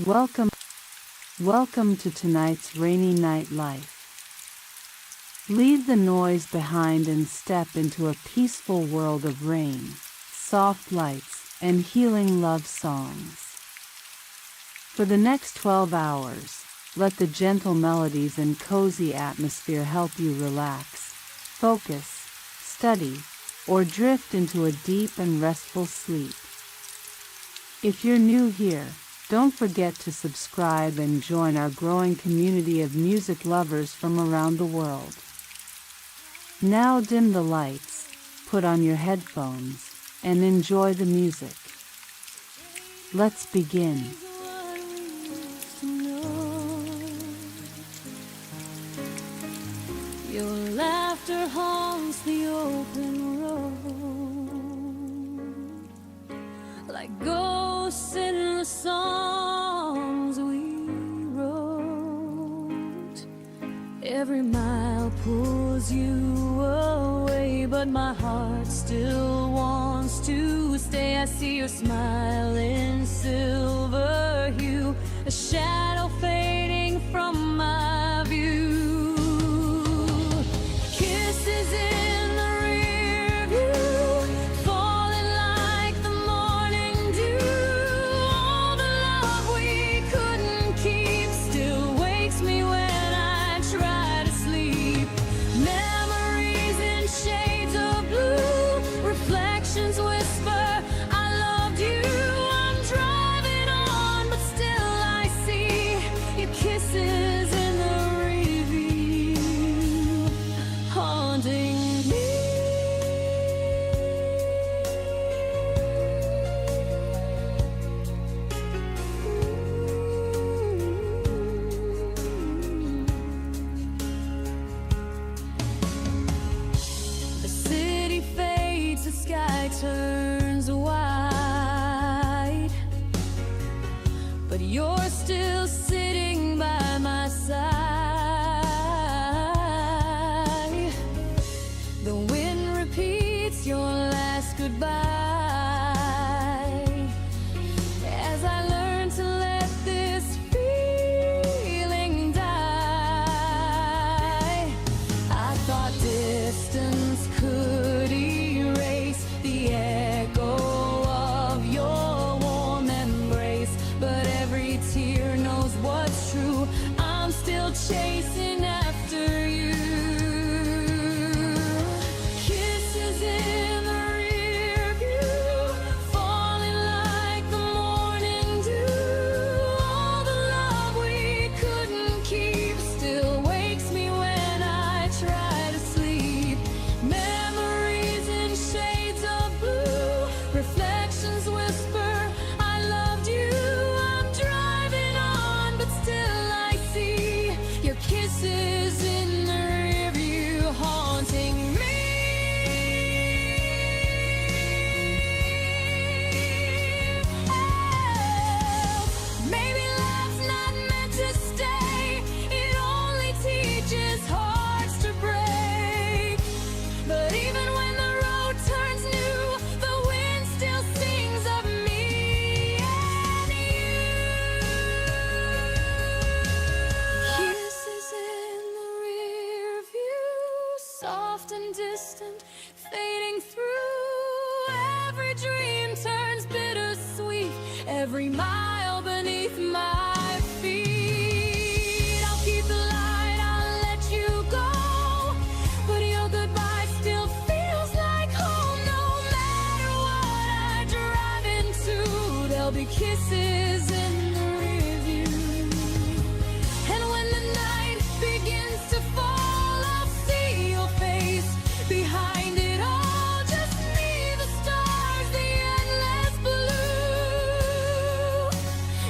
Welcome, welcome to tonight's rainy night life. Leave the noise behind and step into a peaceful world of rain, soft lights, and healing love songs. For the next 12 hours, let the gentle melodies and cozy atmosphere help you relax, focus, study, or drift into a deep and restful sleep. If you're new here, don't forget to subscribe and join our growing community of music lovers from around the world. Now dim the lights, put on your headphones, and enjoy the music. Let's begin. Your laughter haunts the open road, like ghosts in the songs we wrote. Every mile pulls you away, but my heart still wants to stay. I see your smile in silver hue, a shadow fading from my view. Kisses in the rear view, falling like the morning dew. All the love we couldn't keep still wakes me when I try to sleep. Memories in shades of blue, reflections whisper, I loved you. I'm driving on, but still I see your kisses in the review, haunting me. The city fades, the sky turns white, but you're still sitting by my side. The wind repeats your last goodbye as I learn to let this feeling die. I thought distance could erase the echo of your warm embrace, but every tear knows what's true. I'm still chasing after you. Kisses in the rear view, falling like the morning dew. All the love we couldn't keep still wakes me when I try to sleep. Memories in shades of blue, reflections whisper, I loved you. I'm driving on, but still I see your kisses in the rear view, haunting me. Oh, maybe love's not meant to stay. It only teaches hearts to break. But even when the road turns new, the wind still sings of me and you. Kisses in the rear view, soft and distant, fading through. Every dream turns bittersweet, every mile beneath my feet. I'll keep the light, I'll let you go, but your goodbye still feels like home. No matter what I drive into, there'll be kisses in the rear view. And when the night begins to fall, I'll see your face behind it all. Just me, the stars, the endless blue,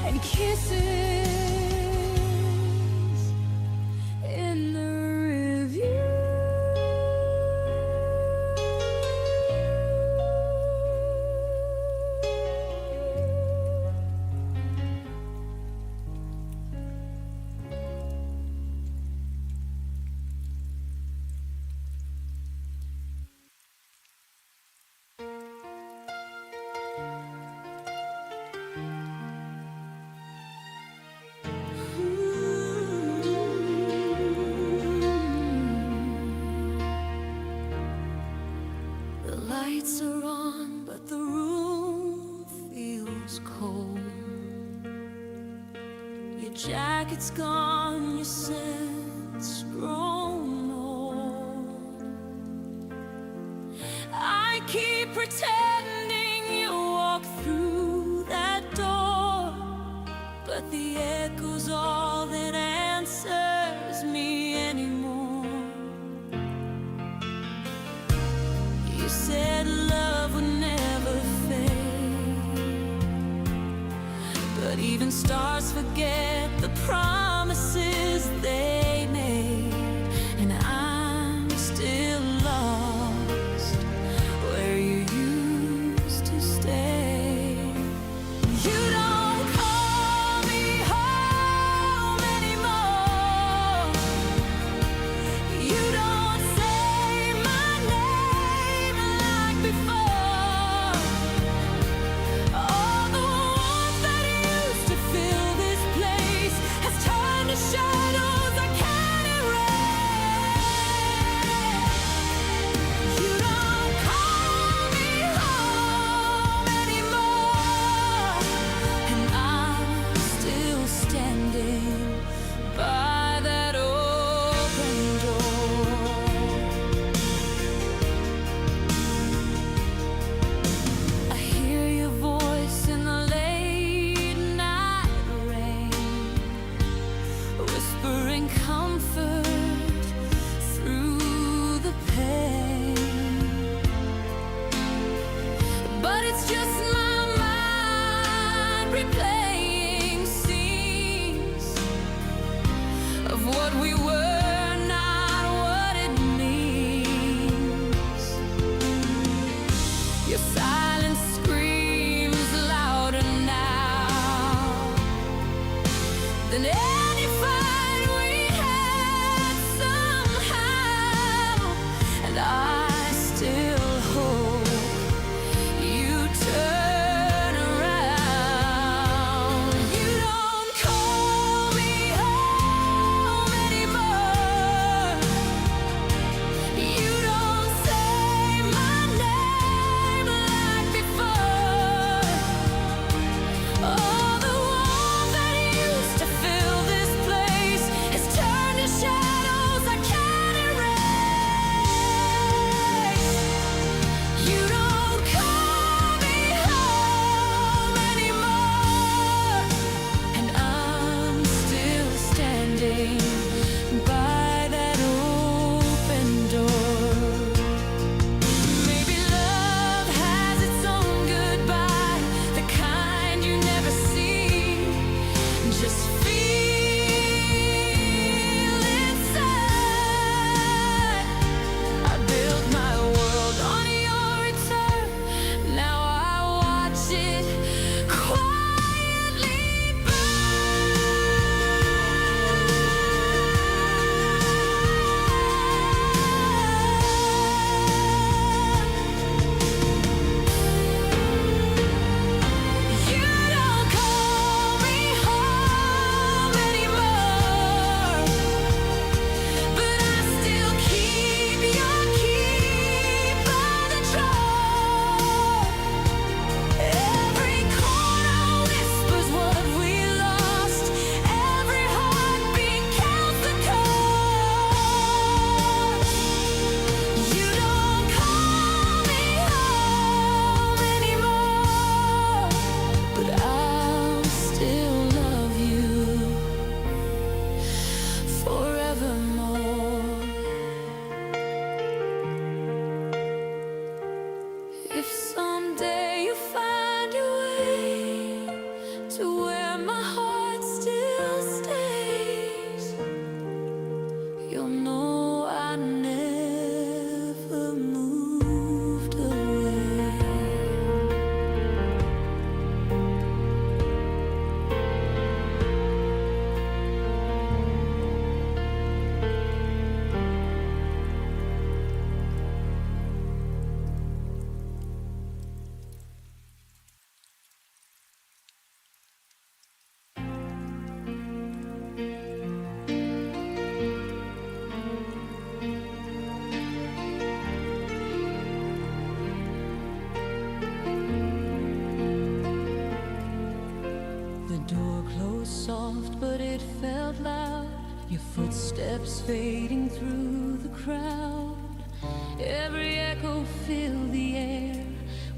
and kisses lights are on, but the room feels cold. Your jacket's gone, your scent's grown old. I keep pretending you walk through that door, but the echo's all that answers me anymore. You said love would never fade, but even stars forget the promises they made. And I'm still lost where you used to stay. You don't call me home anymore. You don't say my name like before. All the warmth that used to fill this place has turned to shadows I can't erase. You don't call me home anymore, and I'm still standing by that open door. I hear your voice in the late night rain, whispering comfort through the pain. But it's just my mind replaying scenes of what we were, not what it means. Your silence screams louder now than any fight we had somehow. And I still hope you turn around. You don't call me home anymore. your footsteps fading through the crowd. Every echo filled the air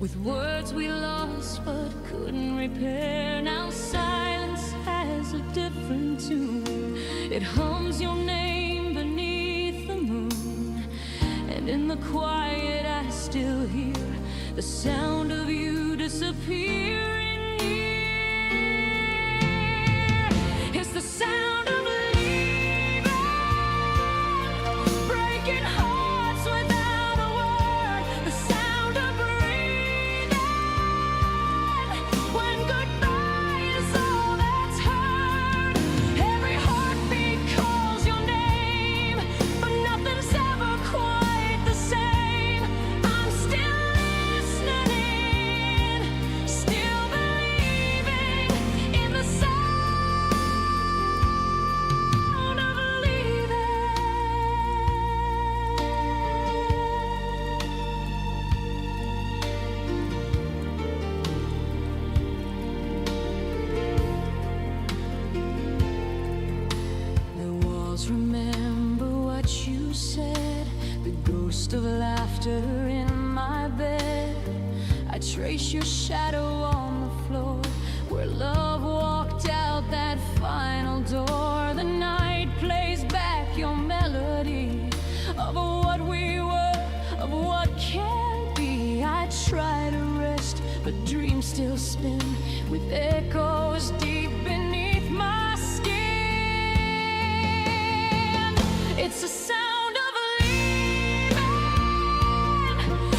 with words we lost but couldn't repair. Now silence has a different tune. It hums your name beneath the moon, and in the quiet I still hear the sound of you disappearing near. It's the sound of leaving, breaking hearts without a word. The sound of breathing when goodbye is all that's heard. Every heartbeat calls your name, but nothing's ever quite the same. I'm still listening, still believing in the sound of leaving. The walls remember what you said, the ghost of laughter in my bed. I trace your shadow on the floor where love walked out that final door. The night plays back your melody of what we were, of what can be. I try to rest, but dreams still spin with echoes deep beneath my skin. It's a sound of leaving,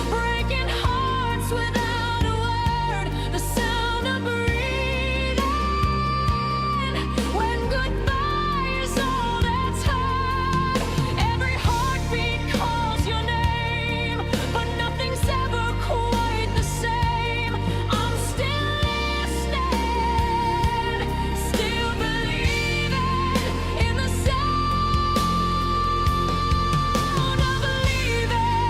breaking hearts without a word. The sound of breathing when goodbye is all that's heard. Every heartbeat calls your name, but nothing's ever quite the same. I'm still listening, still believing in the sound of leaving.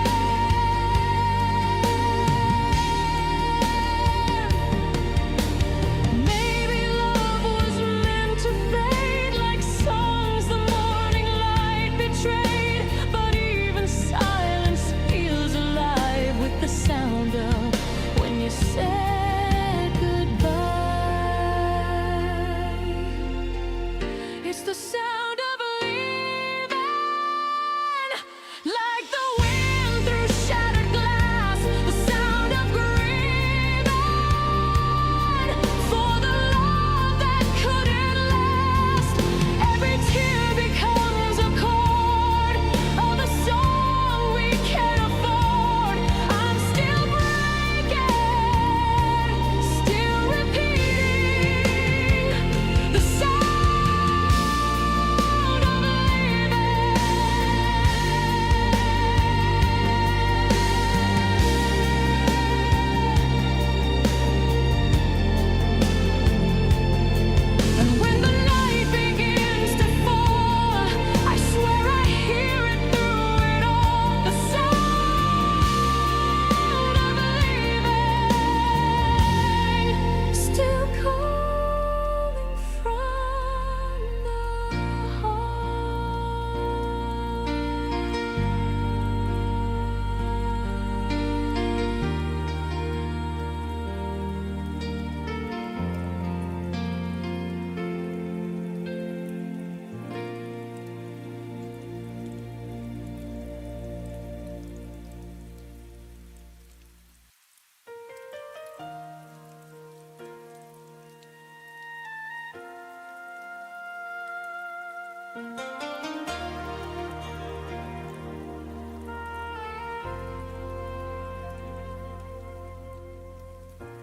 Maybe love was meant to fade like songs the morning light betrayed. But even silence feels alive with the sound of when you said goodbye. It's the sound of leaving, like the wind through shattered glass. The sound of grieving for the love that couldn't last. Every tear becomes a chord of a song we can't afford. I'm still breaking, still repeating the sound of leaving. And when the night begins to fall, I swear I hear it through it all. The sound of leaving, still calling from the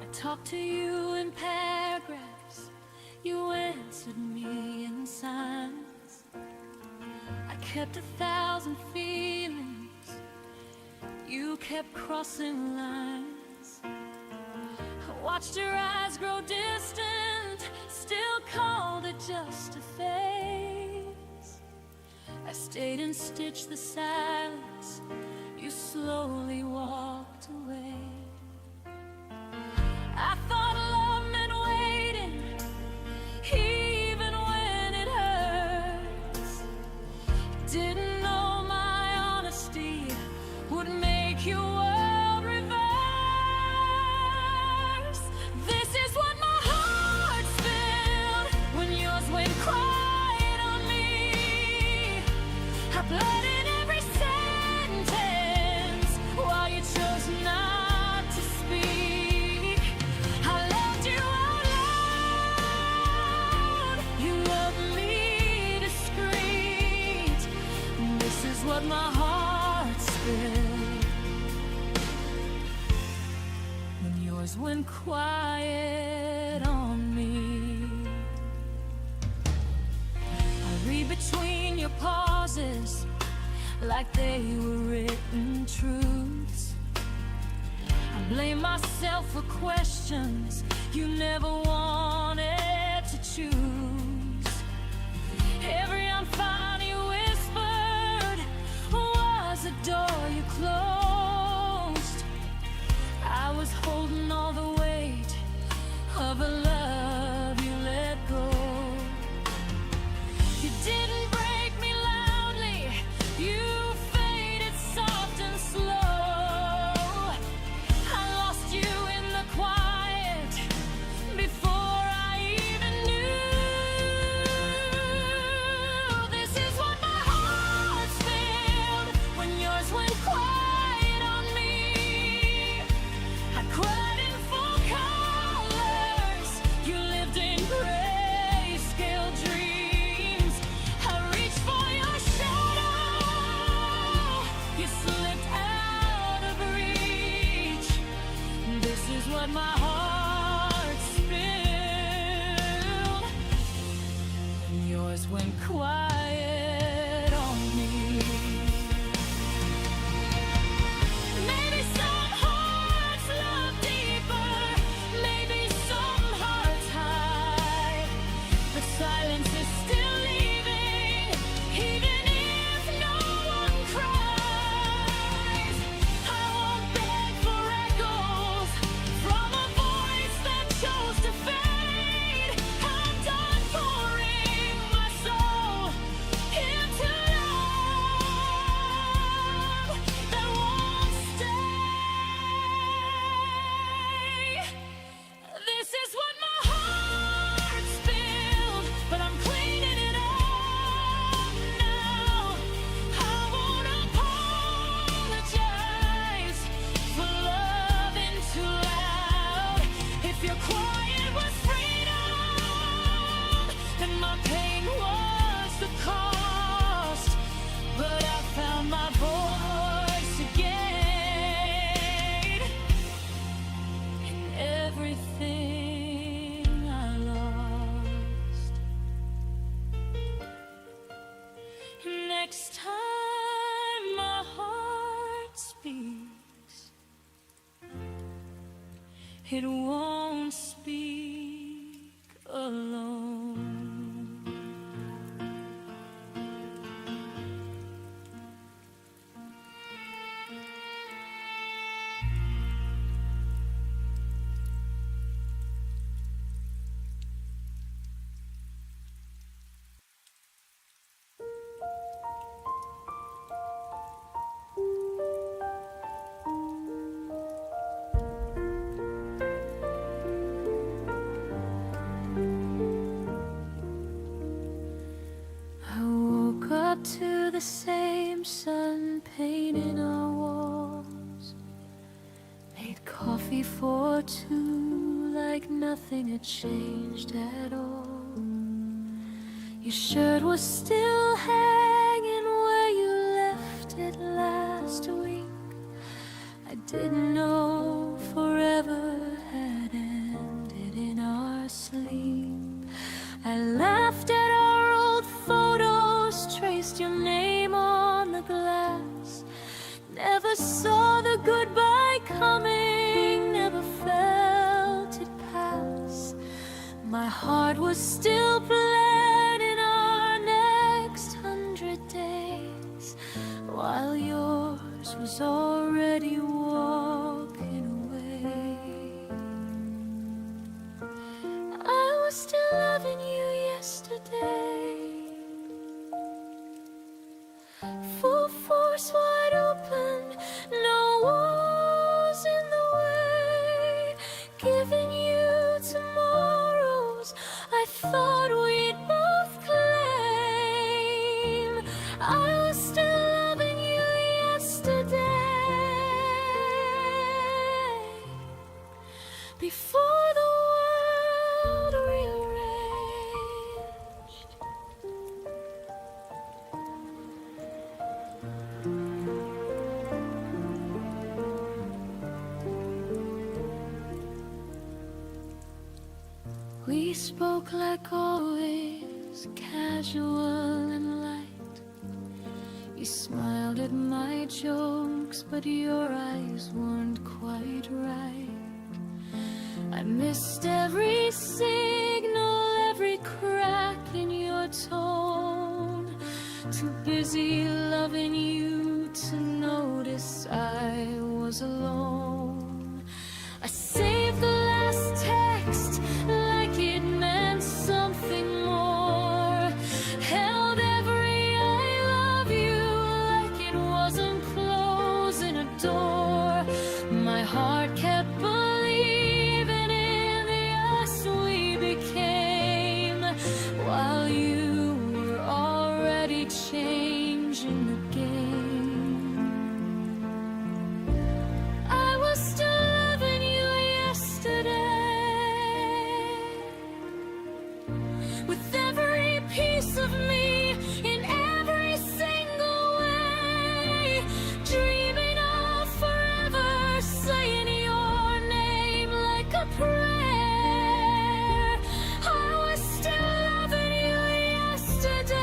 I talked to you in paragraphs, you answered me in signs. I kept 1,000 feelings, you kept crossing lines. I watched your eyes grow distant, still called it just a phase. I stayed and stitched the silence, you slowly walked away. I thought love meant waiting, even when it hurts. went quiet on me. I read between your pauses like they were written truths. I blame myself for questions you never wanted to choose. Every unfound you whispered was a door you closed. I was holding all the weight of a love you let go. You didn't break me loudly, you faded soft and slow. I lost you in the quiet before I even knew. This is what my heart's filled when yours went quiet on me. I cried in full colors, you lived in grayscale dreams. I reached for your shadow, you slipped out of reach. This is what my heart spilled when yours went quiet on me. Maybe some hearts love deeper, maybe some hearts hide, but silence is still leaving, even if no one cries. I won't beg for echoes from a voice that chose to fade. I'm done pouring my soul into love that won't stay. This is what my heart spilled, but I'm cleaning it up now. I won't apologize for loving too loud. If your quiet was freedom, and my pain was the cost, but I found my voice again in everything I lost. Next time my heart speaks, it won't speak alone. I woke up to the same sun painting our walls. Made coffee for two like nothing had changed at all. Your shirt was still hanging where you left it last week. I didn't know forever had ended in our sleep. I laughed at our old photos, traced your name on the glass. Never saw the goodbye coming, never felt it pass. My heart was still planning our next 100 days, while yours was already walking away. I was still loving you yesterday. Full force, wide open, no walls in the way. Giving you tomorrows I thought we'd both claim. I was still loving you yesterday, before the world rearranged. spoke like always, casual and light. You smiled at my jokes, but your eyes weren't quite right. I missed every signal, every crack in your tone. Too busy loving you to notice I was alone. I saved the last text like it meant something more. Held every I love you like it wasn't closing a door. My heart kept believing in the us we became, while you were already changing the game. I was still loving you yesterday, with every piece of me in every single way, dreaming of forever, saying your name like a prayer. I was still loving you yesterday,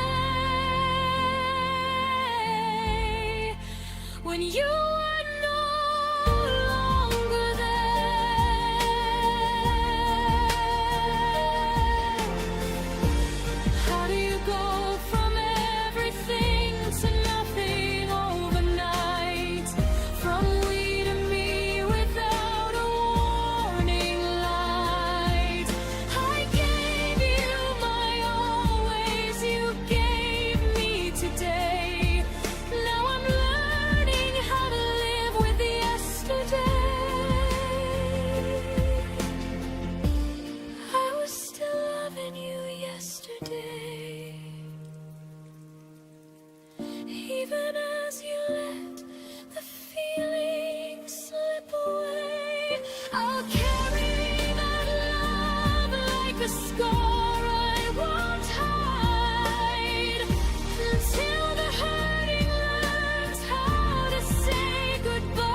when you were no longer there. How do you go from everything to nothing overnight? From we to me without a warning light. I gave you my always, you gave me today. Now I'm learning how to live with yesterday. I was still loving you yesterday, even as you let the feeling slip away. I'll carry that love like a scar I won't hide, until the hurting learns how to say goodbye.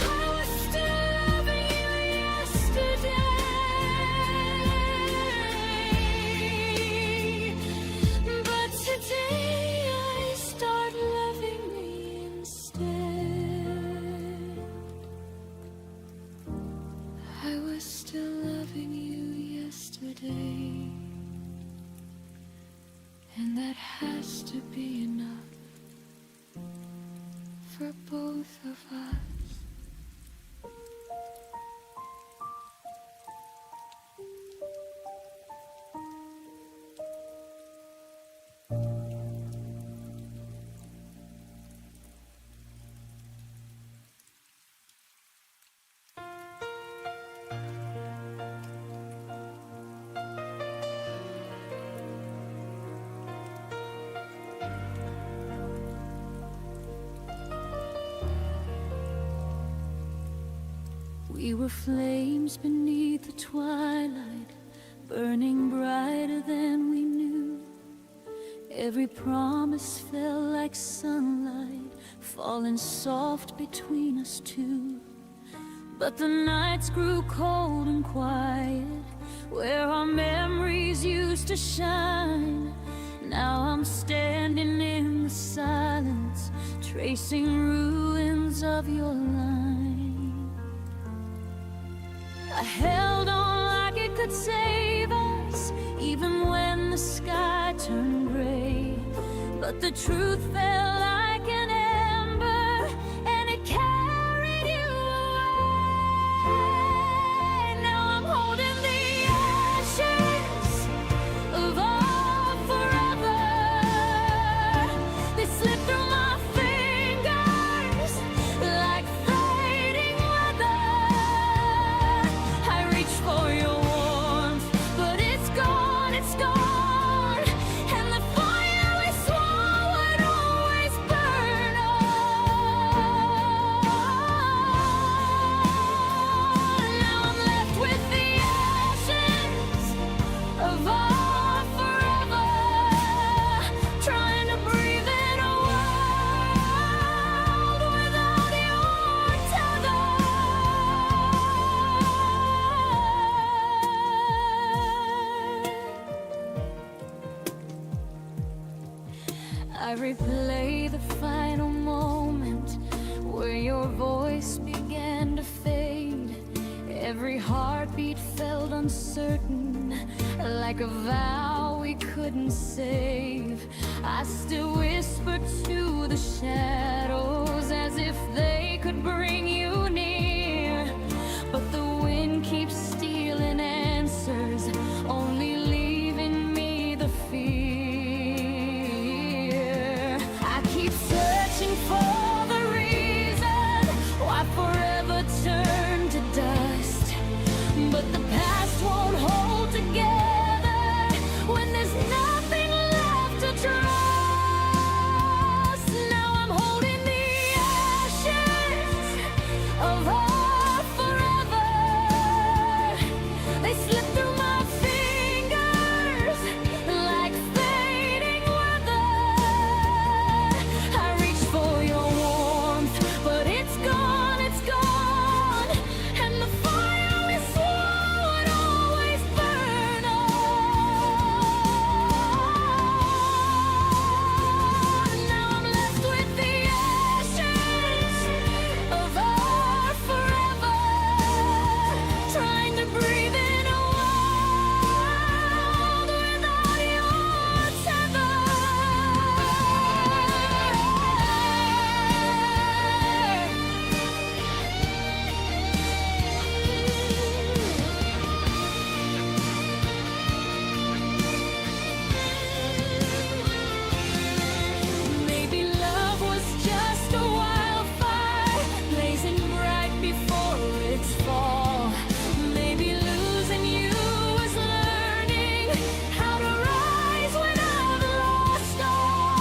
I was still loving you yesterday, but today I start loving me instead. I was still loving you yesterday, and that has to be enough for both of us. We were flames beneath the twilight, burning brighter than we knew. Every promise fell like sunlight, falling soft between us two. But the nights grew cold and quiet, where our memories used to shine. Now I'm standing in the silence, tracing ruins of your line. I held on like it could save us, even when the sky turned gray. But the truth fell like an ember, and it carried you away. Now I'm holding the ashes of our forever. They slip through my fingers like fading weather. I reach for your warmth, but it's gone, it's gone. And the fire we swore would always I replay the final moment where your voice began to fade. Every heartbeat felt uncertain, like a vow we couldn't save. I still whisper to the shadows as if they could bring you near. But the wind keeps stealing answers, only leaving me the fear. I keep searching for the reason why forever turned to dust, but the past won't hold together when there's nothing left to trust. Now I'm holding the ashes of our forever. They slip through my fingers like fading weather. I reach for your warmth, but it's gone, and the fire we swore would always burn on. Now I'm left with the ashes of our forever, trying to breathe in a world without your tether. Maybe love was just a wildfire blazing right before its fall. Maybe losing you was learning how to rise when I've lost all.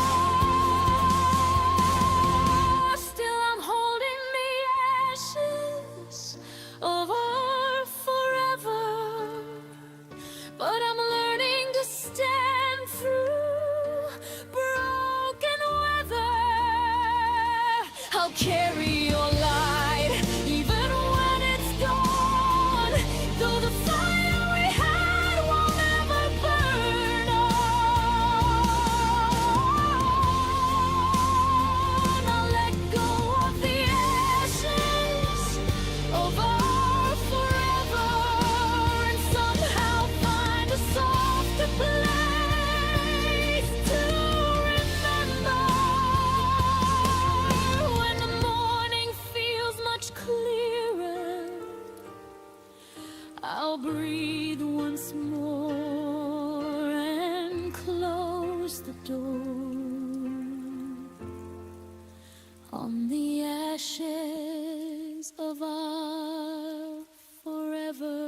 Still I'm holding the ashes of our forever, but I'm learning to stand through broken weather. I'll carry your light even when it's gone, though the fire we had won't ever burn on. I'll let go of the ashes of our forever and somehow find a softer place to remember. When the morning feels much clearer, I'll breathe once more and close the door on the ashes of our forever.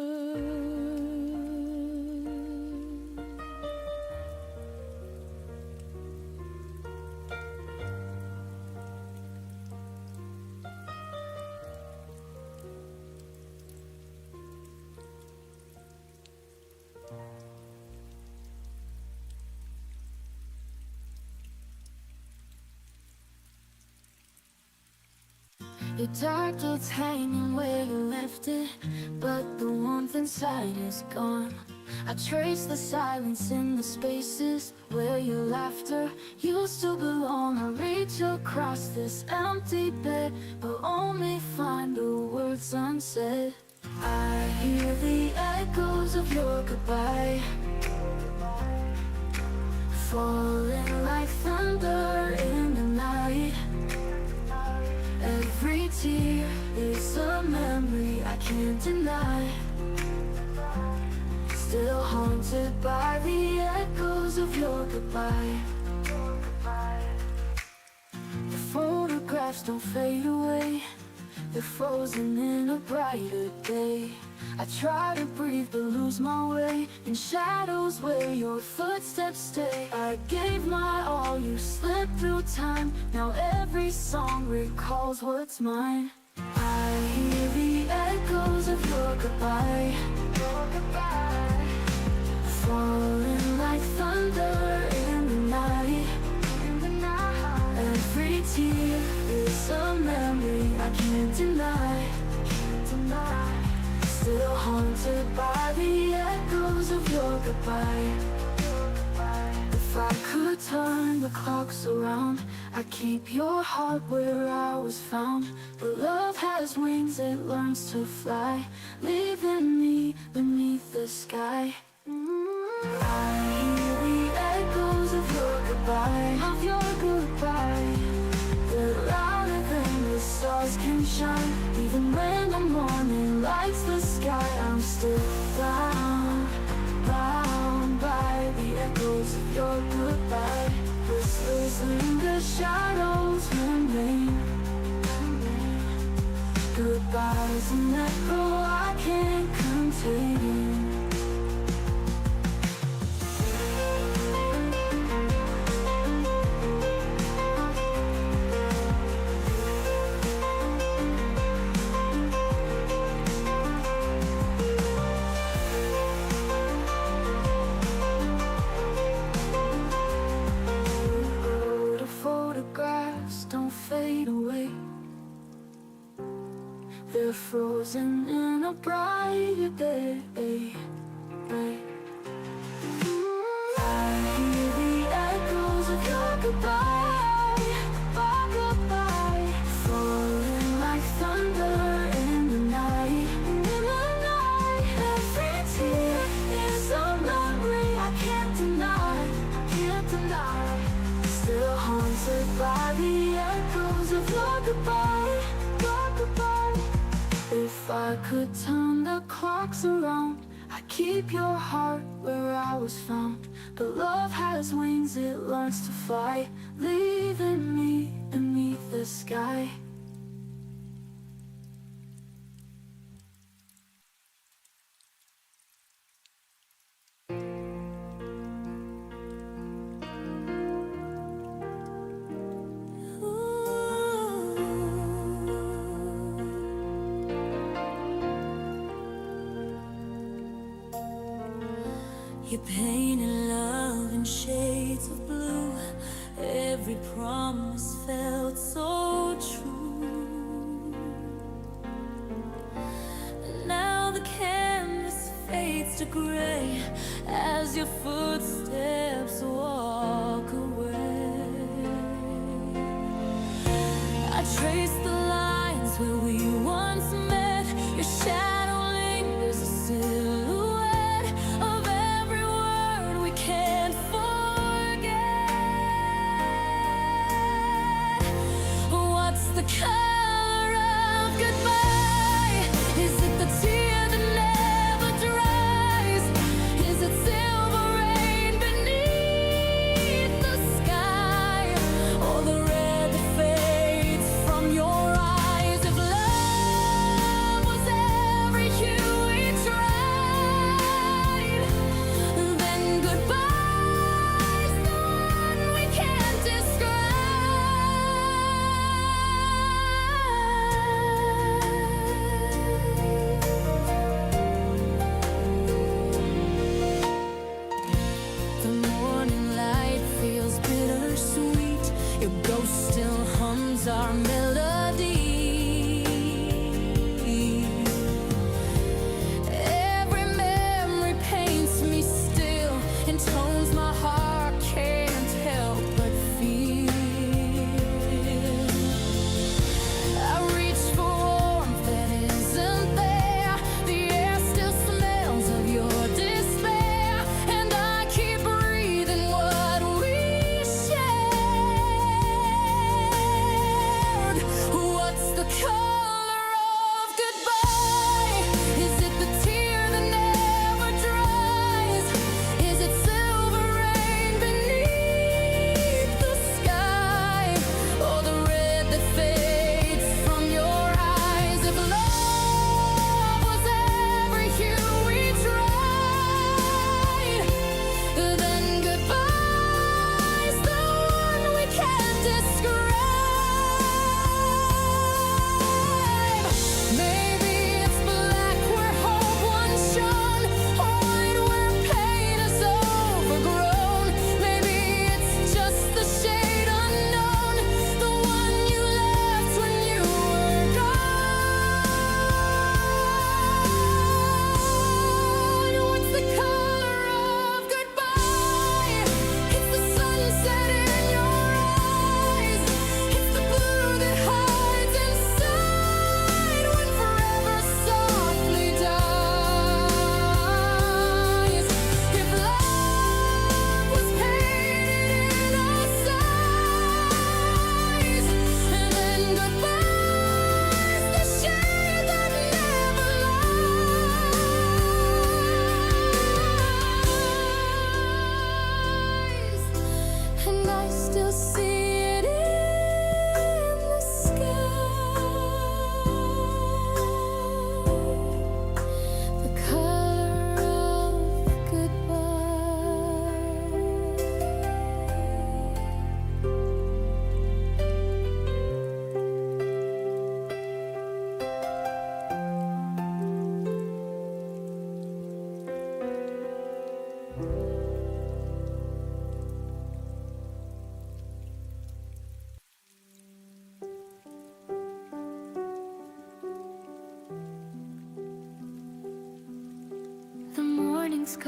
Your dark clothes hanging where you left it, but the warmth inside is gone. I trace the silence in the spaces where your laughter used to belong. I reach across this empty bed, but only find the words unsaid. I hear the echoes of your goodbye, falling like thunder in the night. Every tear is a memory I can't deny, still haunted by the echoes of your goodbye. The photographs don't fade away, they're frozen in a brighter day. I try to breathe but lose my way in shadows where your footsteps stay. I gave my all, you slipped through time. Now every song recalls what's mine. I hear the echoes of your goodbye, falling like thunder in the night. Every tear is a memory I can't deny, still haunted by the echoes of your goodbye. If I could could turn the clocks around, I'd keep your heart where I was found. But love has wings, it learns to fly, leaving me beneath the sky. I hear the echoes of your goodbye, They're louder than the stars can shine. Even when the morning lights the sky, I'm still bound by the echoes of your goodbye. Whispers linger, shadows remain. Goodbye's an echo I can't contain. They're frozen in a brighter day. I hear the echoes of your goodbye, falling like thunder in the night. Every tear is a memory I can't deny. Still haunted by the echoes of your goodbye. If I could turn the clocks around, I'd keep your heart where I was found. But love has wings, it learns to fly, leaving me beneath the sky. You painted love in shades of blue. Every promise felt so true. And now the canvas fades to gray as your footsteps walk away. I trace the lines where we once met. Your shadow lingers a silhouette of every word we can't forget. What's the color of goodbye? Is it the tear that never dries? Is it silver rain beneath the sky? Or the red that fades from your eyes? If love was every hue we tried, then goodbye's the one we can't describe. The morning light feels bittersweet. Your ghost still hums our melody. Every memory paints me still in tones my heart can't help but feel. I reach for warmth that isn't there. The air still smells of your despair, and I keep breathing what we shared.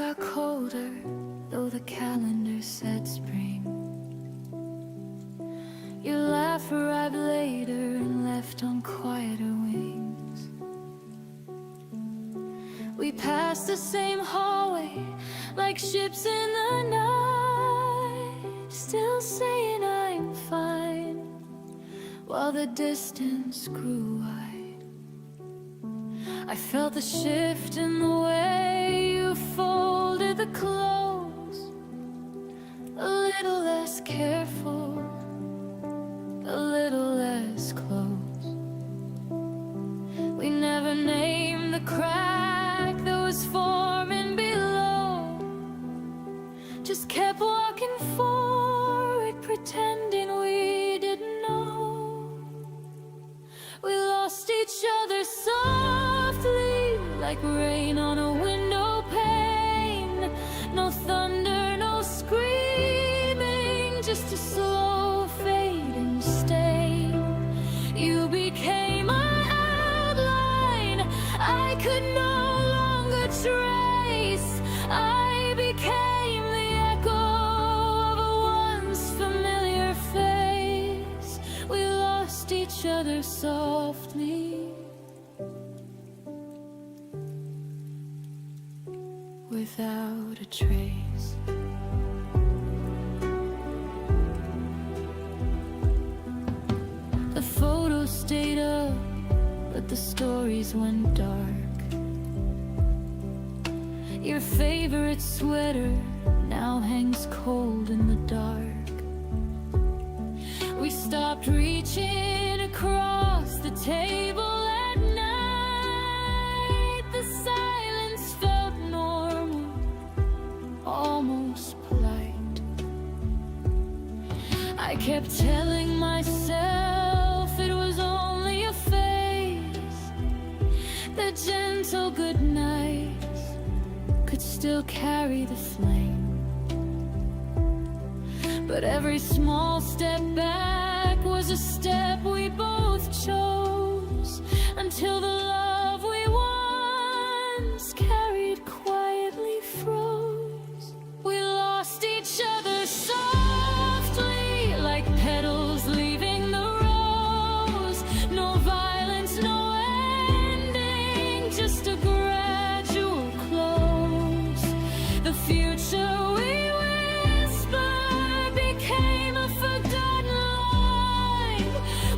got colder, though the calendar said spring. Your laugh arrived later and left on quieter wings. We passed the same hallway, like ships in the night, still saying I'm fine, while the distance grew wide. I felt the shift in the way you folded the clothes, a little less careful, a little less close. We never named the crack that was forming below, just kept walking forward, pretending we didn't know. We lost each other softly, like rain on a window pane. No thunder, no screaming, just a slow fading stain. You became my outline I could no longer trace. I became the echo of a once familiar face. We lost each other softly, without a trace. The photos stayed up, but the stories went dark. Your favorite sweater now hangs cold in the dark. We stopped reaching across the table at night. The silence felt normal, almost polite. I kept telling myself it was only a phase, that gentle good nights could still carry the flame. But every small step back was a step we both chose, until the love we once carried quietly froze. We lost each other softly, like petals leaving the rose. No violence, no ending, just a gradual close. The future we whispered became a forgotten line.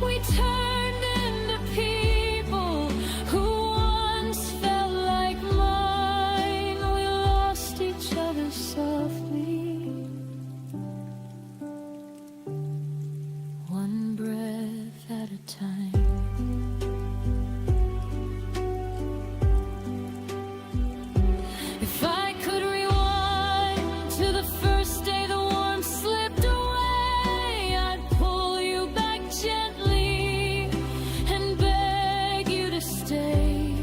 We turned into people who once felt like mine. We lost each other softly, one breath at a time. If I could rewind to the first day the warmth slipped away, I'd pull you back gently and beg you to stay.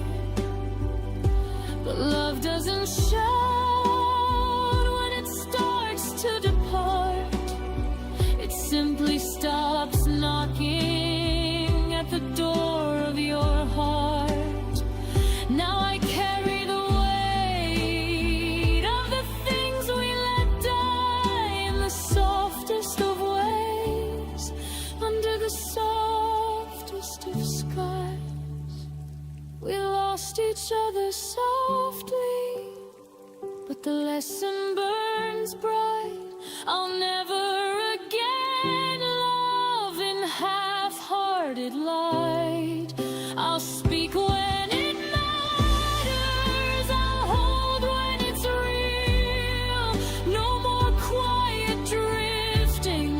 But love doesn't shout when it starts to depart. It simply stops knocking at the door of your heart. Now I carry the weight of the things we let die in the softest of ways, under the softest of skies. We lost each other softly, but the lesson burns bright. I'll never again love in half-hearted light. I'll speak when it matters, I'll hold when it's real. No more quiet drifting,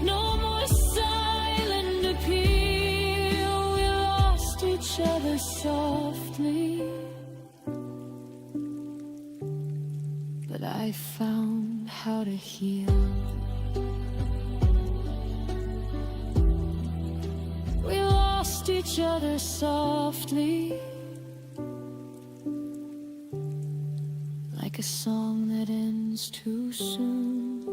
no more silent appeal. We lost each other softly, but I found how to heal. We lost each other softly, like a song that ends too soon.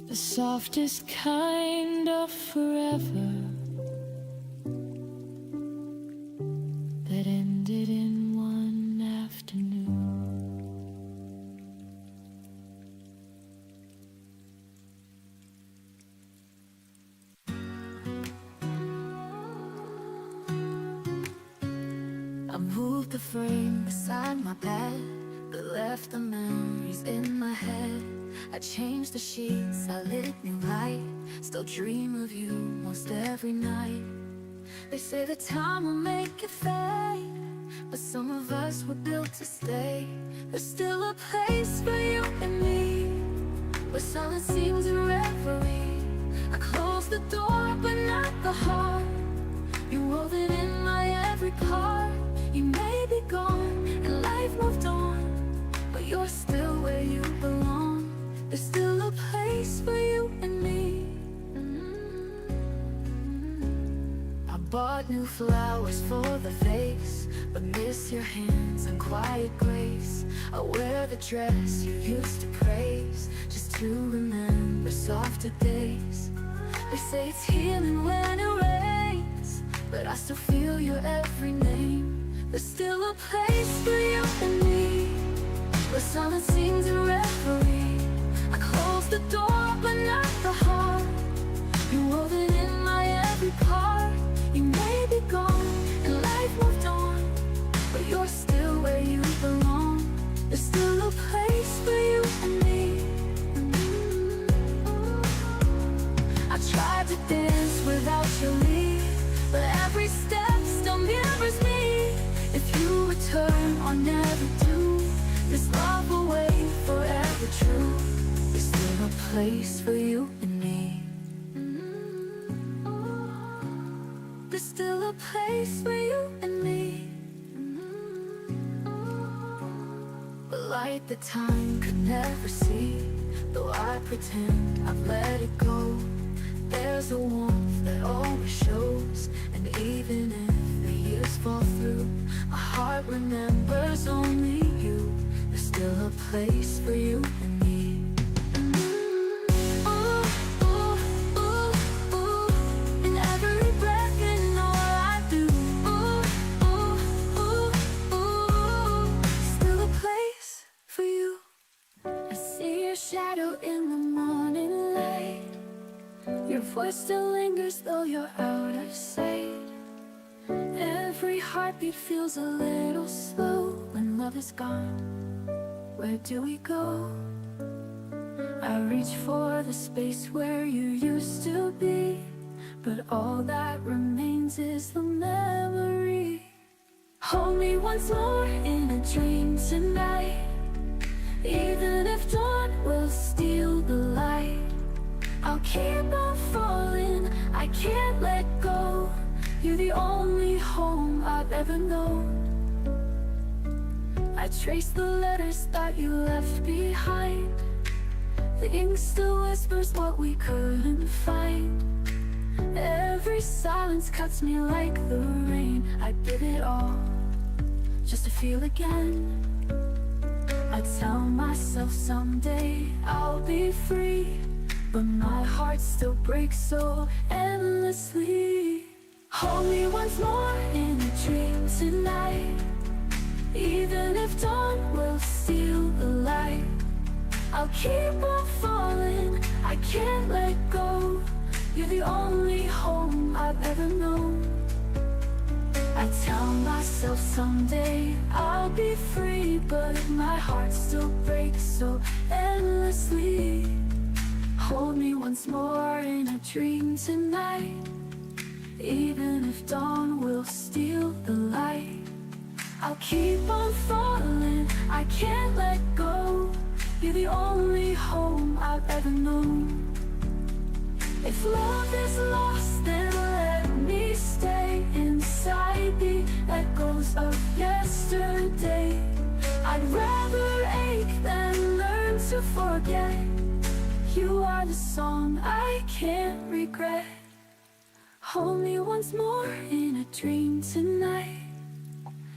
The softest kind of forever that ended in one afternoon. moved the frame beside my bed, but left the memories in my head. I changed the sheets, I lit new light, still dream of you most every night. They say the time will make it fade, but some of us were built to stay. There's still a place for you and me, where silence seems a reverie. I closed the door, but not the heart. You wove it in my every part. You may be gone, and life moved on, but you're still where you belong. There's still a place for you and me. I bought new flowers for the vase, but miss your hands and quiet grace. I wear the dress you used to praise, just to remember softer days. They say it's healing when it rains, but I still feel your every name. There's still a place for you and me, where silence sings a reverie. I closed the door, but not the heart. You wove it in my every part. You may be gone, and life moved on, but you're still where you belong. There's still a place for you and me. I tried to dance without your leave, but every step still mirrors me. If you return or never do, this love will wait forever true. There's still a place for you and me. There's still a place for you and me. But light that time could never see, though I pretend I've let it go. There's a warmth that always shows, and even if the years fall through, my heart remembers only you. There's still a place for you and me. In every breath and all I do, still a place for you. I see your shadow in the morning light. Your voice still lingers though you're out of sight. Every heartbeat feels a little slow when love is gone. Where do we go? I reach for the space where you used to be, but all that remains is the memory. Hold me once more in a dream tonight, even if dawn will steal the light. I'll keep on falling, I can't let go. You're the only home I've ever known. I trace the letters that you left behind. The ink still whispers what we couldn't find. Every silence cuts me like the rain. I'd give it all just to feel again. I tell myself someday I'll be free, but my heart still breaks so endlessly. Hold me once more in a dream tonight, even if dawn will steal the light. I'll keep on falling, I can't let go. You're the only home I've ever known. I tell myself someday I'll be free, but my heart still breaks so endlessly. Hold me once more in a dream tonight, even if dawn will steal the light. I'll keep on falling, I can't let go. You're the only home I've ever known. If love is lost, then let me stay inside the echoes of yesterday. I'd rather ache than learn to forget. You are the song I can't regret. Hold me once more in a dream tonight,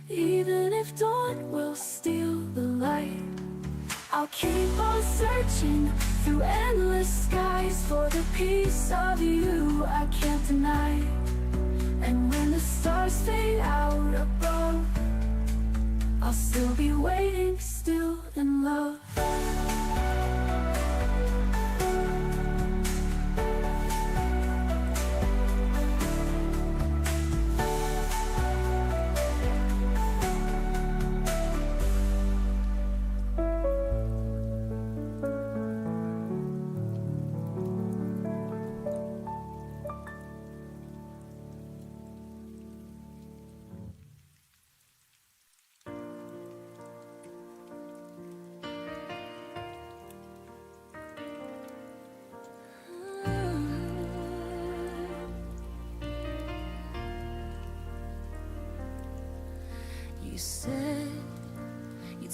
even if dawn will steal the light. I'll keep on searching through endless skies for the piece of you I can't deny. And when the stars fade out above, I'll still be waiting, still in love.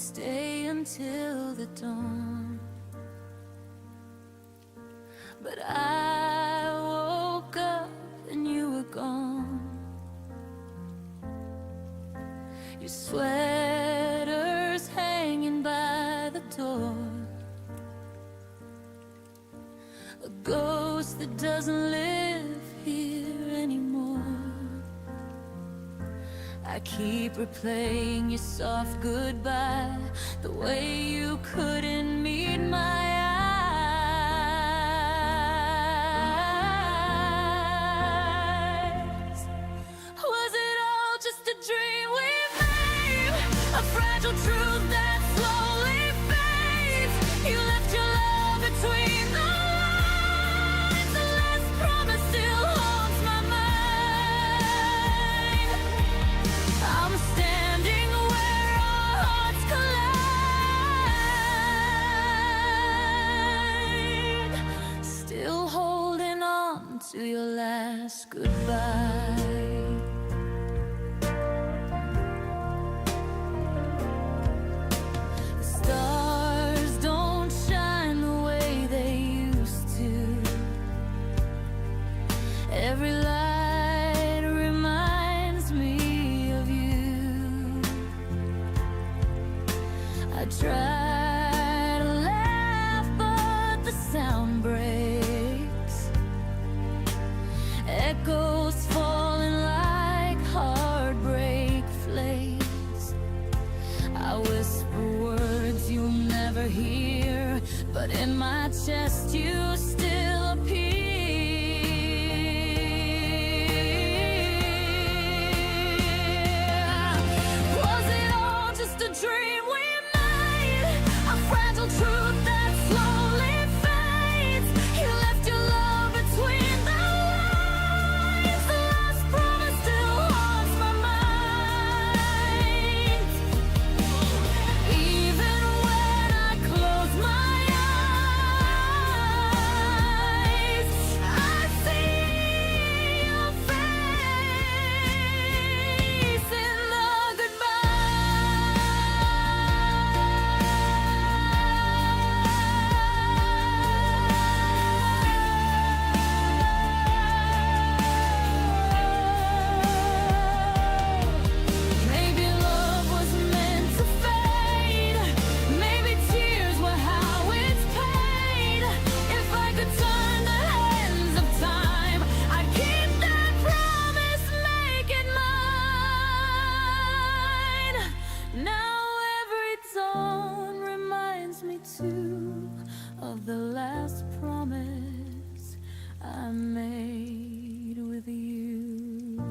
stay until the dawn. But I woke up and you were gone. Your sweater's hanging by the door, a ghost that doesn't live here anymore. I keep replaying your soft goodbye, the way you couldn't meet my eyes. Was it all just a dream we made? A fragile truth that slowly fades. You left your love between the lines. The last promise still haunts my mind. I'm standing where our hearts collide, still holding on to your last goodbye. The stars don't shine the way they used to. Every light reminds me of you. I try to laugh, but the sound breaks. Echoes falling like heartbreak flakes. I whisper words you'll never hear, but in my chest you still appear. Was it all just a dream we made? A fragile truth that slowly fades. You left your love between the lines. The last promise still haunts my mind. Even when I close my eyes, I see your face in the goodbye. Maybe love was meant to fade. Maybe tears were how it's paid. If I could turn the hands of time, I'd keep that promise, make it mine. Now every dawn reminds me too of the last promise I made with you.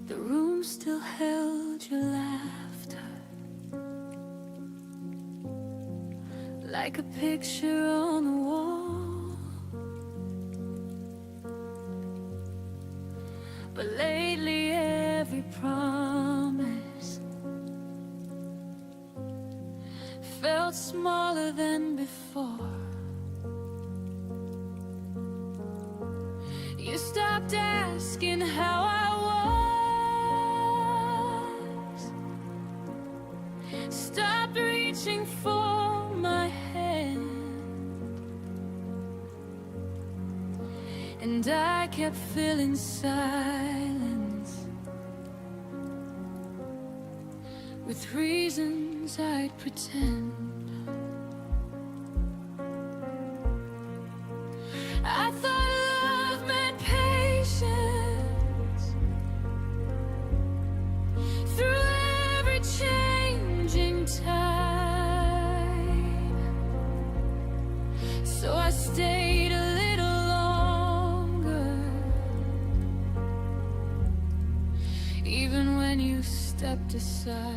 The room still held your laughter, like a picture on the wall. But lately every promise felt smaller than before. You stopped asking how I was, stopped reaching for my hand, and I kept feeling silence with reasons I'd pretend. I thought love meant patience through every changing tide. So I stayed a little longer, even when you stepped aside.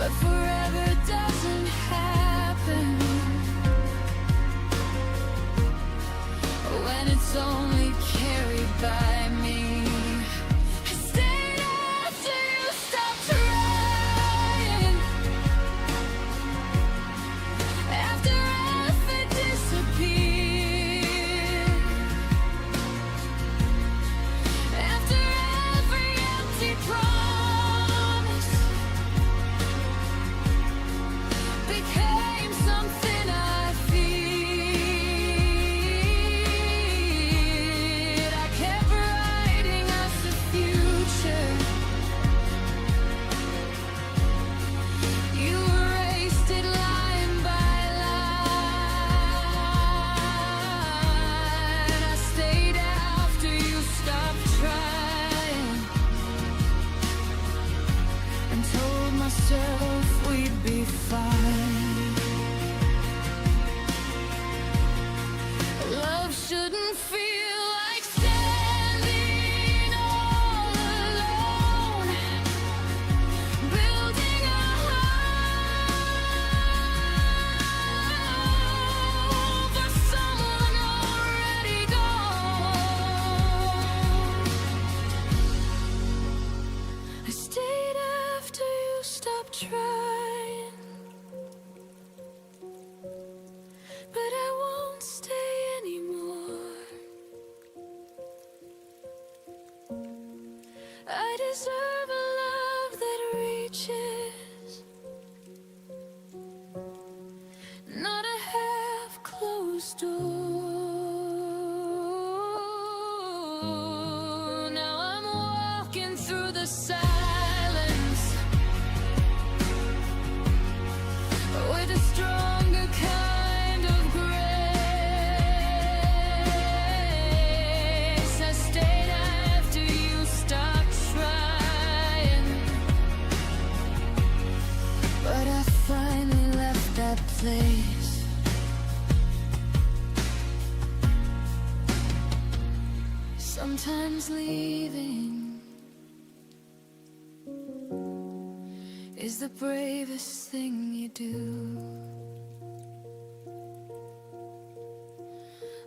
but forever doesn't happen when it's only carried by me. I stayed after you stopped trying, after effort disappeared, after every empty promise became something I feared. I kept writing us a future. You erased it line by line. I stayed after you stopped trying and told myself we'd be fine. Love shouldn't feel like standing all alone, building a home for someone already gone. I stayed after you stopped trying, but I won't stay anymore. I deserve a love that reaches, not a half-closed door. Now I'm walking through the silence with a stronger kind of grace. I stayed after you stopped trying, but I finally left that place. Sometimes leaving is the bravest thing you do.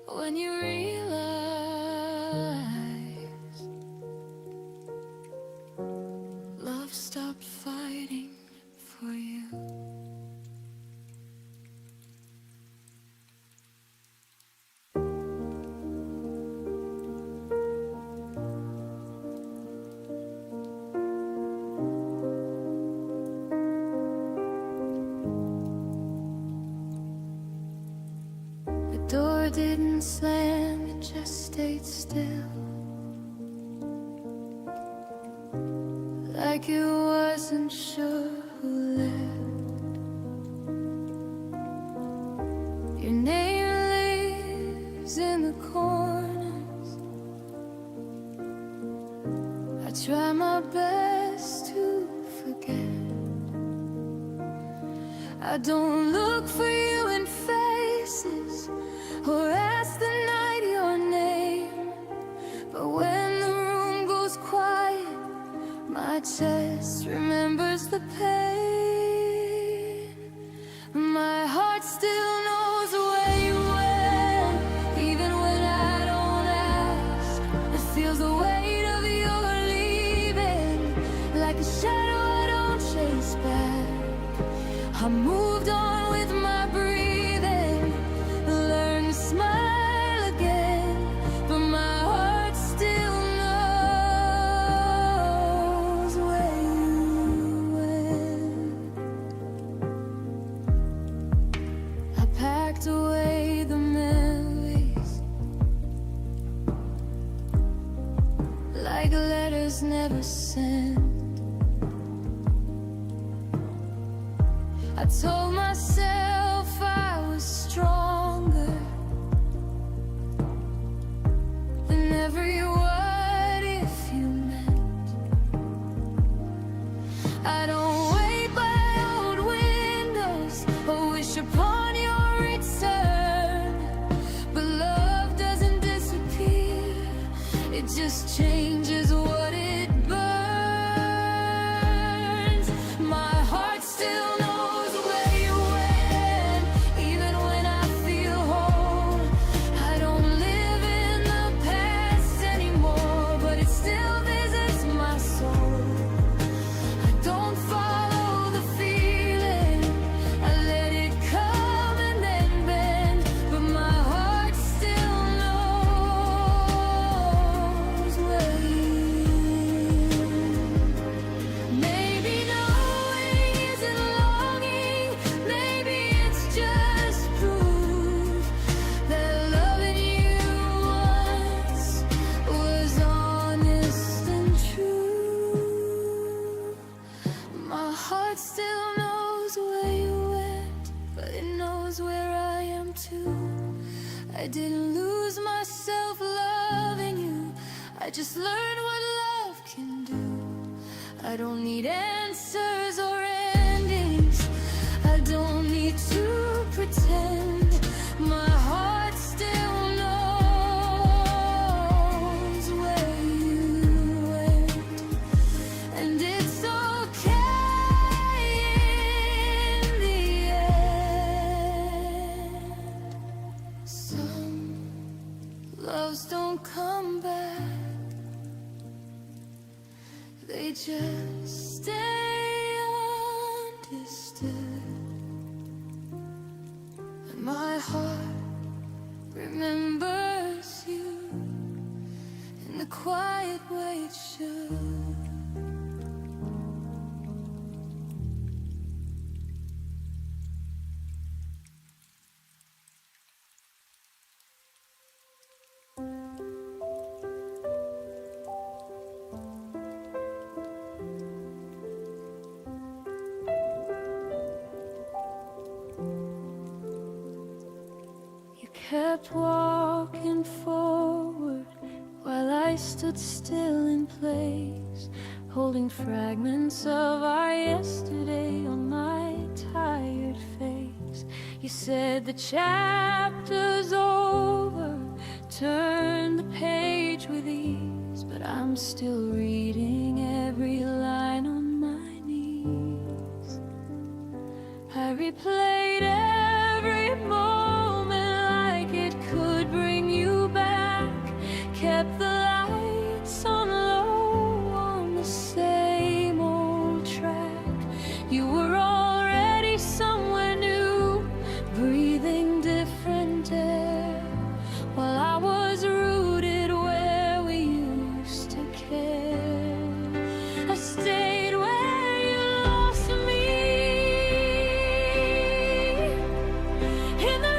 When you realize love stopped fighting for you. The door didn't slam, it just stayed still, like it wasn't sure who left. Your name lives in the corners. I try my best to forget. I don't look for you in faces or ask the night your name, but when the room goes quiet, my chest remembers the pain. My heart still knows where you went, even when I don't ask. It feels the weight of your leaving, like a shadow I don't chase back. I moved on with my breathing, learned to smile again, but my heart still knows where you went. I packed away the memories like letters never sent. I told myself I was stronger than every what if you meant. I don't wait by old windows or wish upon your return, but love doesn't disappear, it just changes what it burns. My heart still I don't need answers or endings. I don't need to pretend. My heart still knows where you went, and it's okay in the end. Some loves don't come back, they just stay understood. And my heart remembers you in the quiet way it should. Kept walking forward while I stood still in place, holding fragments of our yesterday on my tired face. You said the chapter's over, turn the page with ease, but I'm still reading every line on my knees. I replayed every moment could bring you back, kept the lights on low on the same old track. You were already somewhere new, breathing different air, while I was rooted where we used to care. I stayed where you lost me, in the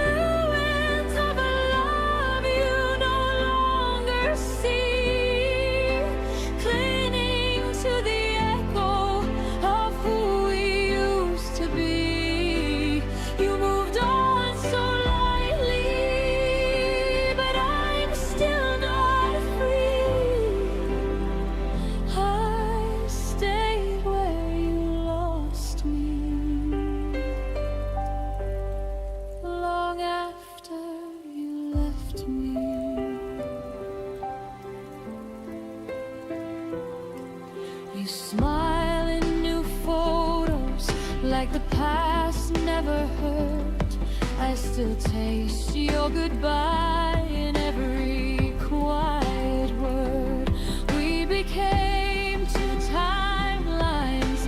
smile in new photos like the past never hurt. I still taste your goodbye in every quiet word. We became two timelines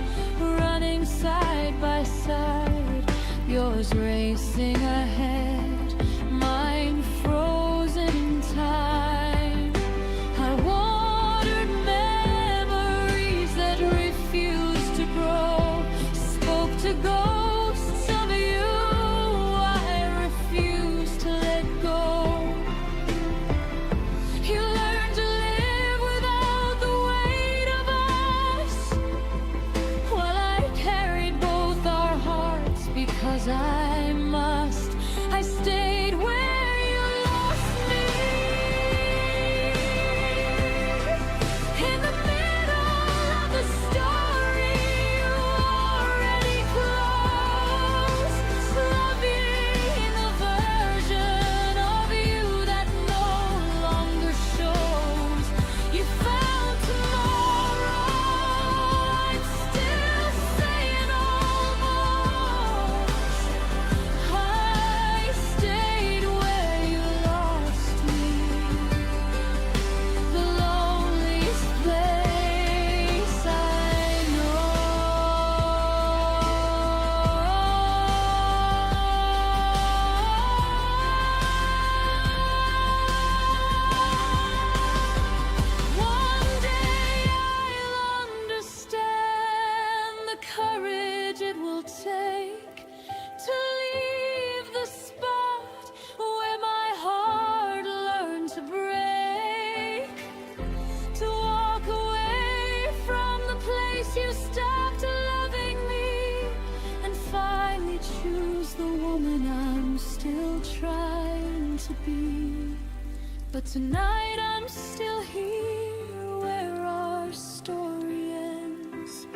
running side by side, yours racing ahead, mine frozen in time. I watered memories that refused to grow, spoke to ghosts of you I refused to let go. You learned to live without the weight of us, while I carried both our hearts because I must. I stayed where you lost me, in the middle of the story you already closed, loving the version of you that no longer shows. You found tomorrow, I'm still saying almost. I stayed where you lost me, the loneliest place I know. One day I'll understand the courage it will take to leave the spot where my heart learned to break, to walk away from the place you stopped loving me, and finally choose the woman I'm still trying to be. But tonight I'm still here where our story ends,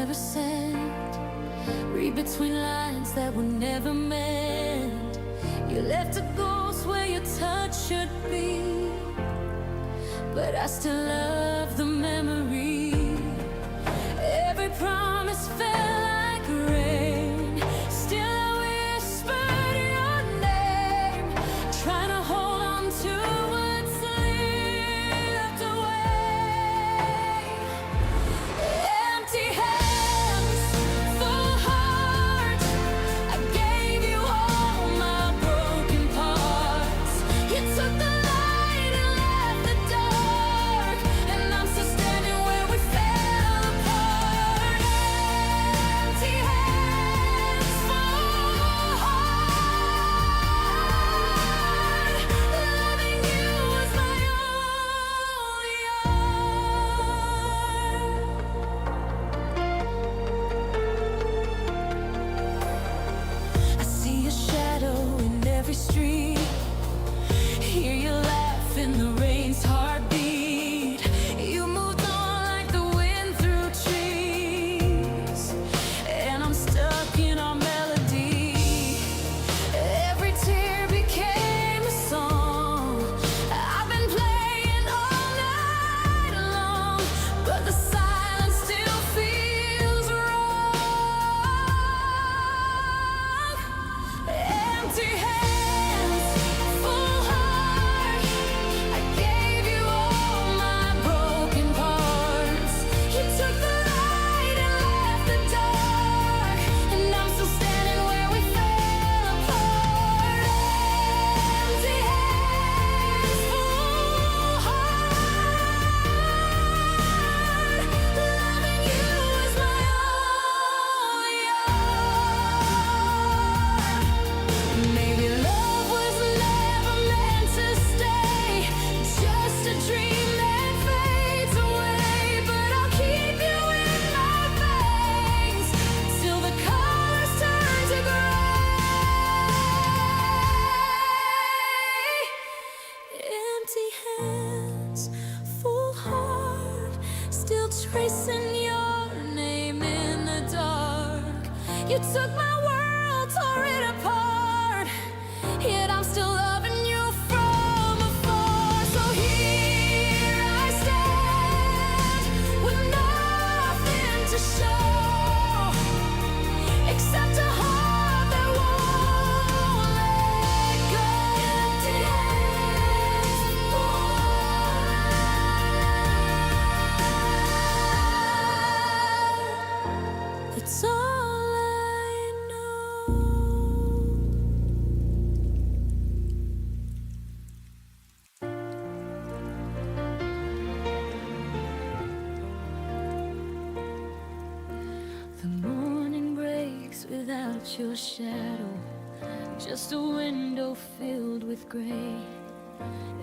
never sent. Read between lines that were never meant. You left a ghost where your touch should be, but I still love the memory. Every promise fell like rain. Still I whispered your name, trying to hold on to what slipped away. Empty hands, full heart, I gave you all my broken parts. You took the light and left the dark, and I'm still standing where we fell apart. Empty hands, full heart, loving you was my only art. I see a shadow in every street, hear you laugh in the rain's heartbeat. You moved on like the wind through trees, and I'm stuck in our melody. Every tear became a song. I've been playing all night long, but the silence still feels wrong. Empty hands, full heart, I gave you all my broken parts. You took the light and left the dark, and I'm still standing where we fell apart. Empty hands, full heart, loving you was my only art. Maybe love was never meant to stay, just a dream that fades away. But I'll keep you in my veins till the colors turn to gray. Empty hands, full heart, still tracing your name in the dark. You took my world, tore it apart, yet I'm still loving you from afar. So here I stand with nothing to show except a heart that won't let go. Empty hands, full heart. That's all I know. The morning breaks without your shadow, just a window filled with gray.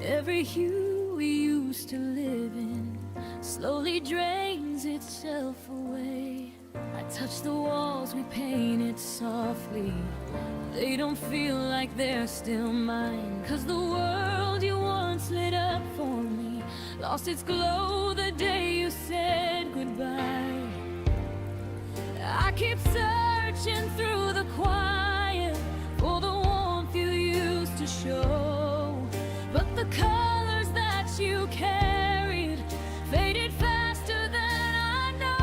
Every hue we used to live in slowly drains itself away. I touch the walls we painted softly, they don't feel like they're still mine. 'Cause the world you once lit up for me lost its glow the day you said goodbye. I keep searching through the quiet for the warmth you used to show, but the colors that you carried faded faster than I know.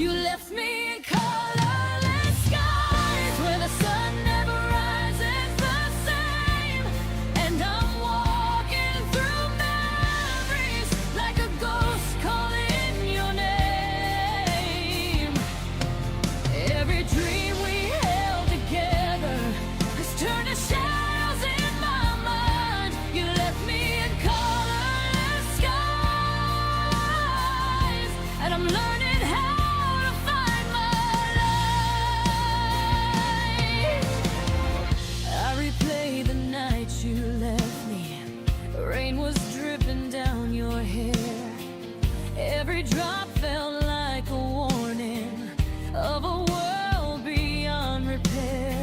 You left me in colorless skies where the sun never rises the same, and I'm walking through memories like a ghost calling your name. Every dream we held together has turned to shadows in my mind. You left me in colorless skies, and I'm learning how to find my light. I replay the night you left me. Rain was dripping down your hair. Every drop felt like a warning of a world beyond repair.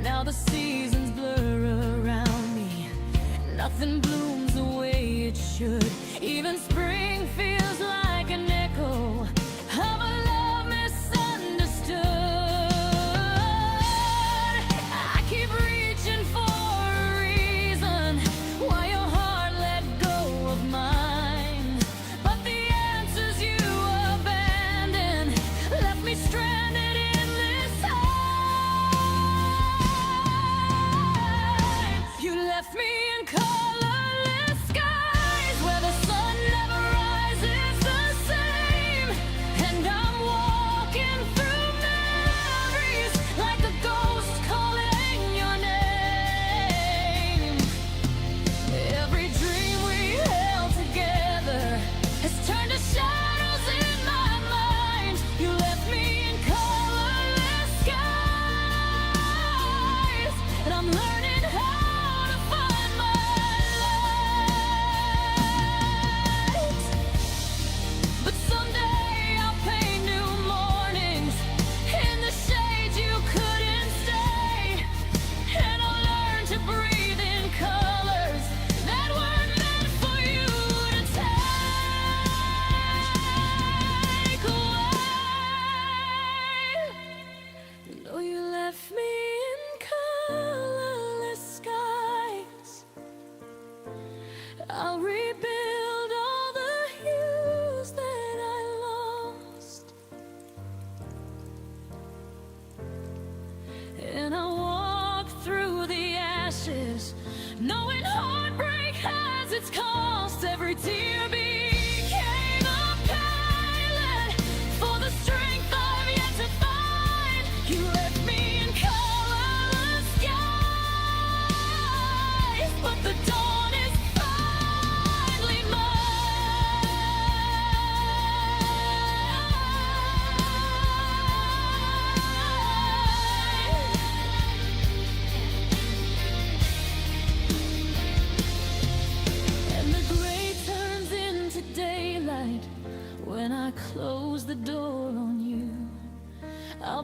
Now the seasons blur around me, nothing blooms the way it should. Even spring feels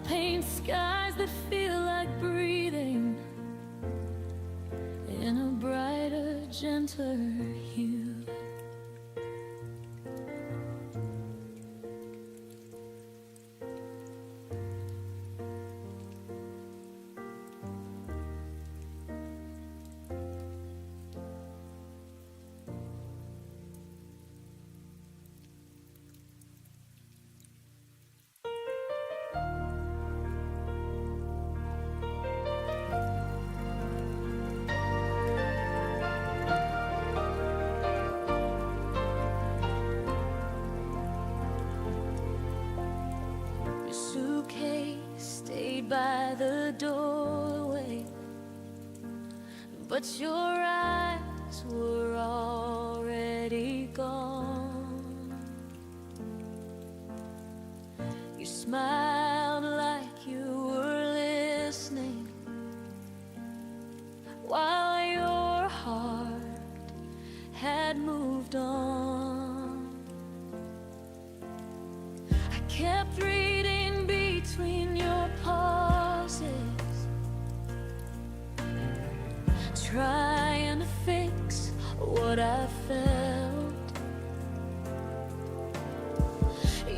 paint skies that feel like breathing in a brighter, gentler hue. By the doorway, but your eyes were already gone. You smiled like you were listening, while your heart had moved on. I kept reading between your pauses, trying to fix what I felt.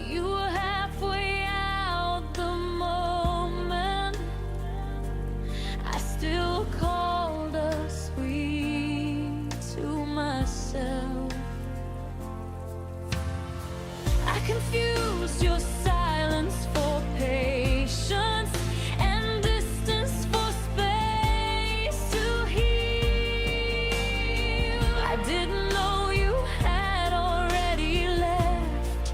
You were halfway out the moment I still called us sweet to myself. I confused your silence for patience and distance for space to heal. I didn't know you had already left.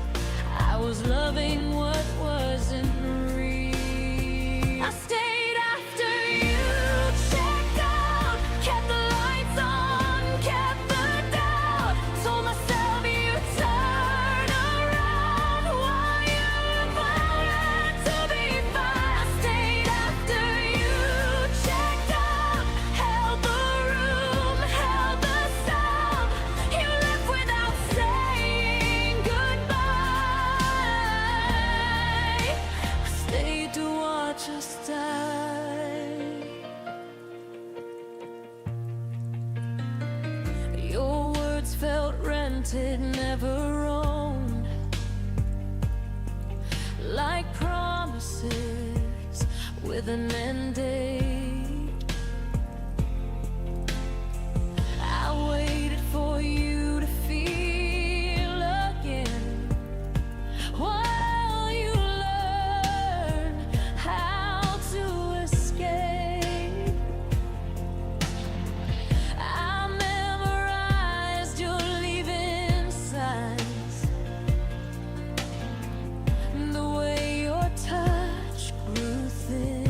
I was loving what wasn't real. I stayed after you checked out, kept the lights on, kept the doubt, told myself you'd turn around while you planned to be fine. I stayed after you checked out, held the room, held the sound. You left without saying goodbye. I stayed to watch us die. Your words felt rented, never owned, like promises with an end date. I waited for you to feel again while you learn how to escape. I memorized your leaving signs, the way your touch grew thin.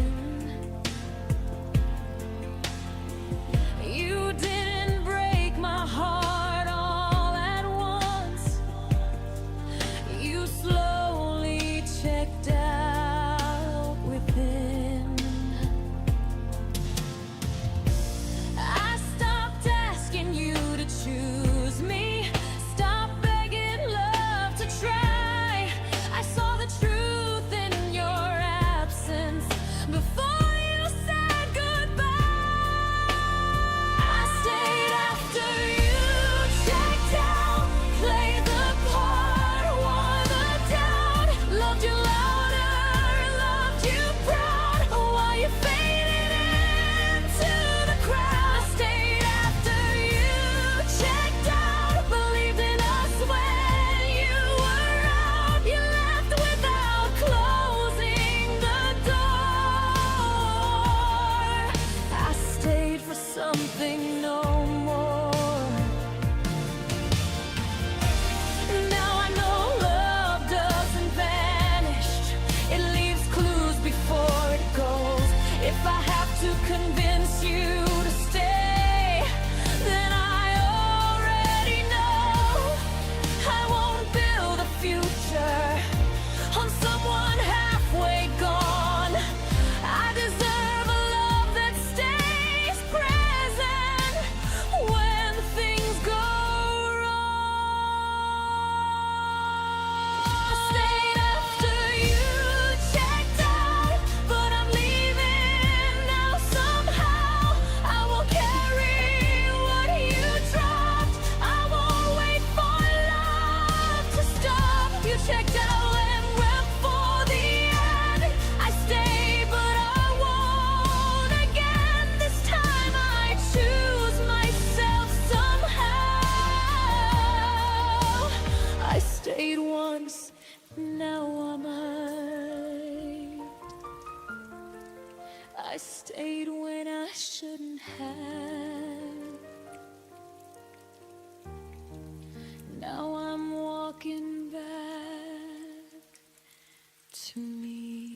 to me.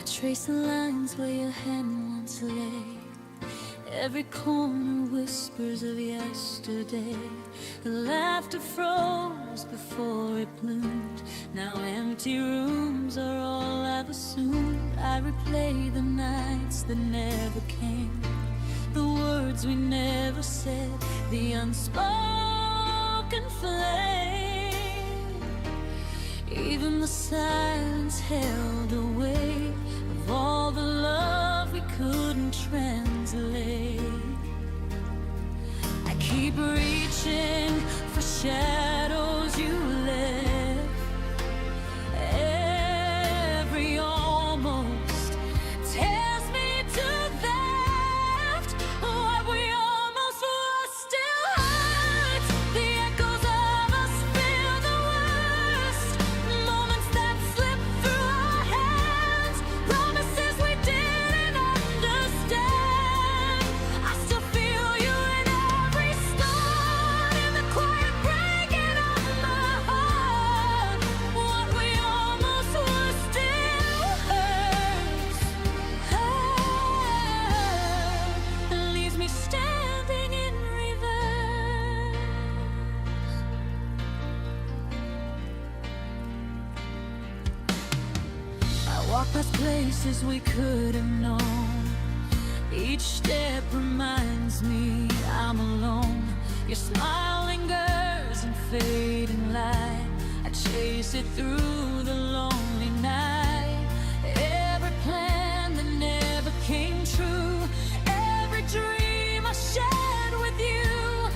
Trace the lines where your hand once lay. Every corner whispers of yesterday. The laughter froze before it bloomed. Now empty rooms are all I've assumed. I replay the nights that never came, the words we never said, the unspoken flame. Even the silence held a weight of all the love we couldn't translate. I keep reaching for shadows you left. Every almost tears me to theft. What we almost were still hurts. The echoes of us feel the worst. Moments that slip through our hands, promises we didn't understand. I still feel you in every stone, in the quiet breaking of my heart. What we almost were still hurts. It leaves me standing in reverse. I walk past places we could have known. Each step reminds me I'm alone. Your smile lingers in fading light. I chase it through the lonely night. Every plan that never came true, every dream I shared with you.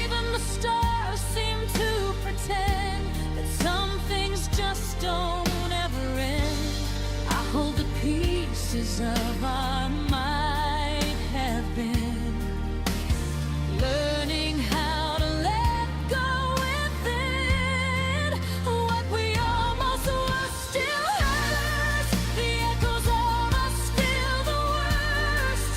Even the stars seem to pretend that some things just don't ever end. I hold the pieces of our might have been, learning how to let go within. What we almost were still hurts. The echoes of us feel the worst.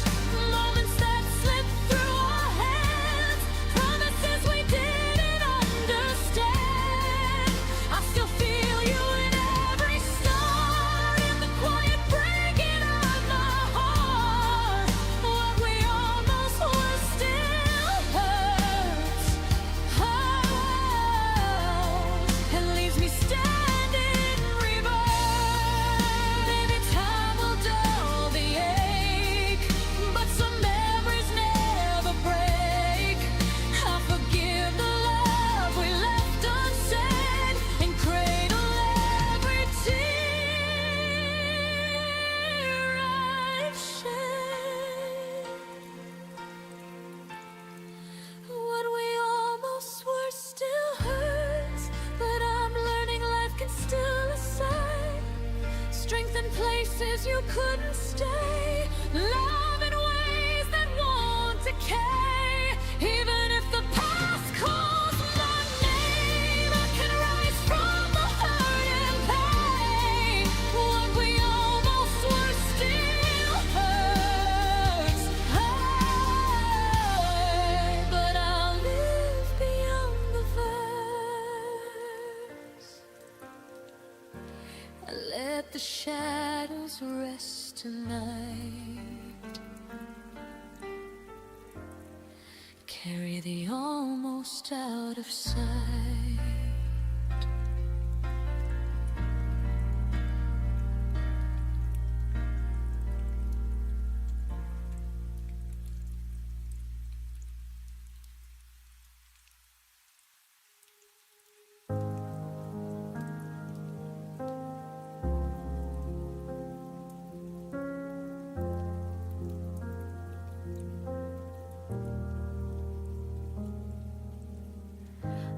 Moments that slip through our hands, promises we didn't understand. I still feel you in every song, in the quiet breaking of my heart. What we almost were still hurts. It leaves me standing in reverse. Maybe time will dull the ache, but some memories never break. I forgive the love we left unsaid, and cradle every tear I've shed. What we almost were still hurts, but I'm learning life can still assign strength in places you couldn't stay, love in ways that won't decay. Even if the past calls my name, I can rise from the hurt and pain. What we almost were still hurts. But I'll live beyond the verse. Let the shadows rest tonight. Carry the almost out of sight.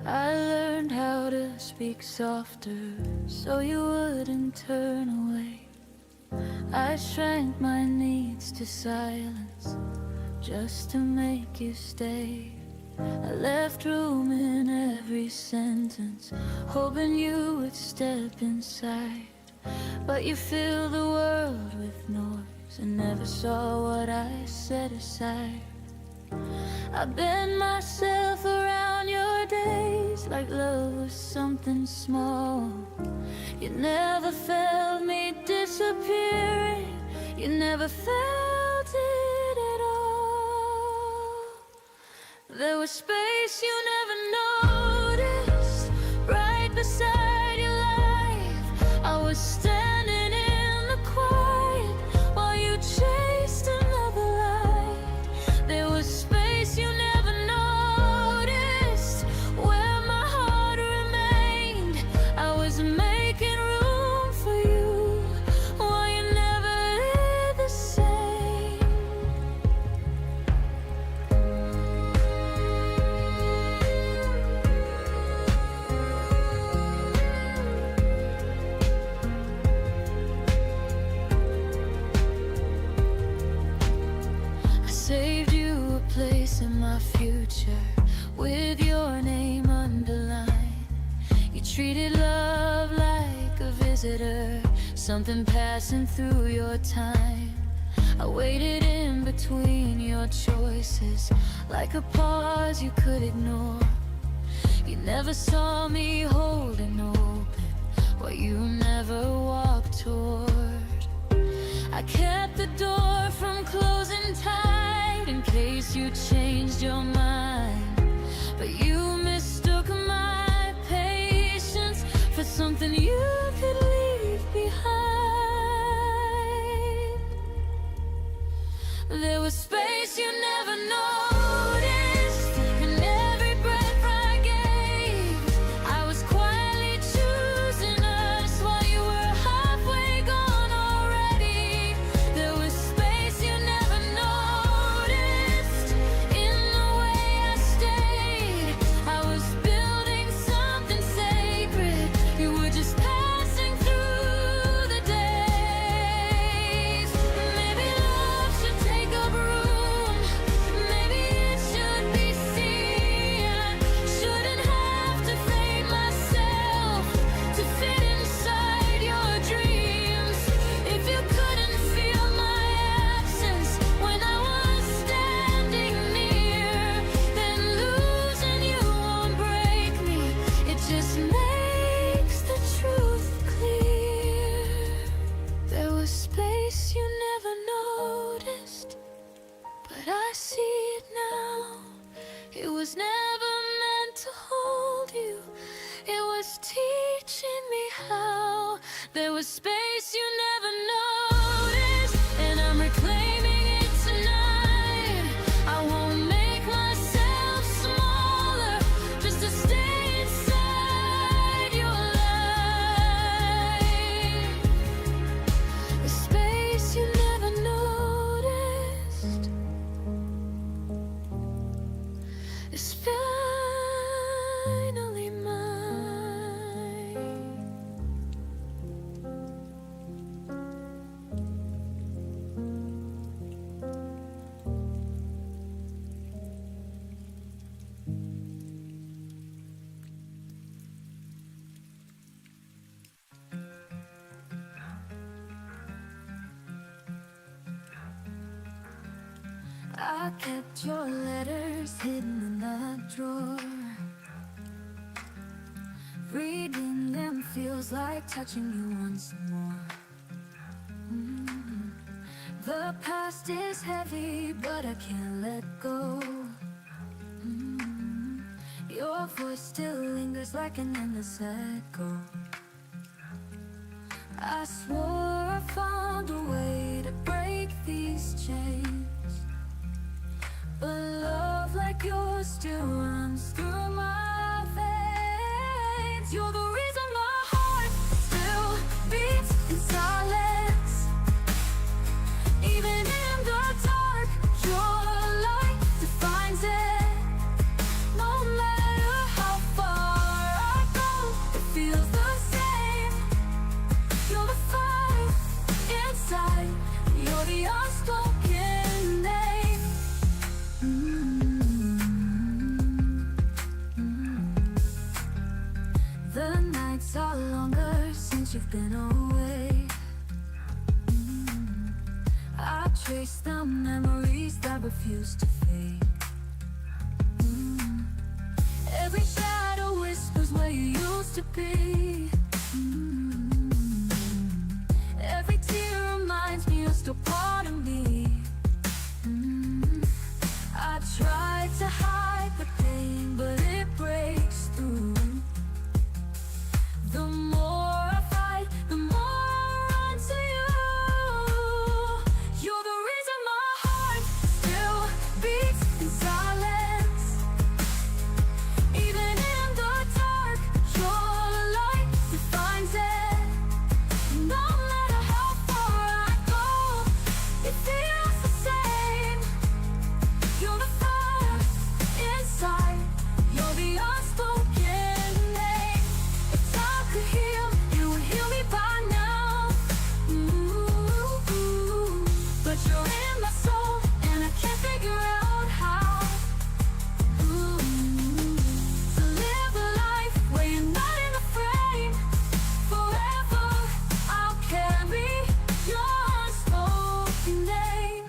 I learned how to speak softer so you wouldn't turn away. I shrank my needs to silence just to make you stay. I left room in every sentence, hoping you would step inside. But you filled the world with noise and never saw what I set aside. I bend myself around your days like love was something small. You never felt me disappearing, you never felt it at all. There was space you never noticed, right beside your life. I was standing in the quiet while you chased another light. There was space you never noticed, where my heart remained. I was making room for you while you never did the same. I saved you a place in my future with your name underlined. You treated love like a visitor, something passing through your time. I waited in between your choices, like a pause you could ignore. You never saw me holding open what you never walked toward. I kept the door from closing tight in case you changed your mind. But you mistook my patience for something you could leave behind. There was space you never noticed in every breath I gave. I was quietly choosing us while you were halfway gone already. There was space you never noticed in the way I stayed. I was building something sacred. You were just passing through the days. Maybe love should take up room. Maybe it should be seen. Shouldn't have to fade myself to fit inside your dreams. If you couldn't feel my absence when I was standing near, then losing you won't break me. It just makes the truth clear. There was space you never noticed, but I see it now. It was never meant to hold you, it was teaching me how. There was space you never noticed, and I'm reclaiming it tonight. I won't make myself smaller just to stay inside your life. The space you never noticed is finally mine. I kept your letters hidden in the drawer. Reading them feels like touching you once more. The past is heavy, but I can't let go. Your voice still lingers like an endless echo. I swore I found a way to break these chains, but love like yours still runs through my veins. You're the reason my heart still beats in silence. Even in the dark, your light defines it. No matter how far I go, it feels the same. You're the fire inside been away. I trace the memories that refuse to fade. Every shadow whispers where you used to be. Every tear reminds me you're still part of me. I tried to hide the pain, but it breaks through. The more I fight, the more I run to you. You're the reason my heart still beats in silence. Even in the dark, your light defines it. No matter how far I go, it feels the same. You're the fire inside. You're the unspoken name. If time could heal, it would heal me by now. But you're in my soul, and I can't figure out how. To live a life where you're not in a frame. Forever, I'll carry your unspoken name.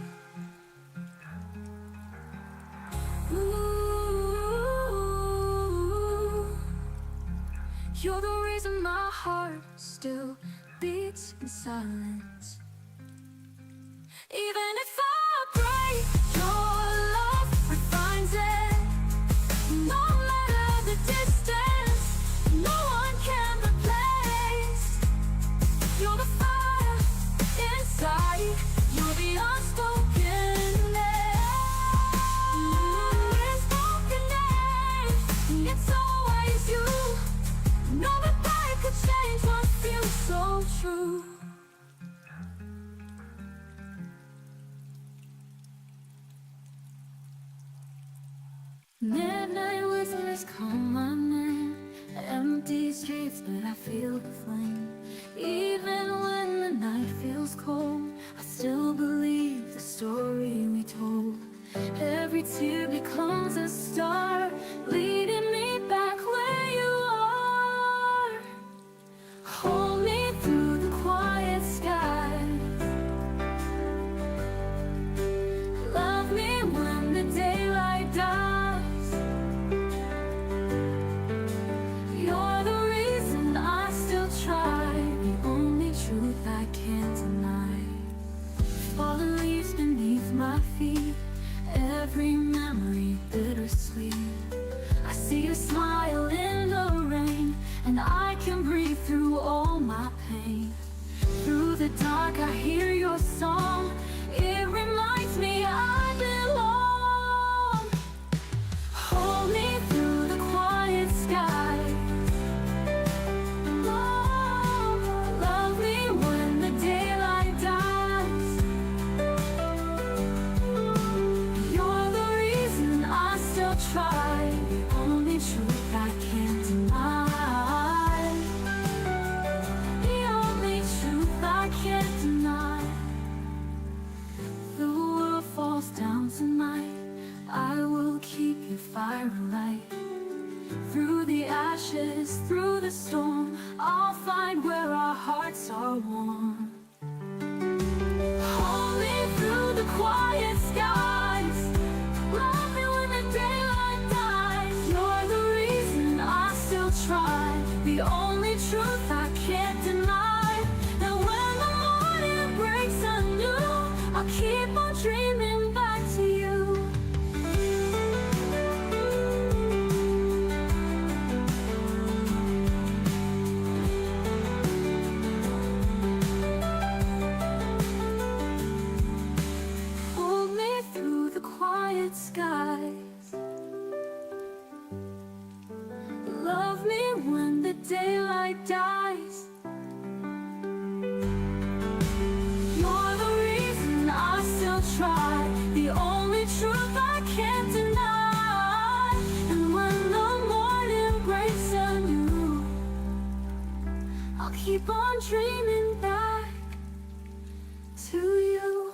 You're the reason my heart still beats in silence. Even if I break, your love refines it. No matter the distance, no one can replace. You're the fire inside. You're the unspoken name. Unspoken name. It's always you. No goodbye could change what feels so true. Midnight whistles call my name. Empty streets, but I feel the flame. Even when the night feels cold, I still believe the story we told. Every tear becomes a star, leading me back where you are. Hold me through the quiet skies. Love me when the daylight dies. You're the reason I still try, the only truth I can't deny. Fallen leaves beneath my feet, every memory bittersweet. I see your smile in the rain, and I can breathe through all my pain. Through the dark I hear your song. It reminds me I belong. Hold me through the quiet sky. Love me when the daylight dies. You're the reason I still try, the only truth I can't deny. The only truth I can't deny. The world falls down tonight, I will keep your fire alight. Through the ashes, through the storm, I'll find where our hearts are warm. Hold me through the quiet skies. Love me when the daylight dies. You're the reason I still try, the only truth I can't deny. And when the morning breaks anew, I'll keep on dreaming back to you. Hold me through the quiet skies. Love me when the daylight dies. You're the reason I still try, the only truth I can't deny. And when the morning breaks anew, I'll keep on dreaming back to you.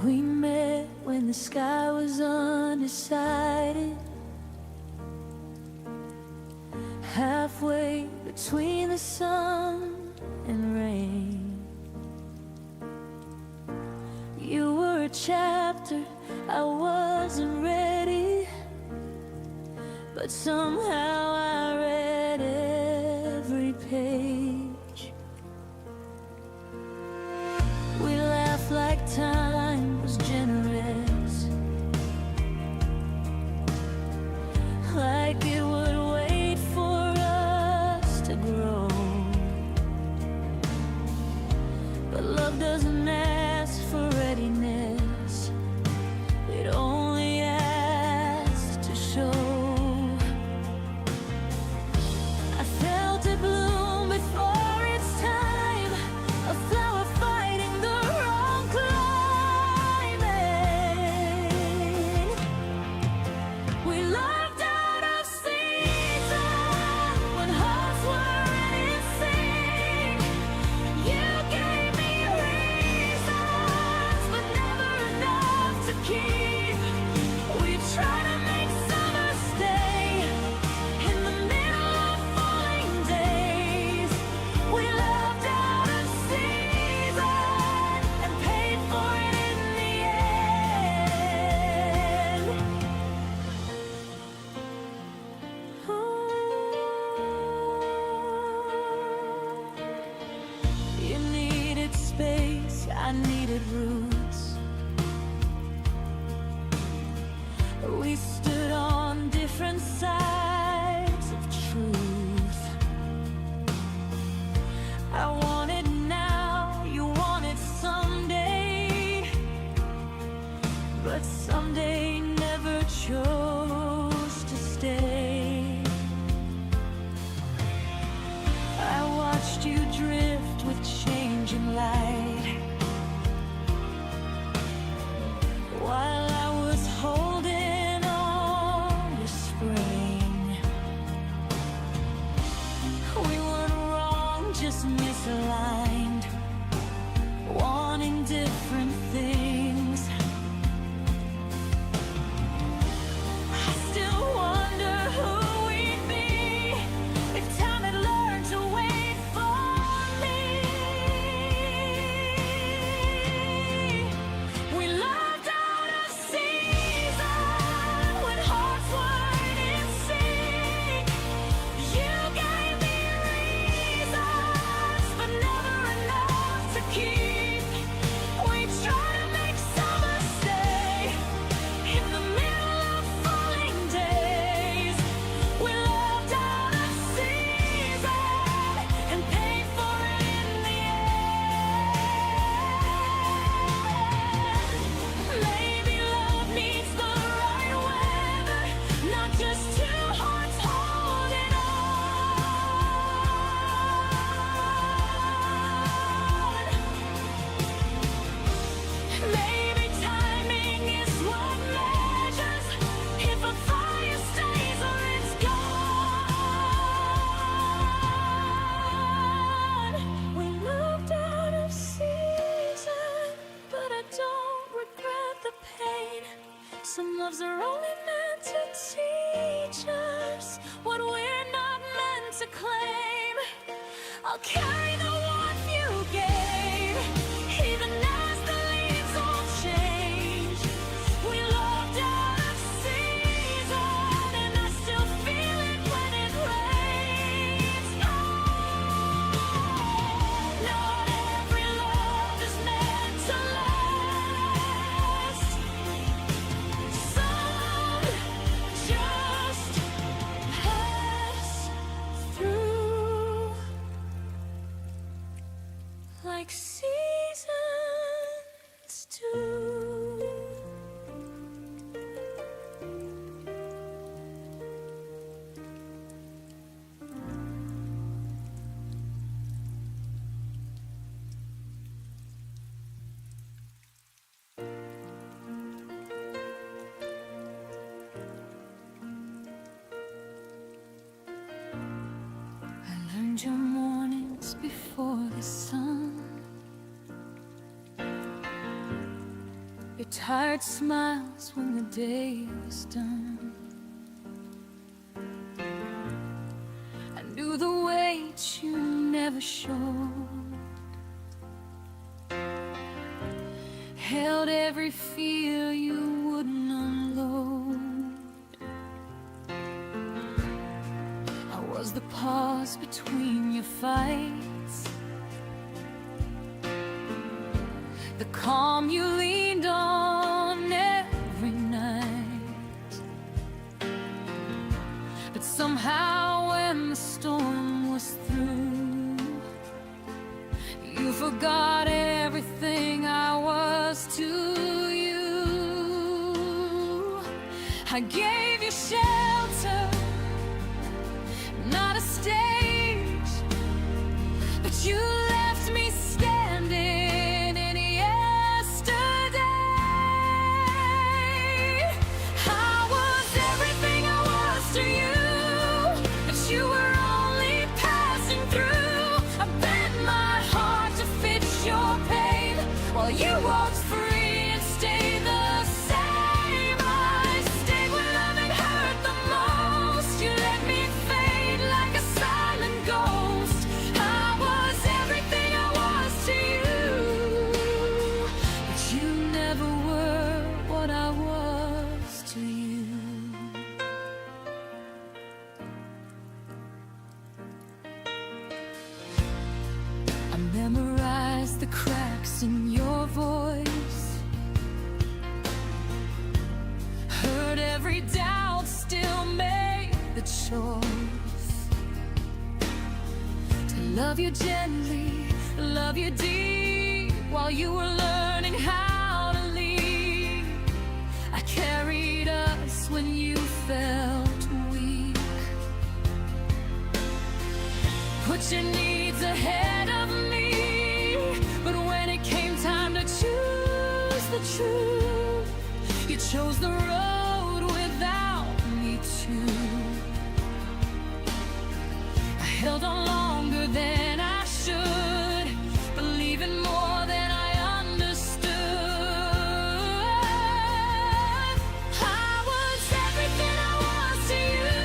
We met when the sky was undecided, halfway between the sun and rain. You were a chapter I wasn't ready, but somehow I read every page. We laughed like time was generous, like it would wait for us to grow. But love doesn't ask for readiness, it only asks to show. I felt it bloom before its time, a flower fighting the wrong climate. We loved out of season when hearts were in sync. You gave me reasons, but never enough to keep. We tried to make summer stay in the middle of falling days. We loved out of season and paid for it in the end. You needed space, I needed roots. We stood on different sides of truth. I wanted now, you wanted someday, but someday never chose to stay. I watched you drift with changing light, while I was holding on to spring. We weren't wrong, just misaligned, wanting different things. I still wonder who we'd be if time had learned to wait for me. We loved out of season when hearts weren't in sync. You gave me reasons, but never enough to keep. We tried to make summer stay in the middle of falling days. We loved out of season and paid for it in the end. Maybe love needs the right weather, not just two hearts holding on. Maybe timing is what measures if a fire stays or it's gone. We moved out of season, but I don't regret the pain. Some loves are only meant to teach us what we're not meant to claim. I'll carry the warmth you gave, even as the leaves all change. We loved out of season, and I still feel it when it rains. Not every love is meant to last. Some just pass through. tired smiles when the day was done. I knew the weight you never showed, held every fear you wouldn't unload. I was the pause between your fights, the calm you leaned on every night. But somehow when the storm was through, you forgot everything I was to you. I gave you shelter, not a stage, but you left me standing in yesterday. I was everything I was to you, but you were only passing through. I bent my heart to fit your pain, while you walked free and stayed the same. I stayed when loving hurt the most. You let me fade like a silent ghost. I was everything I was to you, but you never were what I was to you. I memorized the cracks in your voice, heard every doubt, still made the choice to love you gently, love you deep, while you were learning how to lead. I carried us when you felt weak, put your needs ahead of me. But when it came time to choose the truth, you chose the road without me too. I held on longer than I should, believing more than I understood. I was everything I was to you,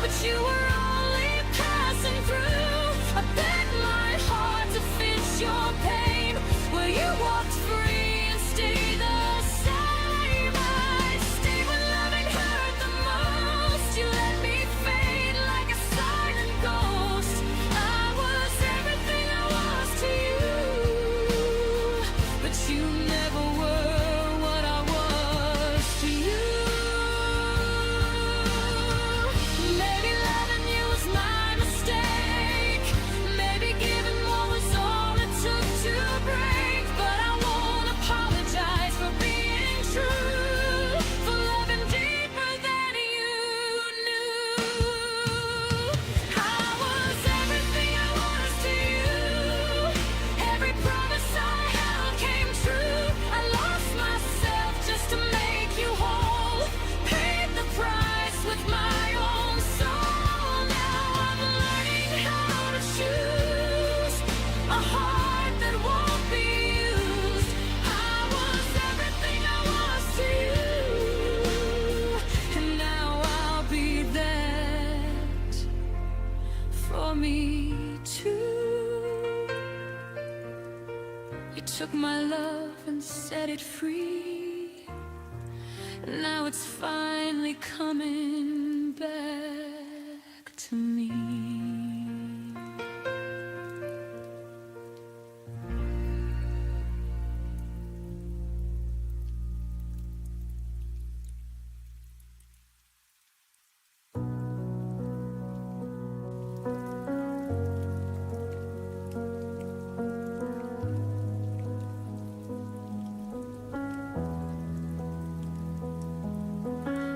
but you were only passing through. I bent my heart to fit your pain, where you walked free and stayed the same. I stayed when loving hurt the most. You let me fade like a silent ghost. I was everything I was to you, but you never were what I was to you. Maybe loving you was my mistake, maybe giving more was all it took to break. But I won't apologize for being true, for loving deeper than you knew. I was everything I was to you, every promise I held came true. I lost myself just to make you whole, paid the price with my own soul. Now I'm learning how to choose a heart that won't be used. I was everything I was to you, and now I'll be that for me too. You took my love and set it free, now it's finally coming back to me.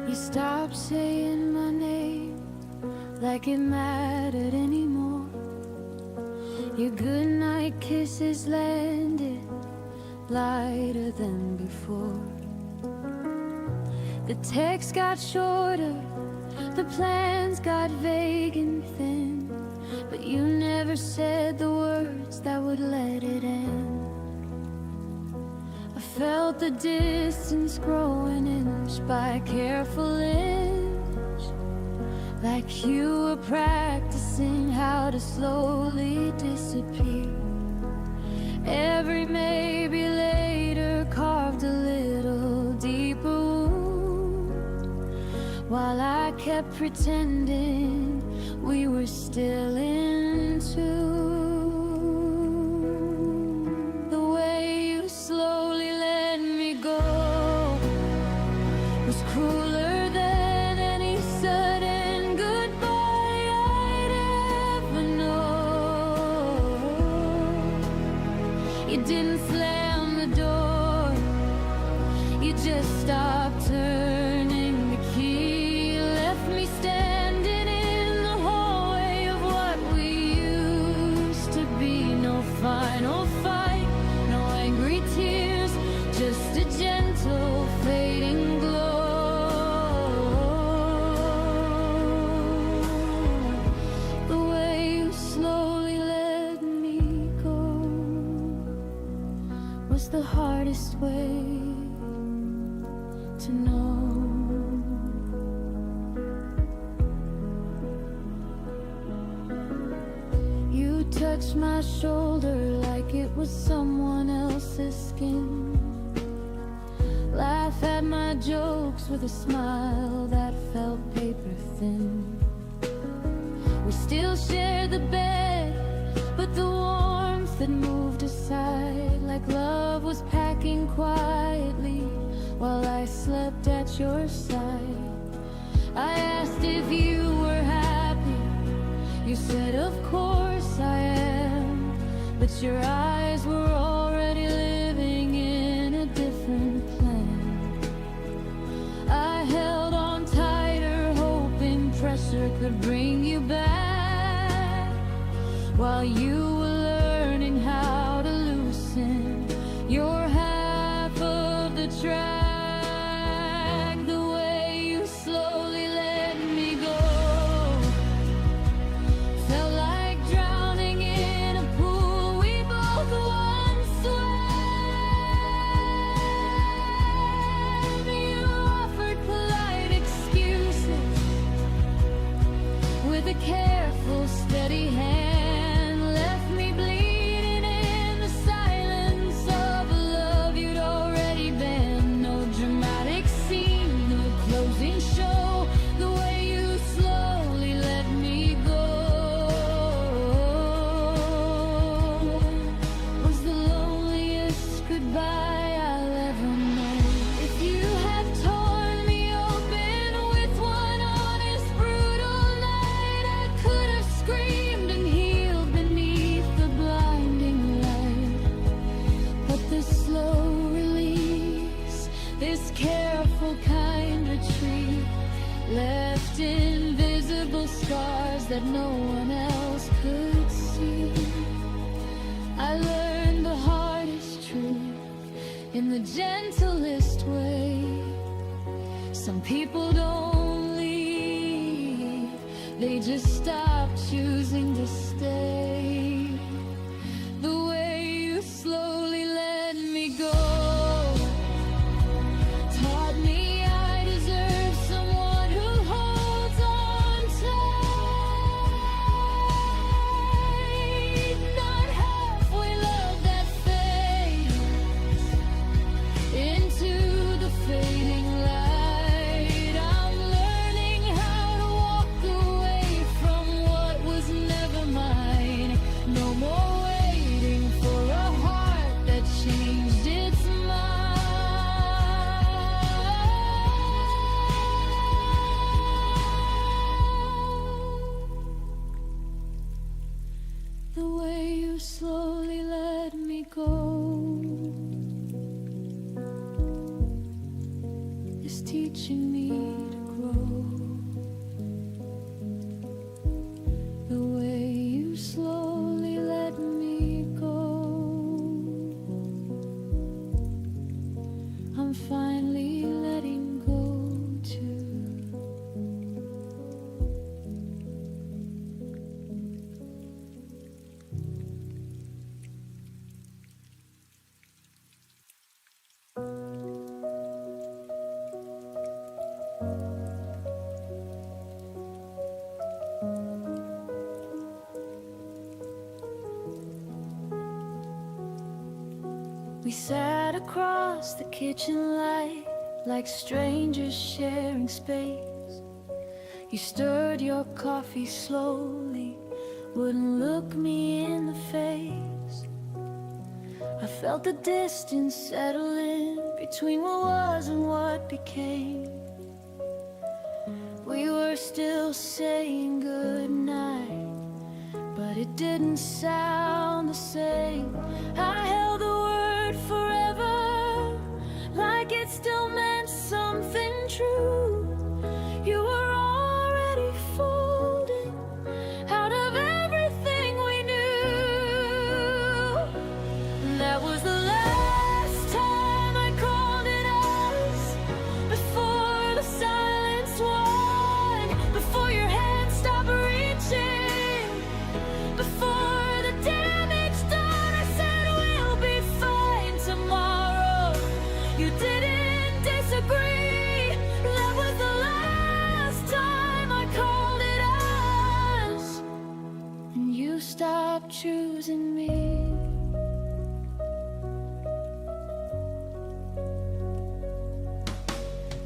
You stopped saying my name like it mattered anymore. Your goodnight kisses landed lighter than before. The texts got shorter, the plans got vague and thin, but you never said the words that would let it end. I felt the distance growing inch by careful inch, like you were practicing how to slowly disappear. Every maybe later carved a little deeper wound, while I kept pretending we were still in tune. The way you slowly let me go was crueler than any sudden goodbye I'd ever known. You didn't slam the door, you just stopped turning the key, left me standing in the hallway of what we used to be. No final fight, no angry tears, just a gentle fading glow. The way you slowly let me go was the hardest way to know. You touched my shoulder like it was someone else's skin, laugh at my jokes with a smile that felt paper thin. We still shared the bed, but the warmth had moved aside, like love was packing quietly while I slept at your side. I asked if you were happy, you said of course I am, but your eyes were already living in a different plan. I held on tighter, hoping pressure could bring you back, while you were learning how to loosen your half of the track. The way you slowly let me go felt like drowning in a pool we both once swam. You offered polite excuses with a careful, steady hand, left me bleeding in the silence of a love you'd already been. No dramatic scene, no closing show. The way you slowly let me go was the loneliest goodbye I'll ever know. If you had torn me open with one honest, brutal night, I could have screamed and healed beneath the blinding light. But this slow release, this careful kind retreat, left invisible scars that no one else could see. I learned the hardest truth in the gentlest way. Some people don't leave, they just stop choosing to stay. The way you slowly let me go taught me I deserve someone who holds on tight, not halfway love that fades into the fading light. I'm learning how to walk away from what was never mine. No more waiting for a heart that changed its mind. The way you slowly let me go is teaching me to grow. The way you slowly let me go, I'm finally letting go too. sat across the kitchen light like strangers sharing space. You stirred your coffee slowly, wouldn't look me in the face. I felt the distance settle in between what was and what became. We were still saying goodnight, but it didn't sound the same. I held the word forever like it still meant something true. You were already folding out of everything we knew. That was the last time I called it us, before the silence won, before your hand stopped reaching, before the damage done. I said we'll be fine tomorrow. You didn't disagree. That was the last time I called it us, and you stopped choosing me.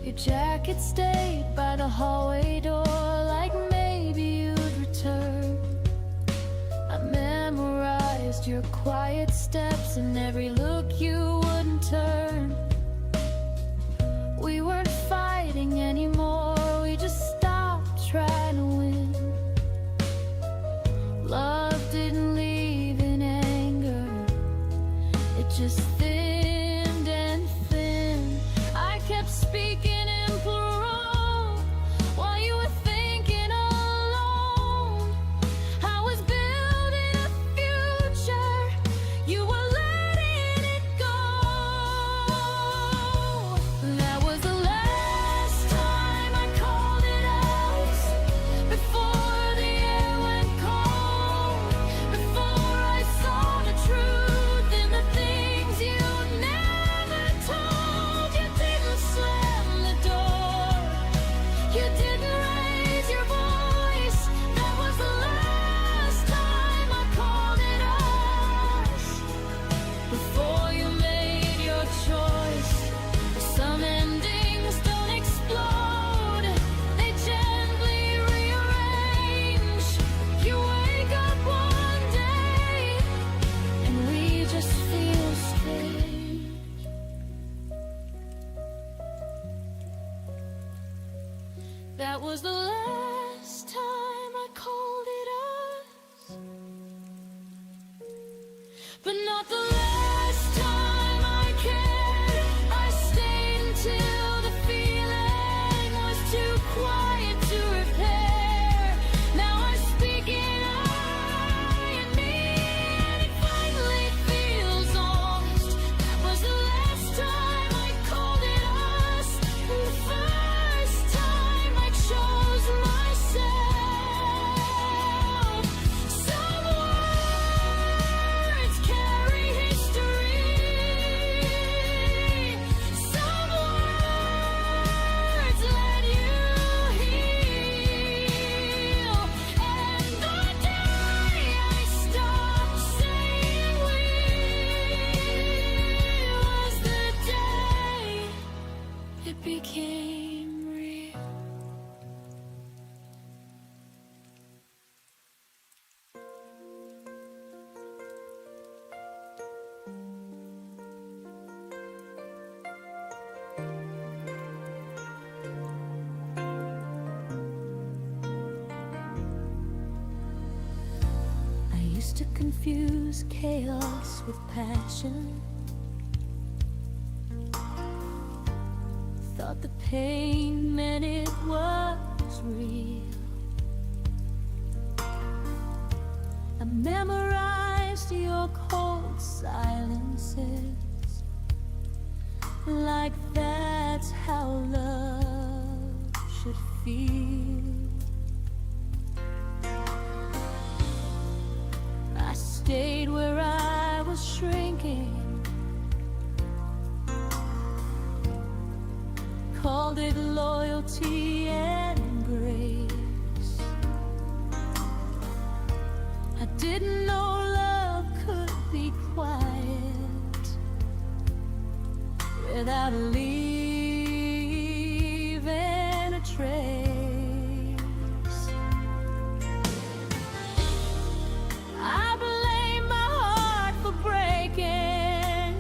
Your jacket stayed by the hallway door like maybe you'd return. I memorized your quiet steps and every look you wouldn't turn. We weren't fighting anymore, we just stopped trying to win. Love didn't leave in anger, it just thinned and thin. I kept speaking in plural while you were thinking alone. I was building a future, you were letting it go. That was the last time I called it us, before the air went cold, before I saw the truth in the things you never told. You didn't slam the door, you didn't raise your voice. That was the last time I called it us, before you made your choice. Some endings don't explode, they gently rearrange. You wake up one day and we just feel strange. That was the last time I called it us, but not the last time I cared. I stayed until the feeling was too quiet to repair. Now I speak in I and me, and it finally feels honest. That was the last time I called it us, and the first time I chose myself. Some words carry history, some words let you heal. And the day I stopped saying we was the day it became real. I used to confuse chaos with passion. Thought the pain meant it was real. I memorized your cold silences, like that's how love should feel. I stayed where I was shrinking, called it loyalty and grace. I didn't know love could be quiet, without leaving a trace. I blame my heart for breaking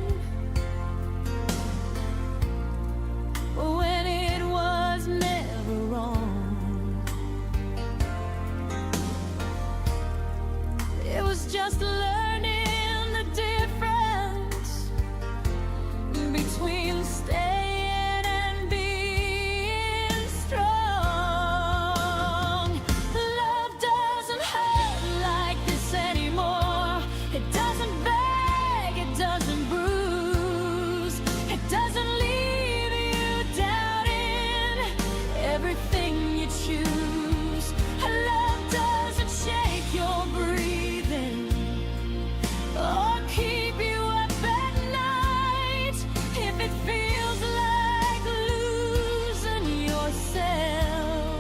when it was never wrong. It was just learning the difference between staying and being strong. Love doesn't hurt like this anymore. It doesn't beg, it doesn't bruise, it doesn't leave you doubting everything you choose. Love doesn't shake your breathing or keep you up at night if it feels like losing yourself.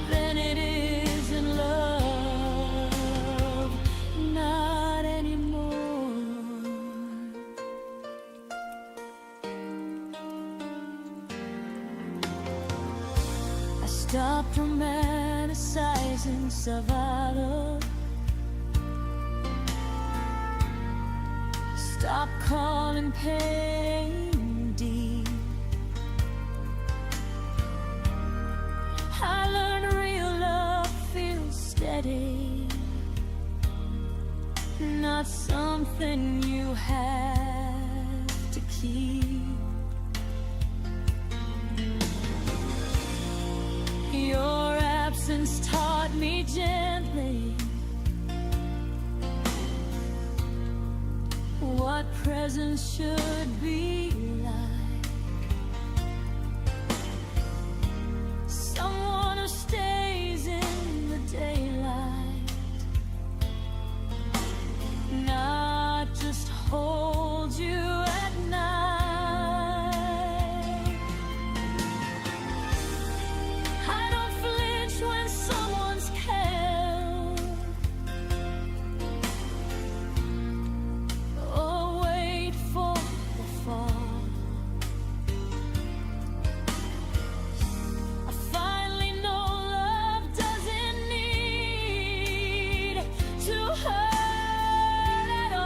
Then it isn't love, not anymore. I stopped romanticizing survival. Stop calling pain deep. I learned real love feels steady, not something you have to keep. Your absence taught me gently what presence should be like. Someone who stays in the daylight, not just holds you at night. I don't flinch when someone's held or wait for the fall. I finally know love doesn't need to hurt at all.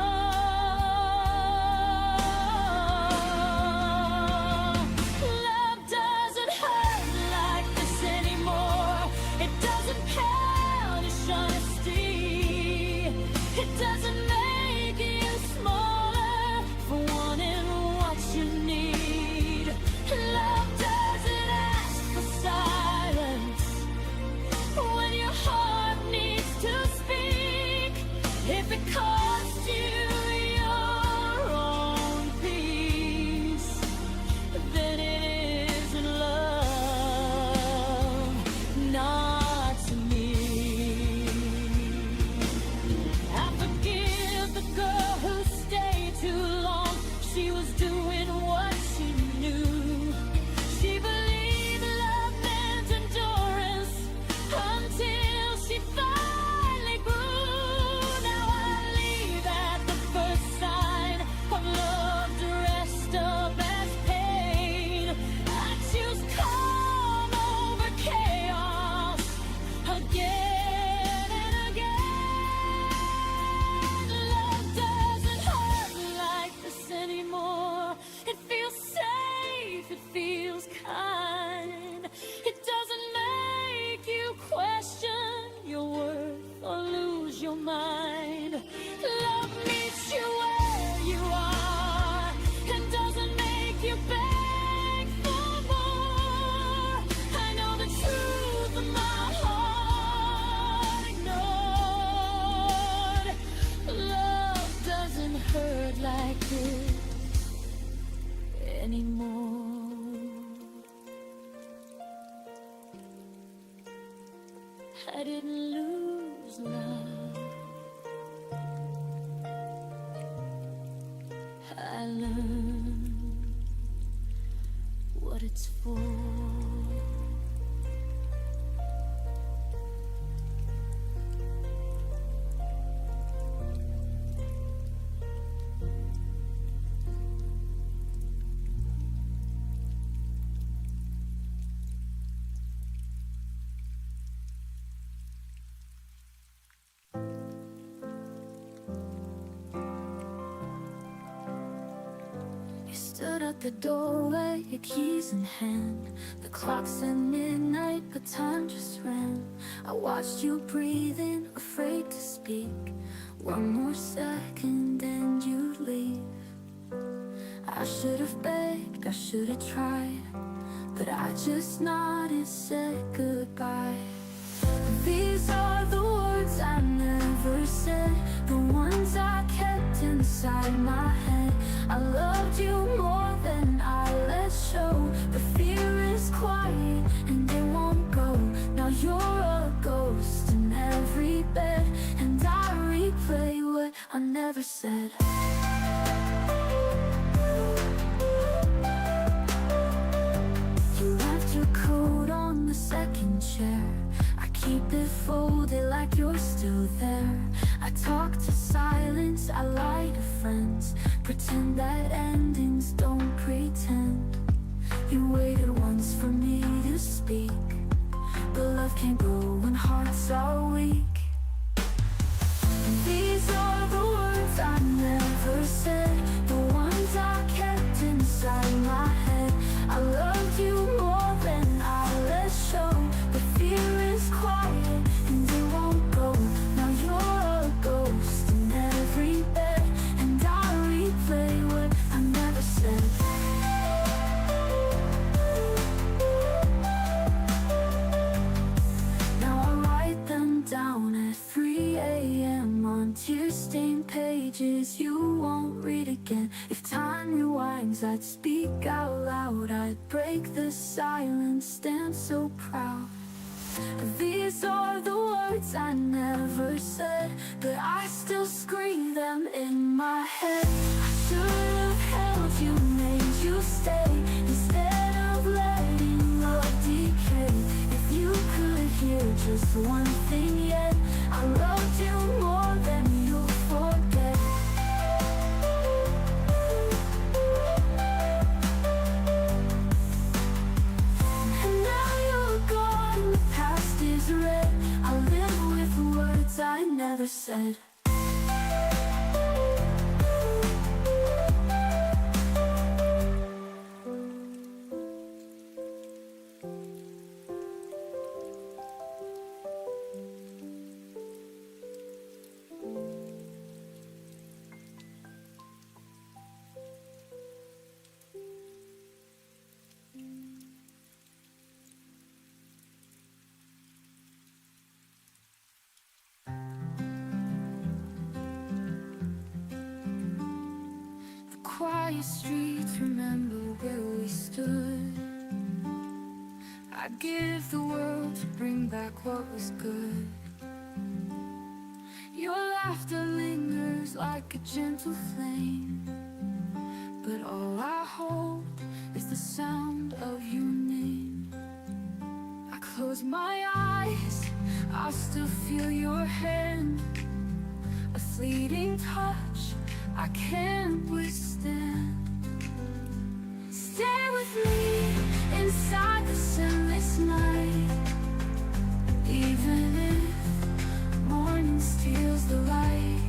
Love doesn't hurt like this anymore. It doesn't punish honesty. It doesn't make you smaller for wanting what you need. Love doesn't ask for silence when your heart needs to speak. If it costs you your own peace, then it isn't love, not to me. I forgive the girl who stayed too long. She was doing what she knew. She believed love meant endurance until she finally grew. Now I leave at the first sign of love dressed up as pain. I choose calm over chaos again and again. Love doesn't hurt like this anymore. It feels safe, it feels kind. It doesn't make you question your worth or lose your mind. Love meets you where you are and doesn't make you beg for more. I know the truth of my heart ignored. Love doesn't hurt like this anymore. I didn't lose love. I learned what it's for. at the doorway, your keys in hand. The clock said midnight, but time just ran. I watched you breathing, afraid to speak. One more second and you'd leave. I should have begged, I should have tried, but I just nodded, said goodbye. These are the words I never said, the ones I kept inside my head. I loved you more than I let show. The fear is quiet and it won't go. Now you're a ghost in every bed, and I replay what I never said. You left your coat on the second chair. I keep it folded like you're still there. I talk to silence, I lie to friends, pretend that endings don't pretend. You waited once for me to speak, but love can't grow when hearts are weak. These are the words I never said, the ones I kept inside my head. I loved you more than I let show. The fear is quiet and it won't go. Now you're a ghost in every bed, and I replay what I never said. Now I write them down at 3 a.m. on tear-stained pages you won't read again. If time rewinds, I'd speak out loud, I'd break the silence, stand so proud. These are the words I never said, but I still scream them in my head. I should have held you, made you stay, instead of letting love decay. If you could hear just one thing yet, I loved you more than you'll forget. And now you're gone, the past is red. I live with words I never said. Quiet streets, remember where we stood. I'd give the world to bring back what was good. Your laughter lingers like a gentle flame, but all I hold is the sound of your name. I close my eyes, I still feel your hand, a fleeting touch I can't withstand. Stay with me inside this endless night, even if morning steals the light.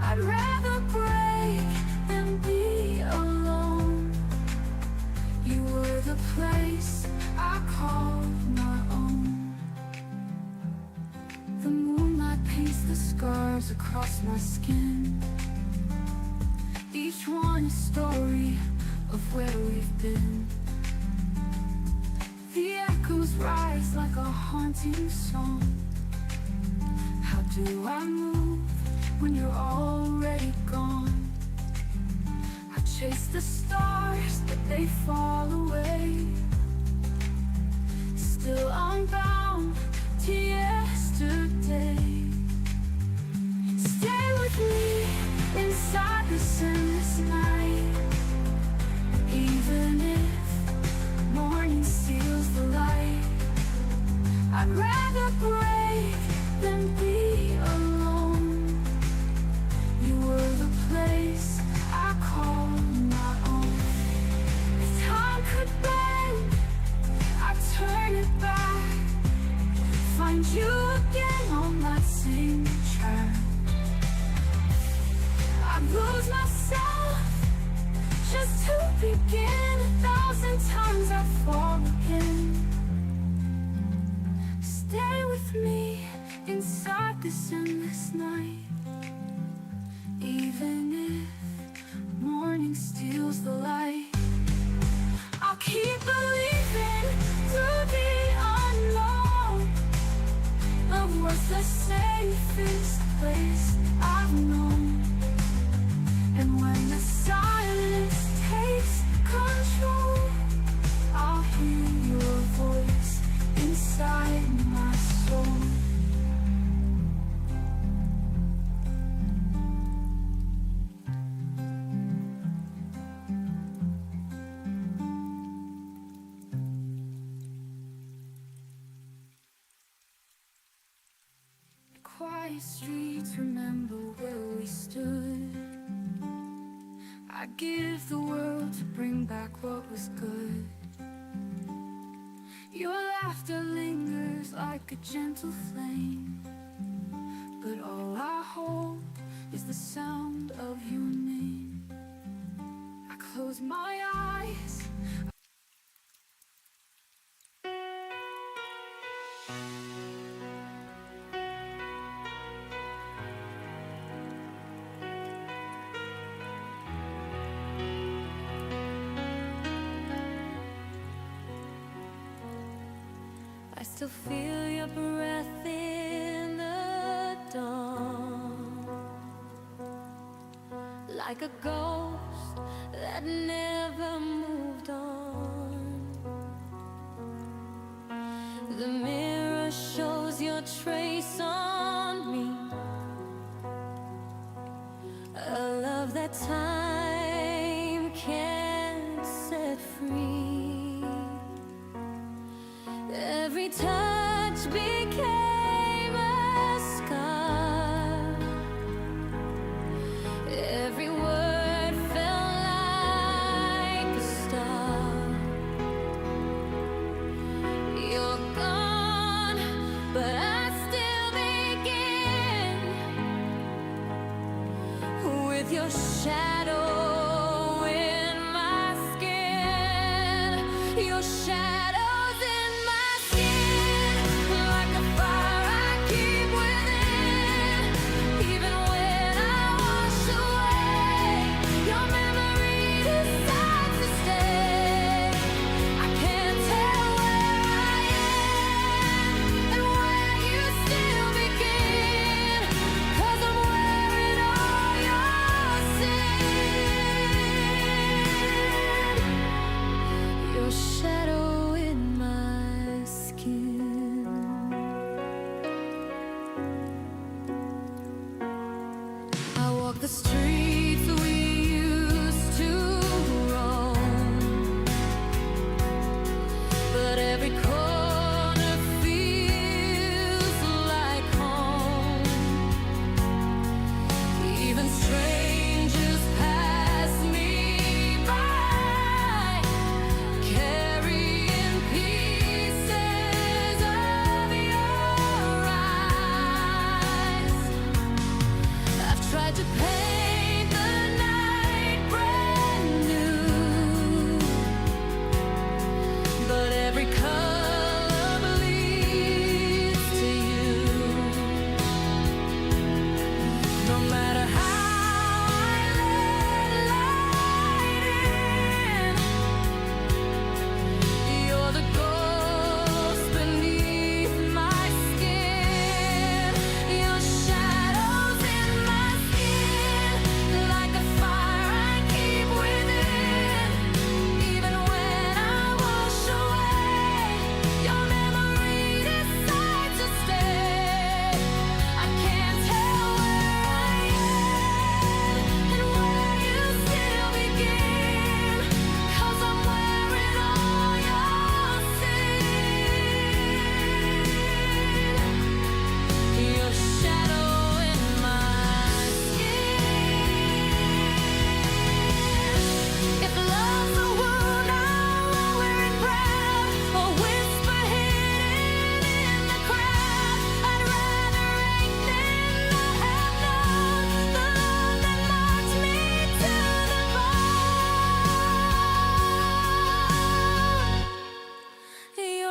I'd rather break than be alone. You were the place I called my own. The moonlight paints the scars across my skin, each one a story of where we've been. The echoes rise like a haunting song. How do I move when you're already gone? I chase the stars, but they fall away. Still I'm bound to yesterday. Stay with me inside this endless night, even if morning steals the light. I'd rather break than be alone. You were the place I called my own. If time could bend, I'd turn it back, find you again on that same track. I'd lose myself just to begin 1,000 times, I fall again. Stay with me inside this endless night. Even if morning steals the light, I'll keep believing through the unknown. Love was the safest place I've known. And when the silence takes control, I'll hear your voice inside my soul. Quiet streets, remember where we stood. I'd give the world to bring back what was good. Your laughter lingers like a gentle flame, but all I hold is the sound of your name. I close my eyes. I still feel your breath in the dawn, like a ghost that never moved on. The mirror shows your trace on me, a love that time can't set free. Every touch became a scar. Every word felt like a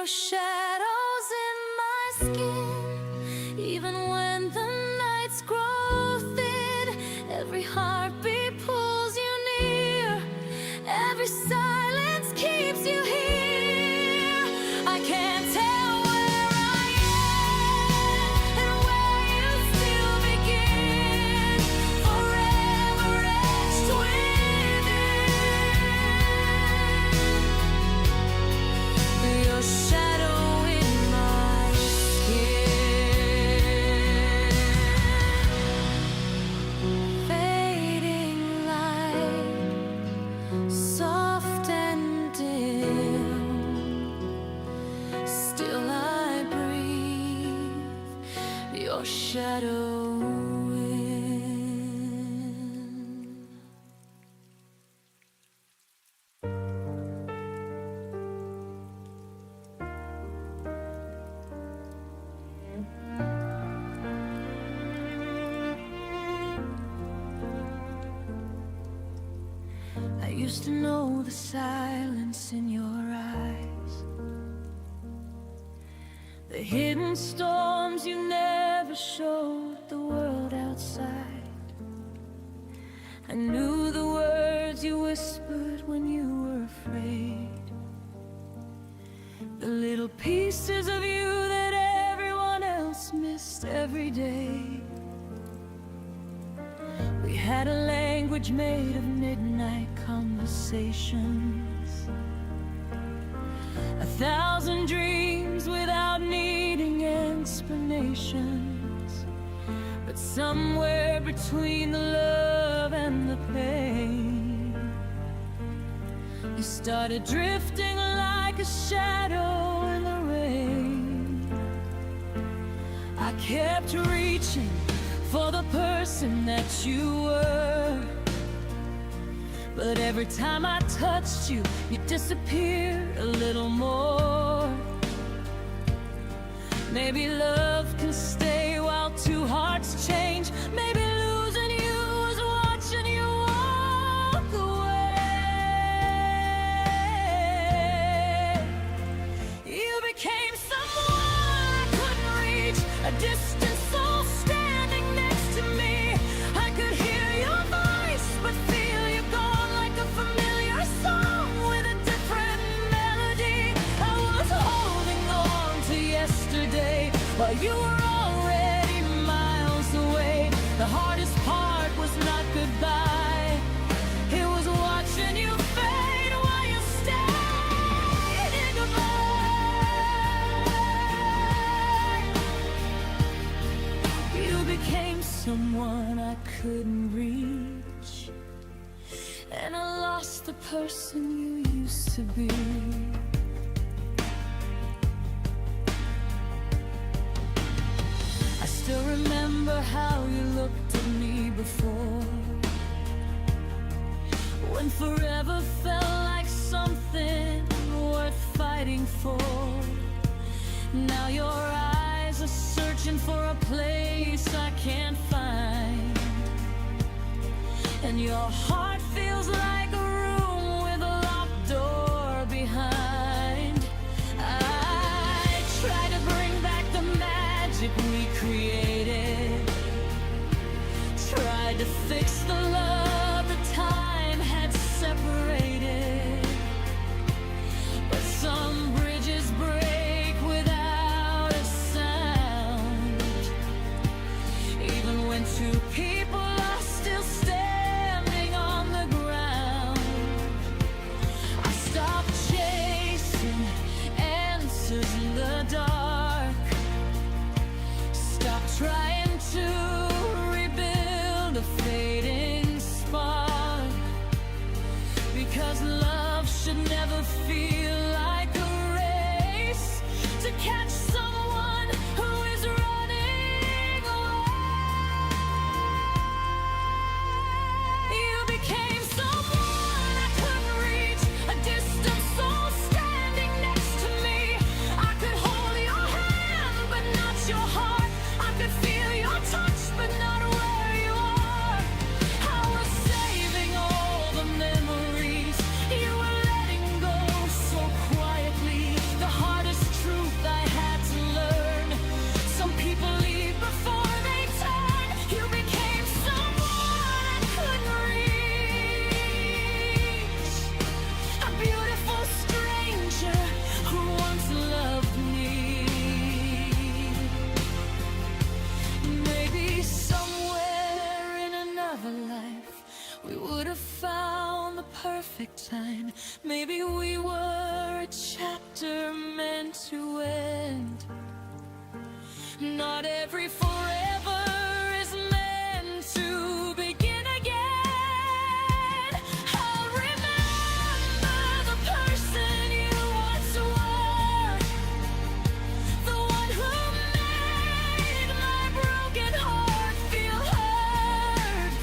shadows in my skin. Even when the nights grow thin, every heartbeat pulls you near. Every silence keeps you here. I can't tell where I am and where you still begin. Forever etched within your shadow in my skin. Fading light, soft and dim. Still I breathe your shadow in. I used to know the silence in your eyes, the hidden storms you never showed the world outside. I knew the words you whispered when you were afraid, the little pieces of you that everyone else missed every day. We had a language made of midnight conversations, 1,000 dreams without needing explanations. But somewhere between the love and the pain, you started drifting like a shadow in the rain. I kept reaching for the person that you were, but every time I touched you, you disappeared a little more. Maybe love can stay while two hearts change. Maybe losing you was watching you walk away. You became someone I couldn't reach, a distant soul standing next to me. I could hear your voice, but feel you gone like a familiar song with a different melody. I was holding on to yesterday while you were already miles away. The hardest part was not goodbye, it was watching you fade while you stayed in goodbye. You became someone I couldn't reach, and I lost the person you used to be. I still remember how you looked at me before, when forever felt like something worth fighting for. Now your eyes are searching for a place I can't find, and your heart feels like a room with a locked door behind. I try to bring back the magic we created, tried to fix the love that time had separated, but some bridges break without a sound. Even when two people are still standing on the ground, I stopped chasing answers in the dark, stop trying to rebuild a fading spark, because love should never feel like a race to catch someone who is running away. You became someone I couldn't reach, a distant soul standing next to me. I could hold your hand, but not your heart. I could feel your touch, but not where you are. I was saving all the memories you were letting go so end. Maybe we were a chapter meant to end. Not every forever is meant to begin again. I'll remember the person you once were, the one who made my broken heart feel heard.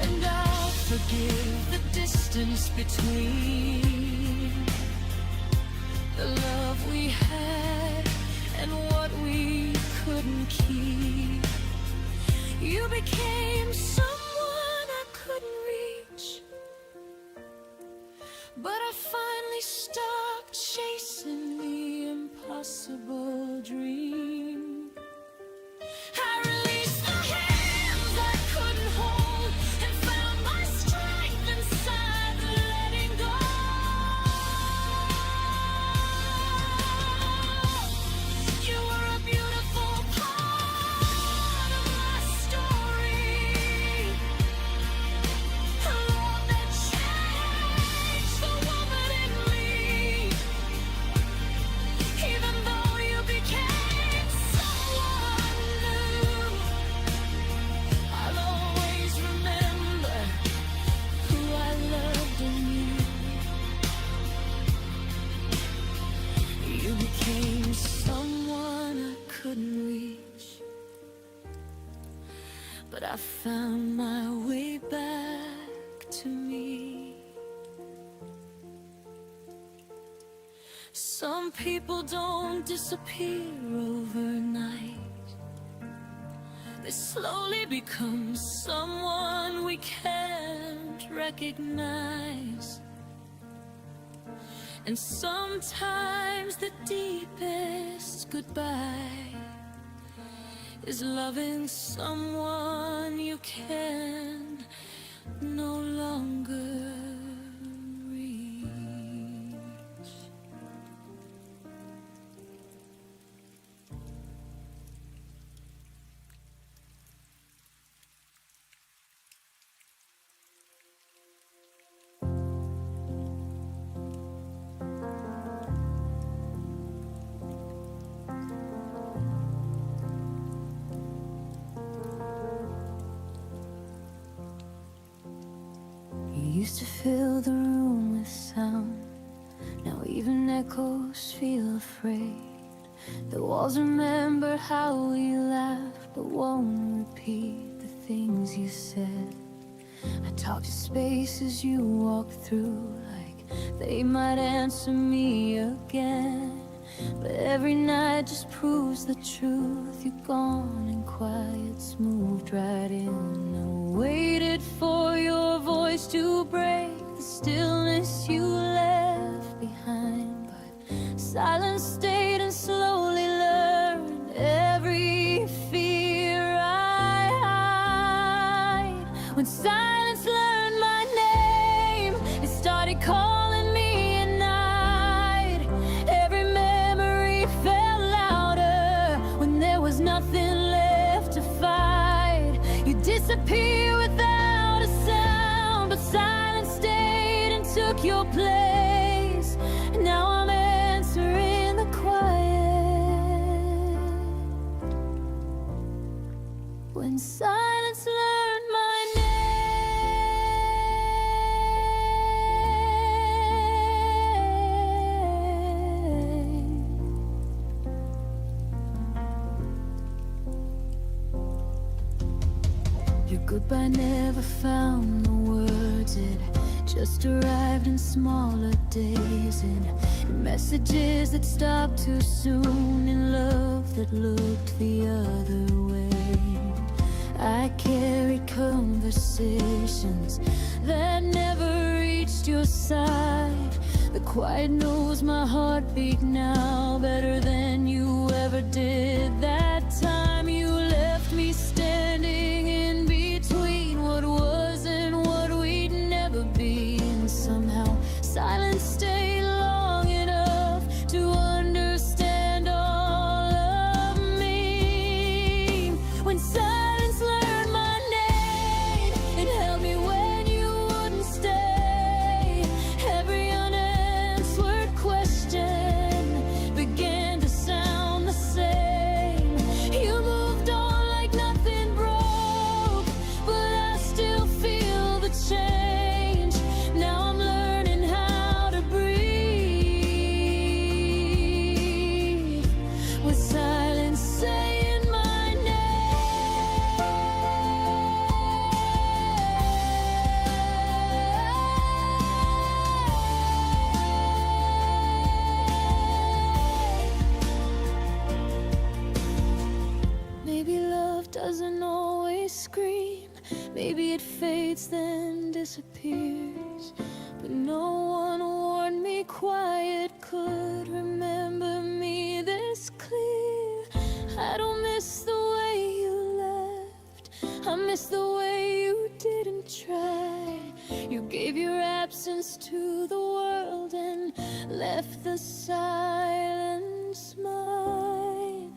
And I'll forgive the distance between the love we had and what we couldn't keep. You became someone I couldn't reach, but I finally stopped chasing the impossible dream. I released the hands I couldn't hold and found my strength inside the letting go. You were a beautiful part of my story, a love that changed the woman in me. Even though you became someone new, I'll always remember who I loved in you. You became someone I couldn't reach, but I found my way back to me. Some people don't disappear overnight. They slowly become someone we can't recognize. And sometimes the deepest goodbye is loving someone you can no longer reach. You used to fill the room with sound. Now even echoes feel afraid. The walls remember how we laughed, but won't repeat the things you said. I talk to spaces you walk through like they might answer me again. But every night just proves the truth. You're gone and quiet's moved right in. I waited for your voice to break the stillness you left behind, but silence stayed and slowly learned every fear I hide. When silence learned my name, it started calling me at night. Every memory felt louder when there was nothing left to fight. You disappear without a sound, but silence stayed and took your place. And now I'm answering the quiet. When silence learned my name. Your goodbye never found the words. It just arrived in smaller days, in messages that stopped too soon, in love that looked the other way. I carried conversations that never reached your side. The quiet knows my heartbeat now better than you ever did that time. You left me standing in between what was and what we'd never be. And somehow silence stayed long enough to understand all of me. When silence learned my name, it held me when you wouldn't stay. disappears. But no one warned me quiet could remember me this clear. I don't miss the way you left, I miss the way you didn't try. You gave your absence to the world and left the silence mine.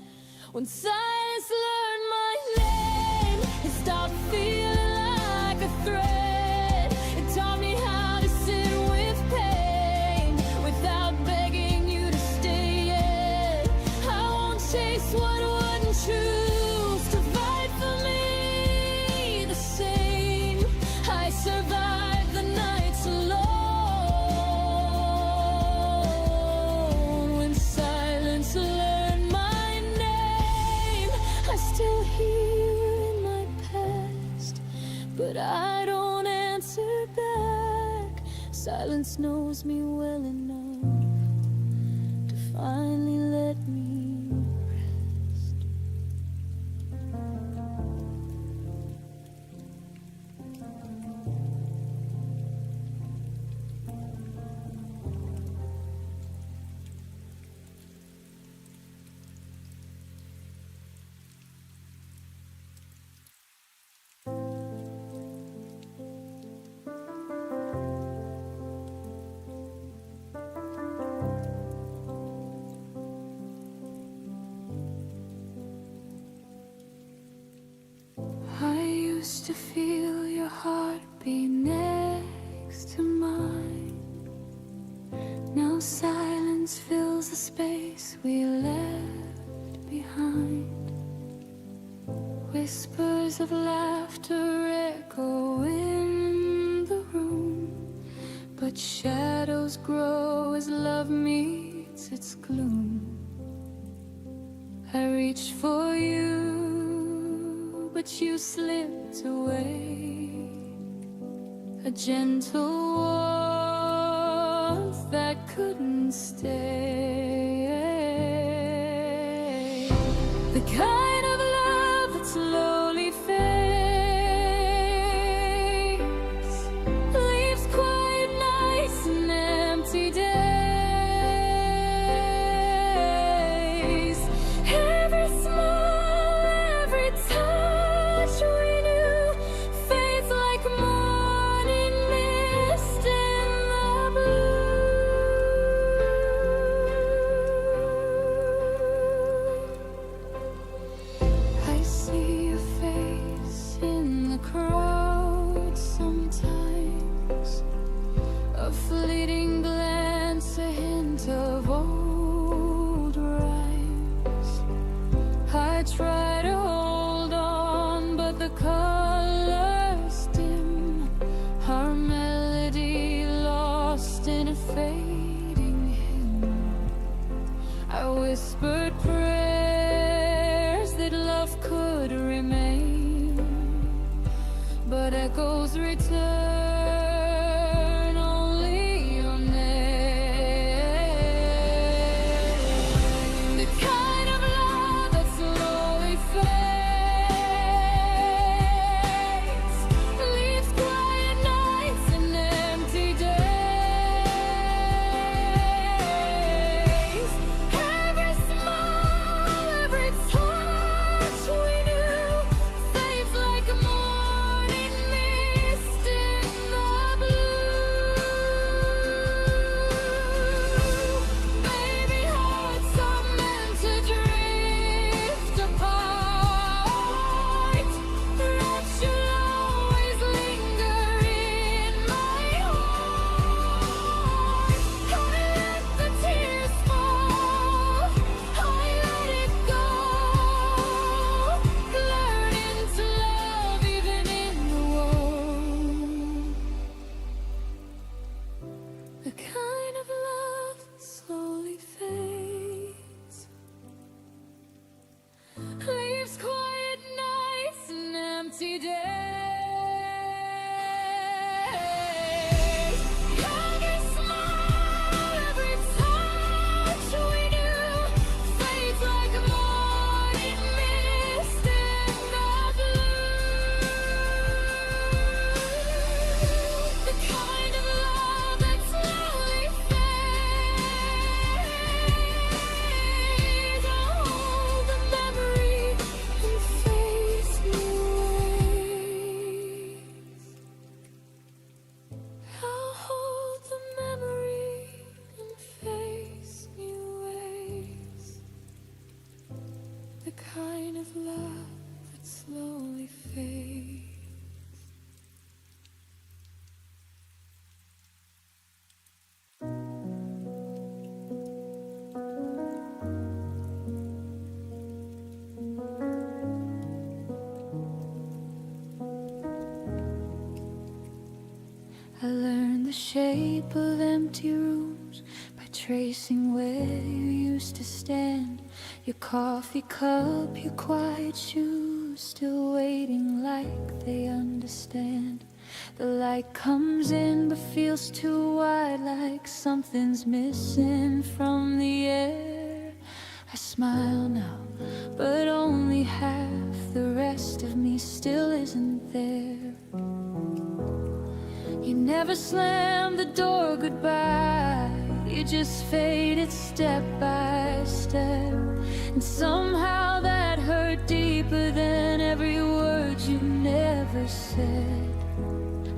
When silence learned my name, it stopped feeling like a threat. It taught me how to sit with pain without begging you to stay yet. I won't chase what wouldn't choose to fight for me the same. I survived the nights alone. When silence learned my name, I still hear in my past, but I don't answer back. Silence knows me well enough to finally let me rest. I used to feel your heartbeat next to mine. Now silence fills the space we left behind. Whispers of laughter echo in the room, but shadows grow as love meets its gloom. I reached for you, but you slipped away. A gentle warmth that couldn't stay. The kind of love that slowly fades, leaves quiet nights and empty days. Every smile, every touch we knew fades like morning mist in the blue. I see your face in the crowd sometimes, a fleeting glance, a hint of old rhymes. I try to hold on, but the colors dim, our melody lost in a fading hymn. I whispered prayers that love could remain, but echoes return only your name. The kind of love that slowly fades, leaves quiet nights and empty days. Every smile, every touch we knew fades like a morning mist in the blue. Baby, hearts are meant to drift apart, that you'll always linger in my heart. I let the tears fall, I let it go, learning to love even in the woe. The kind of love that slowly fades, leaves quiet nights and empty days. Every smile, every touch we knew fades like a morning mist in the blue. shape of empty rooms by tracing where you used to stand. Your coffee cup, your quiet shoes, still waiting like they understand. The light comes in but feels too wide, like something's missing from the air. I smile now, but only half. The rest of me still isn't there. You never slammed the door goodbye. You just faded step by step. And somehow that hurt deeper than every word you never said.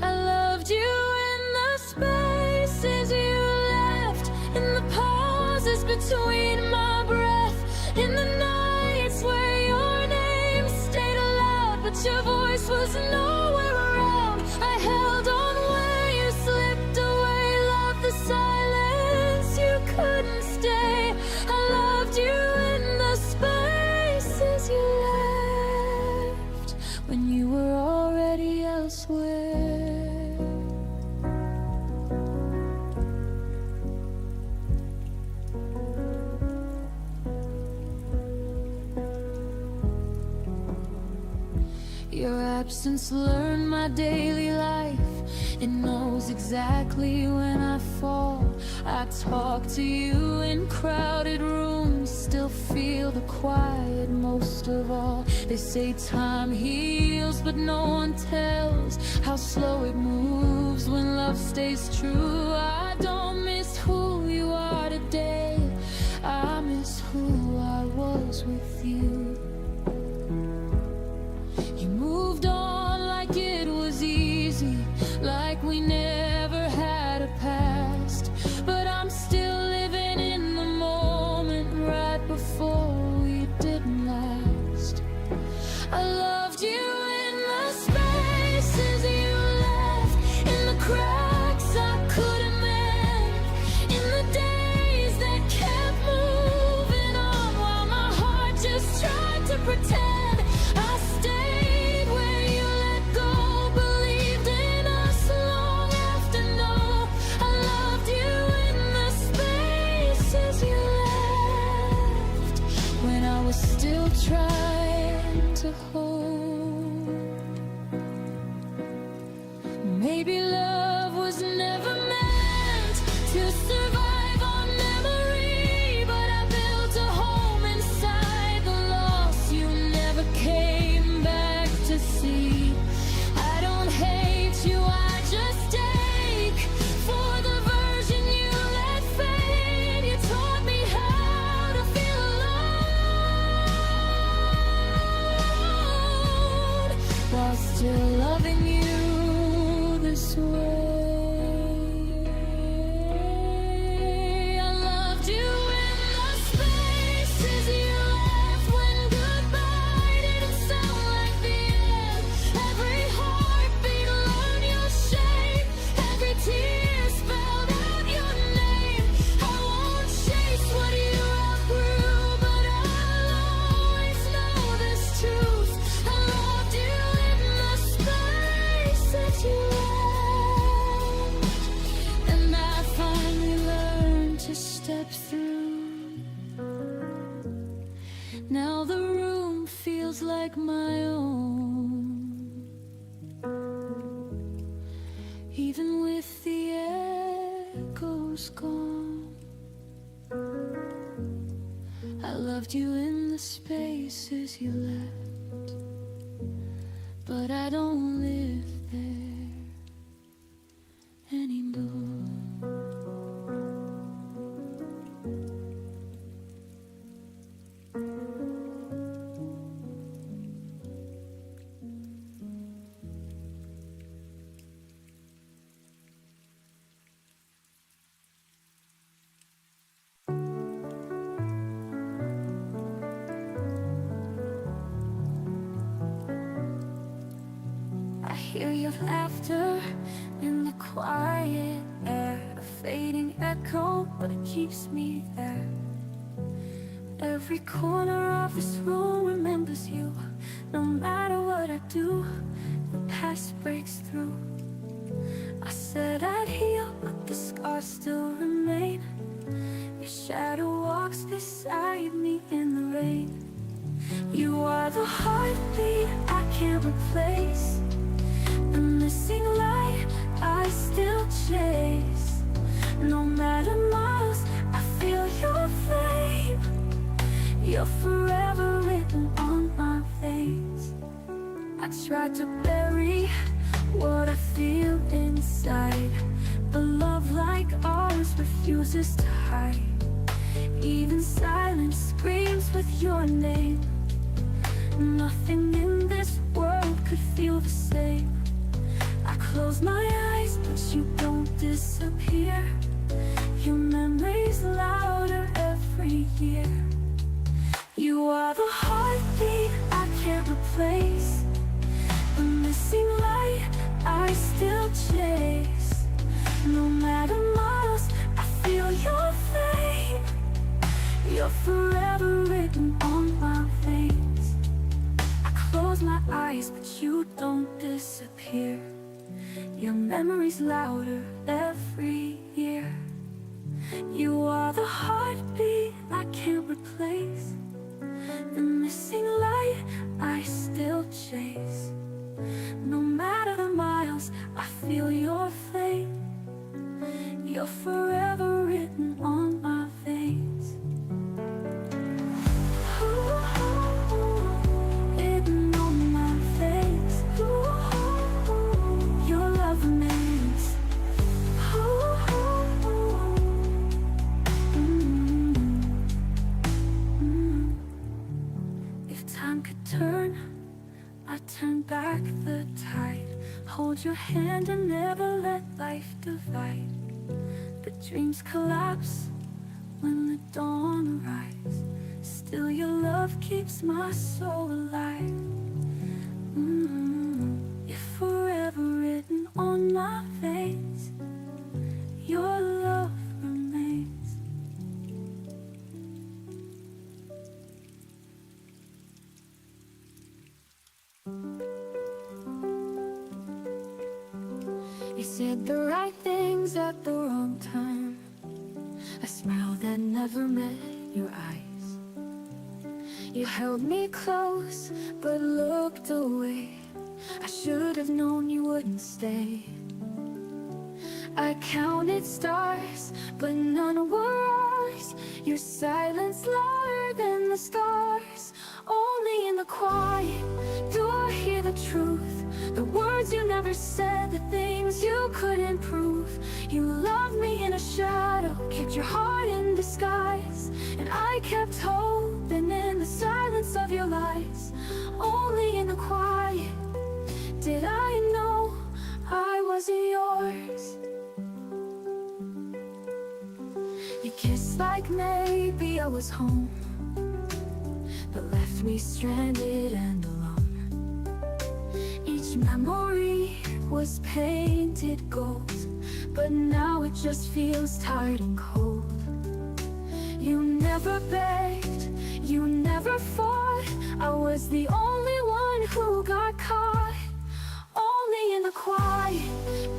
I loved you in the spaces you left, in the pauses between my breath, in the nights where your name stayed aloud, but your voice was nowhere around. I held on where you slipped away, loved the silence, you couldn't stay. I loved you in the spaces you left, when you were already elsewhere. Your absence learned my daily life. It knows exactly when I fall. I talk to you in crowded rooms, still feel the quiet most of all. They say time heals, but no one tells how slow it moves when love stays true. I don't miss who you are today, I miss who I was with you. You moved on like it was easy, like we never had a past. But I'm still living in the moment right before we didn't last. I loved you in the spaces you left, in the cracks I couldn't mend, in the days that kept moving on while my heart just tried to pretend. I stayed where you let go, believed in us long after no. I loved you in the spaces you left, when I was still trying to hold. Maybe love was never meant to survive on memory, but I built a home inside the loss you never came back to see. I don't hate you, I just ache for the version you let fade. You taught me how to feel alone while still loving you this way. I loved you in the spaces you left, when goodbye didn't sound like the end. Every heartbeat learned your shape, every tear spelled out your name. I won't chase what you outgrew, but I'll always know this truth. I loved you in the spaces you left, and I finally learned to step through. Now the room feels like my own, even with the echoes gone. I loved you in the spaces you left, but I don't live there anymore. I hear your laughter in the quiet air, a fading echo, but it keeps me there. Every corner of this room remembers you. No matter what I do, the past breaks through. I said I'd heal, but the scars still remain. Your shadow walks beside me in the rain. You are the heartbeat I can't replace, the missing light I still chase. No matter miles, I feel your flame. You're forever written on my veins. I tried to bury what I feel inside, but love like ours refuses to hide. Even silence screams with your name. Nothing in this world could feel the same. I close my eyes, but you don't disappear. Your memory's louder every year. You are the heartbeat I can't replace, the missing light I still chase. No matter miles, I feel your flame. You're forever written on my veins. I close my eyes, but you don't disappear. Your memory's louder every year. You are the heartbeat I can't replace, the missing light I still chase. No matter the miles, I feel your flame. You're forever written on my veins. Written on my veins. Your love remains. If time could turn, I'd turn back the tide. Hold your hand and never let life divide. But dreams collapse when the dawn arrives. Still your love keeps my soul alive. You're forever written on my veins. Your love remains. You said the right things at the wrong time, a smile that never met your eyes. You held me close but looked away. I should have known you wouldn't stay. I counted stars but none were ours. Your silence louder than the scars. Only in the quiet do I hear the truth, the words you never said, the things you couldn't prove. You loved me in a shadow, kept your heart in disguise, and I kept hoping in the silence of your lies. Only in the quiet did I know I wasn't yours. You kissed like maybe I was home, but left me stranded and alone. Each memory was painted gold, but now it just feels tired and cold. You never begged, you never fought. I was the only one who got caught. Only in the quiet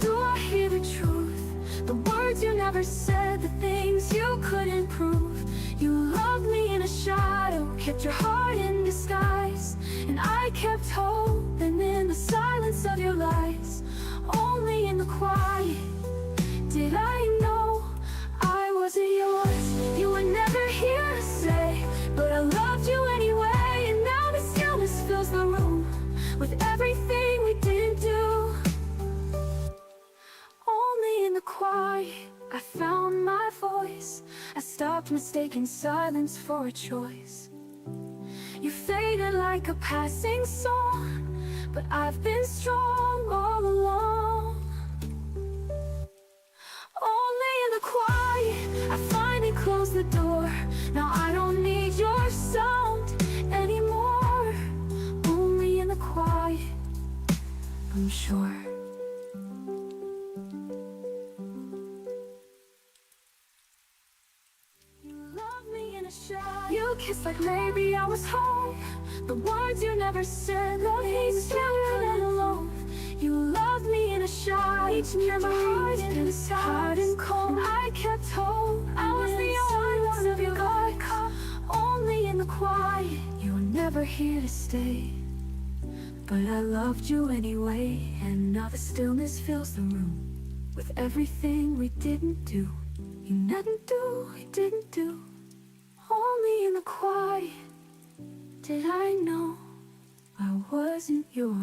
do I hear the truth, the words you never said, the things you couldn't prove. You loved me in a shadow, kept your heart in disguise, and I kept hoping in the silence of your lies. Only in the quiet did I know I wasn't yours. You were never here to say, but I loved you anyway. And now the stillness fills the room with everything we didn't do. Only in the quiet I found my voice. I stopped mistaking silence for a choice. You faded like a passing song, but I've been strong all along. Only in the quiet I finally closed the door. Now I don't need your sound anymore. Only in the quiet I'm sure. You kissed like maybe I was home, the words you never said, the things you couldn't alone. You loved me in a shy. Each memory is hard and cold. I kept hope. I was the only one of your God. Only in the quiet. You were never here to stay. But I loved you anyway. And now the stillness fills the room with everything we didn't do. You didn't do, you didn't do. Only in the quiet did I know I wasn't yours.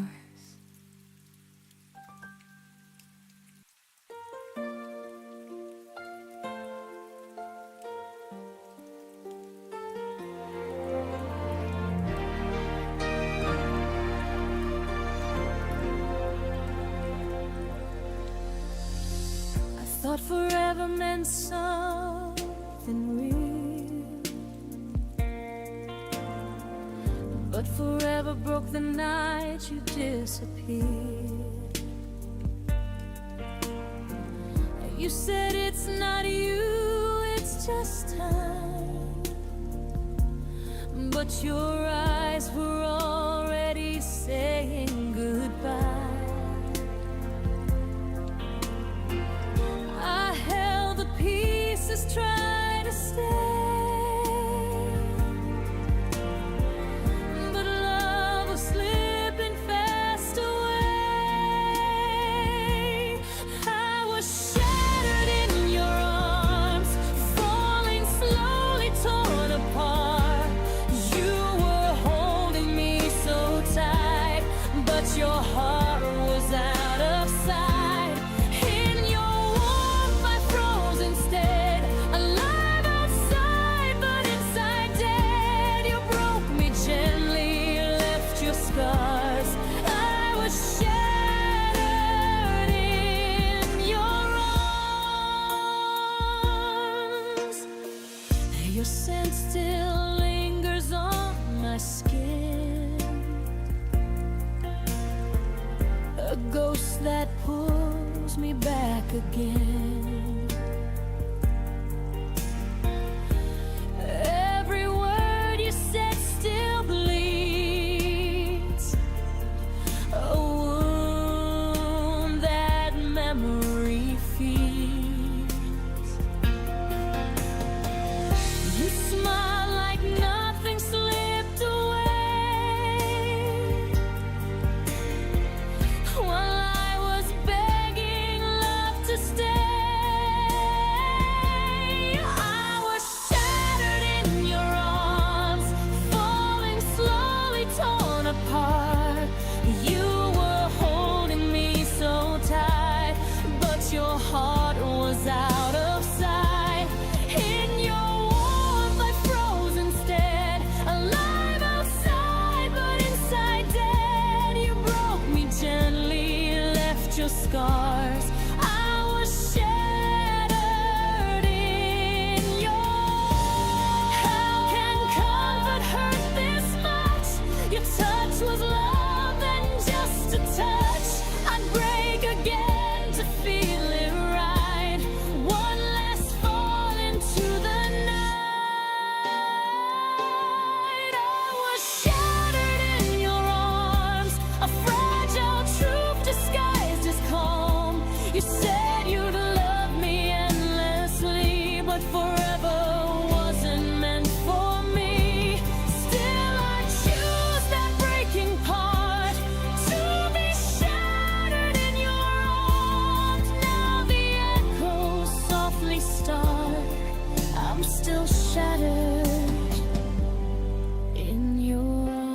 Thought forever meant something real, but forever broke the night you disappeared. You said it's not you, it's just time, but your eyes were already saying goodbye. Try to stay, but love was slipping fast away. I was shattered in your arms, falling slowly, torn apart. You were holding me so tight, but your heart was out of sight. In your warmth I froze instead. Scent still lingers on my skin, a ghost that pulls me back again. Every word you said still bleeds, a wound that memory feeds. You smiled like nothing slipped away, while I was begging love to stay. I was shattered in your arms, falling slowly, torn apart. You were holding me so tight, but your heart was out of sight. In your your scars. I was shattered in yours. How can comfort hurt this much? Your touch was love and just a touch. I'd break again to feel it right. One last fall into the night. I was shattered in your arms, a fragile truth disguised as calm. You said you'd love me endlessly, but forever wasn't meant for me. Still I choose that breaking part, to be shattered in your arms. Now the echoes softly start. I'm still shattered in your arms.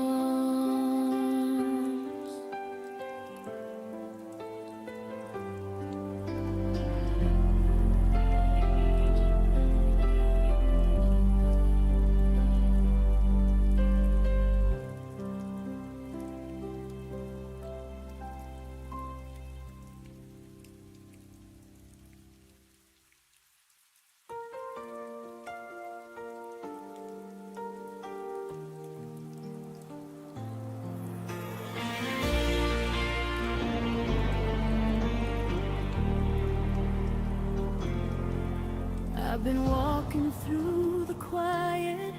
I've been walking through the quiet,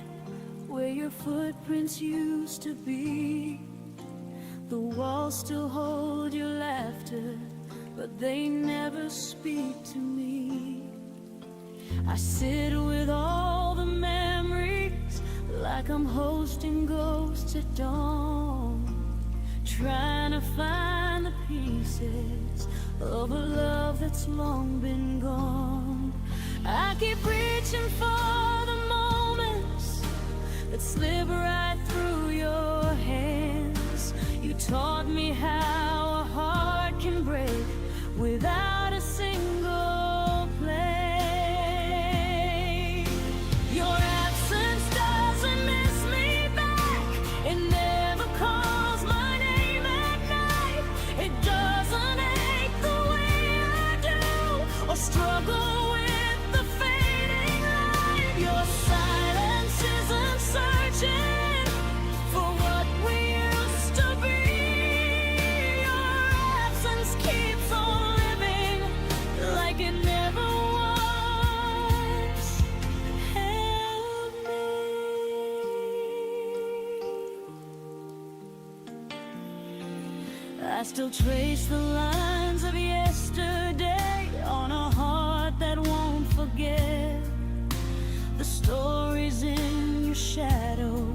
where your footprints used to be. The walls still hold your laughter, but they never speak to me. I sit with all the memories like I'm hosting ghosts at dawn, trying to find the pieces of a love that's long been gone. I keep reaching for the moments that slip right through your hands. You taught me how a heart can break without a single play. Your absence doesn't miss me back. It never calls my name at night. It doesn't ache the way I do, or struggle with the fading light. Your silence isn't searching for what we used to be. Your absence keeps on living like it never was. Help me. I still trace the lines of yesterday on a heart that won't forget. The stories in your shadow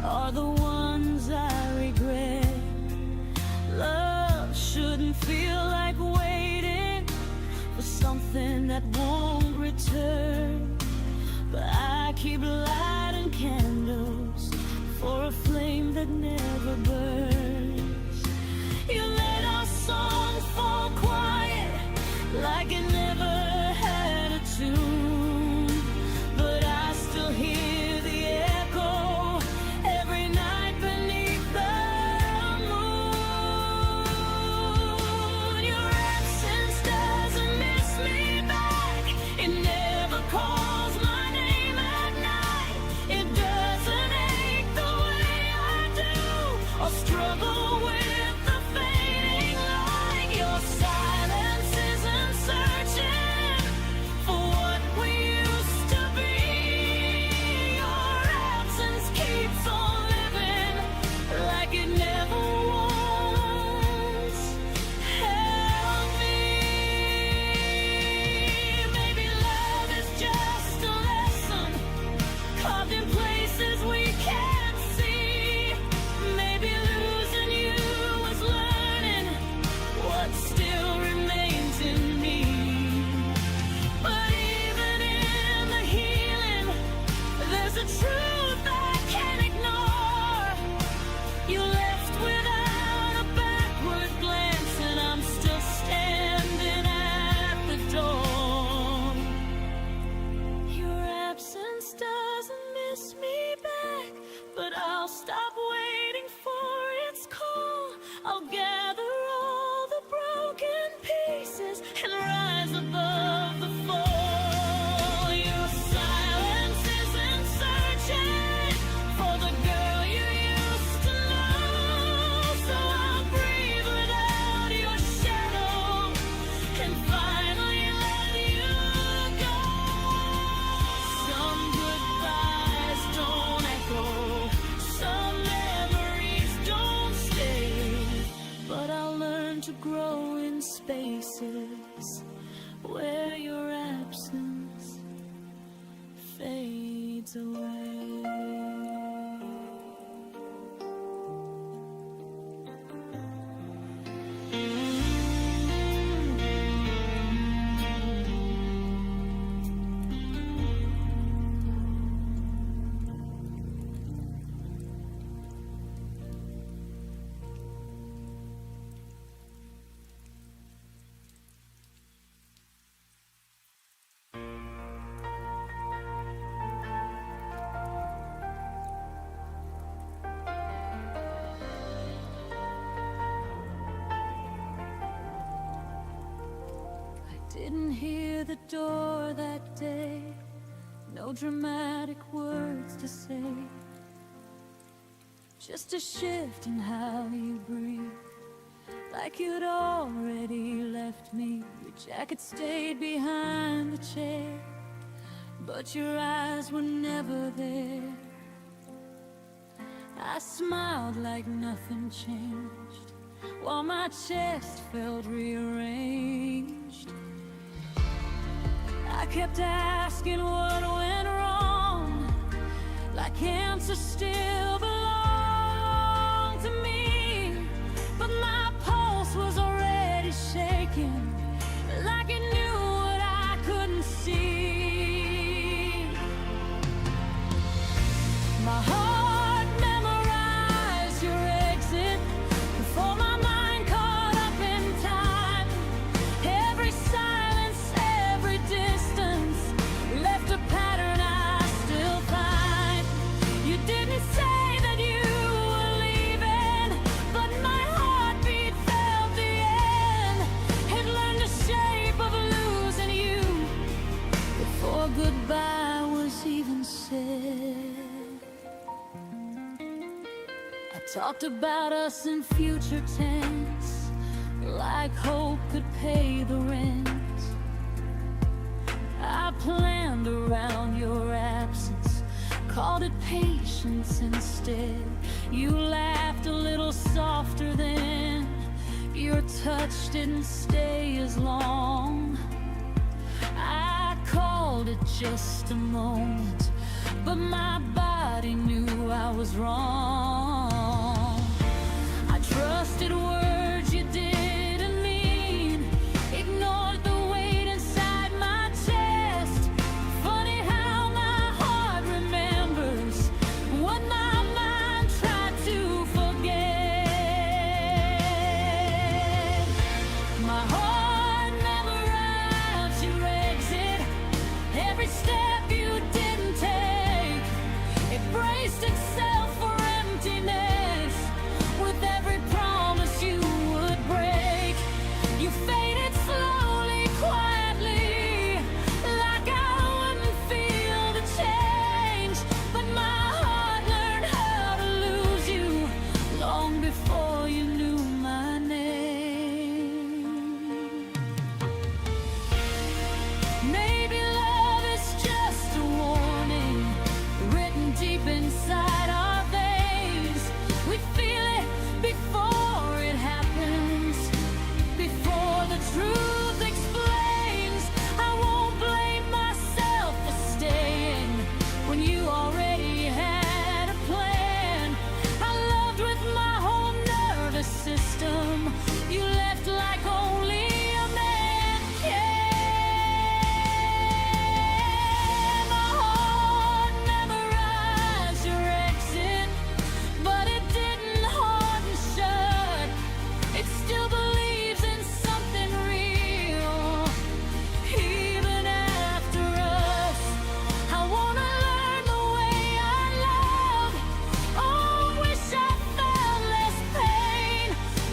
are the ones I regret. Love shouldn't feel like waiting for something that won't return, but I keep lighting candles for a flame that never burns. You let our song fall quiet like it never had a tune, but I still hear the echo every night beneath the moon. Your absence doesn't miss me back. It never calls my name at night. It doesn't ache the way I do, or struggle with the fading light. Your silence isn't searching for what we used to be. Your absence keeps on living like it never was. Help me. Maybe love is just a lesson carved in places we can't see. Maybe losing you was learning what still remains in me. But even in the healing, there's a truth I can't ignore. You left without a backward glance, and I'm still standing at the door. Your absence doesn't miss me back, but I'll stop waiting for its call. I'll gather all the broken pieces and rise above the fall. Your silence isn't searching for the girl you used to know, so I'll breathe without your shadow and finally let you go. Some goodbyes don't echo, some memories don't stay, but I'll learn to grow in spaces where your absence fades away. Didn't hear the door that day, no dramatic words to say, just a shift in how you breathe, like you'd already left me. Your jacket stayed behind the chair, but your eyes were never there. I smiled like nothing changed, while my chest felt rearranged. I kept asking what went wrong, like answers still belong to me. But my pulse was already shaking, like it knew what I couldn't see. My heart memorized your exit before my mind caught up in time. Every silence, every distance left a pattern I still find. You didn't say that you were leaving, but my heartbeat felt the end. It learned the shape of losing you before goodbye was even said. I talked about us in future tense, like hope could pay the rent. I planned around your absence, called it patience instead. You laughed a little softer then, your touch didn't stay as long. I called it just a moment, but my body knew I was wrong. I trusted words you didn't mean, ignored the weight inside my chest. Funny how my heart remembers what my mind tried to forget. My heart memorized your exit, every step you didn't take. It braced itself for emptiness with every promise you would break. You faded slowly, quietly, like I wouldn't feel the change. But my heart learned how to lose you long before you knew my name. Maybe love is just a warning written deep inside our veins. We feel it before it happens, before the truth explains. I won't blame myself for staying when you already had a plan. I loved with my whole nervous system. You left like only a man can. My heart memorized your exit, but it didn't harden shut. It still believes in something real, even after us. I wanna learn the way I love. Oh, wish I felt less pain.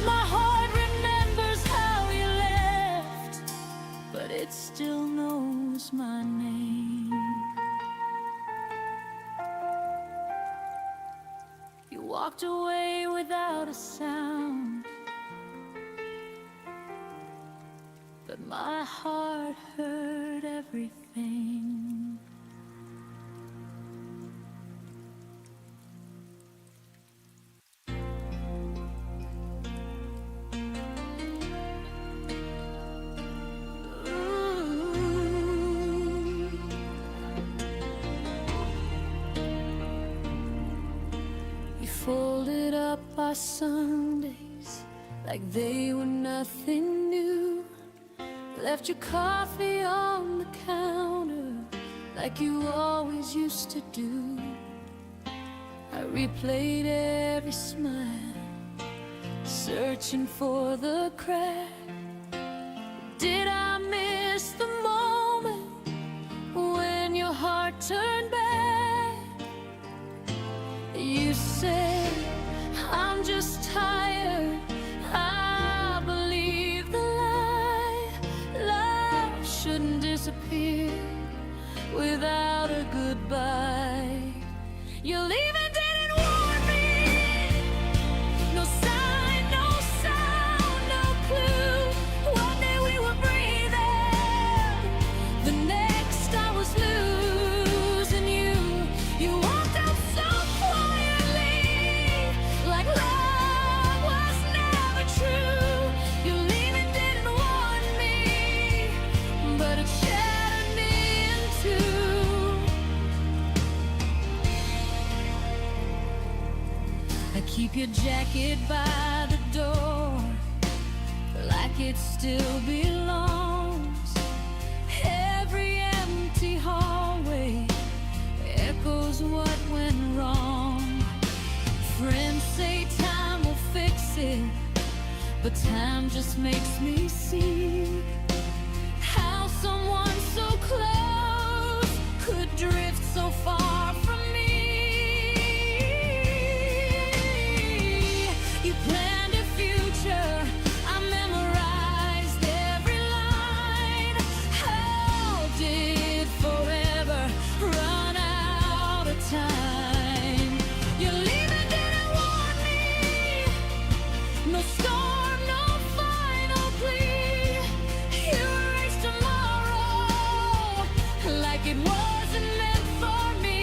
My heart remembers how you left, but it still knows my name. You walked away without a sound, but my heart heard everything. Ooh. You folded up our Sundays like they were nothing new. Left your coffee on the counter like you always used to do. I replayed every smile, searching for the crack. Did I miss the moment when your heart turned back? You said, I'm just tired. I believe the lie. Love shouldn't disappear without a goodbye. You're leaving, didn't warn me. No sign, no sound, no clue. One day we were breathing, the next I was losing you. You walked out so quietly, like love was never true. Keep your jacket by the door like it still belongs. Every empty hallway echoes what went wrong. Friends say time will fix it, but time just makes me see how someone so close could drift so far from me. You planned a future, I memorized every line. How did forever run out of time? Your leaving didn't warn me. No storm, no final plea. You erased tomorrow like it wasn't meant for me.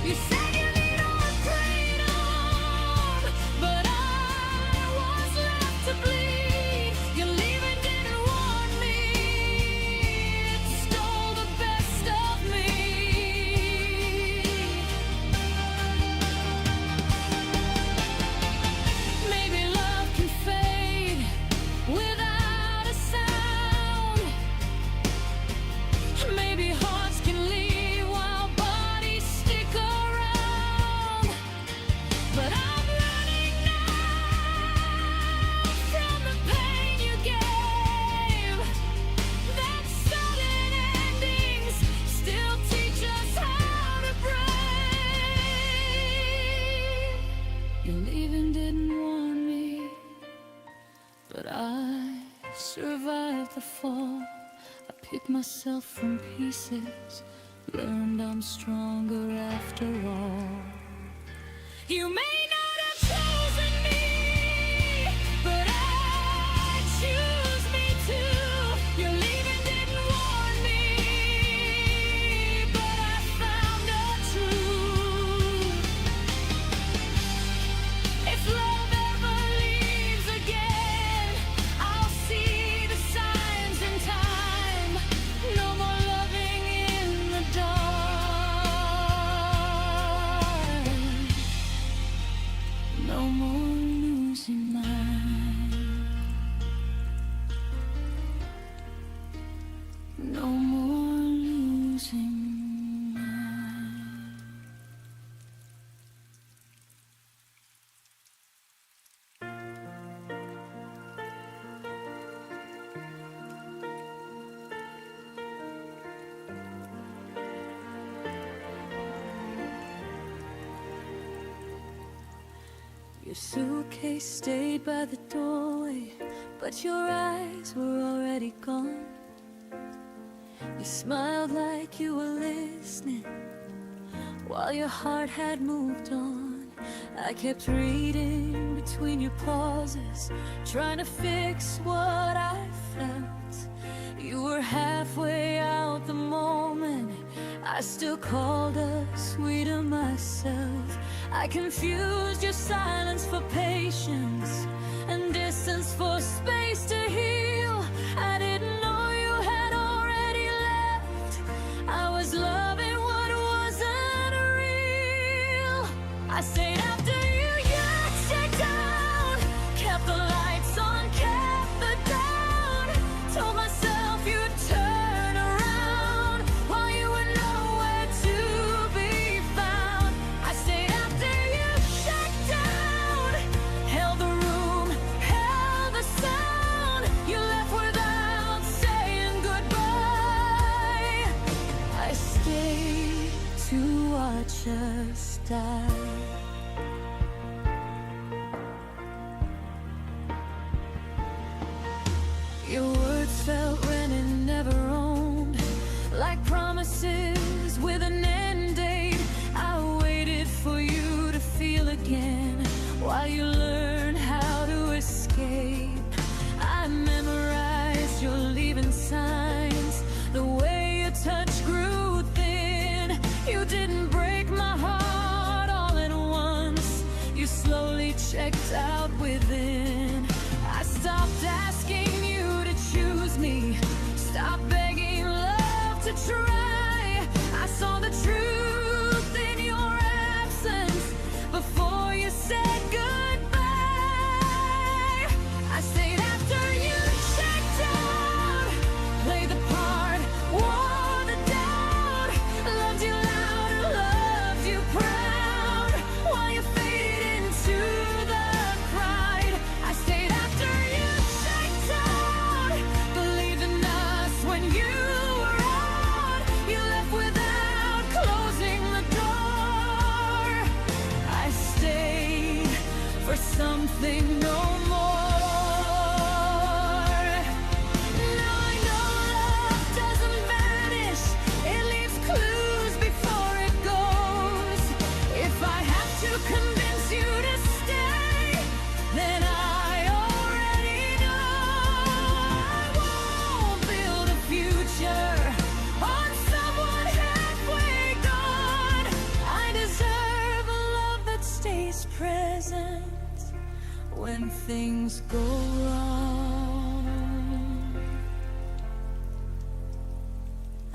You said you need on freedom, but I was left to bleed. Your leaving didn't warn me. It stole the best of me. Maybe love can fade without a sound. Maybe hearts can leave while bodies stick around. But I'm running now from the pain you gave. That sudden endings still teach us how to break. Your leaving didn't warn me, but I survived the fall. I picked myself from pieces, learned I'm stronger after all. You may not have chosen me, but I choose me too. Your leaving didn't warn me, but I found a truth. If love ever leaves again, I'll see the signs in time. No more loving in the dark. No more losing mine. No more losing mine. Your suitcase stayed by the doorway, but your eyes were already gone. You smiled like you were listening while your heart had moved on. I kept reading between your pauses, trying to fix what I felt. You were halfway out the moment I still called us sweet to myself. I confused your silence for patience and distance for space to heal. I didn't know you had already left. I was loving what wasn't real. I stayed after you checked out, kept the lights on, kept the doubt. Told myself you'd turn around while you were nowhere to be found. I stayed after you checked out, held the room, held the sound. You left without saying goodbye. I stayed to watch us die. Your words felt rented, never owned, like promises with an end date. I waited for you to feel again while you learned how to escape. I memorized your leaving signs, the way your touch grew thin. You didn't break my heart all at once. You slowly checked out within. I stopped asking you to choose me, stopped begging love to try. I saw the truth in your absence before you said nothing no more. Now I know love doesn't vanish, it leaves clues before it goes. If I have to convince you to stay, then I already know. I won't build a future on someone halfway gone. I deserve a love that stays present when things go wrong.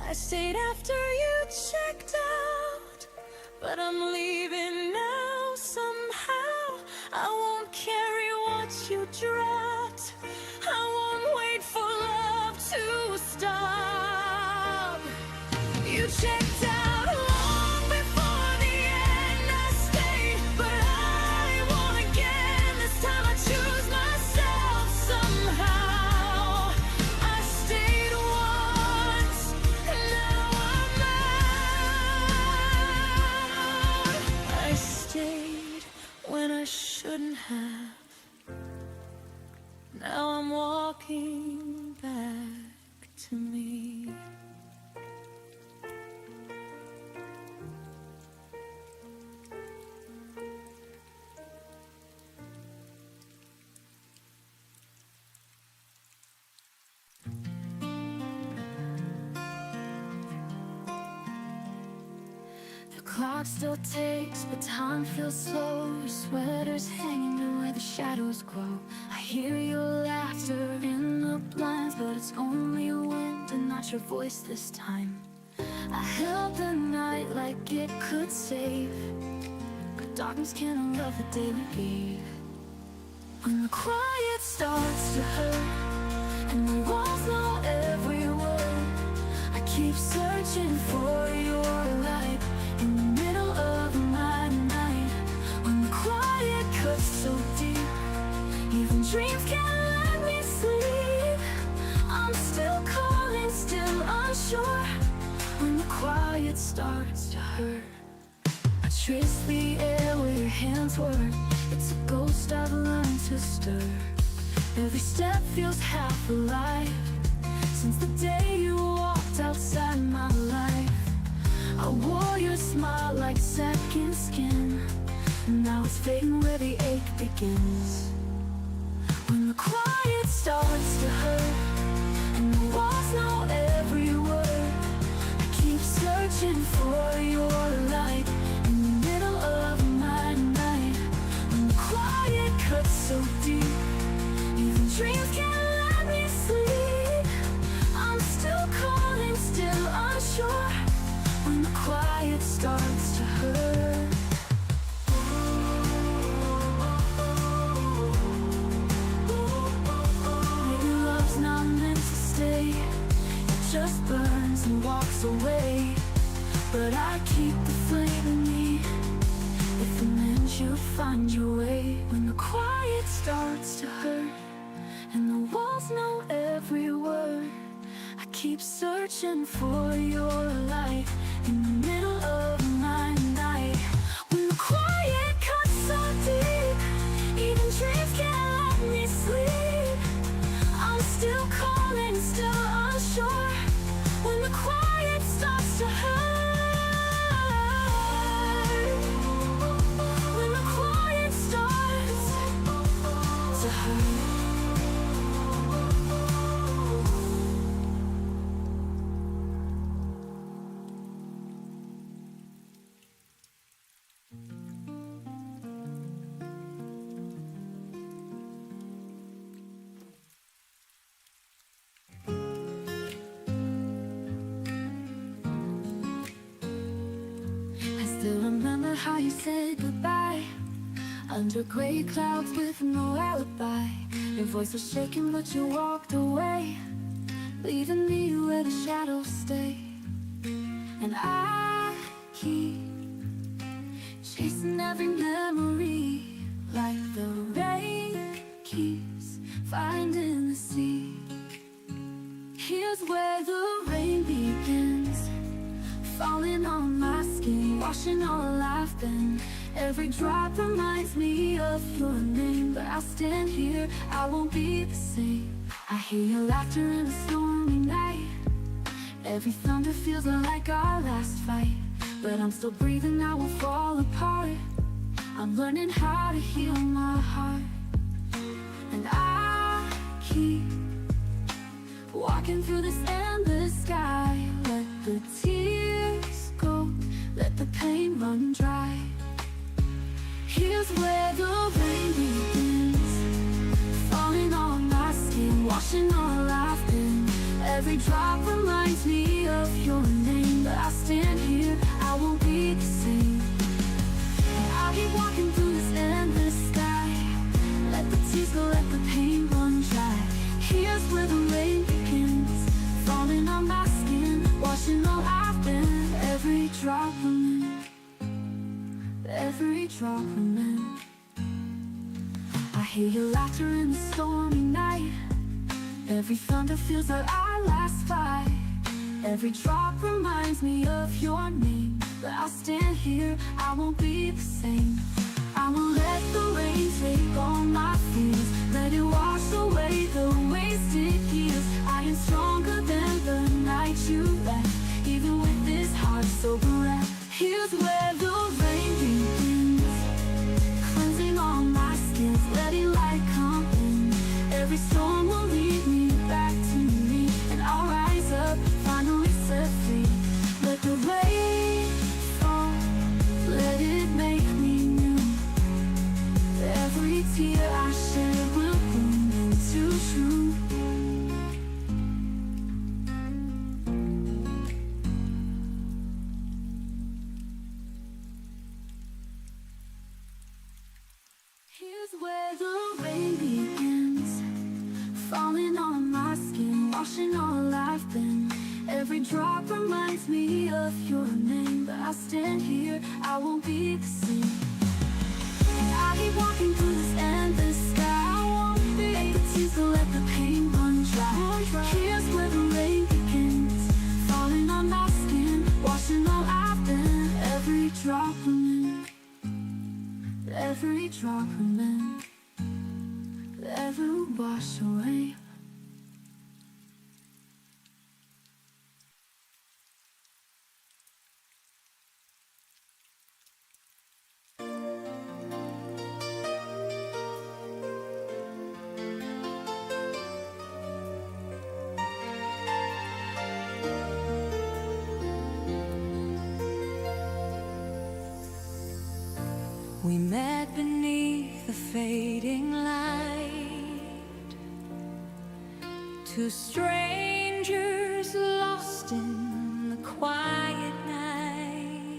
I stayed after you checked out, but I'm leaving now somehow. I won't carry what you dropped, I won't wait for love to stop. You checked out long before the end. I stayed, but I won't again. This time I choose myself somehow. I stayed once, and now I'm out. I stayed when I shouldn't have. Now I'm walking back to me. The clock still ticks, but time feels slow. Your sweater's hanging to where the shadows grow. I hear your laughter in the blinds, but it's only wind and not your voice this time. I held the night like it could save, but darkness can't unlove the day we gave. When the quiet starts to hurt and the walls know every word, I keep searching for your light in the middle of my night. When the quiet cuts so deep, even dreams can't let me sleep. I'm still calling, still unsure. When the quiet starts to hurt, I trace the air where your hands were. It's a ghost I've learned to stir. Every step feels half alive since the day you walked outside my life. I wore your smile like second skin, and now it's fading where the ache begins. When the quiet starts to hurt and the walls know every word, I keep searching for your light in the middle of my night. When the quiet cuts so deep, even dreams can't let me sleep. I'm still calling, still unsure. When the quiet starts to hurt, maybe love's not meant to stay. It just burns and walks away. But I keep the flame in me. If it meant you'll find your way. When the quiet starts to hurt and the walls know every word, I keep searching for your light in the middle of my night. When the quiet cuts so deep, even dreams can't let me sleep. I'm still calling, still unsure. When the quiet starts to hurt, when the quiet starts to hurt. Still remember how you said goodbye under gray clouds with no alibi. Your voice was shaking but you walked away, leaving me where the shadows stay. And I keep chasing every memory like the rain keeps finding the sea. Here's where the rain begins, falling on my skin, washing all I've been. Every drop reminds me of your name, but I'll stand here, I won't be the same. I hear your laughter in a stormy night. Every thunder feels like our last fight, but I'm still breathing, I won't fall apart. I'm learning how to heal my heart, and I keep walking through this endless sky. Let the tears go, let the pain run dry. Here's where the rain begins, falling on my skin, washing all I've been. Every drop reminds me of your name, but I stand here, I won't be the same. And I'll keep walking through this endless sky. Let the tears go, let the pain run dry. Here's where the rain begins, falling on my skin, washing all I've been. Every drop remains, every drop remains. I hear your laughter in the stormy night. Every thunder feels like our last fight. Every drop reminds me of your name, but I'll stand here, I won't be the same. I won't let the rain take all my fears, let it wash away the wasted years. I am stronger than the night you left, even with this heart so bereft. Here's where the rain begins, cleansing all my skins, letting light come in. Every storm will lead me back to me, and I'll rise up, finally set free. Let the rain fall, let it make me new. Every tear I shed will bloom into truth. Here's where the rain begins, falling on my skin, washing all I've been. Every drop reminds me of your name, but I'll stand here, I won't be the same. And I keep walking through this endless sky, I won't be. Let the tears go, let the pain run dry. Here's where the rain begins, falling on my skin, washing all I've been. Every drop remains, every drop remains, every wash away. We met beneath the fading light, two strangers lost in the quiet night.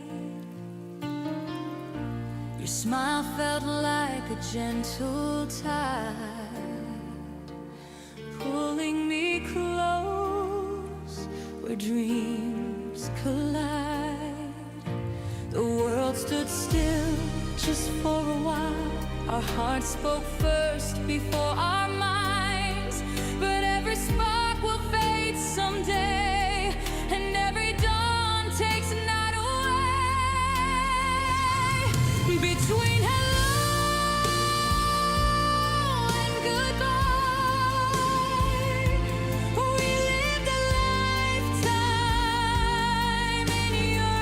Your smile felt like a gentle tide, pulling me close where dreams collide. The world stood still just for a while. Our hearts spoke first before our minds. But every spark will fade someday, and every dawn takes a night away. Between hello and goodbye, we lived a lifetime in your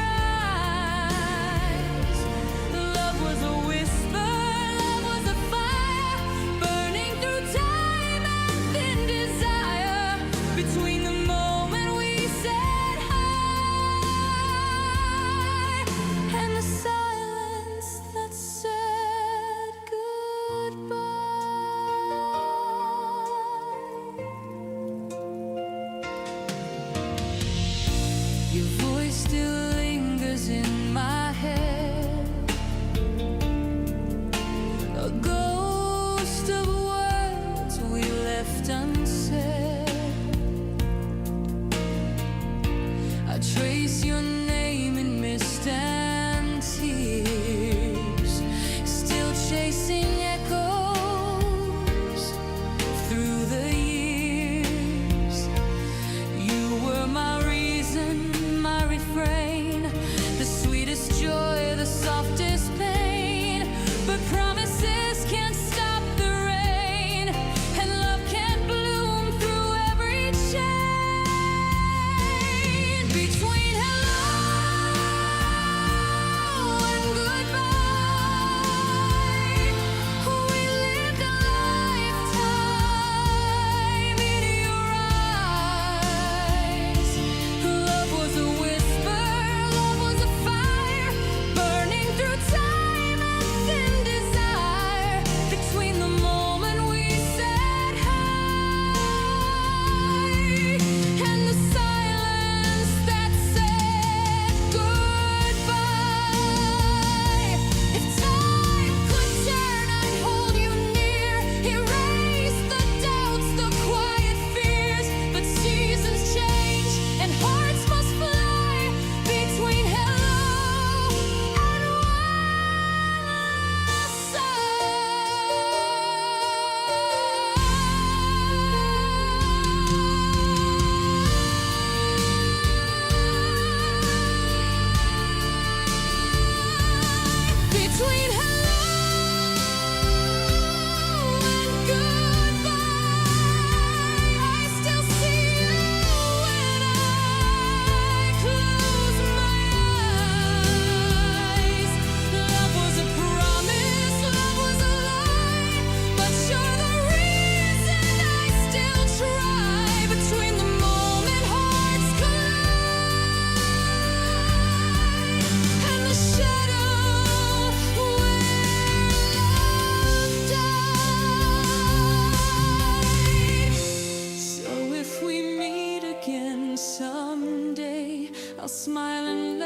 eyes. Love was a whisper, love was a fire, burning through time and thin desire.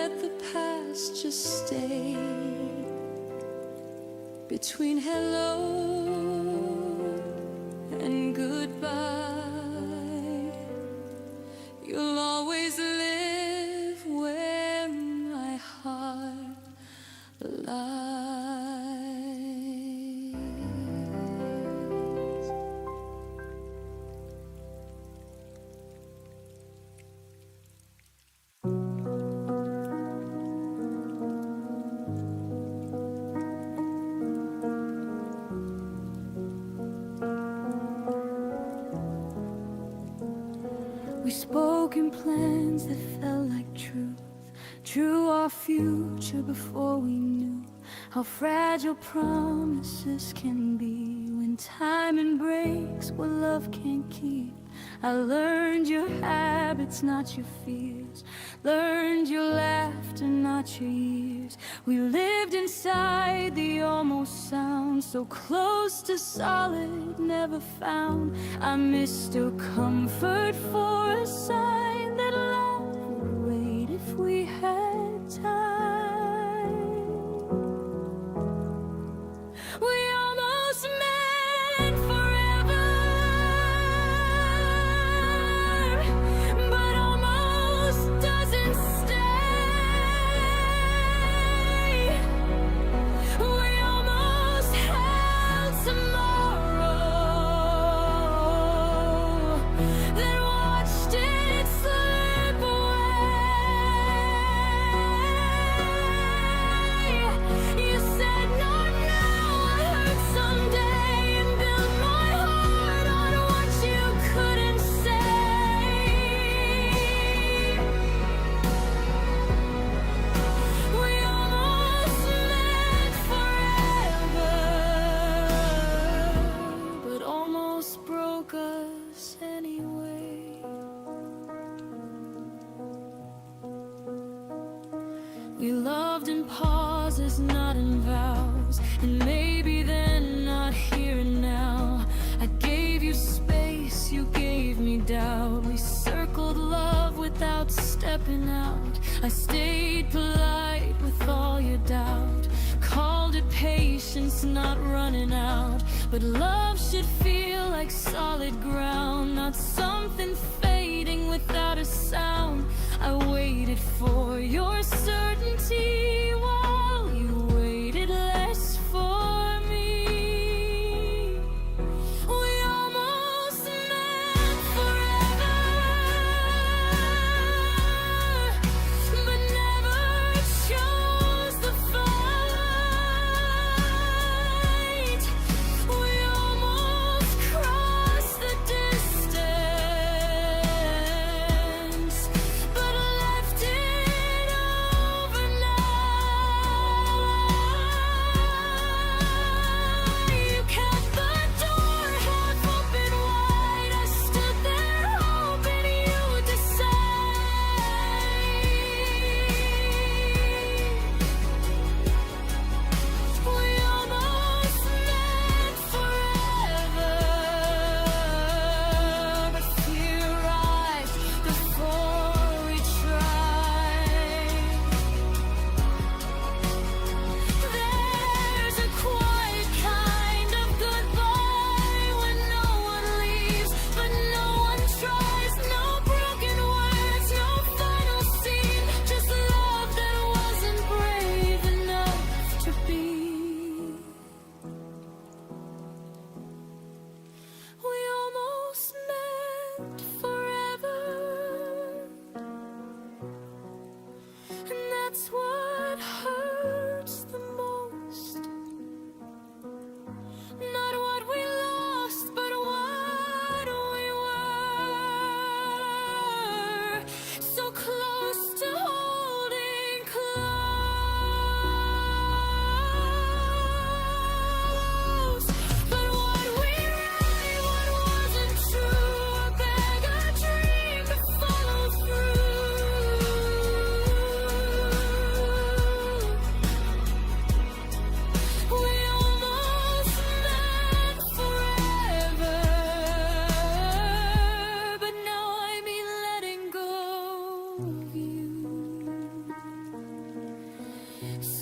let the past just stay between hello and goodbye. You'll always live where my heart lies. We spoke in plans that felt like truth, drew our future before we knew how fragile promises can be when timing breaks what love can't keep. I learned your habits, not your fears, learned your laughter, not your years. We lived inside the almost sound, so close to solid, never found. I missed your comfort for a sign that love would wait if we had time. We almost met forever, but almost doesn't stay. We almost held tomorrow, then watched it slip away. You said not now, I heard someday, and built my heart on what you couldn't say. We almost met forever, but almost broke us anyway. We loved in pauses, not in vows, and maybe then, not here and now. I gave you space, you gave me doubt. We circled love without stepping out. I stayed polite with all your doubt, called it patience, not running out. But love should feel like solid ground, not something fading without a sound. I waited for your certainty while you waited less for me. We almost met forever, but never chose the fight. We almost crossed the distance, but left it all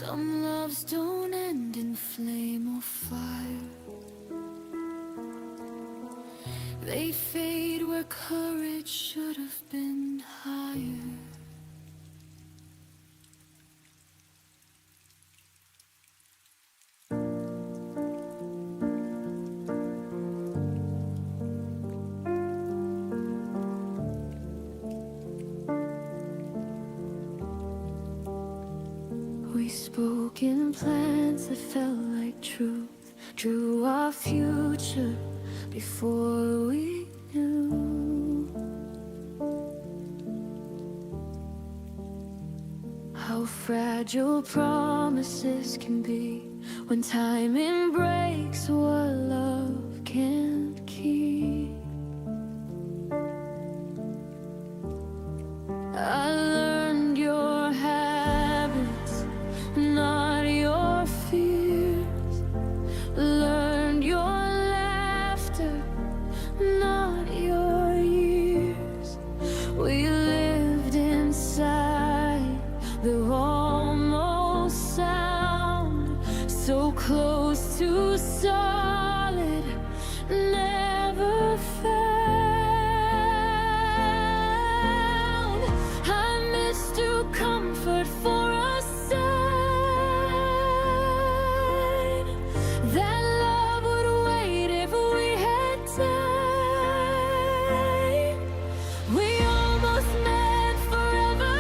Some loves don't end in flame or fire. They fade where courage should have been higher. We spoke in plans that felt like truth, drew our future before we knew how fragile promises can be when timing breaks what love can't keep. I learned your habits, not your fears. Learned your laughter, not your years. We lived inside the almost sound, so close to solid, never found. I missed your comfort for a sign that love would wait if we had time. We almost met forever,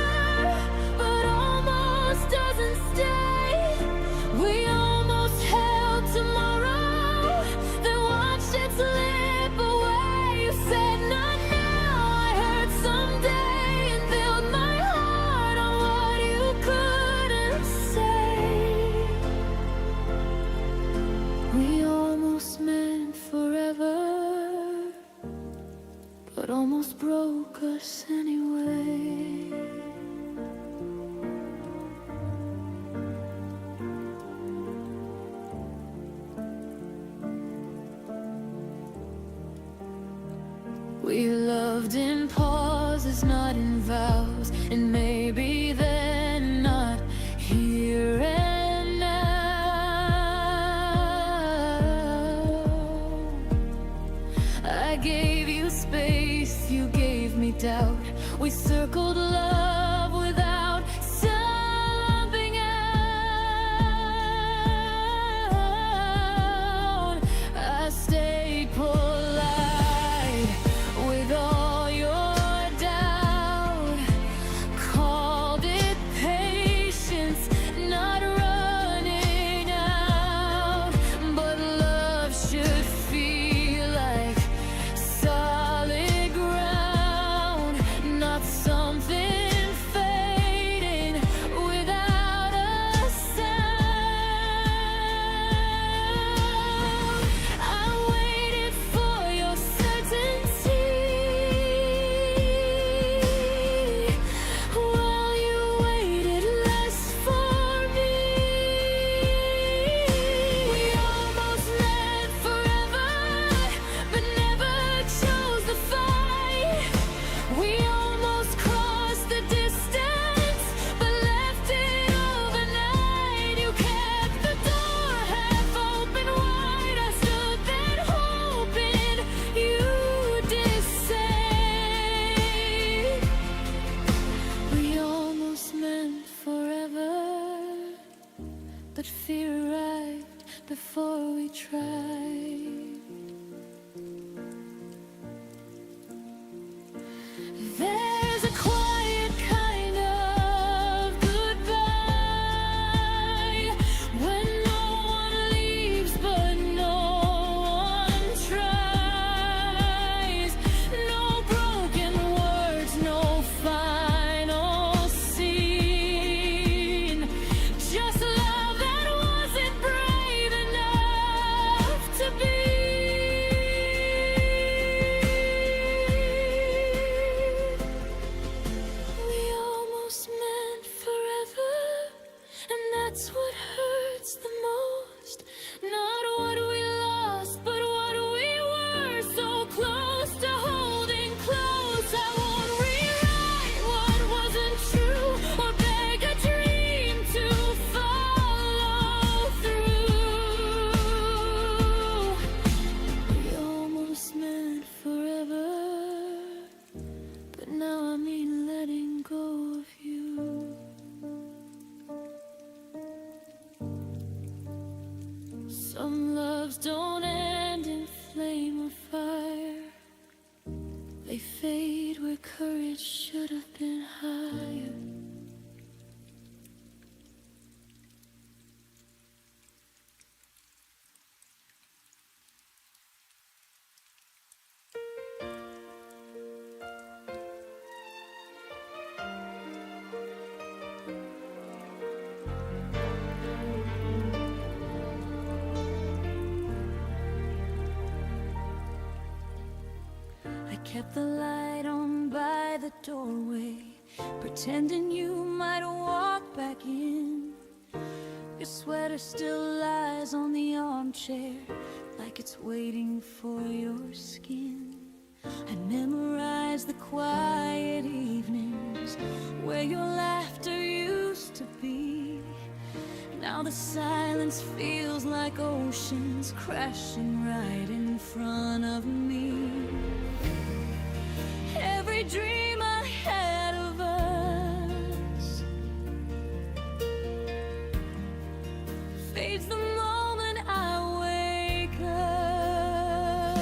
but almost doesn't stay. We almost held tomorrow, then watched it slip away. You said not now, I heard someday, and built my heart on what you couldn't say. We almost meant forever, but almost broke us anyway. We loved in pauses, not in vows, and maybe then not here and now. I gave you space, you gave me doubt. We circled love without stopping out. I stayed polite with all your doubt. Called it patience, not running out. But love should feel like solid ground, not something fading without a sound. I waited for your certainty while you waited less for me. We almost met forever, but never chose the fight. We almost crossed the distance, but left it overnight. You kept the door half open wide. I stood there hoping you'd decide. We almost meant forever, but fear arrived before we tried. There's a quiet kind of goodbye when no one leaves but no one tries. No broken words, no final scene. Just love that wasn't brave enough to be. We almost meant forever, and that's what hurts the most. Not what we lost, but what we were. So close to holding close. I won't rewrite what wasn't true or beg a dream to fall. Some loves don't end in flame or fire. They fade where courage should have been higher. Kept the light on by the doorway, pretending you might walk back in. Your sweater still lies on the armchair, like it's waiting for your skin. I memorized the quiet evenings where your laughter used to be. Now the silence feels like oceans crashing right in front of me. Every dream I had of us fades the moment I wake up.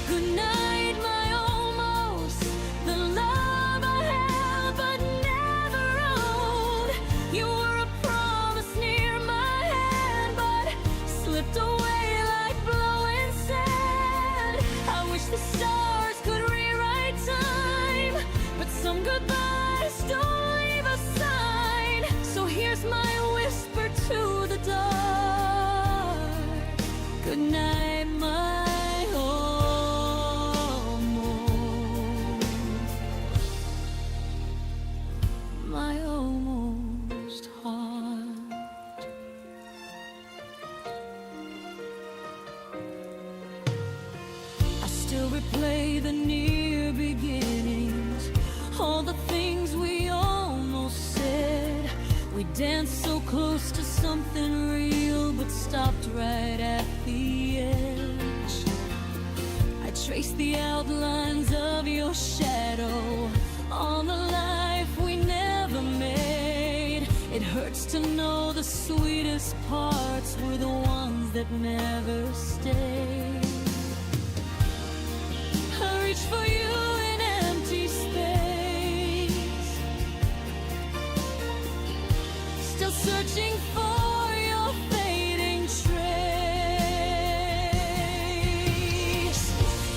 Good night, my almost, the love I held but never owned. You were a promise near my hand, but slipped away like blowing sand. I wish the stars could rewrite time, but some goodbyes don't leave a sign. So here's my whisper to the dark. Good night, my almost heart. I still replay the near beginnings, all the things we almost said. We danced so close to something real, but stopped right at the edge. I traced the outlines of your shadow on the life we never made. It hurts to know the sweetest parts were the ones that never stayed. I reach for you in empty space, still searching for your fading trace.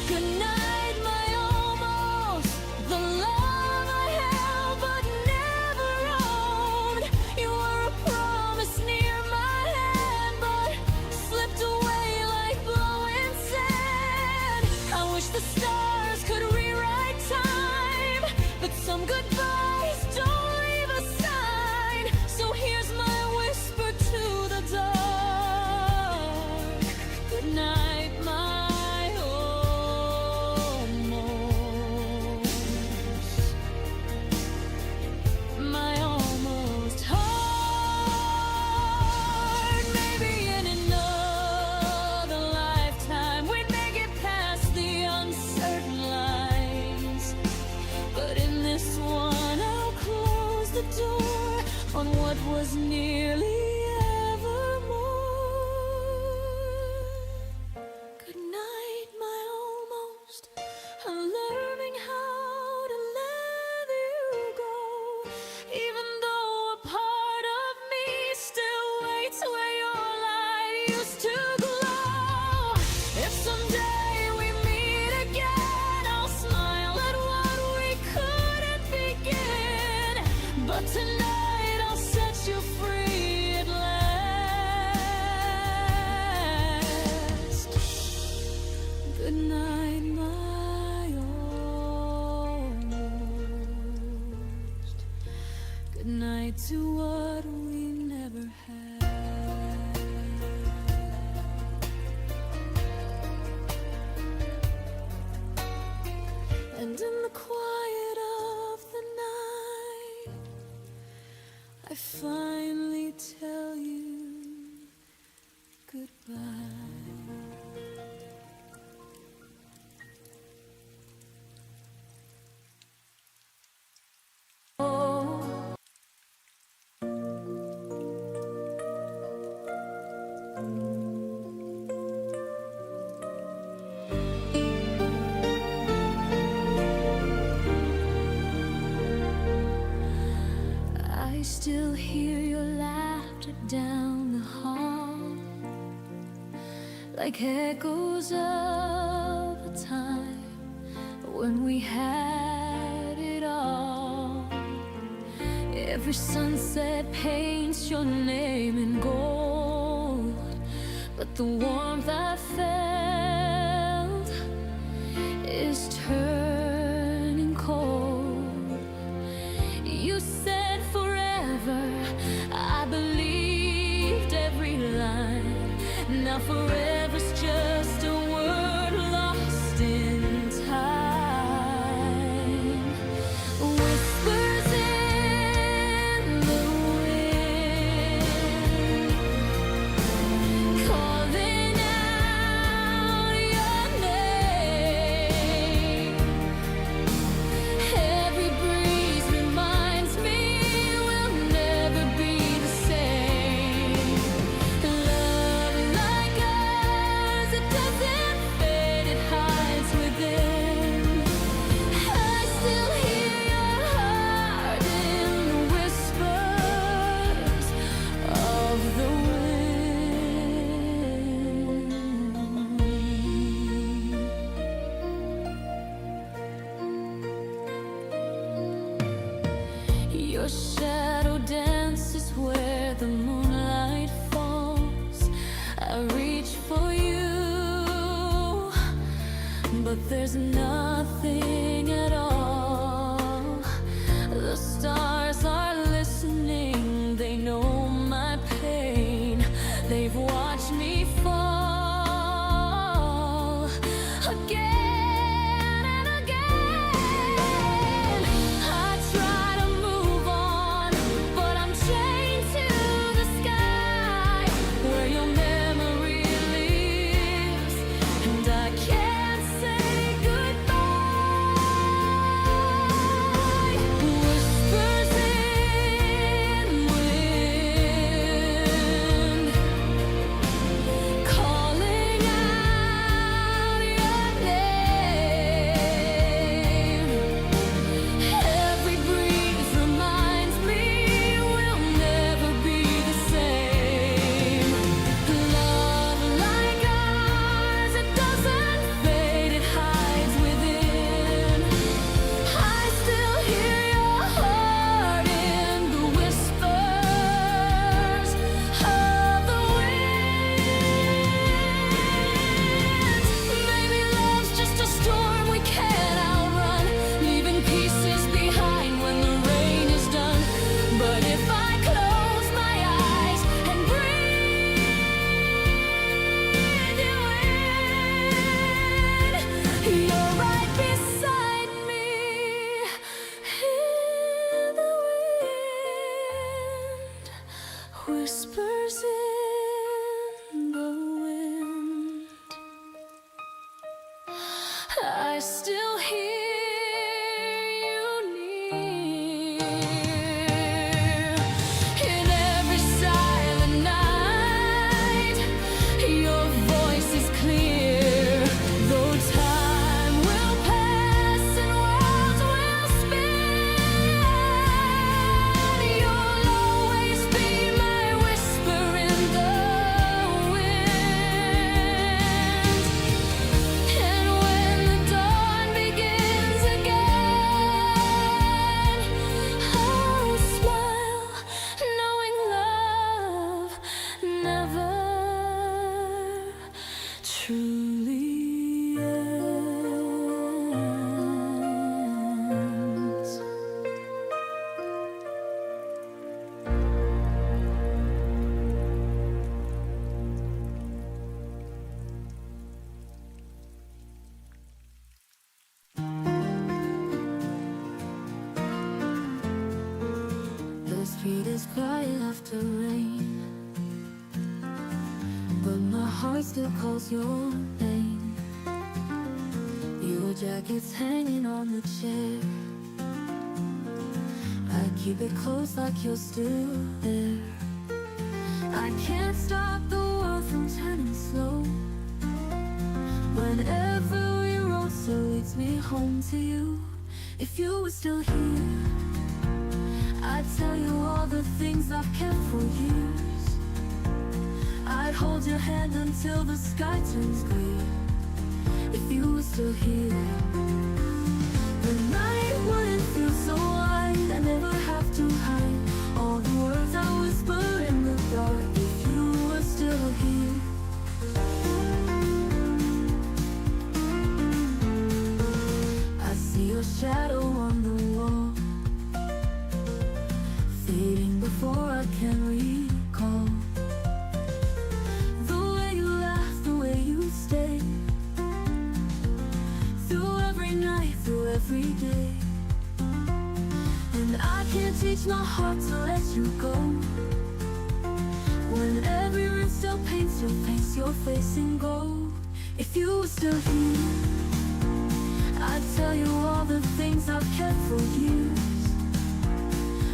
Good night, my almost, the love I held but never owned. You were a promise near my hand, but slipped away like blowing sand. I wish the stars could rewrite time, but some goodbyes don't leave a sign. So here's my whisper to the dark. Good night, my almost heart. Maybe in another lifetime we'd make it past the uncertain lines, but in this one I'll close the door on what was nearly evermore. Good night, my almost. I'm learning how to let you go, even though a part of me still waits where your light used to glow. If someday we meet again, I'll smile at what we couldn't begin. But tonight I'll set you free at last. Good night, my almost. Good night to what we never had. And in the quiet of the night, I finally tell you goodbye. Oh, still hear your laughter down the hall, like echoes of a time when we had it all. Every sunset paints your name in gold, but the warmth I felt is turning cold. You said forever, I believed every line. Now forever's just a word lost in time. Whispers in the wind, calling out your name. Every breeze reminds me we'll never be the same. Love like ours, it doesn't fade, it hides within. I still hear your heart in the whispers of the wind. Your shadow dances where the moonlight falls. I reach for you, but there's nothing at all. The stars are listening, they know my pain. They've watched me fall again and again. I try to move on, but I'm chained to the sky where your memory lives, and I can't say goodbye. Whispers in wind, calling out your name. Every breeze reminds me we'll never be the same. Love like ours, it doesn't fade, it hides within. I still hear your heart in the whispers of the wind. Maybe love's just a storm we can't outrun, leaving pieces behind when the rain is done. But if I close my eyes and breathe you in, you're right beside me in the wind. Whispers in the wind, I still hear you near. In every silent night, your voice is clear. Though time will pass and worlds will spin, you'll always be my whisper in the wind. And when the dawn begins again, I'll smile, knowing love never truly ends. The street is quiet after rain, but my heart still calls your name. Your jacket's hanging on the chair, I keep it close like you're still there. I can't stop the world from turning slow. Whenever we roll, so leads me home to you. If you were still here, I'd tell you all the things I've kept for years. I'd hold your hand until the sky turns clear. If you were still here, the night wouldn't feel so wide. I never have to hide all the words I whisper in the dark. If you were still here, I see your shadow on the wall, fading before I can recall. The way you laugh, the way you stay, through every night, through every day. And I can't teach my heart to let you go, when every room still paints your face, your face in gold. If you were still here, I'd tell you all the things I've kept for years.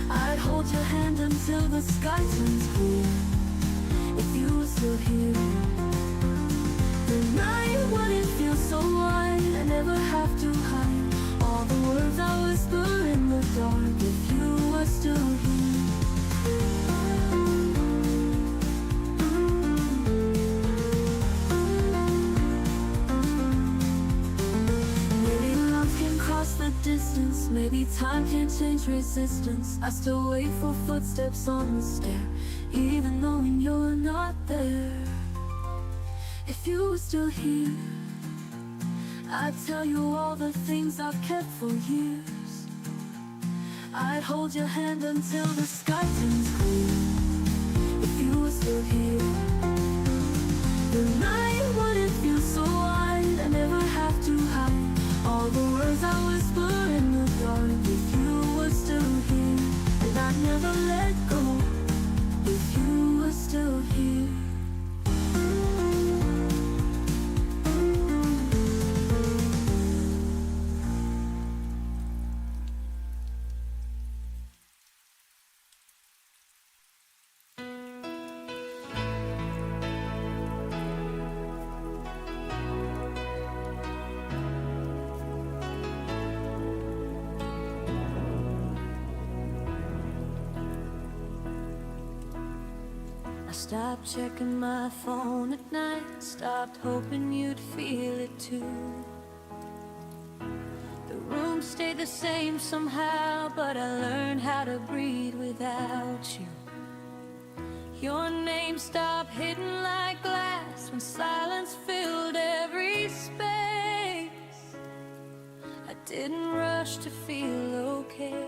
I'd hold your hand until the sky turns clear. If you were still here, the night wouldn't feel so wide. I never have to hide all the words I whisper in the dark. If you were still here, maybe love can cross the distance, maybe time can't change resistance. I still wait for footsteps on the stair, even knowing you're not there. If you were still here, I'd tell you all the things I've kept for years. I'd hold your hand until the sky turns clear. If you were still here, the night wouldn't feel so wide. I never have to hide all the words I whisper in the dark. If you were still here, and I'd never let go. If you were still here, stopped checking my phone at night, stopped hoping you'd feel it too. The room stayed the same somehow, but I learned how to breathe without you. Your name stopped hitting like glass when silence filled every space. I didn't rush to feel okay,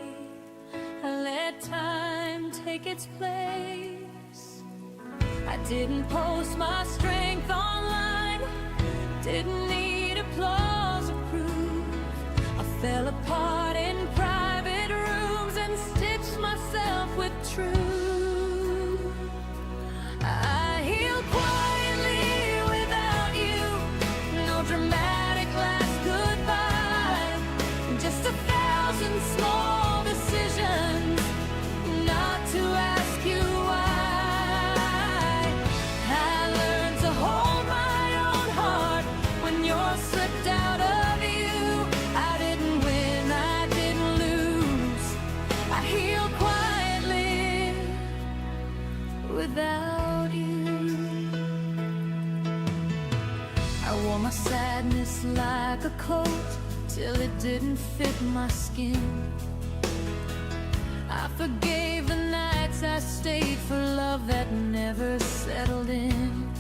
I let time take its place. I didn't post my strength online, didn't need applause or proof. I fell apart in private rooms and stitched myself with truth. I healed quietly without you, no dramatic last goodbye, just 1,000 small decisions not to ask you why. Slipped out of you, I didn't win, I didn't lose. I healed quietly without you. I wore my sadness like a coat till it didn't fit my skin. I forgave the nights I stayed for love that never settled in.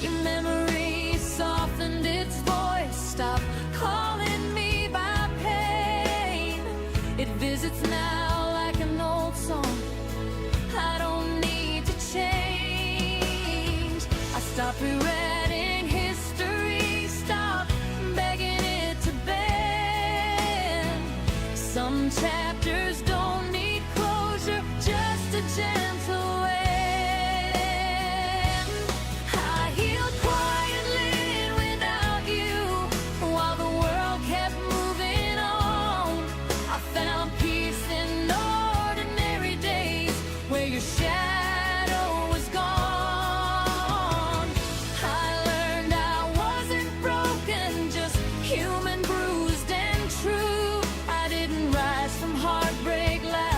Your memory softened its voice, stopped calling me by pain. It visits now like an old song, I don't need to change. I stopped rewriting history, stopped begging it to bend. Some chapters don't need closure, just a gentle end. I healed quietly without you, while the world kept moving on. I found peace in ordinary days, where your shadow was gone. I learned I wasn't broken, just human, bruised and true. I didn't rise from heartbreak like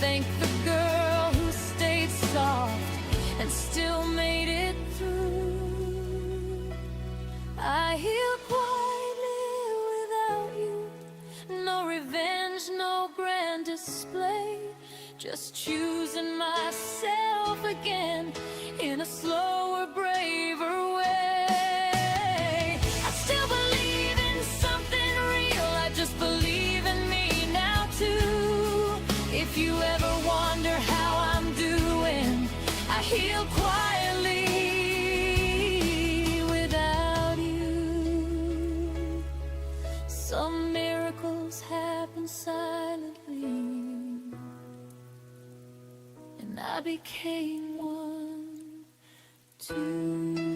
thank the girl who stayed soft and still made it through. I heal quietly without you. No revenge, no grand display. Just choosing myself again in a slower, braver way. I still believe in something real. I just believe in me now too. If you ever wonder how I'm doing, I heal quietly without you. Some miracles happen silently, and I became one too.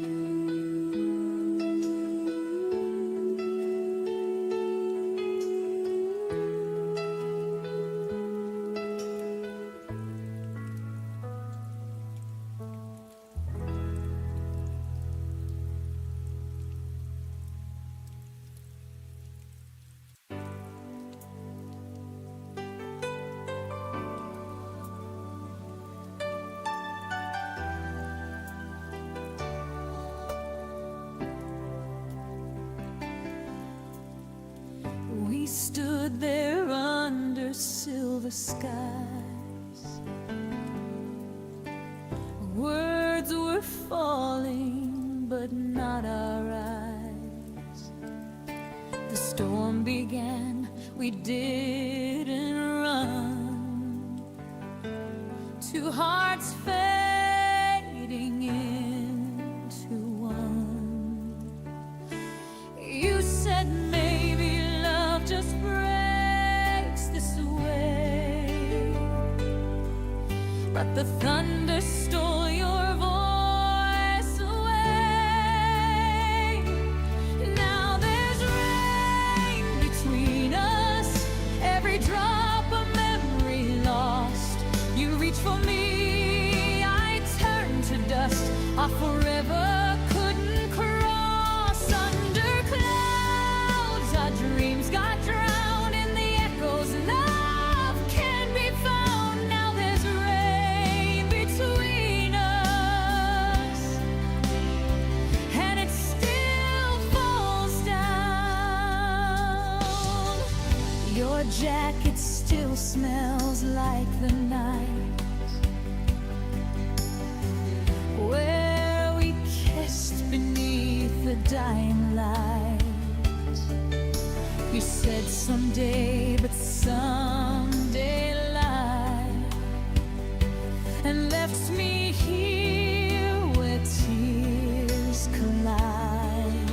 We stood there under silver skies. Words were falling, but not our eyes. The storm began, we didn't run. Two hearts fading into one. You said maybe just breaks this way, but the thunder stole your voice away. Now there's rain between us, every drop a memory lost. You reach for me, I turn to dust. I forever couldn't cross under clouds. Our dreams got drowned in the echoes. Love can't be found. Now there's rain between us, and it still falls down. Your jacket still smells like the night where we kissed beneath the dying light. You said someday, but someday lied, and left me here where tears collide.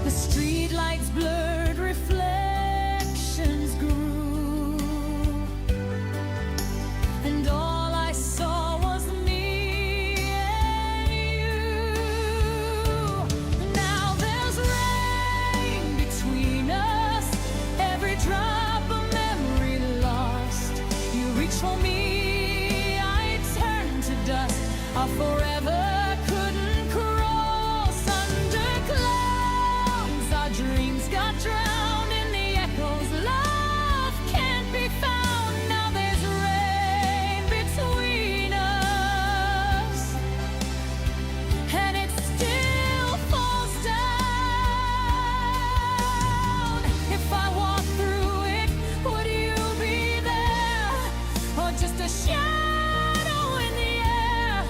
The streetlights blurred, reflections grew, and all I saw was me and you. Now there's rain between us, every drop a memory lost. You reach for me, I turn to dust. I forever couldn't cross under clouds. Our dreams got drowned in the echoes. Love can't be found. Now there's rain between us, and it still falls down. If I walk through it, would you be there, or just a shadow in the air?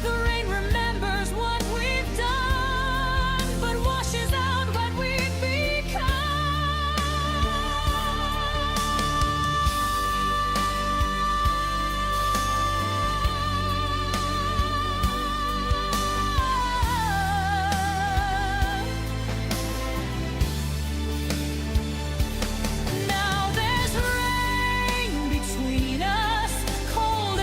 The rain remembers what we've done, but washes out what we've become. Now there's rain between us, cold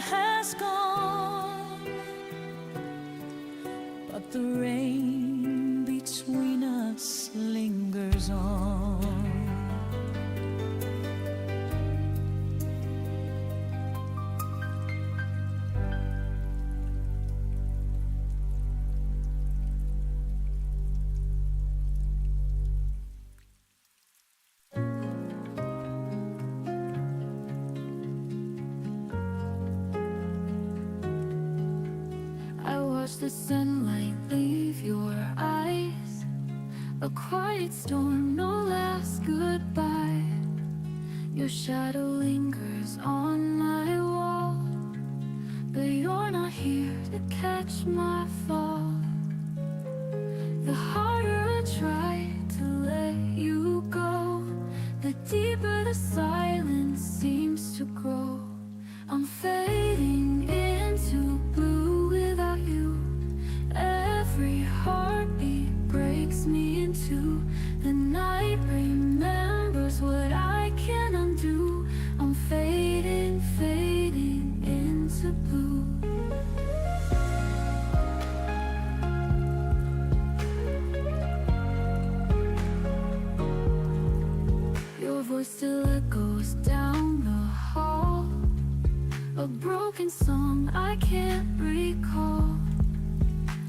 has gone, but the rain between us lingers on. Watch the sunlight leave your eyes, a quiet storm, no last goodbye. Your shadow lingers on my wall, but you're not here to catch my fall. The harder I try to let you go, the deeper the silence seems to grow. I'm fading into blue without you. Every heartbeat breaks me into. The night remembers what I can't undo. I'm fading, fading into blue. Your voice still echoes down the hall, a broken song I can't recall.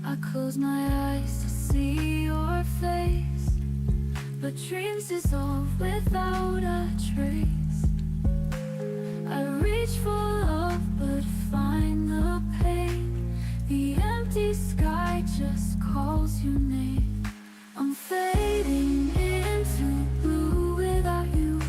I close my eyes to see your face, but dreams dissolve without a trace. I reach for love but find the pain. The empty sky just calls your name. I'm fading into blue without you.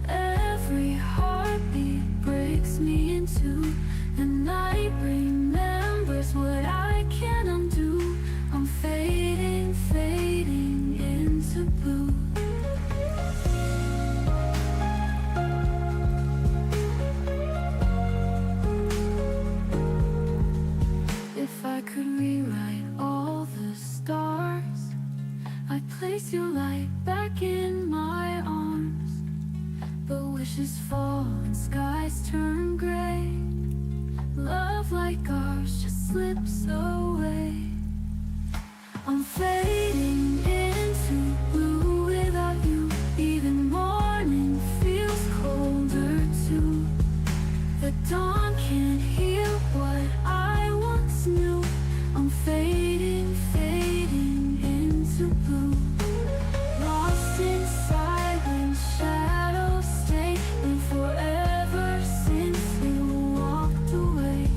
Every heartbeat breaks me into. The night remembers what I can't undo. I'm fading, fading into blue. If I could rewrite all the stars, I'd place your light back in my arms. But wishes fall and skies turn gray. Love like ours just slips away. I'm fading into blue without you. Even morning feels colder too. The dawn can't heal what I once knew. I'm fading, fading into blue. Lost in silence, shadows stay, and forever since you walked away.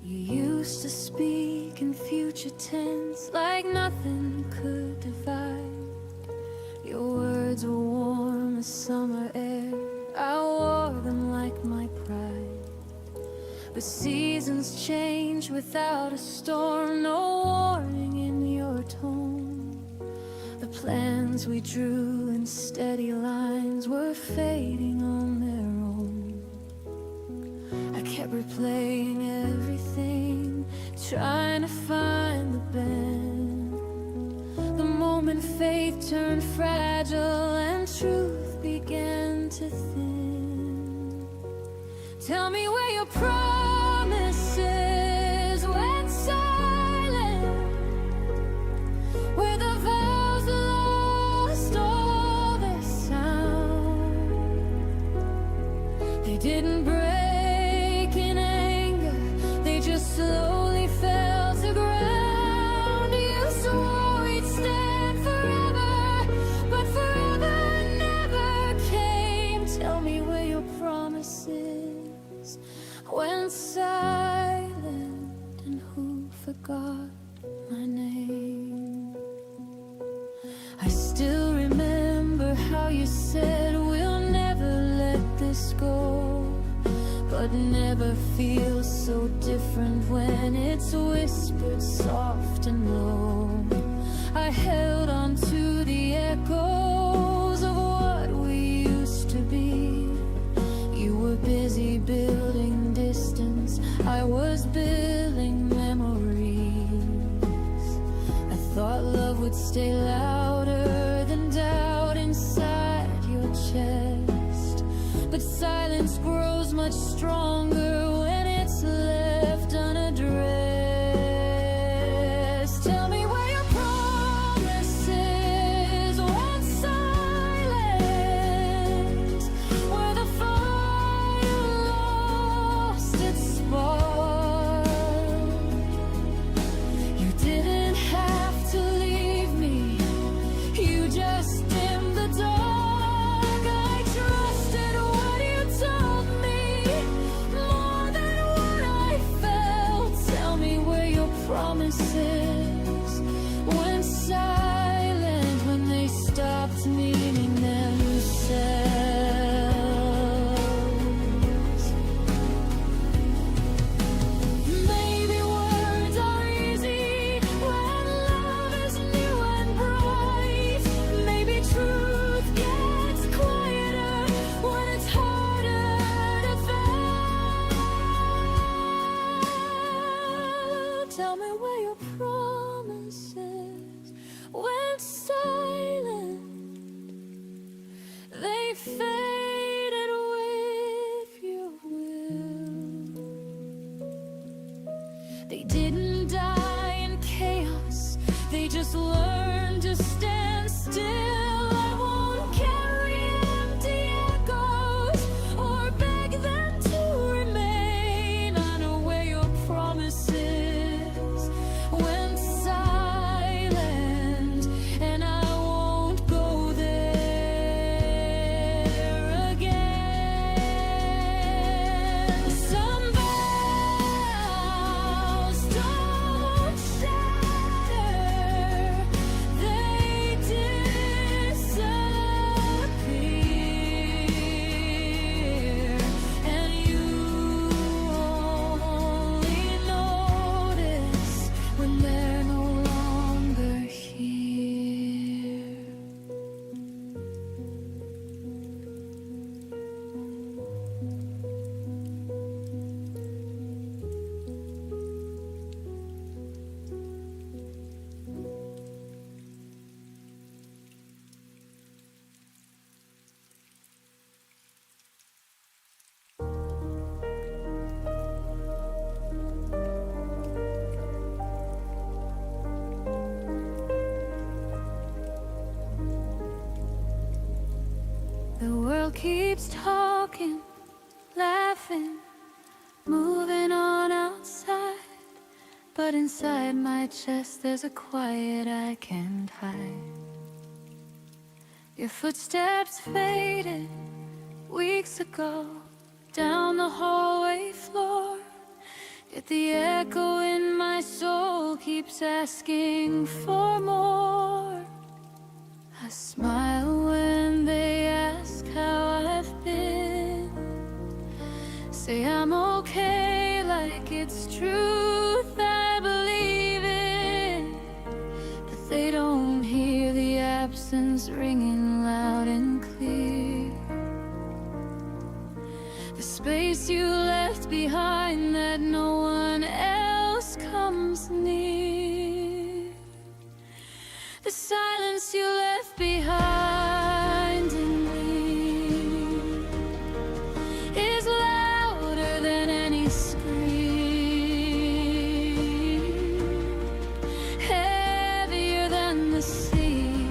You used to speak in future tense like nothing could divide. Your words were warm as summer air. I wore them like my pride. But seasons change without a storm. No warning in your tone. The plans we drew in steady lines were fading on their own. I kept replaying everything, trying to find the bend. The moment faith turned fragile and truth began to thin. Tell me where your promises went silent, where the vows lost all their sound. They didn't break in anger, they just slowly fell to ground. You swore we'd stand forever, but forever never came. Tell me where your promises went silent, and who forgot my name. I still remember how you said we'll never let this go, but never feels so different when it's whispered soft and low. love would stay louder than doubt inside your chest. But silence grows much stronger when it's left unaddressed. Tell me where your promises went silent, where the fire lost its spark. You didn't have to leave me, you just dimmed the dark. I trusted what you told me more than what I felt. Tell me where your promises went silent, when they stopped meaning themselves. Maybe words are easy when love is new and bright. Maybe truth gets quieter when it's harder to find. Tell me where your promises went silent. They faded with your will. They didn't die in chaos, they just learned to stand still. I won't carry empty echoes or beg them to remain. I know where your promises went silent, and I won't go there again. Some vows don't shatter, they disappear, and you only notice when they're no longer here. The world keeps talking, laughing, moving on outside, but inside my chest there's a quiet I can't hide. Your footsteps faded weeks ago down the hallway floor, yet the echo in my soul keeps asking for more. I smile when they ask how I've been, say I'm okay like it's truth I believe in, but they don't hear the absence ringing loud and clear. The space you left behind that no one else comes near. The silence you left behind in me is louder than any scream, heavier than the sea.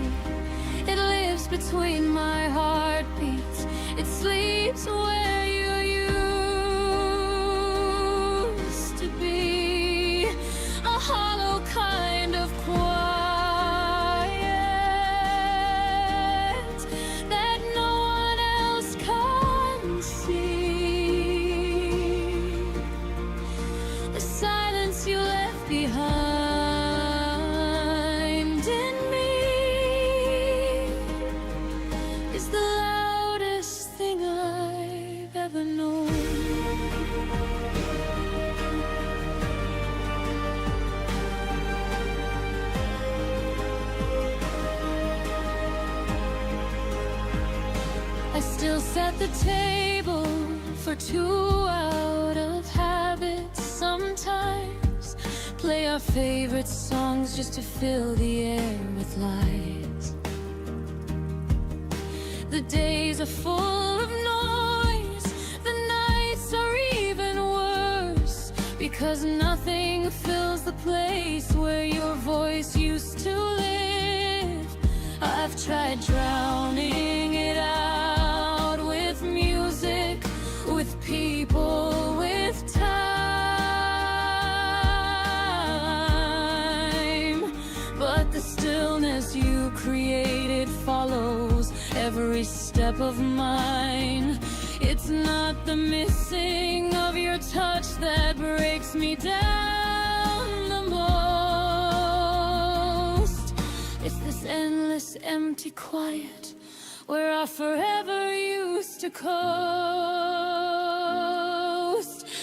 It lives between my heartbeats, it sleeps where you used to be, a hollow kind of quiet that no one else can see. The silence you left behind in me is the loudest thing I've ever known. I still set the table for two out of habit sometimes. Play our favorite songs just to fill the air full of noise. The nights are even worse, because nothing fills the place where your voice used to live. I've tried drowning it out with music, with people, with time. But the stillness you created follows every step of mine. It's not the missing of your touch that breaks me down the most. It's this endless empty quiet where I forever used to coast.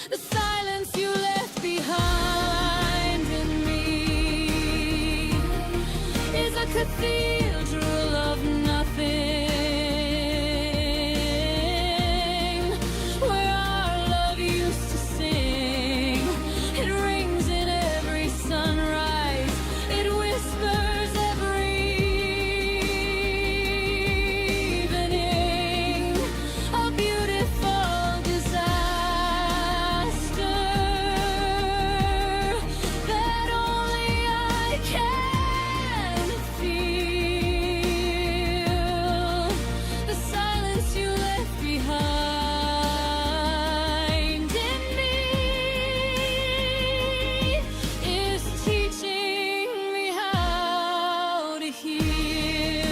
The silence you left behind in me is a cathedral of nothing, where our love used to sing. It rings in every sunrise, it whispers every evening. A beautiful disaster that only I can feel. The silence you left behind in me is teaching me how to heal.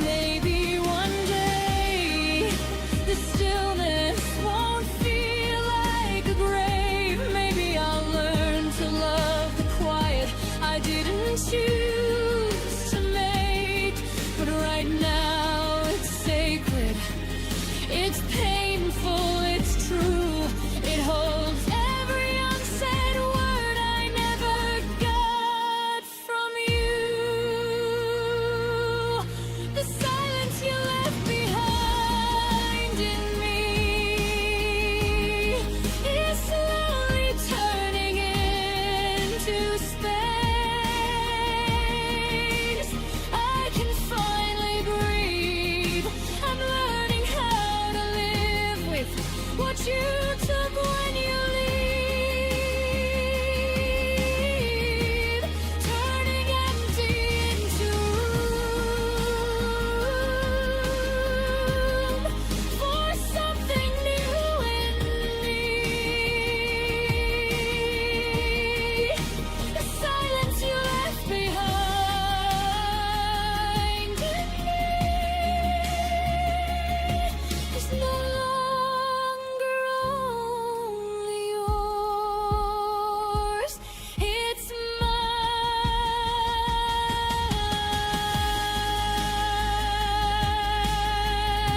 Maybe one day the stillness won't feel like a grave. Maybe I'll learn to love the quiet I didn't choose to make. But right now it's sacred, it's painful, it's true. It holds every unsaid word I never got from you. The silence you left behind in me is slowly turning into space. I can finally breathe. I'm learning how to live with what you took when you leave, turning empty into room for something new in me. The silence you left behind in me is no longer only yours, it's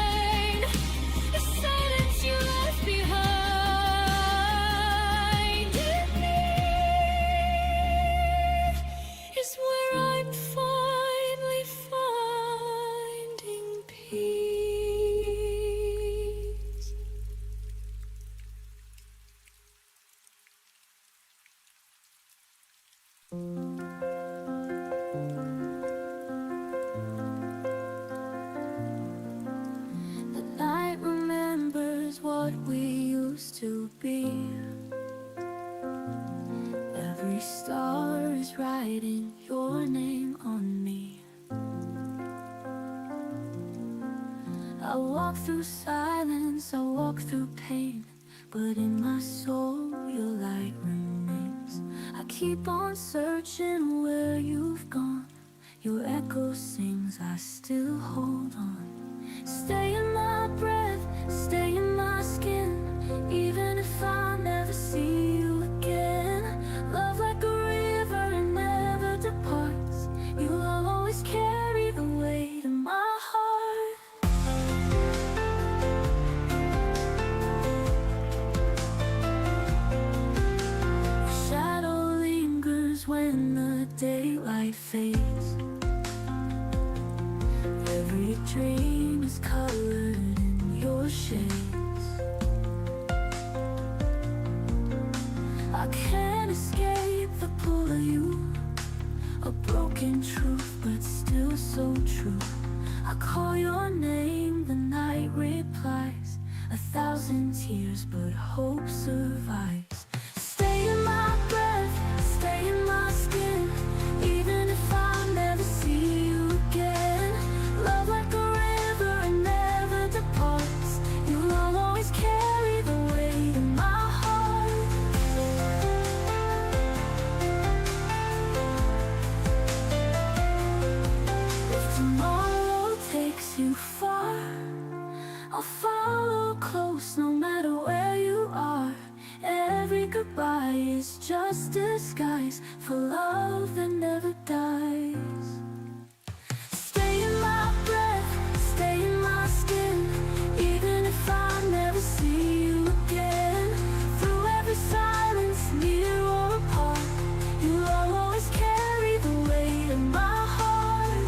mine. The silence you left behind in me is where I'm finally finding peace. The night remembers what we used to be. Every star is writing your name on me. I walk through silence, I walk through pain, but in my soul your light remains. I keep on searching where you've gone. Your echo sings, I still hold on. Stay in my breath, stay in my skin, even if I never see you again. Love like a river, it never departs. You'll always carry the weight of my heart. The shadow lingers when the daylight fades. Every dream is colored in your shades. I can't escape the pull of you, a broken truth but still so eyes for love that never dies. Stay in my breath, stay in my skin, even if I never see you again. Through every silence, near or apart, you'll always carry the weight of my heart.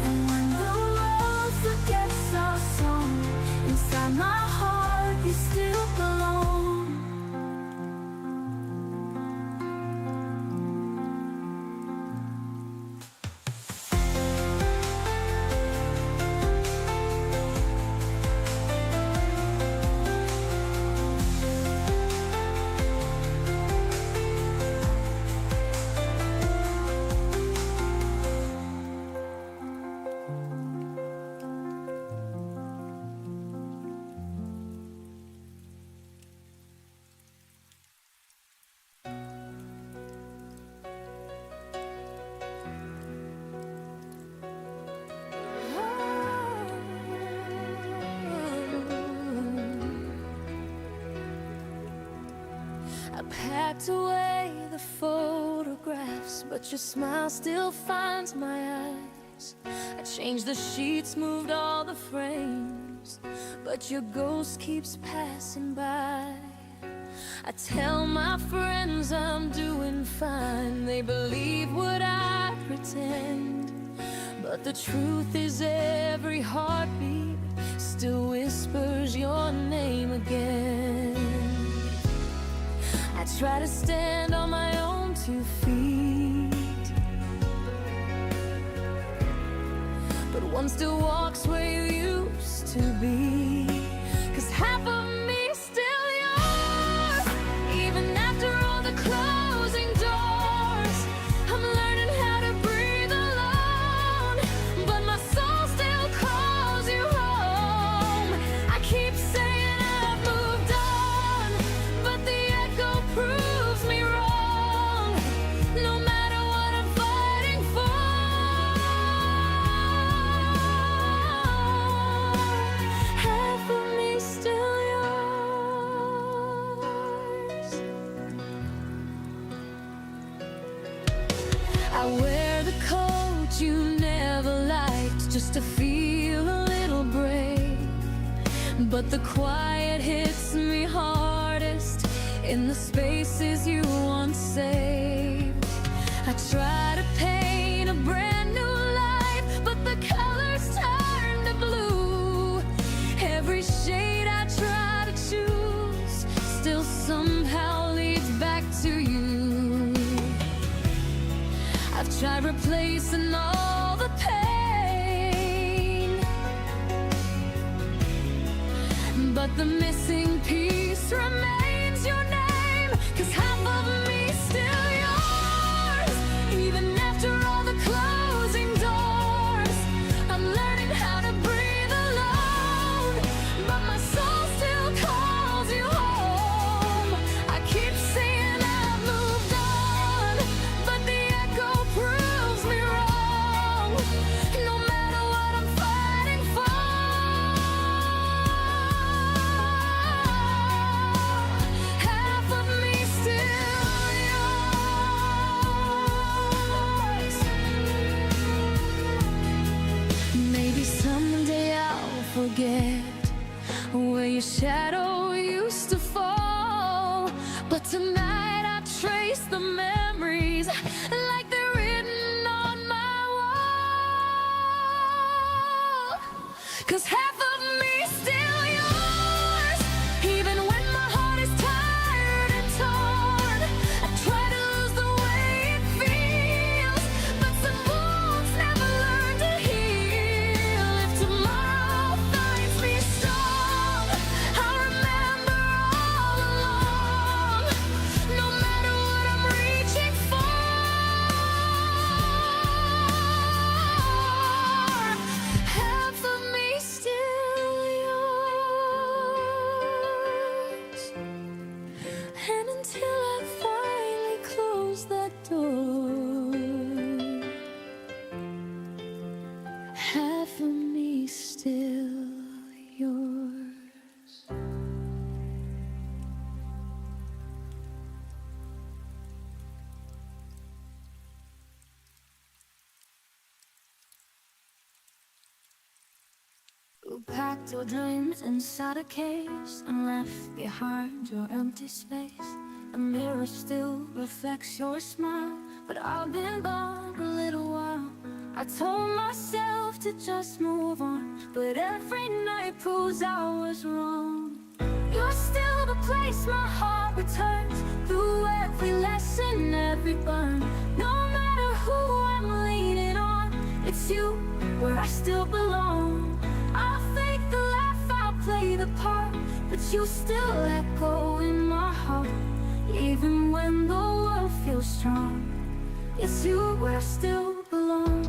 And when the world forgets our song, inside my heart you still belong. I packed away the photographs, but your smile still finds my eyes. I changed the sheets, moved all the frames, but your ghost keeps passing by. I tell my friends I'm doing fine, they believe what I pretend, but the truth is every heartbeat still whispers your name again. I try to stand on my own 2 feet, but one still walks where you used to be. 'Cause half of me still yours, even after all the closing doors. I'm learning how to breathe alone, but my soul still calls you home. I keep saying I've moved on, but the echo proves me wrong. No matter what I'm fighting for, half of me still yours. I wear the coat you never liked just to feel a little brave, but the quiet hits me hardest in the spaces you once saved. I try to paint a brand new life, but the colors turn to blue. Every shade I try to choose still somehow leads back to you. I've tried replacing all the pain, but the missing piece remains your name. 'Cause half of me still yours, even after all the closing doors. I'm learning how to breathe alone, but my soul still calls you home. I keep saying I've moved on, but the echo proves me wrong. No matter what I'm fighting for, half of me still yours. Maybe someday I'll forget where your shadow used to fall, but tonight I trace the memories like they're written on my wall. 'Cause half of me still yours, even when my heart is tired and torn. I try to lose the way it feels, but some wounds never learn to heal. If tomorrow finds me strong, I'll remember all along packed your dreams inside a case and left behind your empty space. The mirror still reflects your smile, but I've been gone a little while. I told myself to just move on, but every night proves I was wrong. You're still the place my heart returns, through every lesson, every burn. No matter who I'm leaning on, it's you where I still belong. I'll fake the laugh, I'll play the part, but you still echo in my heart. Even when the world feels strong, it's you where I still belong.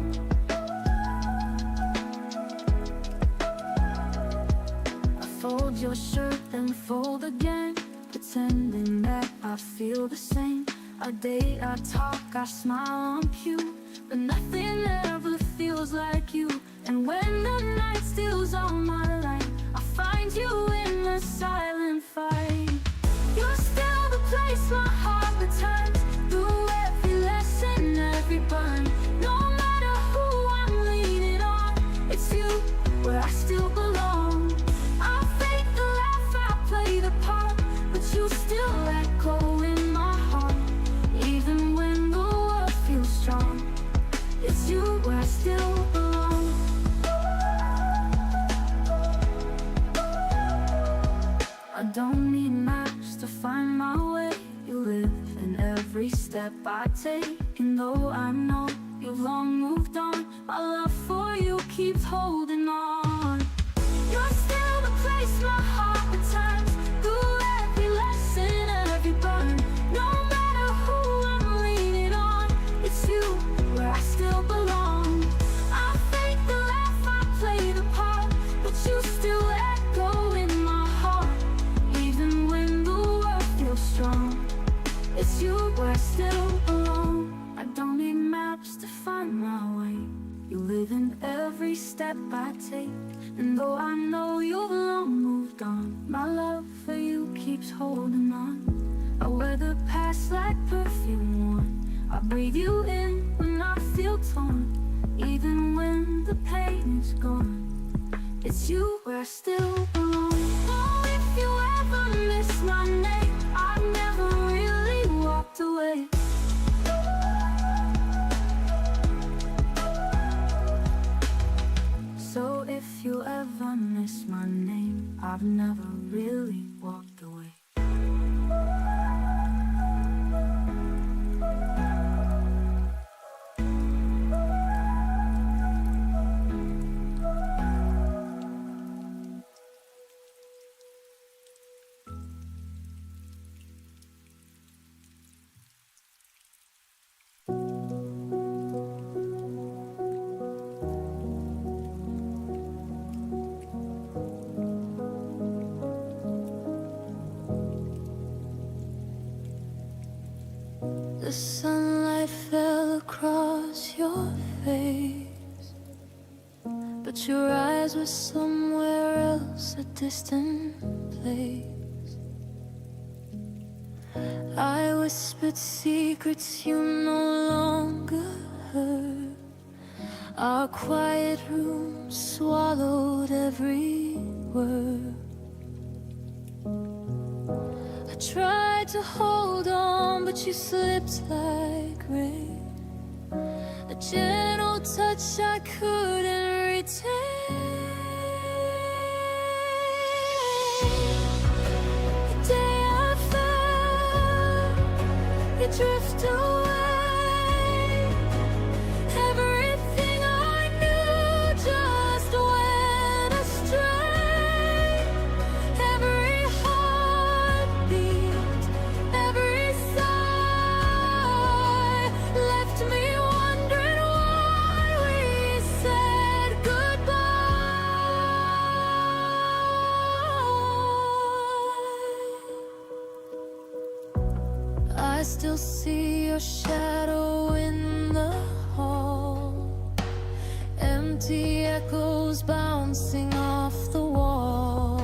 I fold your shirt and fold again, pretending that I feel the same. I date, I talk, I smile on cue, but nothing ever feels like you. And when the night steals all my light, I find you in the silent fight. You're still the place my heart returns, through every lesson, every burn. No matter who I'm leaning on, it's you where I still belong. I'll fake the laugh, I'll play the part, but you still echo in my heart. Even when the world feels strong, it's you where I still belong. I don't need maps to find my way. You live in every step I take. And though I know you've long moved on, my love for you keeps holding on. You're still the place my heart returns, through every lesson, every burn. No matter who I'm leaning on, it's you where I still belong. I fake the laugh, I play the part, but you still echo in my heart. Even when the world feels strong, it's you where I still belong. I don't need maps to find my way. You live in every step I take. And though I know you've long moved on, my love for you keeps holding on. I wear the past like perfume worn. I breathe you in when I feel torn. Even when the pain is gone, it's you where I still belong. Oh, if you ever miss my name, I've never really walked away. So if you ever miss my name, I've never really walked away. The sunlight fell across your face, but your eyes were somewhere else, a distant place. I whispered secrets you no longer heard. Our quiet room swallowed every word. I tried to hold on, but you slipped like rain. A gentle touch I couldn't retain. The day I fell, you drift away. Everything I knew just went astray. Every heartbeat, every sigh left me wondering why we said goodbye. I still see your shadow in the hall, empty echoes bouncing off the walls.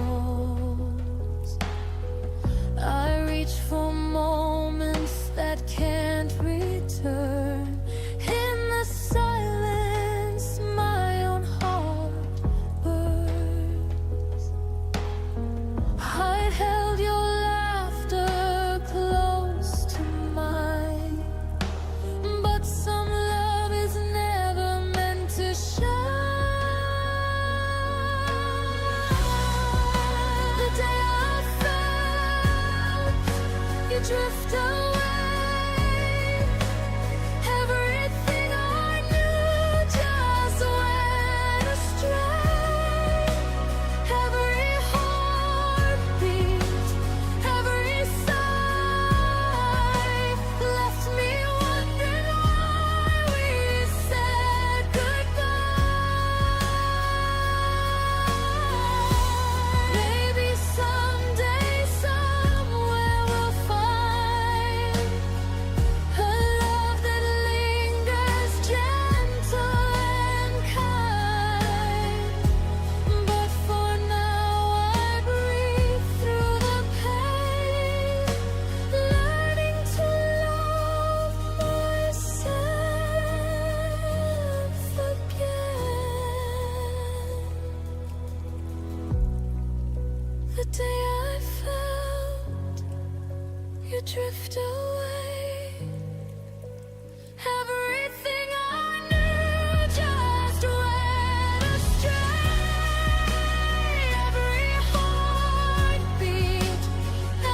I reach for moments that can't return. In the silence, my own heart burns. drift away. Everything I knew just went astray. Every heartbeat, every sigh left me wondering why we said goodbye. Maybe someday, somewhere we'll find a love that lingers gentle and kind. But for now I breathe through the pain, learning to love myself again. The day I felt you drift away, everything I knew just went astray. Every heartbeat,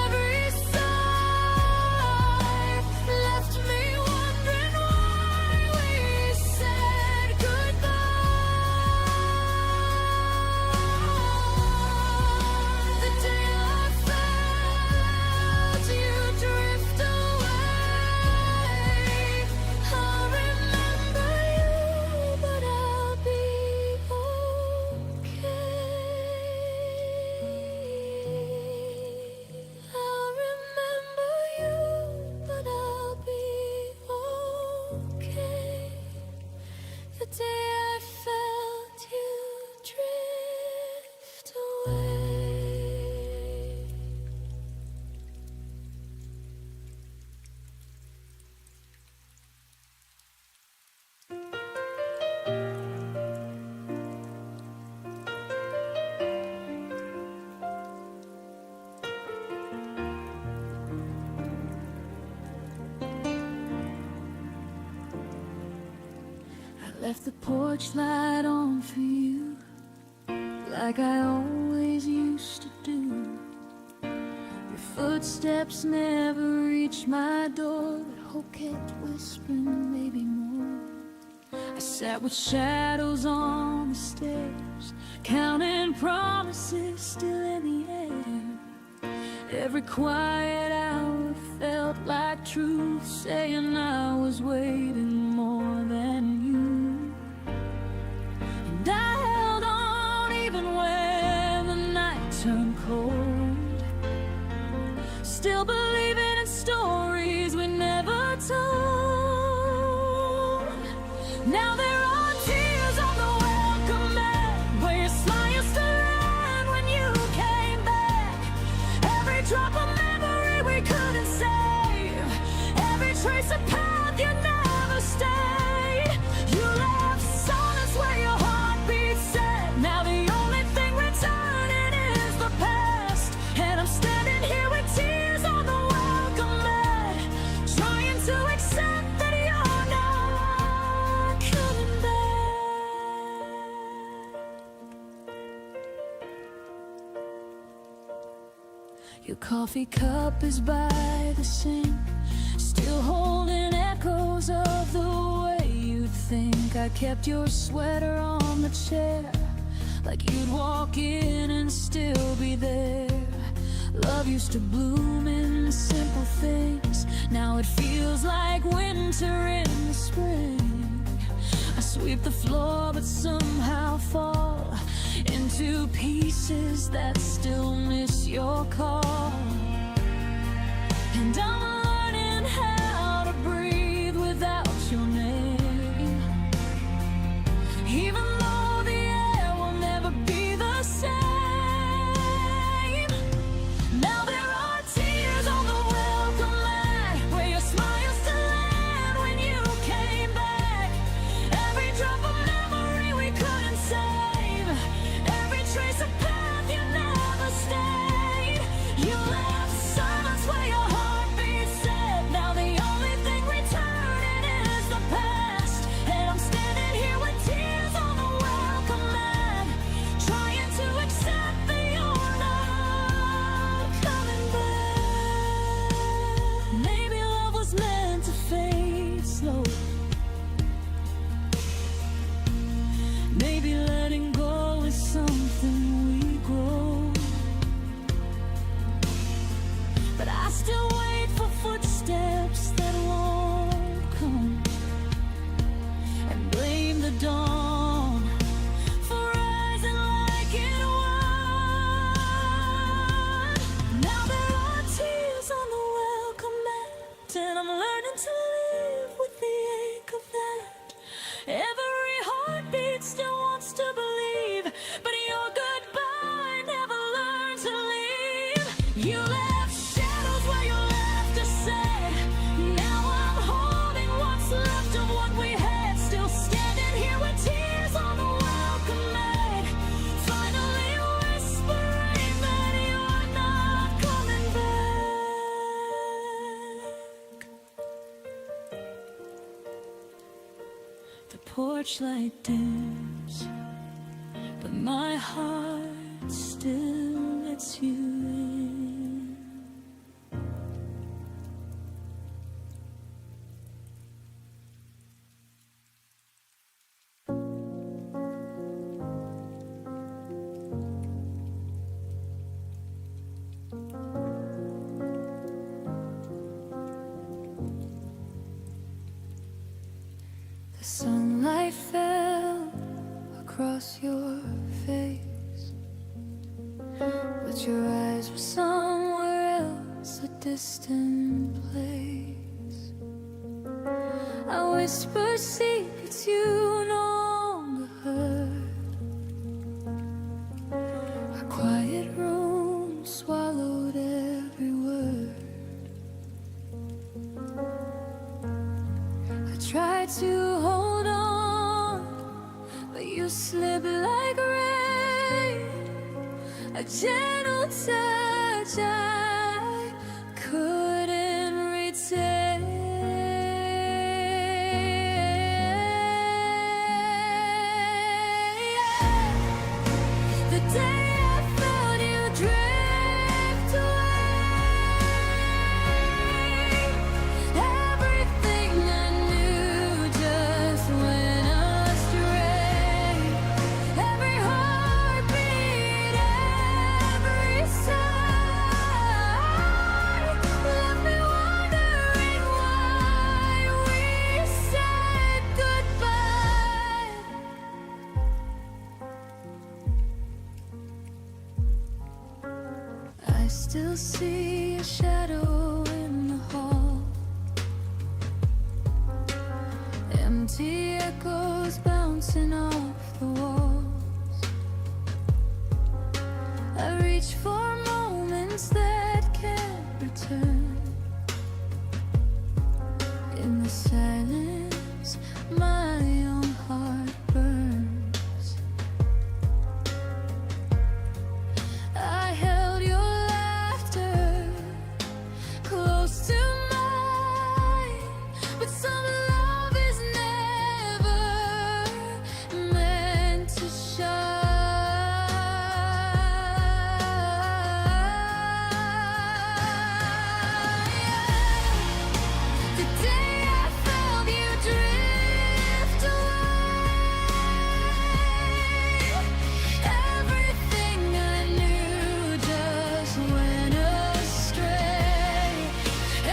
every sigh left me wondering why we said goodbye. The day I felt you drift away, I'll remember you, but I'll be okay. I'll remember you, but I'll be okay. The day I felt you drift away. I left the porch light on for you, like I always used to do. Your footsteps never reached my door, but hope kept whispering maybe more. I sat with shadows on the stairs, counting promises still in the air. Every quiet hour felt like truth, saying I was waiting more than you. And I held on even when the night turned cold, still believing in stories we never told. Now there are tears on the welcome mat, where your smile used to land when you came back. Every drop of memory we couldn't save, every trace of path you never stayed. You left silence where your heartbeat set. Now the only thing returning is the past, and I'm standing here with tears on the welcome mat, trying to accept that you're not coming back. Your coffee cup is by the sink, still holding echoes of the way you'd think. I kept your sweater on the chair, like you'd walk in and still be there. Love used to bloom in simple things, now it feels like winter in the spring. I sweep the floor but somehow fall into pieces that still miss your call. And I'm learning how to breathe without your name, even though the air will never be the same. Now there are tears on the welcome mat, where your smile used to land when you came back. Every drop of memory we couldn't save, every trace of path you never stayed. still wait for footsteps that won't come, and blame the dawn for rising like it won. Now there are tears on the welcome mat, and I'm learning to live with the ache of that. Every heartbeat still wants to believe, but your goodbye never learned to leave. You left shadows where your laughter sat. Now I'm holding what's left of what we had, still standing here with tears on the welcome mat, finally whispering that you're not coming back. The porch light dims, but my heart still lets you in. The sunlight fell across your face, but your eyes were somewhere else, a distant place. I whisper secrets you no longer heard. Our quiet room swallowed every word. I tried to hold on, but you slipped like rain, a gentle touch I couldn't retain. The day I felt you drift away, everything I knew just went astray. Every heartbeat, every sigh left me wondering why we said goodbye. I still see a shadow in the hall, empty echoes bouncing off the walls. I reach for moments that can't return. In the silence, my own heart burns. I held your laughter close to mine, but some love is never meant to shine. The day I felt you drift away, everything I knew just went astray.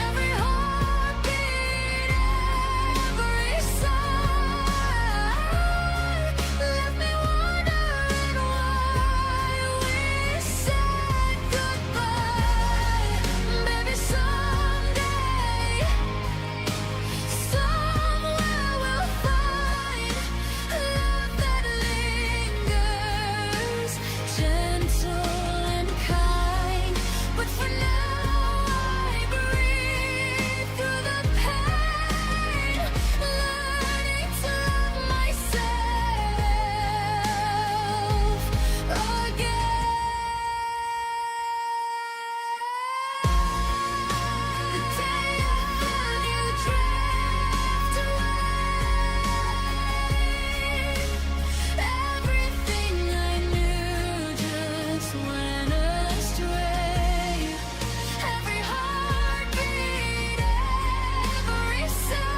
Every heartbeat, every sigh left me wondering why we said goodbye. Maybe someday, somewhere we'll find love that lingers, gentle and kind. But for now, I breathe through the pain, learning to love myself again. The day I felt you drift away, everything I knew just went astray. Every heartbeat, every sigh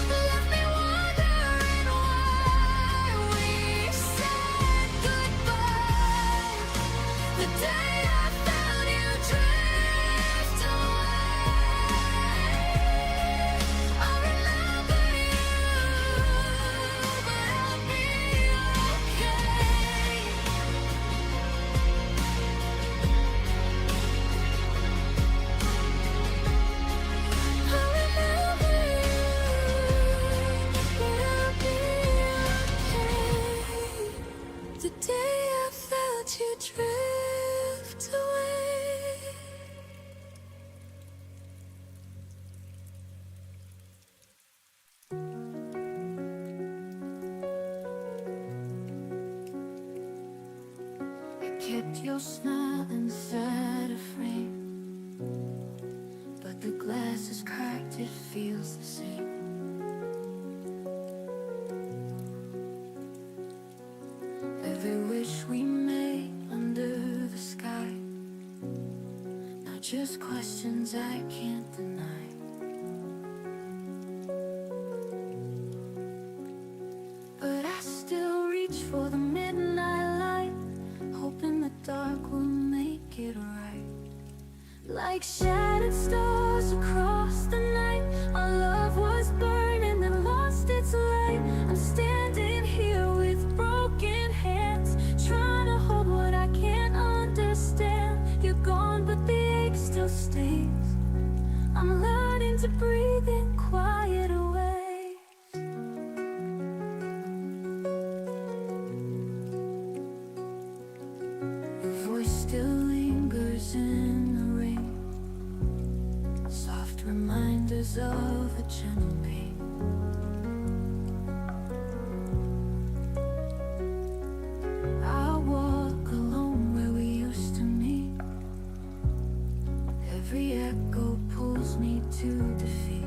left me wondering why we said goodbye. The day I felt you drift kept your smile inside a frame, but the glass is cracked, it feels the same. Every wish we made under the sky, not just questions I can't deny. But I still reach for the midnight light, hoping the dark will make it right. Like shattered stars across the night, our love was burning and lost its light. I'm standing here with broken hands, trying to hold what I can't understand. You're gone, but the ache still stays. I'm learning to breathe in quieter ways. Your voice still lingers in the rain, soft reminders of a gentle pain. I walk alone where we used to meet, every echo pulls me to defeat.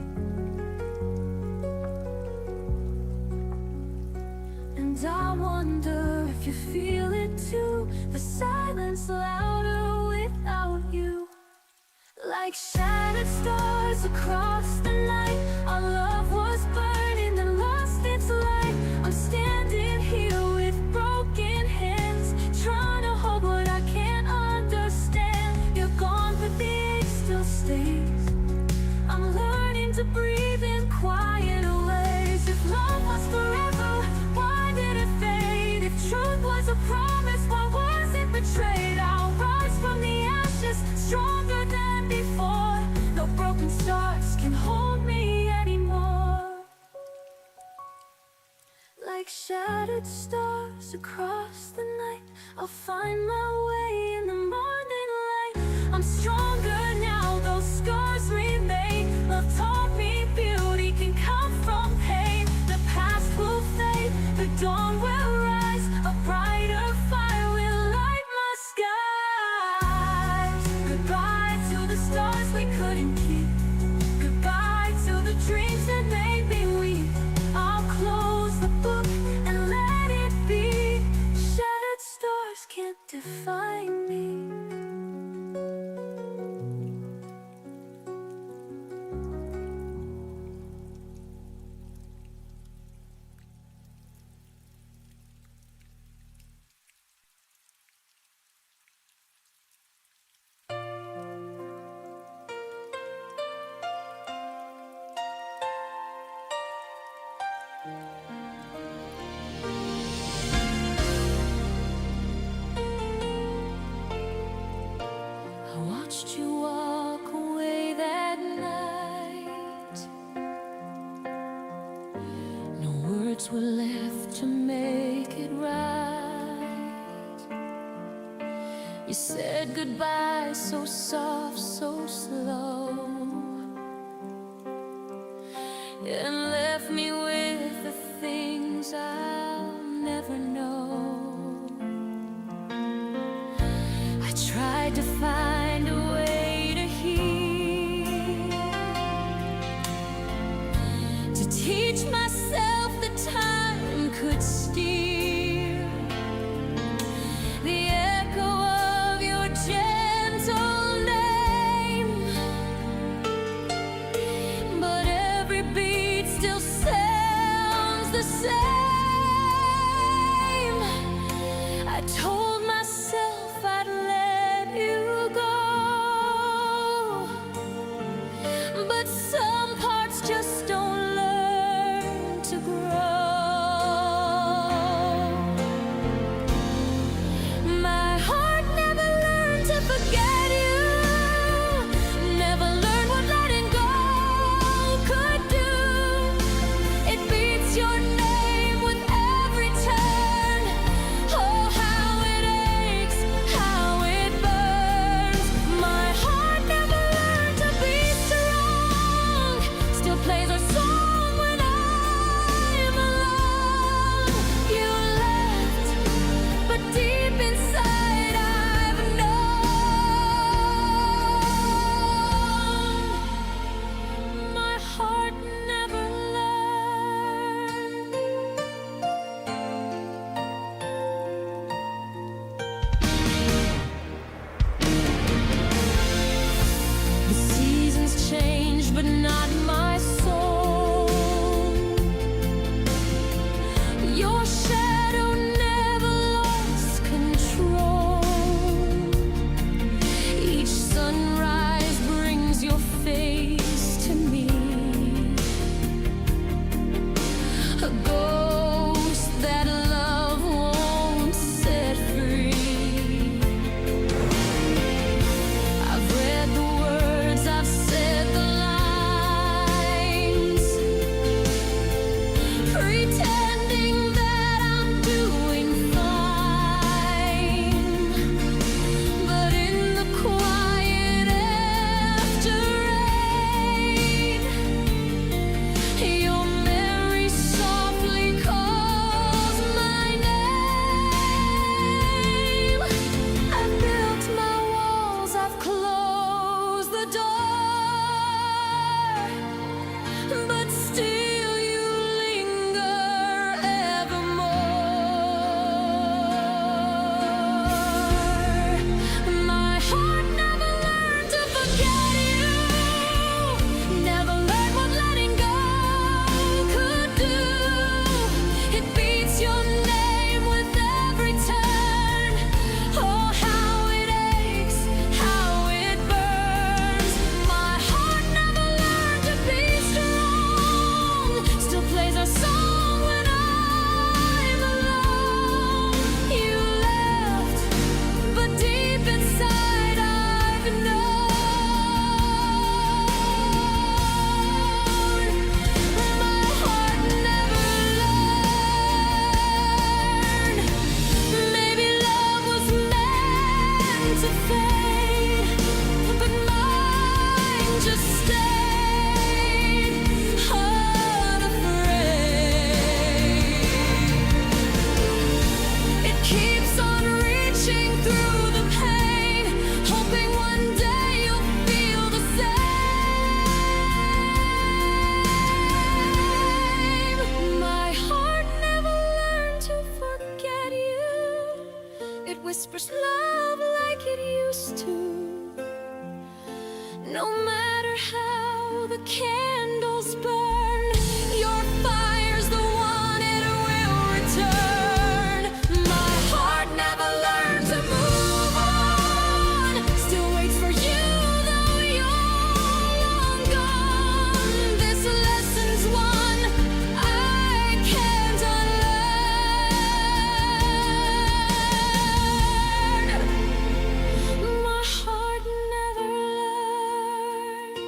And I wonder if you feel it too, the silence louder without you. Like shattered stars across the night, our love was burning and lost its light. I'm standing here with broken hands, trying to hold what I can't understand. You're gone, but the ache still stays. I'm learning to breathe in quieter ways. If love was forever, why did it fade? If truth was a promise, why was it betrayed? I'll rise from the ashes, stronger than before. No broken stars can hold me anymore. Like shattered stars across the night, I'll find my way in the morning light. I'm stronger now, those scars remain. Love taught me beauty can come from pain. The past will fade, the dawn will rise. A brighter fire will light my skies. Goodbye to the stars we couldn't keep. Goodbye to the dreams that made me weep. I'll close the book and let it be. Shattered stars can't define me. I watched you walk away that night. No words were left to make it right. You said goodbye so soft, so slow, and left me with the things I'll never know. I tried to find a way to heal, to teach myself that time could steal the echo of your gentle name. But every beat still says fade, but mine just stayed unafraid. It keeps on reaching through the pain, hoping one day you'll feel the same. My heart never learned to forget you. It whispers love like it used to. No matter how the candles burn, your fire's the one it will return. My heart never learned to move on, still waits for you though you're long gone. This lesson's one I can't unlearn. My heart never learned.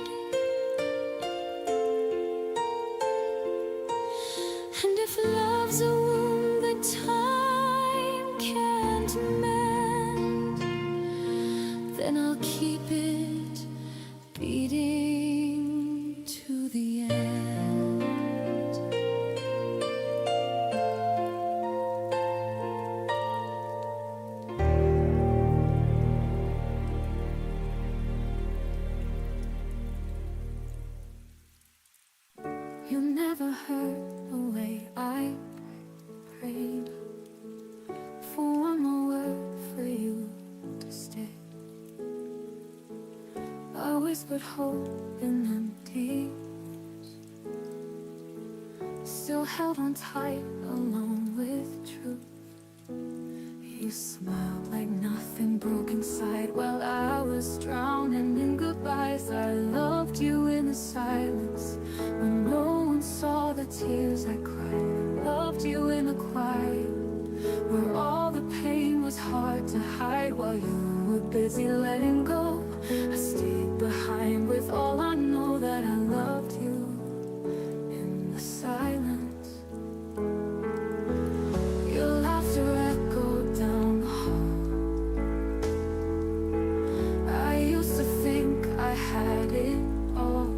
And if love's a wound that time can't mend, then I'll keep it beating to the end. You never heard the way I prayed for one more word for you to stay. I whispered hope in empty ears, still held on tight along with truth. You smiled like nothing broke inside while I was drowning in goodbyes. I loved you in the silence when no one saw the tears I cried. I loved you in the quiet where all the pain was hard to hide while you were busy letting go. I stayed behind with all I know that I loved you in the silence. Your laughter echoed down the hall. I used to think I had it all,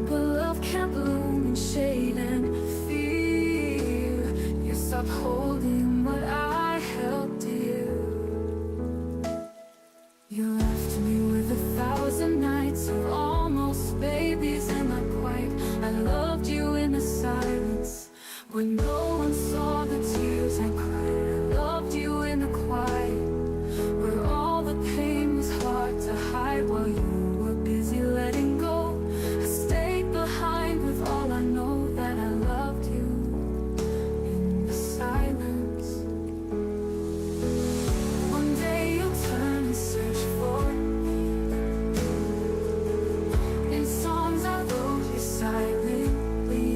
but love can't bloom in shade and fear. You stopped holding what I held dear. You left me with 1,000 nights of almost babies and not quite. I loved you in the silence when no one saw the tears I cried. I loved you in the quiet where all the pain was hard to hide while you were busy letting go. I stayed behind with all I know that I loved you in the silence. One day you'll turn and search for me in songs I wrote you silently,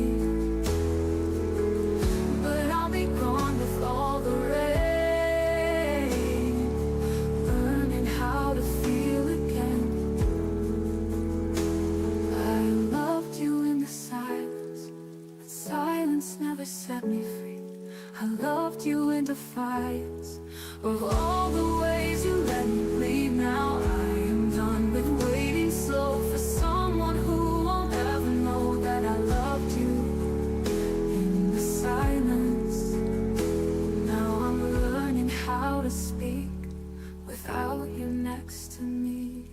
but I'll be gone with all the rain, learning how to feel again. I loved you in the silence, but silence never set me free. I loved you in defiance of all the ways you let me bleed. Now I am done with waiting slow for someone who won't ever know that I loved you in the silence. Now I'm learning how to speak without you next to me.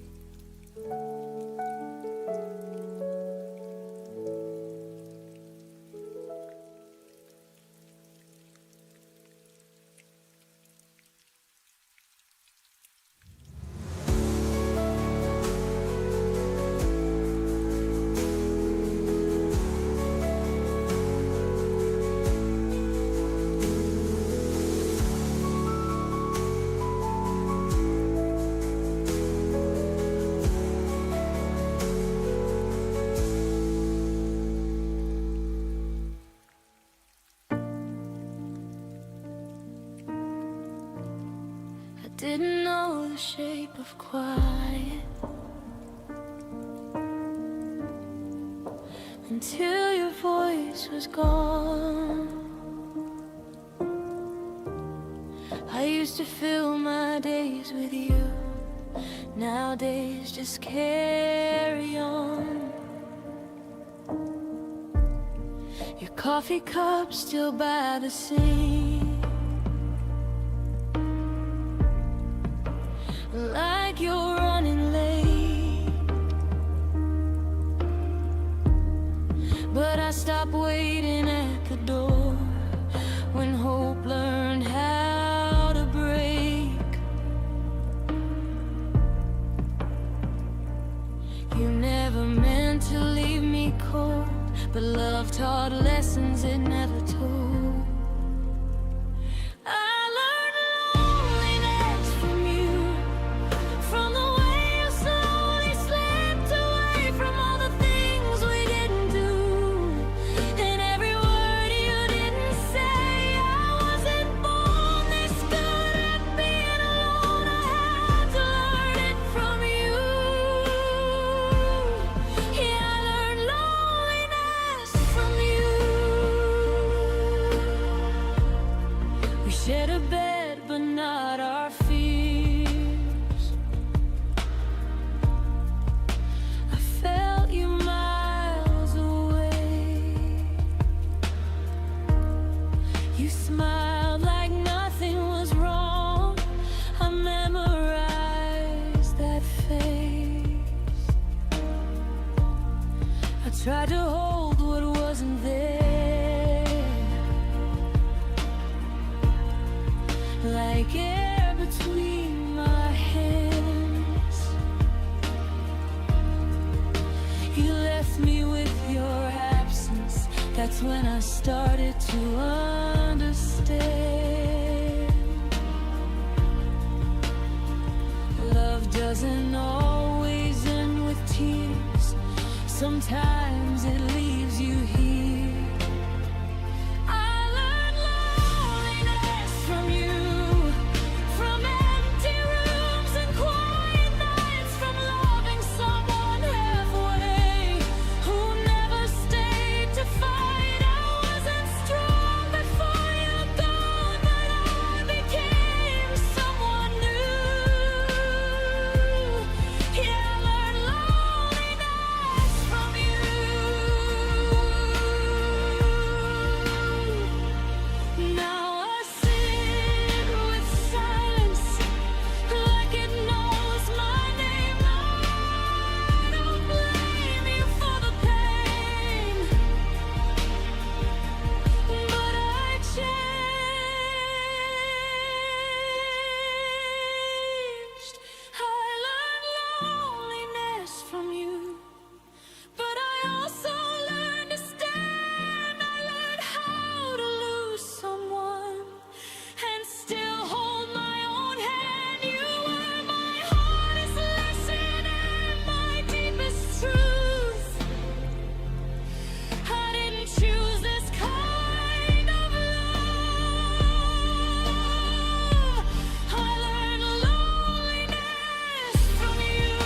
Didn't know the shape of quiet until your voice was gone. I used used to fill my days with you. Nowadays just carry on. Your coffee cup still by the sink, like you're running late. But I stopped waiting at the door when hope learned how to break. You never meant to leave me cold, but love taught lessons it never told. I learned loneliness from you, from the way you slowly slipped away from all the things we didn't do, and every word you didn't say. I wasn't born this good at being alone. I had to learn it from you. Yeah, I learned loneliness from you. We shared a bed, but not our fears. I felt you miles away. You smiled like nothing was wrong. I memorized that face. I tried to hold what wasn't there, like air between my hands. You left me with your absence. That's when I started to understand. Love doesn't always end with tears. Sometimes it leaves you here. I learned loneliness from you, from empty rooms and quiet nights, from loving someone halfway who never stayed to fight. I wasn't strong before you gone, but I became someone new. Yeah, I learned loneliness from you. Now I sit with silence like it knows my name. I don't blame you for the pain, but I changed. I learned loneliness from you, but I also learned to stand. I learned how to lose someone and still hold my own hand. You were my hardest lesson and my deepest truth. I didn't choose this kind of love. I learned loneliness from you.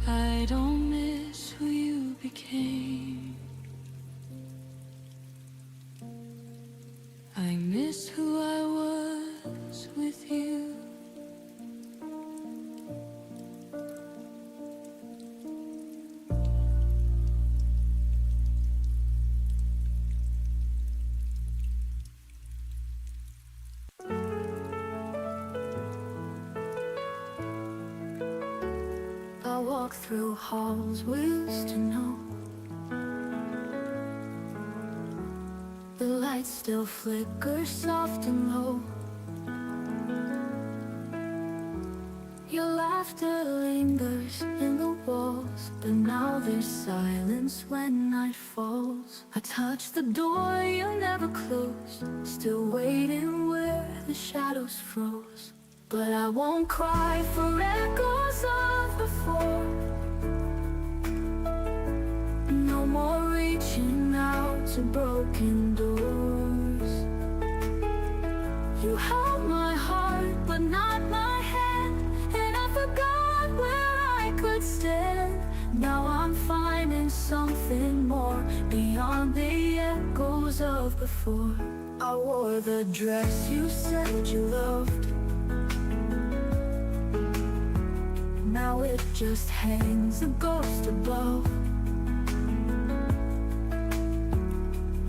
I don't miss who you became. I miss who I was with you. I walk through halls we used to know. The lights still flicker soft and low. Your laughter lingers in the walls, but now there's silence when night falls. I touch the door you never closed, still waiting where the shadows froze. But I won't cry for echoes of before. No more reaching out to broken doors. You held my heart but not my hand, and I forgot where I could stand. Now I'm finding something echoes of before. I wore the dress you said you loved. Now it just hangs a ghost above.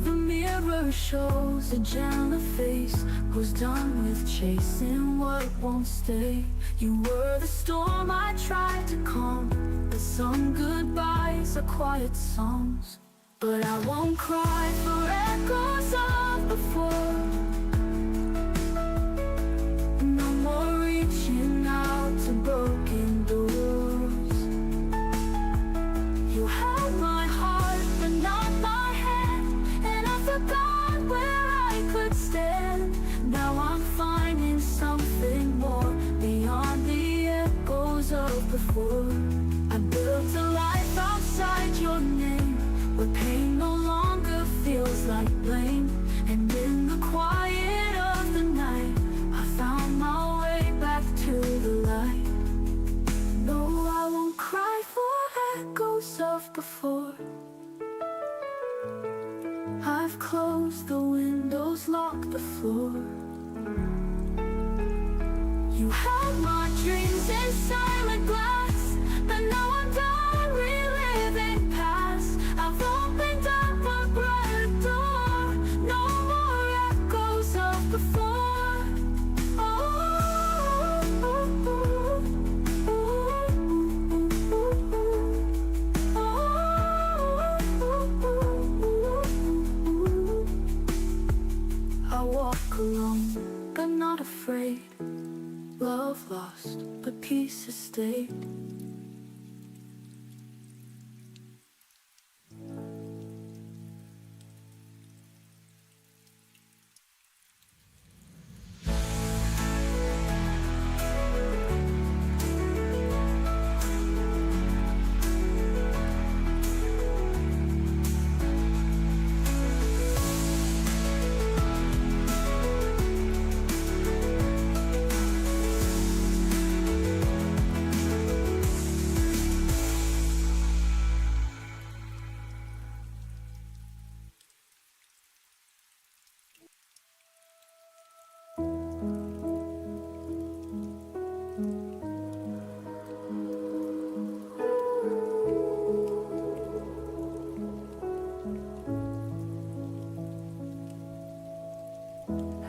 The mirror shows a gentler face who's done with chasing what won't stay. You were the storm I tried to calm, but some goodbyes are quiet songs. But I won't cry for echoes of before. No more reaching out to broken doors. You held my heart but not my hand, and I forgot where I could stand. Now I'm finding something more beyond the echoes of before. I built a life outside your name, where pain no longer feels like blame. And in the quiet of the night, I found my way back to the light. No, I won't cry for echoes of before. I've closed the windows, locked the floor. You held my dreams in silent glass, but now I'm done reliving past. I've opened up a brighter door. No more echoes of before. I walk alone, but not afraid. Love lost, but peace has stayed.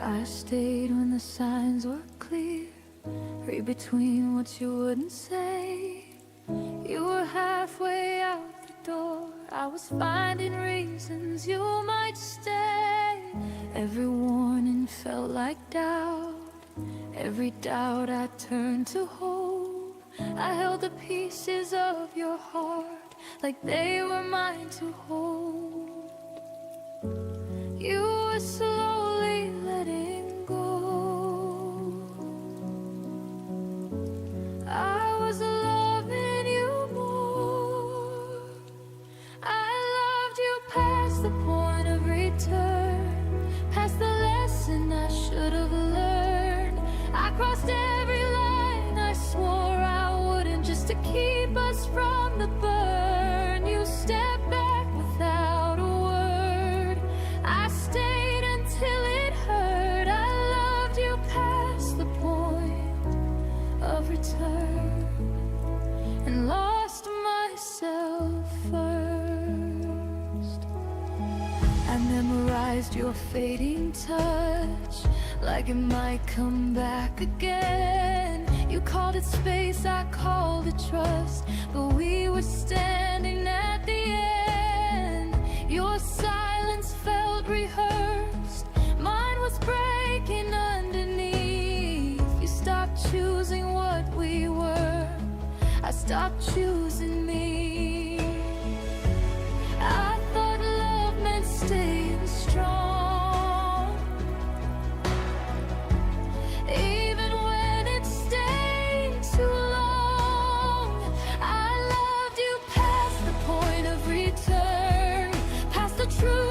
I stayed when the signs were clear. Read between what you wouldn't say. You were halfway out the door. I was finding reasons you might stay. Every warning felt like doubt. Every doubt I turned to hope. I held the pieces of your heart like they were mine to hold. You were slowly letting go. I was loving you more. I loved you past the point of return, past the lesson I should have learned. I crossed every line I swore I wouldn't, just to keep us from the burn. You stepped back without a word. I stayed until it hurt. I loved you past the point of return and lost myself first. I memorized your fading touch like it might come back again. You called it space, I called it trust, but we were standing at the end. Your silence felt rehearsed, mine was breaking underneath. You stopped choosing what we were, I stopped choosing me. I thought love meant staying strong, even when it stayed too long. I loved you past the point of return, past the truth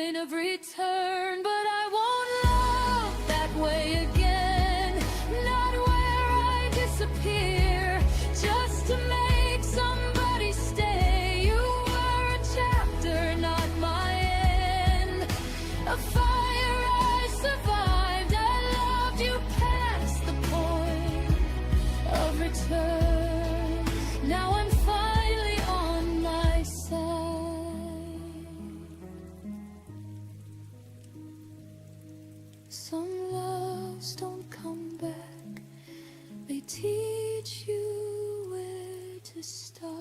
point of return, but I won't love that way again. Not where I disappear just to make somebody stay. You were a chapter, not my end. A fire I survived. I loved you past the point of return. Now I'm finally on my side. Some loves don't come back. They teach you where to start.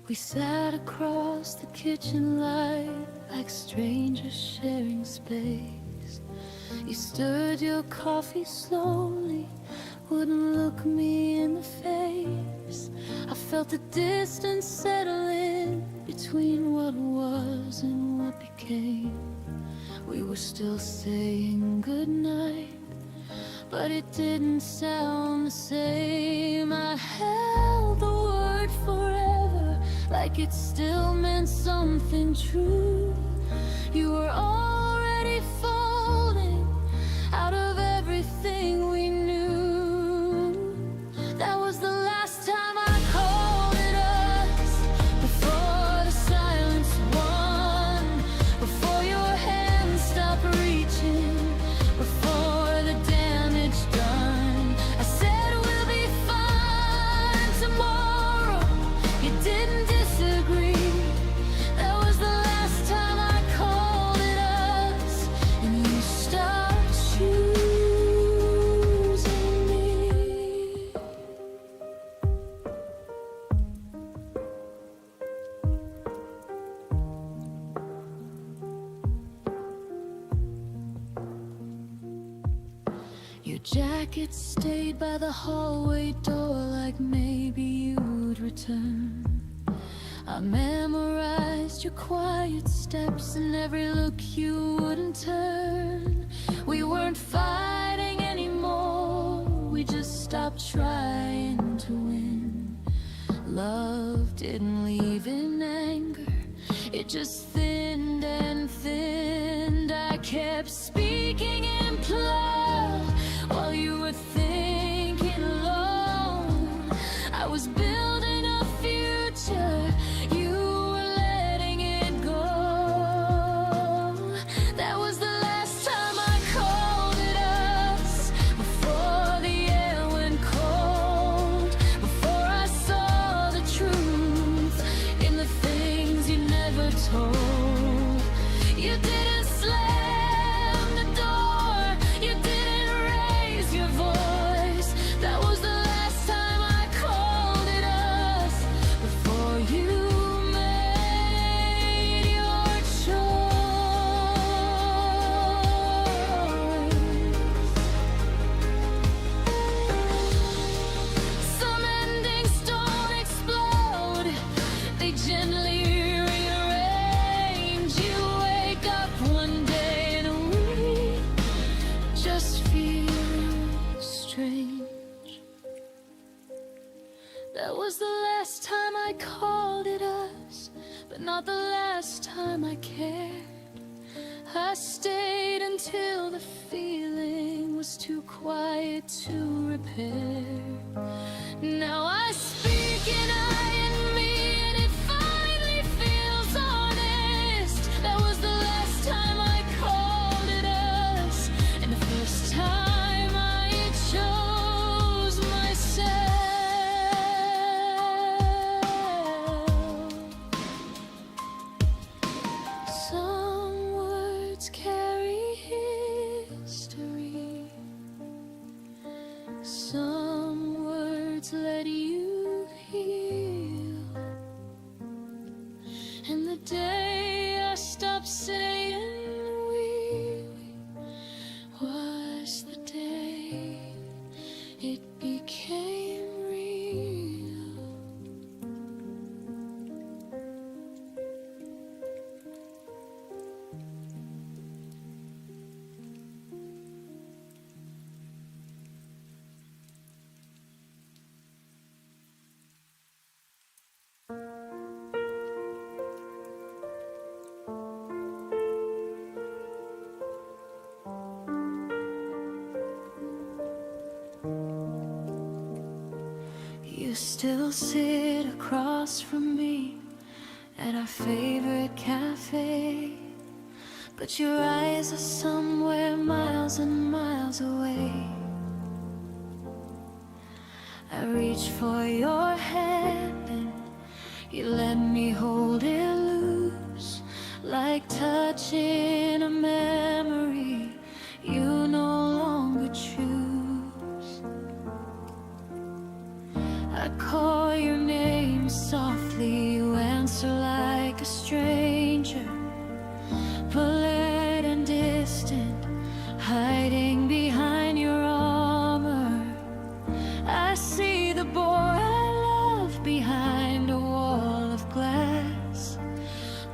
We sat across the kitchen light like strangers sharing space. You stirred your coffee slowly, wouldn't look me in the face. I felt the distance settle in between what was and what became. We were still saying goodnight, but it didn't sound the same. I held the word forever like it still meant something true. You were already folding out of everything we knew. That was the last time I called it us. Before the silence won, before your hands stopped reaching, before the damage done. I said we'll be fine tomorrow. You didn't disagree. That was the last time I called it us, and you stopped choosing me. Your jacket stayed by the hallway door like maybe you'd return. I memorized your quiet steps and every look you wouldn't turn. We weren't fighting anymore, we just stopped trying to win. Love didn't leave in anger, it just thinned and thinned. I kept speaking in plural while you were thinking alone. I was building a future, you were letting it go. That was the last time I called it us. Before the air went cold, before I saw the truth in the things you never told. You didn't slam the door, you didn't raise your voice. That was the last time I called it us. Before you made your choice. Some endings don't explode, they gently rearrange. You wake up one day and we just feel strange. That was the last time I called it us, but not the last time I cared. I stayed until the feeling was too quiet to repair. Now I speak in I and me, and it finally feels honest. That was the last time I called it us, and the first time I chose myself. Some words carry history, some words let you hear. still sit across from me at our favorite cafe, but your eyes are somewhere miles and miles away. I reach for your hand and you let me hold it loose, like touching a memory you no longer choose. I call your name softly, you answer like a stranger, polite and distant, hiding behind your armor. I see the boy I love behind a wall of glass,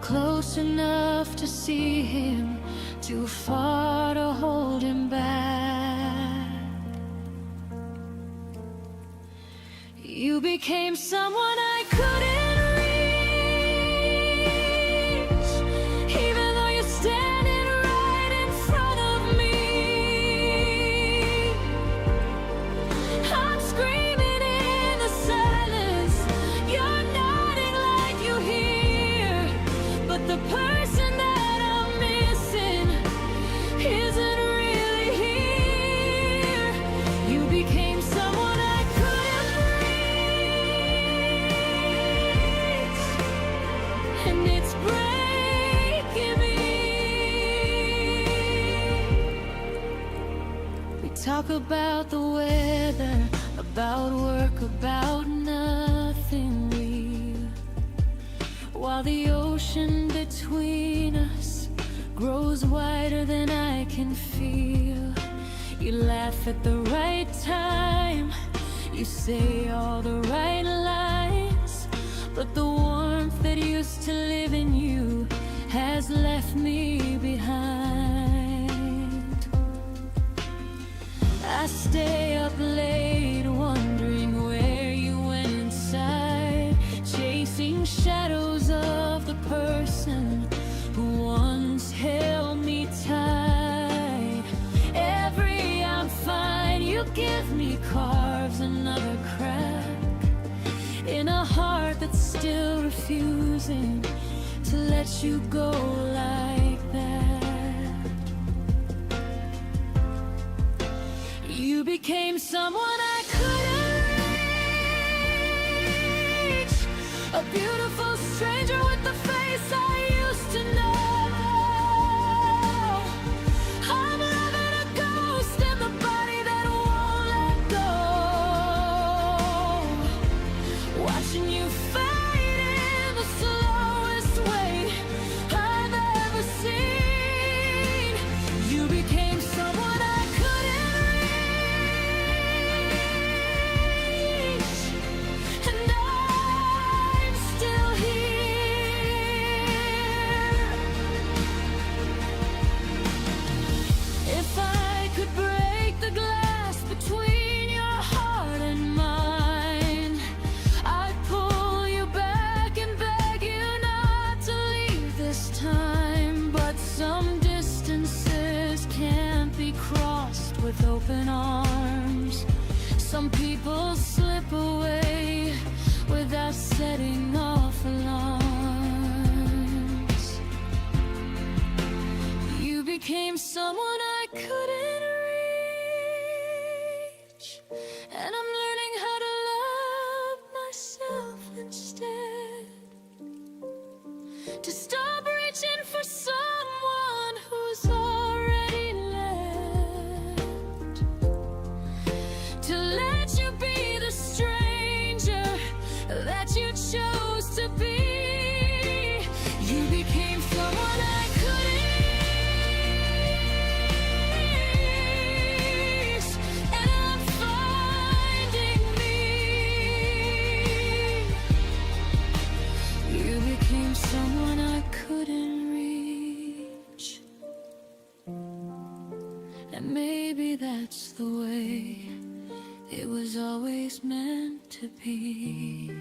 close enough to see him, too far to hold him back. You became someone I couldn't reach, even though you're standing right in front of me. I'm screaming in the silence, you're nodding like you hear, but the person that I'm missing isn't really here. You became someone I couldn't reach, and it's breaking me. We talk about the weather, about work, about nothing real, while the ocean between us grows wider than I can feel. You laugh at the right time, you say all the right lines, but the warmth that used to live in you has left me behind. I stay up late wondering where you went inside, chasing shadows of the person who once held me tight. Every I'm fine you give me carves another crack in a heart that's still refusing to let you go like that. You became someone I couldn't reach, a beautiful stranger with the face I used to know. I'm loving a ghost in the body that won't let go, watching you fade in the slowest way I've ever seen. You became someone I couldn't reach, and I'm still here. If I could break the glass between your heart and mine, I'd pull you back and beg you not to leave this time. But some distances can't be crossed with open arms. Some people slip away without setting off alarms. You became someone I couldn't reach, and I'm learning how to love myself instead, to stop reaching for someone who's already left, to let you be the stranger that you chose to be. You became someone I couldn't reach, and I'm finding me. You became someone I couldn't reach, and maybe that's the way it was always meant to be.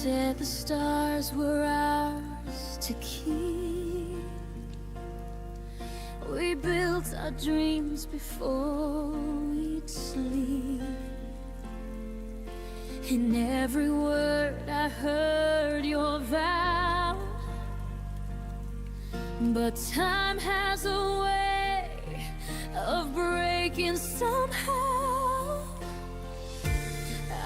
said the stars were ours to keep. We built our dreams before we'd sleep. In every word I heard your vow, but time has a way of breaking somehow.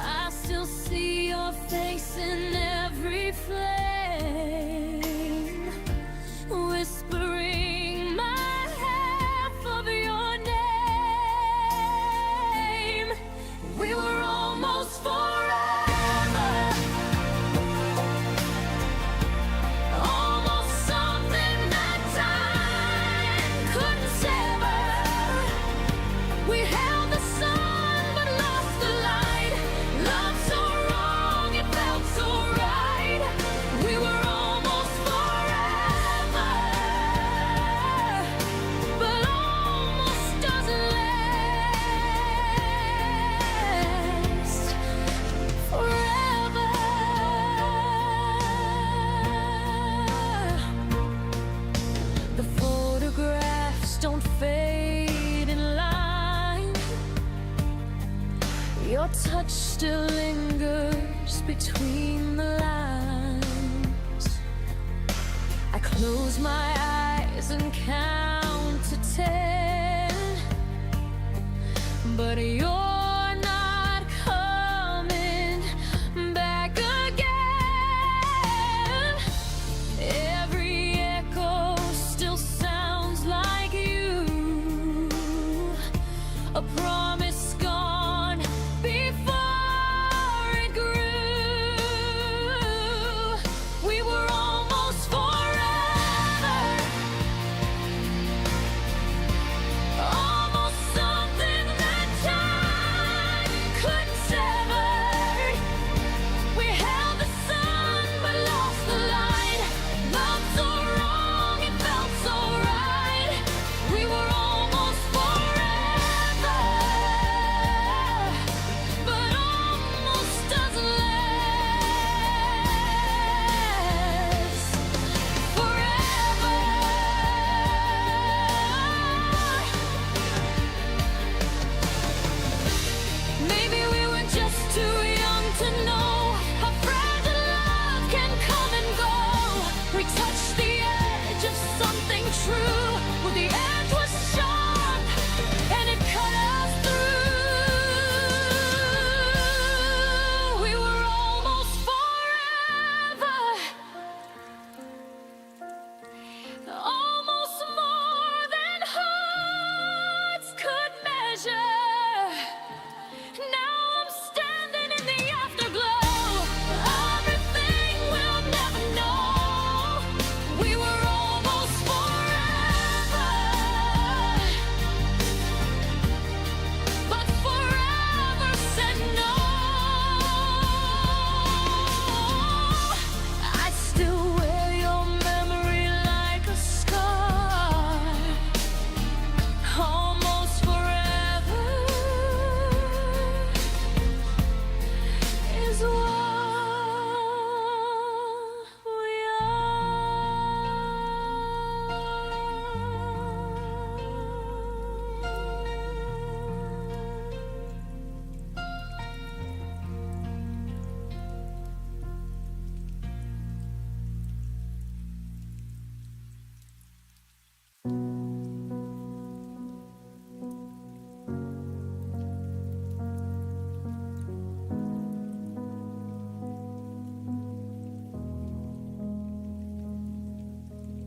I still see your face in every flame, whispering my half of your name. We were almost forever, almost something that time couldn't sever. We held the sun but lost the light. Love so wrong, it felt so right. We were almost forever, but almost doesn't last forever. The photographs don't fade in line. Your touch still lingers between the lines. I close my eyes and count to 10, but you're not coming back again. Every echo still sounds like you, a promise gone before it grew. We were almost forever, almost something that time couldn't sever. We held the sun but lost the light. Love so wrong, it felt so right. We were almost forever, but almost doesn't last forever. Maybe we were just too young to know how fragile love can come and go. We touched the edge of something true, where the edge was sharp and it cut us through. We were almost forever, almost more than hearts could measure. Now I'm standing in the afterglow, everything we'll never know. We were almost forever, but forever said no. I still wear your memory like a scar. Almost forever is what we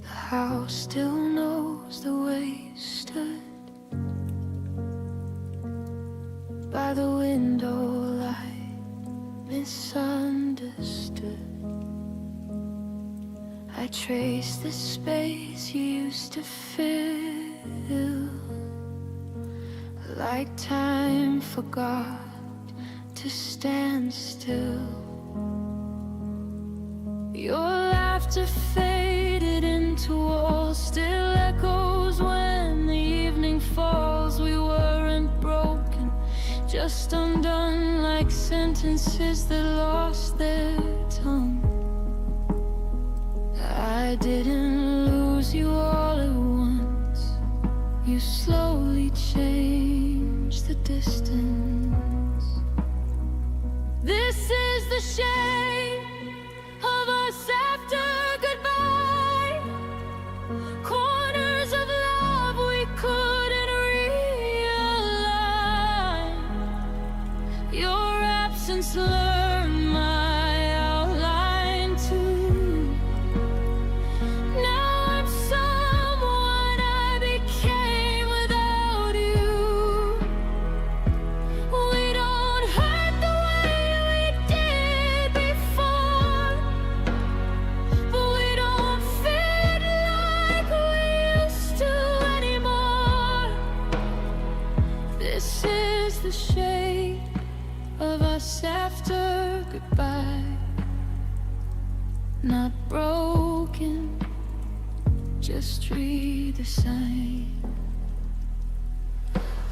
The house still knows the way you stood by the window light, misunderstood. I trace the space you used to fill, like time forgot to stand still. Your laughter faded into walls, still echoes when the evening falls. We weren't broken, just undone, like sentences that lost their time. tongue. I didn't lose you all at once. You slowly changed the distance. This is the shape of us after goodbye. Corners of love we couldn't realign. Your absence learned my outline too. Now I'm someone I became without you. We don't hurt the way we did before, but we don't fit like we used to anymore. This is the shape of us after goodbye. Not broken, just redesigned.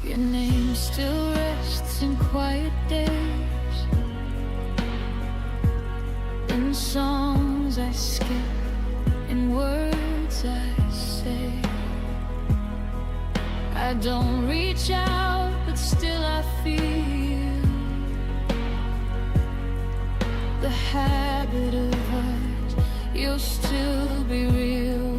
Your name still rests in quiet days, in songs I skip, in words I say. I don't reach out, but still I feel the habit of us. You'll still be real.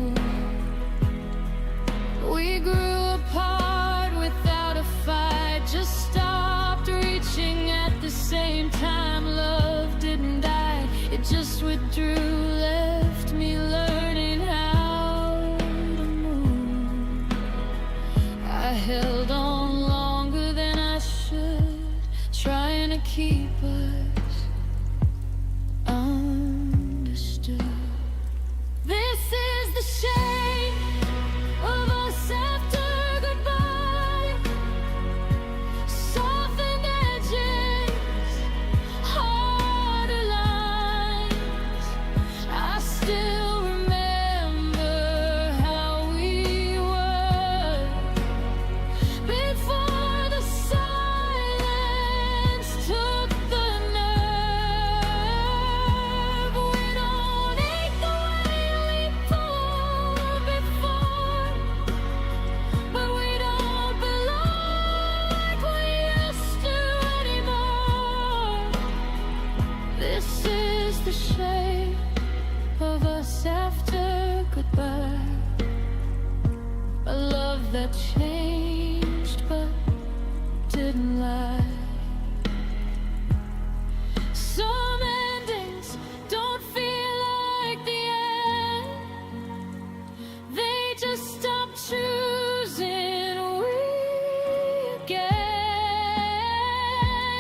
We grew apart without a fight, just stopped reaching at the same time. Love didn't die, it just withdrew, left me learning how to move. I held on longer than I should, trying to keep us understood. This is the shape of us after goodbye. Softened edges, harder lines. I still remember how we were before the silence took the nerve. We don't ache the way we pulled before, but we don't belong like we used to anymore. This is the shape of us after goodbye. A love that changed but didn't lie. Some endings don't feel like the end, they just stop choosing we again.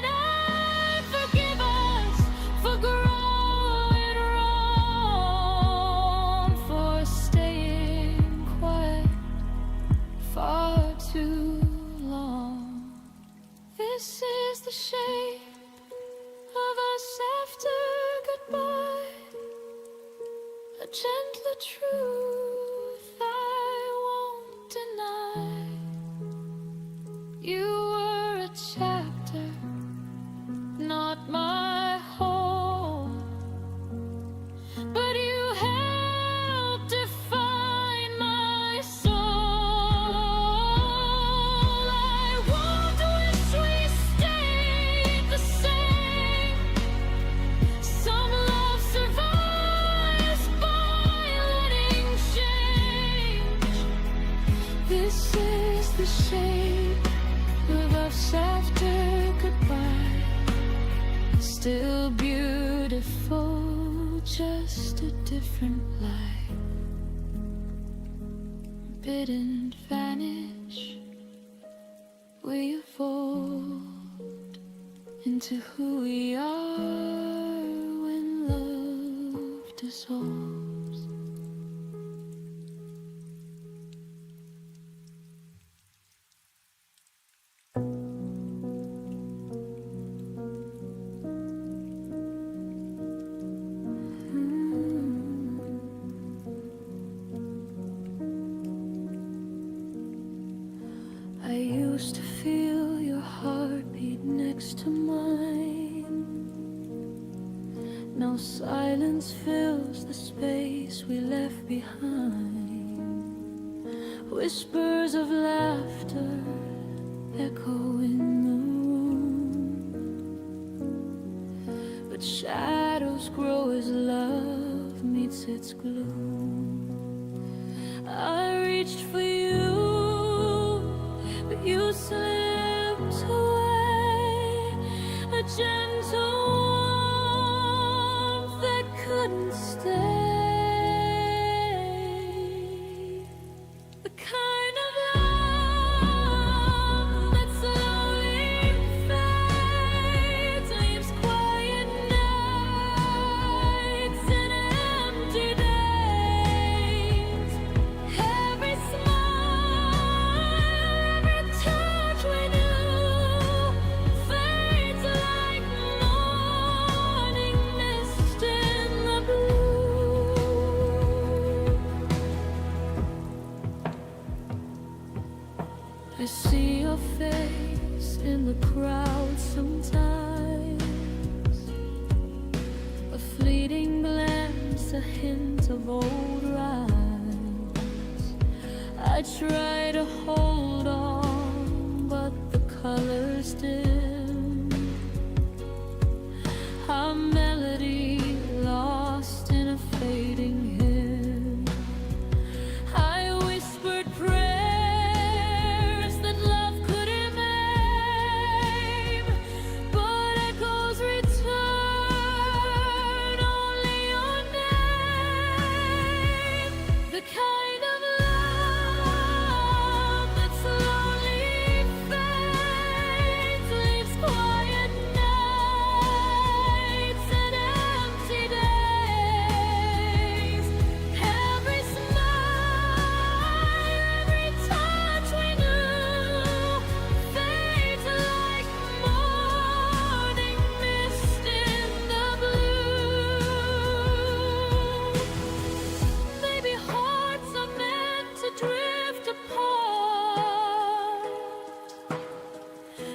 I forgive us for growing wrong, for staying quiet far too long. This is the shape of us after goodbye. A gentler truth I won't deny. You were a chapter, not my home, but you helped define my soul. I won't wish we stayed the same. Some love survives by letting change. This is the shape of us after goodbye. Still beautiful, just a different light. Didn't vanish, we evolved into who we are when love dissolves. I used to feel your heartbeat next to mine. Now silence fills the space we left behind. Whispers of laughter echo in the room, but shadows grow as love meets its gloom. I reached for you, but you slipped away. A gentle warmth that couldn't stay. The kind of love that slowly fades, leaves quiet nights and empty days. Every smile, every touch we knew fades like morning mist in the blue. I see your face in the crowd sometimes, a fleeting glance, a hint of old rhymes. I try to hold on, but the colors dim. Our melody lost in a fading hymn. I whispered prayers that love couldn't name, but echoes return only your name. The kind of love that slowly fades, leaves quiet nights and empty days. Every smile, every touch we knew fades like morning mist in the blue. Maybe hearts are meant to drift apart,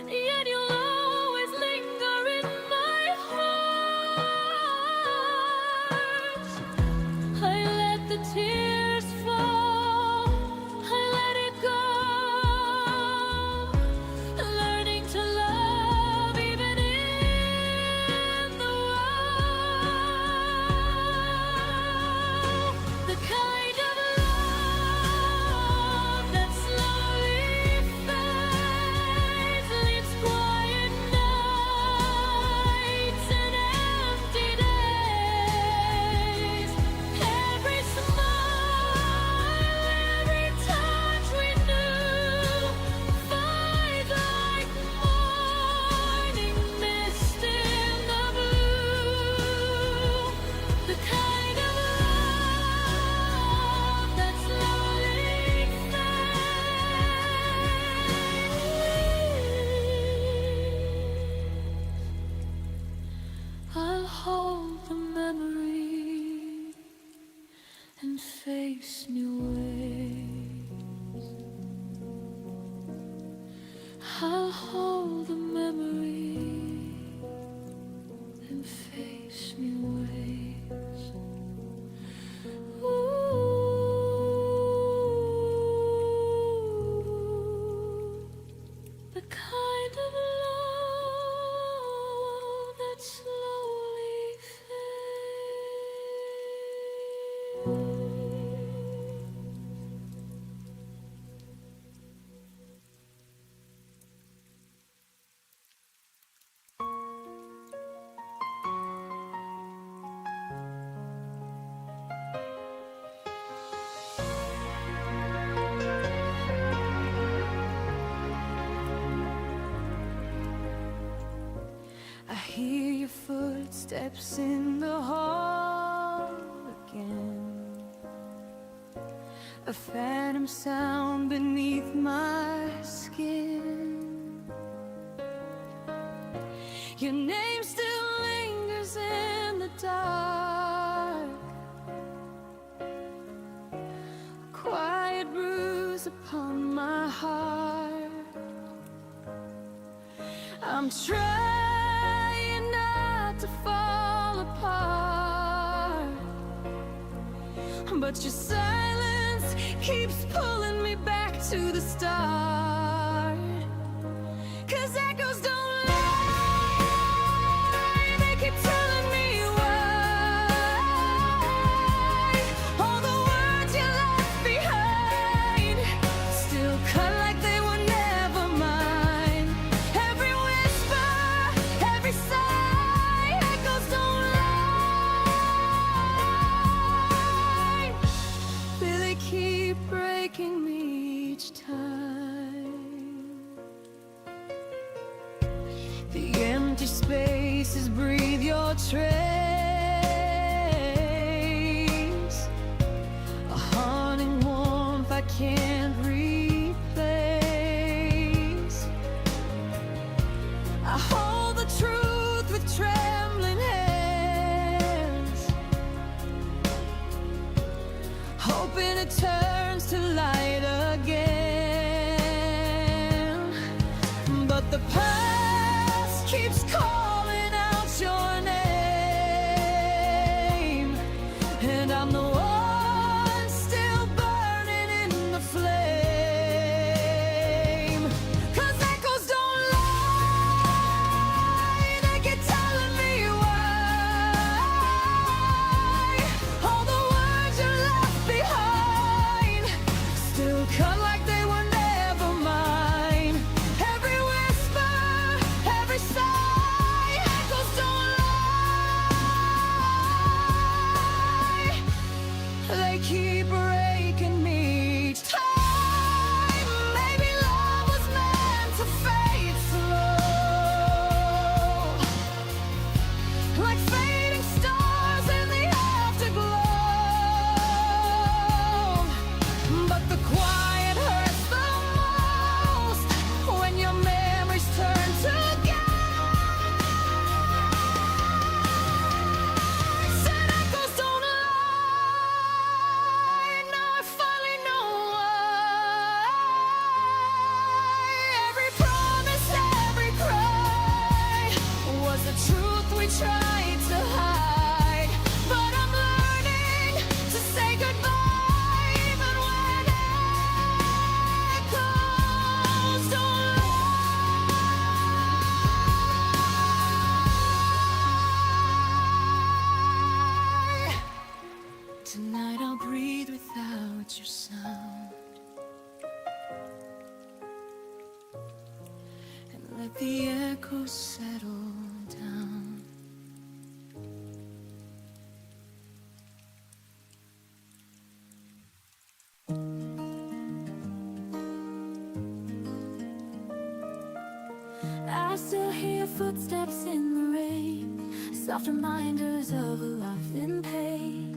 yet you'll always linger in my heart. I let the tears fall, I let it go, learning to love even in the wild. The kind of love that slowly fades, leaves quiet nights and empty days. Every smile, every touch we knew fades like morning mist in the blue. The kind of love that slowly fades. I'll hold the memory and face new ways. I'll hold the memory and face new ways. Ooh, the kind of love that slowly fades. I hear your footsteps in the hall again, a phantom sound beneath my skin. Your name still lingers in the dark, a quiet bruise upon my heart. I'm trying not to fall apart. but your silence keeps pulling me back to the start. 'Cause echoes don't lie, they keep telling me why all the words you left behind still cut like they were never mine. Every whisper, every sigh, echoes don't lie. They keep breaking me each time. The empty spaces breathe your trace, a haunting warmth I can't replace. I hold the truth with trembling hands, hoping it turns to light again. But the past keeps calling out your name, and I'm the one still burning in the flame. 'Cause echoes don't lie, they keep telling me why all the words you left behind still cut like they were never mine. Every whisper, every sigh, echoes don't lie. They keep breaking me each time. Maybe love was meant to fade slow, like fading stars in the afterglow. But the quiet hurts the most when your memories turn to gas. Said echoes don't lie. Now I finally know why. Every promise, every cry was the truth we tried to hide. But I'm learning to say goodbye even when echoes don't lie. Tonight I'll breathe without your sound and let the echoes settle down. I still hear footsteps in the rain, soft reminders of a life in pain.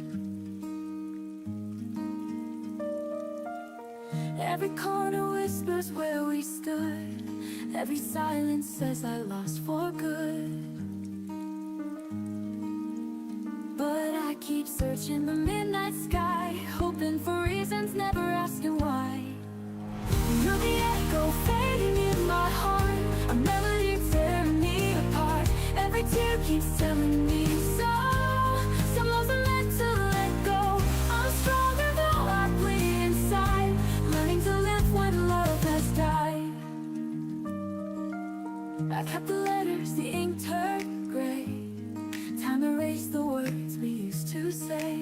Every corner whispers where we stood, every silence says I lost for good. But I keep searching the midnight sky, hoping for reasons, never asking why. You're the echo fading in my heart, a melody tearing me apart. Every tear keeps telling me so. Some loves are meant to let go. I'm stronger though I bleed inside, learning to live when love has died. I kept the letters, the ink turned gray. Time erased the words we used to say.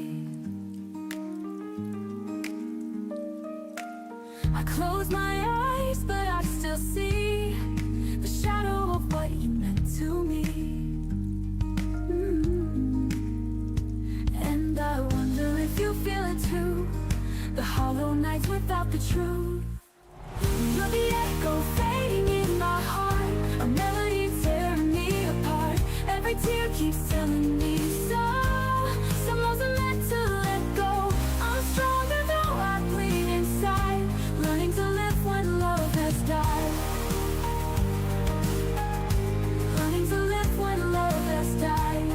I close my eyes, but I still see the shadow of what you meant to me. And I wonder if you feel it too, the hollow nights without the truth. You're the echo fading in my heart, a melody tearing me apart. Every tear keeps telling me so. Some loves are meant to let go. I'm stronger though I bleed inside, learning to live when love has died. Learning to live when love has died.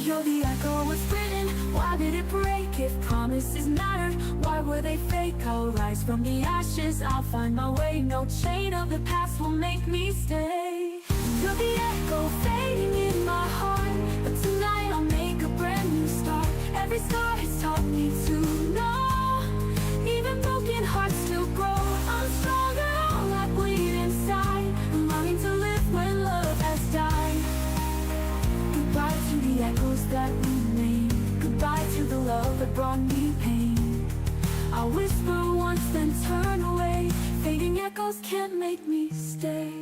You're the echo was written, why did it break? If promises mattered, why were they fake? I'll rise from the ashes, I'll find my way. No chain of the past will make me stay. You're the echo fading in my heart, but tonight I'm Every scar has taught me to know. Even broken hearts still grow. I'm stronger, all I bleed inside. I'm learning to live when love has died. Goodbye to the echoes that remain. Goodbye to the love that brought me pain. I'll whisper once, then turn away. Fading echoes can't make me stay.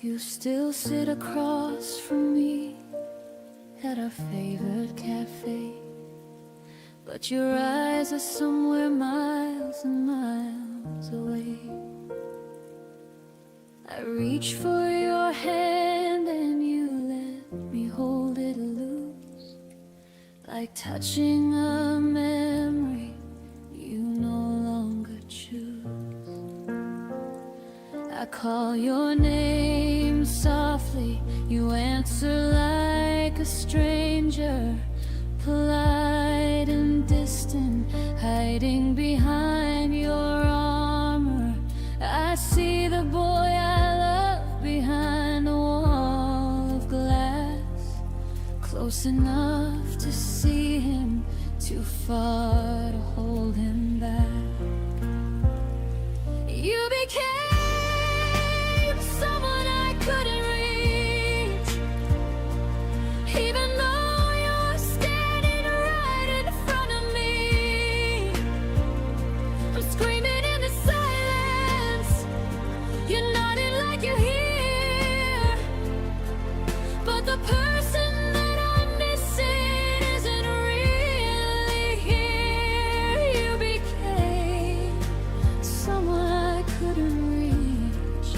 You still sit across from me at our favorite cafe, but your eyes are somewhere miles and miles away. I reach for your hand and you let me hold it loose, like touching a memory you no longer choose. I call your name softly, you answer like a stranger, polite and distant, hiding behind your armor. I see the boy I love behind the wall of glass, close enough to see him, too far to hold him back. You became someone I couldn't reach, even though you're standing right in front of me. I'm screaming in the silence, you're nodding like you're here, but the person that I'm missing isn't really here. You became someone I couldn't reach,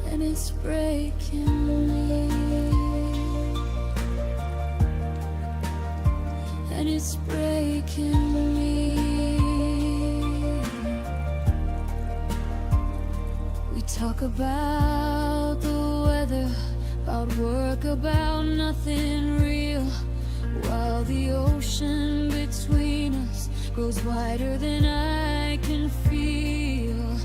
and it's breaking me, and it's breaking me. We talk about the weather, about work, about nothing real, while the ocean between us grows wider than I can feel.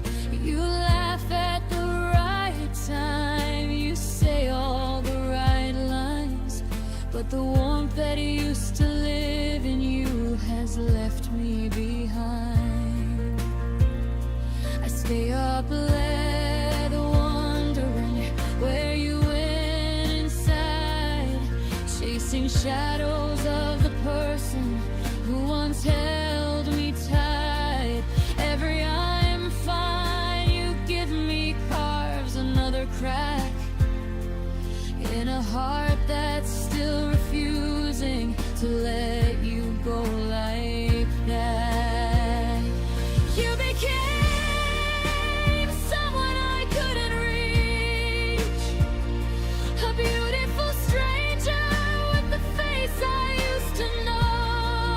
You laugh at the right time, you say all the right lines, but the warmth that used to live in you has left me behind. I stay up late wondering where you went inside, chasing shadows of the person who once held me tight. Every I'm fine you give me carves another crack in a heart that's still refusing to let you go like that. You became someone I couldn't reach, a beautiful stranger with the face I used to know.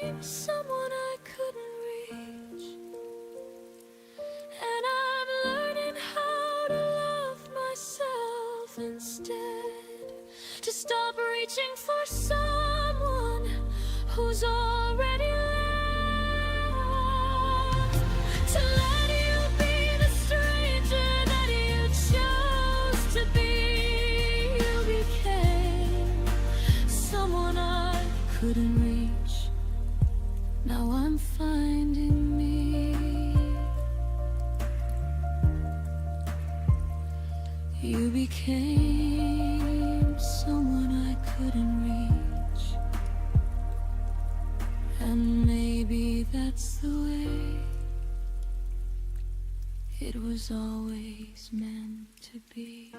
became someone I couldn't reach. And I'm learning how to love myself instead. To stop reaching for someone who's already left. To let you be the stranger that you chose to be. You became someone I couldn't reach. Now I'm finding me. You became someone I couldn't reach. And maybe that's the way it was always meant to be.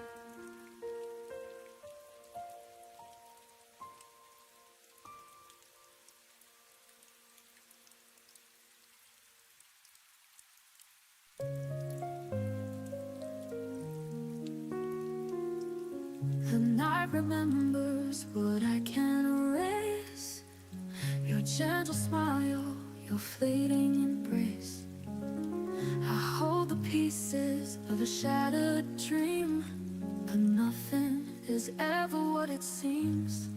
The night remembers what I can't erase. Your gentle smile, your fleeting embrace. I hold the pieces of a shattered dream, but nothing is ever what it seems.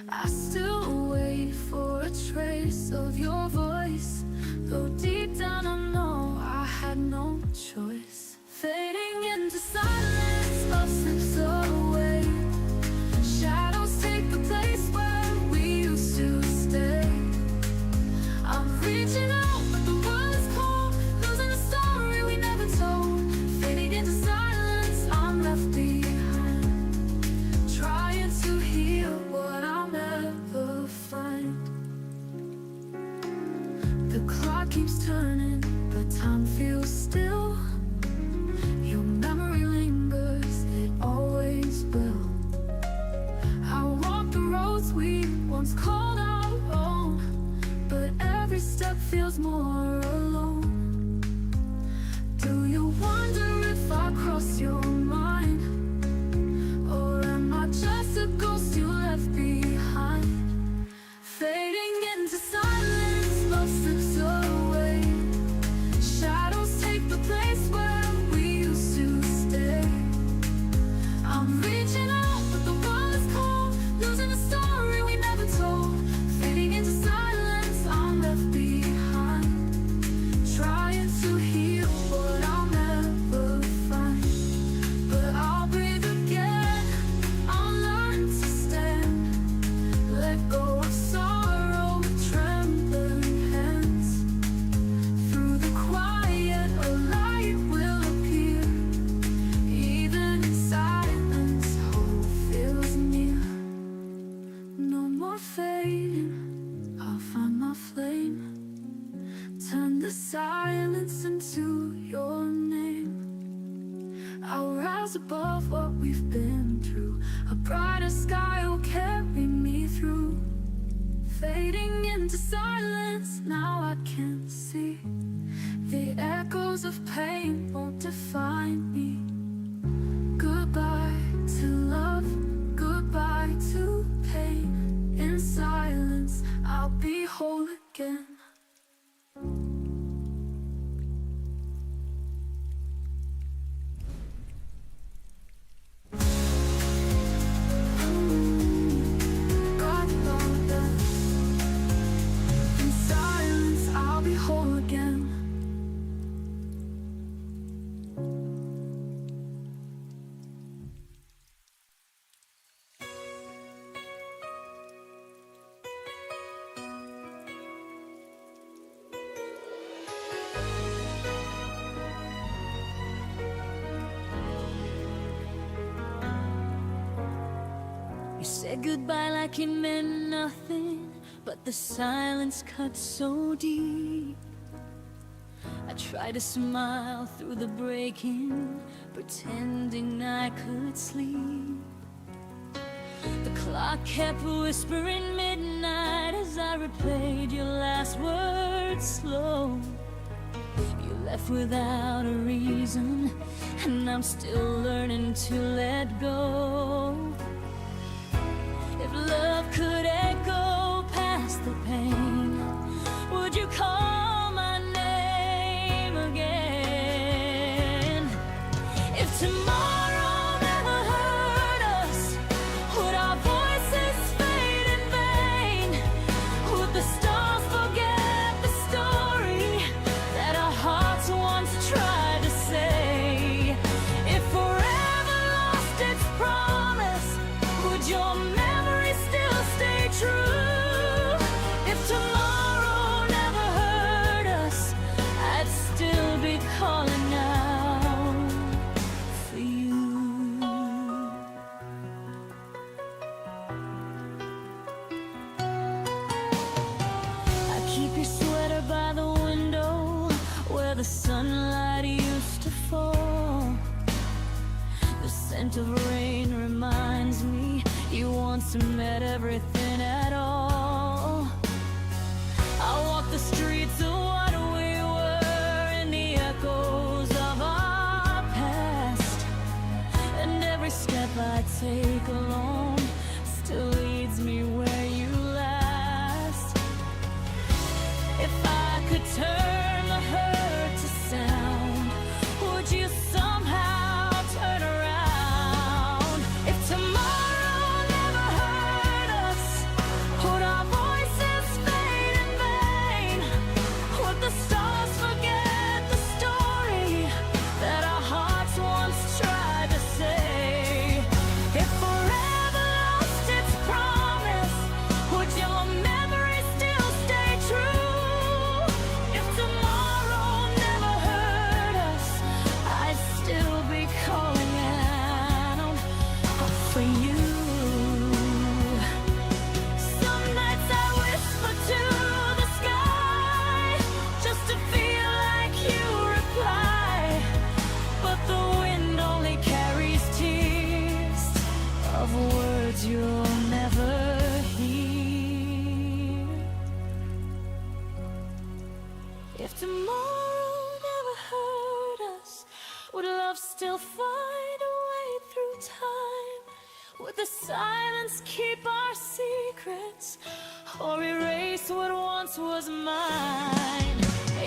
I still wait for a trace of your voice, though deep down I know I had no choice. Fading into silence, love slips away. Shadows take the place where we used to stay. I'm reaching out, but the world is cold, losing the story we never told. Fading into silence, I'm left behind, trying to heal what I'll never find. The clock keeps turning, but time feels still. Your memory lingers, it always will. I walk the roads we once called our own, but every step feels more alone. Do you wonder if I cross your mind, or am I just a ghost you left behind? Fading into silence, love slips away. Shadows take the place where we used to stay. I'm reaching out, but the world is cold, losing the story we never told. Fading into silence, I'm left behind, trying to heal what I'll never find. But I'll breathe again, I'll learn to stand. Let go of sorrow with trembling hands. Through the quiet, a light will appear. Even in silence, hope feels near. No more fading, I'll find my flame. Turn the silence into your name. I'll rise above what we've been through. A brighter sky will carry me through. Fading into silence, now I can see. The echoes of pain won't define me. Goodbye to love, goodbye to pain. In silence, I'll be whole again. In silence, I'll be whole again. You said goodbye like it meant nothing, but the silence cut so deep. I tried to smile through the breaking, pretending I could sleep. The clock kept whispering midnight as I replayed your last words slow. You left without a reason, and I'm still learning to let go. If love could echo past the scent of rain reminds me you once met everything at all. I walk the streets of what we were in the echoes of our past, and every step I take alone still leads me where you last. If I could turn the hurt to sound, would you somehow turn around? If tomorrow never hurt us, would our voices fade in vain? Would the stars forget the story that our hearts once tried to say? If forever lost its promise, would your memory still stay true? If tomorrow never hurt us, I'd still be calling out for you. Some nights I whisper to the sky just to feel like you reply, but the wind only carries tears of words you'll never hear. If tomorrow never hurt us, would love still find a way through time? Would the silence keep our secrets or erase what once was mine?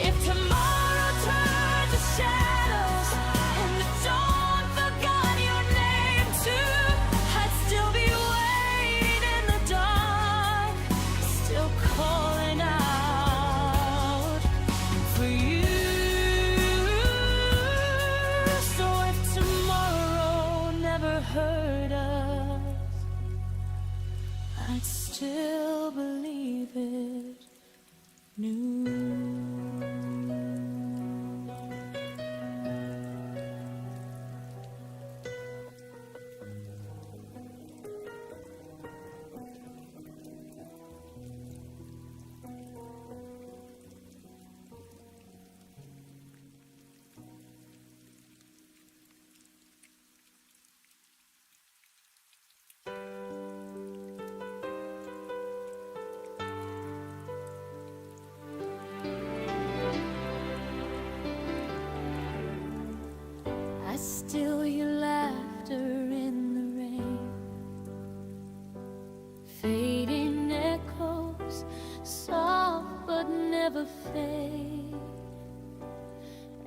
If tomorrow turned to shadows and the dawn forgot your name too, I'd still be waiting in the dark, still calling out for you. So if tomorrow never hurt us, I'd still believe it new. I still hear laughter in the rain, fading echoes, soft but never fade.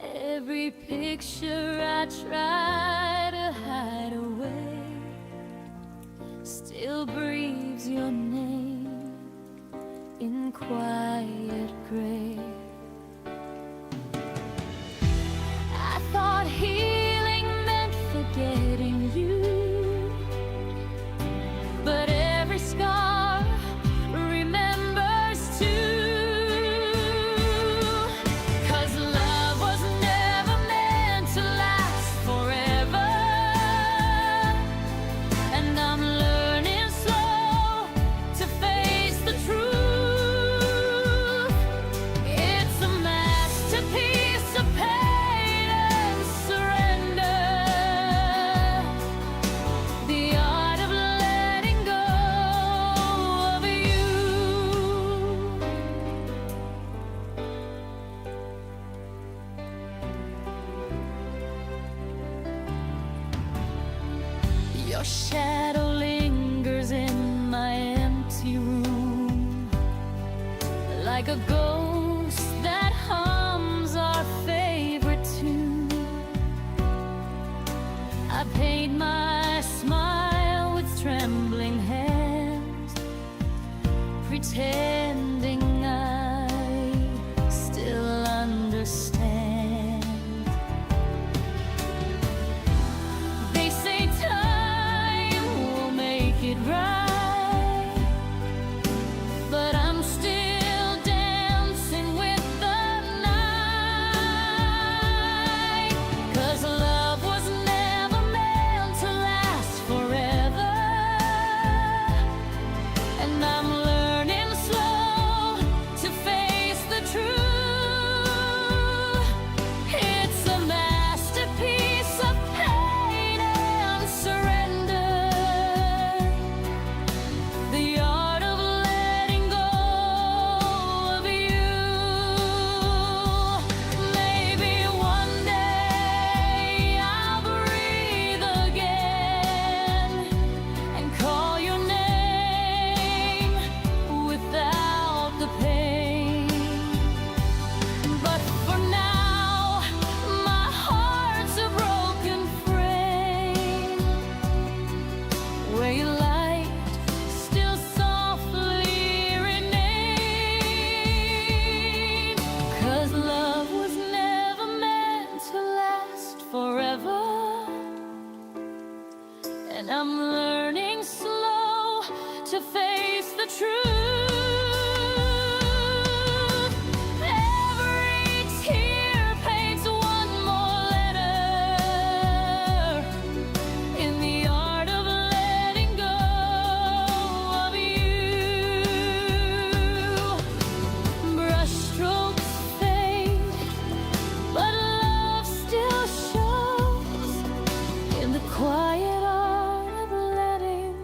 Every picture I try to hide away still breathes your name in quiet gray. I thought healing meant forgetting you, but every scar remembers too. 'Cause love was never meant to last forever, and I'm learning slow to face the truth. It's a masterpiece of pain and surrender, the art of letting go of you. Your shadow lingers in my empty room, like a ghost that hums our favorite tune. I paint my smile with trembling hands, pretending I still understand. They say time will make it right, but I'm still dancing with the night. 'Cause love was never meant to last forever, and I'm learning slow to face the truth. It's a masterpiece of pain and the truth. Every tear paints one more letter in the art of letting go of you. Brushstrokes fade, but love still shows in the quiet art of letting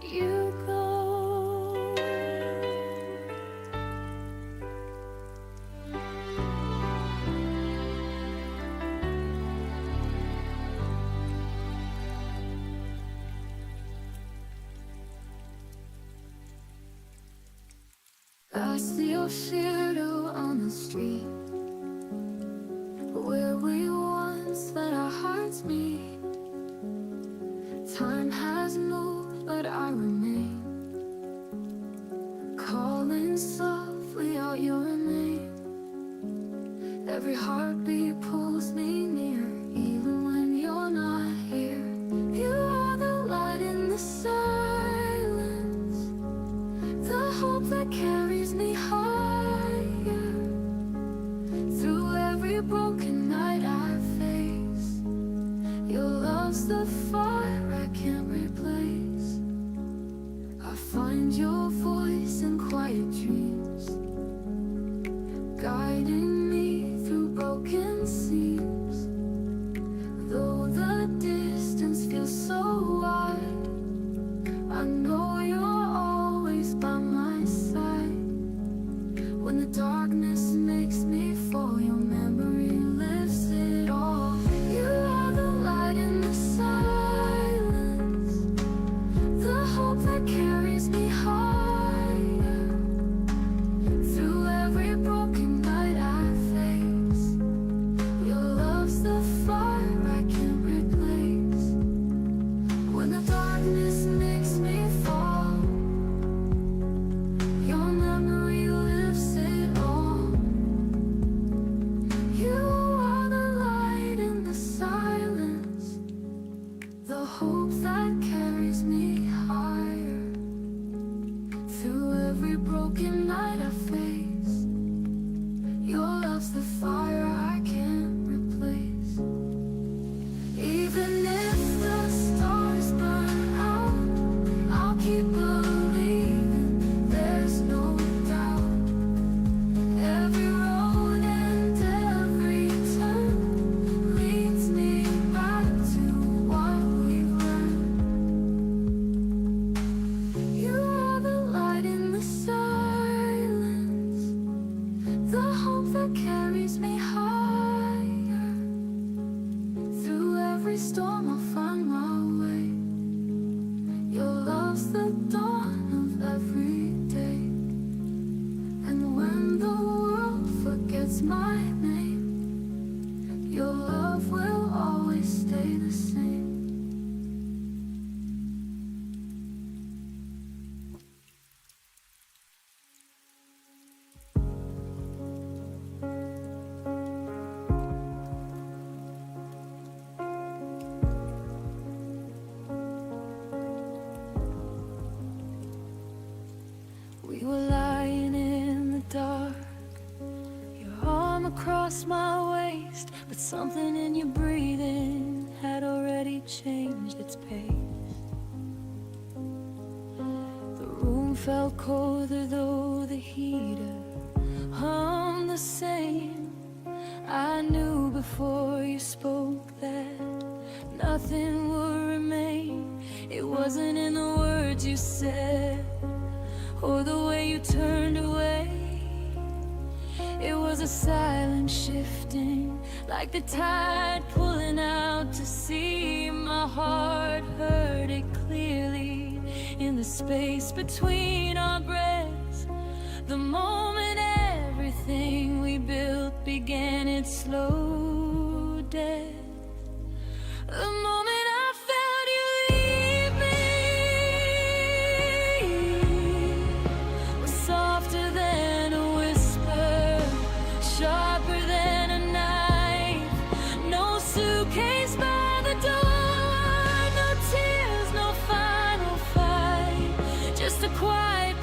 you go. I see your shadow on the street, where we once let our hearts meet. Time has moved, but I remain, calling softly out your name. Every heartbeat pulls me near, even when you're not here. You are the light in the silence, the hope that carries me higher. Through every broken night I face, your love's the fire I can't replace. I find your voice in quiet dreams, guiding me through broken seams. Though the distance feels so wide, I know you're always by my side. When the darkness makes me fall, your memory lifts it all. You are the light in the silence, the hope that carries me higher. Through every broken night I face, your love's the fire I can't replace. When the darkness makes me fall, your memory lifts it all. You are the light in the silence, the hope that carries me higher. Through every broken night I face, your love's the fire I can't replace. Even if the stars burn out, I'll keep believing, there's no doubt. Every road and every turn leads me back to what we've learned. You are the light in the silence, the hope that carries me higher. Through every storm I'll find my way, your love's the dawn of every day. And when the world forgets my name, your love will always stay the same. We were lying in the dark, your arm across my waist, but something in your breathing had already changed its pace. The room felt colder, though the heater hummed the same. I knew before you spoke that nothing would remain. It wasn't in the words you said or the way you turned away. It was a silent shifting, like the tide pulling out to sea. My heart heard it clearly in the space between our breaths. The moment everything we built began its slow death. The moment I felt you leave me was softer than a whisper, sharper than a knife. No suitcase by the door, no tears, no final fight, just a quiet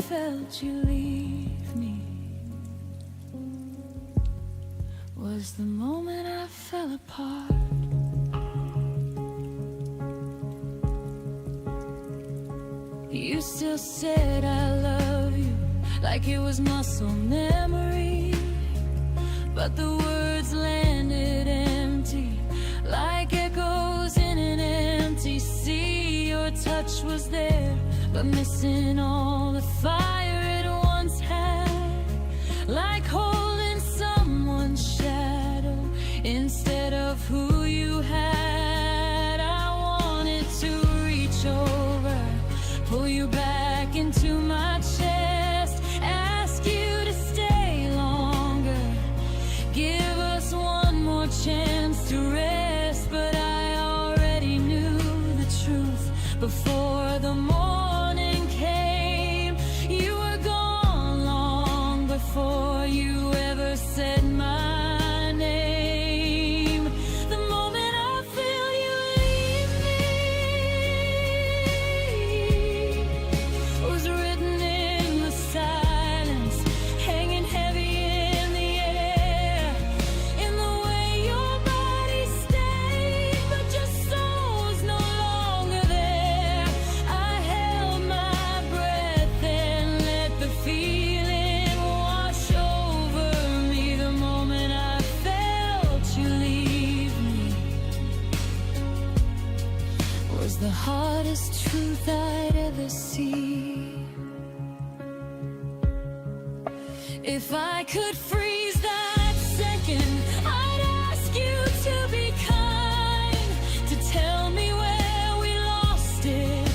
felt you leave me was the moment I fell apart. You still said I love you like it was muscle memory, but the words landed empty like echoes in an empty sea. Your touch was there, but missing all the fire it once had, like holding someone's shadow instead of who you had. I wanted to reach over, pull you back into my chest, ask you to stay longer, give us one more chance to rest. But I already knew the truth before the morning came. You were gone long before you ever said my name. The moment I feel you leave me was written in the silence, hanging heavy in the air, in the way your body stayed, but your soul's no longer there. I held my breath and let the feeling wash over me. The moment I felt you leave me was the hardest truth I'd ever see. If I could freeze that second, I'd ask you to be kind, to tell me where we lost it,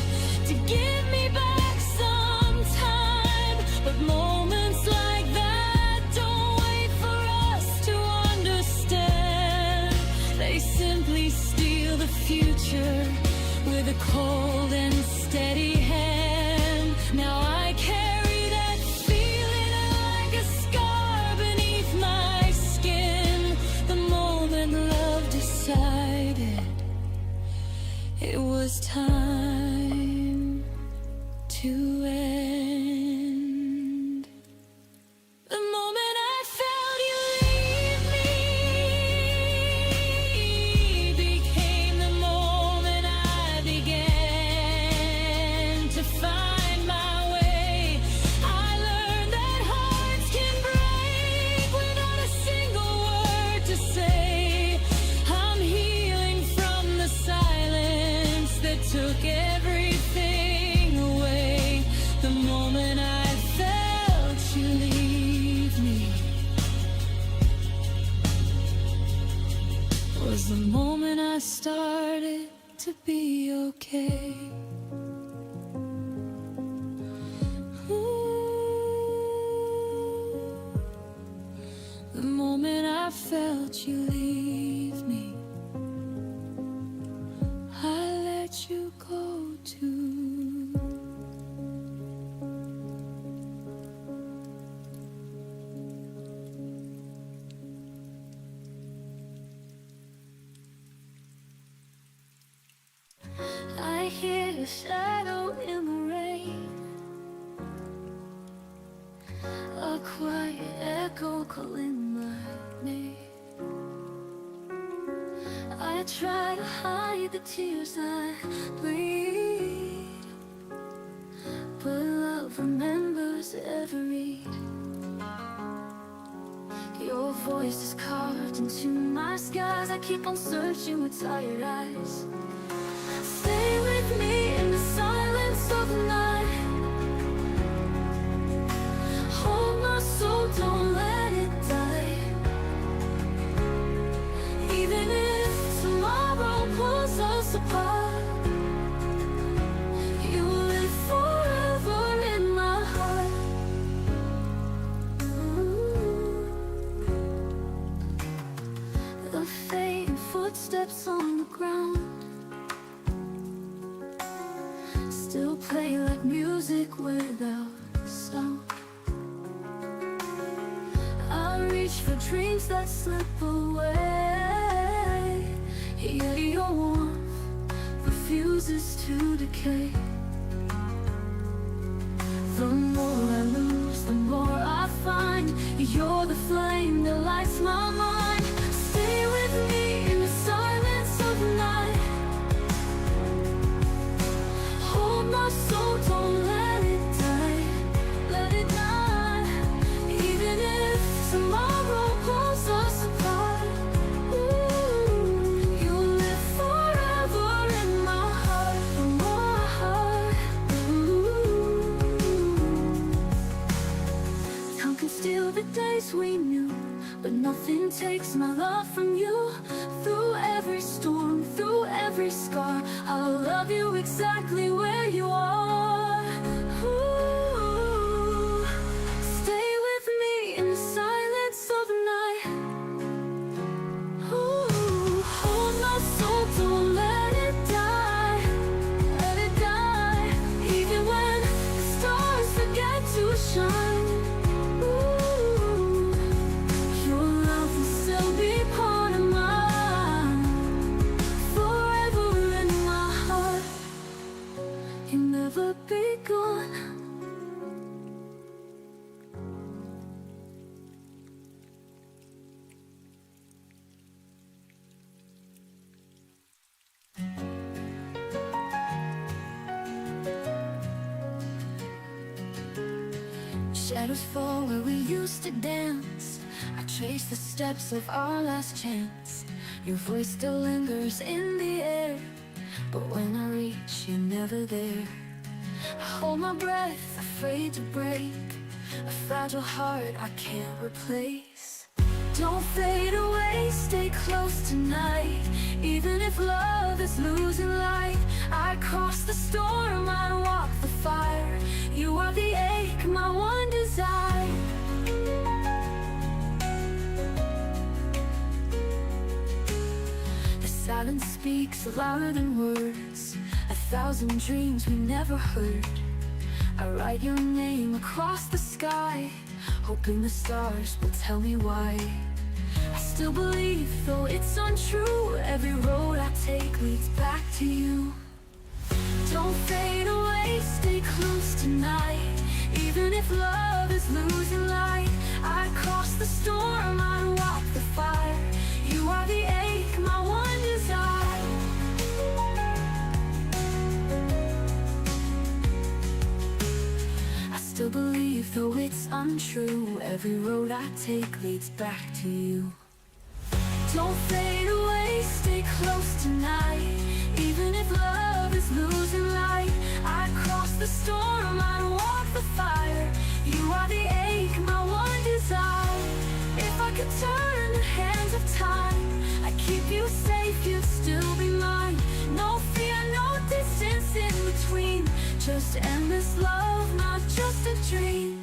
to give me back some time. But moments like that don't wait for us to understand. They simply steal the future with a cold and steady hand. Now I carry that feeling like a scar beneath my skin. The moment love decided it was time to end. The moment I felt you leave me became the moment I began to find my way. I learned that hearts can break without a single word to say. I'm healing from the silence that took everything away. The moment I felt you leave me was the moment I started to be okay. Ooh, the moment I felt you leave me, I let you go too. I hear a shadow in the rain, a quiet echo calling my name. I try to hide the tears I bleed, but love remembers every. Your voice is carved into my skies. I keep on searching with tired eyes. Stay with me in the silence of the night. Hold my soul, don't let it die. Even if tomorrow pulls us apart, you will live forever in my heart. Ooh. The faint footsteps on the ground still play like music without sound. I reach for dreams that slip away, yet your warmth refuses to decay. The more mind. You're the flame that lights my mind. Stay with me in the silence of the night. Hold my soul, don't let it die. Let it die. Even if tomorrow pulls us apart, you'll live forever in my heart, Time can steal the days we knew, but nothing takes my love from you. Through every storm, through every scar, I'll love you exactly where you are. Ooh, stay with me in the silence of the night. Ooh, hold my soul, don't let it die. Let it die, even when the stars forget to shine. Ooh, your love will still be part of mine, forever in my heart. You'll never be gone. Shadows fall where we used to dance. I trace the steps of our last chance. Your voice still lingers in the air, but when I reach, you're never there. I hold my breath, afraid to break, a fragile heart I can't replace. Don't fade away, stay close tonight. Even if love is losing light, I cross the storm, I walk the fire. You are the ache, my one desire. The silence speaks louder than words, 1,000 dreams we never heard. I write your name across the sky, hoping the stars will tell me why. I still believe, though it's untrue, every road I take leads back to you. Don't fade away, stay close tonight. Even if love is losing light, I cross the storm, I walk the fire. You are the ache, my one desire. I still believe, though it's untrue, every road I take leads back to you. Don't fade away, stay close tonight. Even if love is losing light, I cross the storm, I walk the fire. You are the ache, my one desire. If I could turn the hands of time, I'd keep you safe, you'd still be mine. No fear, no distance in between, just endless love, not just a dream.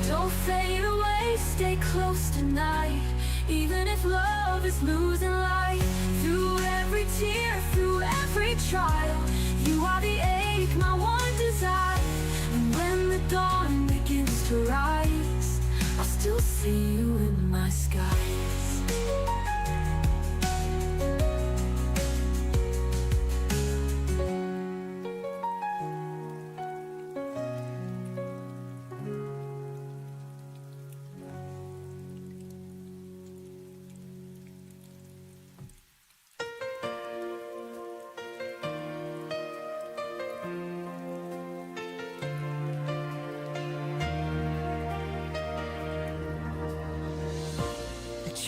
Don't fade away, stay close tonight. Even if love is losing light, through every tear, through every trial, you are the ache, my one desire. And when the dawn begins to rise, I'll still see you in my skies.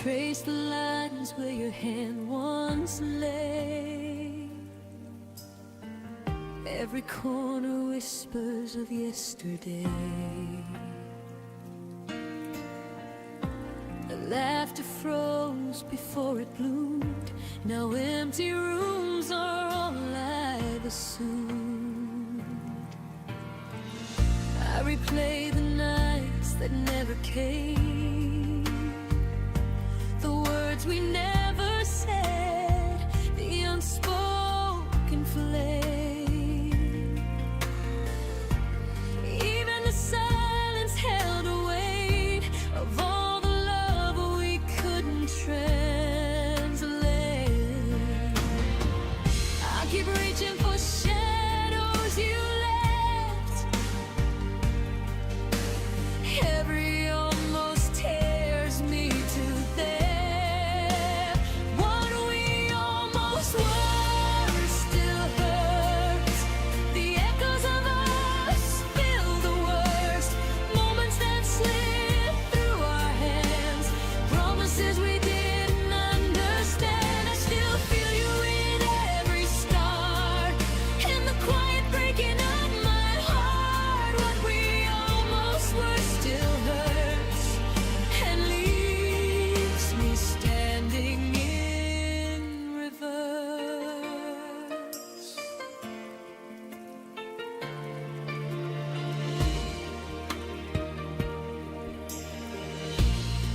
Trace the lines where your hand once lay. Every corner whispers of yesterday. The laughter froze before it bloomed. Now empty rooms are all I've assumed. I replay the nights that never came, the words we never said, the unspoken flame. Even the silence held a weight of all the love we couldn't translate. I keep reaching for shadows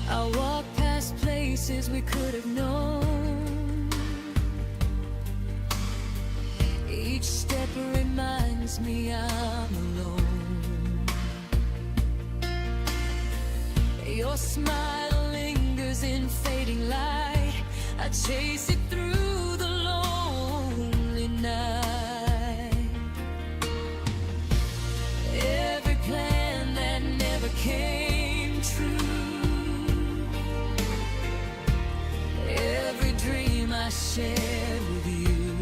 I walk past places we could have known. Each step reminds me I'm alone. Your smile lingers in fading light. I chase it through the lonely night. Every plan that never came true, every dream I shared with you,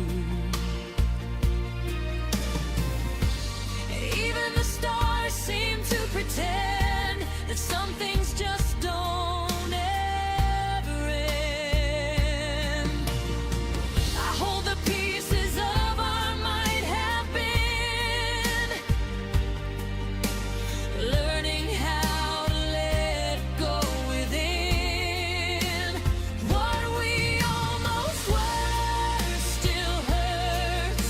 even the stars seem to pretend that some things just don't ever end. I hold the pieces of our might have been, learning how to let go within. What we almost were still hurts.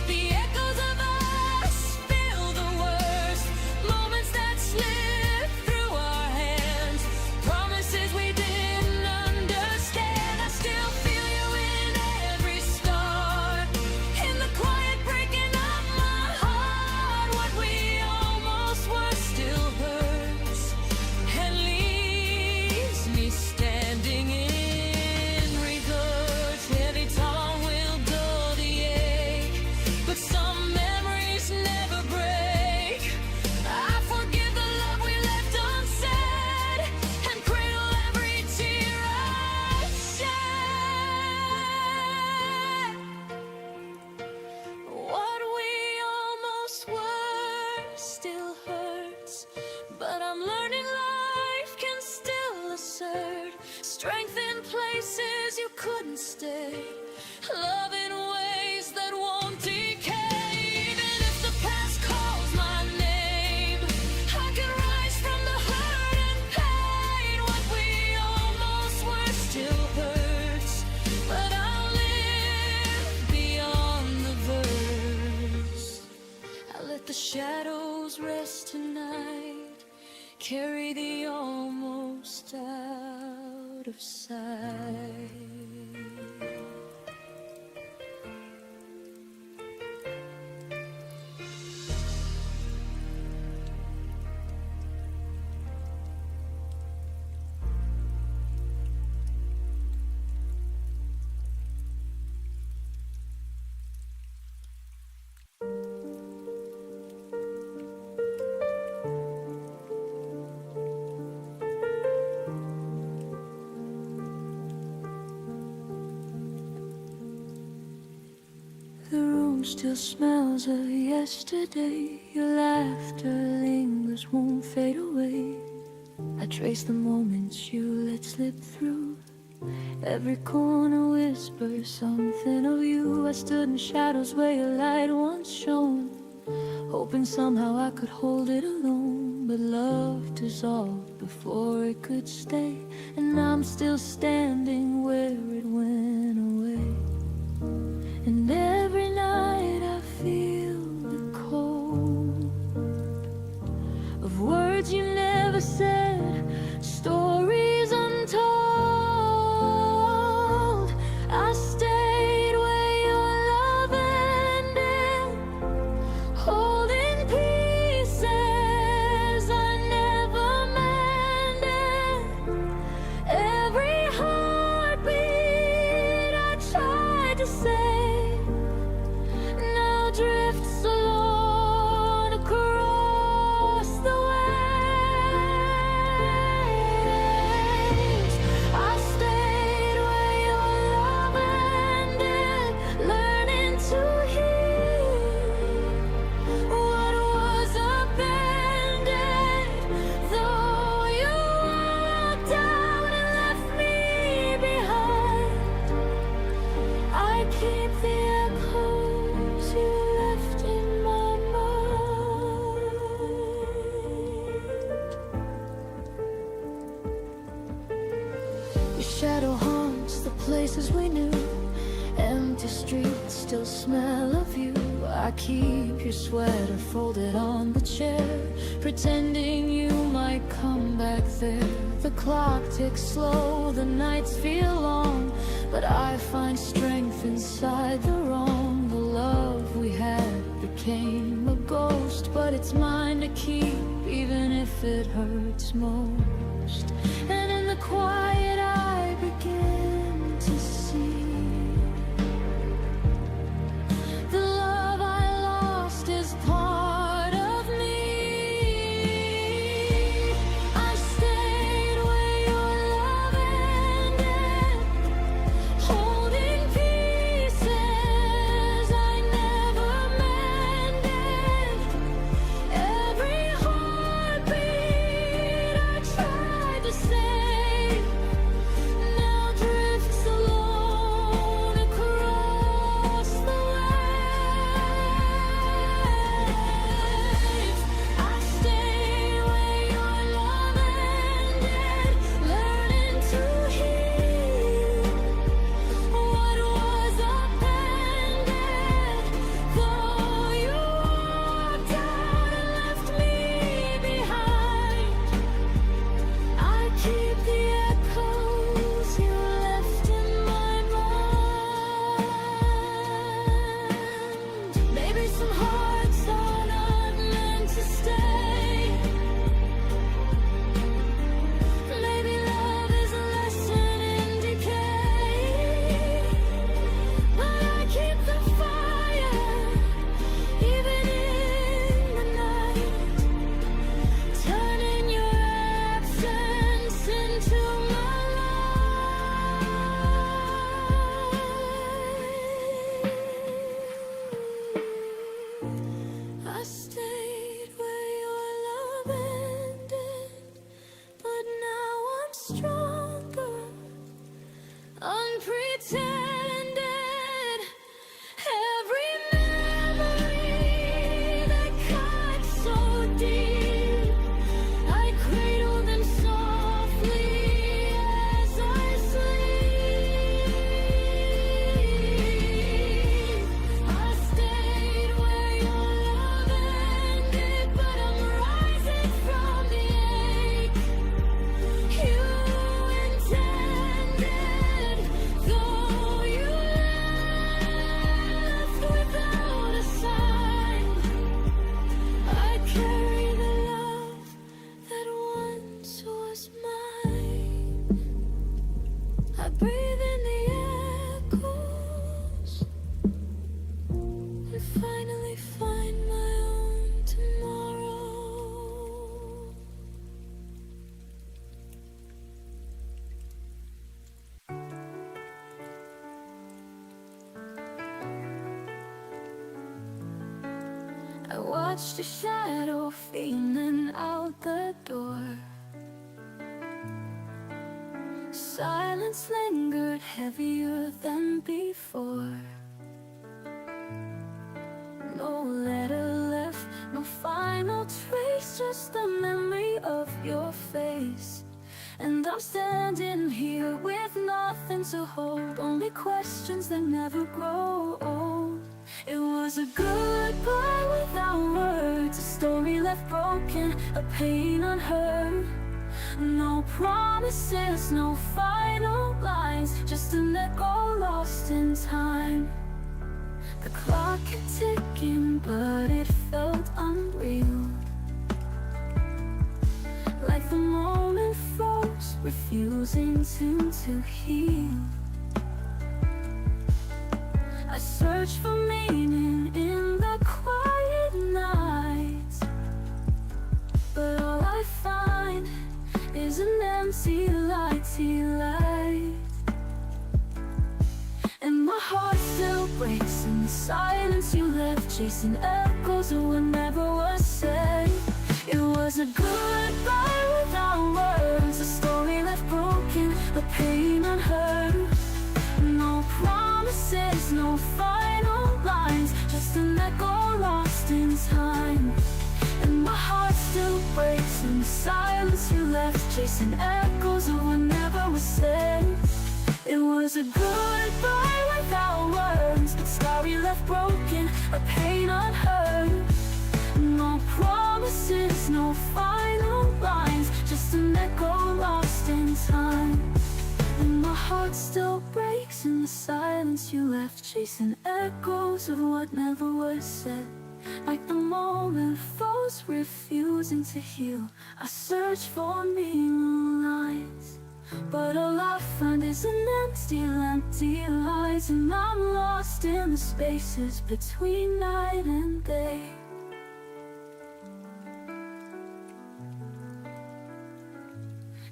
The echoes of us feel the worst. Moments that slip through our hands, promises we didn't understand. I still feel you in every star, in the quiet breaking of my heart. What we almost were still hurts and leaves me standing in regrets. Every time will dull the ache, but some memories never break. I forgive the love we left unsaid and cradle every tear I shed. What we almost were still hurts, but I'm learning life can still assert strength in places you couldn't stay, love in ways that won't decay. Even if the past calls my name, I can rise from the hurt and pain. What we almost were still hurts, but I'll live beyond the verse. I let the shadows rest tonight, carry the almost out of sight. The room still smells of yesterday. Your laughter lingers, won't fade away. I trace the moments you let slip through. Every corner whispers something of you. I stood in shadows where your light once shone, hoping somehow I could hold it alone. But love dissolved before it could stay, and I'm still standing where it went away. And every night I feel the cold of words you never said, stories untold. I stayed where your love ended, holding pieces I never mended. Every heartbeat I tried to save now drifts alone across the waves. I stayed where your love ended, learning to heal what was abandoned. Though you walked out and left me behind, I keep the echoes you left in my mind. Your shadow haunts the places we knew. Empty streets still smell of you. I keep your sweater folded on the chair, pretending you might come back there. The clock ticks slow, the nights feel long, but I find strength inside the wrong. The love we had became a ghost, but it's mine to keep, even if it hurts most. And in the quiet I begin to see the love I lost is part of me. I stayed where your love ended, holding pieces I never mended. Every heartbeat I tried to save now drifts alone across the waves. I stayed where your love ended, learning to heal what was upended. Though you walked out and left me behind, I keep the echoes you left in my mind. Maybe some hearts are not meant to stay. Maybe love is a lesson in decay. But I keep the fire, even in the night, turning your absence into my light. I stayed where your love ended, but now I'm stronger, unpretended. Every memory that cut so deep, I cradle them softly as I sleep. I stayed where your love ended, but I'm rising from the ache you intended. Though you left without a sign, I carry the love that once was mine. I breathe in the echoes and finally find my own tomorrow. I watched a shadow fading out the door. Silence lingered heavier than before. No letter left, no final trace, just the memory of your face. And I'm standing here with nothing to hold, only questions that never grow old. It was a goodbye without words, a story left broken, a pain unheard. No promises, no final lines, just an echo lost in time. The clock kept ticking, but it felt unreal, like the moment froze, refusing to heal. I search for meaning in the quiet nights, but all I find is an empty light. And my heart still breaks in the silence you left, chasing echoes of what never was said. It was a goodbye without words, a story left broken, a pain unheard. No promises, no final lines, just an echo lost in time. And my heart still breaks in the silence you left, chasing echoes of what never was said. It was a goodbye without words, a story left broken, a pain unheard. No promises, no final lines, just just an echo lost in time. And my heart still breaks in the silence you left, chasing echoes of what never was said. Like the moment falls, refusing to heal, I search for meaning lines, but all I find is an empty lies. And I'm lost in the spaces between night and day.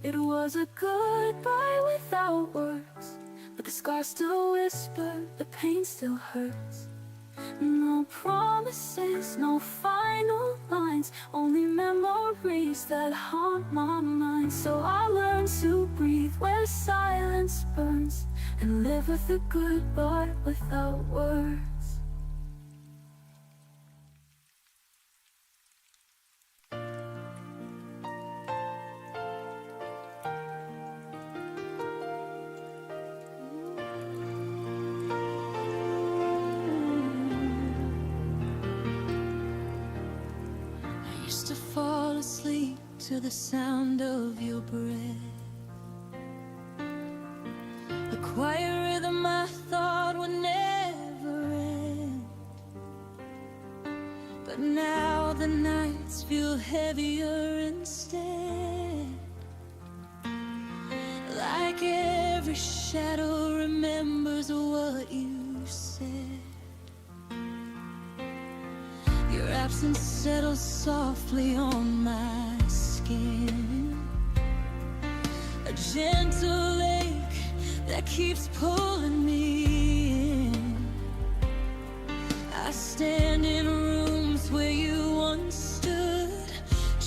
It was a goodbye without words, but the scars still whisper, the pain still hurts. No promises, no final lines, only memories that haunt my mind. So I learned to breathe where silence burns, and live with a goodbye without words. Used to fall asleep to the sound of your breath, a quiet rhythm I thought would never end. But now the nights feel heavier instead, like every shadow remembers what you said. Your absence settles softly on my skin, a gentle ache that keeps pulling me in. I stand in rooms where you once stood,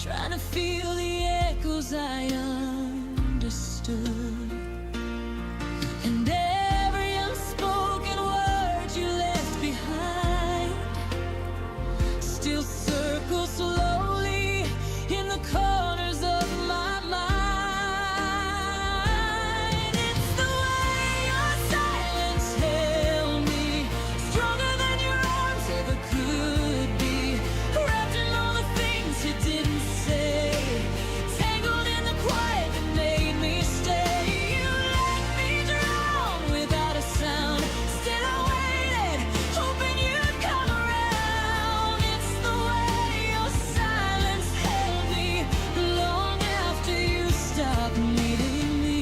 trying to feel the echoes I understood. And every unspoken word you left behind still circles slowly in the corners of my mind. It's the way your silence held me, stronger than your arms ever could be, wrapped in all the things you didn't say, tangled in the quiet that made me stay. You let me drown without a sound, still I waited, hoping you'd come around. It's the way your silence held me long after you stopped needing me.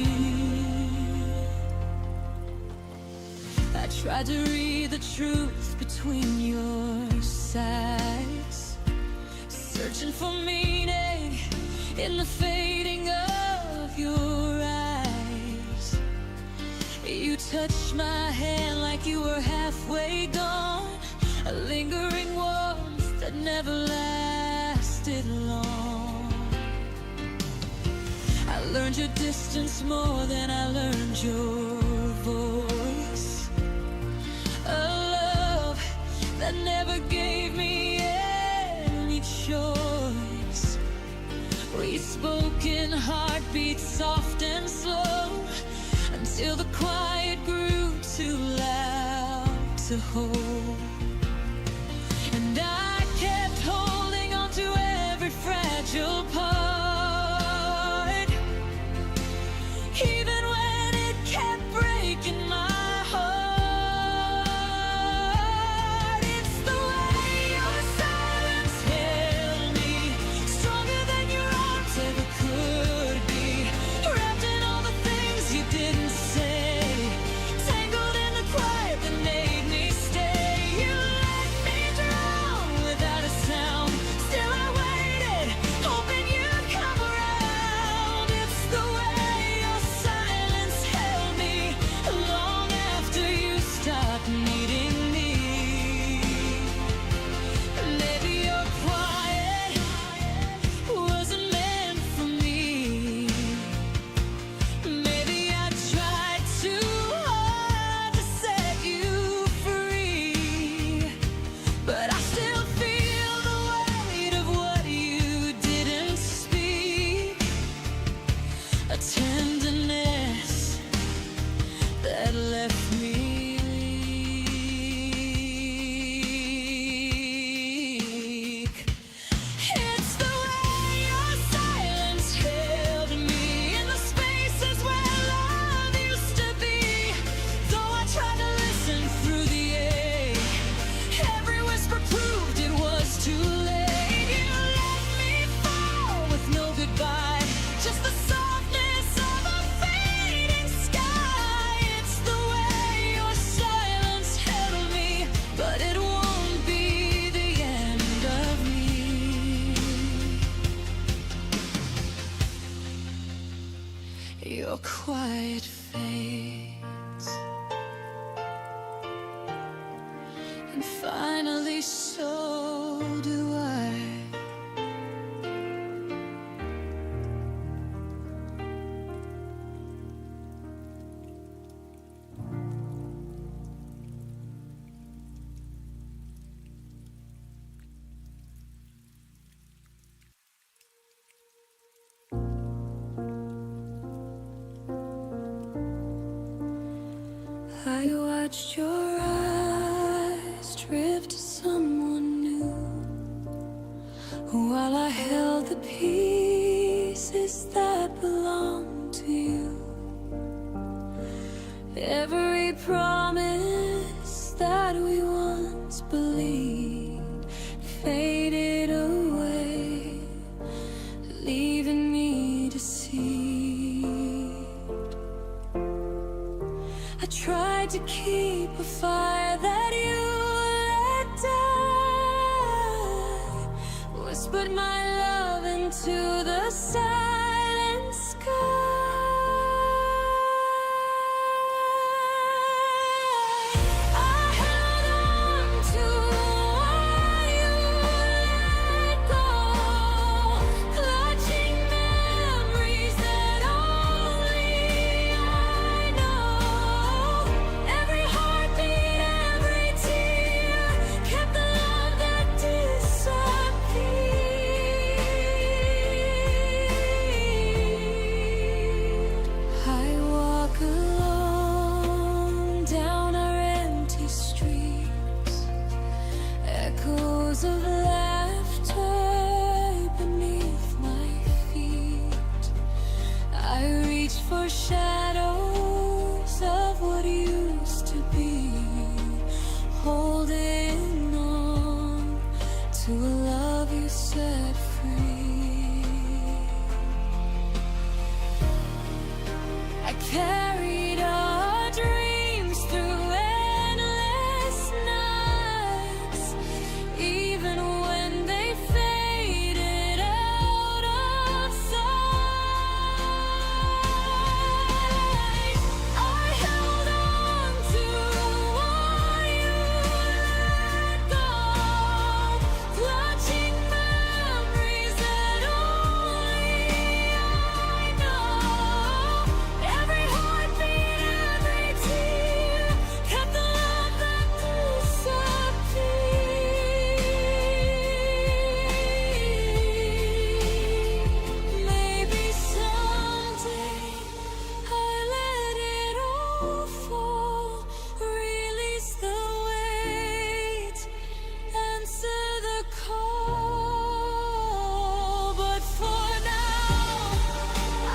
I tried to read the truth between your sighs, searching for meaning in the fading of your eyes. You touched my hand like you were halfway gone, a lingering warmth that never lasted long. I learned your distance more than I learned your voice, a love that never gave me any choice. We spoke in heartbeats soft and slow, until the quiet grew too loud to hold. And I kept holding on to every fragile part, even when it kept breaking my heart. It's the way your silence held me, stronger than your arms ever could be, wrapped in all the things you didn't say, tangled in the quiet that made me stay. your quiet fades, and finally so do I. I watched your eyes drift to someone new, while I held the pieces that belonged to you. Every promise that we once believed faded away, leaving me deceived. I tried to keep a fire that you let die, whispered my love into the silent sky. I held on to what you let go, clutching memories that only I know. Every heartbeat, every tear kept the love that disappeared. I walk alone down our empty streets, echoes of laughter beneath my feet. I reach for shadows of what used to be, holding on to a love you set free. I carried our dreams through endless nights, even when they faded out of sight. I held on to what you let go, clutching memories that only I know. Every heartbeat, every tear kept the love that disappeared. Maybe someday I let it all fall, release the weight, answer the call. But for now, I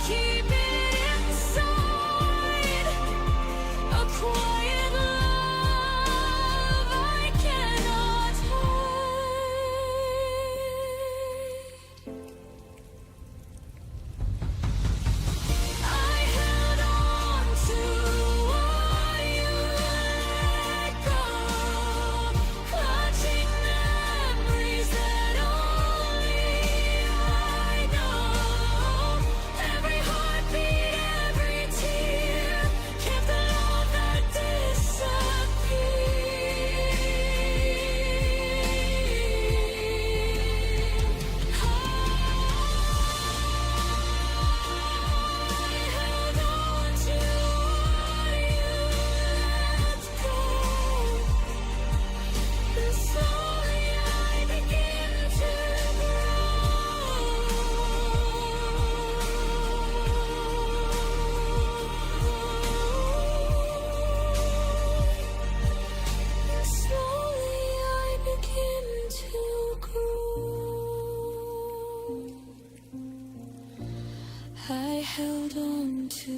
keep it inside, a quiet love I cannot hide. I held on to what you let go, clutching memories that only I know. Every heartbeat, every tear kept the love that slowly I begin to grow. I held on to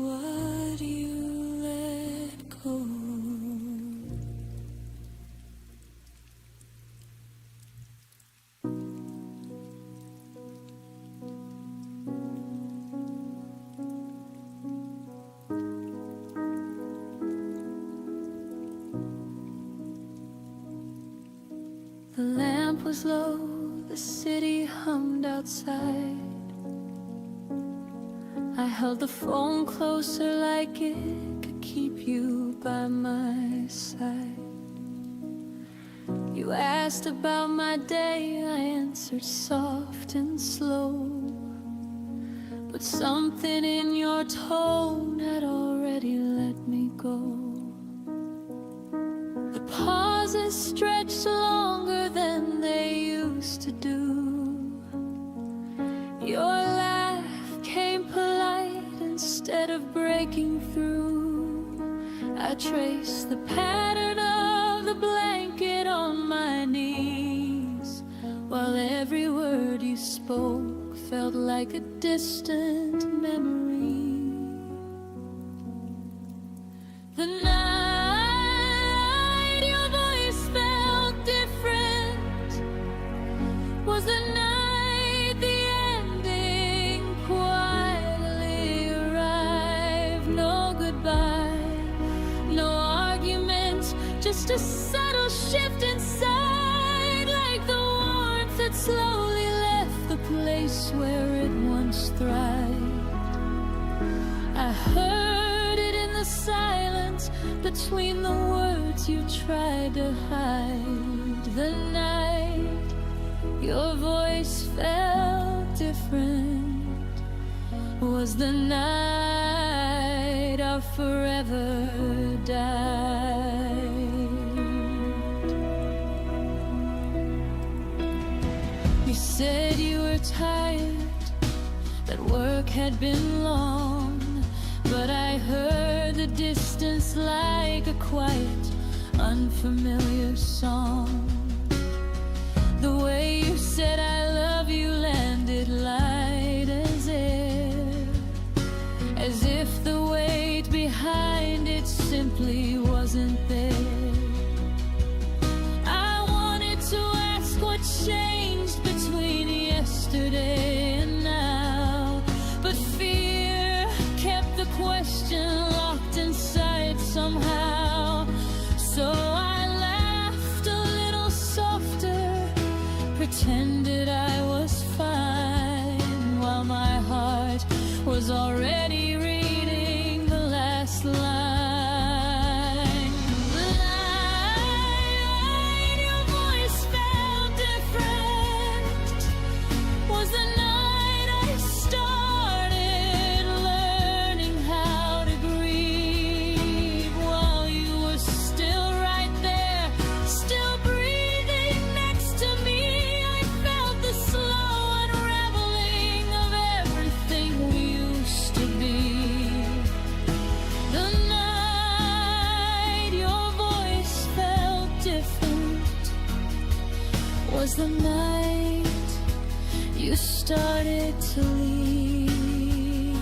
what you let go. The lamp was low, the city hummed outside. I held the phone closer like it could keep you by my side. You asked about my day, I answered soft and slow. But something in your tone had already let me go. The pauses stretched longer than they used to do. Your laugh came polite instead of breaking through. I traced the pattern of the blanket on my knees, while every word you spoke felt like a distant memory. The night your voice felt different was the night the ending quietly arrived. No goodbye, no argument, just a subtle shift inside, like the warmth that slowly left the place where it once thrived. I heard it in the silence between the words you tried to hide. The night your voice felt different was the night our forever died. You said you were tired, that work had been long, but I heard the distance like a quiet, unfamiliar song. The way you said I love you landed light as air, as if the weight behind it simply wasn't there. I wanted to ask what changed between yesterday and now, but fear kept the question locked inside somehow. So I laughed a little softer, pretended I was fine, while my heart was already reading the last line. The night your voice felt different was the night I started learning how to grieve, while you were still right there, still breathing next to me. I felt the slow unraveling of everything we used to be. The night your voice felt different was the night you started to leave.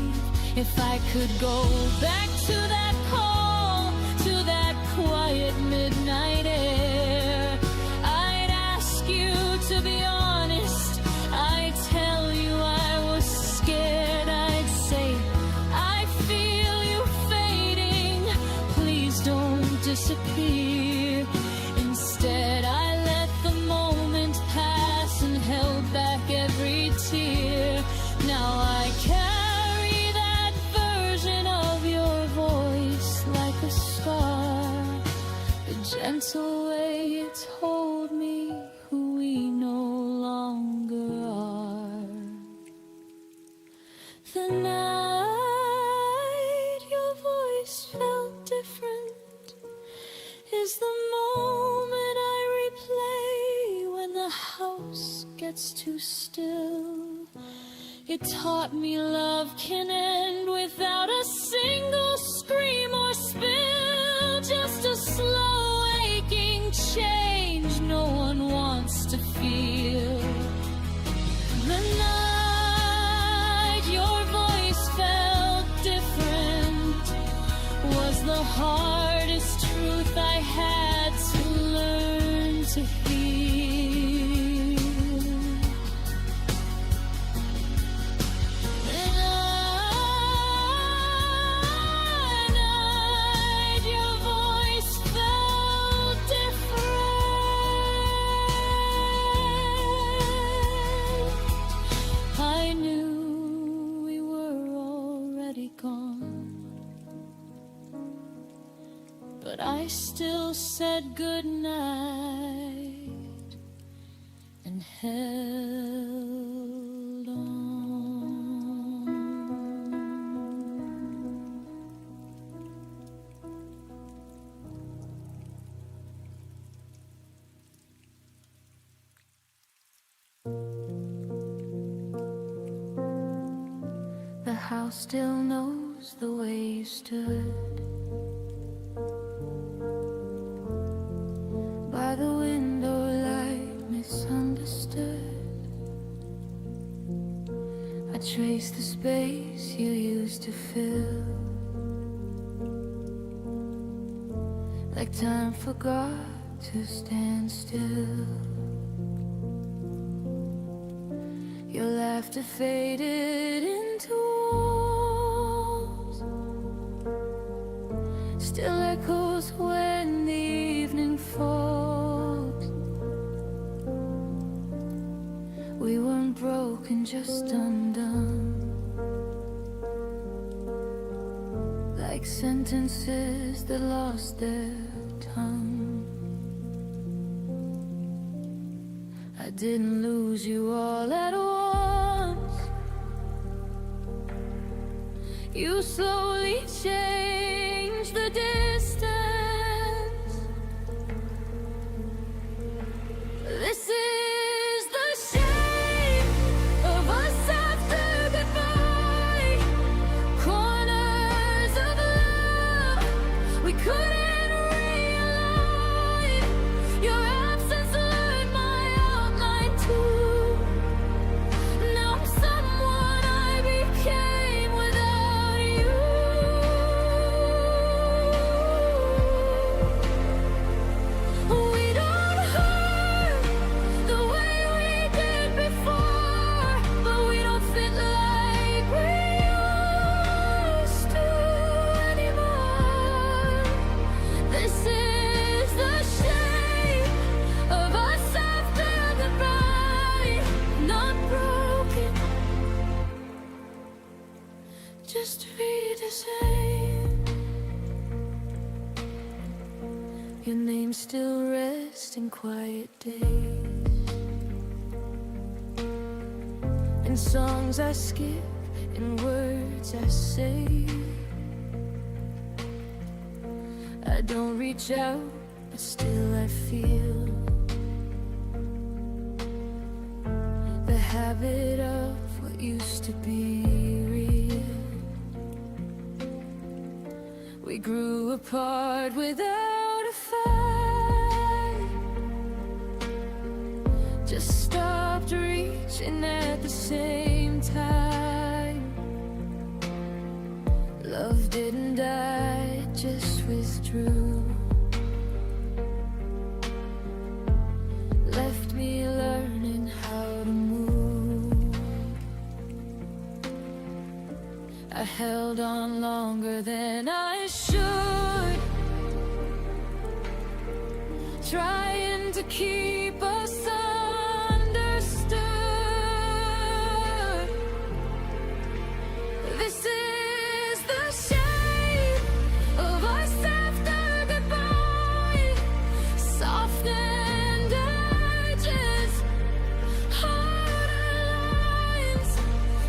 If I could go back to that call, to that quiet midnight air, I'd ask you to be honest. I'd tell you I was scared. I'd say, I feel you fading, please don't disappear. Instead I let the moment pass and held back every tear. Now I carry that version of your voice like a scar, the gentle way it told me who we no longer are. The night your voice felt different is the moment I replay when the house gets too still. It taught me love can end without a single scream or spill, just a slow aching change no one wants to feel. The night your voice felt different was the hardest truth I had to learn to heal. The night your voice felt different, I knew we were all but I still said goodnight and held on. The house still knows the way you stood by the window, light misunderstood. I trace the space you used to fill, like time forgot to stand still. Your laughter faded into walls, still echoes when the evening falls. We weren't broken, just undone, like sentences that lost their tongue. I didn't lose you all at once. You slowly changed the distance. This is the shape of us after goodbye. Corners of love we couldn't realign. Your absence blurred my outline too. Now I'm someone I became without you. We don't hurt the way we did before, but we don't fit like we used to anymore. This is the shape of us after goodbye. Not broken, just redesigned. Your name still rests in quiet days, in songs I skip, in words I say. I don't reach out, but still I feel the habit of what used to be real. We grew apart without a fight, just stopped reaching at the same time. Love didn't die, it just withdrew, left me learning how to move. I held on longer than I should, trying to keep us understood. This is the shape of us after goodbye. Softened edges, harder lines.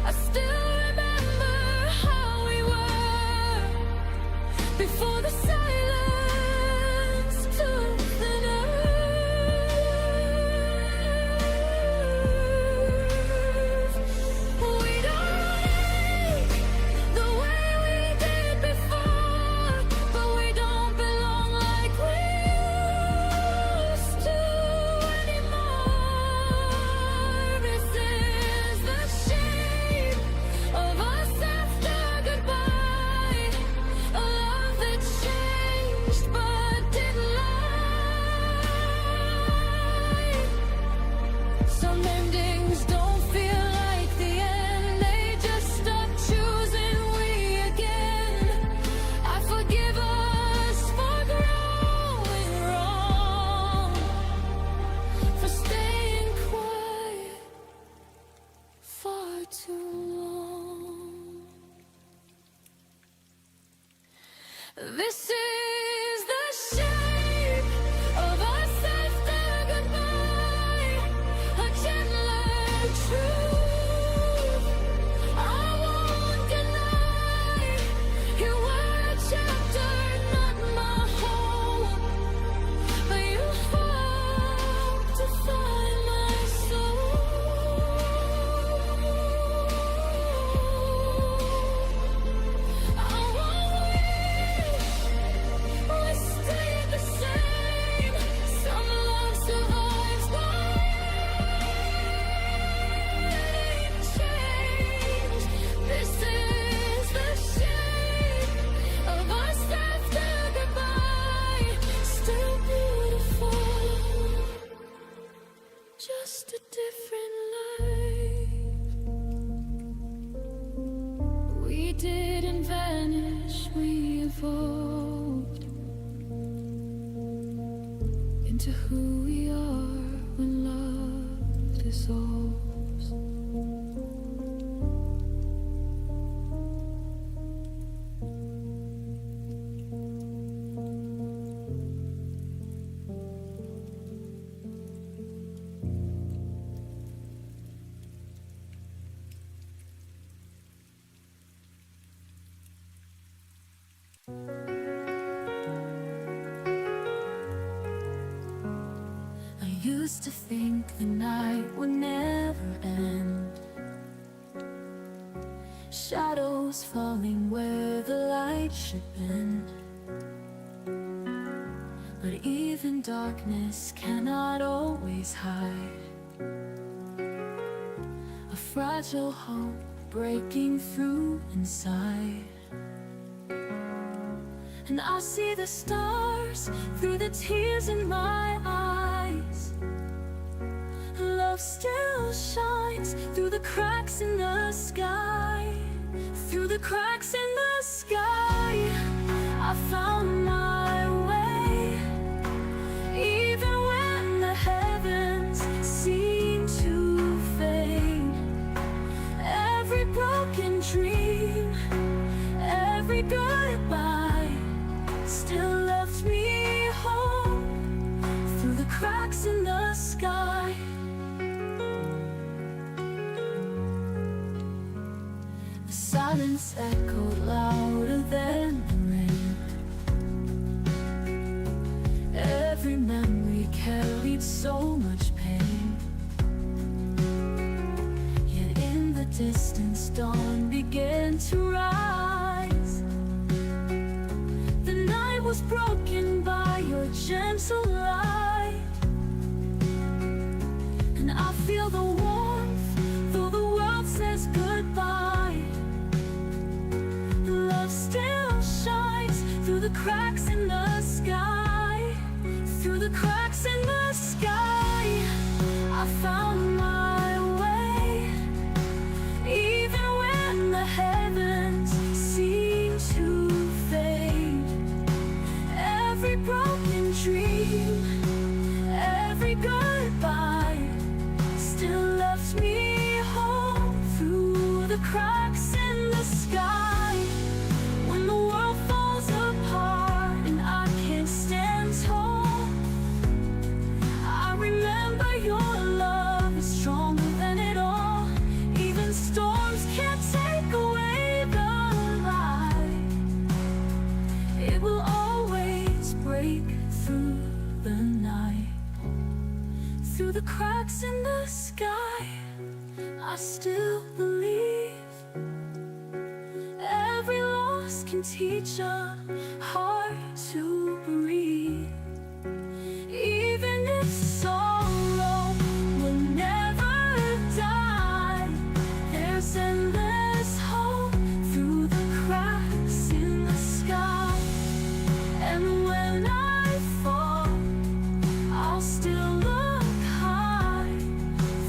I still remember how we were before the silence took the nerve. We don't ache the way we did before, but we don't belong like we used to anymore. This is the shape of us after goodbye. A love that changed but didn't lie. Some endings don't feel like the end, they just stop choosing we again. I forgive us for growing wrong, for staying quiet far too long. This is the vanish, we evolved into who we are when love dissolves. I used to think the night would never end, shadows falling where the light should bend. But even darkness cannot always hide a fragile hope breaking through inside. And I see the stars through the tears in my eyes. Love still shines through the cracks in the sky. Through the cracks in the sky, I found my way. Even when the heavens seem to fade, every broken dream, every goodbye still left me home through the cracks in the sky. The silence echoed louder than the rain. Every memory carried so much pain. Yet in the distance dawn began to rise. The night was broken by your gentle light. And I feel the warmth though the world says goodbye. Love still shines through the cracks in the sky. Through the cracks in the sky, I found my way. Even when the heavens seem to fade, every broken dream, every goodbye still left me home through the cracks in the sky. When the world falls apart and I can't stand tall, I remember your love is stronger than it all. Even storms can't take away the light. It will always break through the night. Through the cracks in the sky, I still believe. Every loss can teach a heart to breathe. Even if sorrow will never die, there's endless hope through the cracks in the sky. And when I fall, I'll still look high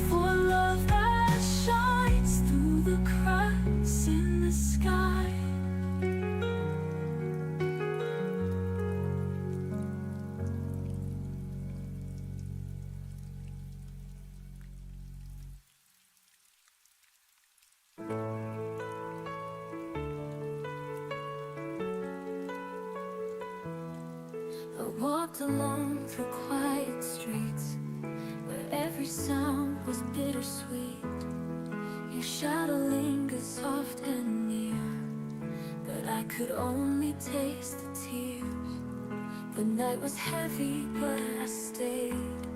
for love that shines through the cracks in the sky. I walked alone through quiet streets where every sound was bittersweet. Your shadow lingered soft and near, but I could only taste the tears. The night was heavy, but I stayed,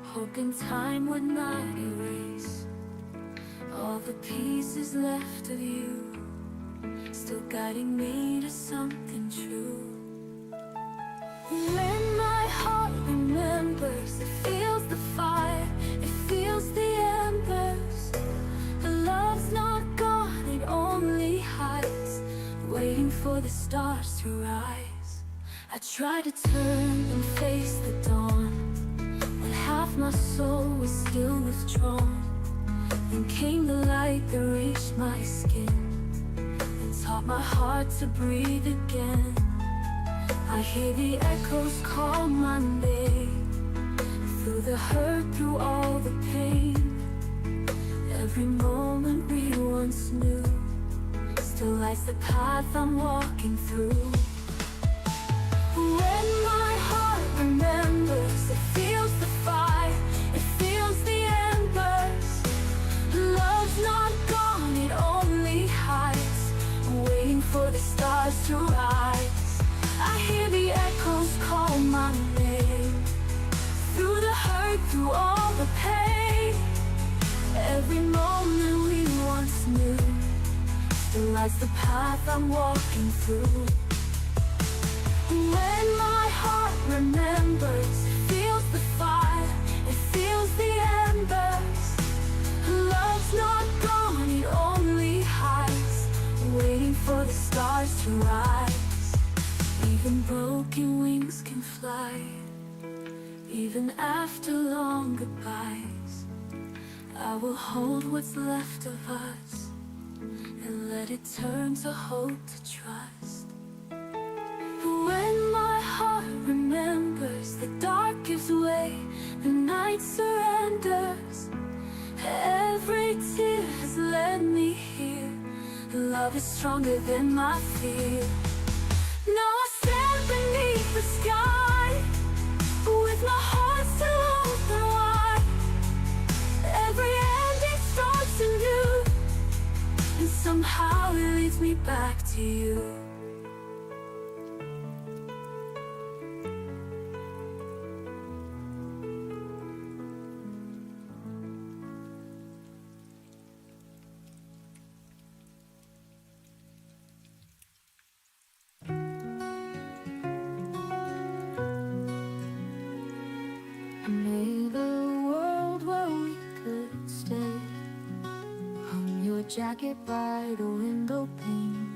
hoping time would not erase all the pieces left of you, still guiding me to something true. When my heart remembers, it feels the fire, it feels the embers. The love's not gone, it only hides, waiting for the stars to rise. I tried to turn and face the dawn, when half my soul was still withdrawn. Then came the light that reached my skin and taught taught my heart to breathe again. I hear the echoes call my name. Through the hurt, through all the pain, every moment we once knew still lights the path I'm walking through. When my heart remembers, it feels the fire, it feels the embers. Love's not gone, it only hides, waiting for the stars to rise. I hear the echoes call my name. Through the hurt, through all the pain, every moment we once knew still lights the path I'm walking through. When my heart remembers, it feels the fire, it feels the embers. Love's not gone, it only hides, waiting for the stars to rise. Even broken wings can fly, even after long goodbyes. I will hold what's left of us and let it turn to hope, to trust. When my heart remembers, the dark gives way, the night surrenders. Every tear has led me here. Love is stronger than my fear. Now I stand beneath the sky, with my heart still open wide. Every ending starts anew, and somehow it leads me back to you. I made a world where we could stay. Hung your jacket by the window pane.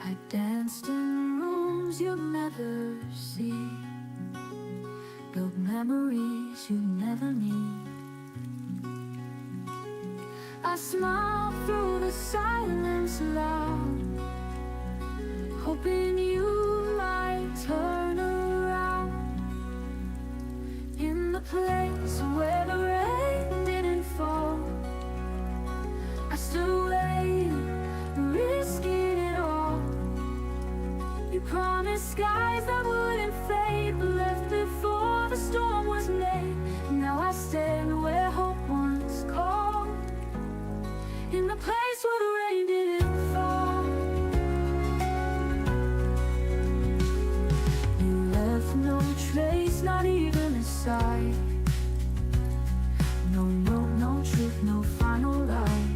I danced in rooms you'd never see, built memories you never need. I smiled through the silence loud, hoping you might turn around. In the place where the rain didn't fall, I stood waiting, risking it all. You promised skies that wouldn't fade, but left before the storm was made. Now I stand where hope once called, in the place where the rain didn't fall. You left no trace, not even a sigh. No note, no truth, no final lie.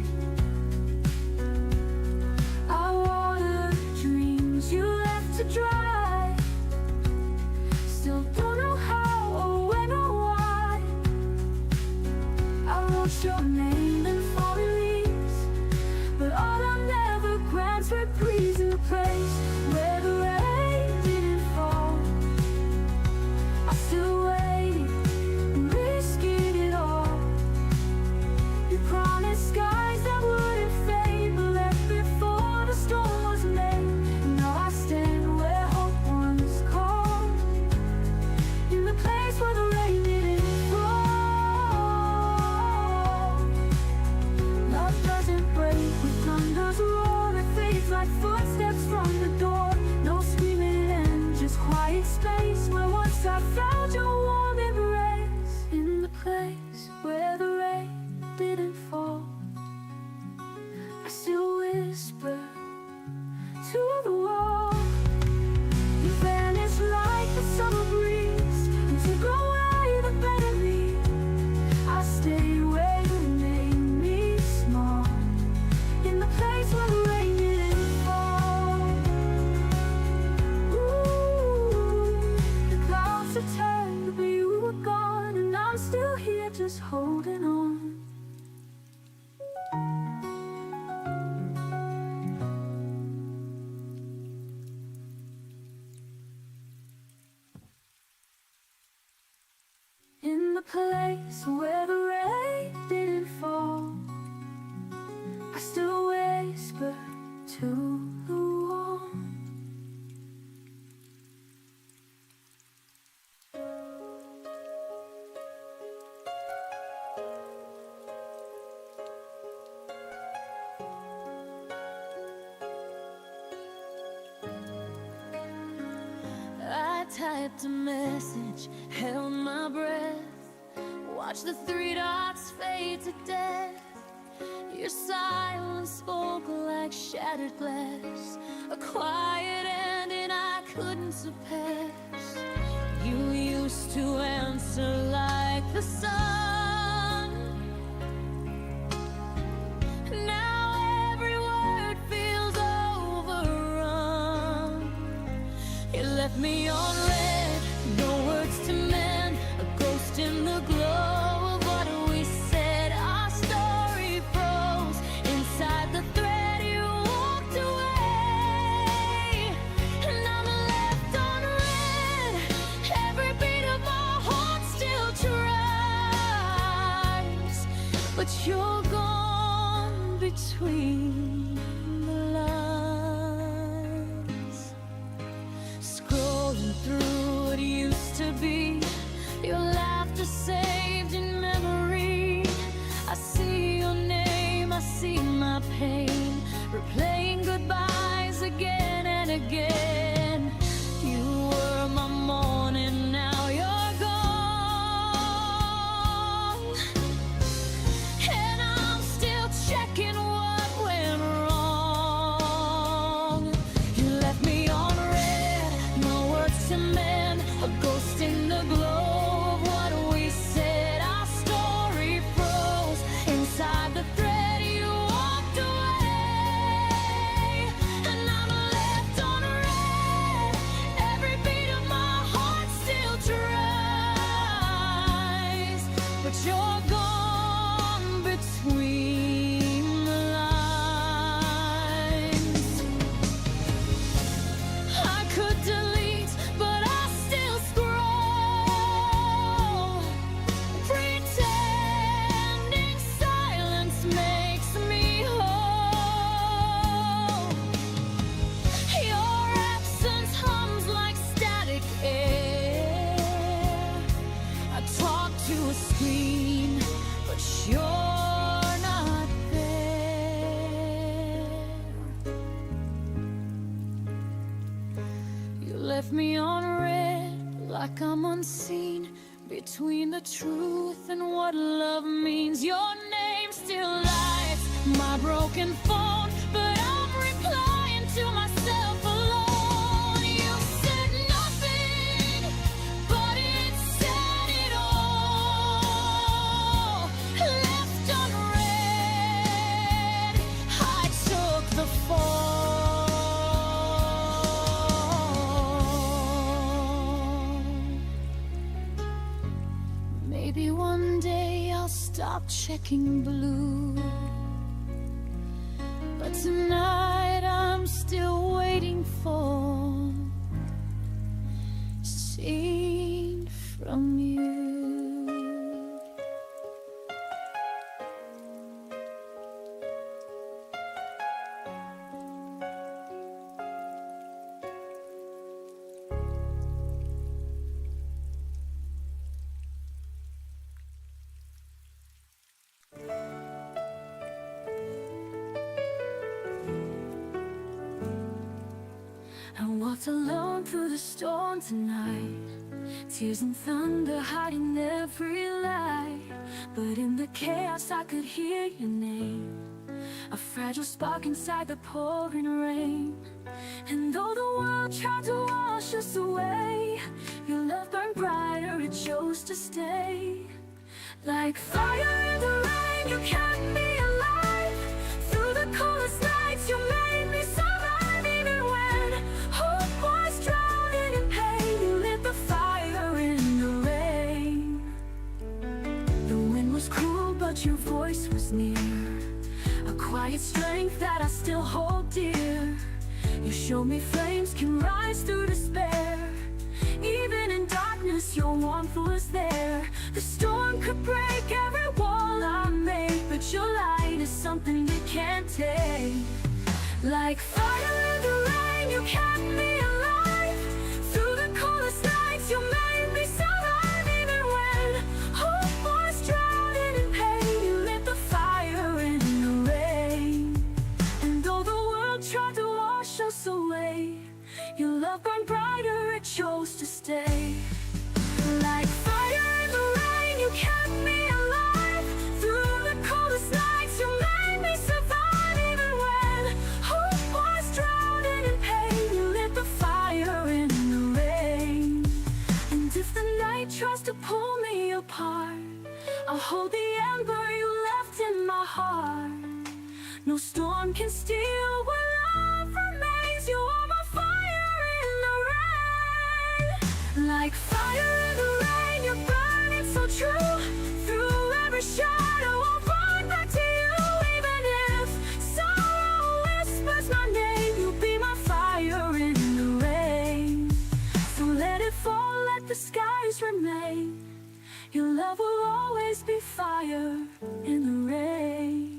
I watered dreams you left to dry. Still don't know how or when or why. I wrote your name in falling leaves, but autumn never grants reprise. In the place where the rain didn't fall, I still waiting, risking it all. You promised skies that wouldn't fade, but left before the storm was made. Now I stand where hope once called, in the place where the rain didn't fall. Love doesn't break with thunder's roar, it fades like footsteps from the door. No screaming end, just quiet space where once I found your warm embrace. In the place where the rain didn't fall, I still whisper to the wall. You vanish like the summer breeze, and took away the better me. I stayed where you made me small, in the place where the rain didn't fall. Ooh, the clouds have turned, but you were gone, and I'm still here just holding on. In the place where the rain didn't fall, I still whisper typed a message, held my breath, watched the 3 dots fade to death. Your silence spoke like shattered glass, a quiet ending I couldn't surpass. You used to answer like the sun. Now every word feels overrun. You left me on red, no words to mend, a ghost in the glow of what we said. Our story froze inside the thread. You walked away, and I'm left on red. Every beat of my heart still tries, but you're gone between the lines. Scrolling through what used to be, your laughter saved in memory. I see your name, I see my pain, replaying goodbyes again and again. You were my morning, now you're gone. And I'm still checking what went wrong. You left me on red, no words to mend, a ghost in the glow of what we said. Our story froze inside the thread. You walked away, and I'm left on red. Every beat of my heart still tries, but you're gone between the lines. I could delete, but I still scroll, pretending silence makes me whole. Your absence hums like static air. I talk to a screen, but you're not there. You left me on red, like I'm unseen, between the truth and what love means. Your name still lights my broken phone, but I'm replying to myself alone. You said nothing, but it said it all. Left unread, I took the fall. Maybe one day I'll stop checking blue, but tonight I'm still waiting for scene from you. I walked alone through the storm tonight, tears and thunder hiding every light. But in the chaos I could hear your name, a fragile spark inside the pouring rain. And though the world tried to wash us away, your love burned brighter, it chose to stay. Like fire in the rain, you kept me alive. Through the coldest nights, you made me survive. Even when hope was drowning in pain, you lit the fire in the rain. The wind was cruel, but your voice was near, a quiet strength that I still hold dear. You showed me flames can rise through despair. Even in darkness, your warmth was there. The storm could break every wall I made, but your light is something you can't take. Like fire in the rain, you kept me alive. Through the coldest nights, you made me survive. Even when hope was drowning in pain, you lit the fire in the rain. And though the world tried to wash us away, your love burned brighter, it showed supposed to stay. Like fire in the rain, you kept me alive. Through the coldest nights, you made me survive. Even when hope was drowning in pain, you lit the fire in the rain. And if the night tries to pull me apart, I'll hold the ember you left in my heart. No storm can steal what love remains. You are my fire in the rain. Like fire in the rain, you're burning so true. Through every shadow, I'll run back to you. Even if sorrow whispers my name, you'll be my fire in the rain. So let it fall, let the skies remain. Your love will always be fire in the rain.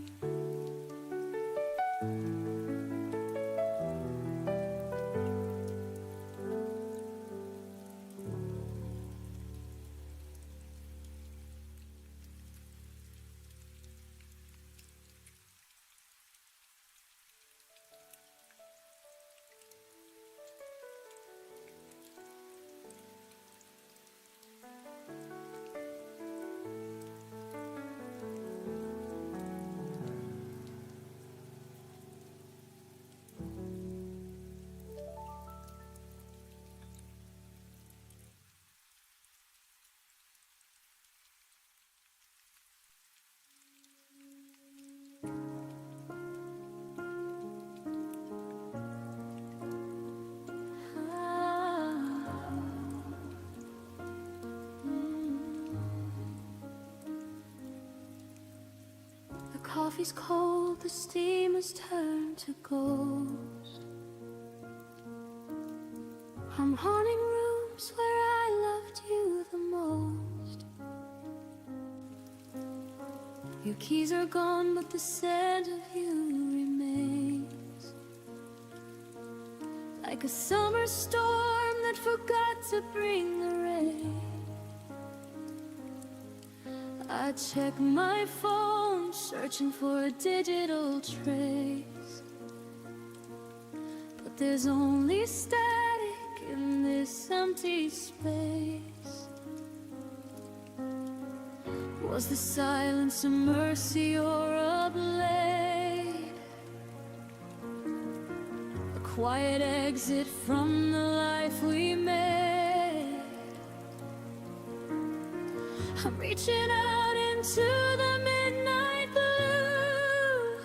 The coffee's cold, the steam has turned to ghost. I'm haunting rooms where I loved you the most. Your keys are gone, but the scent of you remains. Like a summer storm that forgot to bring the rain. I check my phone, searching for a digital trace. But there's only static in this empty space. Was the silence a mercy or a blade? A quiet exit from the life we made. I'm reaching out into the midnight blue,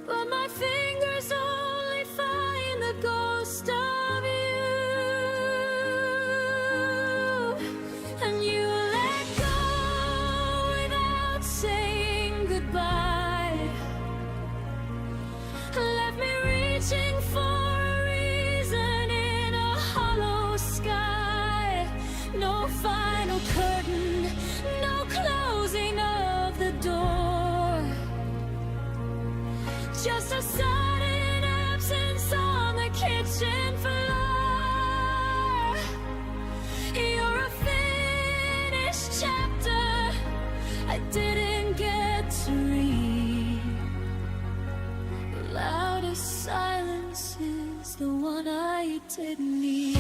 but my fingers only find the ghost of you. And you let go without saying goodbye, left me reaching for a reason in a hollow sky. No final curtain, no closing of the door, just a sudden absence on the kitchen floor. You're a finished chapter I didn't get to read. The loudest silence is the one I didn't need.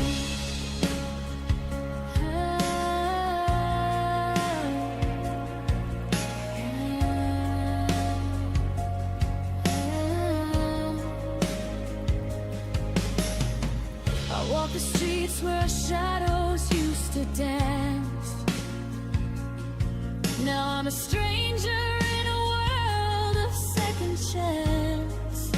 I walk the streets where shadows used to dance. Now I'm a stranger in a world of second chance.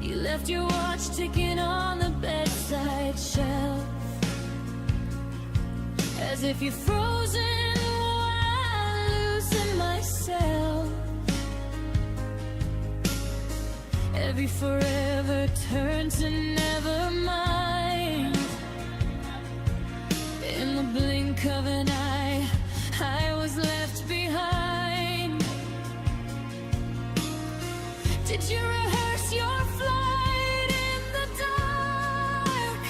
You left your watch ticking on the bedside shelf, as if you're frozen while I loosen myself. Every forever turned to never mind. In the blink of an eye, I was left behind. Did you rehearse your flight in the dark,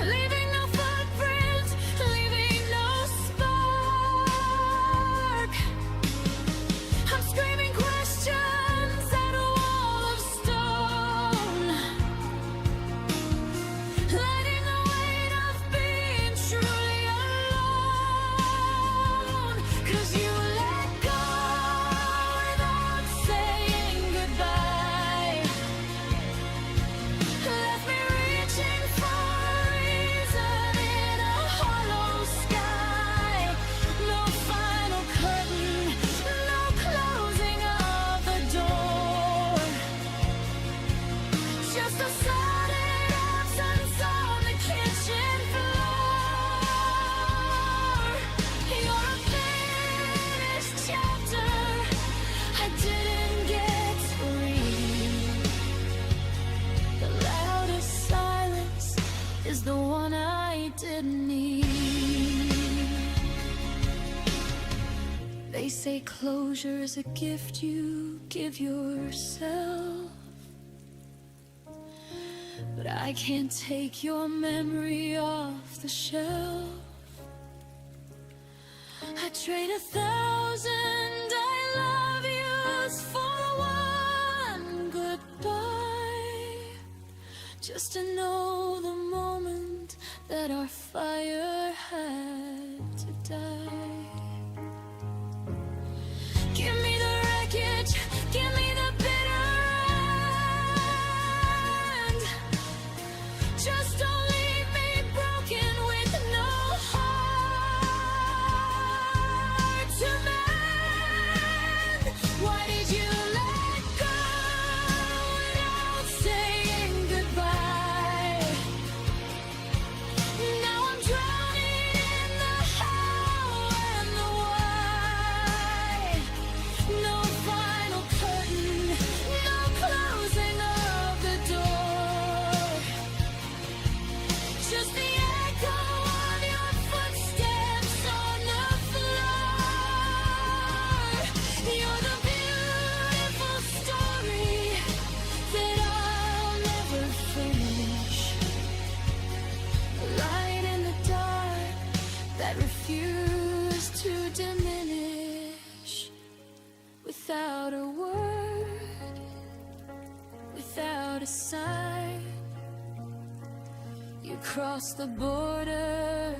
leaving no footprint, leaving no spark? I'm screaming questions at a wall of stone. closure is a gift you give yourself. But I can't take your memory off the shelf. I trade 1,000 I love yous for one goodbye, just to know the moment that our fire had to die. Give me the wreckage, give me the bitter end. Just don't leave me broken with no heart to mend. Why did you let go without saying goodbye? Now I'm drowning in the how and the why. No final curtain, no closing of the door. Just the echo of your footsteps on the floor. You're the beautiful story that I'll never finish. A light in the dark that refused to diminish. Without a word, without a sign, you crossed the border,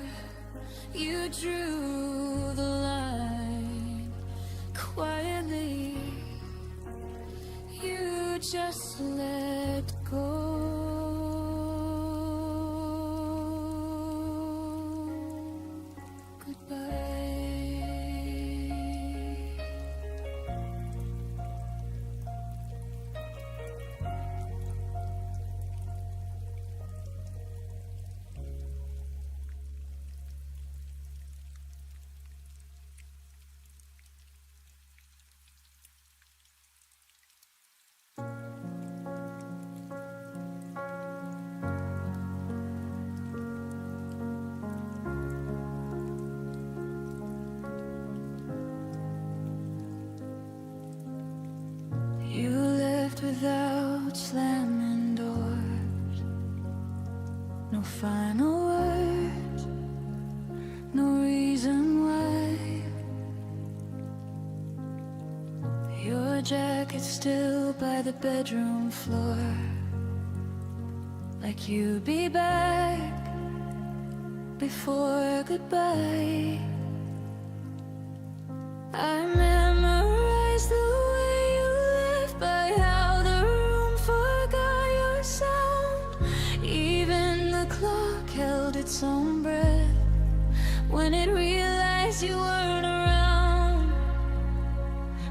you drew the line. Quietly, you just let go. You left without slamming doors. No final words, no reason why. Your jacket still by the bedroom floor, like you'd be back before goodbye. I memorized the way you left, by how the room forgot your sound. Even the clock held its own breath when it realized you weren't around.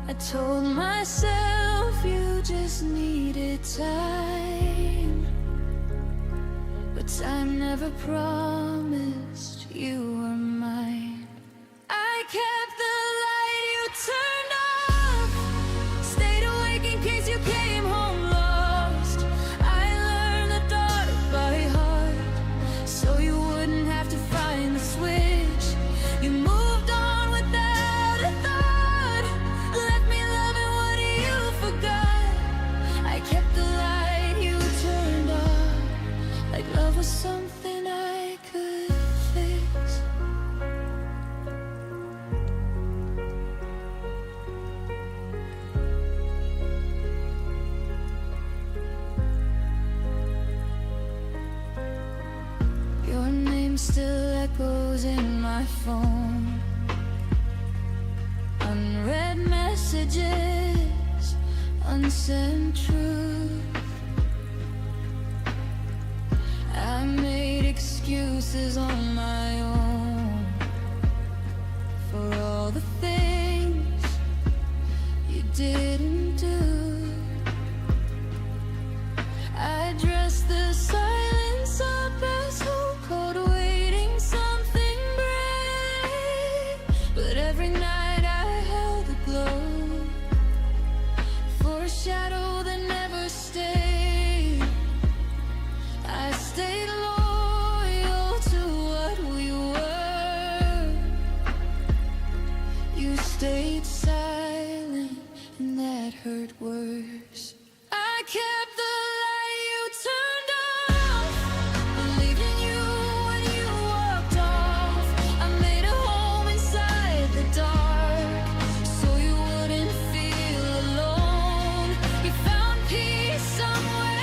I told myself you just needed time, but time never promised you were mine. I kept the light you turned off, stayed awake in case you came home lost. I learned the dark by heart, so you wouldn't have to find the switch. You moved on without a thought, left me loving what you forgot. I kept the light you turned off, like love was something I could fix. Your name still echoes in my phone. Unread messages, unsent truth. I made excuses on my own for all the things you didn't do. I dressed the silence up as hope, cold waiting something brave. But every night I held the glow for a shadow that never stayed. I stayed loyal to what we were. You stayed silent. hurt worse. I kept the light you turned off, believed in you when you walked off. I made a home inside the dark, so you wouldn't feel alone. You found peace somewhere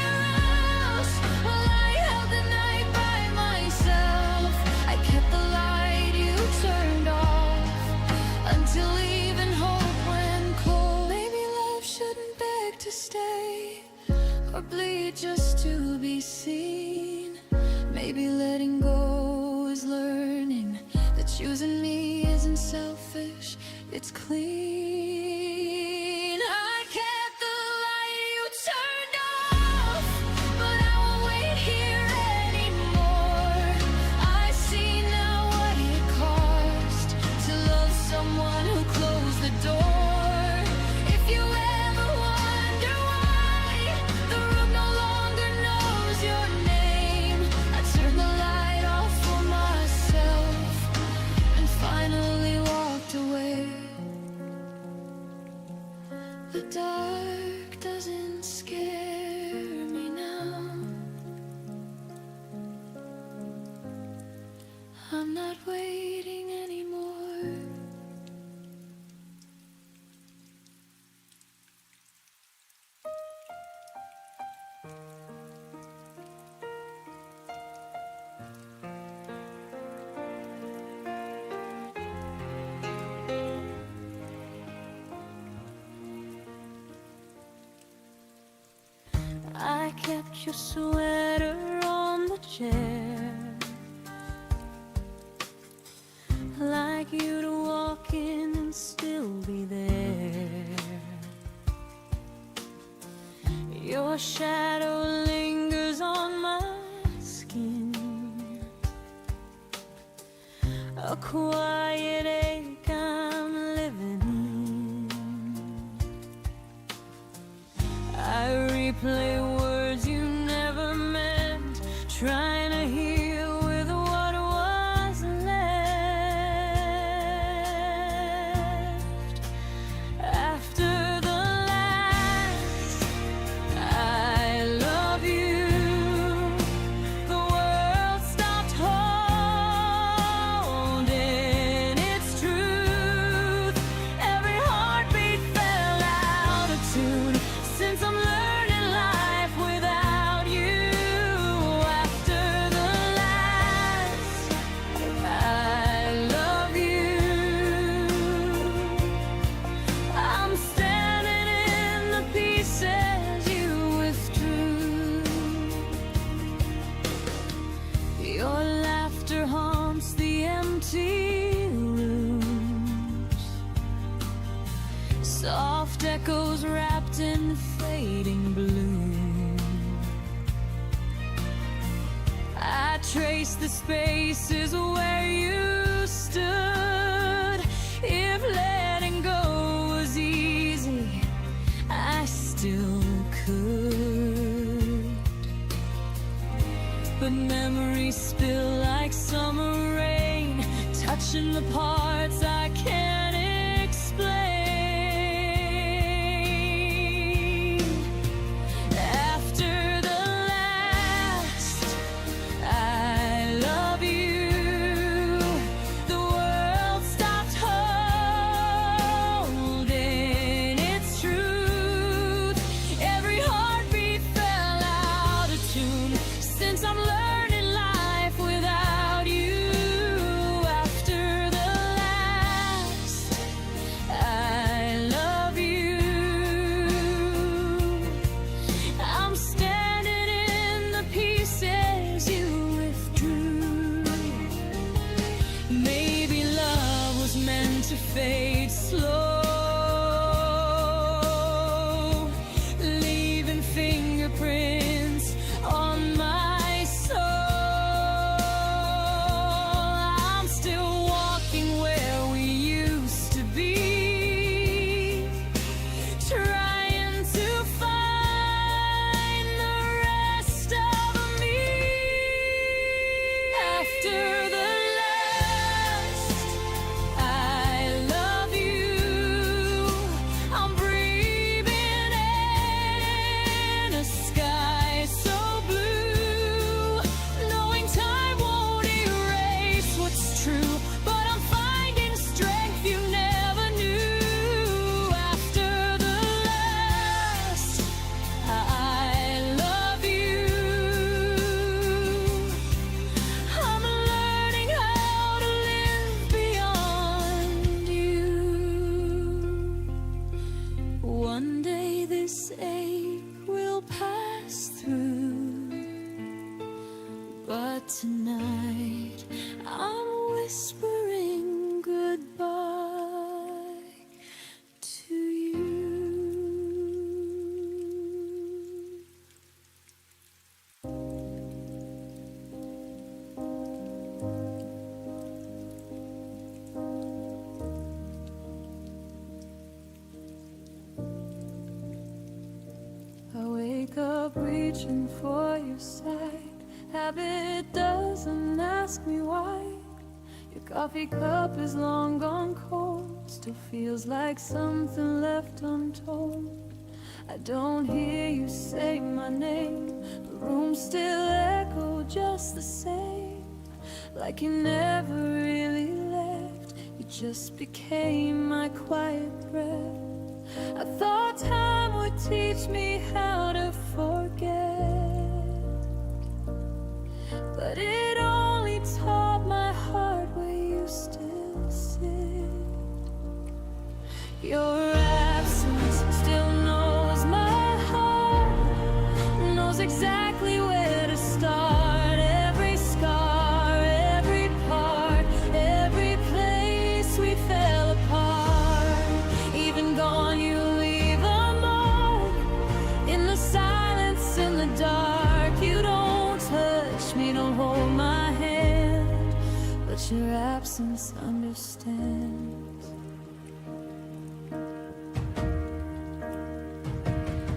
else, while I held the night by myself. I kept the light you turned off, until even hope went cold. Maybe love shouldn't beg to stay, or bleed just to be seen. Maybe letting go is learning that choosing me isn't selfish, it's clean. I kept the light you turned off, but I won't wait here anymore. I see now what it cost to love someone who closed the door. If you ever wonder why the room no longer knows your name, I turned the light off for myself and finally walked away. The dark doesn't scare me now. I'm not waiting anymore. I kept your sweater on the chair, like you'd walk in and still be there. Your shadow lingers on my skin, a quiet ache I'm living in. I replay words you never meant, trying to heal with what was left. After the last I love you, the world stopped holding its truth. Every heartbeat fell out of tune, since I'm learning life without you. After the last I love you, I'm standing in the pieces you withdrew. Your laughter haunts the empty rooms, soft echoes wrapped in fading bloom. I trace the spaces where you stood. If letting go was easy, I still could. But memories spill like summer rain, touching the parts I can't explain. After the last I love you, the world one day this ache will pass through. But tonight I'm whispering goodbye to you. I wake up reaching for your side. Habit doesn't ask me why. Your coffee cup is long gone cold. Still feels like something left untold. I don't hear you say my name. The room still echoes just the same. Like you never really left. You just became my quiet breath. I thought time would teach me how to forget, but it only taught my heart where you still sit. Your absence still knows my heart, knows exactly where to start. Every scar, every part, every place we fell apart. Even gone, you leave a mark in the silence, in the dark. You don't touch me, don't hold my hand, but your absence understands.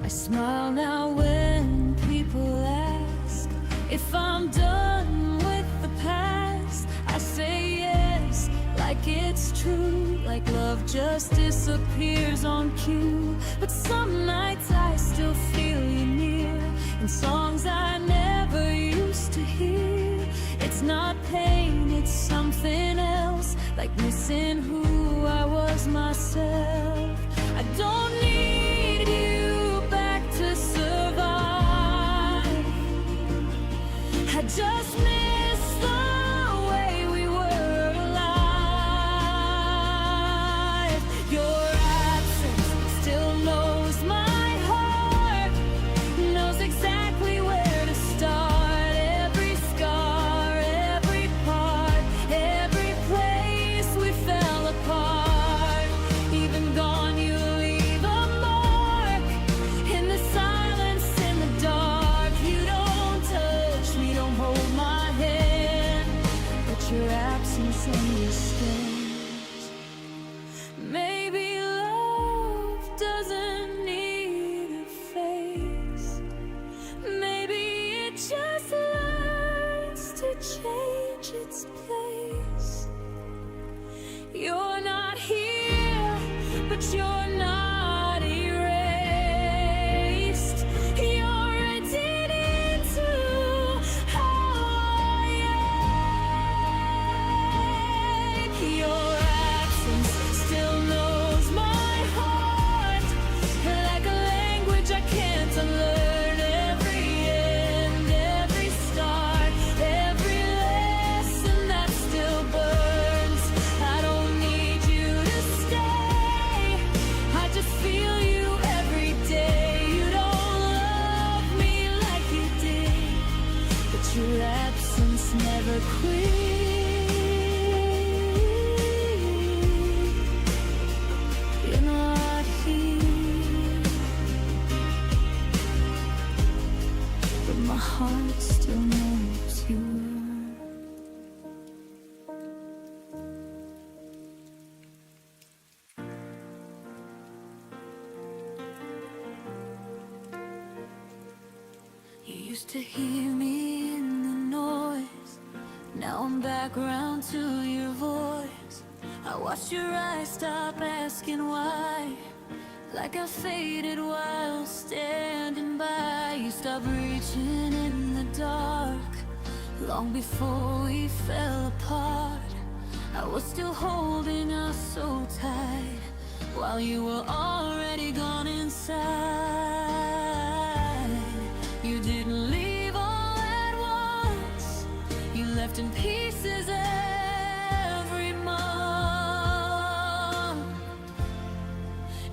I smile now when people ask if I'm done with the past. I say yes, like it's true, like love just disappears on cue. But some nights I still feel you near, in songs I never used to hear. It's not pain, it's something else, like missing who I was myself. I don't need you back to survive. I just miss the way we were alive. Your absence still knows my heart, knows exactly where to start. Every scar, every part, every place we fell apart. Even gone, you leave a mark in the silence, in the dark. You don't touch me, don't hold my hand, but your absence understands. Maybe love doesn't need a face. Maybe it just learns to change its place. You're not here, but you're not erased. You're written into how I am. Your absence still knows my heart, like a language I can't unlearn. Every end, every start, every lesson that still burns. I don't need you to stay, I just feel you every day. You don't love me like you did, but your absence never quit. You're not here, but my heart still knows you were. You used to hear me in the noise, now I'm back around to your voice. I watched your eyes stop asking why, like I faded while standing by. You stopped reaching in the dark, long before we fell apart. I was still holding us so tight, while you were already gone inside. You didn't leave all at once, you left in pieces every month.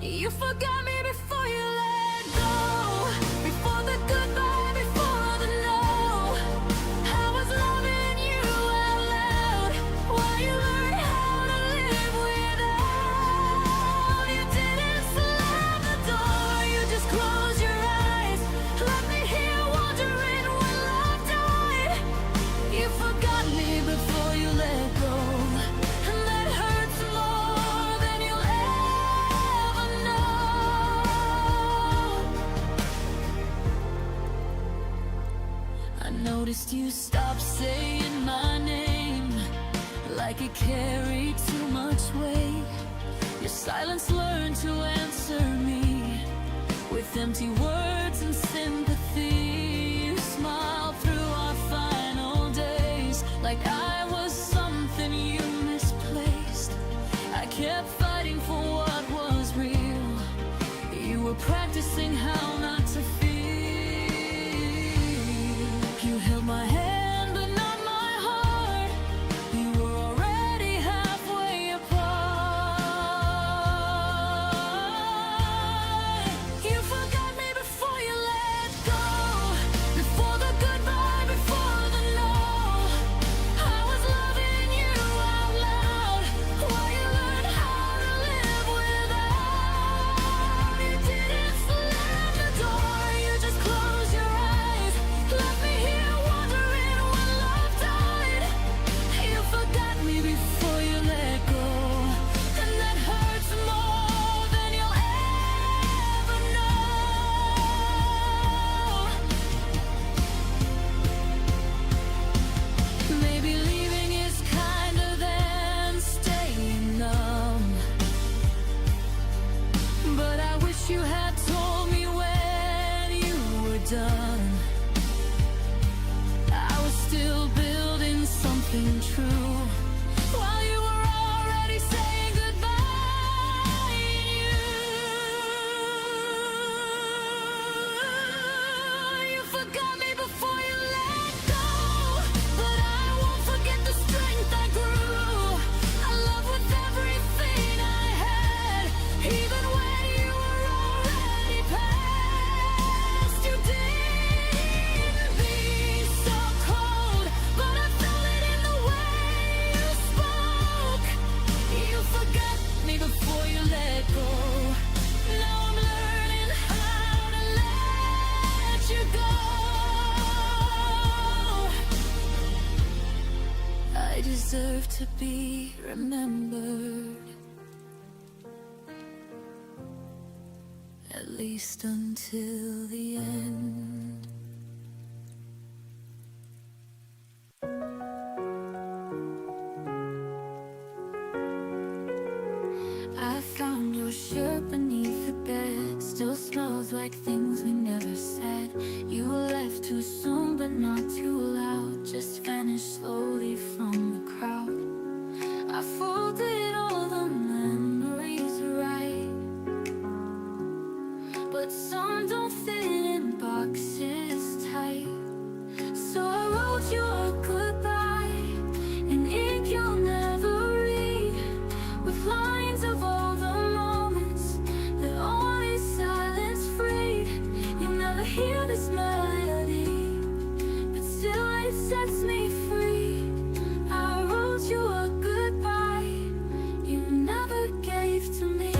You forgot me before noticed you stopped saying my name, like it carried too much weight. Your silence learned to answer me with empty words and sympathy. You smiled through our final days like I was something you misplaced. I kept fighting for what was real. You were practicing how not to feel. You held my hand but not my heart. You were already halfway apart. You forgot me before you let go, before the goodbye, before the no. I was loving you out loud while you learned how to live without. You didn't slam the door, you just closed your eyes, left me here wondering when love died. You forgot me before you let go, and that hurts more than you'll ever know. Maybe leaving is kinder than staying numb, but I wish you had told me when you were done. I was still building something true while you were already saying goodbye. You forgot me before you let go, but I won't forget the strength I grew. I love with everything I had, even when you were already past. You didn't be so cold, but I felt it in the way you spoke. You forgot me before you let go. Now I'm learning how to let you go. I deserve to be remembered, at least until the end. I found your shirt beneath the bed, still smells like things we never said. You left too soon but not too loud, just vanished slowly from the crowd. I folded all the memories right, but some don't fit in boxes tight. So I wrote you a goodbye in ink you'll never read, with lines of all the moments that only silence freed. You never hear this melody, but still it sets me free. I wrote you a goodbye you never gave to me.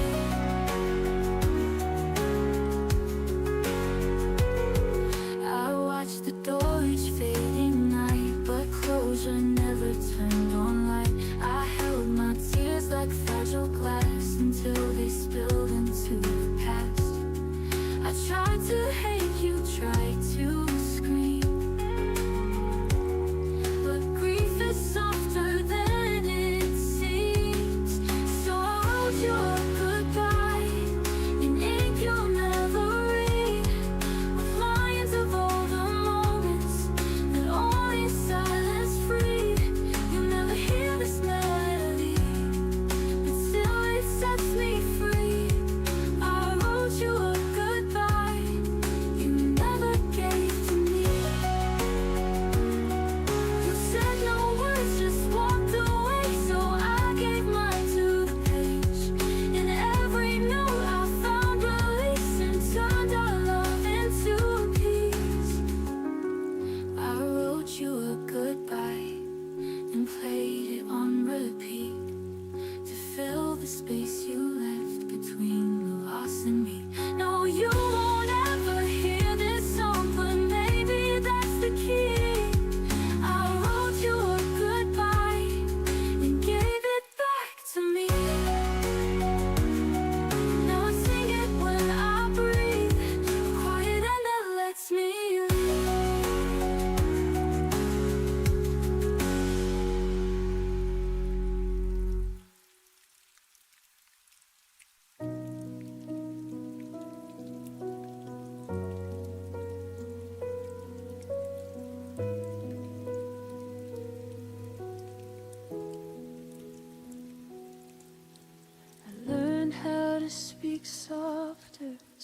I watched the door each fading night, but closure never turned on light. I held my tears like fragile glass until they spilled into the past. I tried to hate you, tried to scream,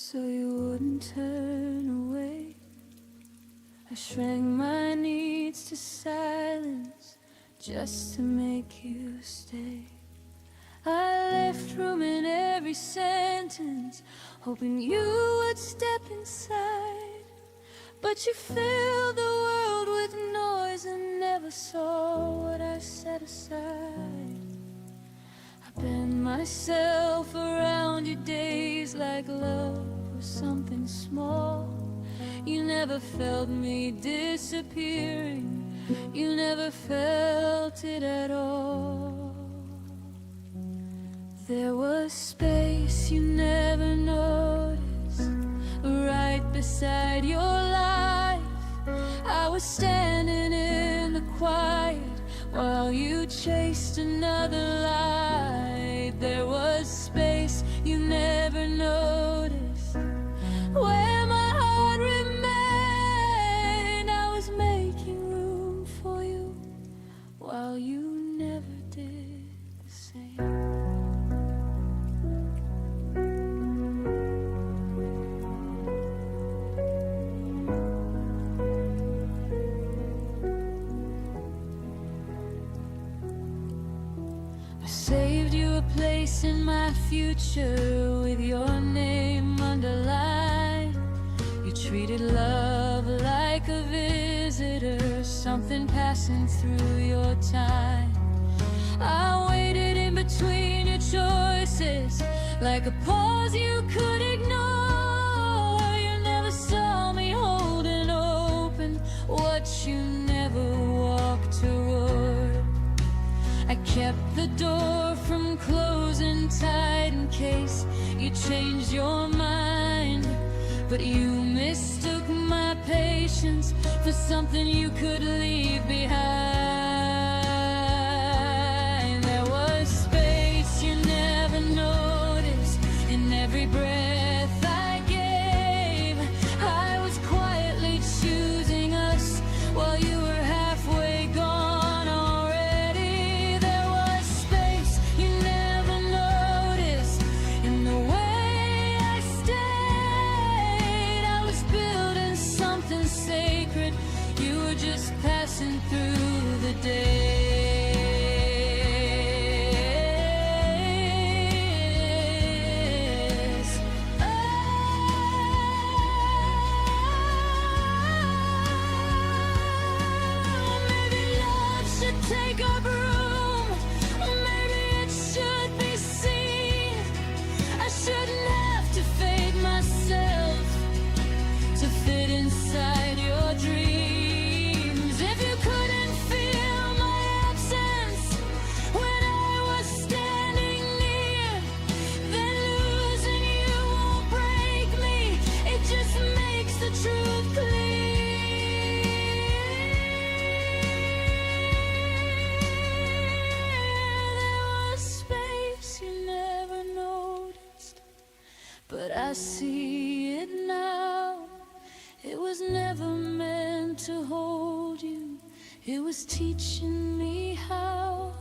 so you wouldn't turn away. I shrank my needs to silence just to make you stay. I left room in every sentence, hoping you would step inside. But you filled the world with noise and never saw what I set aside. I bend myself around your days like love was something small. You never felt me disappearing, you never felt it at all. There was space you never noticed, right beside your life. I was standing in the quiet while you chased another light. There was space you never noticed, where my heart remained. I was making room for you while you never did the same. Saved you a place in my future with your name underlined. You treated love like a visitor, something passing through your time. I waited in between your choices, like a pause you could ignore. You never saw me holding open what you never walked toward. I kept the door from closing tight in case you changed your mind. But you mistook my patience for something you could leave behind. There was space you never noticed in every breath I gave. I was quietly choosing us while you were halfway gone already. There was space you never noticed in the way I stayed. I was building something sacred, you were just passing through the days. Oh, maybe love should take up room, maybe it should be seen. I shouldn't have to fade myself to fit inside your dreams. If you couldn't feel my absence when I was standing near, then losing you won't break me, it just makes the truth clear. There was space you never noticed, but I see it now. It was never meant to hold you, it was teaching me how.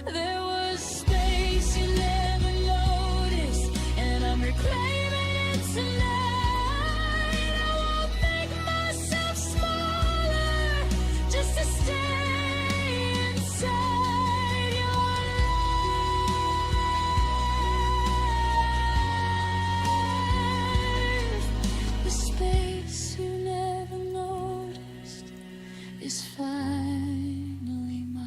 There was space you never noticed, and I'm reclaiming it tonight. I won't make myself smaller just to stay inside your life. The space you never noticed is finally mine.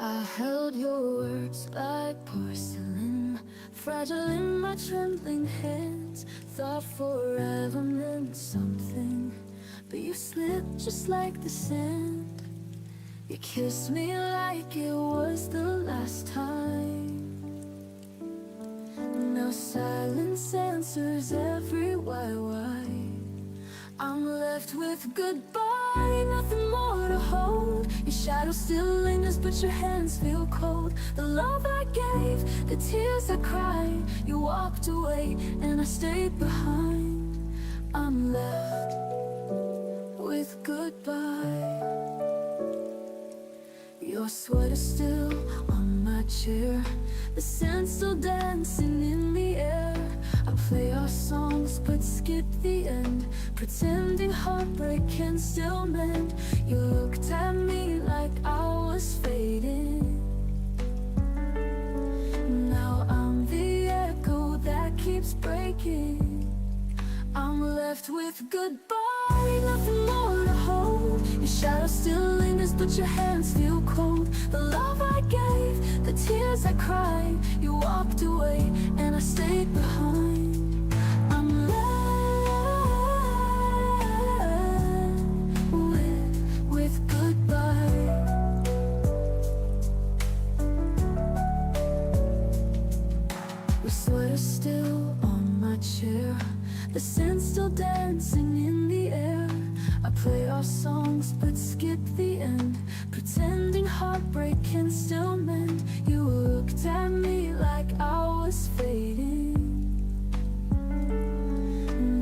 I held your words like porcelain, fragile in my trembling hands. Thought forever meant something, but you slipped just like the sand. You kissed me like it was the last time. Now silence answers every why. I'm left with goodbye, nothing more to hold. Your shadow still lingers, but your hands feel cold. The love I gave, the tears I cried, you walked away and I stayed behind. I'm left with goodbye. Your sweater still on my chair, the scent still dancing in the air. I play our songs but skip the end, pretending heartbreak can still mend. You looked at me like I was fading. Now I'm the echo that keeps breaking. I'm left with goodbye, nothing more to hold. Your shadow still lingers, but your hands feel cold. The love I gave, the tears I cried, you walked away and I stayed behind. I'm left with goodbye. Your sweater still on my chair, the scent still dancing in the air. I play our songs but skip the end, pretending heartbreak can still mend. You looked at me like I was fading.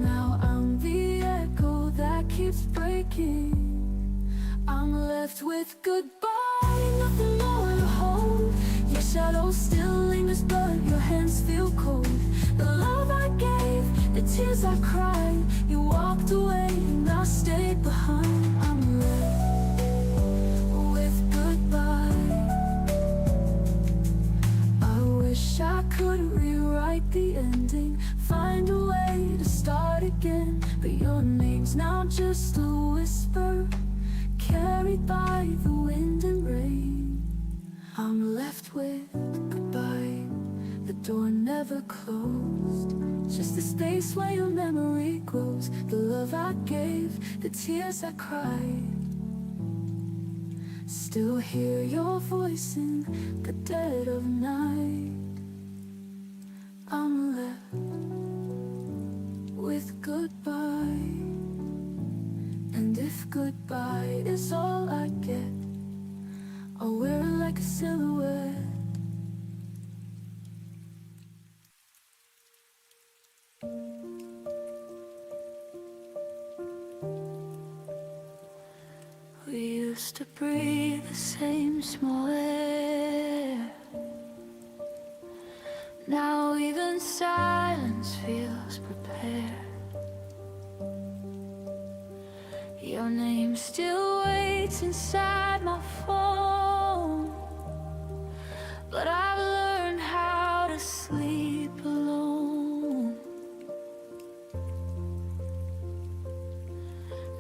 Now I'm the echo that keeps breaking. I'm left with goodbye, nothing more to hold. Your shadow still lingers, but your hands feel cold. The love I gave, the tears I cried, you walked away and I stayed behind. I'm left with goodbye. I wish I could rewrite the ending, find a way to start again, but your name's now just a whisper, carried by the wind and rain. I'm left with goodbye, the door never closed, just the space where your memory grows. The love I gave, the tears I cried, still hear your voice in the dead of night. I'm left with goodbye, and if goodbye is all I get, I'll wear it like a silhouette. We used to breathe the same small air. Now even silence feels prepared. Your name still waits inside my phone, but I've learned how to sleep alone.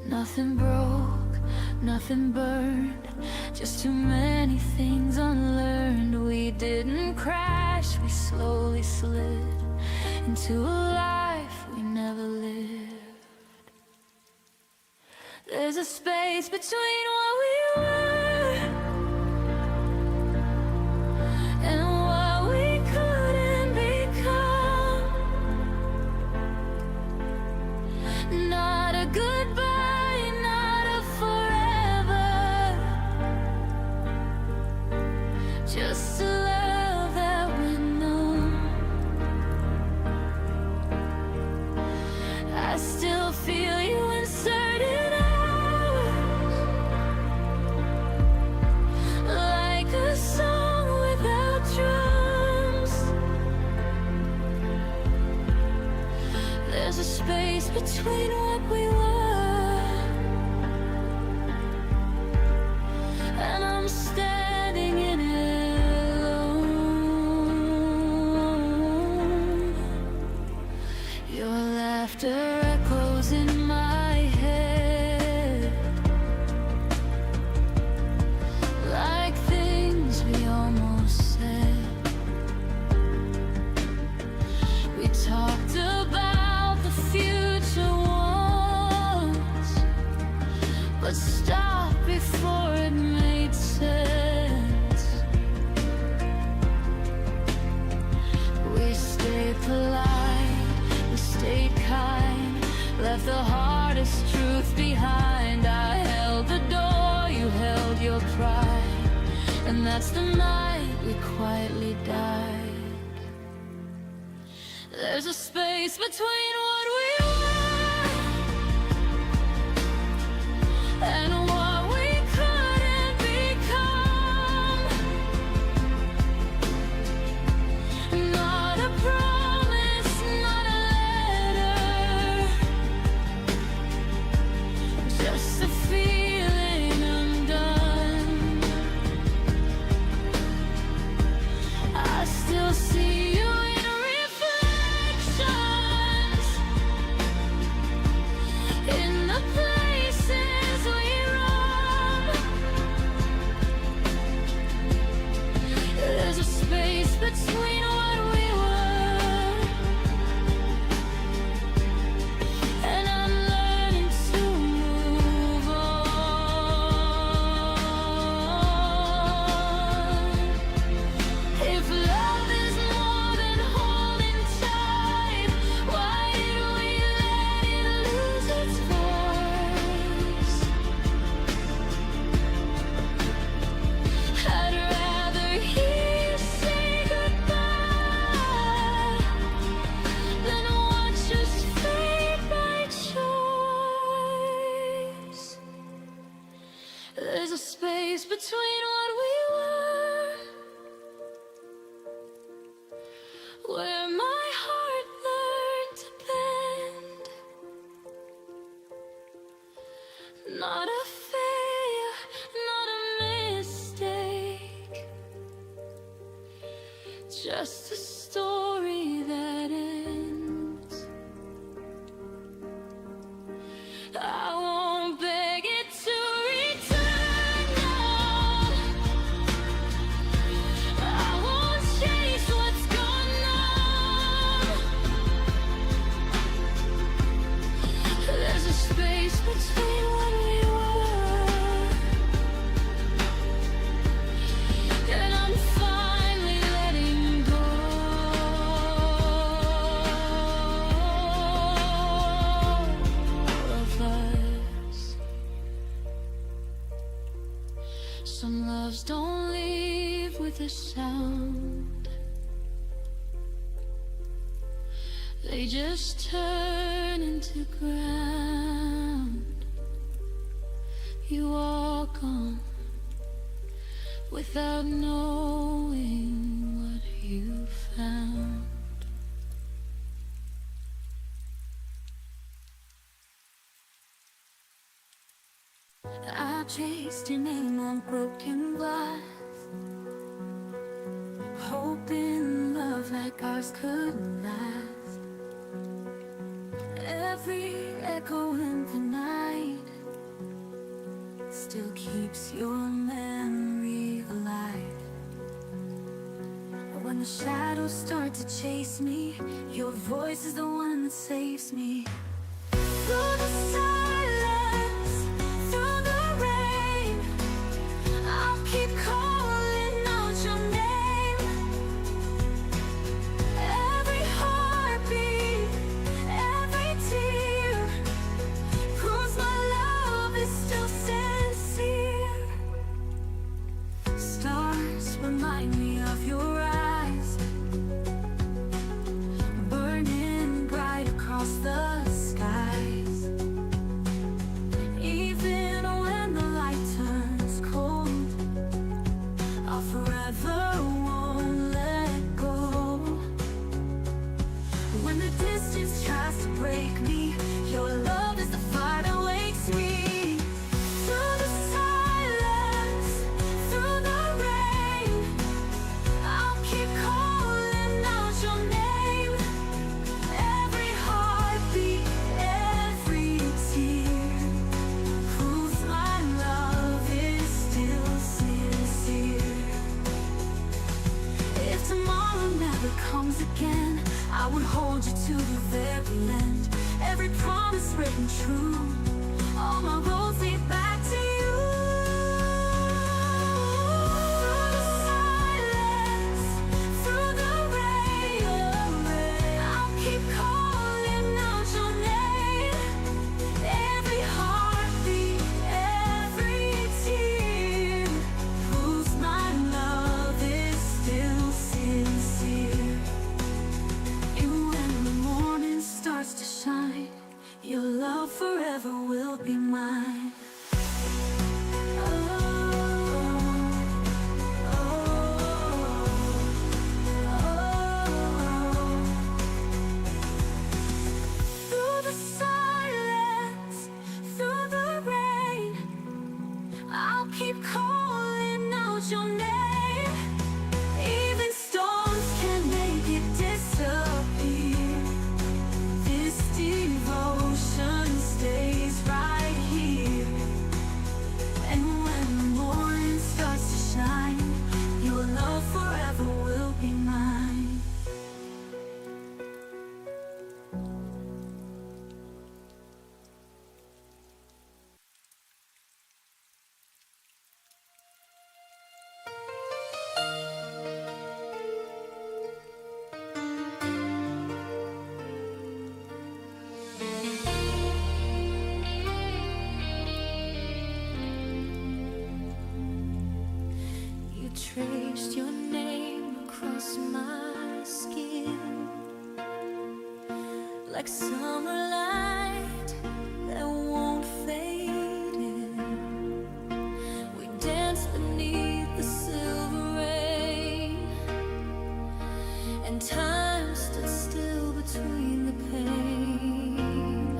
Nothing broke, nothing burned, just too many things unlearned. We didn't crash, we slowly slid into a life we never lived. There's a space between what we were and what we couldn't become. Not a goodbye, not a forever, just a love that went numb. I still feel you inserted behind. I held the door, you held your pride, and that's the night we quietly died. There's a space between what we were and what we couldn't become. Not a promise, not a letter, just a feeling undone. I still see you in reflections, in the places we roam. There's a space between what we were, and I'm learning to move on. If love is more than holding tight, why did we let it lose its voice? I'd rather hear you say goodbye than watch us fade by choice. There's a space between what we were, where my heart learned to bend. Not a failure, not a mistake, just a story that ends. I won't beg it to return now. I won't chase what's gone now. There's a space between what we were, and I'm finally letting go of us. Some loves don't leave with a sound, they just turn into ground. You walk on without knowing what you found. I chased your name on broken glass, hoping love like ours could last. Every echo in the night still keeps your memory alive. But when the shadows start to chase me, your voice is the one that saves me. Through the silence, through the rain, I'll keep calling out your name. Every heartbeat, every tear proves my love is still sincere. Stars remind me of your eyes, burning bright across the skies. Even when the light turns cold, I'll forever won't let go. When the distance tries to break me, your love is the fire that wakes me. Through the silence, through the rain, I'll keep calling out your name. Every heartbeat, every tear proves my love is still sincere. If tomorrow never comes again, I would hold you to the very end. Every promise written true, all my roads lead back to you. Through the silence, through the rain, I'll keep calling out your name. Every heart mine. Through the silence, through the rain, I'll keep calling out your name. Even storms can make it disappear. This devotion stays right here. And when the morning starts to shine, your love forever will be mine. You traced your name across my skin like summer light that won't fade in. We danced beneath the silver rain, and time stood still between the pain.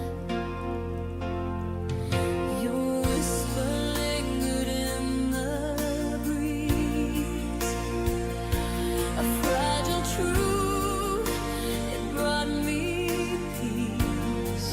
Your whisper lingered in the breeze, a fragile truth, it brought me peace.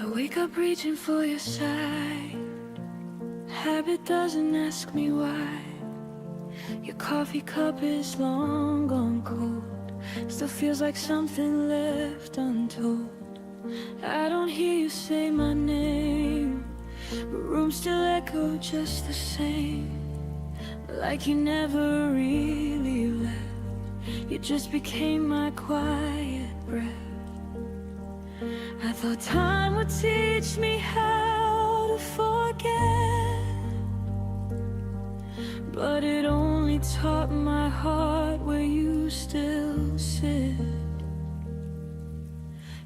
I wake up reaching for your side. Habit doesn't ask me why. Your coffee cup is long gone cold. Still feels like something left untold. I don't hear you say my name, but rooms still echo just the same. Like you never really left. You just became my quiet breath. I thought time would teach me how to forget, but it only taught my heart where you still sit.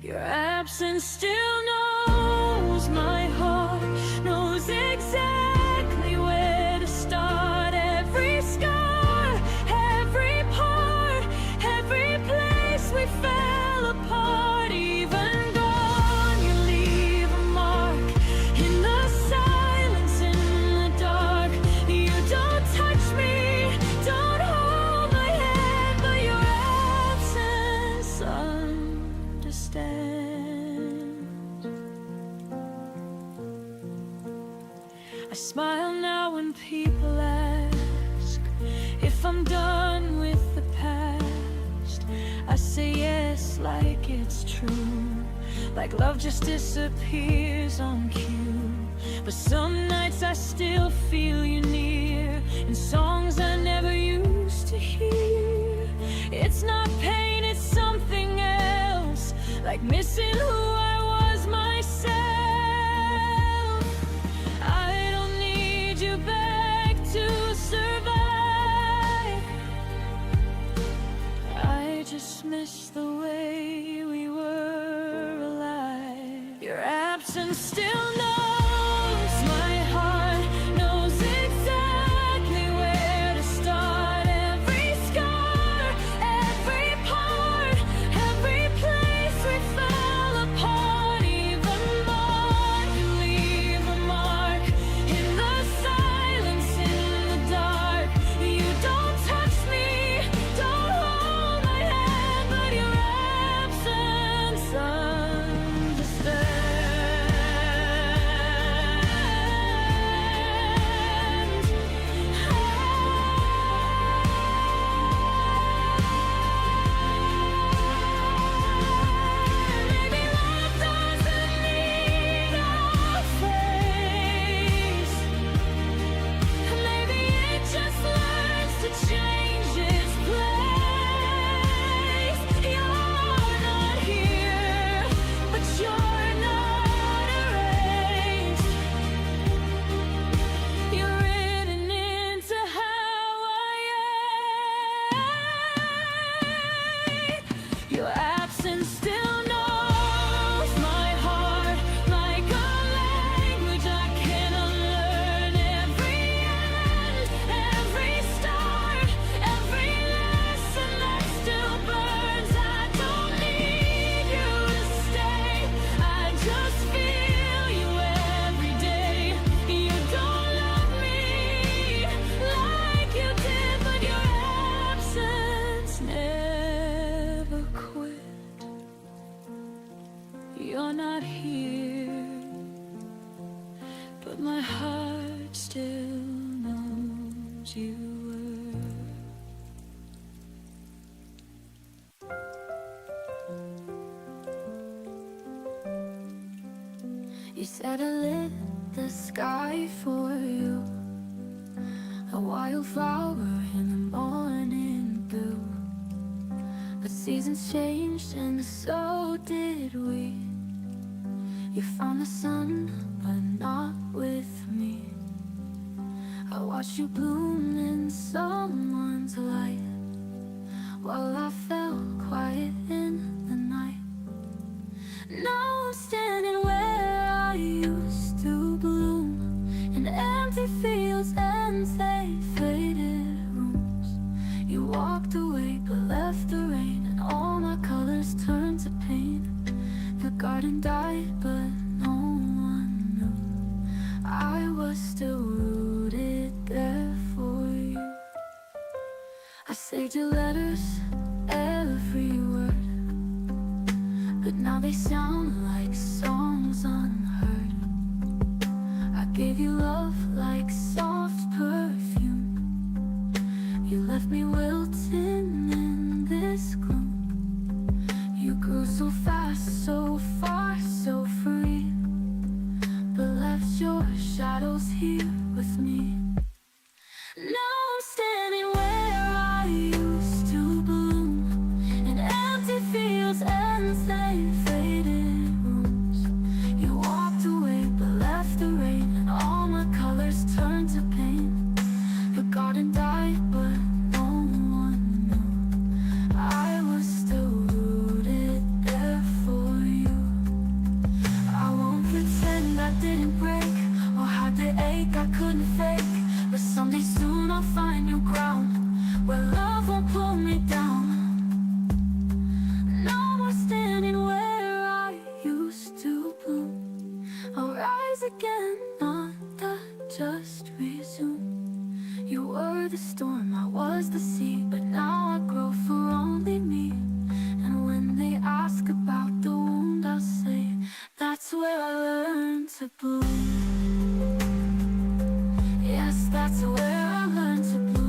Your absence still knows my heart, knows exactly where to start. Every scar, every part, every place we fell apart. Even gone, you leave a mark in the silence, in the dark. You don't touch me, don't hold my hand, but your absence understands. I smile now when people ask if I'm done with the past. I say yes like it's true, like love just disappears on cue. But some nights I still feel you near, in songs I never used to hear. It's not pain, it's something else, like missing who I was myself. I don't need you back to survive. I just miss the way we were alive. Your absence still knows my heart, knows exactly where to start. Every scar, every part, every place we fell apart. Even more, you leave a mark in the silence, in the dark. You don't touch me, don't hold my hand, but your absence understands. Maybe love doesn't need a face. Maybe it just learns to change its place. You're not here, but you're not erased. You're written into how I am. Your absence still knows my heart, like a language I can unlearn. Every end, every start, every lesson that still burns. I don't need you to stay, I just feel you every day. You don't love me like you did, but your absence never quit. You're not here, but my heart still knows you were. You said I lit the sky for you, a wildflower in the morning dew. But seasons changed and so did we. You found the sun, but not with me. I watched you bloom in someone's light, while I fell quiet in the night. Now I'm standing where I used to bloom, in empty fields and they faded rooms. You walked away but left the rain, and all my colors turned to pain. The garden died but no one knew I was still rooted there for you. I saved your letters, every word, but now they sound like songs on past so far, so free, but left your shadows here with me. Now I'm standing where I used to bloom, in empty fields and faded rooms. You walked away but left the rain, and all my colors turned to pain. The garden died but no one knew I was still rooted there for you. I won't pretend I didn't break or had the ache I couldn't fake, but someday soon I'll find new ground where love won't pull me down. Now we're standing where I used to bloom. I'll rise again, not the just resume. You were the storm, I was the sea, but now I grow for only me. And when they ask about the wound, I'll say that's where I learned to bloom. Yes, that's where I learned to bloom.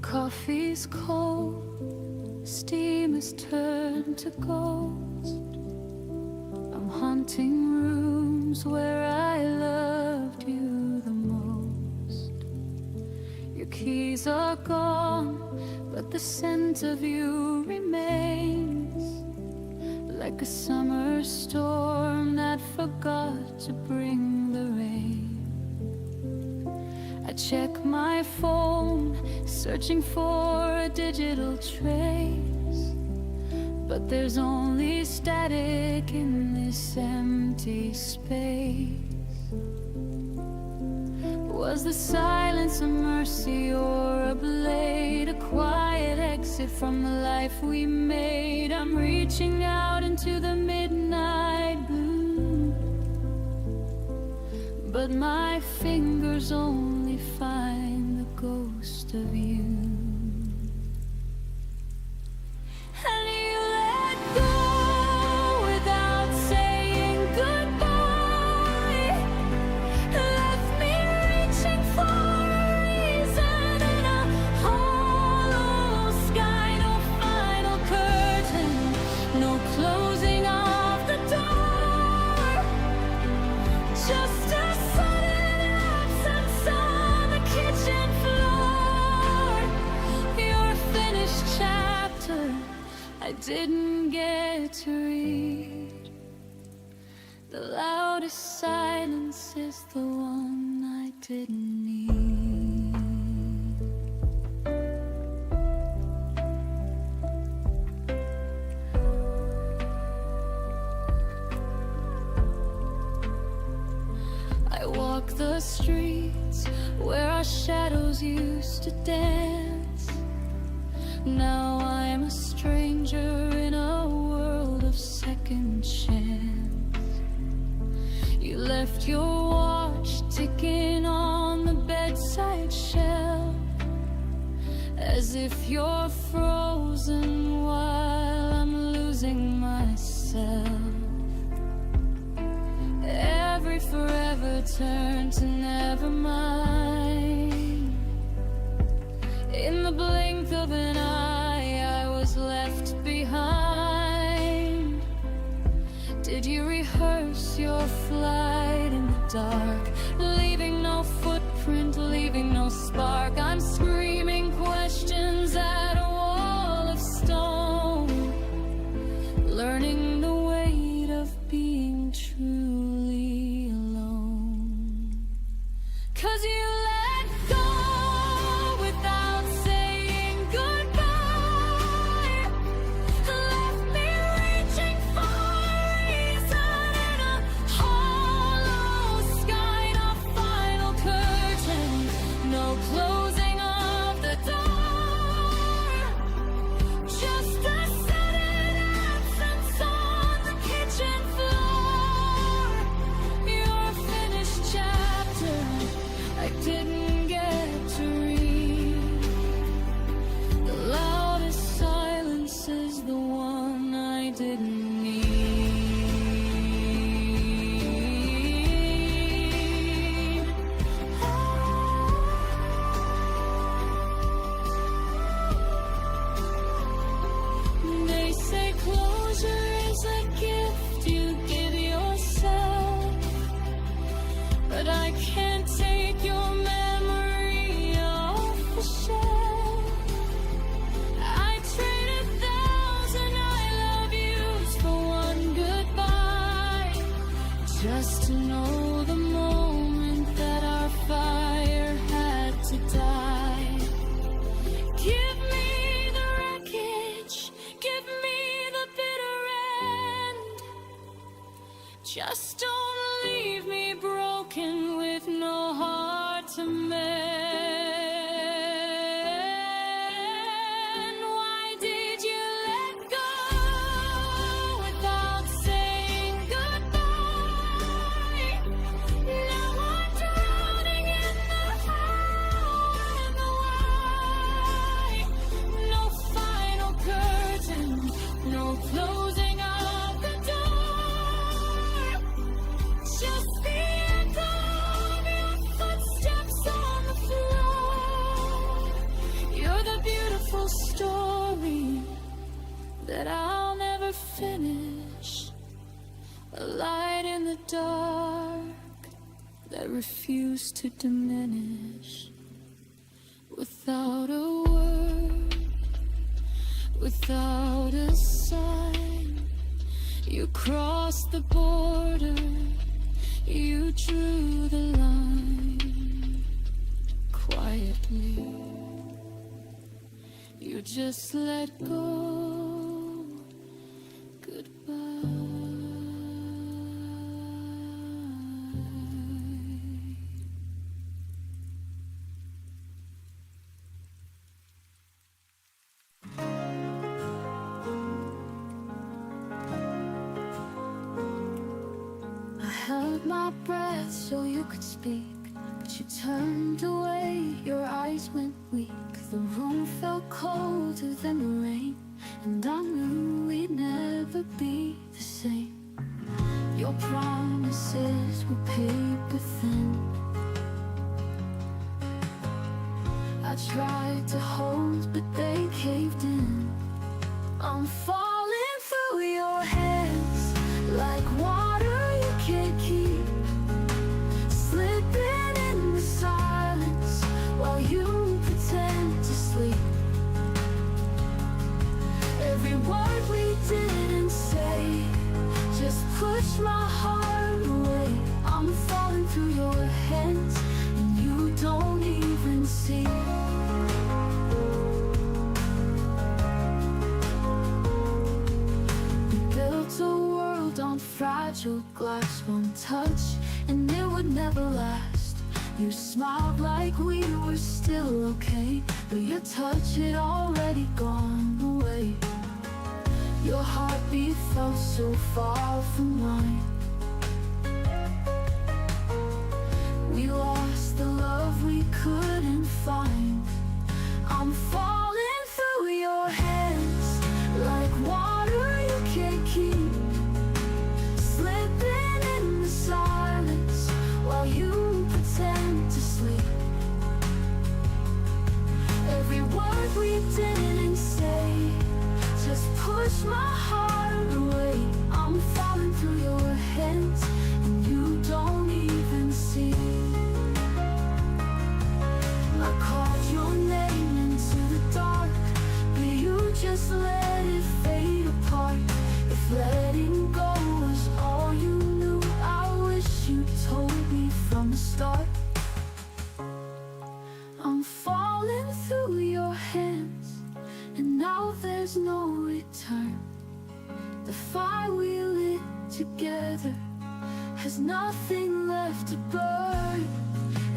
Coffee's cold, steam has turned to ghost. I'm haunting rooms where I loved you the most. Your keys are gone, but the scent of you remains, like a summer storm that forgot to bring the rain. I check my phone, searching for a digital trace, but there's only static in this empty space. Was the silence a mercy or a blade, a quiet exit from the life we made? I'm reaching out into the midnight blue, but my fingers only find the ghost of you. And you let go without saying goodbye, left me reaching for a reason in a hollow sky. No final curtain, no closing of the door, just a sudden absence on the kitchen floor. Your finished chapter I didn't get to read. The loudest silence is the one I didn't need. I walk the streets where our shadows used to dance. Now I'm a stranger in a world of second chance. You left your watch ticking on the bedside shelf, as if you're frozen while I'm losing myself. Every forever turned to never mind. In the blink of an eye, I was left behind. Did you rehearse your flight in the dark, leaving no footprint, leaving no spark? I'm screaming questions at a wall of stone, learning the weight of being truly alone. 'Cause you let go without saying goodbye, left me reaching for a reason in a hollow sky. No final curtain, no closing of the door, just to know the moment that our fire had to die. Give me the wreckage, give me the bitter end. Just don't leave me broken with no heart to mend. Why did you let go without saying goodbye? Now I'm drowning in the how and the why. No final curtain, no closing of the door. Just the echo of your footsteps on the floor. You're the beautiful story that I'll never finish. A light in the dark that refused to diminish. Without a word, without a sign, you crossed the border, you drew the line. Quietly, you just let go. Goodbye. I held my breath so you could speak, but you turned away, your eyes went weak. The room felt colder than the rain, and I knew we'd never be the same. Your promises were paper thin. I tried to hold, but they caved in. I'm falling through your hands like water you can't keep, slipping in the silence while you pretend to sleep. Every word we didn't say just pushed my heart away. I'm falling through your hands and you don't even see. We built a world on fragile glass, one touch and it would never last. You smiled like we were still okay, but your touch had already gone away. Your heartbeat felt so far from mine. We lost the love we couldn't find. I'm falling through your hands like water you can't keep, slipping in the silence while you pretend to sleep. Every word we didn't say just push my heart away. I'm falling through your hands and you don't even see. I called your name into the dark, but you just let it fade apart. If letting go was all you knew, I wish you told me from the start. I'm falling through your hands and now there's no return. The fire we lit together has nothing left to burn.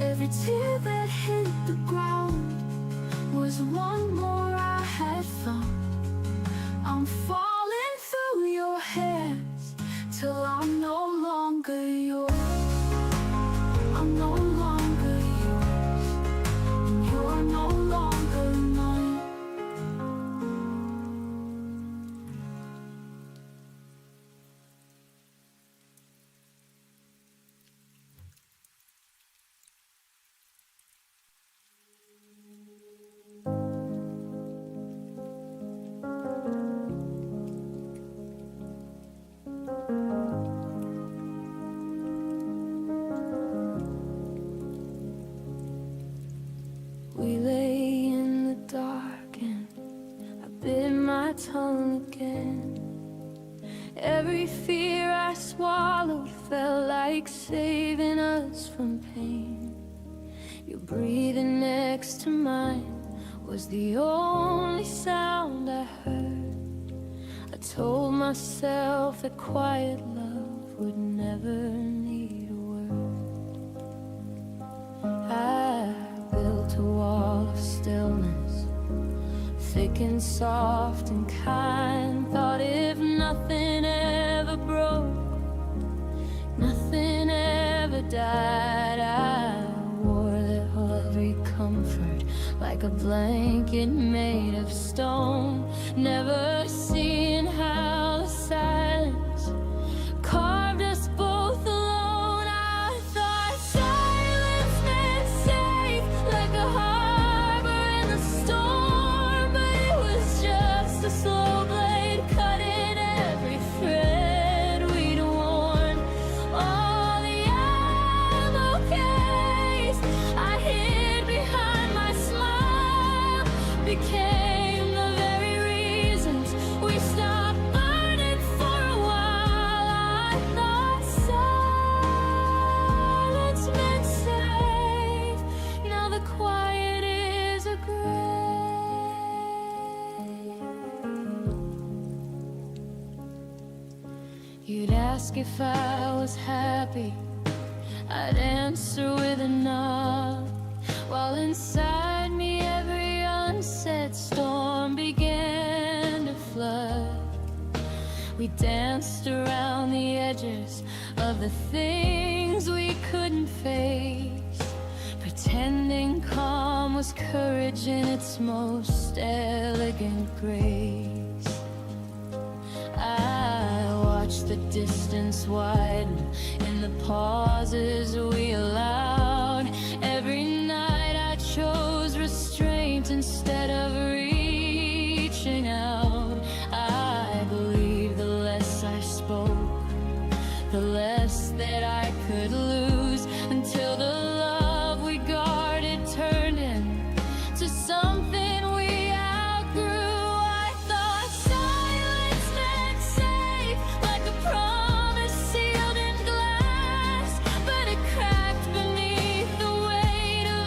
Every tear that hit the ground was one more I had found. I'm falling through your hands till I'm no longer yours. I'm no longer yours, and you're no longer mine. like saving us from pain. Your breathing next to mine was the only sound I heard. I told myself that quiet love would never need a word. I built a wall of stillness, thick and soft and kind. Thought if nothing ever broke, nothing ever died. I wore that heavy comfort like a blanket made of stone, never seeing how the silence carved us both alone. I thought silence meant safe, like a harbor in the storm, but it was just a slow blade cutting every thread we'd worn. All the ammo case I hid behind my smile became the very reasons we stopped burning for a while. I thought silence meant safe. Now the quiet is a grave. You'd ask if I was happy, I'd answer with a nod, while inside me every unsaid storm began to flood. We danced around the edges of the things we couldn't face, pretending calm was courage in its most elegant grace. I watched the distance widen in the pauses we allowed. Every night I chose restraint instead of reaching out. I believed the less I spoke, the less that I could lose, until the love we guarded turned into something we outgrew. I thought silence meant safe, like a promise sealed in glass, but it cracked beneath the weight of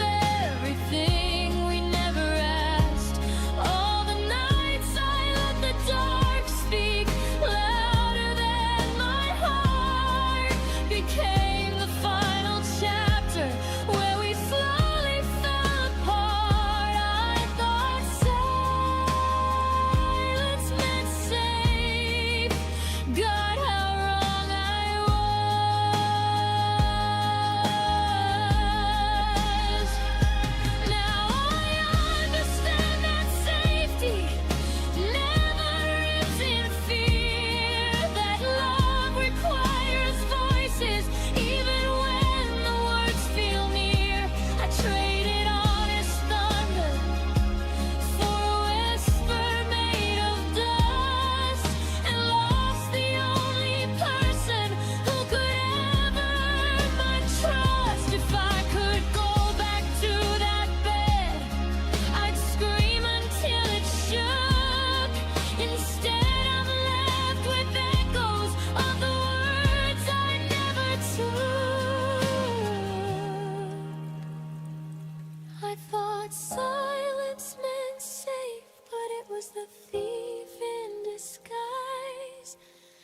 everything we never asked. All the nights I let the dark speak louder than my heart became the final chapter where we slowly fell apart. I thought silence meant safe. God, how wrong I was. Now I understand that safety never lives in fear, that love requires voices even when the words feel near. I traded honest thunder for a whisper made of dust, and lost the only person who could ever earn my trust. If I could go back to that bed, I'd scream until it shook. Instead, I'm left with echoes of the words I never took. I thought silence meant safe, but it was the thief in disguise,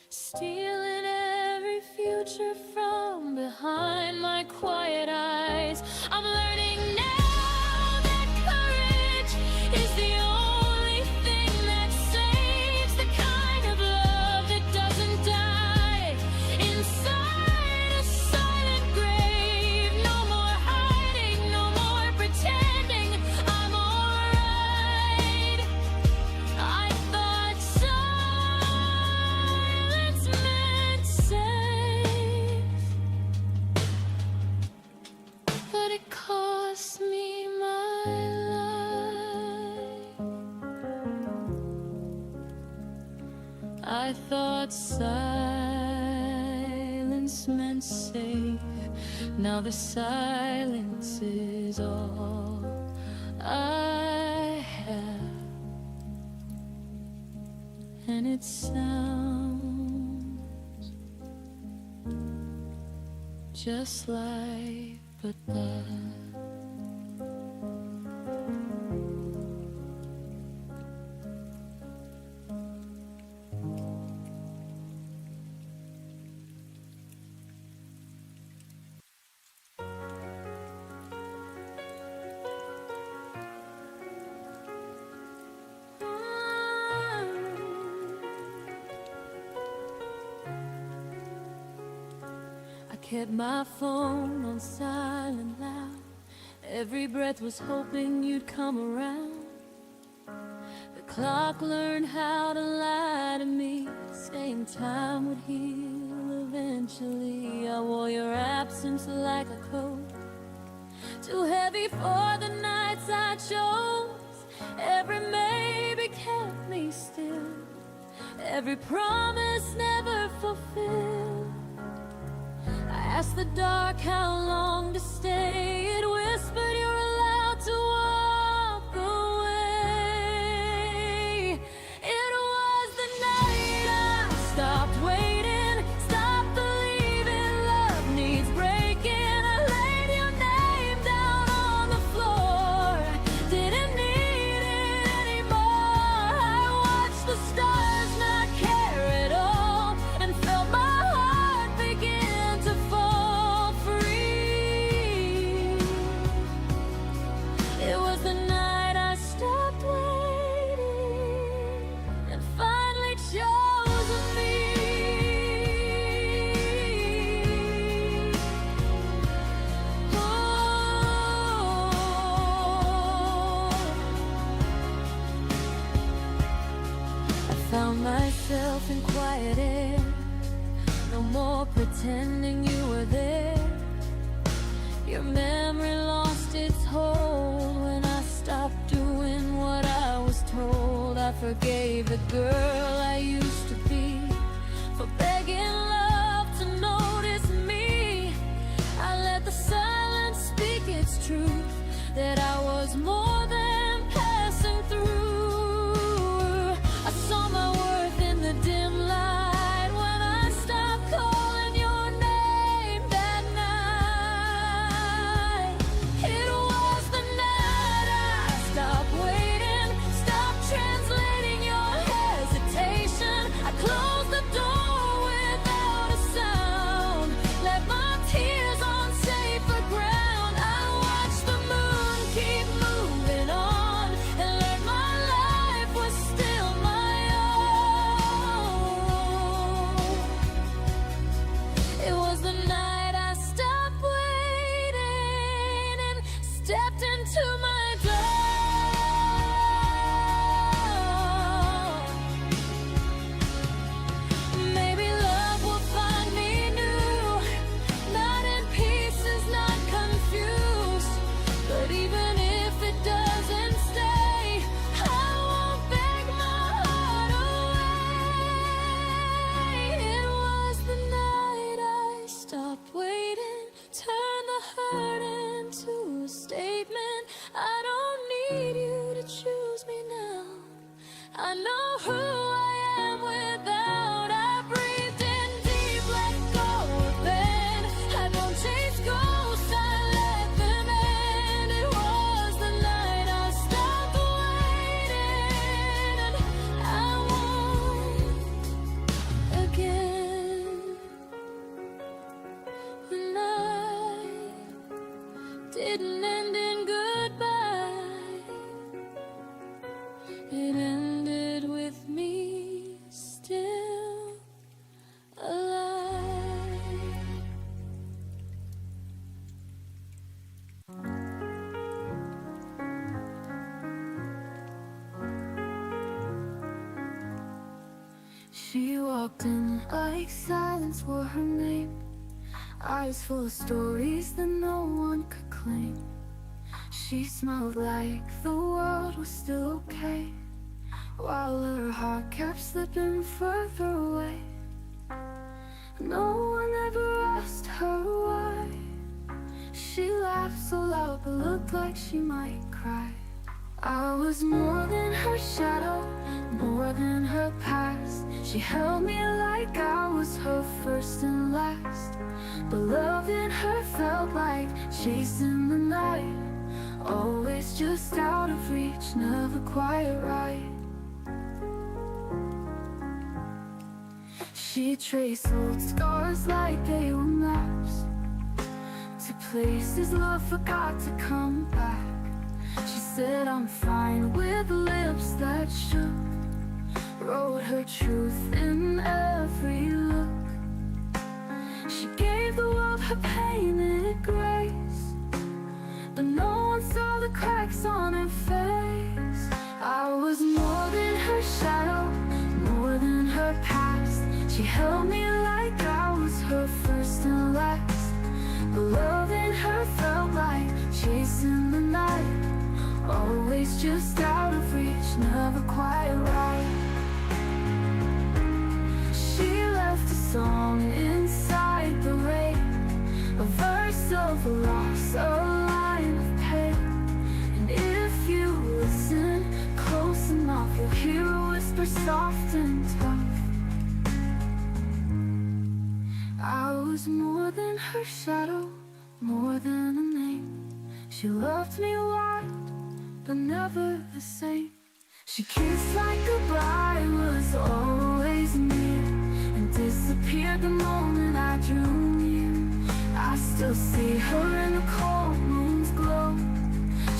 stealing every future from behind my quiet eyes. I'm learning now that courage is the only thing that saves, the kind of love that doesn't die inside a silent grave. No more hiding, no more pretending I'm alright. I thought silence meant safe, but it cost me my life. I thought silence meant safe. Now the silence is all I have, and it sounds just life, but love. Kept my phone on silent loud. Every breath was hoping you'd come around. The clock learned how to lie to me, saying time would heal eventually. I wore your absence like a coat, too heavy for the nights I chose. Every maybe kept me still, every promise never fulfilled. I asked the dark how long to stay. It whispered you're allowed to walk away. It was the night I stopped waiting, stopped believing love needs breaking. I laid your name down on the floor, didn't need it anymore. I watched the stars not care at all and felt my heart begin to fall free. It was the night I stopped waiting and finally chose me. Oh, I found myself in quiet air, no more pretending you were there. Your memory lost its hold when I stopped doing what I was told. I forgave the girl I used to be for begging love to notice me. I let the silence speak its truth, that I was more than passing through. I saw my worth in the dim light when I stopped calling your name that night. It was the night I stopped waiting, stopped translating your hesitation. I closed the door without a sound, left my tears on safer ground. I watched the moon keep moving on and learned my life was still my own. It was the night I stopped waiting and stepped into my dawn. Maybe love will find me new, not in pieces, not confused. But even if it doesn't stay, I won't beg my heart away. It was the night I stopped waiting, turned the hurt into a statement. I don't need you to choose me now. I know who I am without. I breathed in deep, let go of pain. I don't chase ghosts, I let them in. It was the night I stopped waiting, and I won't again. When night didn't end in goodbye, it ended with me still alive. She walked in like silence were her name, eyes full of stories that no one could claim. She smelled like the world was still okay, while her heart kept slipping further away. No one ever asked her why. She laughed so loud but looked like she might cry. I was more than her shadow, more than her past. She held me like I was her first and last. But love than her felt like chasing the night. Always just out of reach, never quite right. She traced old scars like they were maps to places love forgot to come back. She said I'm fine with lips that shook, wrote her truth in every look. She gave the world her painted grace, but no one saw the cracks on her face. I was more than her shadow, more than her past. She held me like I was her first and last. The love in her felt like chasing the night. Always just out of reach, never quite right. She left a song inside the rain, a verse of a loss, a line of pain. And if you listen close enough, you'll hear a whisper soft and tough. I was more than her shadow, more than a name. She loved me wild, but never the same. She kissed like goodbye was always near, and disappeared the moment I drew near. I still see her in the cold moon's glow.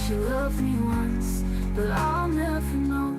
She loved me once, but I'll never know.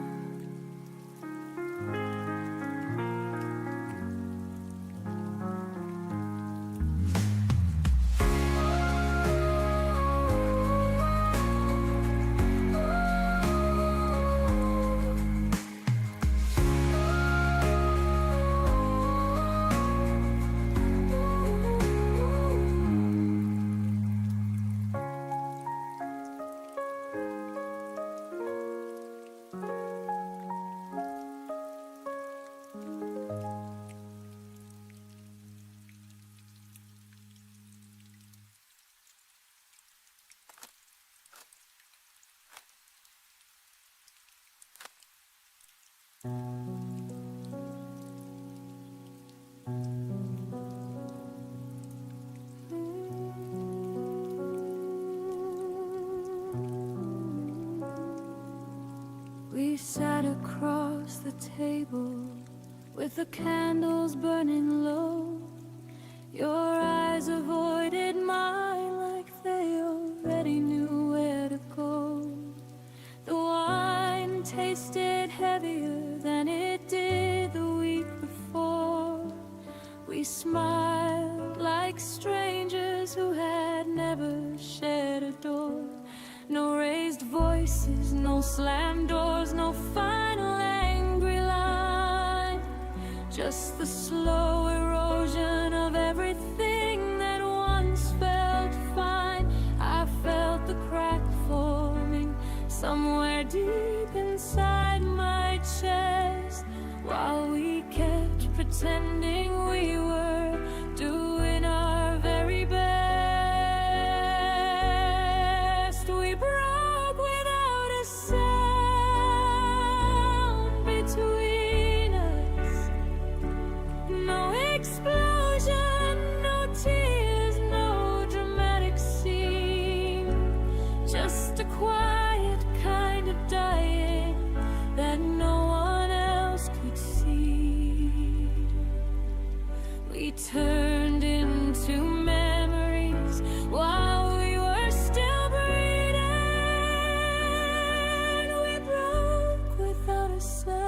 We sat across the table with the candles burning low. Your eyes avoided mine like they already knew where to go. The wine tasted heavier than it did the week before. We smiled like strangers who had never shared a door. No raised voices, no slammed doors, no final angry line. Just the slow erosion of everything that once felt fine. I felt the crack forming somewhere deep inside my chest, while we kept pretending we were doing our very best. We broke without a sound between us. No explosion, no tears, no dramatic scene. Just a quiet kind of dying that no one else could see. We turned into memories while we were still breathing. We broke without a sound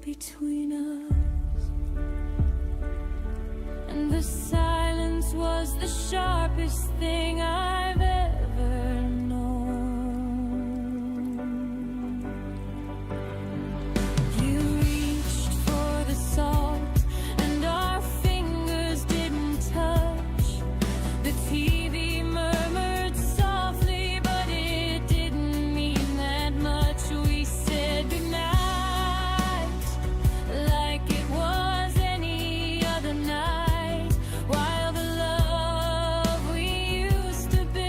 between us, and the silence was the sharpest thing I've ever known. You reached for the salt, and our fingers didn't touch. The TV murmured softly, but it didn't mean that much. We said goodnight like it was any other night, while the love we used to build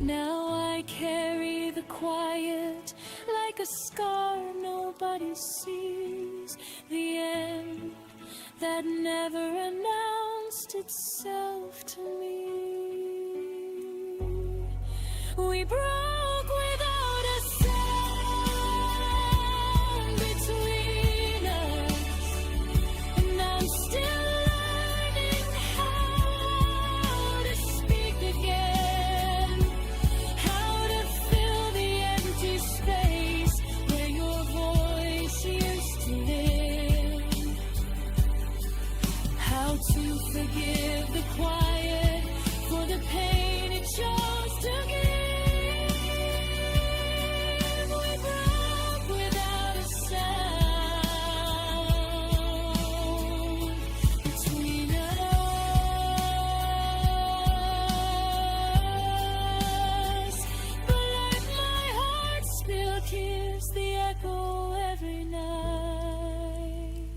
Now I carry the quiet like a scar nobody sees. The end that never announced itself to me. We broke without a sound between us, and I'm still learning how to speak again, how to fill the empty space where your voice used to live, how to forgive the quiet for the pain it chose to give. We broke without a sound between us, but like my heart still hears the echo every night.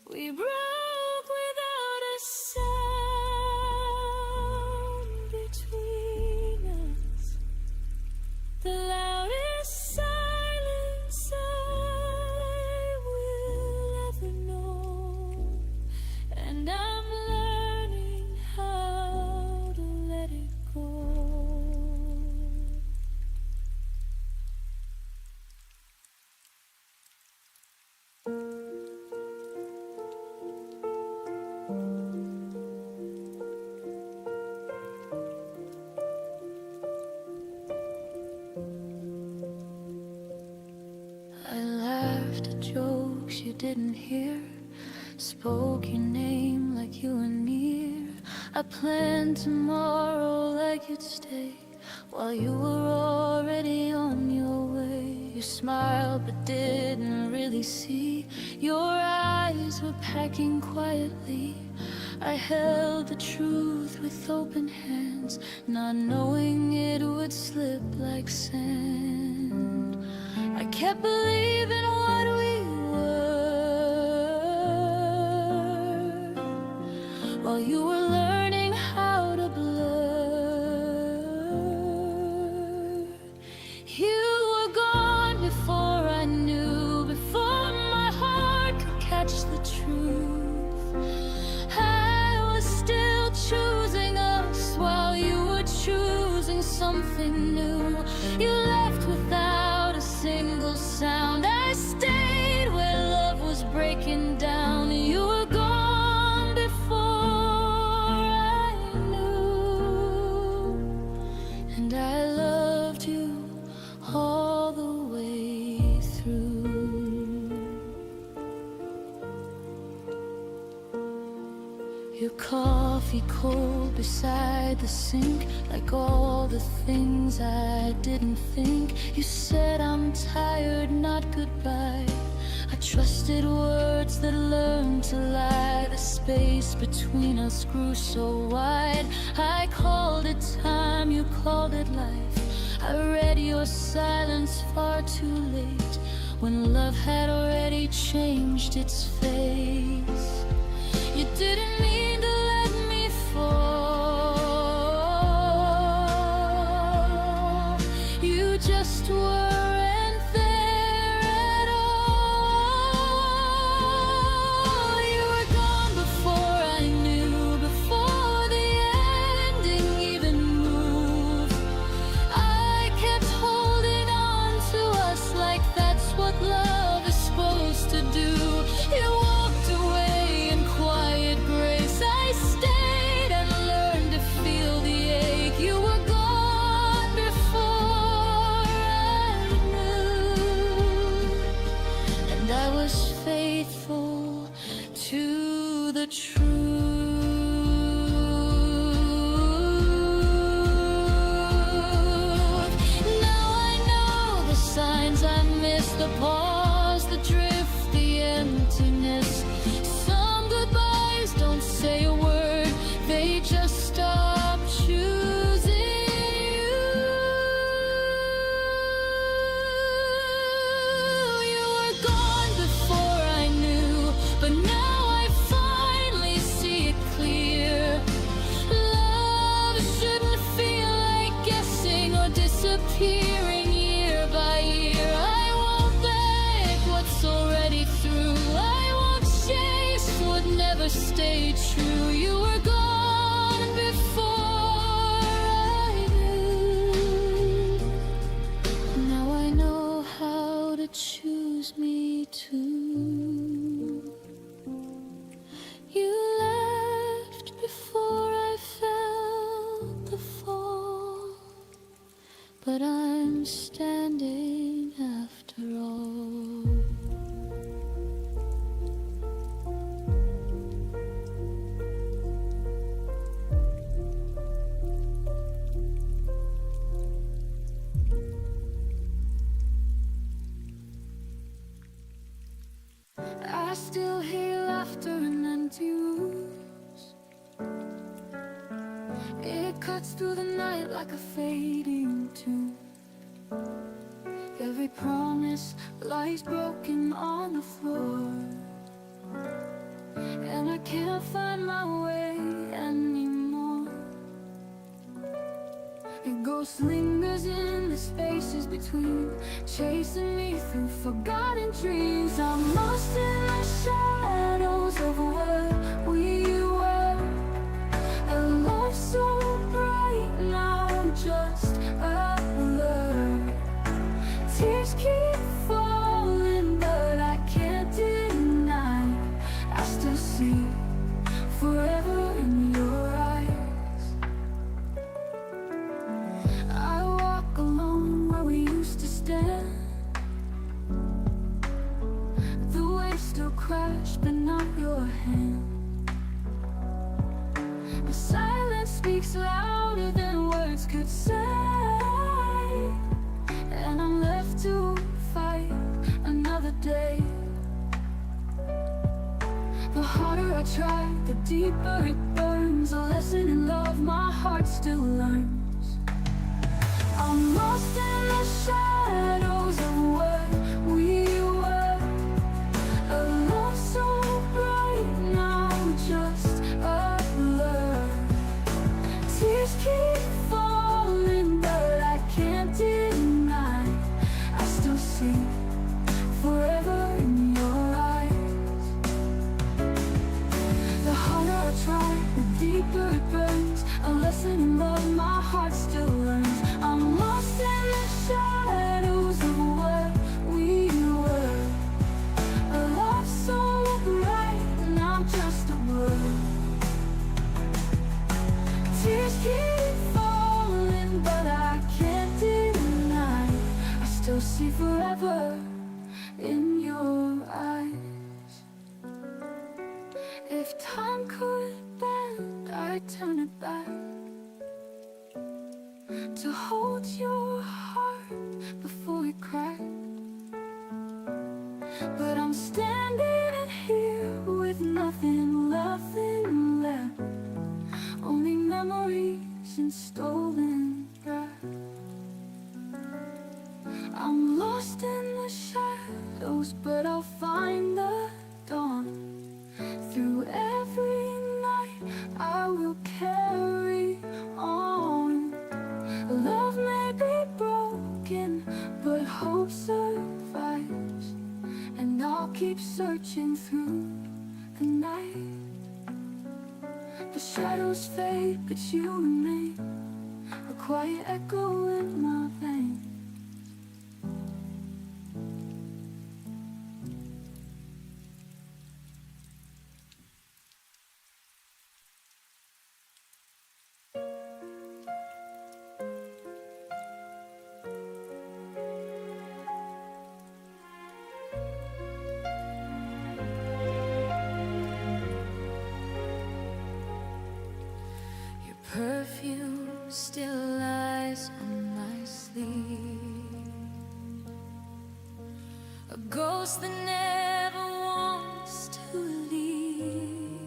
We broke without a sound between us, the loudest silence I will ever know, and I'm learning how to let it go. I laughed at jokes you didn't hear, spoke your name like you were near. I planned tomorrow like you'd stay while you were already on your way. You smiled but didn't really see, your eyes were packing quietly. I held the truth with open hands, not knowing it would slip like sand. I kept believing what we were while you were learning how to blur. You were gone before I knew, before my heart could catch the truth. I was still choosing us while you were choosing something new. You left without a single sound. I stayed where love was breaking down. You were gone before I knew, and I loved you all the way through. Your coffee cold beside the sink, like all the things I didn't think. You said I'm tired, not goodbye. I trusted words that learned to lie. The space between us grew so wide. I called it time, you called it life. I read your silence far too late, when love had already changed its face. You didn't mean to let me fall. You just weren't there at all. You were gone before I knew, before the ending even moved. I kept holding on to us like that's what love is supposed to do. You walked away in quiet grace, but I'm standing after all. I still hear laughter in empty rooms. It cuts through the night like a fading tune. Every promise lies broken on the floor, and I can't find my way anymore. A ghost lingers in the spaces between, chasing me through forgotten dreams. I'm lost in the shadows of what we were. A love so bright, now I'm just a blur. Tears keep falling, but I can't deny I still see forever in your eyes. I walk alone where we used to stand. The waves still crash, but not your hand. The silence speaks louder than words could say, and I'm left to fight another day. The harder I try, the deeper it burns. A lesson in love my heart still learns. I'm lost in the shadows of what we were. A love so bright, now just a blur. Tears keep falling, but I can't deny I still see forever in your eyes. The harder I try, the deeper it burns. A lesson in love my heart still learns. I'm lost in the shadows of what we were. A love so bright, now just a blur. Tears keep falling, but I can't deny I still see forever in your eyes. If time could bend, I'd turn it back to hold your heart before it cracked. But I'm standing here with nothing left, only memories and stolen breath. I'm lost in the shadows, but I'll find the dawn. Through every night I will carry on. Love may be broken, but hope survives, and I'll keep searching through the night. The shadows fade, but you remain, a quiet echo in my veins. Perfume still lies on my sleeve, a ghost that never wants to leave.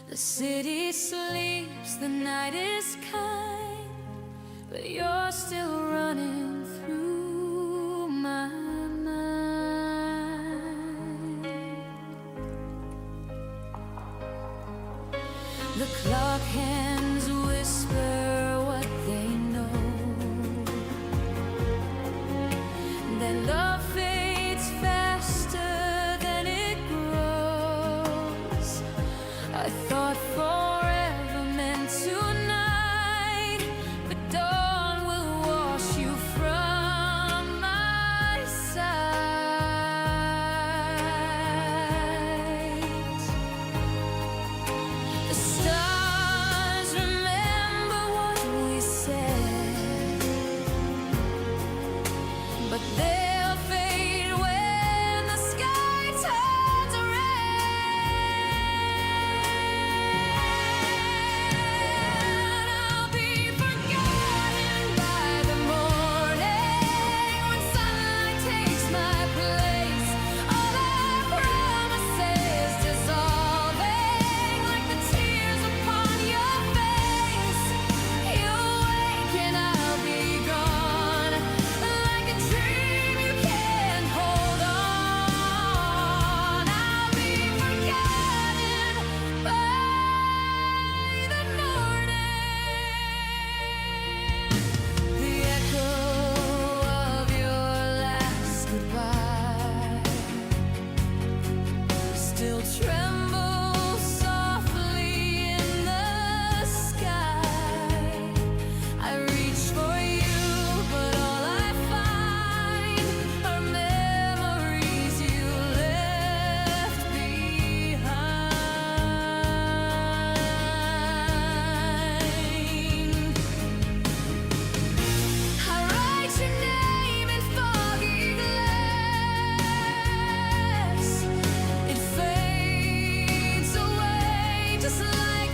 The city sleeps, the night is kind, but you're still running through my mind. The clock hands whisper what they know, then love fades faster than it grows. I thought forever meant tonight, but dawn will wash you from my sight. The stars remember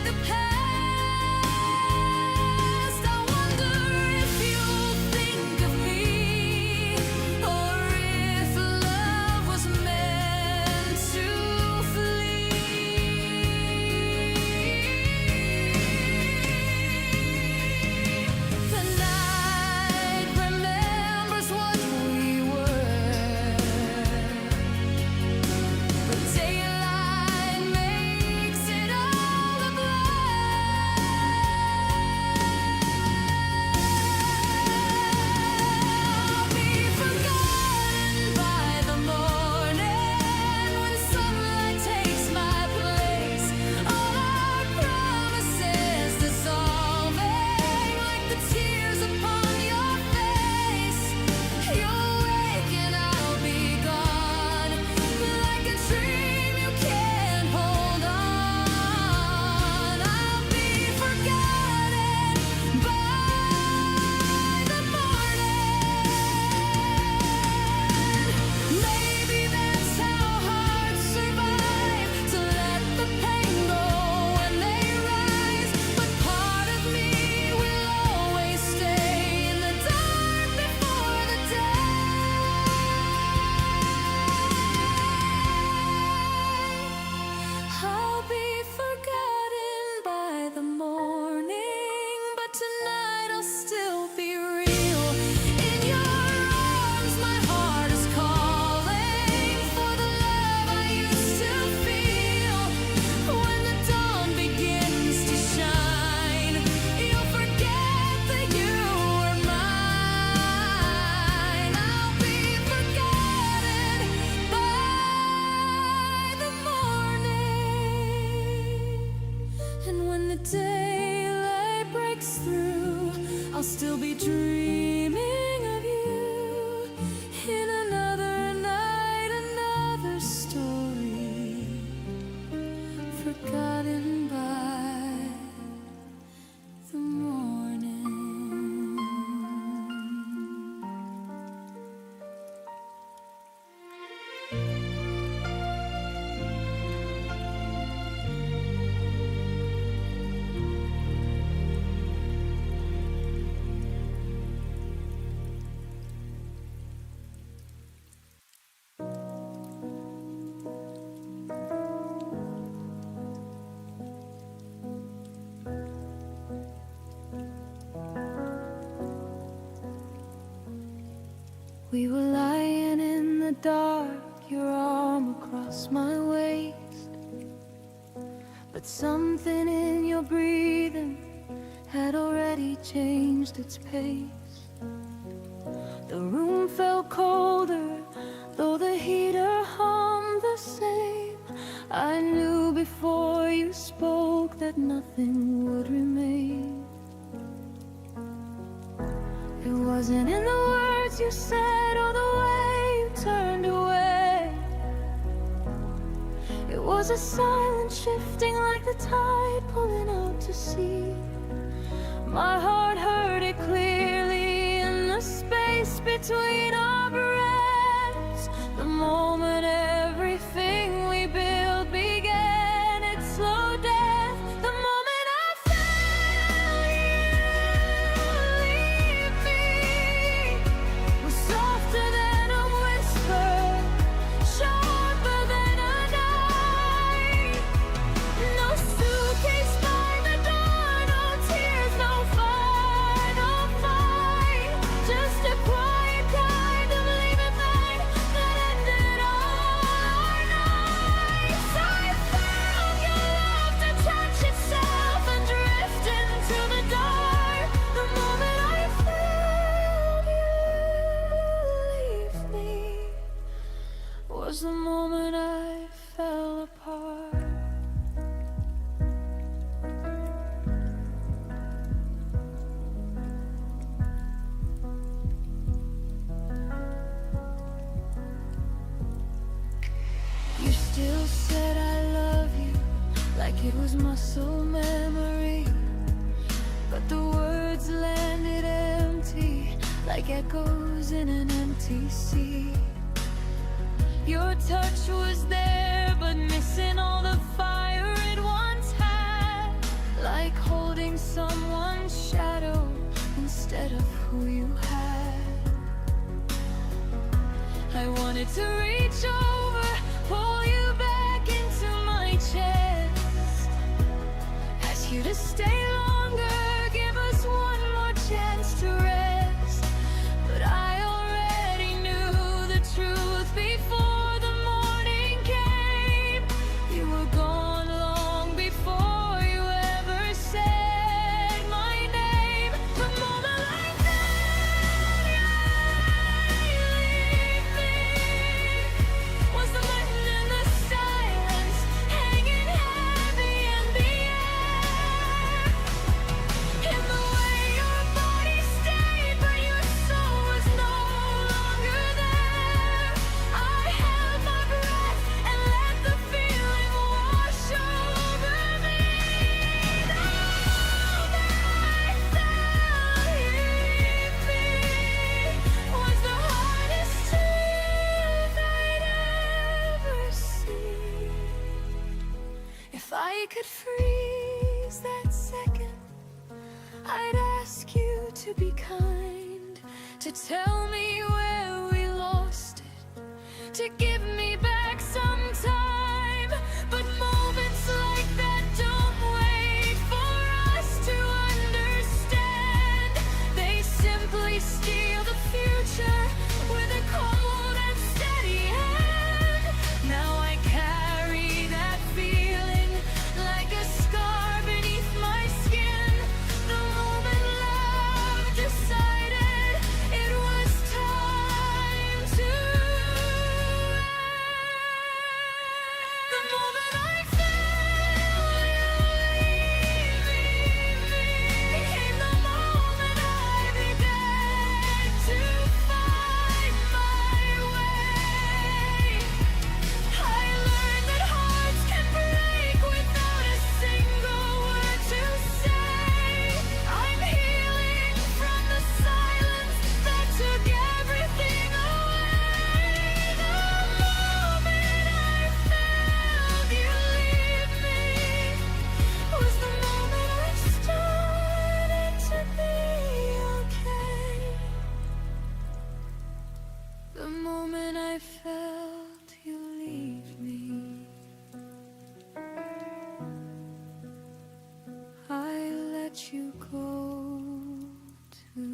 the past. I wonder if you'll think of me, or if love was meant to flee. The night remembers what we were, but daylight makes it all a blur. I'll be forgotten by the morning when sunlight takes my place. All our promises dissolving like the tears upon your face. You'll wake and I'll be gone, like a dream you can't hold on. I'll be forgotten by the morning. Maybe that's how hearts survive, to let the pain go when they rise. But part of me will always stay in the dark before the day. I'll be forgotten by the morning, but tonight I'll still be real. In your arms, my heart is calling for the love I used to feel. When the dawn begins to shine, you'll forget that you were mine. I'll be forgotten by the morning. And when the daylight breaks through, I'll still be dreaming of you. In another night, another story, forgotten by the morning. We were lying in the dark, your arm across my waist, but something in your breathing had already changed its pace. The room felt colder, though the heater hummed the same. I knew before you spoke that nothing would remain. It wasn't in the words you said or the way you turned away. It was a silent shifting like the tide pulling out to sea. My heart heard it clearly in the space between our breaths. The moment everything we built began its slow death. The moment I felt you leave me was softer than a whisper, sharper than a knife. No suitcase by the door, no tears, no final fight. Just a quiet kind of leaving behind that ended all our nights. I felt your love detach itself and drift into the dark. The moment I felt you leave me was the moment I fell apart. You still said I love you like it was muscle memory, but the words landed empty like echoes in an empty sea. Your touch was there, but missing all the fire it once had. like holding someone's shadow instead of who you had. I wanted to reach over, pull you back into my chest, ask you to stay longer, give us one more chance to rest. But I already knew the truth before the morning came. You were gone long before you ever said my name. The moment I felt you leave me was the button in the silence, hanging heavy in the air. In the way your body stayed, but your soul was no longer there. I held my breath and let the feeling wash over me. The moment I felt you leave me was the hardest truth I'd ever seen. If I could freeze that second, I'd ask you to be kind, to tell me where we lost it, to give me back some time. But moments like that don't wait for us to understand. They simply steal the future with a cold and steady hand. Now I carry that feeling like a scar beneath my skin. The moment love decided it was time to end. The moment I felt you leave me became the moment I began to find my way. I learned that hearts can break without a single word to say. I'm healing from the silence that took everything away. The moment I felt you leave me was the moment I started to be okay. The moment I felt you leave me, I let you go too.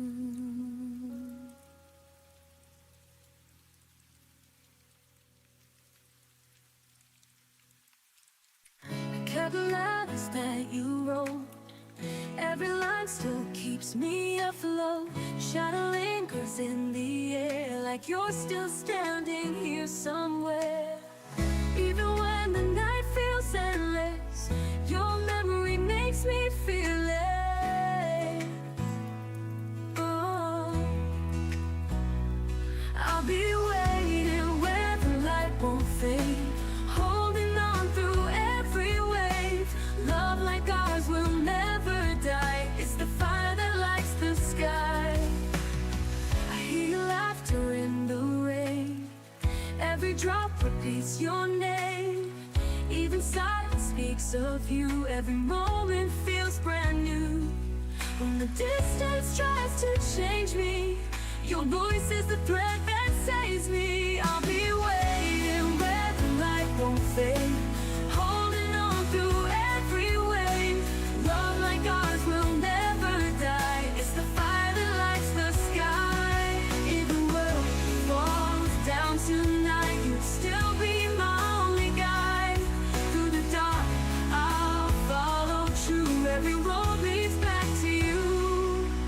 I kept the letters that you wrote. Every line still keeps me afloat. Shadow lingers in the air, like you're still standing here somewhere. Even when the night feels endless, your memory makes me feel it. Oh, I'll be waiting where the light won't fade, holding on through every wave. Love like ours will never die. It's the fire that lights the sky. I hear your laughter in the rain. Every drop repeats your name. Even silence speaks of you. Every moment feels brand new. When the distance tries to change me, your voice is the thread that saves me. I'll be waiting where the light won't fade, holding on through every wave. Love like ours will never die. It's the fire that lights the sky. Even world falls down tonight, you'd still be my only guide. Through the dark, I'll follow true. Every road leads back to you.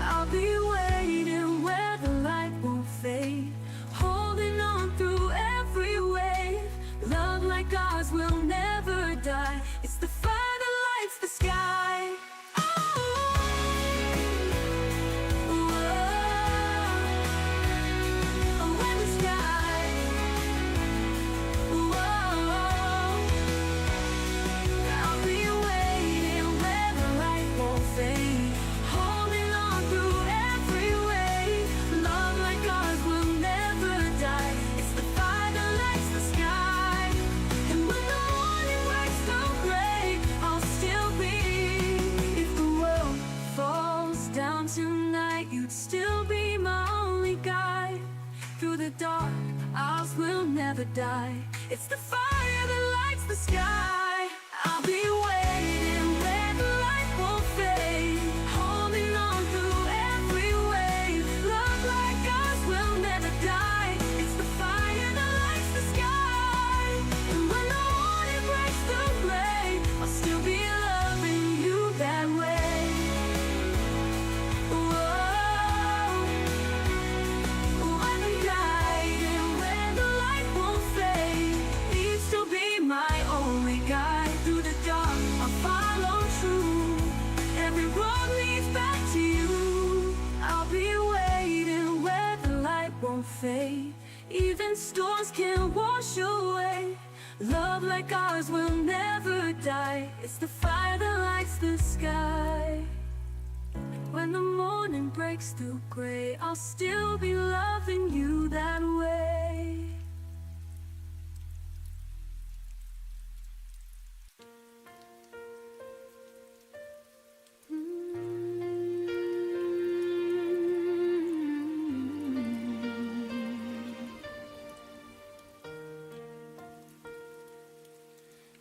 I'll be waiting where the light won't fade, holding on through every wave. Love like ours will never never die. It's the fire that lights the sky. I'll be waiting where the light won't fade, holding on through every wave. Love like ours will never die. It's the fire that lights the sky. And when the morning breaks through gray, I'll still be loving you that way. Whoa. When the night and when the light won't fade needs to be my only guide. Through the dark I'll follow true. Every road leads back to you. I'll be waiting where the light won't fade. Even storms can wash away. Love like ours will never die. It's the fire that lights the sky. When the morning breaks through gray, I'll still be loving you that way.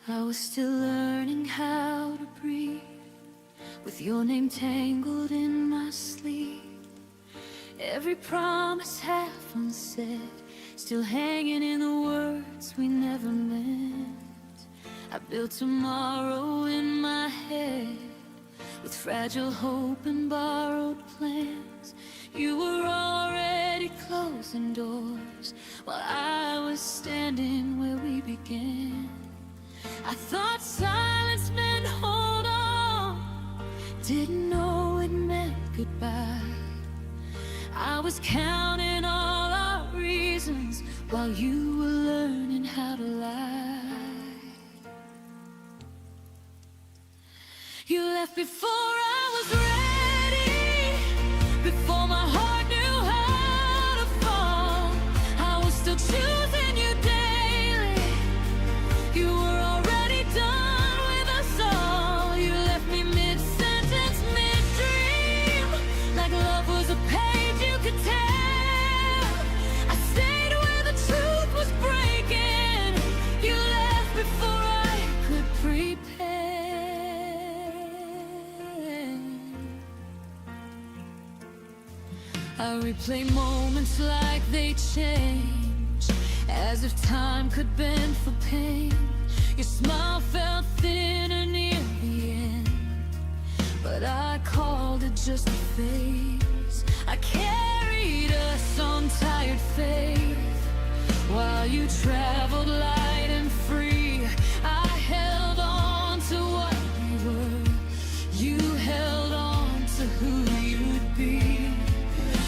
I was still learning how to breathe, with your name tangled in my sleep. Every promise half unsaid, still hanging in the words we never meant. I built tomorrow in my head, with fragile hope and borrowed plans. You were already closing doors, while I was standing where we began. I thought silence meant hold on, didn't know it meant goodbye. I was counting all our reasons while you were learning how to lie. You left before I was ready, before my heart knew how to fall. I was still choosing you daily. You were already done with us all. You left me mid-sentence, mid-dream, like love was a page you could tell. I stayed where the truth was breaking. You left before I could prepare. I replay moments like they change, as if time could bend for pain. Your smile felt thinner near the end, but I called it just a phase. I carried us on tired faith, while you traveled light and free. I held on to what we were, you held on to who you'd be.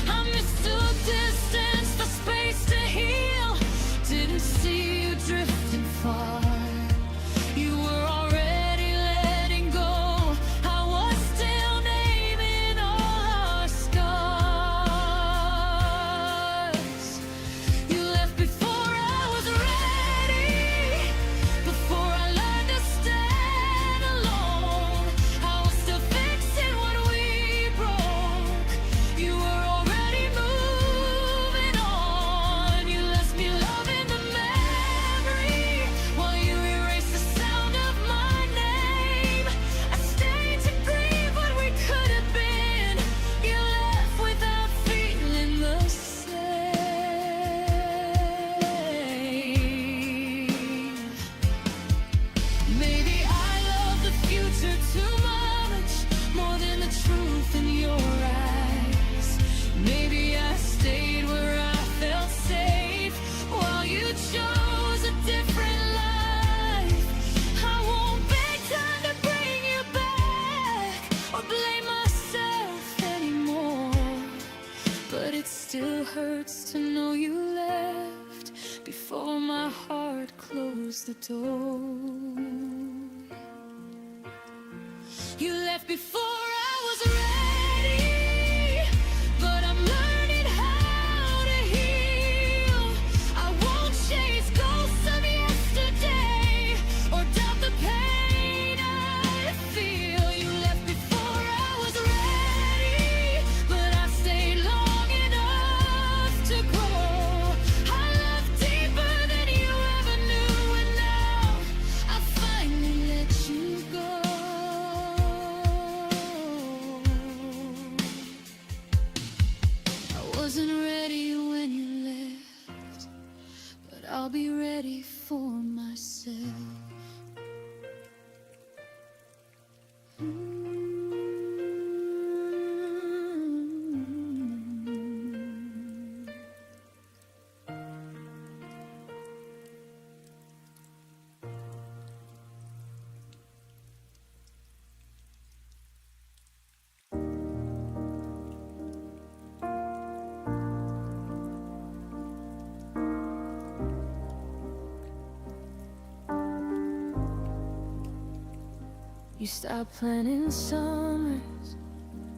I mistook distance for space to heal, didn't see you drifting far. You were already letting go, I was still naming all our scars. You left before I was ready, before I learned to stand alone. I was still fixing what we broke. You were already moving on. You left me loving the memory, while you erased the sound of my name. I stayed to grieve what we could have been. You left without feeling the same. Maybe I love the future too much, more than the truth in your eyes. Maybe I stayed where I felt safe, while you chose a different life. I won't beg time to bring you back, or blame myself anymore, but it still hurts to know you left before my heart closed the door. You left before I was ready, but I'm learning how to heal. I won't chase ghosts of yesterday, or doubt the pain I feel. You left before I was ready, but I stayed long enough to grow. I love deeper than you ready for myself. You stop planning summers,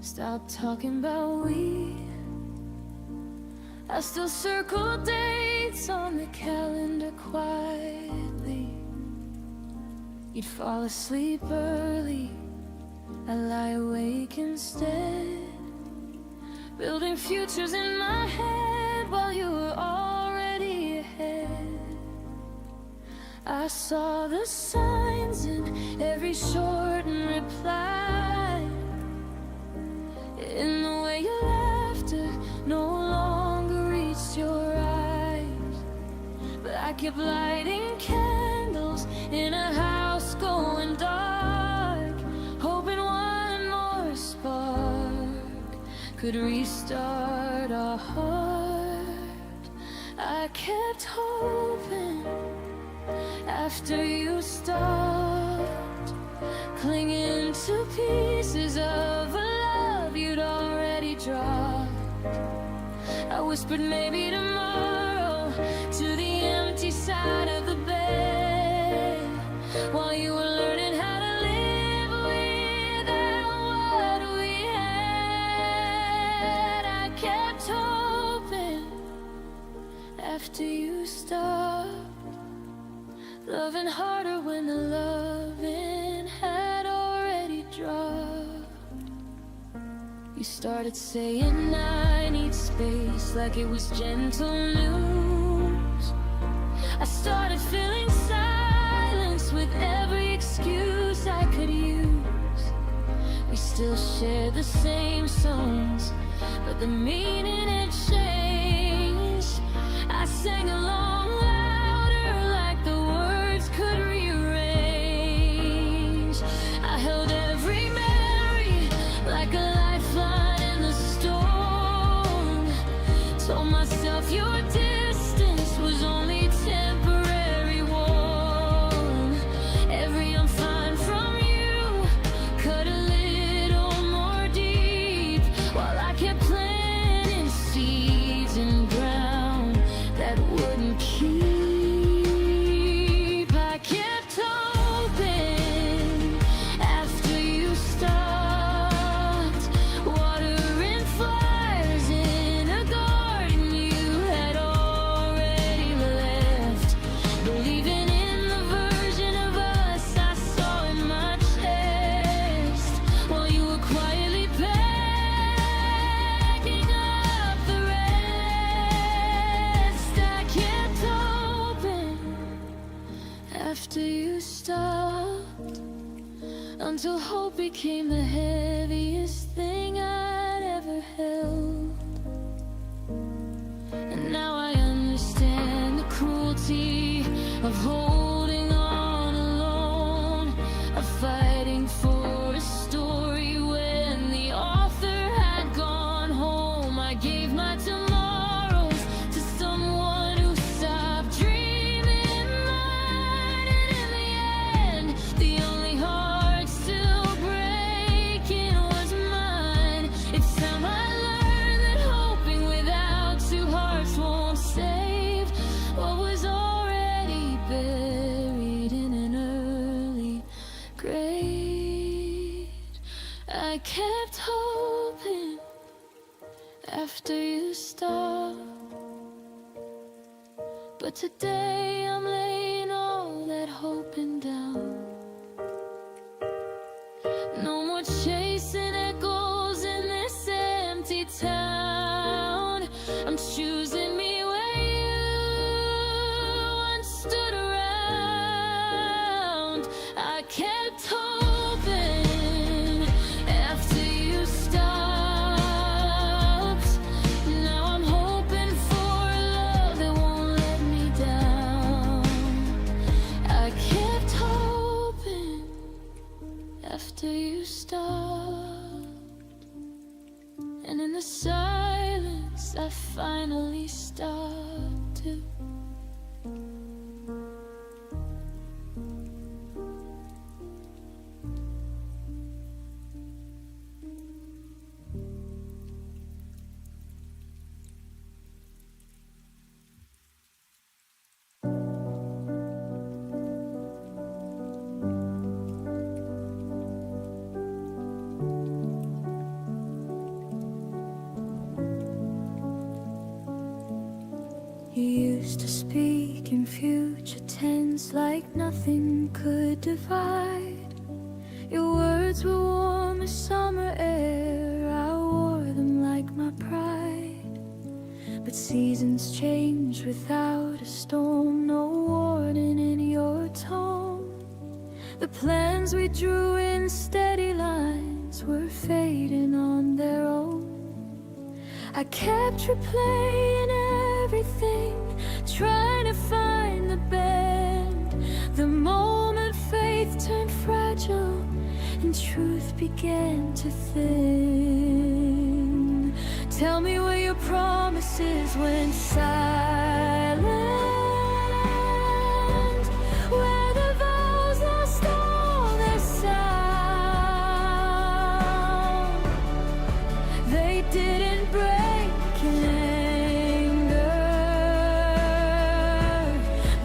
stop talking about we. I still circle dates on the calendar quietly. You'd fall asleep early, I lie awake instead, building futures in my head while you were already ahead. I saw the signs in every shortened reply, in the way your laughter no longer reached your eyes. But I kept lighting candles in a house going dark, hoping one more spark could restart our heart. I kept hoping after you stopped clinging to pieces of a love you'd already dropped. I whispered maybe tomorrow to the empty side of the bed, while you were learning how to live without what we had. I kept hoping after you stopped loving harder when the loving had already dropped. You started saying I need space like it was gentle news. I started filling silence with every excuse I could use. We still share the same songs, but the meaning had changed. I sang along louder like the words could rearrange. I held every memory like a lifeline in the storm. Told myself your distance was only temporary warm. Every I'm fine from you cut a little more deep, while I kept planting seeds in ground that wouldn't keep. I kept hoping after you stopped watering flowers in a garden you had already left, believing in the version of us I saw in my chest, while you were quietly packing up the rest. I kept hoping after you stopped, until hope became the heaviest thing I'd ever held. And now I understand the cruelty of holding on alone, of fighting for a story when the author had gone home. I gave my tomorrows to someone who stopped dreaming mine, and in the end, the only heart still breaking was mine. It's time I learned that hoping without two hearts won't save what was already buried in an early grave. I kept hoping after you stopped, but today I'm laying all that hoping down. No more chasing echoes in this empty town. I'm choosing me where you once stood around. I kept hoping after you stopped. Now I'm hoping for a love that won't let me down. the silence I finally stopped to. You used to speak in future tense like nothing could divide. Your words were warm as summer air, I wore them like my pride. But seasons change without a storm, no warning in your tone. The plans we drew in steady lines were fading on their own. I kept replaying everything, trying to find the bend. The moment faith turned fragile and truth began to thin. Tell me where your promises went silent, where the vows lost all their sound. They didn't break in anger,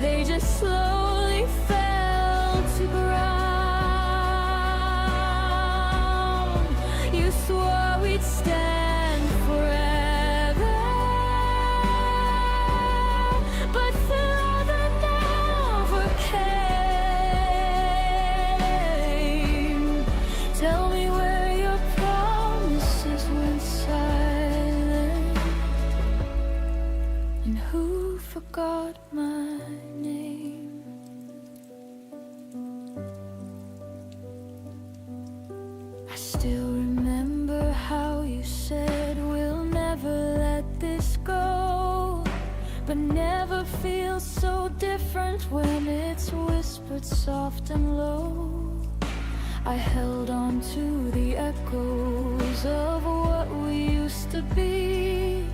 they just slowly fell to ground. You swore we'd stand forever, but through the never came. Tell me where your promises went silent, and who forgot my name. I still remember how you said we'll never let this go, but never feels so different when it's whispered soft and low. I held on to the echoes of what we used to be.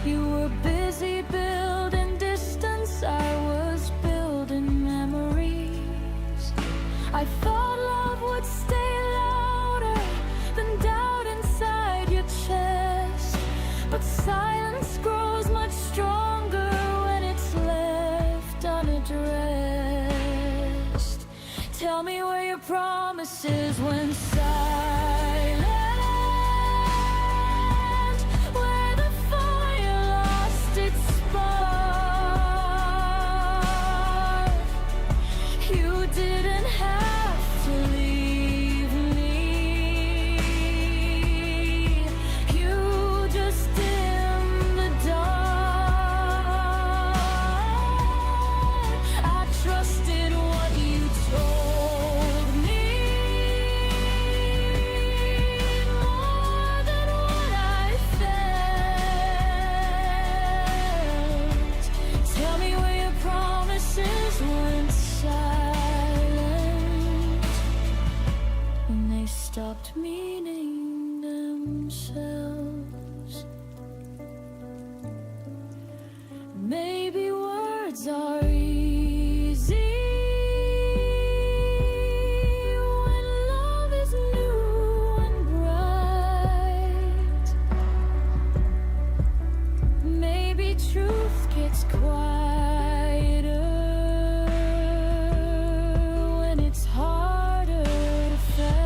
You were busy building distance, I was building memories. I thought love would stay louder than doubt inside your chest, but silence grows much stronger when it's left unaddressed. Tell me where your promises went silent, where the fire lost its spark. You didn't have to leave me, you just dimmed the dark. I trusted what you told me more than what I felt. Tell me where your promises went silent, when they stopped meaning themselves. Maybe words are easy when love is new and bright. Maybe truth gets quieter when it's harder to find.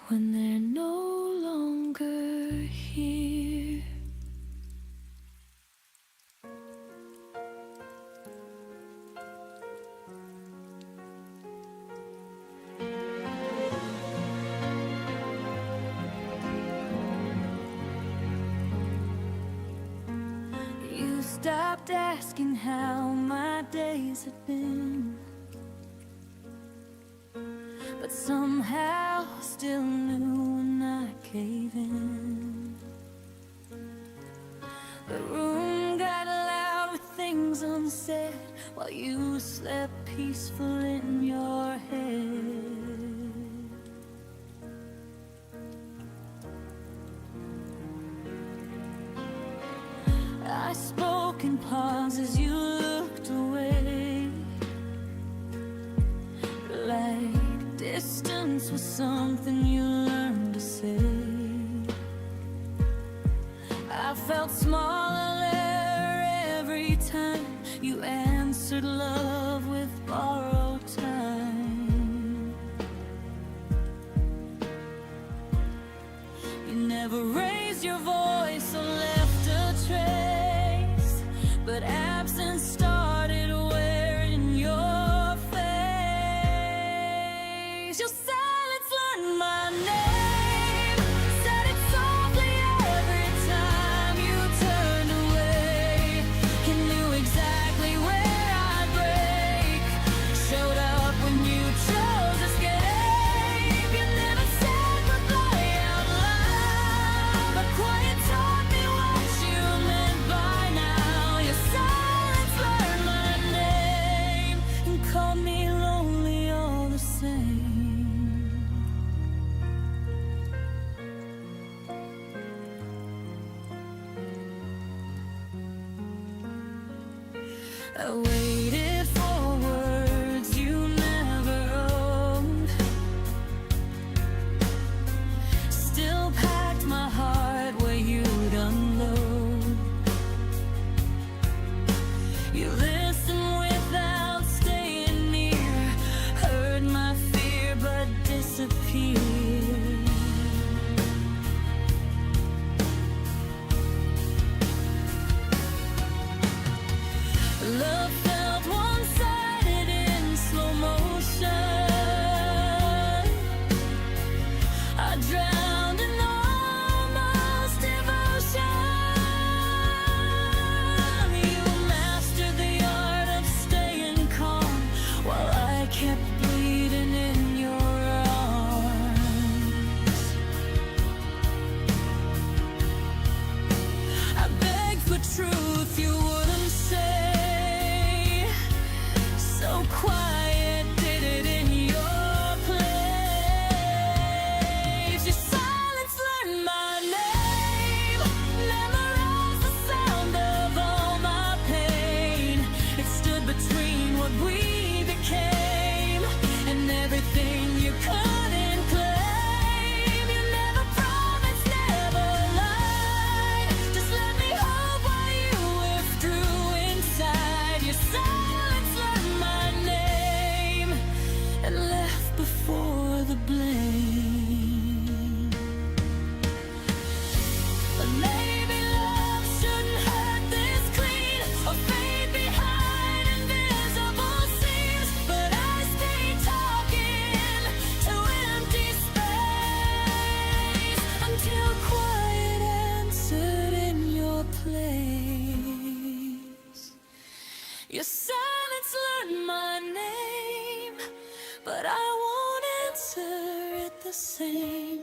when they're no longer here. You stopped asking how my days had been, but somehow still knew when I cave in. The room got loud with things unsaid while you slept peaceful in your head. I spoke in pause as you looked away, like distance was something you learned to say. I felt smaller every time you answered love with borrowed time. You never raised your voice or left a trace, but absence started wearing your face. Your silence learned my name, said it softly every time you turned away. You knew exactly where I'd break, showed up when you chose escape. You never said goodbye out loud, but quiet taught me what you meant by now. Your silence learned my name and called me lonely all the same. I waited for words you never owned, still packed my heart where you'd unload. You listened without staying near, heard my fear but disappeared. Love felt one-sided in slow motion. I drowned in almost devotion. You mastered the art of staying calm while I kept bleeding in your arms. I begged for truth you wouldn't say, so quiet, did it in your place. Your silence learned my name, memorized the sound of all my pain. It stood between what we became and everything you couldn't claim. You never promised, never lied, just let me hold while you withdrew inside. Your silence learned my name and left before the blame. But maybe love shouldn't hurt this clean or fade behind invisible seams. But I stayed talking to empty space until quiet answered in your place. Your silence learned my name, but I won't answer it the same.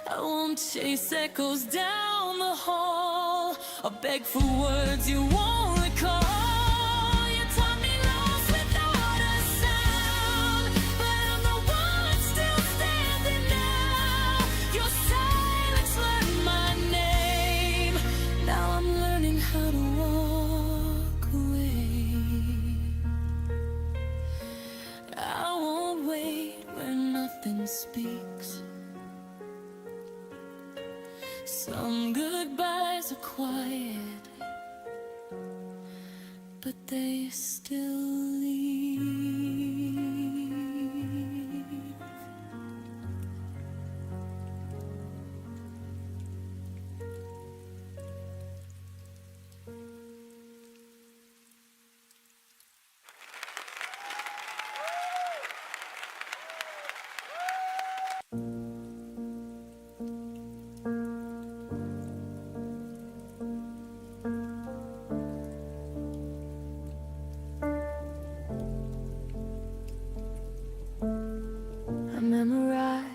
I won't chase echoes down the hall or beg for words you won't recall. You taught me lost without a sound, but I'm the one still standing now. Your silence learned my name, now I'm learning how to walk away. I won't wait where nothing speaks. Some goodbyes are quiet, but they still leave.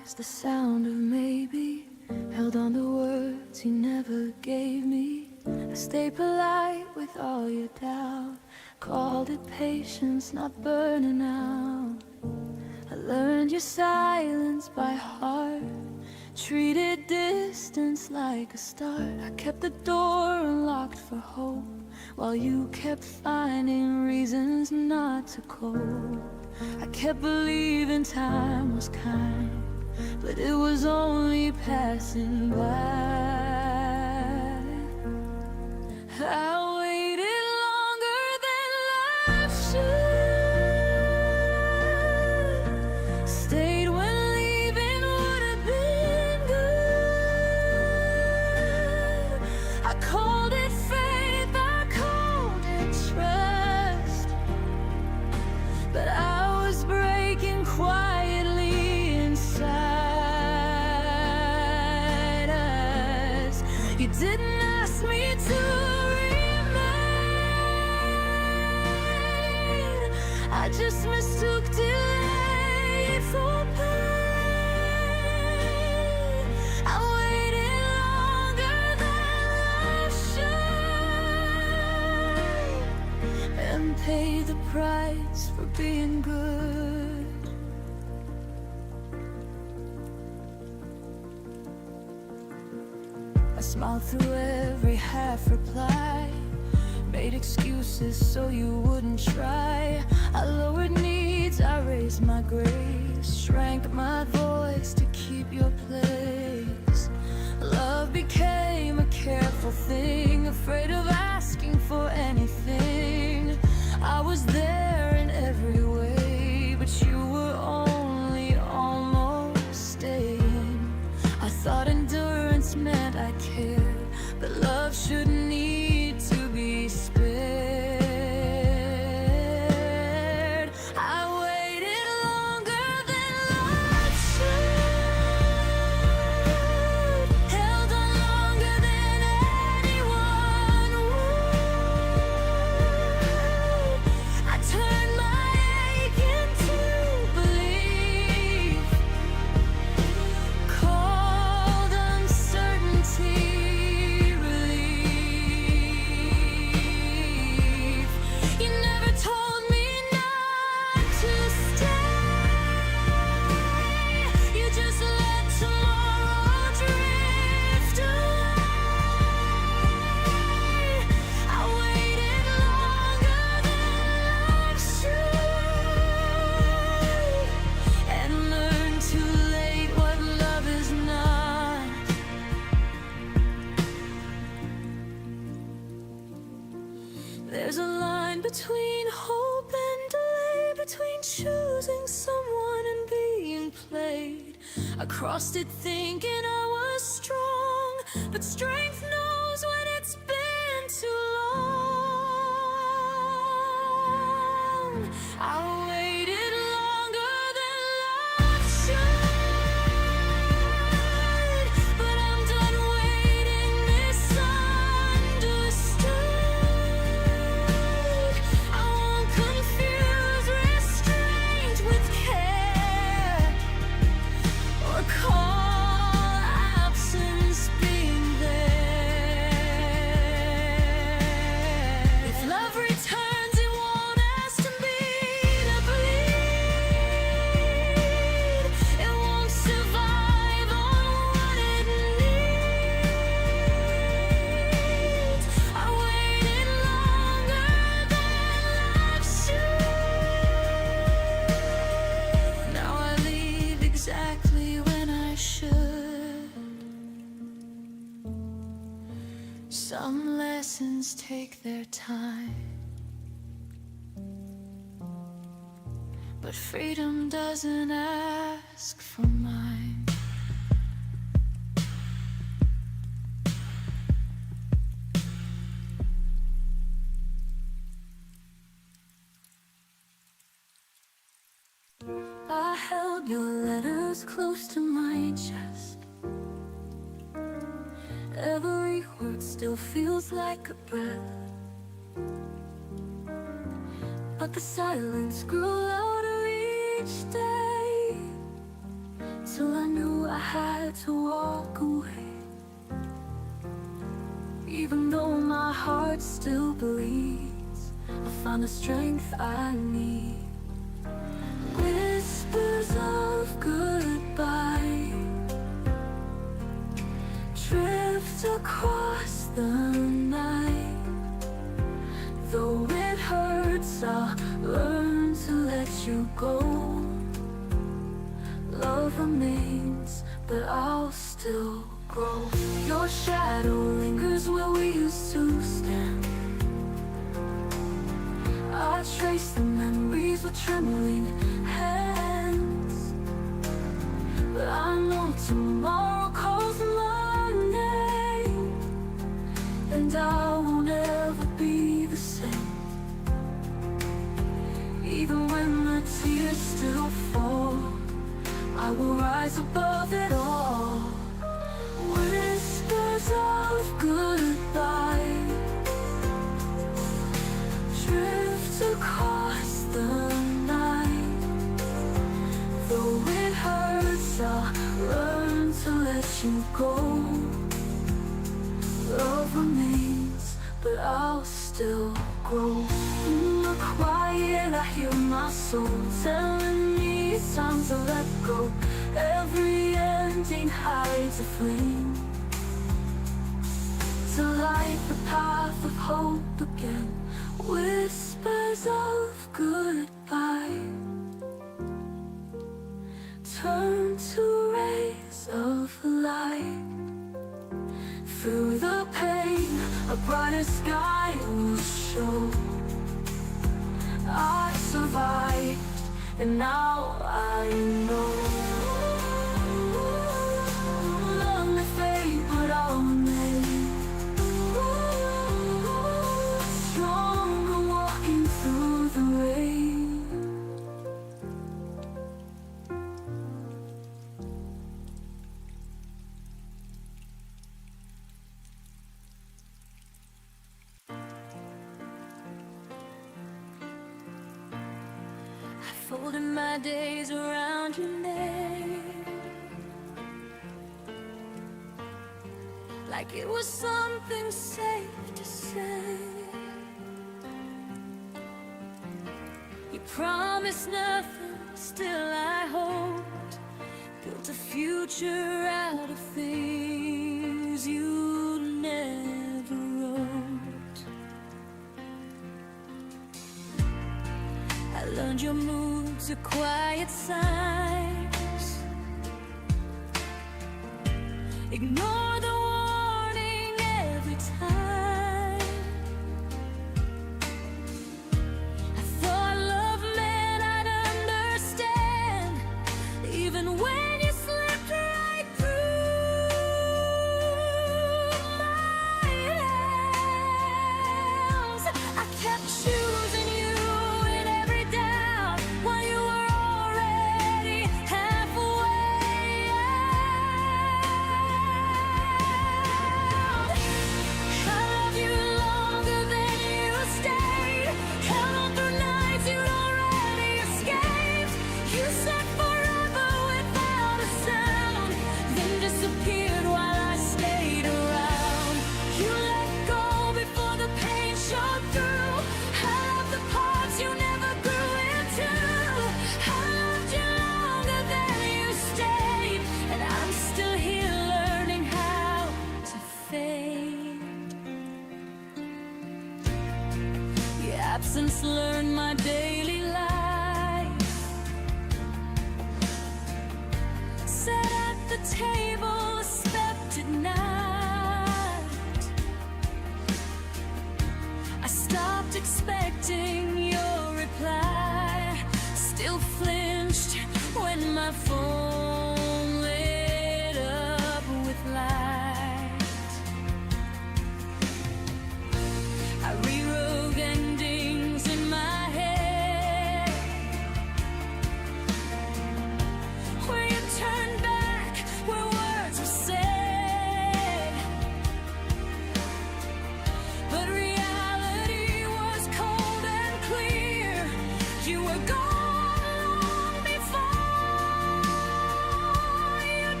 eyes, the sound of maybe. Held on to words he never gave me. I stayed polite with all your doubt. Called it patience, not burning out. I learned your silence by heart. Treated distance like a start. I kept the door unlocked for hope, while you kept finding reasons not to cope. I kept believing time was kind, but it was only passing by. I waited longer than life should. Stayed when leaving would have been good. I called it faith, I called it trust, but I was breaking quietly inside us. You didn't ask me to remain. I just mistook delay for pain. I waited longer than life should, and paid the price for being good. I smiled through every half reply, made excuses so you wouldn't try. I lowered needs, I raised my grace, shrank my voice to keep your place. Love became a careful thing, afraid of asking for anything. I was there in every way, but you were only almost staying. I thought endurance meant I cared, but love shouldn't need to be spared. I waited longer than life should, held on longer than anyone would. I turned my ache into belief, called uncertainty relief. You never told me not to stay. You just let tomorrow drift away. I waited longer than life should, and learned too late what love is not. There's a line between hope and delay, between choosing someone and being played. I crossed it thinking I was strong, but strength knows when it's been too long. I waited longer than life should, but I'm done waiting misunderstood. I won't confuse restraint with care, or call absence being there. If love returns, it won't ask to be to bleed. It won't survive on what it needs. I waited longer than life should. Now I leave exactly when I should. Some lessons take their time, but freedom doesn't ask for mine. I held your letters close to my chest. Every word still feels like a breath, but the silence grew louder each day, till I had to walk away. Even though my heart still bleeds, I found the strength I need. Whispers of goodbye drift across the night. Though it hurts, I'll learn to let you go. Love remains, but I'll still grow. Your shadow lingers where we used to stand. I trace the memories with trembling hands, but I know tomorrow calls Monday, and I won't ever be the same. Even when the tears still fall, I will rise above it all. Whispers of goodbye drift across the night. Though it hurts, I'll learn to let you go. Love remains, but I'll still grow. In the quiet, I hear my soul telling me it's time to let go. Every ending hides a flame to light the path of hope again. Whispers of goodbye turn to rays of light. Through the pain, a brighter sky will show. I survived, and now I know. Love may fade, but I'll remain stronger, walking through the rain. Folding my days around your name, like it was something safe to say. You promised nothing, still I hoped. Built a future out of things you never wrote. I learned your moods are quiet signs. Ignore the warning every time. I thought love meant I'd understand, even when you slipped right through my hands. I kept choosing you in every doubt, while you were already halfway.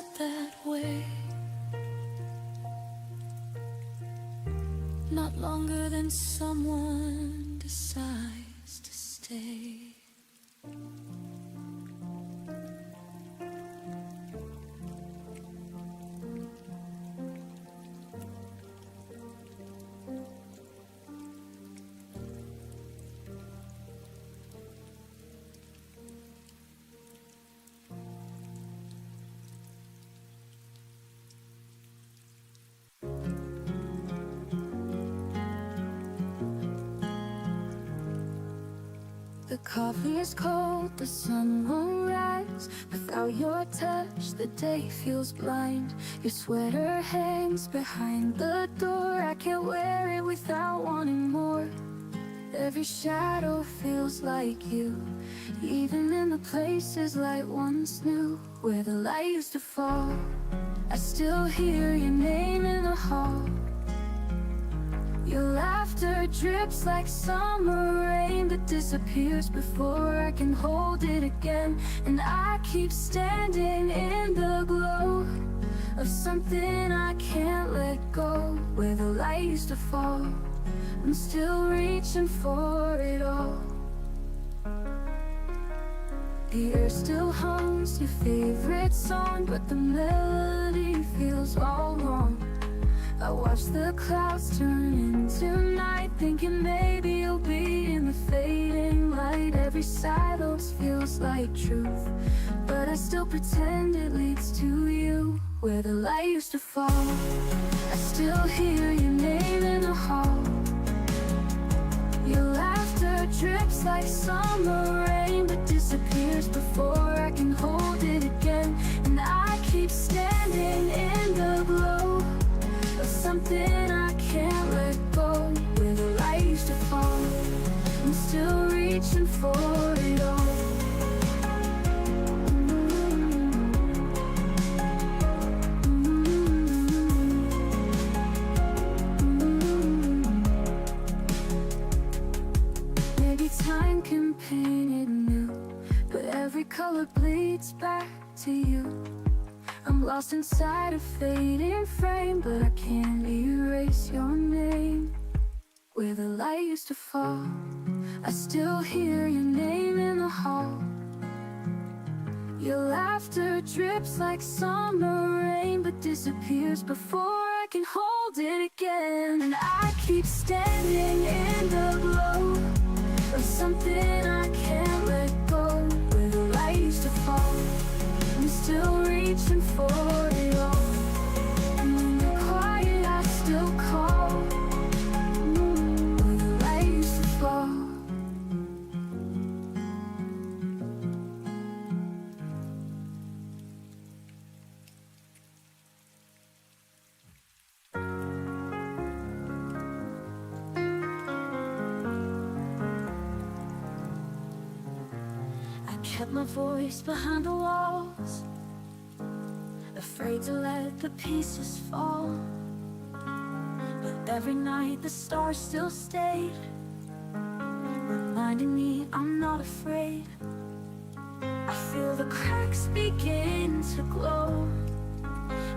not that way. Not longer than someone decides to stay. The coffee is cold, the sun won't rise. Without your touch, the day feels blind. Your sweater hangs behind the door. I can't wear it without wanting more. Every shadow feels like you, even in the places light once knew. Where the light used to fall, I still hear your name in the hall. Your laughter drips like summer rain that disappears before I can hold it again. And I keep standing in the glow of something I can't let go. Where the light used to fall, I'm still reaching for it all. The air still hums your favorite song, but the melody feels all wrong. I watch the clouds turn into night, thinking maybe you'll be in the fading light. Every silence feels like truth, but I still pretend it leads to you. Where the light used to fall, I still hear your name in the hall. Your laughter drips like summer rain, but disappears before I can hold it again. And I keep standing in the glow of something I can't let go. Where the light used to fall, I'm still reaching for it all. Maybe time can paint it new, but every color bleeds back to you. I'm lost inside a fading frame, but I can't erase your name. Where the light used to fall, I still hear your name in the hall. Your laughter drips like summer rain, but disappears before I can hold it again. And I keep standing in the glow of something I can't let go. Where the light used to fall, I'm still reaching for it all. And when you're quiet, I still call. Where the light used to fall. I kept my voice behind the walls, afraid to let the pieces fall. But every night the stars still stayed, reminding me I'm not afraid. I feel the cracks begin to glow,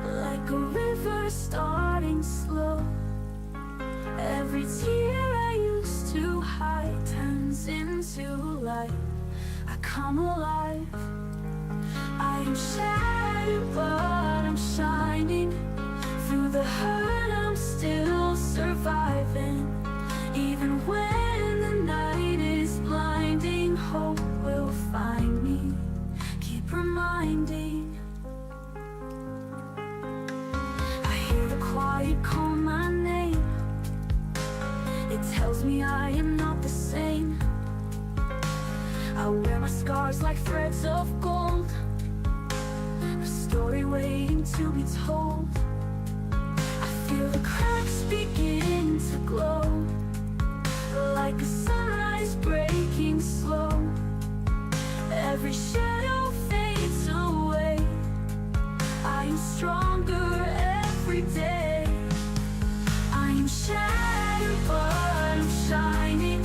like a river starting slow. Every tear I used to hide turns into light. I come alive. I am shattered, but I'm shining. Through the hurt, I'm still surviving. Even when the night is blinding, hope will find me. Keep reminding. I hear the quiet call my name. It tells me I am not the same. I wear my scars like threads of gold, a story waiting to be told. I feel the cracks begin to glow, like a sunrise breaking slow. Every shadow fades away. I am stronger every day. I am shattered, but I'm shining.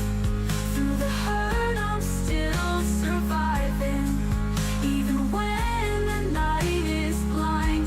Through the hurt, I'm still surviving. Even when the night is blind,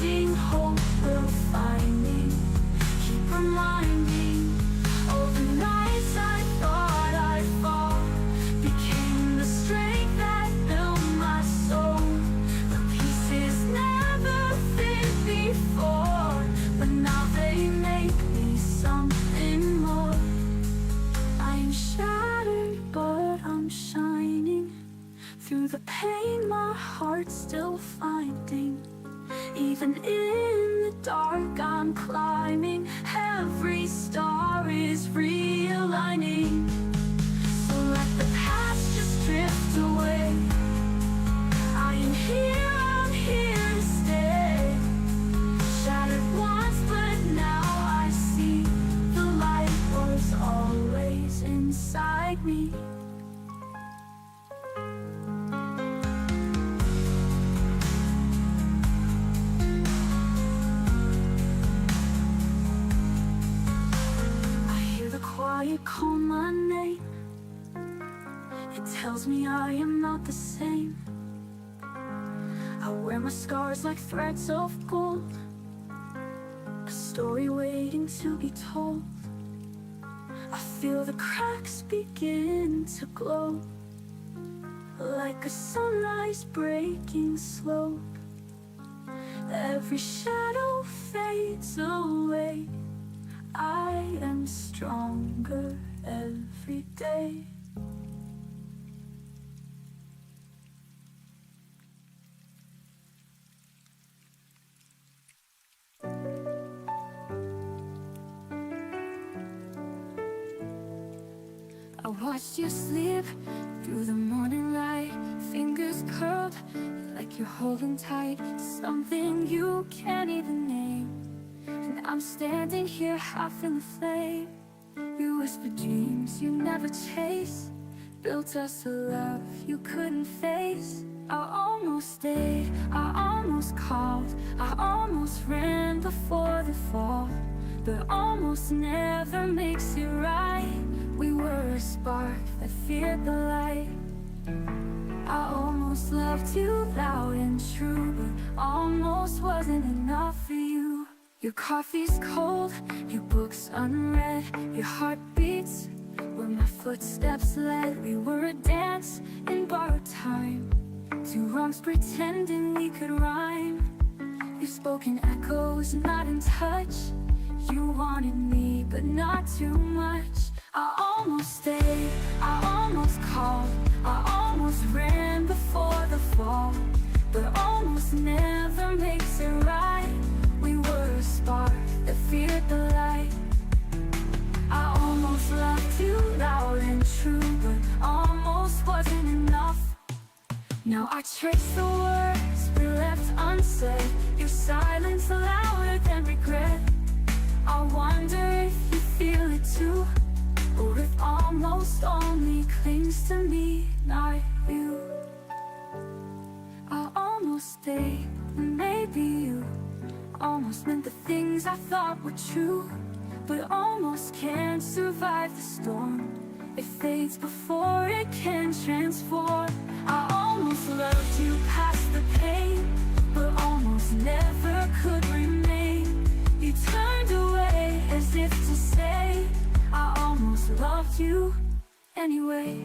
quiet call my name. It tells me I am not the same. I wear my scars like threads of gold, a story waiting to be told. I feel the cracks begin to glow, like a sunrise breaking slow. Every shadow fades away. I am stronger every day. I watched you sleep through the morning light, fingers curled like you're holding tight to something you can't even name. And I'm standing here half in the flame. You whispered dreams you never chase, built us a love you couldn't face. I almost stayed, I almost called, I almost ran before the fall, but almost never makes it right. We were a spark that feared the light. I almost loved you loud and true, but almost wasn't enough for you. Your coffee's cold, your book's unread, your heart beats where my footsteps led. We were a dance in borrowed time, two wrongs pretending we could rhyme. You've spoken echoes, not in touch. You wanted me, but not too much. I almost stayed, I almost called, I almost ran before the fall, but almost never makes it right. We were a spark that feared the light. I almost loved you loud and true, but almost wasn't enough. Now I trace the words we left unsaid, your silence louder than regret. I wonder if you feel it too, or if almost only clings to me, not you. I almost stayed, and maybe you almost meant the things I thought were true, but almost can't survive the storm. It fades before it can transform. I almost loved you past the pain, but almost never could remain. You turned away as if to say, I almost loved you anyway.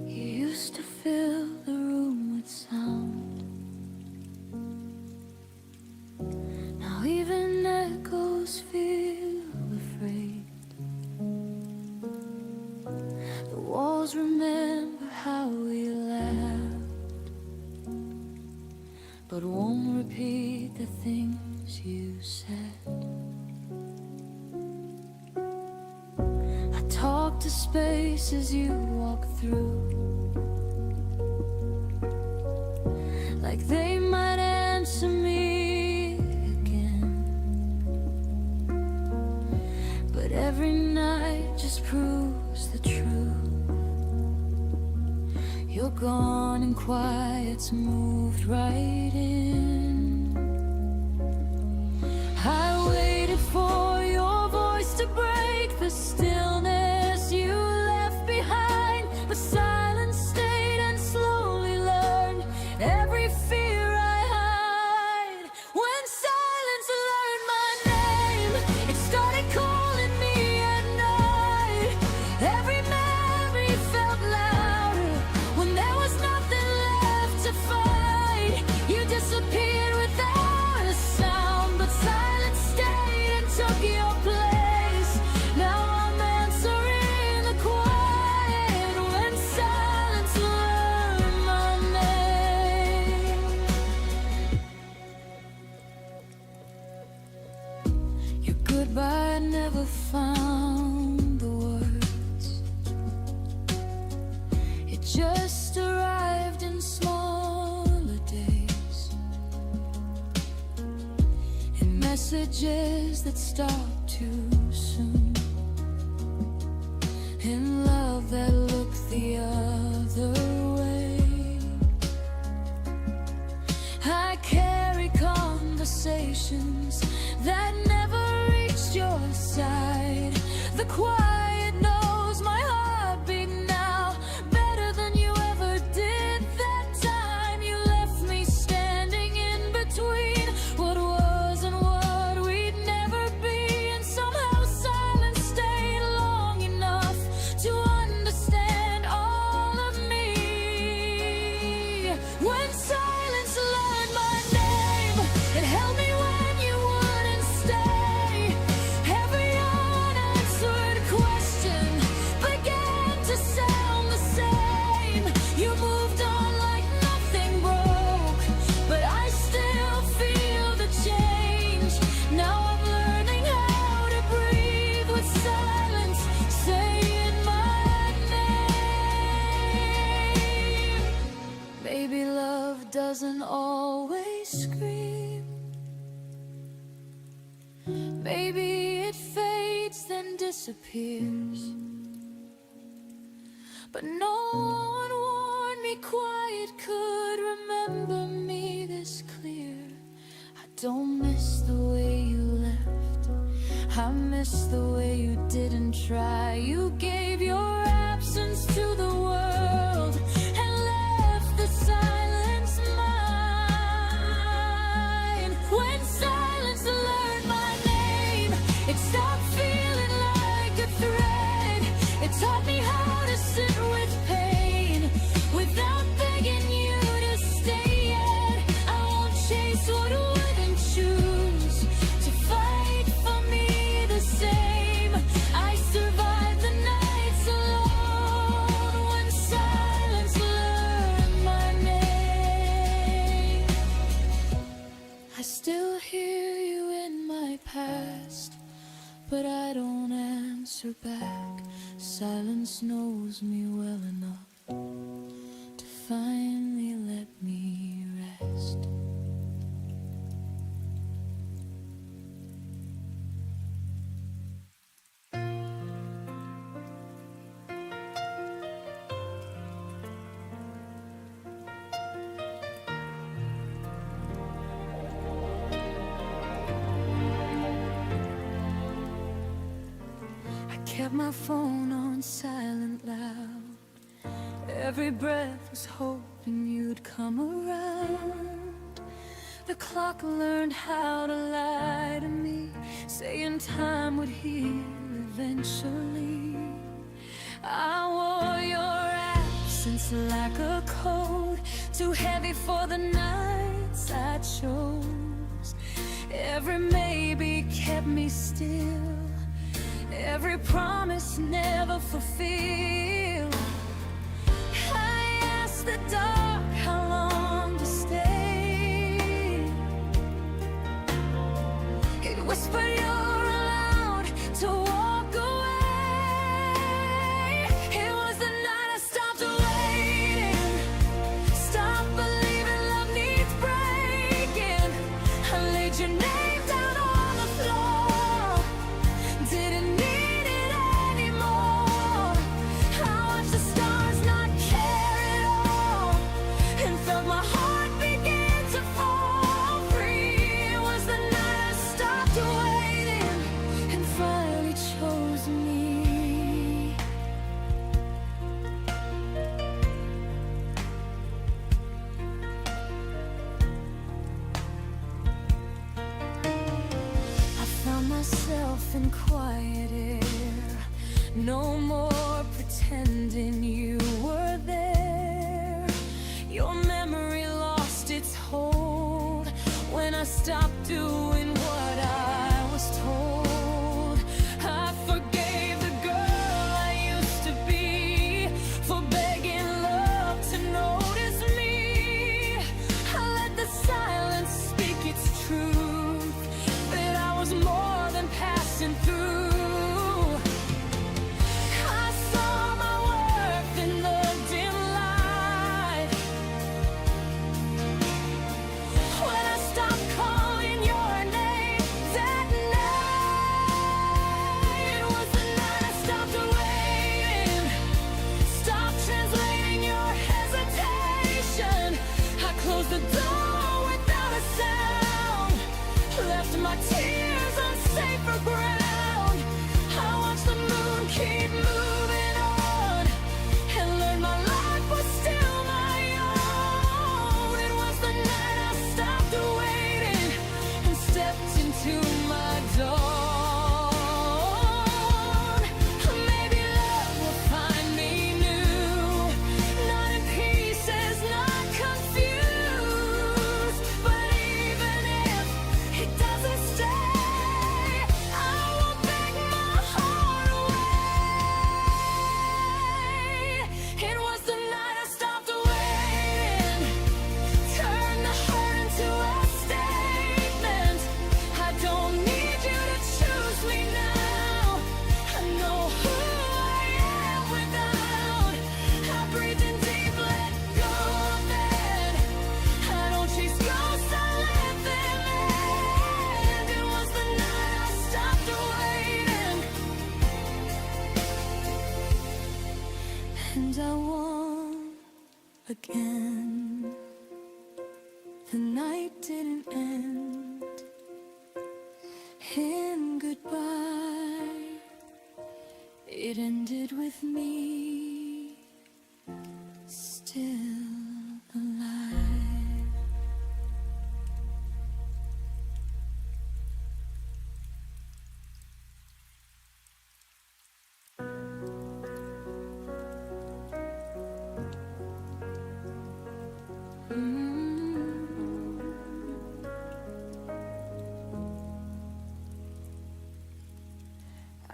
You used to fill the room with sound. Now even echoes feel afraid. The walls remember how we laughed, but won't repeat the things you said. I talk to spaces you walk through, like they might answer me again. But every night just proves the truth. You're gone and quiet's moved right in. I waited for your voice to break the stillness you left behind, but silence stayed and slowly learned every fear I hide. When silence learned my name, it started calling me at night. Every memory felt louder when there was nothing left to fight. You disappeared without never found the words. It just arrived in smaller days, in messages that stop too soon, in love that looked the other way. I carry conversations that never reached your side. The quiet knows my heartbeat now better than you ever did that time. You left me standing in between what was and what we'd never be, and somehow silence stayed long enough to understand all of me. When silence learned my name, it held me when you wouldn't stay. Every unanswered question began to sound the same. You moved on like nothing broke, but I still feel the change. Now I'm learning how to breathe with silence, saying my name. Maybe love doesn't always scream. Maybe it fades then disappears. But no one warned me quiet could remember me this clear. I don't miss the way you left, I miss the way you didn't try. You gave your absence to the world and left the silence mine. When silence learned my name, it stopped feeling like a threat. It taught me how to sit with pain without begging you to stay yet. I won't chase what wouldn't choose to fight for me the same. I survived the nights alone when silence learned my name. I still hear you in my past, but I don't answer back. Silence knows me well enough to finally let me rest. I kept my phone on silent loud. Every breath was hoping you'd come around. The clock learned how to lie to me, saying time would heal eventually. I wore your absence like a coat, too heavy for the nights I chose. Every maybe kept me still, every promise never fulfilled. I asked the dark how long to stay. It whispered you're allowed to walk away. It was the night I stopped waiting, stopped believing love needs breaking. I laid your name down on the floor, didn't need it anymore. I watched the stars not care at all, and felt my heart begin to fall free. It was the night I stopped waiting and finally chose me. I found myself in quiet air, no more pretending you were there. Your memory lost its hold when I stopped doing what I was told. I forgave the girl I used to be for begging love to notice me. I let the silence speak its truth, that I was more than passing through. the door without a sound. Left my tears on safer ground. I watched the moon keep moving on, and learned my life was still my own. It was the night I stopped waiting and stepped into my dawn. Maybe love will find me new, not in pieces, not confused. But even if it doesn't stay, I won't beg my heart away. It was the night I stopped waiting, turned the hurt into a statement. I don't need you to choose me now. I know who I am without. I breathed in deep, let go of it. I don't chase ghosts, I let them in. It was the night I stopped waiting, and I won again. The night didn't end in goodbye. It ended with me still alive.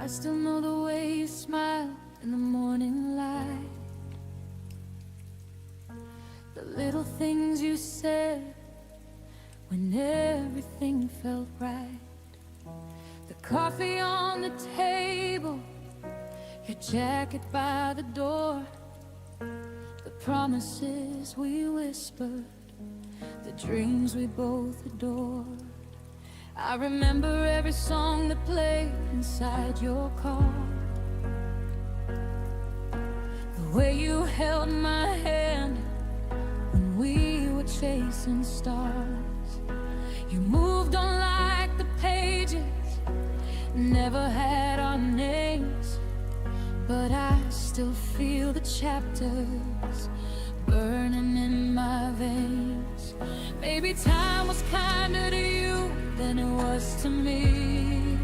I still know the way you smile in the morning light, the little things you said when everything felt right, the coffee on the table, your jacket by the door, the promises we whispered, the dreams we both adored. I remember every song that played inside your car, the way you held my hand when we were chasing stars. You moved on like the pages, never had our names, but I still feel the chapters burning in my veins. Maybe time was kinder to you than it was to me.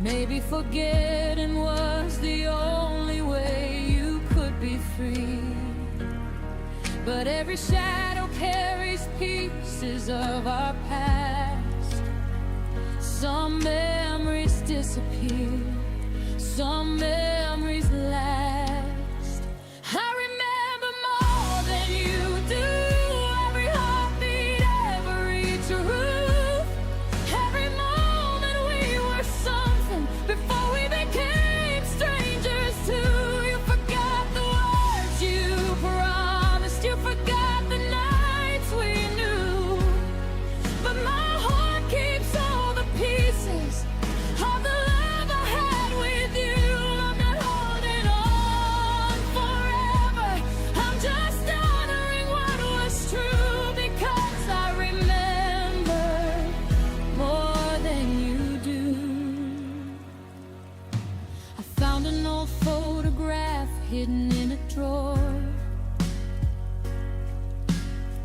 Maybe forgetting was the only way you could be free. But every shadow carries pieces of our past. Some memories disappear, some memories last. I remember more than you do, every heartbeat, every truth, every moment we were something before we became strangers too. You forgot the words you promised, you forgot the nights we knew, but my heart keeps all the pieces of the love I had with you. I'm not holding on forever, I'm just honoring what was true, because I remember more than you do. I found an old photograph hidden in a drawer,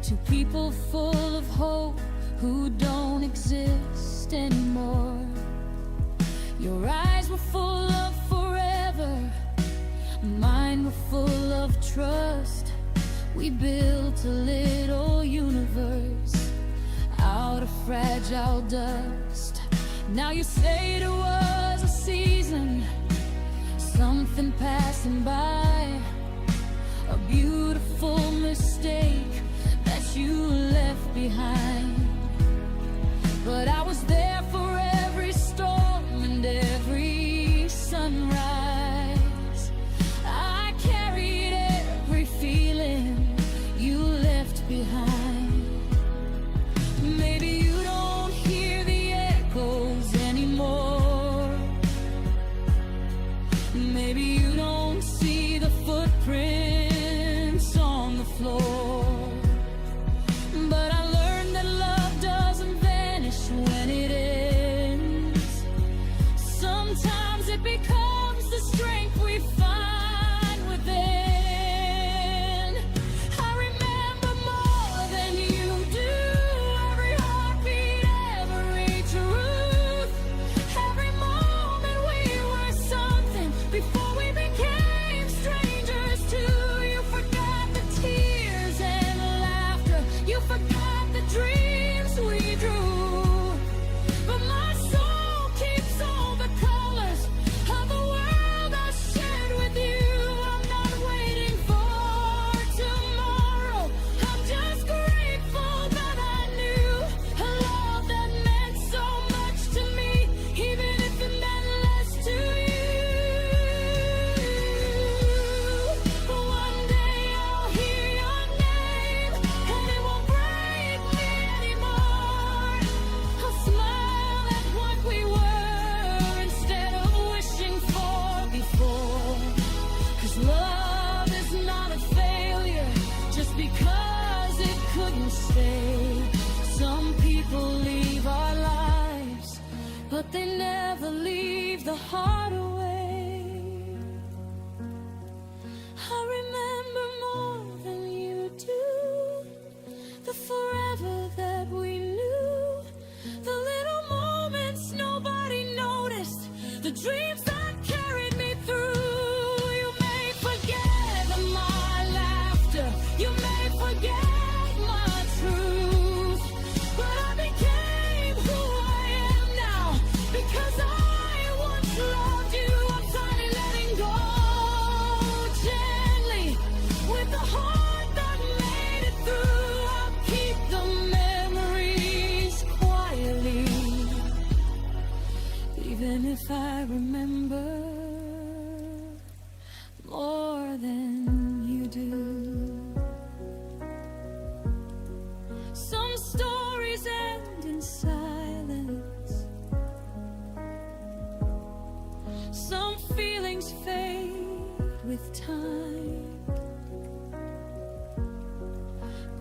two people full of hope who don't exist anymore. Your eyes were full of forever, mine were full of trust. We built a little universe out of fragile dust. Now you say it was a season, something passing by, a beautiful mistake that you left behind. But I was there for every storm and every sunrise. I carried every feeling you left behind. Maybe you don't hear the echoes anymore, maybe you don't see the footprints on the floor, people leave our lives, but they never leave the heart away. I remember more than you do, the forever that we knew, the little moments nobody noticed, the dreams that carried me through. You may forget my laughter, you may forget my truth, but I became who I am now, because I once loved you. I'm finally letting go gently, with the heart that made it through. I'll keep the memories quietly, even if I remember more than you do. Some stories end in silence, some feelings fade with time,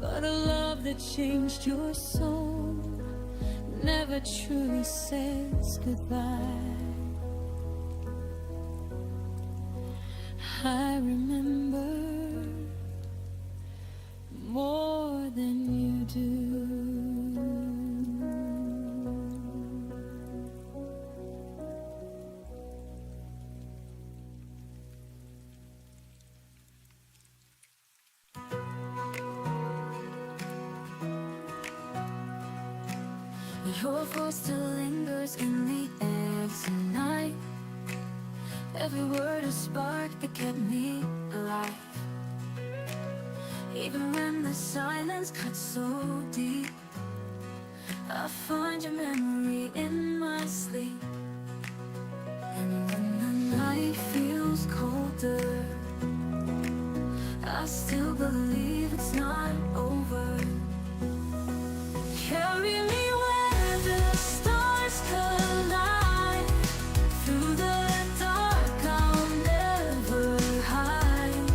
but a love that changed your soul never truly says goodbye. I remember more than you do. Your voice still lingers in the air tonight. Every word a spark that kept me alive. Even when the silence cuts so deep, I find your memory in my sleep. And when the night feels colder, I still believe it's not over. Carry me where the stars collide, through the dark I'll never hide.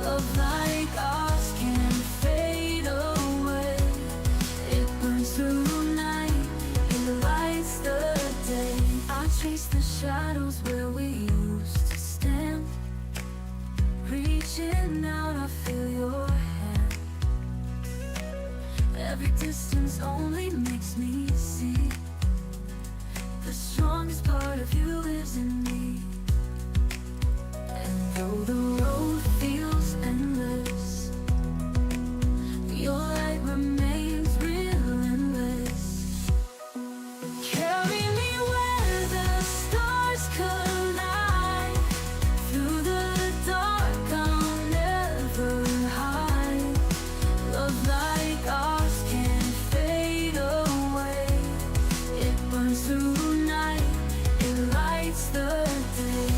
Love like ours can fade away. It burns through night, it lights the day. I chase the shadows where we used to stand. Reaching out, I feel your hand. Every distance only makes me see the strongest part of you lives in me. And though the road feels endless, your light remains relentless. Carry me where the stars collide, through the dark I'll never hide. Love like ours can't fade away. It burns through night, it lights the day.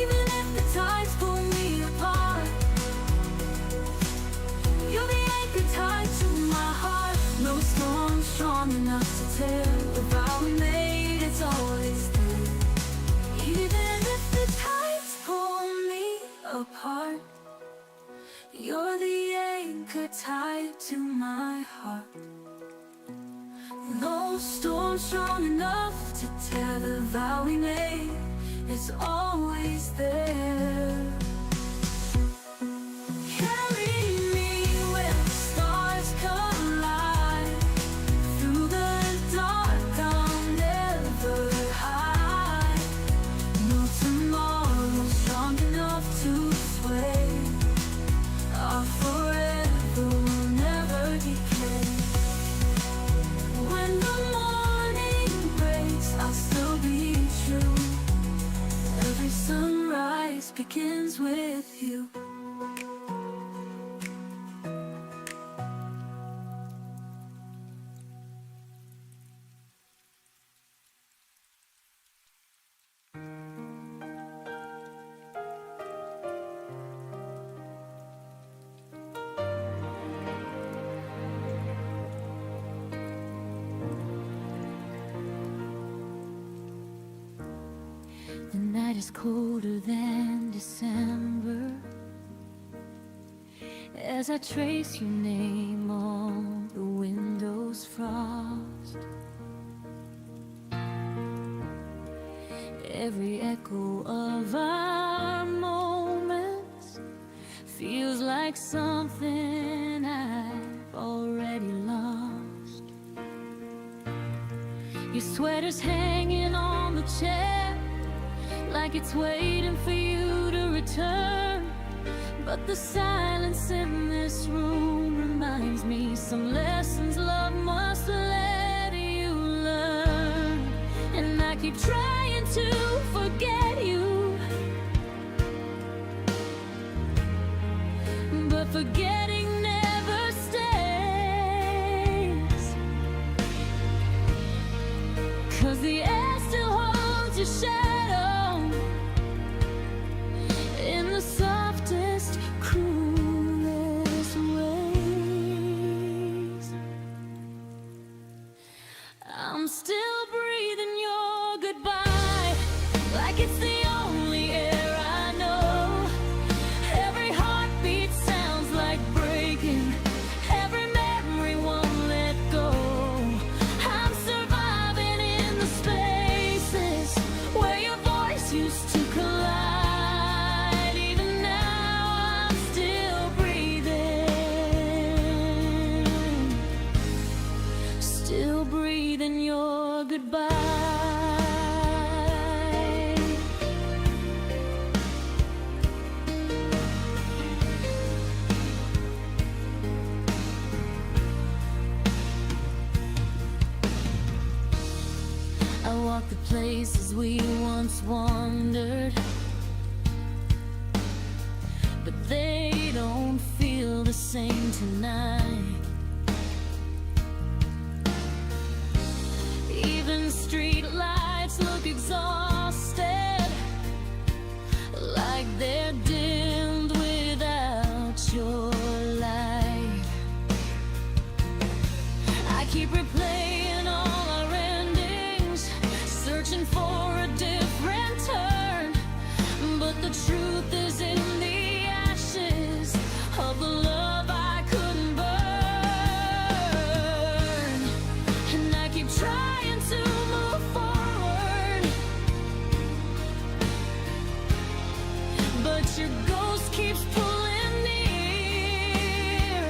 Even if the tides pull me apart, you're the anchor tied to my heart. No storm strong enough to tear the vow we made, it's always there. Even if the tides pull me apart, you're the anchor tied to my heart. No storm strong enough to tear the vow we made, it's always there. Carry me where the stars collide, through the dark I'll never hide. No tomorrow strong enough to sway. Our forever will never decay. When the morning breaks, I'll still be true. Every sunrise begins with you. The night is colder than December, as I trace your name on shadows frost. Every echo of our moments feels like something I've already lost. Your sweater's hanging on the chair like it's waiting for you to return. But the silence in this room reminds me some lessons love must let you learn. And I keep trying to forget you, but forgetting never stays. 'Cause the air still holds your shadow in the softest, cruelest ways. I'm still breathing your goodbye like it's the only air I know. Every heartbeat sounds like breaking, every memory won't let go. I'm surviving in the spaces where your voice used to collide. Even now I'm still breathing, still breathing your goodbye. I walk the places we once wandered, but they don't feel the same tonight. Even street lights look exhausted, like they're dimmed without your light. I keep replaying all our endings, searching for a different turn. But the truth is in the ashes of the love I couldn't burn. And I keep trying to move forward, but your ghost keeps pulling near.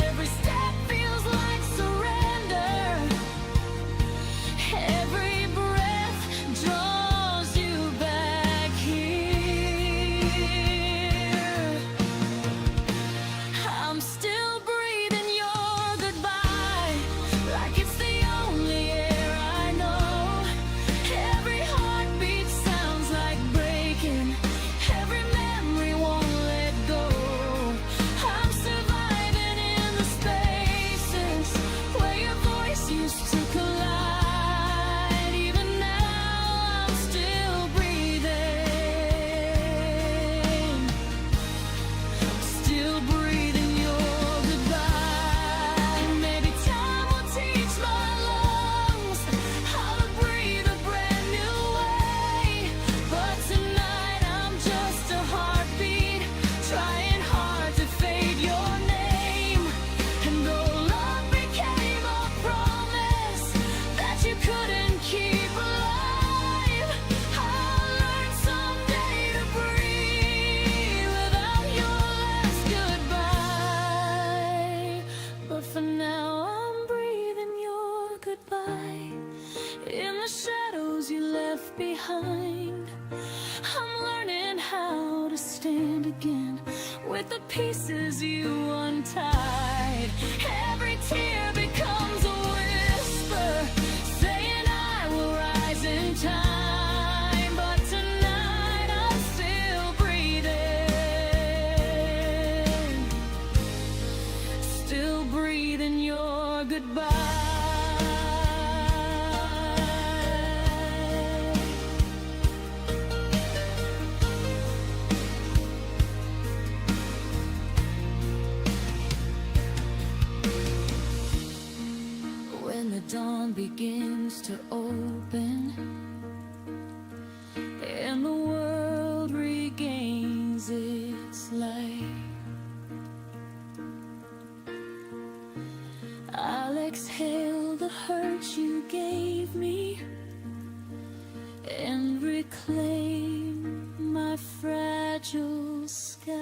Every step feels like surrender, every breath draws you back here. I'm still breathing your goodbye like it's the only air I know. Every heartbeat sounds like breaking, every memory won't let go. I'm surviving in the spaces where your voice used to collide. Even now I'm still breathing, still breathing your goodbye. Maybe time will teach my lungs how to breathe a brand new way. But tonight I'm just a heartbeat, trying hard to fade your name. And though love became a promise that you couldn't keep alive, I'll learn someday to breathe without your last goodbye. But for now I'm breathing your goodbye in the shadows you left behind. I'm learning how to stand again with the pieces you untied. Every tear becomes a whisper saying I will rise in time. But tonight I'm still breathing, still breathing your goodbye. When the dawn begins to open and the world regains its light, exhale the hurt you gave me and reclaim my fragile sky.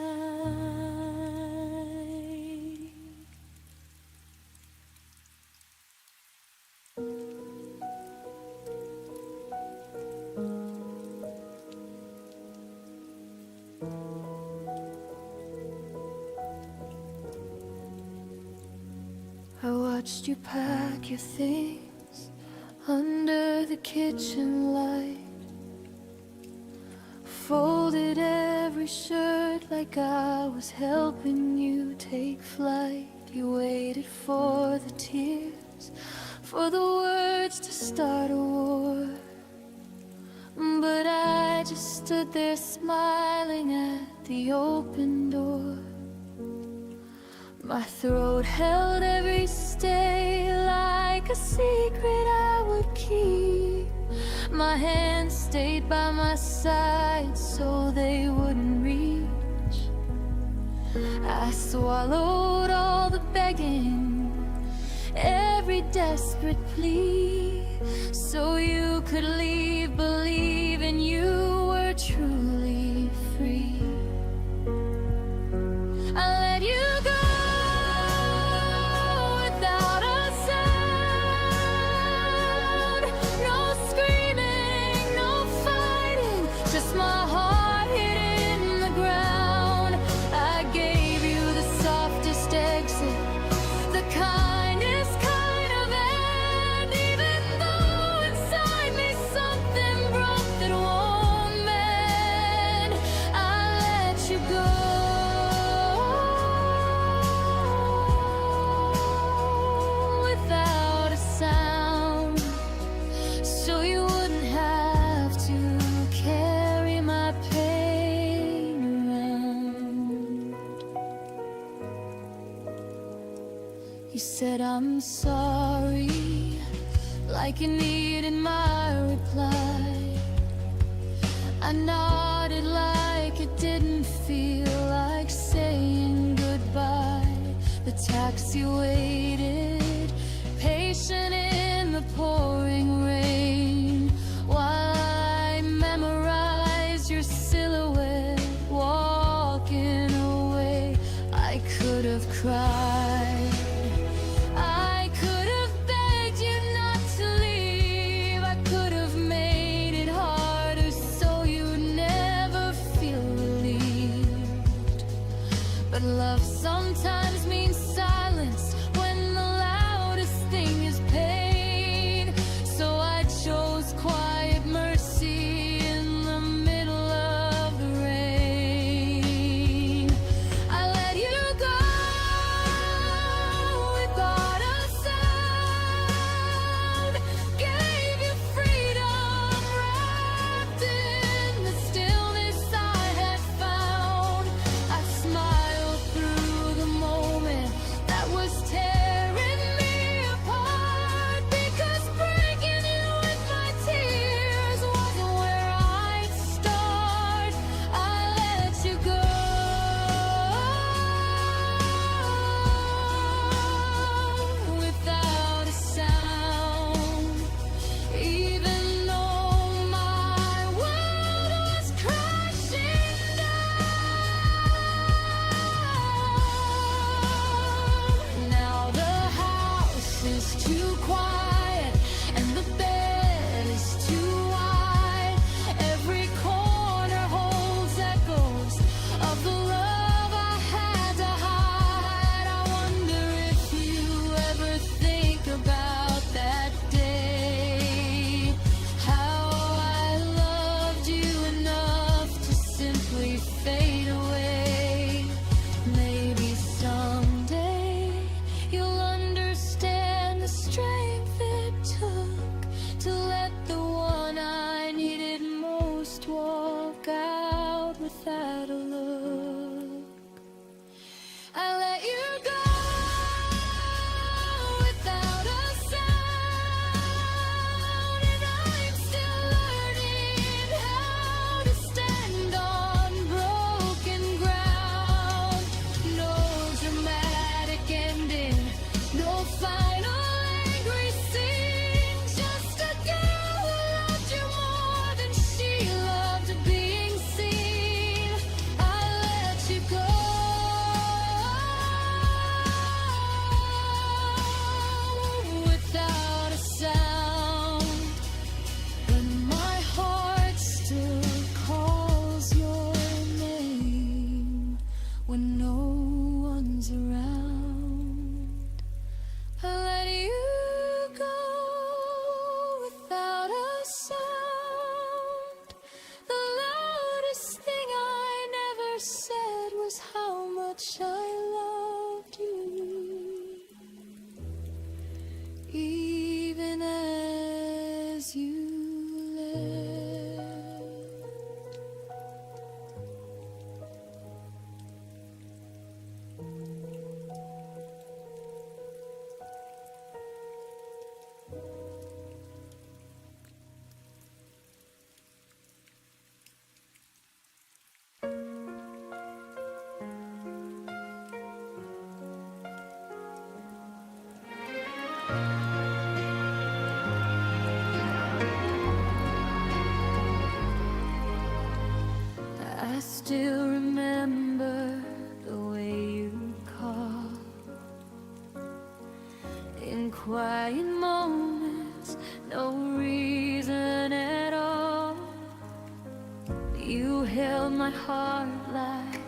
I watched you pack your things under the kitchen light, folded every shirt like I was helping you take flight. You waited for the tears, for the words to start a war, but I just stood there smiling at the open door. My throat held every stay like a secret I would keep. My hands stayed by my side so they wouldn't reach. I swallowed all the begging, every desperate plea, so you could leave believing you were truly free. I let you go without a sound. No screaming, no fighting, just my heart hit in the ground. I gave you the softest exit, the kindest kind of end, even though inside me something broke that won't mend. I let you go without a sound, so you wouldn't have to carry my pain around. You said I'm sorry, like you needed my reply. I nodded like it didn't feel like saying goodbye. The taxi waited, patient in the pouring rain, while I memorized your silhouette walking away. I could have cried, I could have begged you not to leave, I could have made it harder so you'd never feel relieved. But love sometimes means silence when the loudest thing is pain. So I chose quiet mercy in the middle of the rain. I let you go without a sound, gave you freedom wrapped in the stillness I had found. I smiled through the moment that you go. Without a sound, but my heart still calls your name when no one's around. I let you go without a sound. The loudest thing I never said was how much I loved you. Even as you left. I still remember the way you call in quiet moments, no reason at all. You held my heart like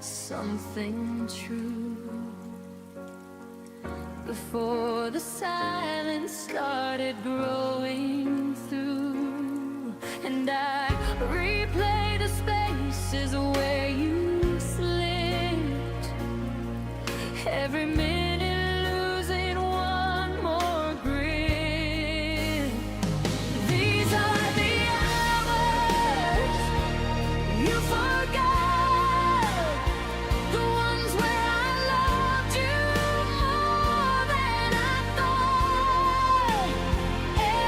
something true before the silence started growing through, and I replay the spaces where you slipped, every minute losing one more grip. These are the hours you forgot, the ones where I loved you more than I thought.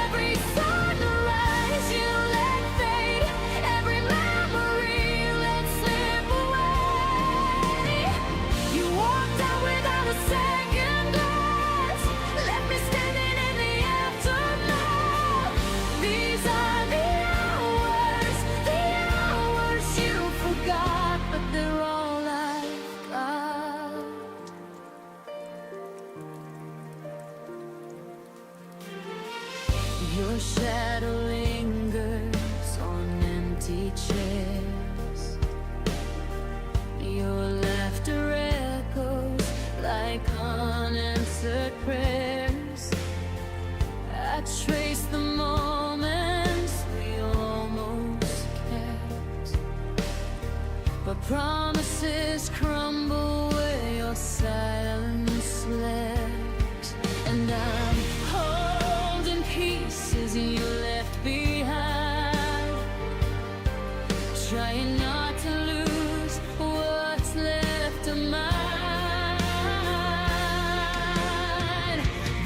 Every sunrise you let fade, every memory let slip away. You walked out without a second glance, left me standing in the aftermath. These are the hours you forgot, but they're all I've got. Your shadow lingers on empty chairs, your laughter echoes like unanswered prayers. I trace the moments we almost kept, but promises crumble where your silence slept, and I'm holding pieces you left behind, trying not to lose what's left of mine.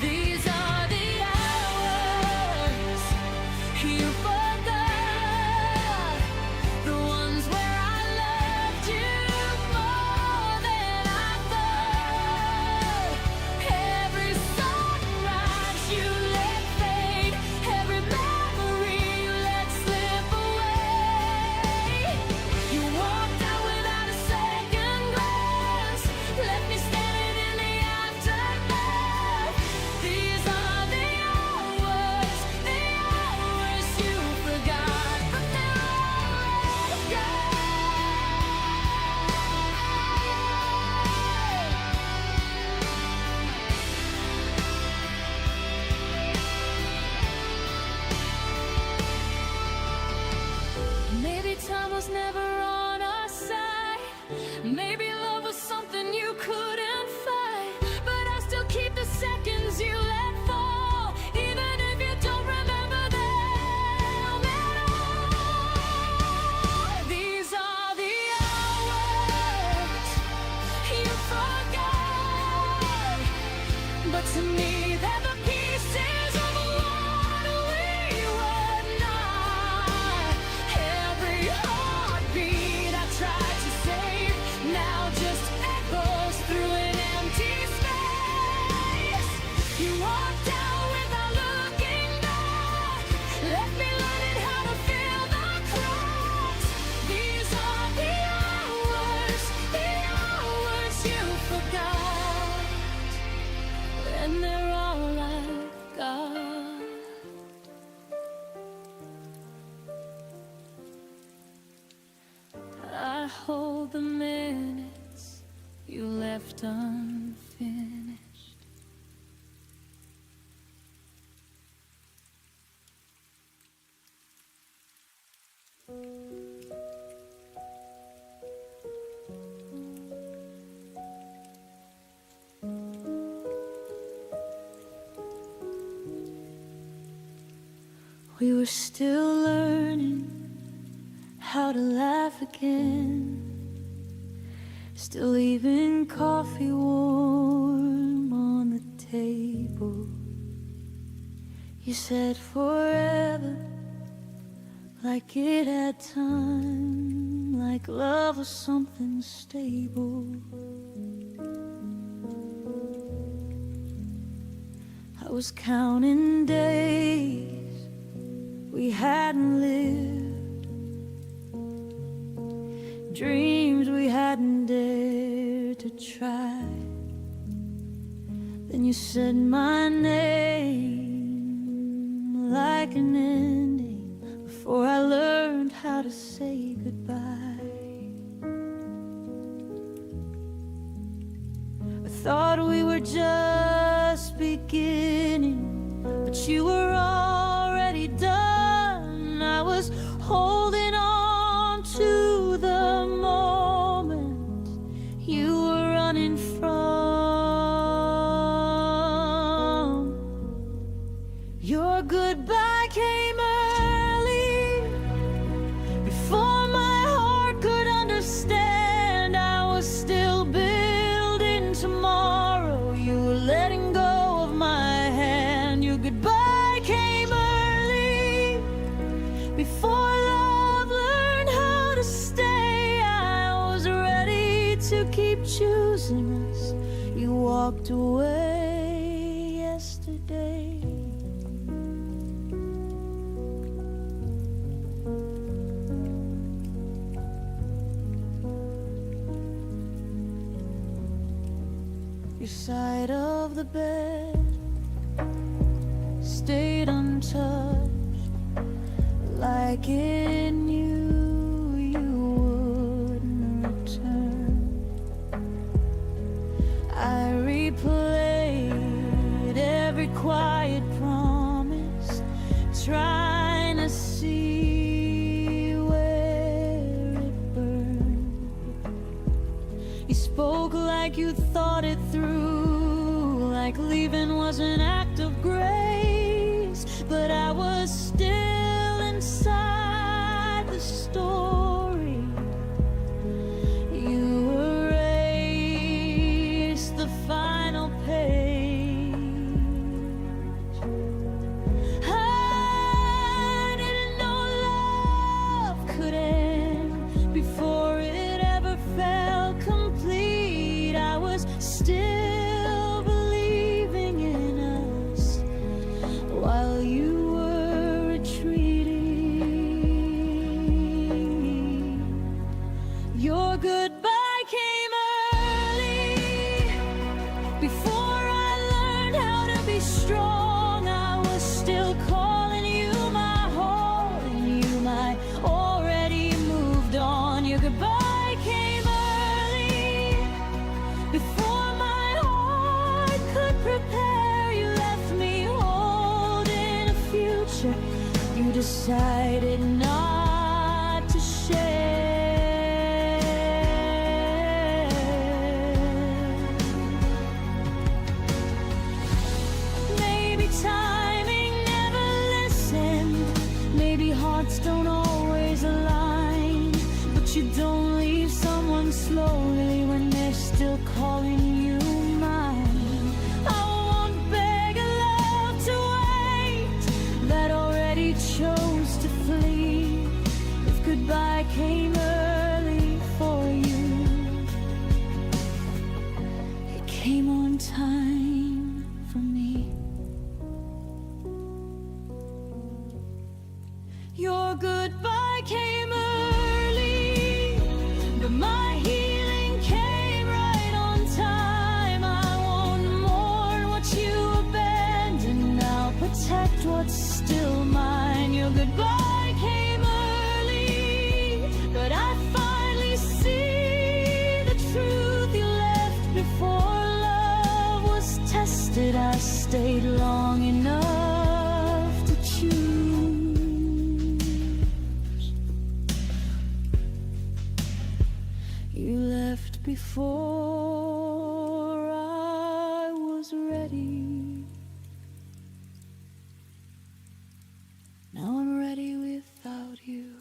These are the hours you forgot, the ones where I loved you more than I thought. Every sunrise you let fade, every memory you let slip away. You walked out without a second glance, left me standing in the aftermath. These are the hours you forgot, but they're all I've got. Maybe time was never on our side, maybe love was something you couldn't fight, but I still keep the seconds you let fall, even if you don't remember them at all. These are the hours you forgot, but to me they're the pieces of what we were not. Every heartbeat I tried to save now you forgot, and they're all I've got. I hold the minutes you left unfinished. We were still learning how to laugh again, still leaving coffee warm on the table. You said forever, like it had time, like love was something stable. I was counting days we hadn't lived, dreams we hadn't dared to try. Then you said my name like an ending before I learned how to say goodbye. I thought we were just beginning, but you were already done. I was holding on to the moment you were running from. Your goodbye came early, before my heart could understand. I was still building tomorrow. You were letting go of my hand. Your goodbye came early, before love learned how to stay. I was ready to keep choosing us. You walked away yesterday. Your side of the bed stayed untouched, like it knew you wouldn't return. I replayed every quiet promise, trying to see where it burned. You spoke like you thought it through, like leaving was an act of grace. But I was still inside the story. You erased the final page. I didn't know love could end before it ever felt complete. I was still believing in us while you were retreating. Your goodbye came early, before I learned how to be strong. I was still calling you my whole, and you might already moved on. Your goodbye came early, before my heart could prepare. You left me holding a future you decided not to share. Maybe timing never listened, maybe hearts don't always align, but you don't leave someone slowly when they're still calling you mine. I won't beg a love to wait that already chose to flee. If goodbye came early for you, it came on time for me. Your goodbye came early, but my healing came right on I stayed long enough to choose. You left before I was ready. Now I'm ready without you.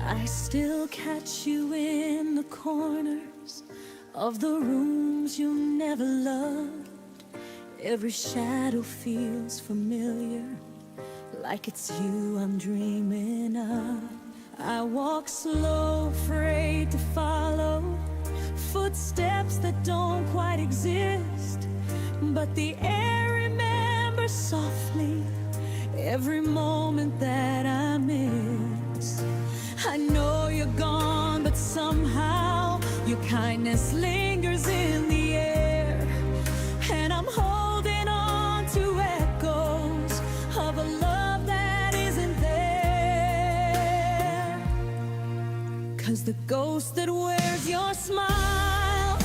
I still catch you in the corners of the rooms you never loved. Every shadow feels familiar, like it's you I'm dreaming of. I walk slow, afraid to follow footsteps that don't quite exist, but the air remembers softly every moment that I miss. I know you're gone, but somehow your kindness lingers in the air, and I'm holding on to echoes of a love that isn't there. 'Cause the ghost that wears your smile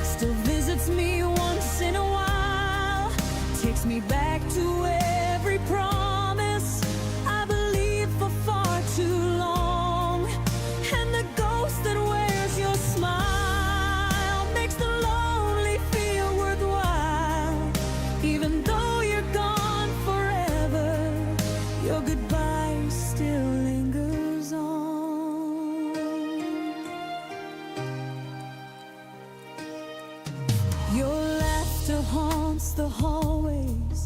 still visits me once in a while, takes me back to every promise I believed for far too long. And the ghost that wears your smile makes the lonely feel worthwhile. Even though you're gone forever, your goodbye still lingers on. Your laughter haunts the hallways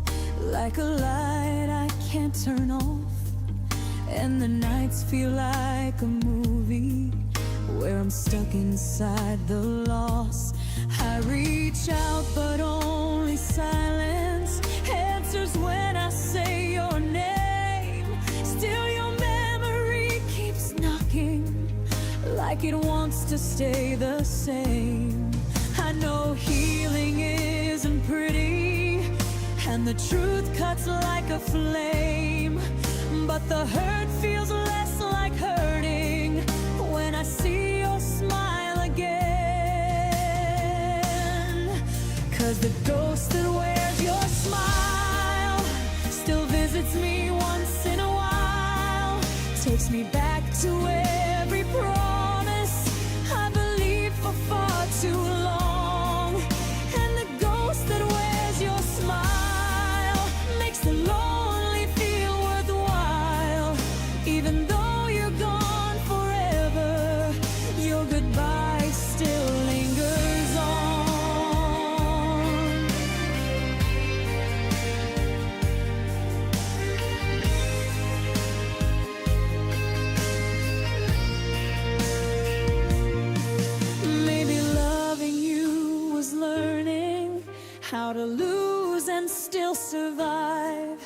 like a light I can't turn off, and the nights feel like a movie where I'm stuck inside the loss. I reach out but only silence answers when I say your name. Still your memory keeps knocking like it wants to stay the same. I know healing isn't pretty, and the truth cuts like a flame, but the hurt feels less like hurting when I see your smile again. 'Cause the ghost that wears your smile still visits me once in a while, takes me back to every promise I believed for far too long. And the ghost that wears your smile makes the lonely feel worthwhile. Even though you're gone forever, your goodbye still lingers on. Maybe loving you was learning how to lose and still survive,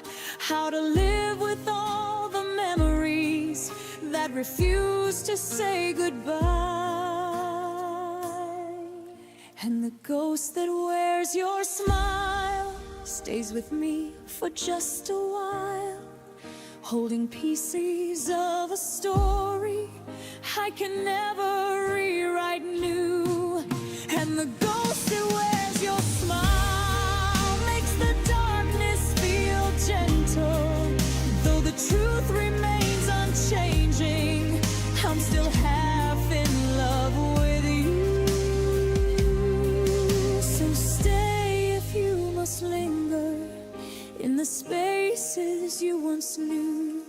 how to live with all the memories that refuse to say goodbye. And the ghost that wears your smile stays with me for just a while, holding pieces of a story I can never rewrite new. And the ghost that wears your smile makes the darkness feel gentle, though the truth remains unchanging. I'm still half in love with you. So stay if you must linger in the spaces you once knew.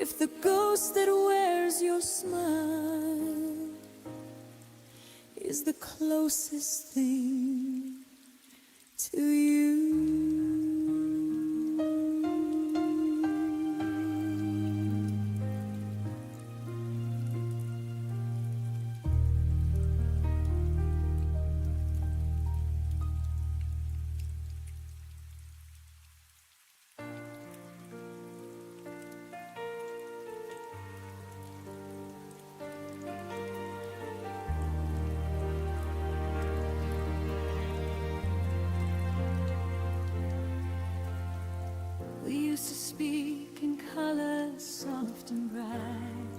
If the ghost that wears your smile is the closest thing to you. speak in colors soft and bright.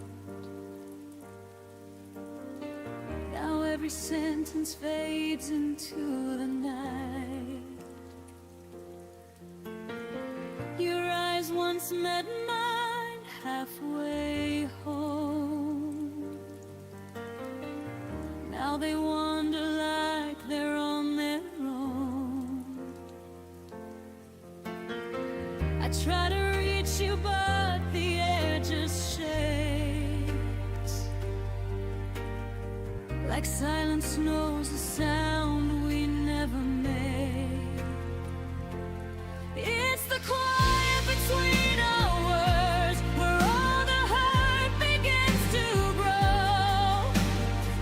Now every sentence fades into the night. Your eyes once met mine halfway home. Now they wander like they're on their own. I try to reach you, but the air just shakes. Like silence knows the sound we never made. It's the quiet between our words, where all the hurt begins to grow.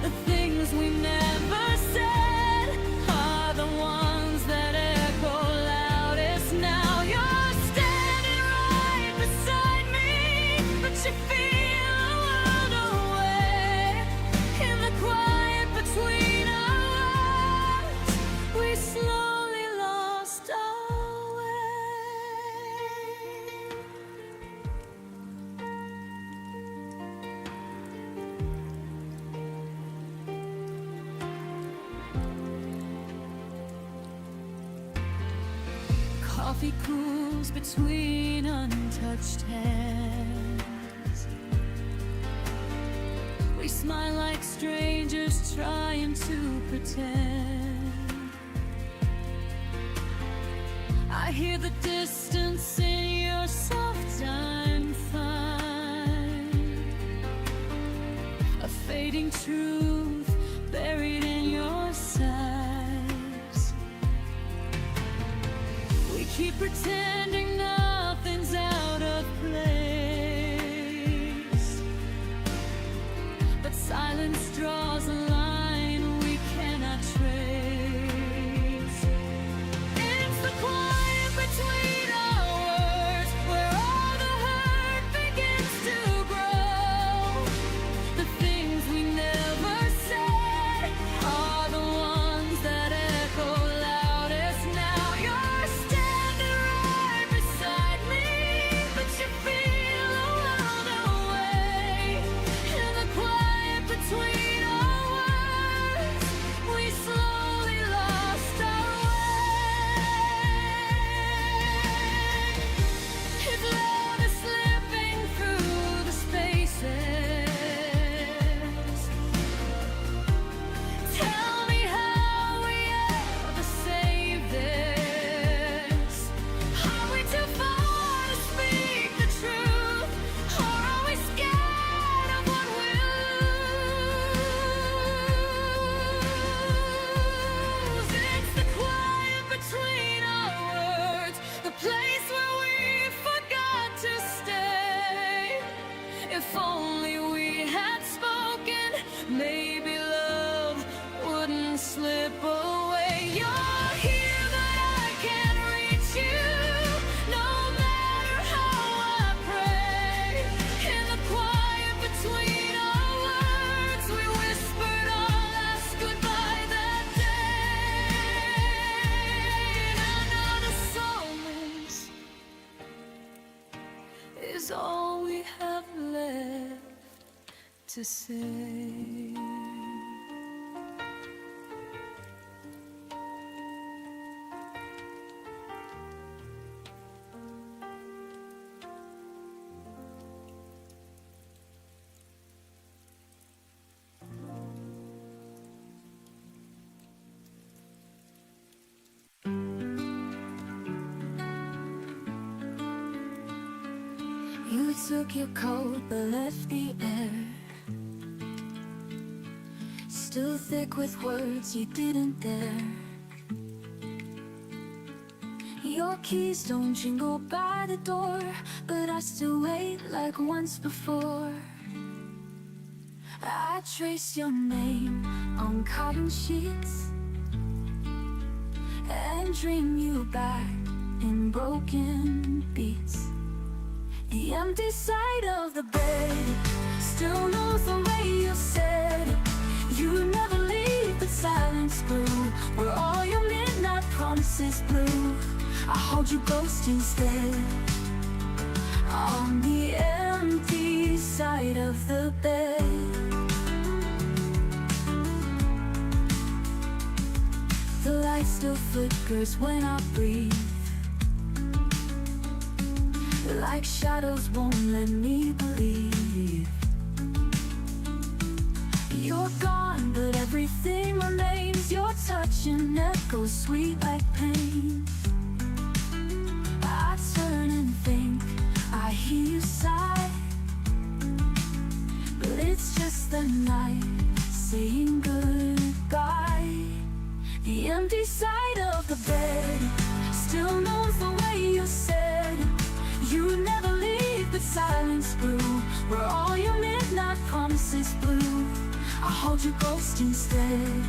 The things we never said are the ones that echo loudest now. You're standing right beside me, but you feel a world away. In the quiet between our words, we slowly lost our way. Coffee cools between untouched hands. We smile like strangers trying to pretend. I hear the distance in your soft I'm fine. A fading truth buried in your sighs. We keep pretending nothing's out of place, but silence draws a line we cannot trace. It's the quiet between our words, where all the hurt begins to grow. The things we never said are the ones that echo loudest now. You're standing right beside me, but you feel a world away. In the quiet between our words, we slowly lost our way. If love is slipping through the spaces, tell me how we ever save this. Are we too far to speak the truth, or are we scared of what we'll lose? It's the quiet between our words, the place where we forgot to stay. If only we had spoken, maybe love wouldn't slip away. You're here, but I can't reach you, no matter how I pray. In the quiet between our words, we whispered our last goodbye that day. And another silence is all we have left to say. You took your coat but left the air still thick with words you didn't dare. Your keys don't jingle by the door, but I still wait like once before. I trace your name on carbon sheets and dream you back in broken beats. The empty side of the bed still knows the way you said it. You never leave, but silence grew where all your midnight promises blew. I hold you ghost instead. on the empty side of the bed. The light still flickers when I breathe, like shadows won't let me believe. You're gone, but everything remains. Your touch and echoes sweet like pain. I turn and think I hear you sigh, but it's just the night saying goodbye. The empty side of the bed still knows the way you said you would never leave, but silence grew where all your midnight promises blew. I hold your ghost instead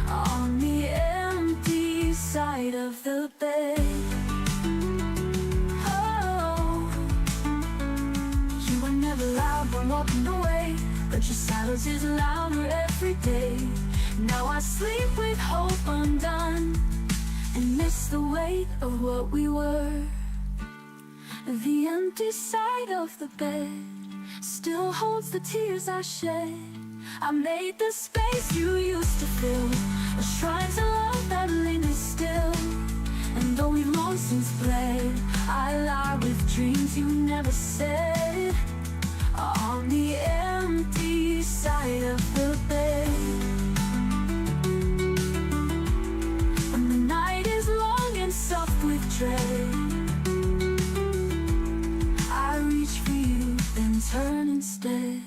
on the empty side of the bed. Oh, you were never loud when walking away, but your silence is louder every day. Now I sleep with hope undone and miss the weight of what we were. The empty side of the bed still holds the tears I shed. I made the space you used to fill, a shrine to love that lingers still. And though we've long since bled, I lie with dreams you never said on the empty side of the bed. When the night is long and soft with dread, I reach for you, then turn instead.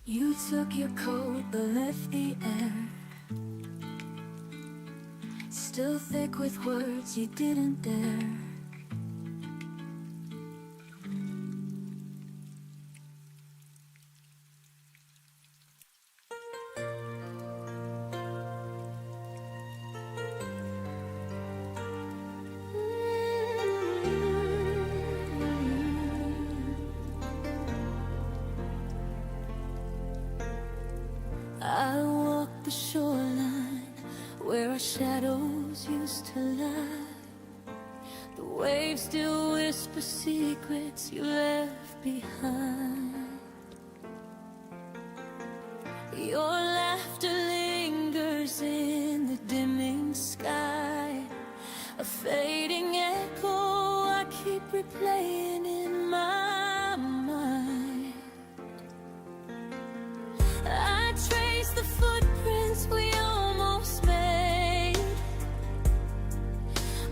You took your coat but left the air still thick with words you didn't dare. I walk the shoreline where our shadows used to lie. The waves still whisper secrets you left behind. Your laughter lingers in the dimming sky, a fading echo I keep replaying in my mind. I trace the footprints we almost made,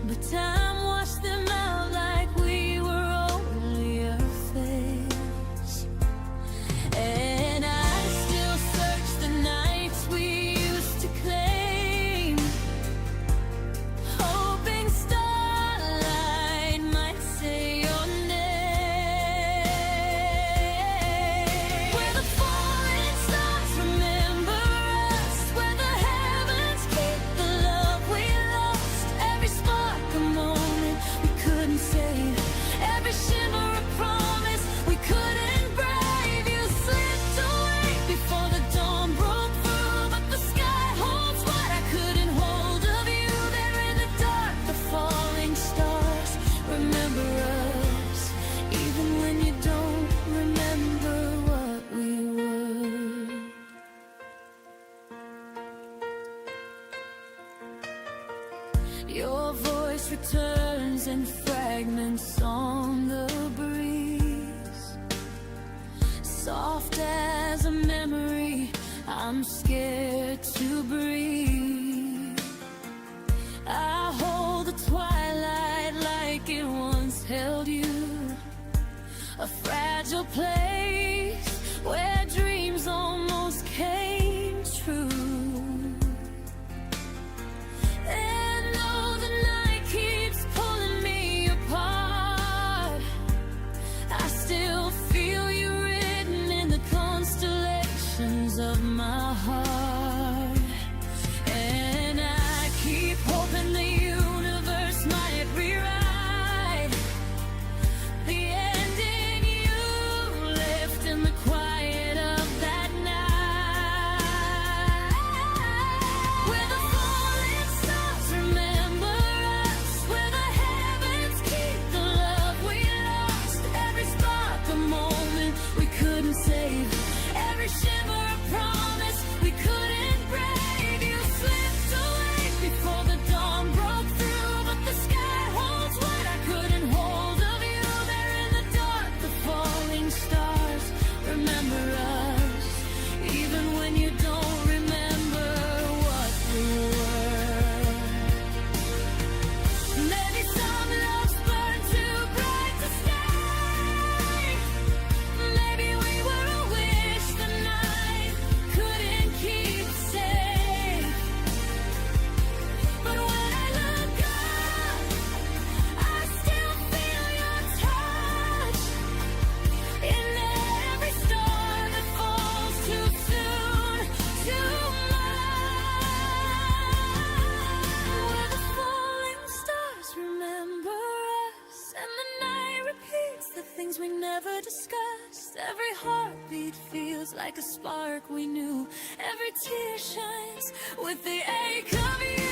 but time washed them out like we were only a phase. And I still search the nights we used to claim, hoping starlight might say your name. Where the falling stars remember us, where the heavens keep the love we lost. Every spark a moment we couldn't save, every shimmer a promise we couldn't brave. You slipped away before the dawn broke through, but the sky holds what I couldn't hold of you. There in the dark, the falling stars remember us, even when you don't remember what we were. Your voice returns in fragments on the breeze, soft as a memory I'm scared to breathe. I hold the twilight like it once held you, a fragile place where dreams almost came true. And though the night keeps pulling me apart, I still feel you written in the constellations of my heart. And I keep hoping the universe might rewrite the ending you left in the quiet of that night. like a spark we knew. Every tear shines with the ache of you.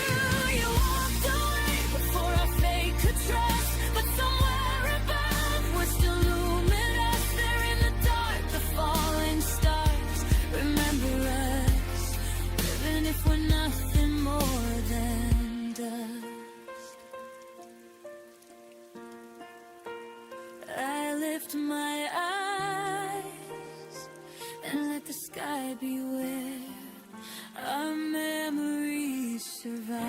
You walked away before our fate could trust, but somewhere above we're still luminous. There in the dark, the falling stars remember us, even if we're nothing more than dust. I lift my eyes and let the sky be where our memories survive.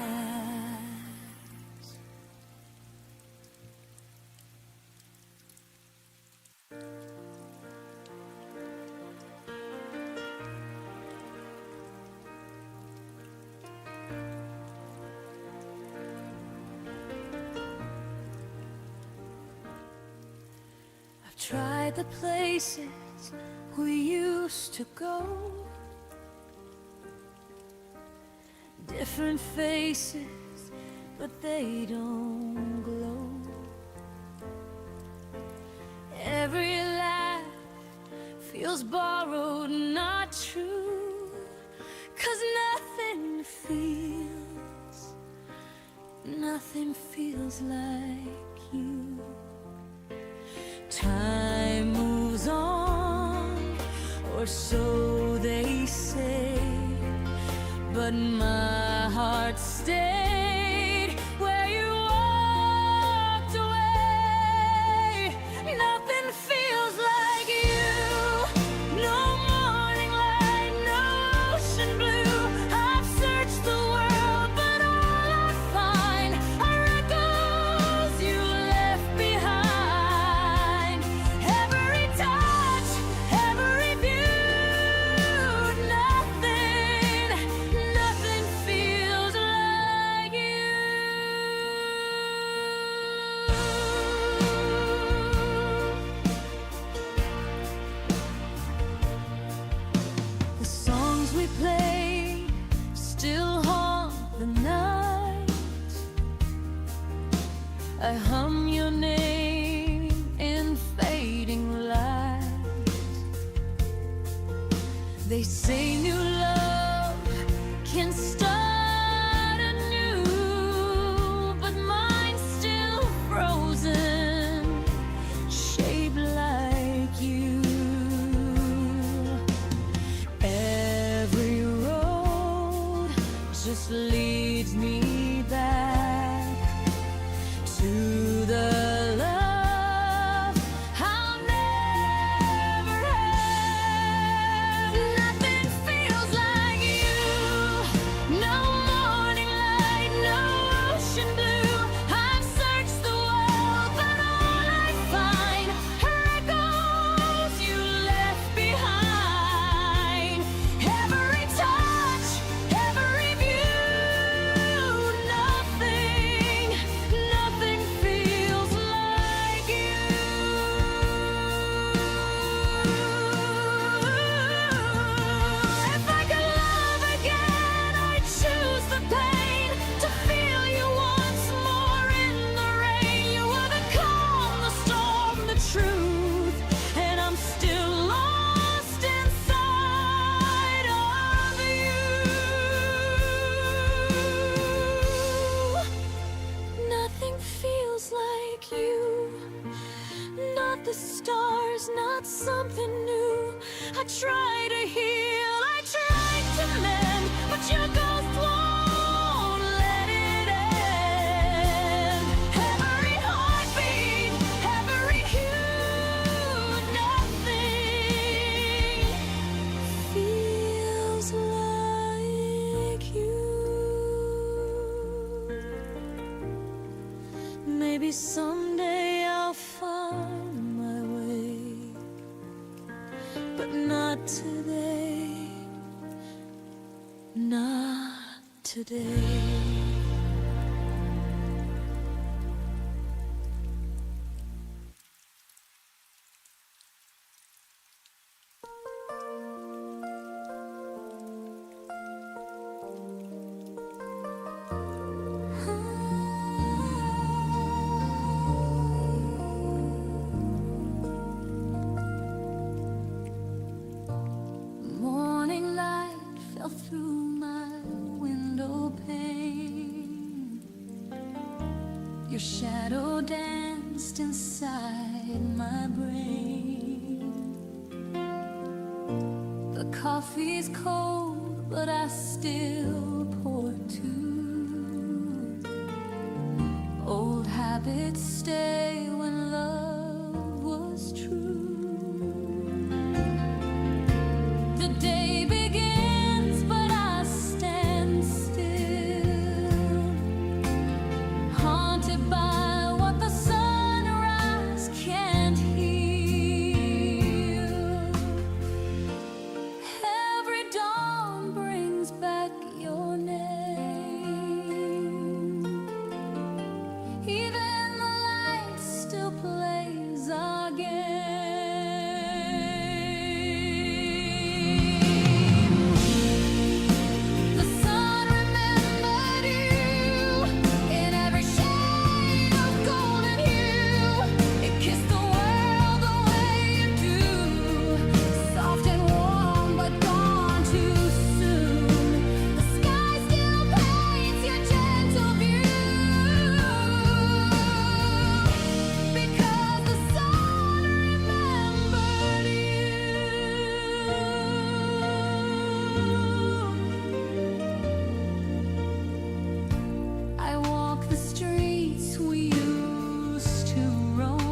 I've tried the places we used to go, different faces, but they don't glow. Every laugh feels borrowed, not true, 'cause nothing feels like you. Time moves on, or so they say, but my heart stayed where you walked away. Nothing feels like you. No morning light, no ocean blue. I've searched the world, but all I find are echoes you left behind. Every touch, every view, nothing feels like you. The songs we play still haunt the night. I hum your name in fading light. They say new love can start anew, but mine's still frozen, shaped like you. Every road just leads me back to the love I'll never have. Nothing feels like you. No morning light, no ocean blue. I've searched the world, but all I find are echoes you left behind. Every touch, every view, nothing feels like you. If I could love again, I'd choose the pain, to feel you once more in the rain. You were the calm, the storm, the truth, and I'm still lost inside of you. Nothing feels like you. Not the stars, not something new. I try to heal, I try to mend, but your ghost won't let it end. Every heartbeat, every hue, nothing feels like you. Maybe someday I'll find my way, but not today, not today. Your shadow danced inside my brain. The coffee's cold, but I still pour two. Old habits stay when love was true. The day begins, but I stand still, haunted by what the sunrise can't heal. Every dawn brings back your name. Even the light still plays our game. The sun remembered you in every shade of golden hue. It kissed the world the way you do, soft and warm but gone too soon. The sky still paints your gentle view, because the sun remembered you. I walk the streets we used to roam.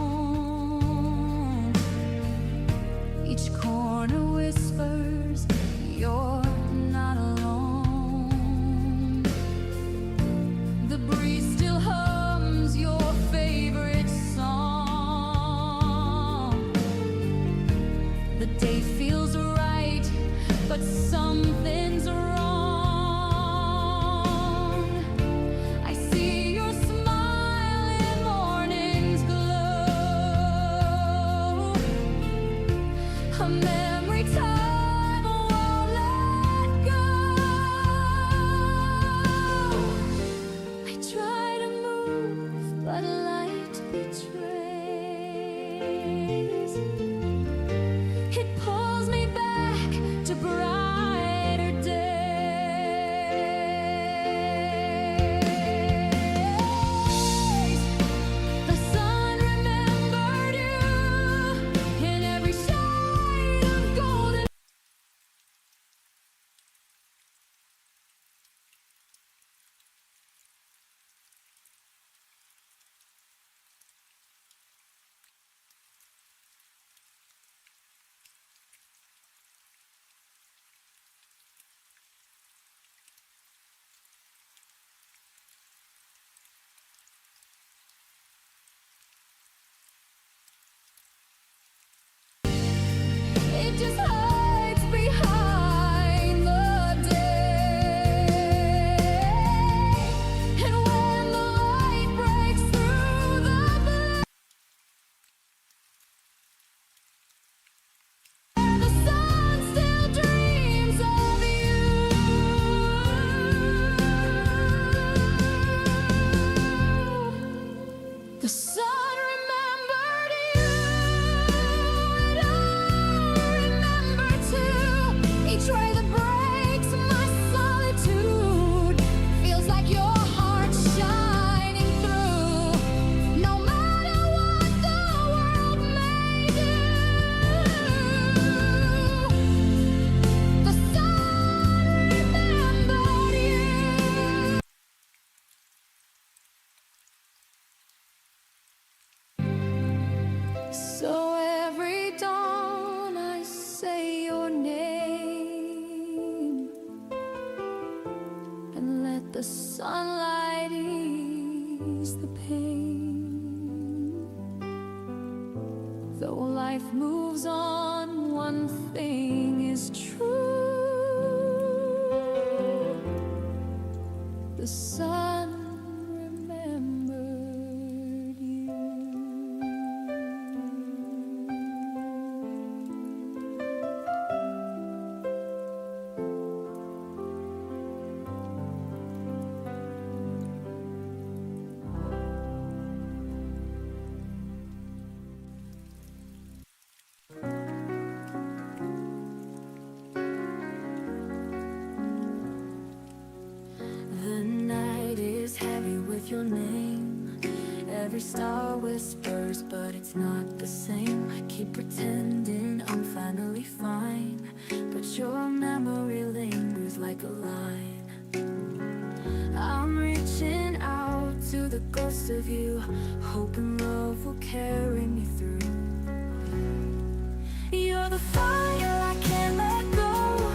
Each corner whispers you're not alone. The breeze still hums your favorite song. The day feels right, but something's wrong. I see your smile in morning's glow, a memory time won't let go. I try to move, but light betrays. It pulls me back to brighter days. The sun remembered you in every shade of golden. It just hides behind the day. And when the light breaks through the blur, the sun still dreams of you. The sun remembered you, and I remember too. Each ray that breaks my solitude feels like your heart shining through. No matter what the world may do, the sun remembered you. So every dawn I say your name and let the sunlight ease the pain. Though life moves on, one thing is true. The sun remembered you. Every star whispers, but it's not the same. I keep pretending I'm finally fine, but your memory lingers like a line. I'm reaching out to the ghost of you, hoping love will carry me through. You're the fire I can't let go,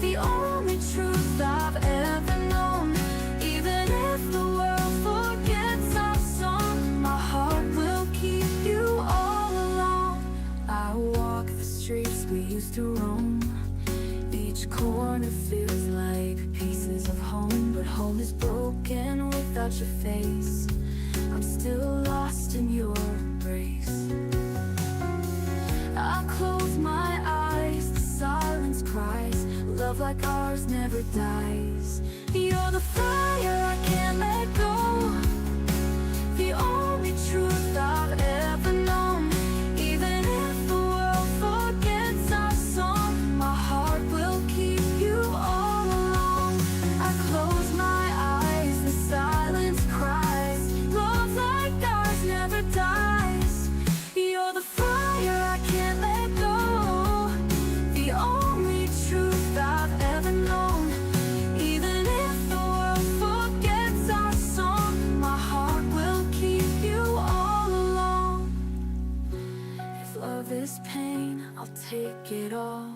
the only truth I've ever known. Even if the world forgets our song, my heart will keep you all along. I walk the streets we used to roam, each corner feels like pieces of home, but home is broken without your face. I'm still lost in your embrace. I close my eyes, the silence cries. Love like ours never dies. You're the fire I can't let go, the only truth I've ever known. Even if the world forgets our song, my heart will keep you all along. I close my eyes, the silence cries. Love like ours never dies. You're the fire I can't let go, the only truth I've ever known. Even if the world forgets our song, my heart will keep you all along. If love is pain, I'll take it all.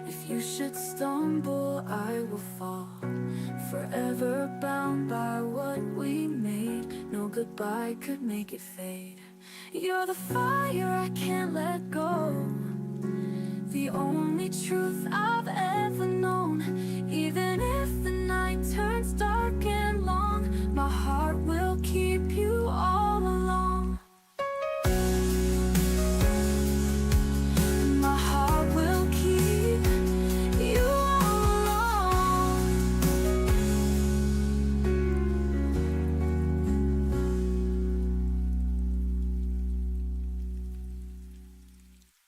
If you should stumble, I will fall. Forever bound by what we made, no goodbye could make it fade. You're the fire I can't let go, the only truth I've ever known. Even if the night turns dark and long, my heart will keep you all along. My heart will keep you all along.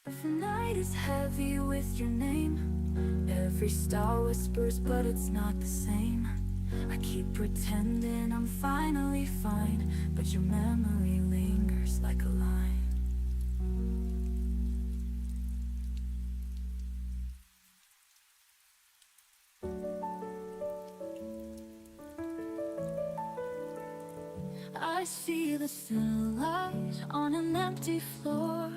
If the night is heavy with your name, every star whispers, but it's not the same. I keep pretending I'm finally fine, but your memory lingers like a line. I see the sunlight on an empty floor.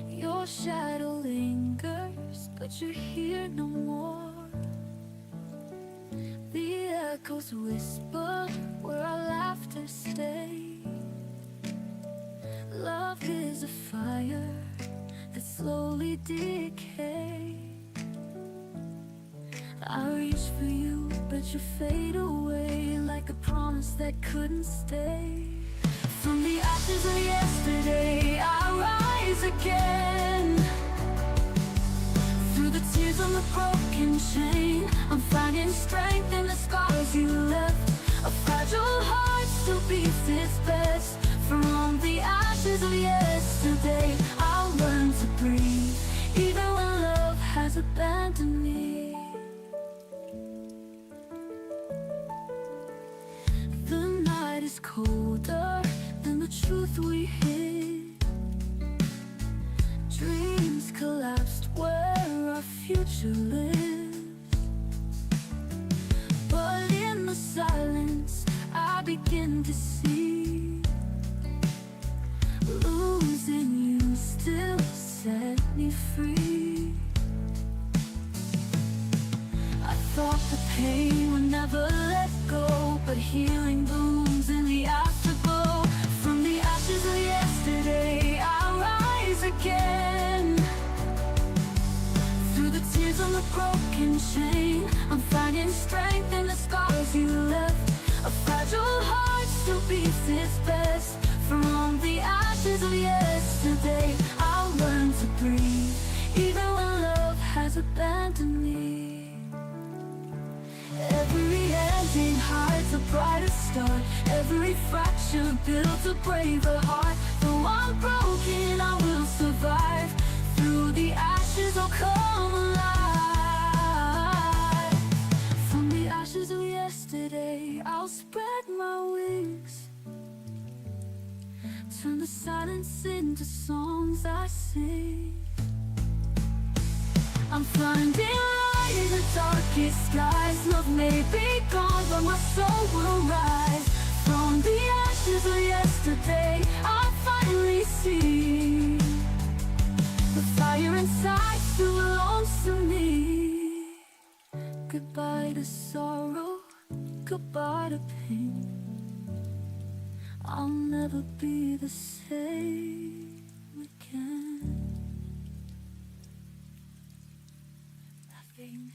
Your shadow lingers, but you're here no more. The echoes whisper where our laughter stay. Love is a fire that slowly decays. I reach for you, but you fade away like a promise that couldn't stay. From the ashes of yesterday, I rise again. Through the tears on the broken chain, I'm finding strength in the scars you left. A fragile heart still beats its best. From the ashes of yesterday, I'll learn to breathe, even when love has abandoned me. The night is colder than the truth we hid. Dreams collapsed where our future lives. But in the silence, I begin to see. Losing you still set me free. I thought the pain would never let go, but healing blooms in the afterglow. From the ashes of yesterday, I rise again. Through the tears on the broken chain, I'm finding strength in the scars you left. A fragile heart still beats its best. From the ashes of yesterday, I'll learn to breathe, even when love has abandoned me. Every ending hides a brighter start. Every fracture builds a braver heart. Though I'm broken, I will survive. Through the ashes, I'll come alive. From the ashes of yesterday, I'll spread my wings. the silence into songs I sing. I'm finding light in the darkest skies. Love may be gone, but my soul will rise. From the ashes of yesterday, I finally see the fire inside still belongs to me. Goodbye to sorrow, goodbye to pain. I'll never be the same again. Nothing.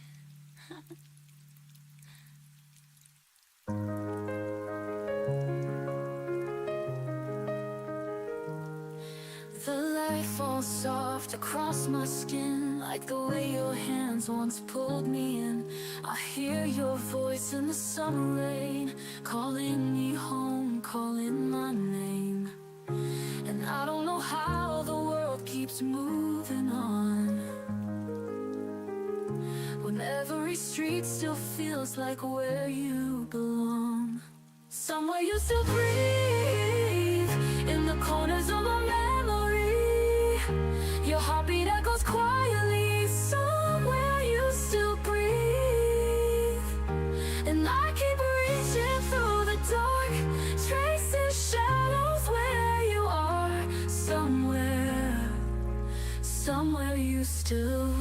The light falls soft across my skin, like the way your hands once pulled me in. I hear your voice in the summer rain, calling me home, calling my name. And I don't know how the world keeps moving on, when every street still feels like where you belong. Somewhere you still breathe, in the corners of my memory. Your heartbeat echoes quietly. Somewhere you still breathe, and I keep reaching through the dark, tracing shadows where you are. Somewhere you still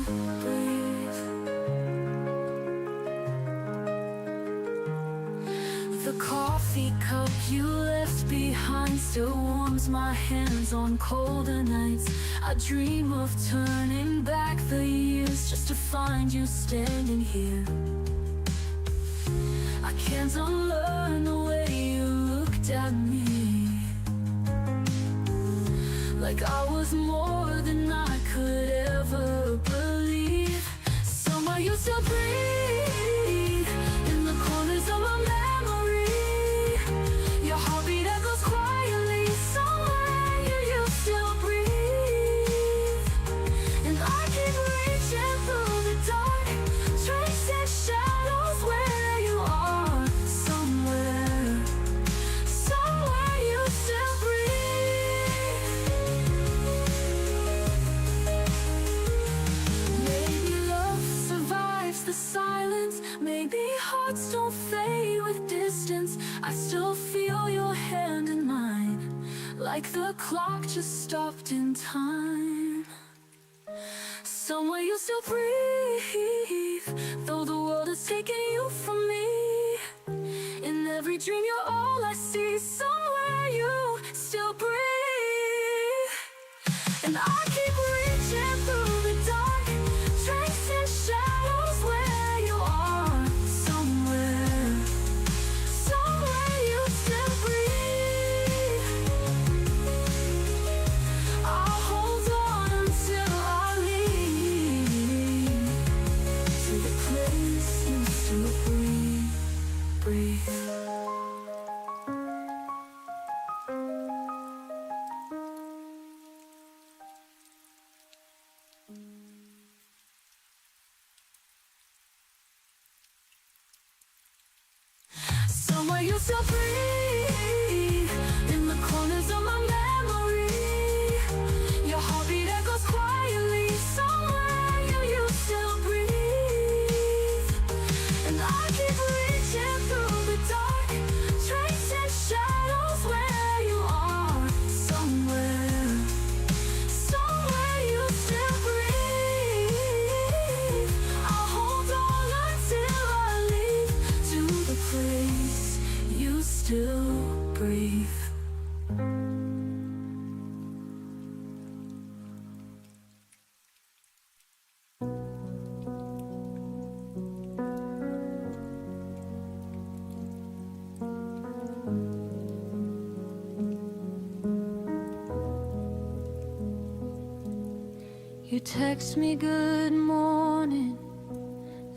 breathe. The coffee cup you left behind still warms my hands on colder nights. I dream of turning back the years just to find you standing here. I can't unlearn the way you looked at me, like I was more than I could ever believe. Somewhere you still breathe, in the corners of my memory. Your heartbeat echoes quietly. Somewhere you still breathe, and I keep reaching through the dark, tracing shadows where you are. Somewhere you still breathe. Maybe love survives the silence. Maybe hearts don't fade with distance. I still feel your hand in mine, like the clock just stopped in time. Somewhere you still breathe, though the world has taken you from me. In every dream you're all I see. Somewhere you still breathe, and I keep reaching through the dark, tracing shadows where you are. Somewhere you still breathe. I'll hold on until I leave, to the place you still breathe. Somewhere you still breathe, in the corners of my memory. Your heartbeat echoes quietly. Somewhere you still breathe, and I keep reaching through the dark, tracing shadows where you are. Somewhere you still breathe. I'll hold on until I leave, to the place you still breathe. You text me good morning,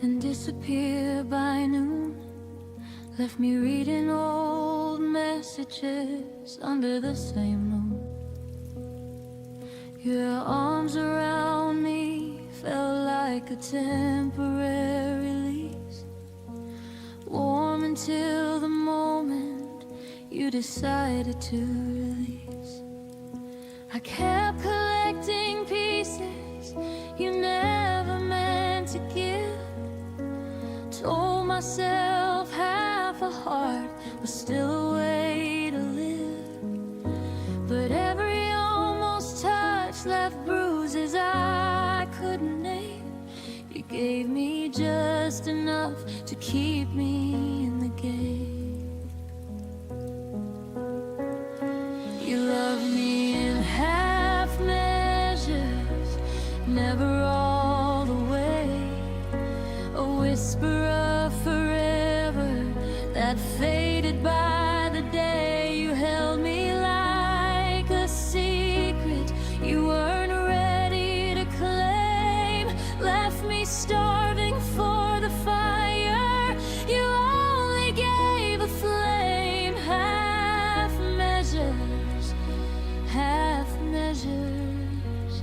then disappear by noon. Left me reading old messages under the same moon. Your arms around me felt like a temporary release, warm until the moment you decided to release. kept collecting pieces you never meant to give. Told myself half a heart was still a way to live, but every almost touch left bruises I couldn't name. You gave me just enough to keep me in the game. You loved me in half measures, never all the way. A whisper of forever that faded by the day. You held me like a secret you weren't ready to claim. Left me starving for the fire you only gave a flame. Half measures, half measures,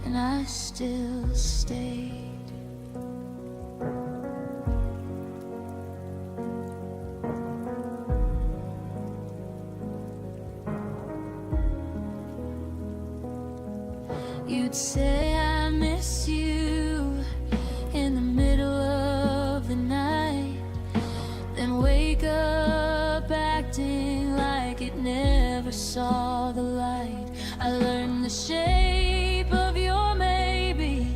and I still stayed. You'd say I miss you in the middle of the night, then wake up acting like it never saw the light. I learned the shape of your maybe,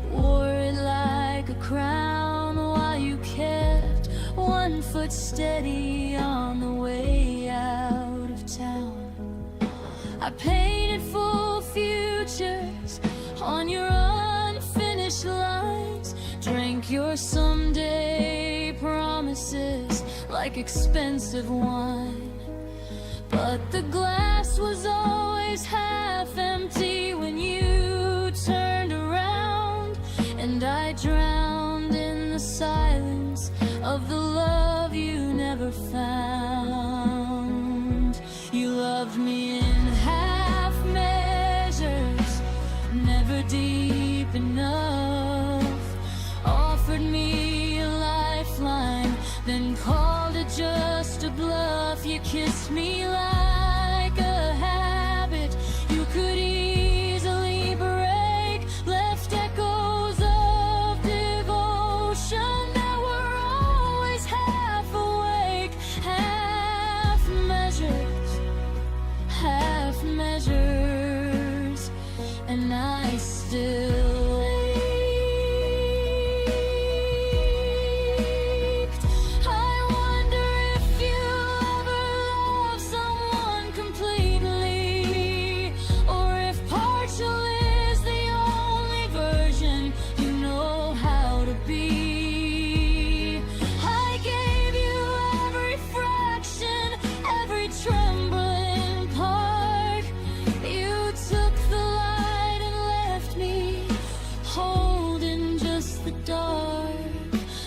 wore it like a crown while you kept one foot steady on the way out of town. I painted full futures on your unfinished lines, drank your someday promises like expensive wine. But the glass was always half empty when you turned around, and I drowned in the silence of the love you never found. You loved me in half measures, never deep enough. Offered me a lifeline, then called it just a bluff. You kissed me like a habit you could easily break, left echoes of devotion that were always half awake. Half measures, half measures, and I still ached. I wonder if you ever love someone completely, or if partial is the only version you know how to be. I gave you every fraction, every trembling part. You took the light and left me holding just the dark.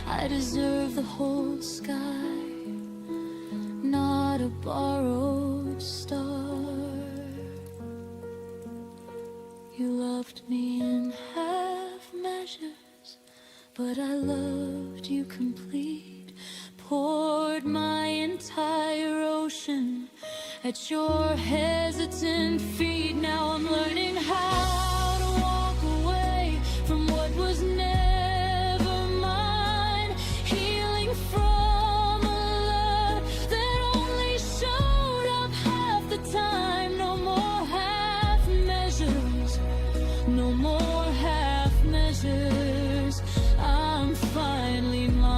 I deserve the whole sky, not a borrowed star. You loved me in half measures, but I loved you complete. Poured my entire ocean at your hesitant feet. Now I'm learning how to walk away from what was never mine, healing from a love that only showed up half the time. No more half measures, no more half measures. I'm finally mine.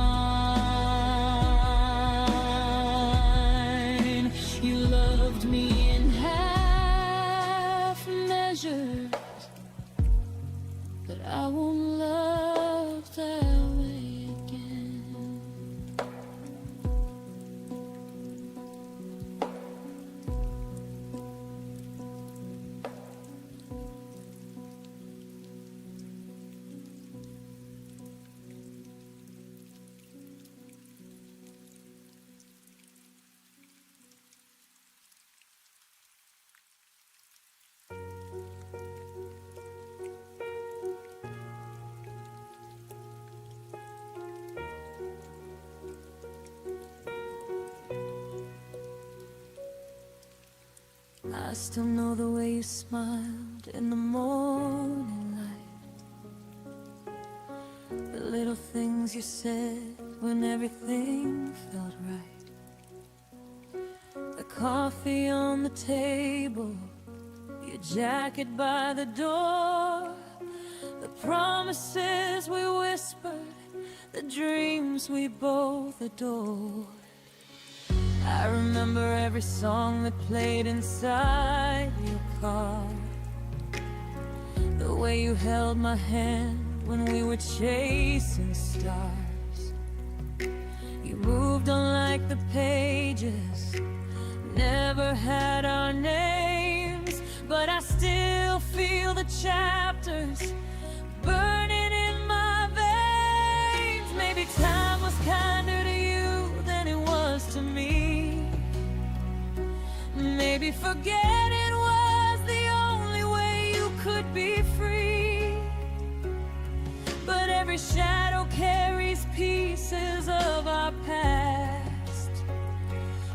You loved me in half measures, I still know the way you smiled in the morning light, the little things you said when everything felt right, the coffee on the table, your jacket by the door, the promises we whispered, the dreams we both adored. I remember every song that played inside your car, the way you held my hand when we were chasing stars. You moved on like the pages, never had our names, but I still feel the chapters burning in my veins. Maybe time was kinder to you than it was to me. Maybe forgetting was the only way you could be free. But every shadow carries pieces of our past.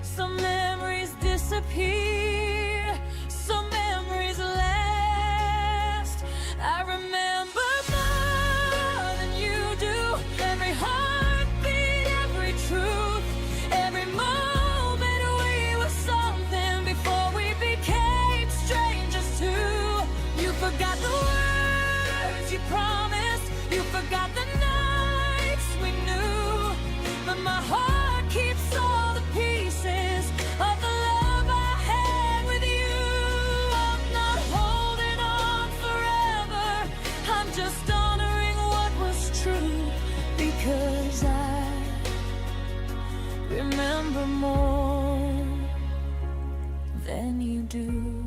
Some memories disappear, some memories last. I remember more than you do, every heartbeat, every truth, every moment we were something before we became strangers too. You forgot the words you promised, you forgot the nights we knew, but my heart keeps all the pieces of the love I had with you. I'm not holding on forever, I'm just honoring what was true, because I remember more than you do.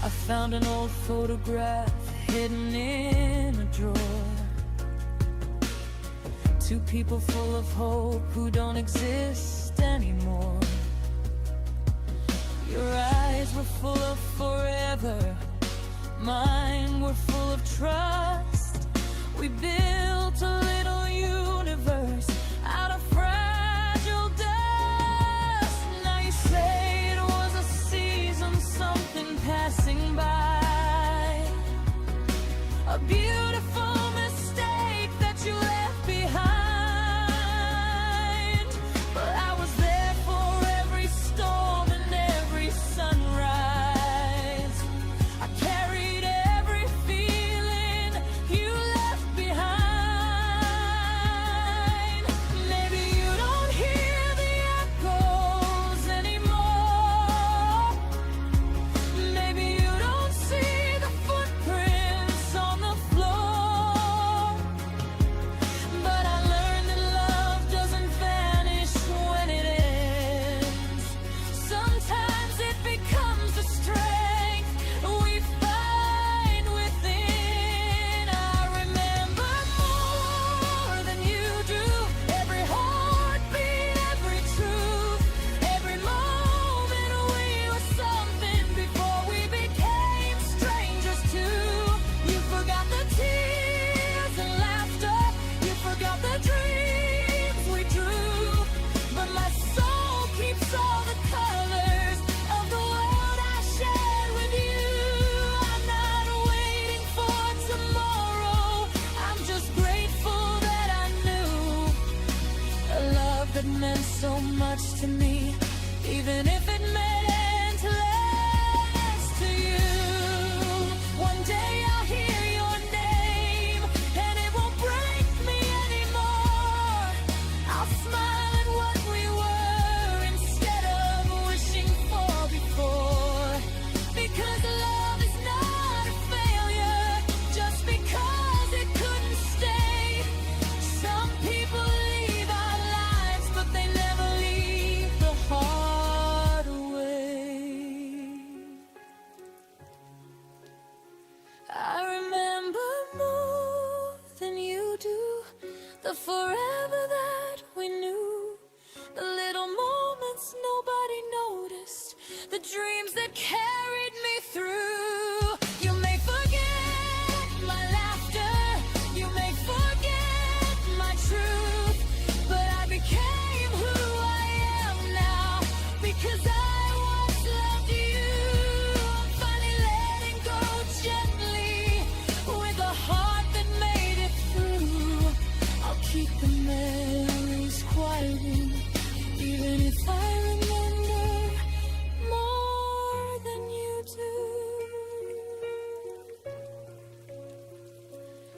I found an old photograph hidden in a drawer. Two people full of hope who don't exist anymore. Your eyes were full of forever, mine were full of trust. We built a little universe out of fragile dust. Now you say it was a season, something passing by, a beautiful mistake that you left behind. But I was there for every storm and every sunrise. I carried every feeling you left behind. Maybe you don't hear the echoes anymore. Maybe you don't see the footprints on the floor. But I learned that love doesn't vanish when it ends. Sometimes it becomes the strength we find within. I remember more than you do, every heartbeat, every truth, every moment we were something before we became strangers too. You forgot the tears and laughter, you forgot the dreams we drew, but my soul keeps all the colors of the world I shared with you. I'm not waiting for tomorrow, I'm just grateful that I knew a love that meant so much to me, even if it meant less to you. One day I'll hear your name, and it won't break me anymore. I'll smile at what we were instead of wishing for before. Because love is not a failure just because it couldn't stay. Some people leave our lives, but they never leave the heart away. I remember more than you do, the forever that we knew, the little moments nobody noticed, the dreams that carried me through. You may forget my laughter, you may forget my truth, but I became who I am now because I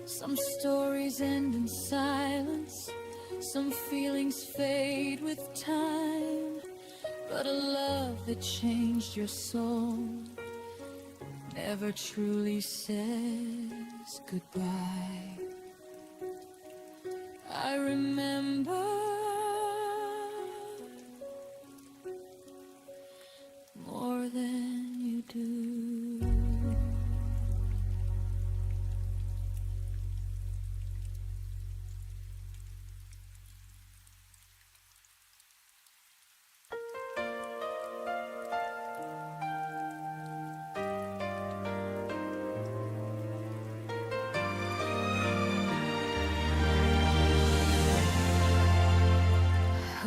Some stories end in silence, some feelings fade with time, but a love that changed your soul never truly says goodbye. I remember more than you do.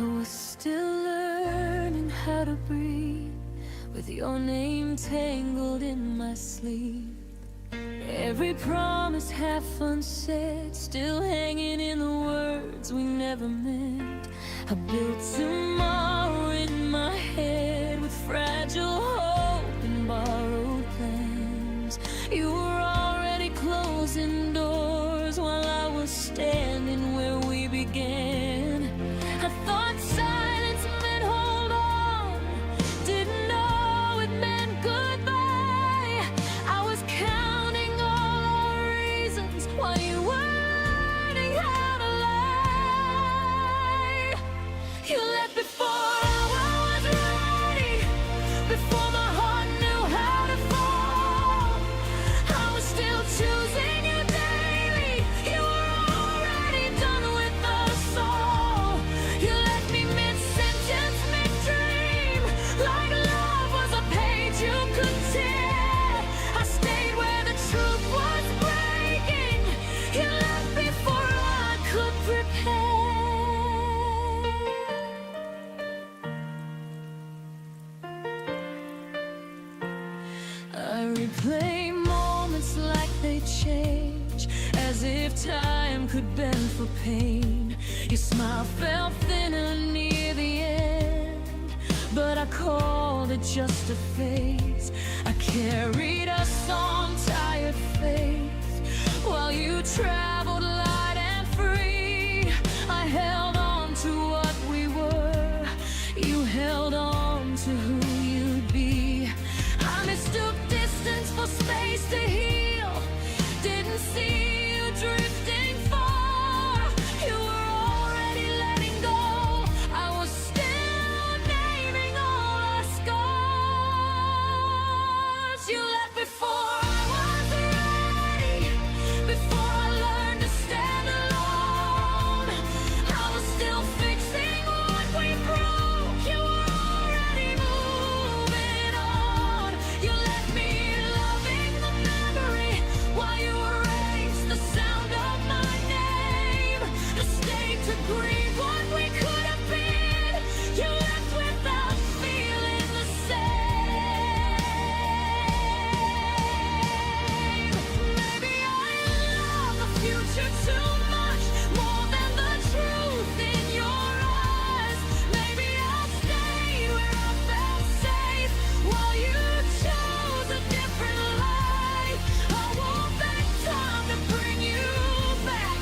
I was still learning how to breathe, with your name tangled in my sleep. Every promise half unsaid, still hanging in the words we never meant. I built tomorrow in my head with fragile hope and borrowed plans. You were already closing doors while I was standing where we began. I thought silence meant hold on, didn't know it meant goodbye. I was counting all our reasons while you were learning how to lie. You left before I was ready, before my heart knew how to fall. I was still choosing you daily, you were already done with us all. You left me mid-sentence, mid-dream, like love was a page you could tear. I stayed where the truth was breaking. You left before I could prepare. I replay moments like they change, as if time could bend for pain. Your smile fell thinner near the end, but I called it just a phase. I carried us on tired faith while you traveled light and free. I held on to what we were, you held on to who you'd be. I mistook distance for space to heal, didn't see you drifting far. You were already letting go, I was still naming all our scars. You left before I was ready, before I learned to stand alone. I was still fixing what we broke, you were already moving on. You left me loving the memory while you erased the sound of my name. The state to grieve what we could have been, you left without feeling the same. Maybe I love the future too much, more than the truth in your eyes. Maybe I stayed where I felt safe while you chose a different life. I won't beg time to bring you back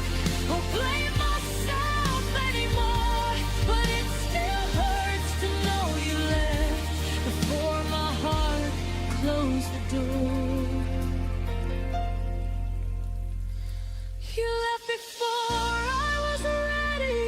or blame myself anymore, but it still hurts to know you left before my heart closed the door. You left before I was ready,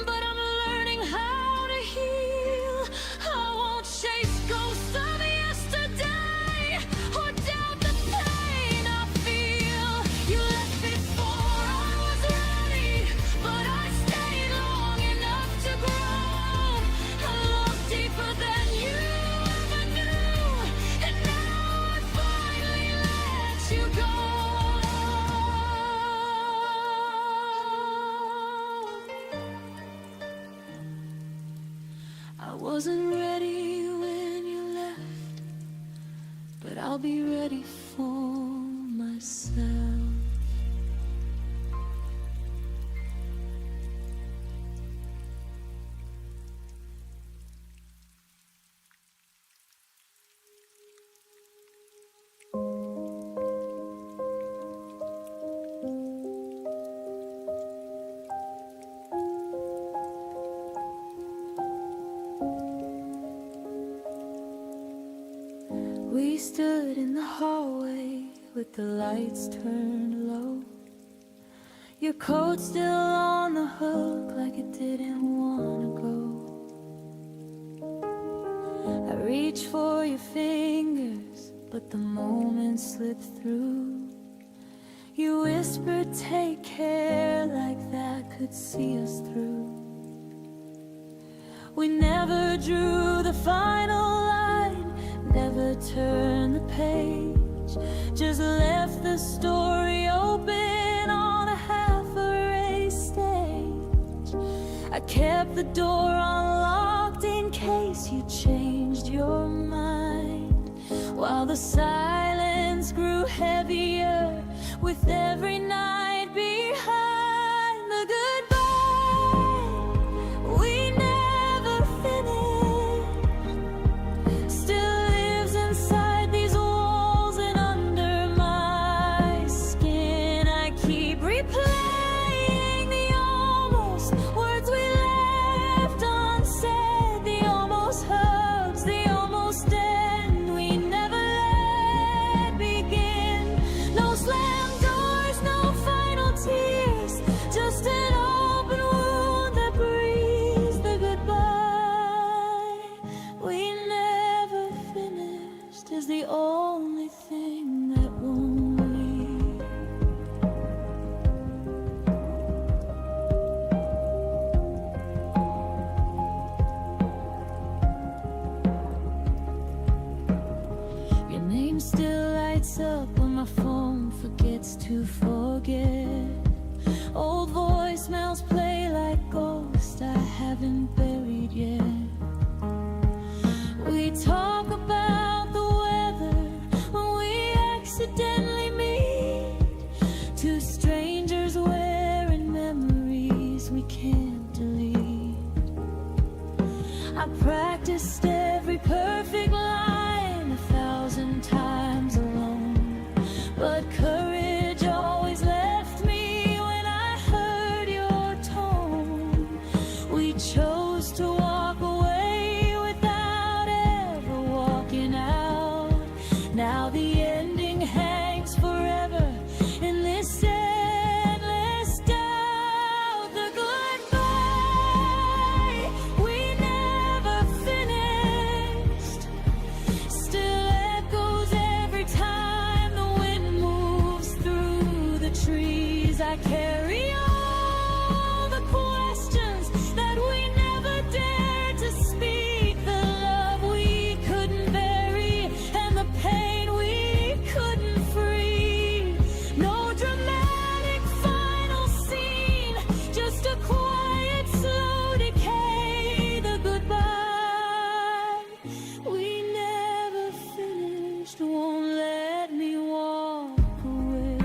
but I'm learning how to heal. I won't chase ghosts of yesterday or doubt the pain I feel. You left before I was ready, but I stayed long enough to grow. I love deeper than you ever knew, and now I finally let you go. I wasn't ready when you left, but I'll be ready for myself. the lights turned low. Your coat's still on the hook like it didn't wanna go. I reach for your fingers, but the moment slipped through. You whispered, take care, like that could see us through. We never drew the final line, never turned the page, just left the story open on a half-erased stage. I kept the door unlocked in case you changed your mind, while the silence grew heavier with every night behind the goodbye we never finished. Still lives inside these walls and under my skin. I keep replaying the almost words we left unsaid, the almost hugs, the almost end we never let begin. No slam doors, no final tears, just an open wound that breathes the goodbye we never finished is the only thing that won't leave. Your name still lights up when my phone forgets to forget. Old voicemails play like ghosts I haven't buried yet. We talk about the weather when we accidentally meet. Two strangers wearing memories we can't delete. I practiced every perfect line 1,000 times alone, but courage always left me when I heard your tone. We chose to walk away without ever walking out. Now the ending hangs forever in this endless doubt. The goodbye we never finished still echoes every time the wind moves through the trees. I carry all the questions that we never dared to speak, the love we couldn't bury and the pain we couldn't free. No dramatic final scene, just a quiet slow decay. The goodbye we never finished won't let me walk away.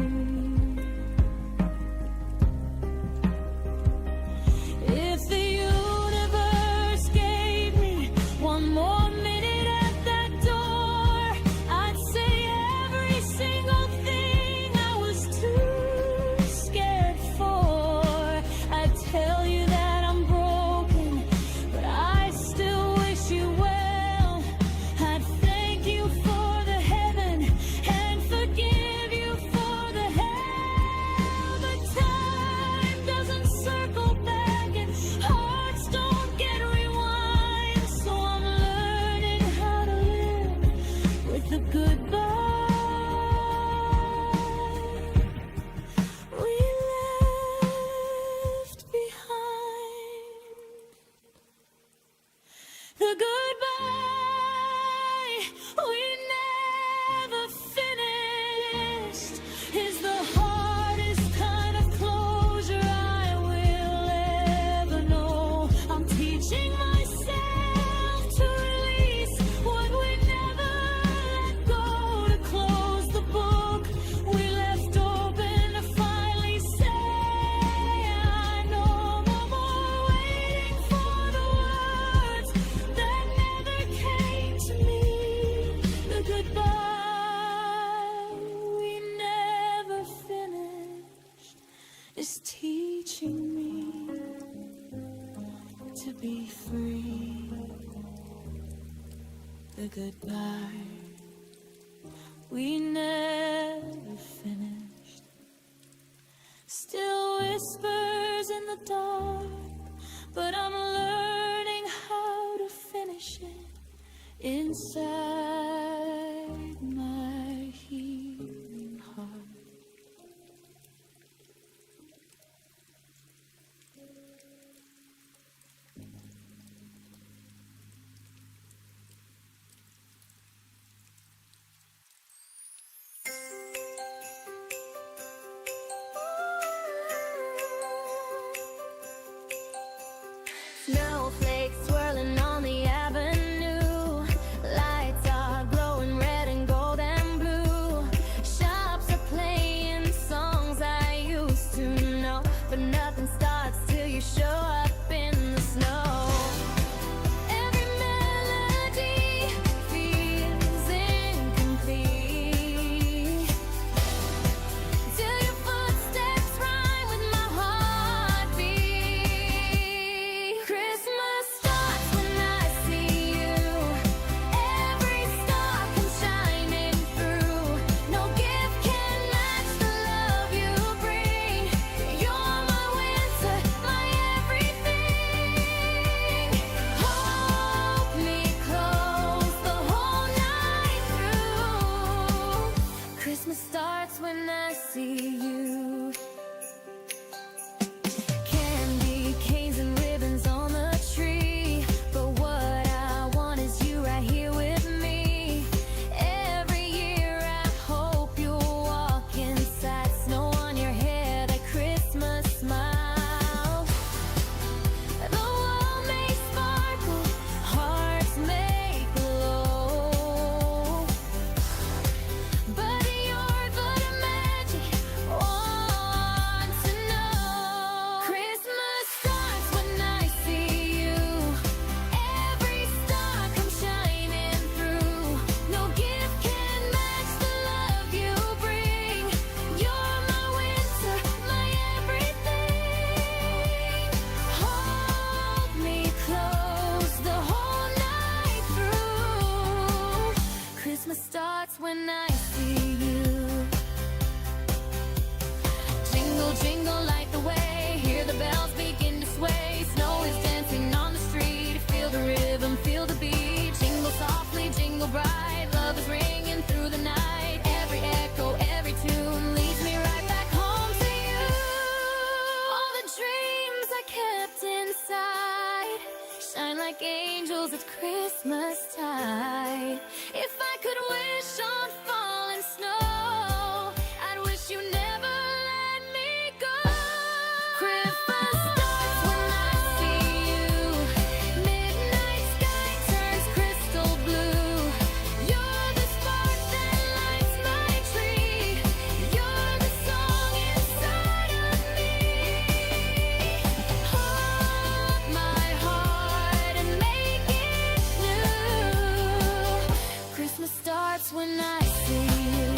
If the universe gave me one more minute at that door, I'd say every single thing I was too scared for. I'd tell you that I'm broken, but I still wish you well. I'd thank you for the heaven and forgive you for the hell. But time doesn't circle back and hearts don't get rewind, so I'm learning how to live with the goodbye we left behind. The goodbye we never finished is the hardest kind of closure I will ever know. I'm teaching myself to release what we never let go, to close the book we left open, to finally say I no more waiting for the words that never came to me. The goodbye we never finished is teaching me to be free. The goodbye we never whispers in the dark, but I'm learning how to finish it inside my healing heart. Snowflakes swirling on the avenue. Lights are glowing red and gold and blue. Shops are playing songs I used to know, but nothing starts till you show up in the snow. Every melody feels incomplete till your footsteps rhyme with my heartbeat. Christmas starts when I see you. Every star comes shining through. No gift can match the love you bring. You're my winter, my everything. Hold me close the whole night through. Christmas starts when I see you. Candy canes and ribbons on the tree, but what I want is you right here with me. Every year I hope you'll walk inside, snow on your hair, that Christmas smile. The world may sparkle, hearts may glow, but you're the magic one to know. Christmas starts when I see you. Every star comes shining through. No gift can match the love you bring. You're my winter, my everything. Hold me close the whole night through. Christmas starts when I see you. Jingle, jingle, light the way. Hear the bells begin to sway. Snow is dancing on the street. Feel the rhythm, feel the beat. Jingle softly, jingle bright. Love is ringing through the night. Every echo, every tune leads me right back home to you. All the dreams I kept inside shine like angels at Christmas tide. If I could wish on falling snow, I'd wish you never let me go. Christmas starts when I see you. Midnight sky turns crystal blue. You're the spark that lights my tree. You're the song inside of me. Hold my heart and make it new. Christmas starts when I see you.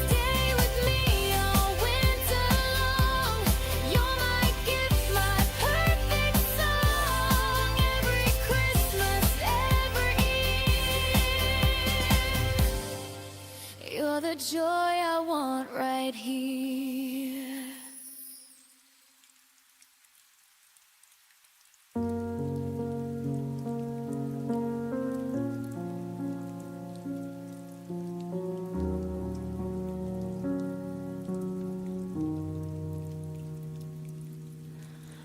Stay with me all winter long. You're my gift, my perfect song. Every Christmas, every year. You're the joy I want right here.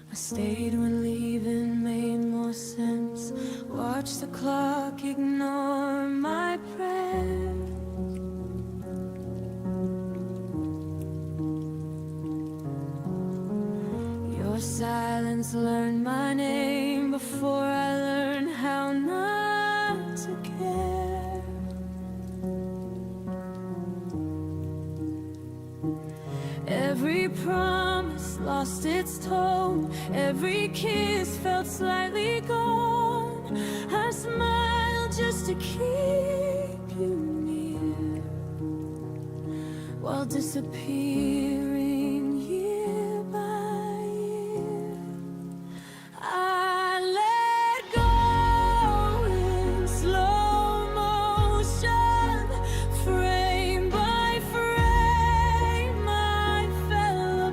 I stayed when leaving made more sense. Watch the clock ignore my prayers. Your silence learned my name before I learned how not to care. Every promise lost its tone. Every kiss felt slightly gone. I smiled just to keep you near, while disappearing year by year. I let go in slow motion, frame by frame. I fell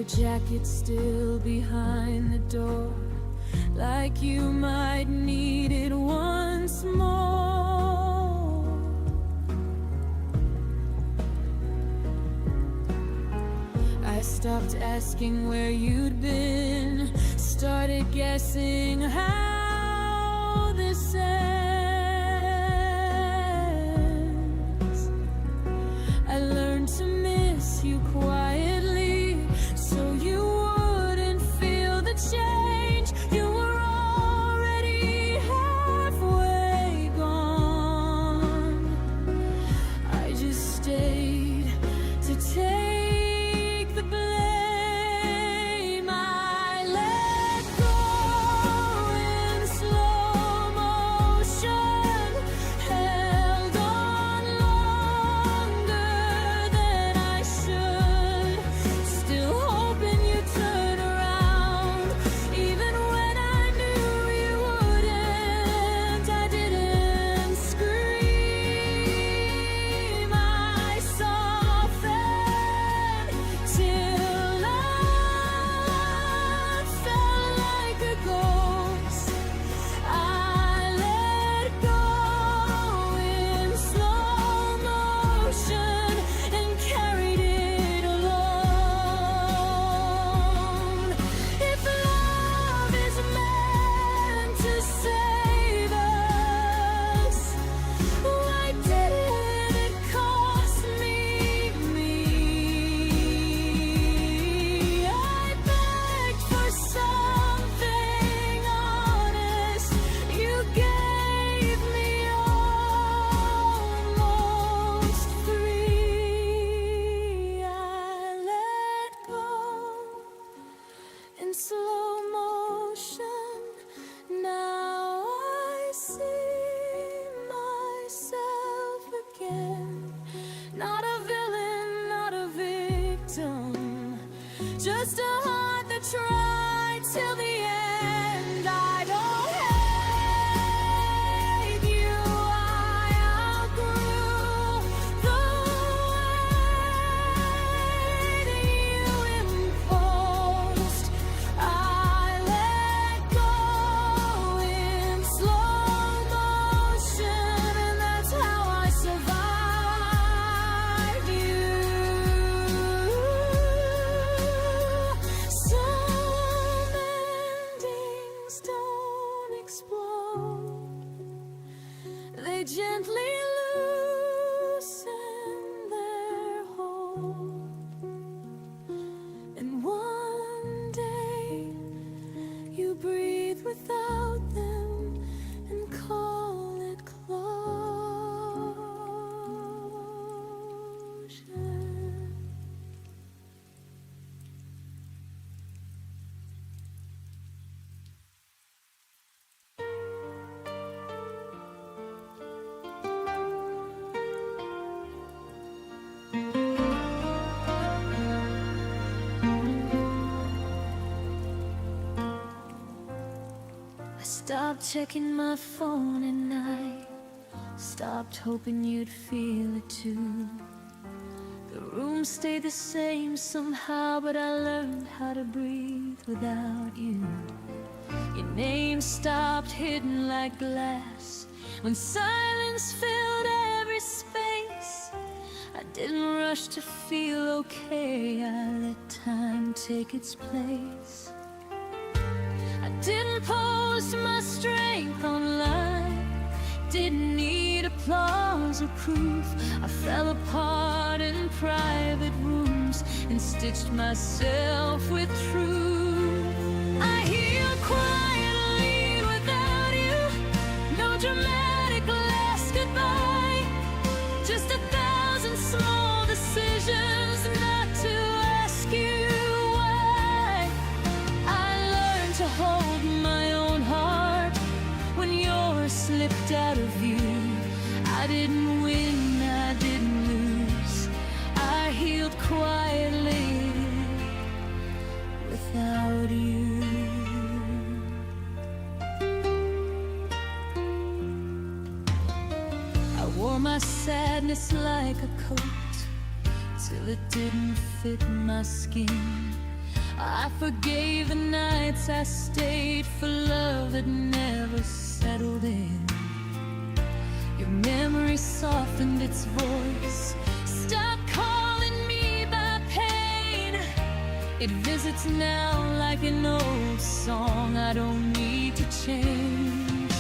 jacket still behind the door, like you might need it once more. I stopped asking where you'd been, started guessing how this ends. I learned to miss you quietly, so you wouldn't feel the change. You were already halfway gone. I just stayed to take the blame. I let go in slow motion, held on longer than I should, still hoping you'd turn around, even when I knew you wouldn't. I didn't scream, I softened till I felt like a ghost. I let go in slow motion and carried it alone. If love is meant to save us, why didn't it cost me? I begged for something honest. You gave me almost free. I let go in slow motion. Now I see myself again. Not a villain, not a victim, just a heart that tried till the end. I don't hate you, I outgrew the way that you imposed. I let go in slow motion, and that's how I survived you. Some endings don't explode, they gently loosen their hold, and one day you breathe without them and call it closure. I stopped checking my phone at night, stopped hoping you'd feel it too. The room stayed the same somehow, but I learned how to breathe without you. Your name stopped hidden like glass when silence filled every space. I didn't rush to feel okay, I let time take its place. I didn't post my strength online, didn't need applause or proof. I fell apart in private rooms and stitched myself with truth. I healed quietly without you, no dramatic last goodbye, just 1,000 small decisions not to ask you why. I learned to hold my own heart when yours slipped out of view. I didn't win, I didn't lose, I healed quietly without you. I wore my sadness like a coat till it didn't fit my skin. I forgave the nights I stayed for love that never settled in. Your memory softened its voice. Stop calling me by pain. It visits now like an old song I don't need to change.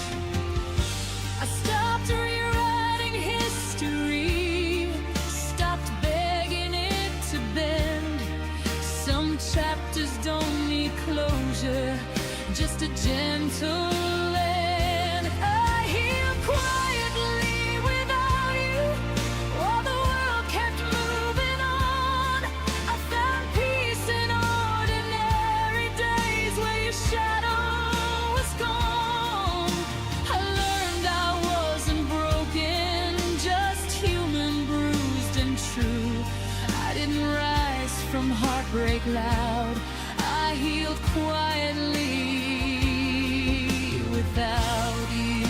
I stopped rewriting history, stopped begging it to bend. Some chapters don't need closure, just a gentle end. I healed quietly without you, while the world kept moving on. I found peace in ordinary days where your shadow was gone. I learned I wasn't broken, just human, bruised and true. I didn't rise from heartbreak loud, I healed quietly without you.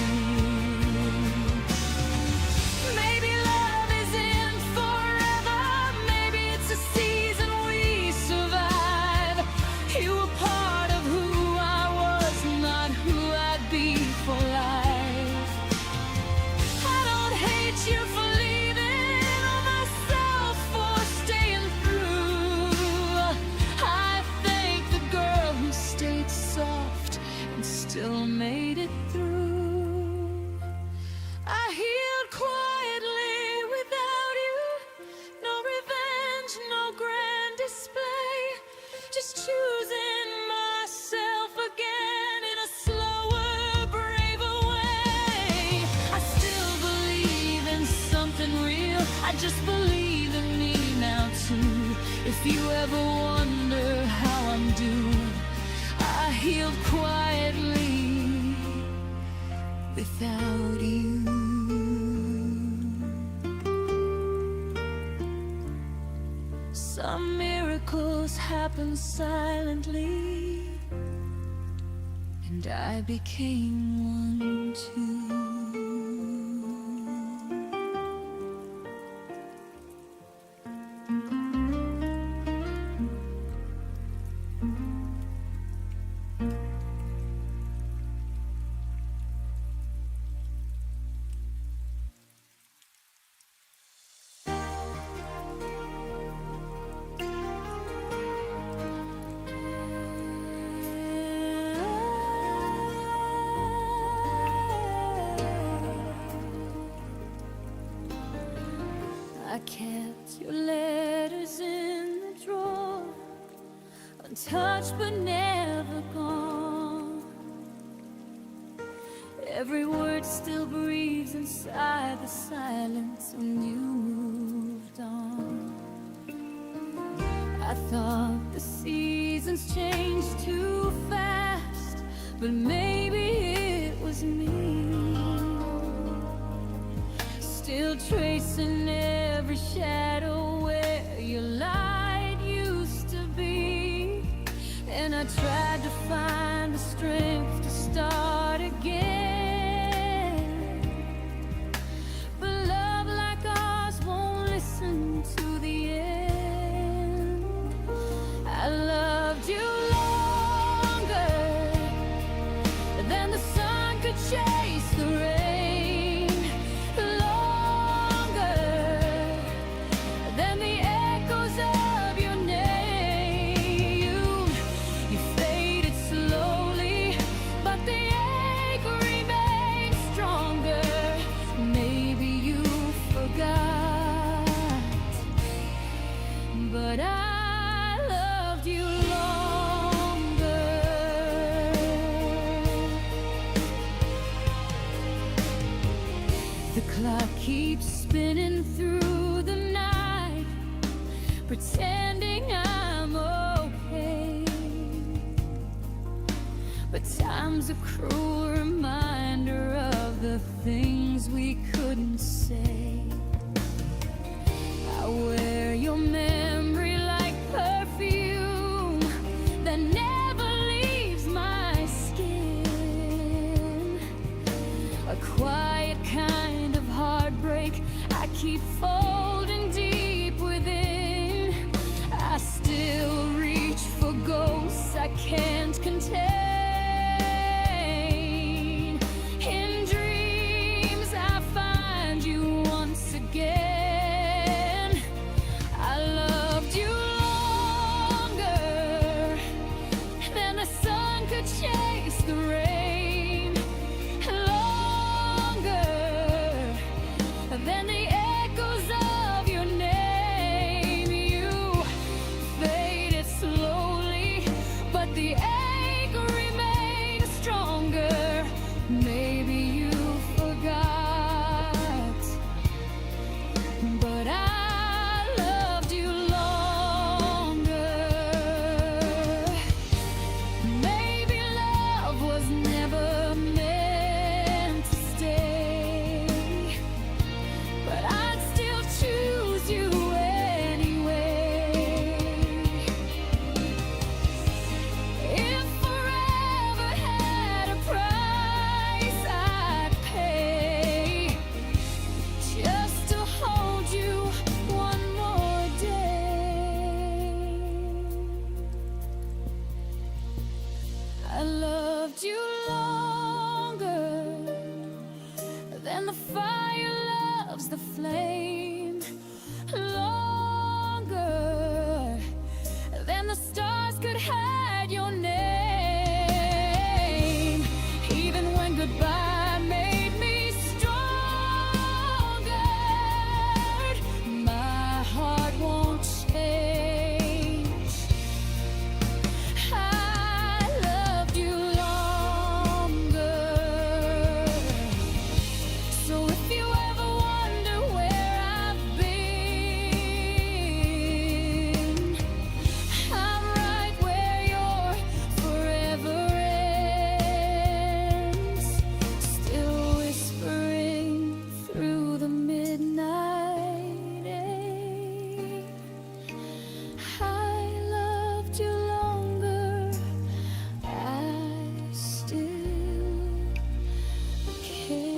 Maybe love isn't forever, maybe it's a season we survive. You were part of who I was, not who I'd be for life. I don't hate you for leaving or myself for staying through. I thank the girl who stayed soft and still made it through. I healed quietly without you. No revenge, no grand display, just choosing myself again in a slower, braver way. I still believe in something real, I just believe in me now too. If you ever wonder how I'm doing, I healed quietly without you. Some miracles happen silently, and I became one too. I kept your letters in the drawer, untouched but never gone. Every word still breathes inside the silence when you moved on. I thought the seasons changed too fast, but maybe it was me, still tracing every shadow where your light used to be. And I tried to find the strength to start again, but love like ours won't listen to the end. I loved you longer than the sun could chase the rain. But I loved you longer. The clock keeps spinning through the night, pretending I'm okay. But time's a cruel reminder of the things we couldn't say. I wear your memory like perfume that never leaves my skin. A quiet kind of heartbreak I keep folding deep within. I still reach for gold can't contain. In dreams I find you once again. I loved you longer than the sun could chase the rain, longer than the echoes of your name. You faded slowly, but the ache remains stronger. Maybe you forgot, but I loved you longer. Maybe love was never meant to stay, but I'd still choose you anyway. If forever had a price I'd pay just to hold you one more day. I loved you longer than the fire loves the flame, longer than the stars could hide your name. Even when goodbye made me stronger, my heart won't change. I loved you longer. So if you ever wonder where I've been, I'm right where your forever ends, still whispering through the midnight air. I loved you longer, I still care.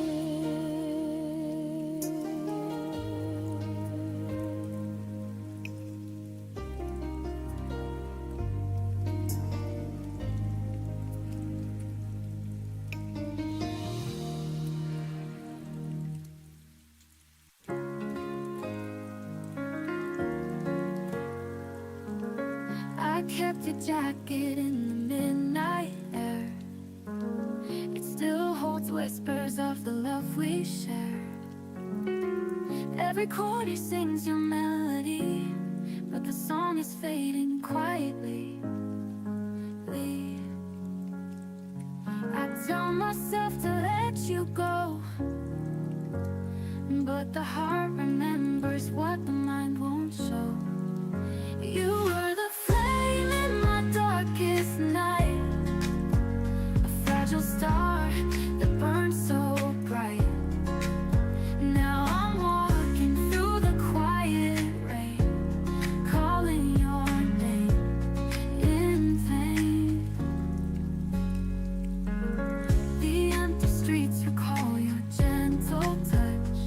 I kept your jacket in the midnight air. It still holds whispers of the love we shared. Every chord sings your melody, but the song is fading quietly. I tell myself to let you go, but the heart remembers what the mind won't show. You were the flame in my darkest night, a fragile star that burned so bright. Now I'm walking through the quiet rain, calling your name in vain. The empty streets recall your gentle touch,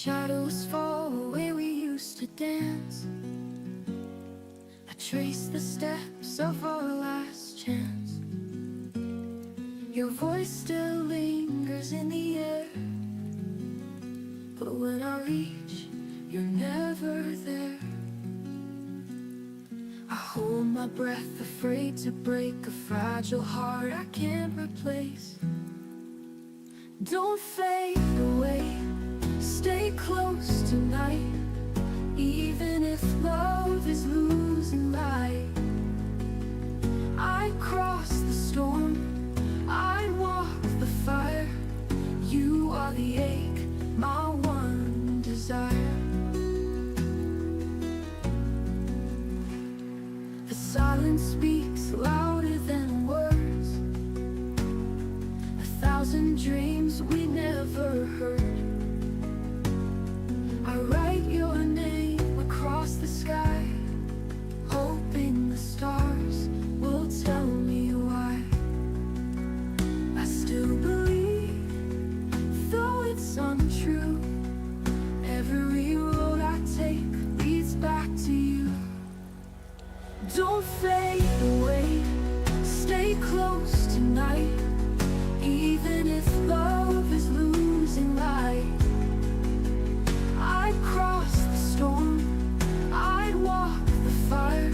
shadows fall where we used to dance. I trace the steps of our last chance. Your voice still lingers in the air, but when I reach, you're never there. I hold my breath, afraid to break a fragile heart I can't replace. Don't fade away, stay close tonight, even if love is losing light. I cross the storm, I walk the fire. You are the ache, my one desire. The silence speaks louder than words, 1,000 dreams we never heard. I write your name across the sky, hoping the stars will tell me why. I still believe, though it's untrue, every road I take leads back to you. Don't fade away, stay close tonight, even if love is losing light. I'd cross the storm, I'd walk the fire.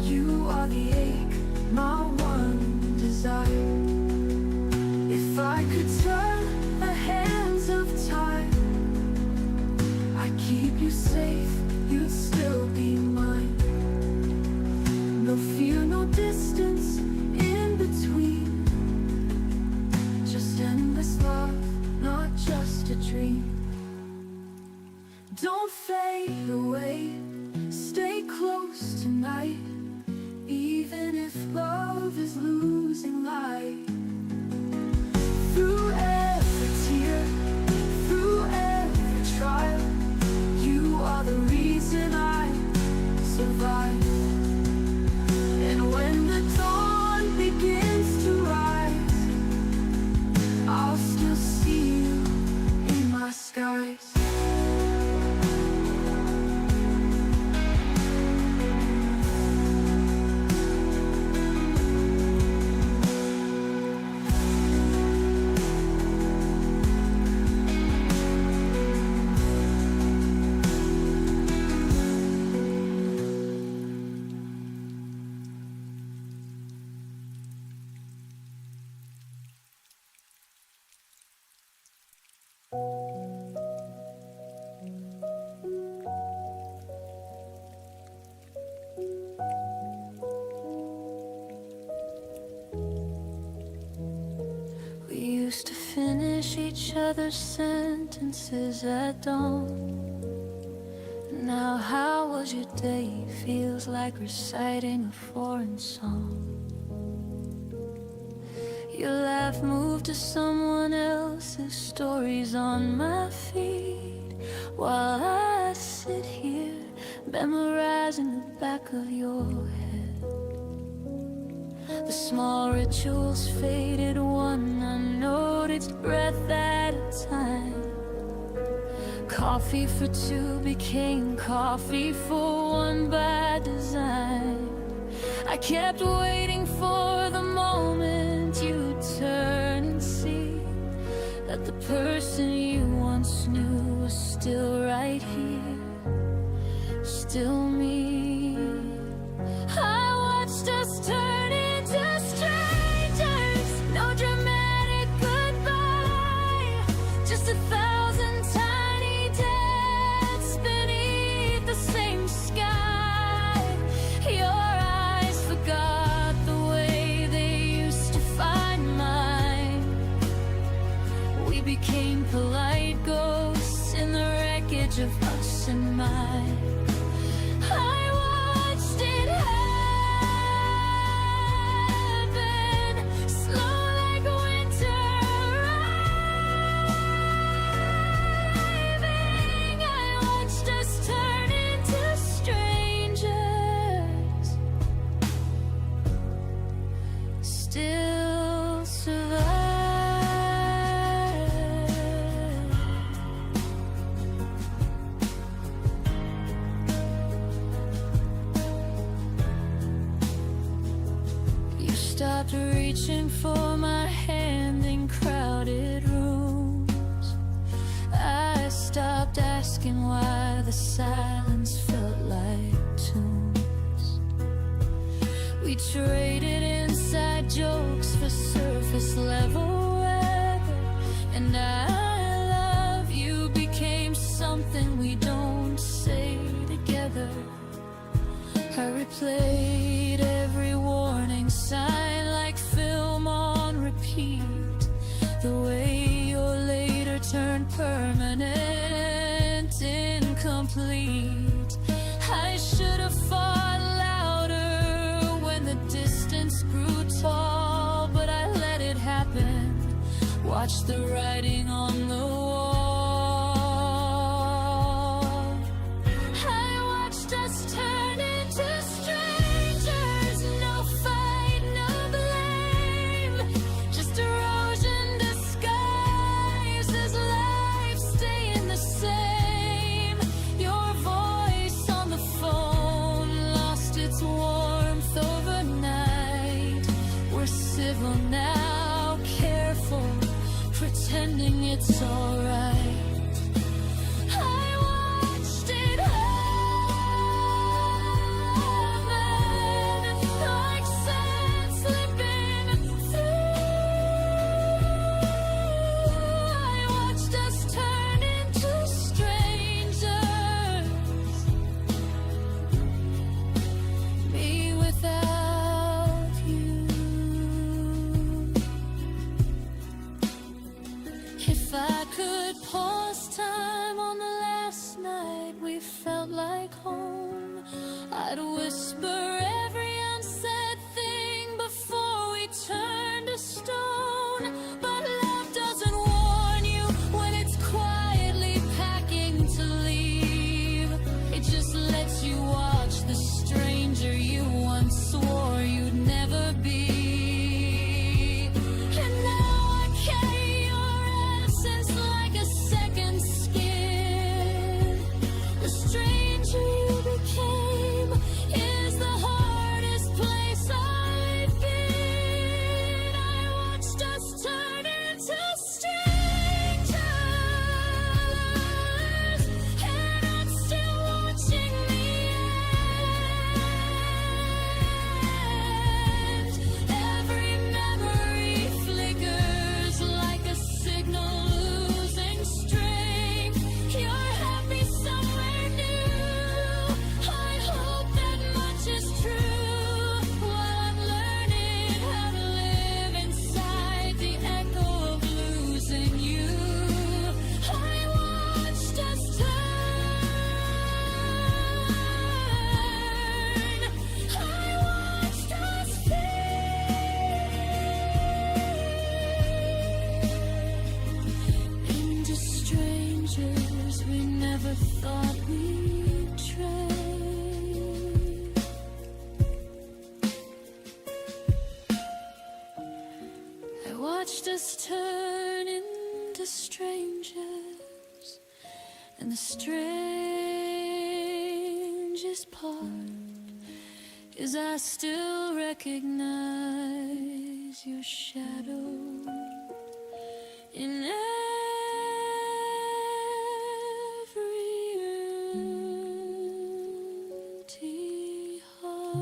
You are the ache, my one desire. If I could turn the hands of time, I'd keep you safe, you'd still be mine. No fear, no distance in between, just endless love, not just a dream. Don't fade away, stay close tonight, even if love is losing light. Through every tear, through every trial, you are the reason I survive. And when the dawn begins to rise, I'll still see you in my skies. We used to finish each other's sentences at dawn. Now how was your day? Feels like reciting a foreign song. Your laugh moved to someone else's stories on my feed, while I sit here memorizing the back of your head. The small rituals faded one unnoticed breath at a time. Coffee for two became coffee for one by design. I kept waiting for the moment you'd turn and see that the person you once knew was still right here, still me. I watched us turn into strangers, no dramatic goodbye, just 1,000 tiny deaths beneath the same sky. Your eyes forgot the way they used to find mine. We became polite ghosts in the wreckage of us and mine. I watched it happen, slow like winter arriving. I watched us turn into strangers, still survive. stopped reaching for my hand in crowded rooms. I stopped asking why the silence felt like tunes. We traded inside jokes for surface level weather, and I love you became something we don't say together. I replayed every warning sign like film on repeat. The way your later turned permanent, incomplete. I should have fought louder when the distance grew tall, but I let it happen. Watch the writing on the wall. I watched us turn into strangers. No fight, no blame, just erosion disguises life staying the same. Your voice on the phone lost its warmth overnight. We're civil now, careful, pretending it's alright. I watched it happen, like sand slipping through. I watched us turn into strangers. Me without you. If I could pause time on the last night we felt like home, I'd whisper every unsaid thing before we turned to stone. But love doesn't warn you when it's quietly packing to leave. It just lets you watch the stranger you once swore you'd never be. And now I carry your essence like a second skin. The stranger you became is the hardest place I've been. I watched us turn into strangers, and I'm still watching the end. Every memory flickers like a signal losing strength. You're happy somewhere new. I hope that much is true. While I'm learning how to live inside the echo of losing you, I watched us turn. I watched us fade into strangers we never thought we'd trade. I watched us turn into strangers, and the strangest part is I still recognize your shadow in every empty heart.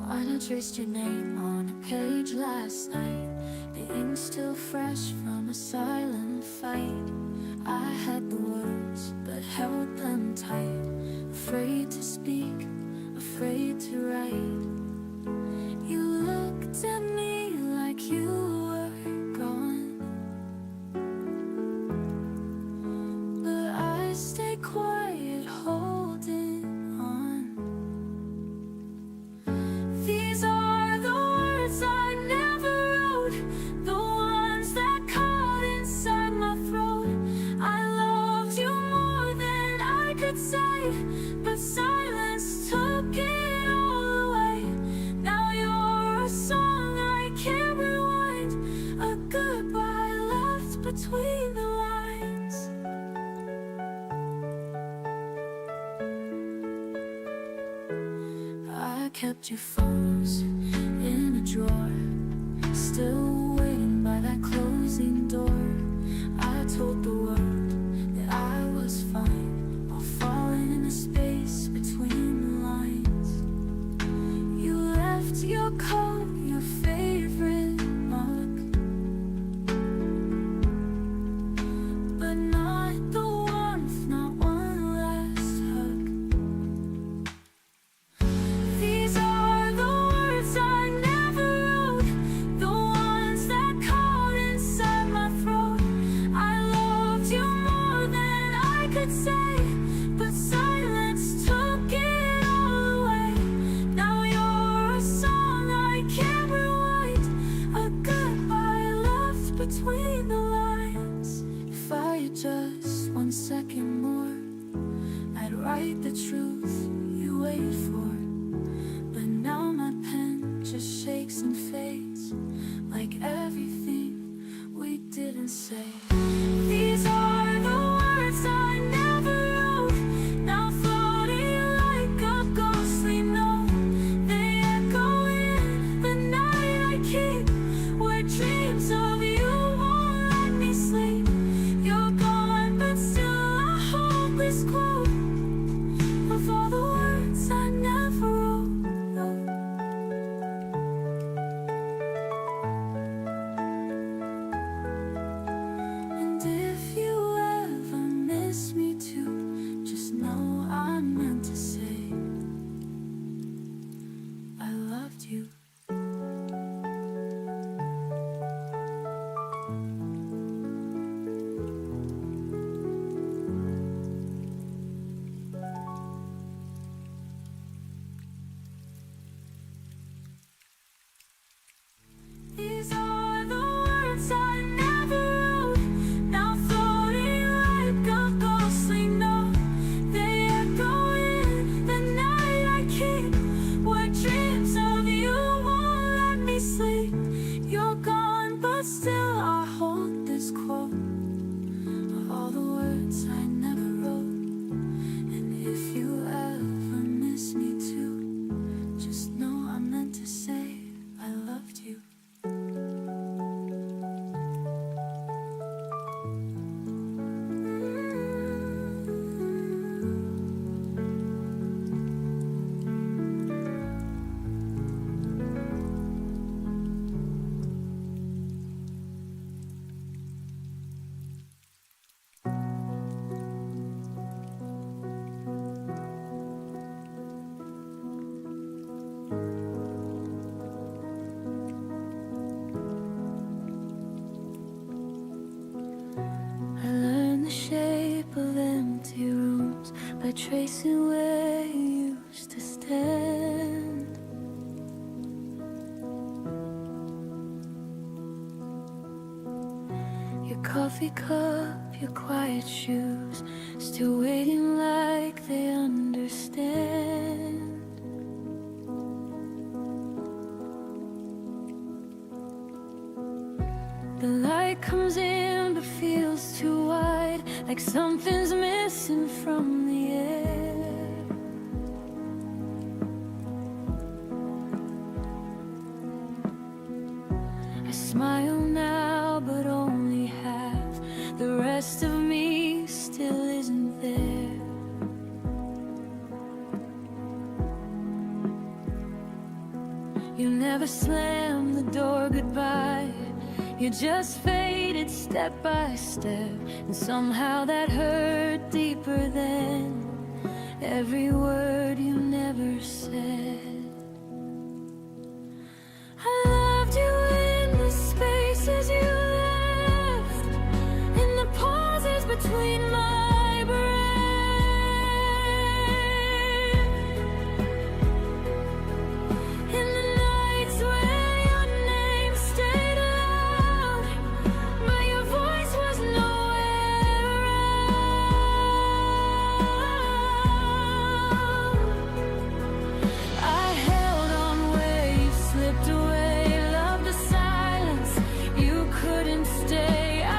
When I traced your name on a page last night, the ink still fresh from a silent fight. I had the words, but held them tight. Afraid to speak, afraid to write. You looked at me like you were gone, but I stayed quiet, holding on. These are the words I never wrote, the ones between the lines. I kept your photos in a drawer, still waiting by that closing door. I told the world that I was fine, while falling in the space between the lines. You left your coat, your favorite mug, but not the warmth, not one last hug. These are the words I never wrote, the ones that caught inside my throat. I loved you more than I could say, but silence took it all away. Now you're a song I can't rewrite, a goodbye left between the lines. If I had just 1 second more, I'd write the truth you wait for. But now my pen just shakes and fades, like everything we didn't say. These are the words I never wrote, now floating like a ghostly note. They echo in the night I keep, where dreams of you won't let me sleep. You're gone, but still I hold this quote of all the words I never wrote. And if you ever miss me too, just know I meant to say I loved you. These are the words I never wrote, now floating like a ghostly note. They echo in the night I keep, where dreams of you won't let me sleep. You're gone, but still I hold this quote of all the words I never wrote. And if you ever miss me too, just know I meant to say I loved you. I learned the shape of empty rooms by tracing where you used to stand. Your coffee cup, your quiet shoes, still waiting like they understand. The light comes in but feels too wide, like something's missing from the air. I smile now, but only half. The rest of me still isn't there. You never slammed the door goodbye. You just faded step by step, and somehow that hurt deeper than every word you never said. I loved you in the spaces you left, in the pauses between my breath, in the nights where your name stayed loud, but your voice was nowhere around. I held on where you slipped away, loved the silence, you couldn't stay. I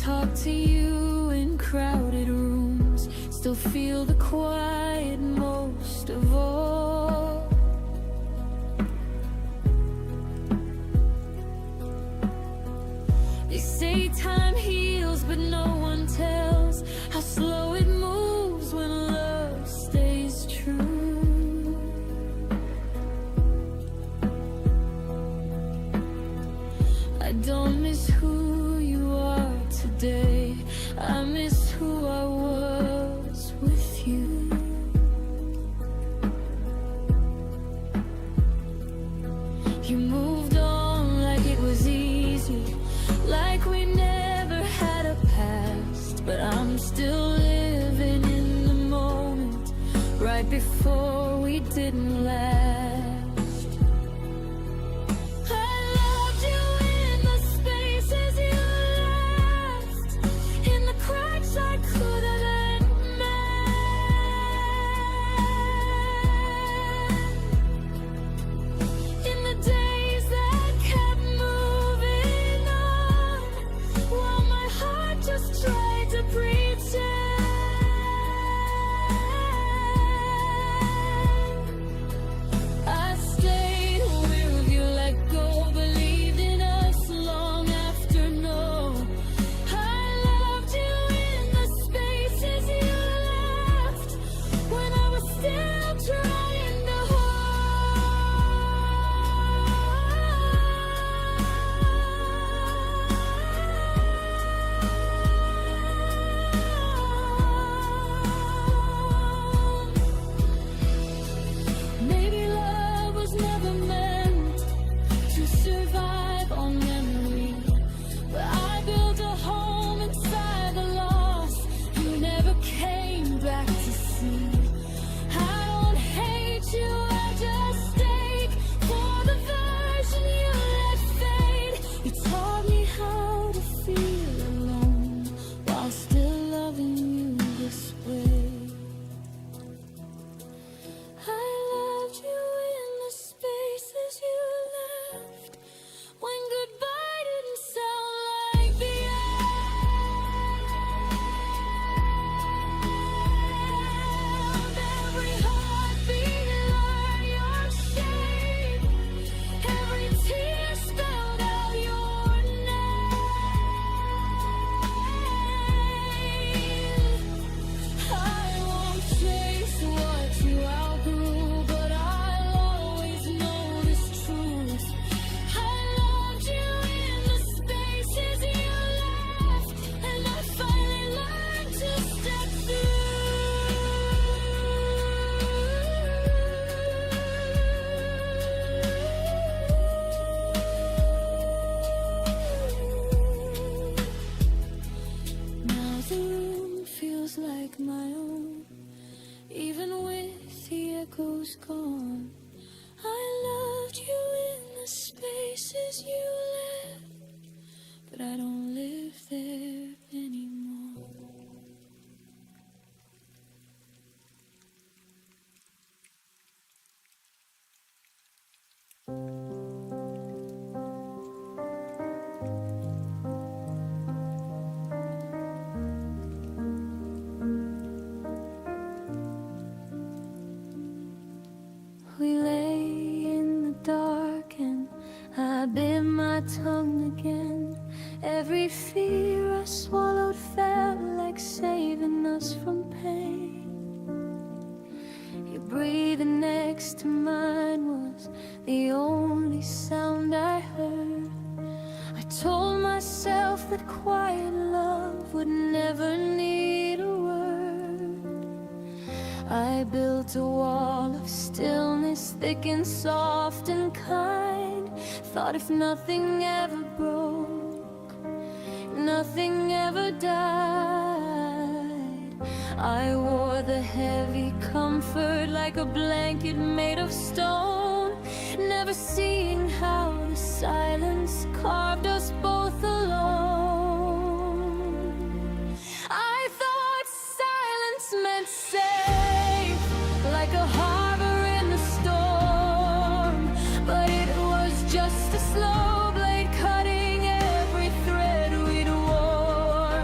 talk to you in crowded rooms, still feel the quiet most of all. They say time heals, but no one tells how slow it moves when love stays true. I don't miss who you are today, I miss who I was with you. You moved on like it was easy, like we never had a past, but I'm still living in the moment, right before we didn't last. I loved you in the spaces you left, in the cracks I could have mended, in the days that kept moving on, while my heart just tried to pretend. I stayed with you, let go, believed in us long after no. I loved you in the spaces you left, when I was still trying to hold. Maybe love was never meant to survive on memory, but I built a home inside the loss you never came back to see. I don't hate you, I just ache for the version you let fade. You taught me how to feel alone while still loving you this way. I loved you in the spaces you left, when goodbye didn't sound like the end. Every heartbeat learned your shape, every tear spelled out your name. I won't chase what you outgrew, but I'll always know this truth. I loved you in the spaces you left, and I finally learned to step through. Now the room feels like my own, even with the echoes gone. I loved you in the spaces you left, but I don't live there anymore. We lay in the dark and I bit my tongue again. Every fear I swallowed felt like saving us from pain. Your breathing next to mine was the only sound I heard. I told myself that quiet love would never need a word. I built a wall of stillness, thick and soft and kind. Thought if nothing ever broke, nothing ever died. I wore the heavy comfort like a blanket made of stone, never seeing how the silence carved us both alone. I thought silence meant safe, like a harbor in the storm, but it was just a slow blade cutting every thread we'd worn.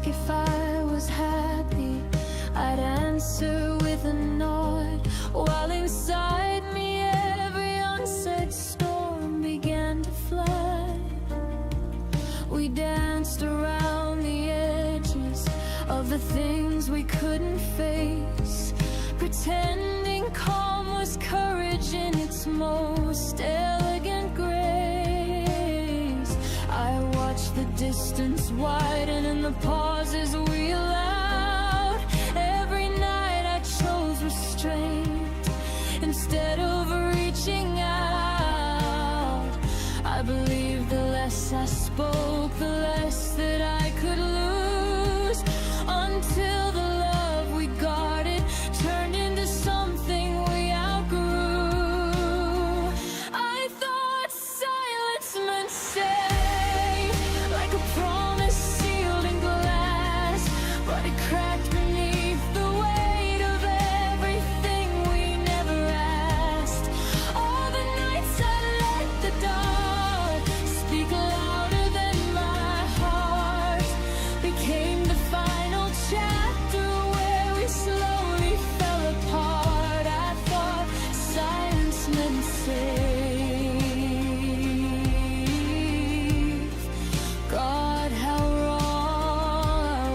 ask if I was happy, I'd answer with a nod, while inside me every unsaid storm began to flood. We danced around the edges of the things we couldn't face, pretending calm was courage in its most elegant grace. I watched the distance widen and the pauses we allowed. Every night I chose restraint instead of reaching out. I believe the less I spoke, the less that I could lose, until the love we guarded turned into something we outgrew. I thought silence meant safe, like a promise sealed in glass, but it cracked beneath the weight of everything we never asked. All the nights I let the dark speak louder than my heart became the final chapter where we slowly fell apart. I thought silence meant safe. God, how wrong I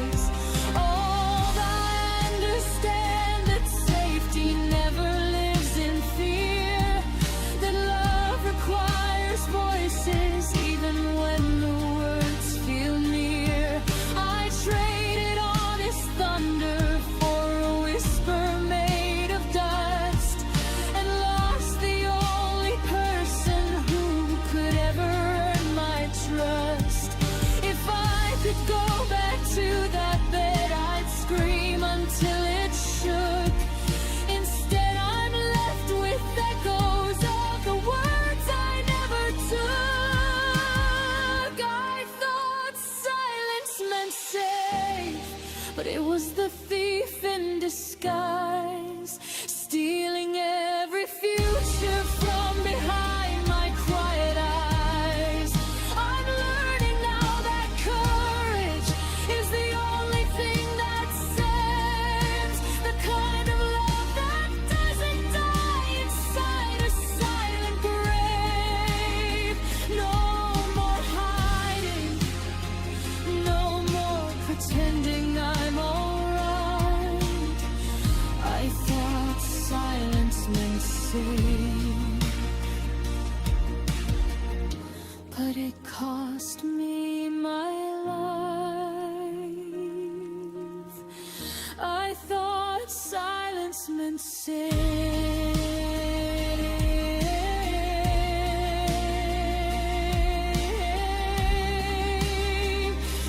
was. Oh, I understand that safety never lives in fear, that love requires voices even when the words feel near. I traded honest thunder for a whisper made of dust, and lost the only person who could ever earn my trust. If I could go back to that bed, I'd scream until it shook. Instead, I'm left with echoes of the words I never took. I thought silence meant safe, but it was the thief in disguise, stealing every future from behind my quiet eyes. I'm learning now that courage is the only thing that saves, the kind of love that doesn't die inside a silent grave. No more hiding, no more pretending I'm alright. I thought silence meant safe, but it cost me my life. I thought silence meant safe.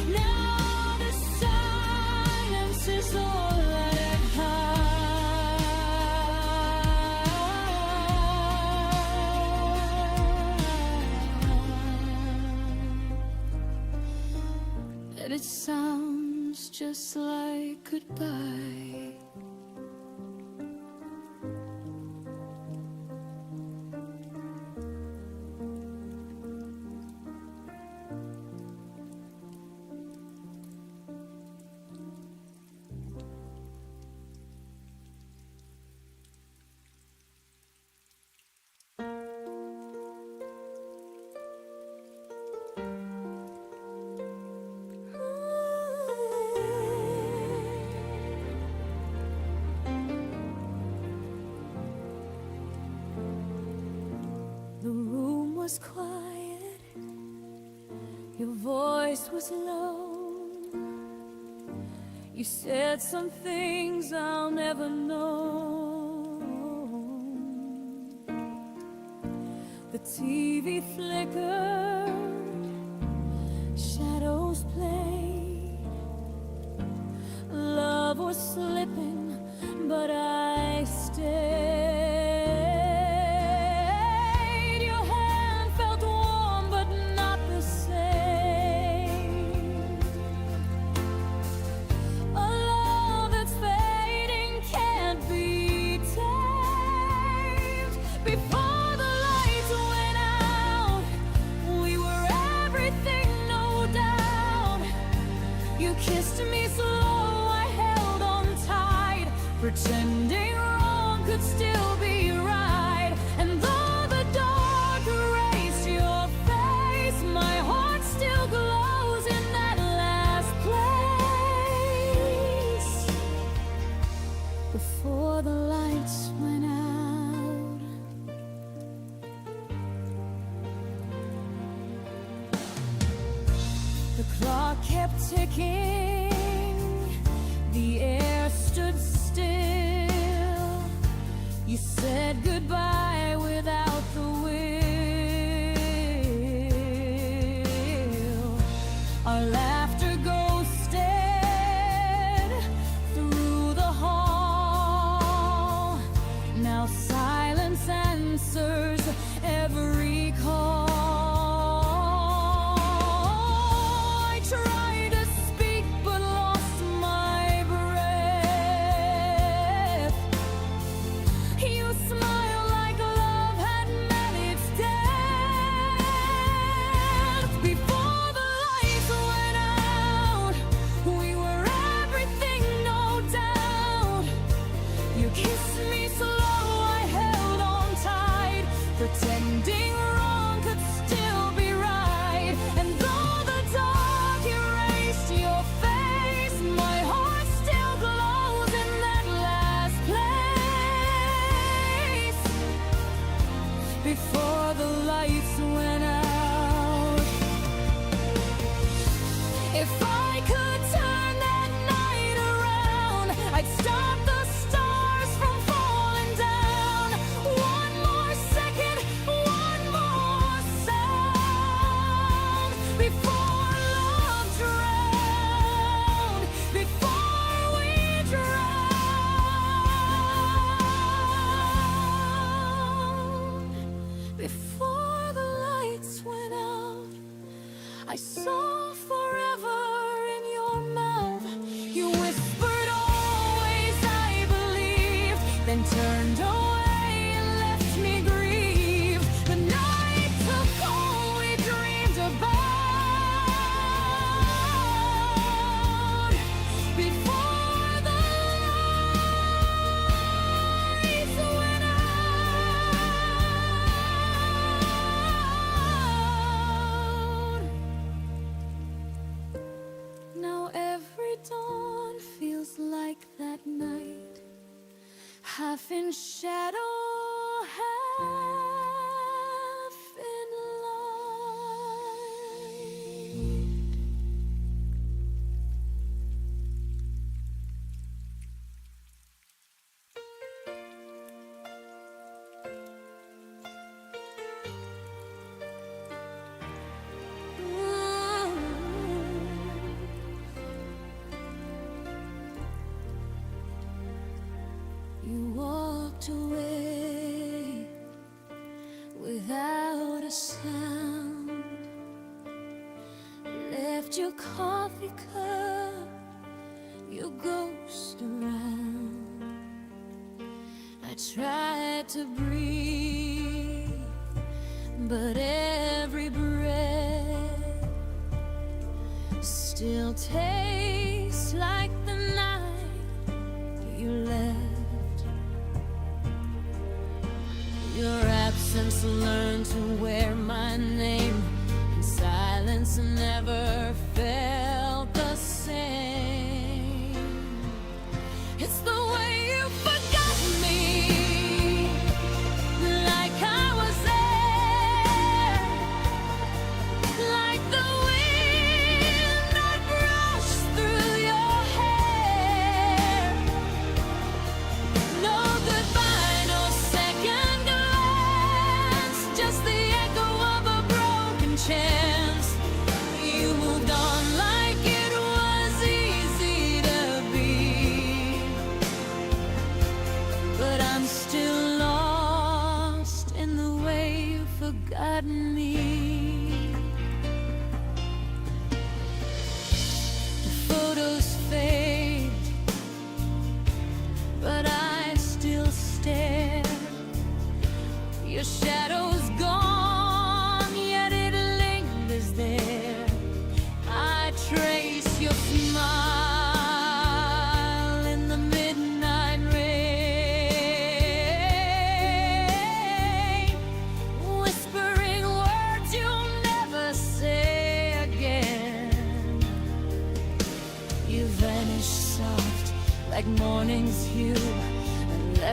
Now the silence is all that I have. And it sounds just like goodbye. The room was quiet, your voice was low. You said some things I'll never know. The TV flickered, shadows played. Love was slipping, but I stayed. Your hand felt warm, but not the same. A love that's fading can't be tamed. Before the lights went out, pretending wrong could still be right. And though the dark erased your face, my heart still glows in that last place before the lights went out. The clock kept ticking, the air stood still. You said goodbye without the will. Our laughter ghosted through the hall. Now silence answers every call. Pretending wrong could still be right. And though the dark erased your face, my heart still glows in that last place before the lights went out. If I could turn that night around, I'd stop the stars from falling down. One more second, one more sound before love drowned, before we drowned, before the lights went out. I saw forever in your mouth. You whispered always, I believed, then turned away and left me grieve. The night took all we dreamed about before the lights went out. Now every dawn feels like that night, half in shadow, half in light. You walked away without a sound, left your coffee cup, your ghost around. I tried to breathe, but every breath still tastes like the night you left. Your absence learned to wear my name, and silence never felt the same. It's the way you forgot me, like I was there, like the wind that brushed through your hair. No goodbye, no second glance, just the echo of a broken chance. You moved on like it was easy to be, but I'm still lost in the way you've forgotten me. The photos fade, but I still stare. Your shadow's gone, yet it lingers there. I trace your smile in the midnight rain.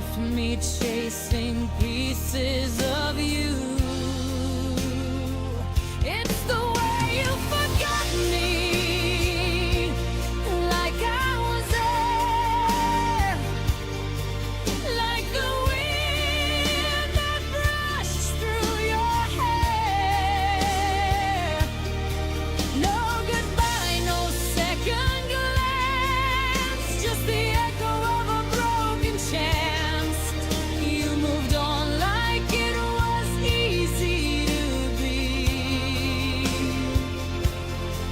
left me chasing pieces of you. It's the way you forgot me, like I was there, like the wind that brushed through your hair. No goodbye, no second glance, just the echo of a broken chance. You moved on like it was easy to be,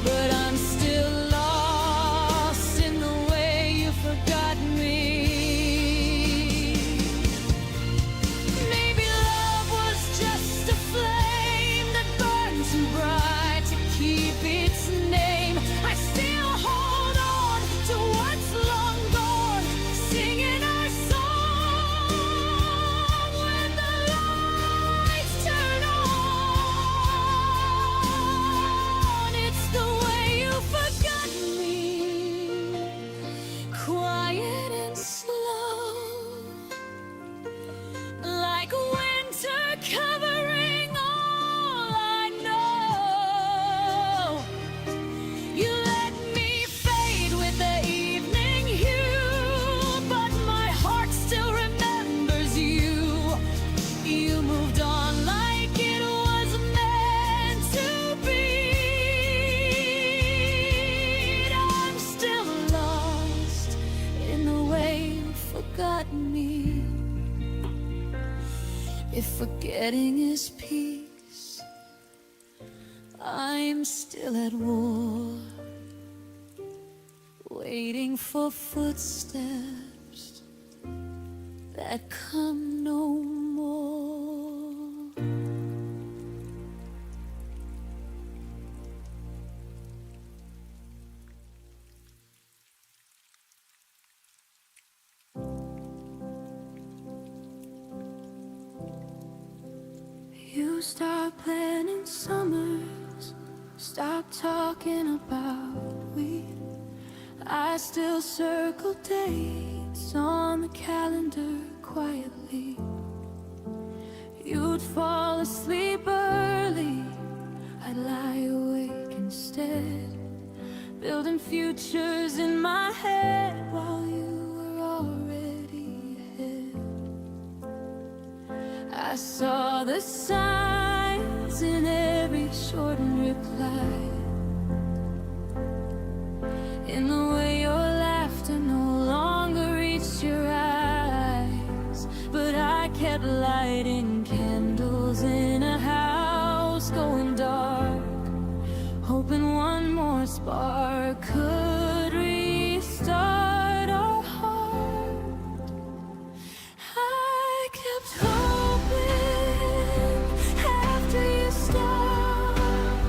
but I'm still lost in the way you forgot me. Maybe love was just a flame that burned too bright to keep its name. I still hold on to what's long gone, singing our song when the lights turn on. It's the way you forgot me, quiet and slow, like winter covering all I know. You let me fade with the evening hue, but my heart still remembers you. You moved on like it was meant to be. I'm still lost in the way you forgot me. If forgetting is peace, I'm still at war, waiting for footsteps that come no more. You start planning summers, stop talking about we. I still circle dates on the calendar quietly. You'd fall asleep early, I'd lie awake instead, building futures in my head while you were already ahead. I saw the signs in every shortened reply, in the way your laughter no longer reached your eyes. But I kept lighting candles in a house going dark, hoping one more spark could restart our heart. I kept hoping after you stopped,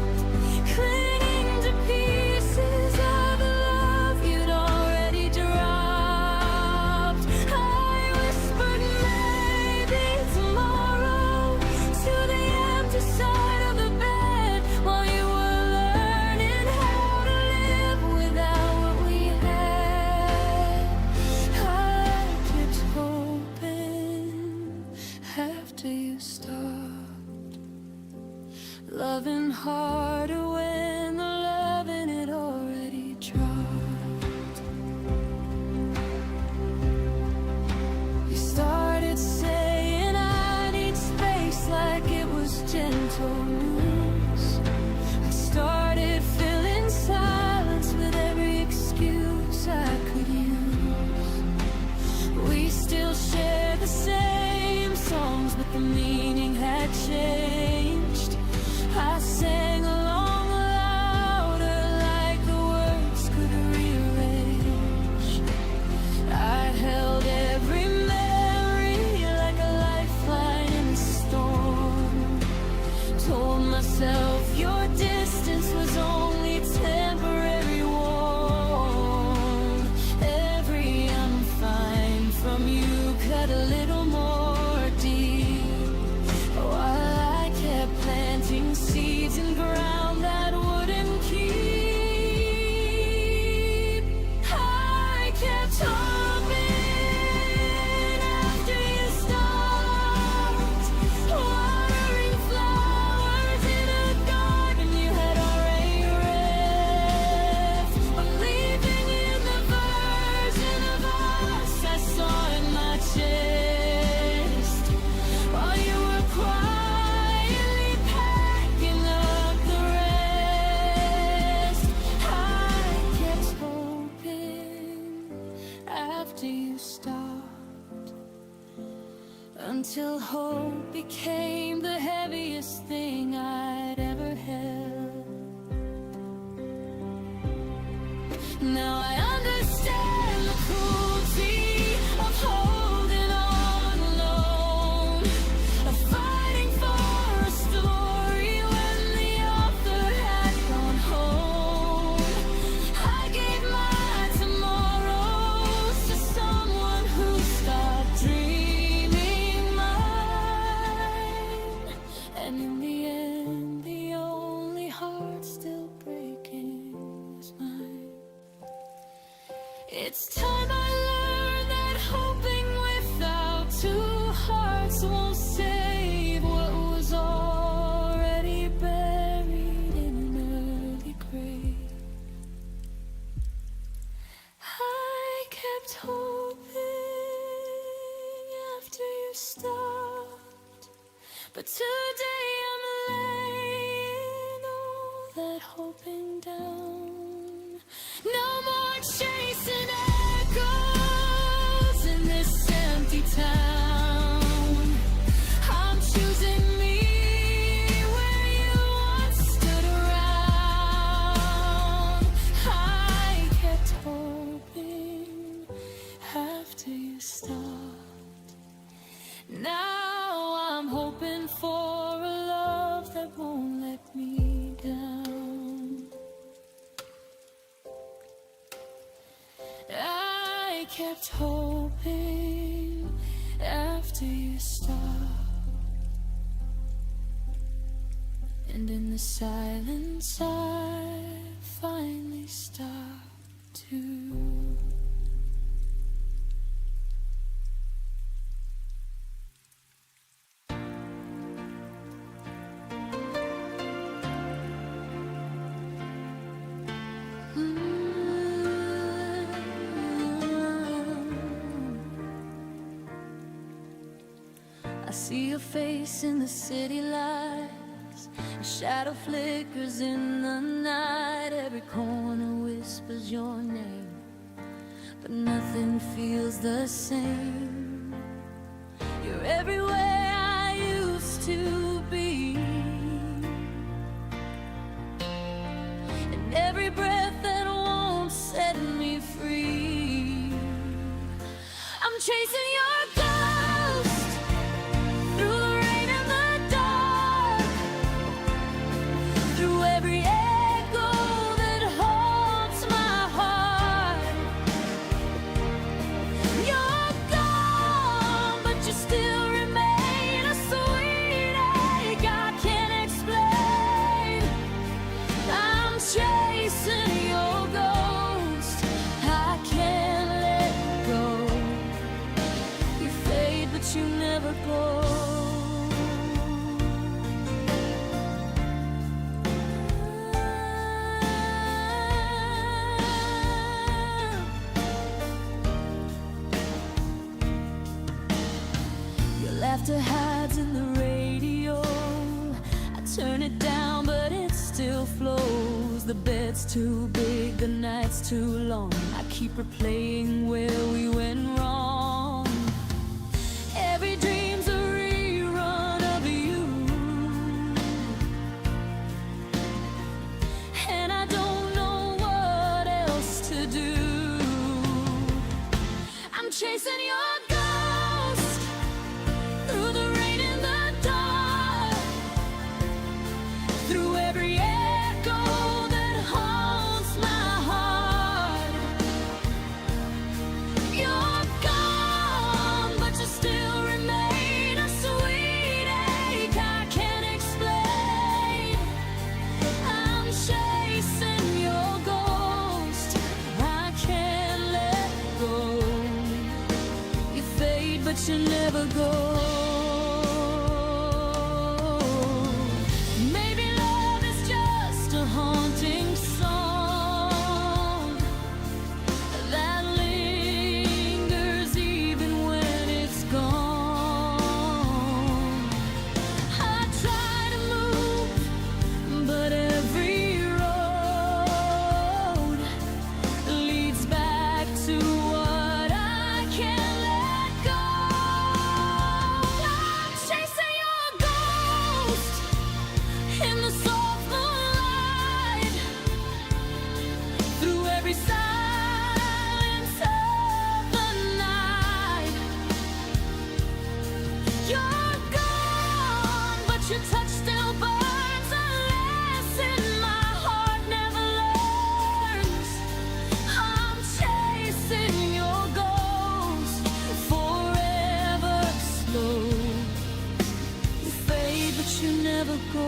clinging to pieces of the love you'd already dropped. I whispered maybe tomorrow to the empty side of the bed while you were learning how to live without what we had. I kept hoping after you stopped, loving harder when the loving had already dropped. You started saying I need space like it was gentle news. I started filling silence with every excuse I could use. We still share the same songs, but the meaning had changed. I sang along louder like the words could rearrange. I held every memory like a lifeline in the storm, told myself your distance was only temporary warm. Every I'm fine from you cut a little more deep, while until hope became the heaviest thing I'd ever held. Now I understand the cruelty of holding on alone, of fighting for a story when the author had gone home. I gave my tomorrows to someone who stopped dreaming mine, and in the end the only heart still breaking was mine. It's time I learned that hoping without two hearts won't save what was already buried in an early grave. I kept hoping after you stopped, but today I'm laying all that hoping down. No more chasing echoes in this empty town. I'm choosing me where you once stood around. I kept hoping after you stopped. Now I'm hoping for a love that won't let me down. I kept hoping after you stopped, and in the silence I finally stopped too. I see your face in the city lights. A shadow flickers in the night. Every corner whispers your name, but nothing feels the same. You're everywhere I used to be, and every breath that won't set me free. I'm chasing your ghost through the rain and the dark, through every echo that haunts my heart. You're gone, but you still remain a sweet ache I can't explain. I'm chasing your ghost, I can't let go. You fade, but you never go. Your laughter hides in the radio. I turn it down, but it still flows. The bed's too big, the night's too long. I keep replaying where we went wrong. Every dream's a rerun of you, and I don't know what else to do. I'm chasing your ghost through the rain and the dark, through every echo that haunts my heart. You're gone, but you still remain a sweet ache I can't explain. I'm chasing your ghost, I can't let go. You fade, but you never go. Maybe love is just a haunting song that lingers even when it's gone. I try to move, but every road leads back to what I can't let go. your touch still burns, a lesson my heart never learns. I'm chasing your ghost, forever slow. You fade but you never go.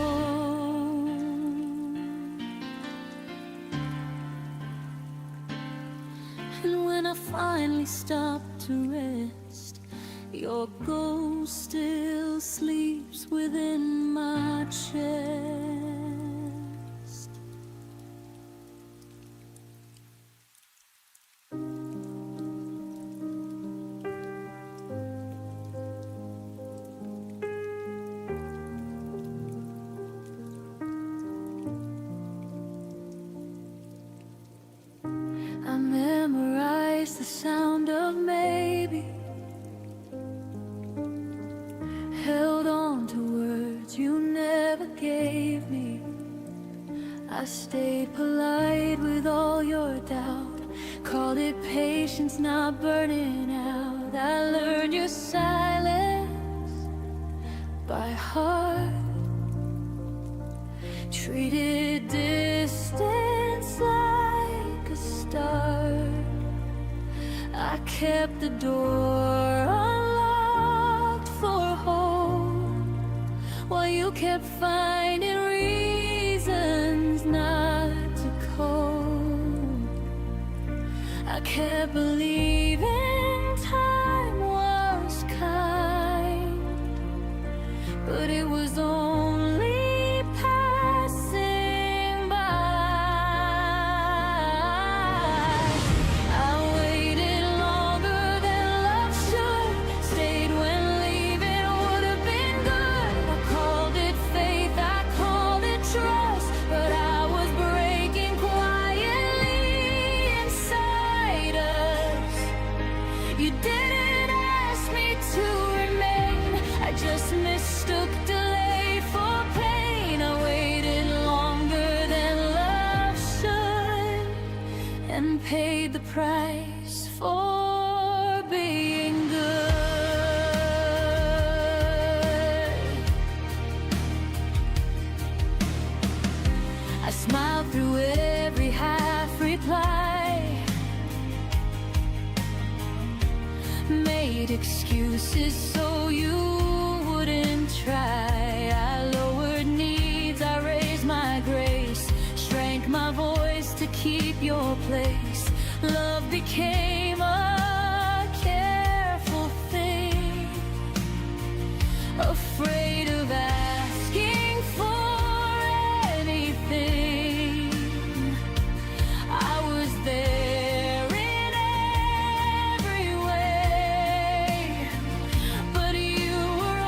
And when I finally stop to rest, your ghost still sleeps within my chest. I memorized the sound of maybe, held on to words you never gave me. I stayed polite with all your doubt, called it patience, not burning out. I learned your silence by heart, treated distance like a start. I kept the door unlocked for home, while you kept finding reasons not to cope. I kept believing time was kind, but it was only passing by. I waited longer than love should, stayed when leaving would have been good. I called it faith, I called it trust, but I was breaking quietly inside us. You didn't ask me to remain, I just mistook delay for pain. I waited longer than love should, and paid the price for being good. I smiled through every half reply, made excuses so you wouldn't try. I lowered needs, I raised my grace, shrank my voice to keep your place. Love became a careful thing, afraid of asking for anything. I was there in every way, but you were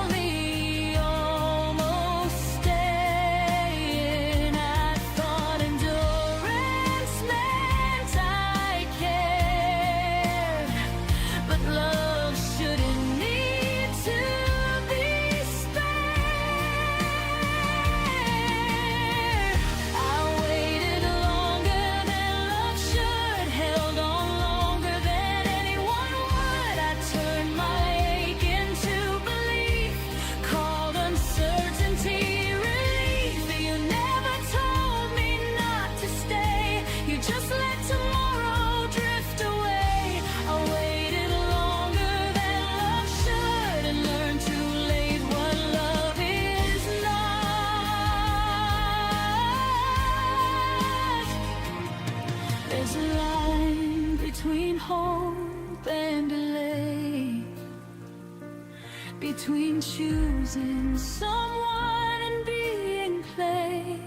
only almost staying. I thought endurance meant I cared, but love shouldn't need to be spared. I waited longer than love should, held on longer than anyone would. I turned my ache into belief, called uncertainty relief. You never told me not to stay, you just let tomorrow drift away. I waited longer than love should, and learned too late what love is not. There's a line between hope and delay, between choosing someone and being played.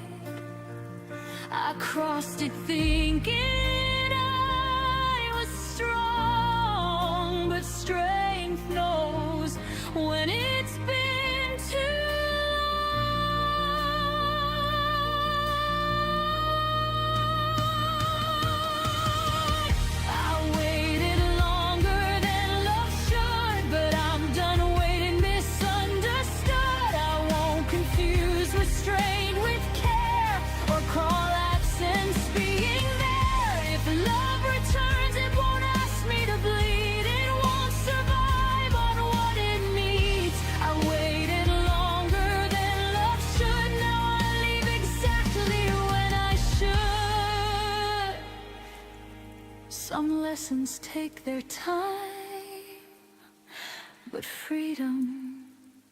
I crossed it thinking I was strong, but strength knows when it's been too long. I waited longer than love should, but I'm done waiting misunderstood. I won't confuse restraint with care, or call absence being there. lessons take their time, but freedom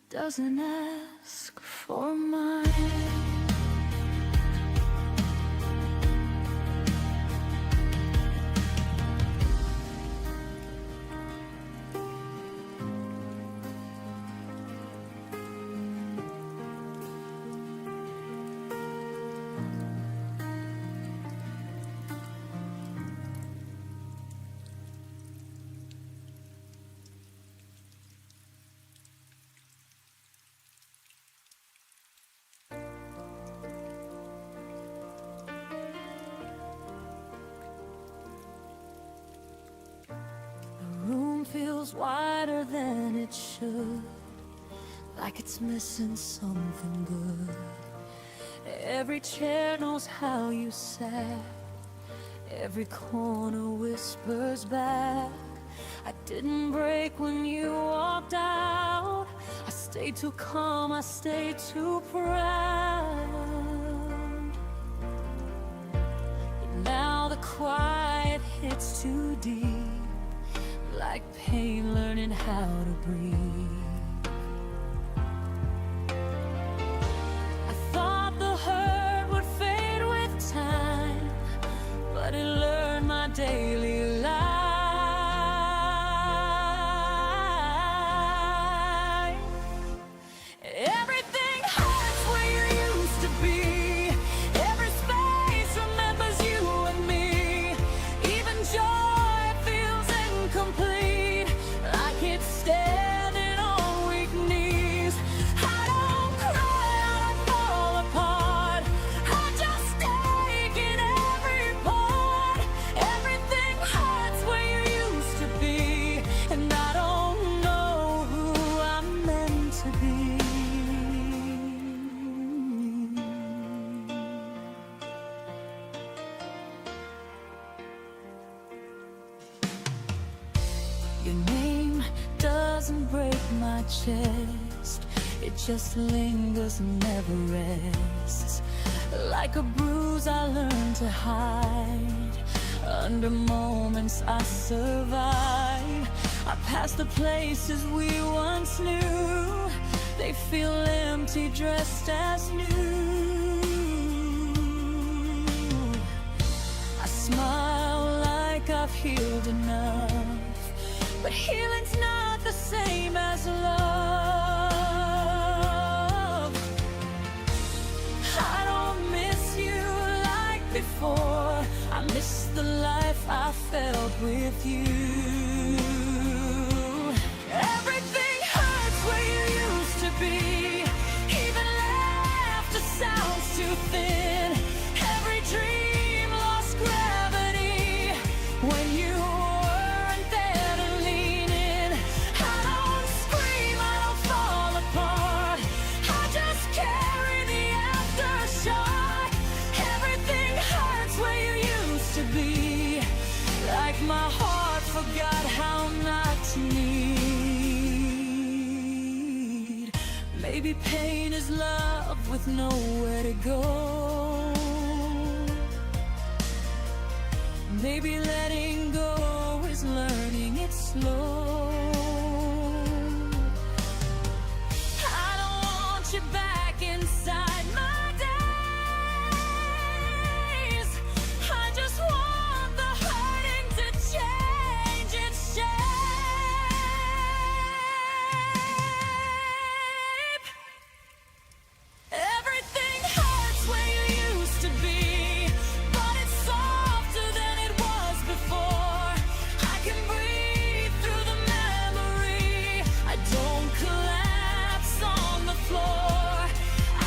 doesn't ask for mine. Feels wider than it should, like it's missing something good. Every chair knows how you sat, every corner whispers back. I didn't break when you walked out. I stayed too calm, I stayed too proud. But now the quiet hits too deep, like pain learning how to breathe. I thought the hurt would fade with time, but it learned my daily life. Everything hurts where you used to be. Every space remembers you and me. Even joy feels incomplete, like it's standing on weak knees. I don't cry, I don't fall apart, I just take in every part. Everything hurts where you used to be, and I don't know who I'm meant to be. Your name doesn't break my chest, it just lingers and never rests. Like a bruise I learned to hide, under moments I survive. I pass the places we once knew, they feel empty dressed as new. I smile like I've healed enough, but healing's not the same as love. I don't miss you like before, I miss the life I felt with you. Everything hurts where you used to be, even laughter sounds too thin. Every dream lost gravity when you weren't there to lean in. I don't scream, I don't fall apart, I just carry the aftershock. Everything hurts where you used to be, like my heart forgot how not to need. Maybe pain is love with nowhere to go. Maybe letting go is learning it slow. I don't want you back inside my days, I just want the hurting to change its shape. Everything hurts where you used to be, but it's softer than it was before. I can breathe through the memory, I don't collapse on the floor.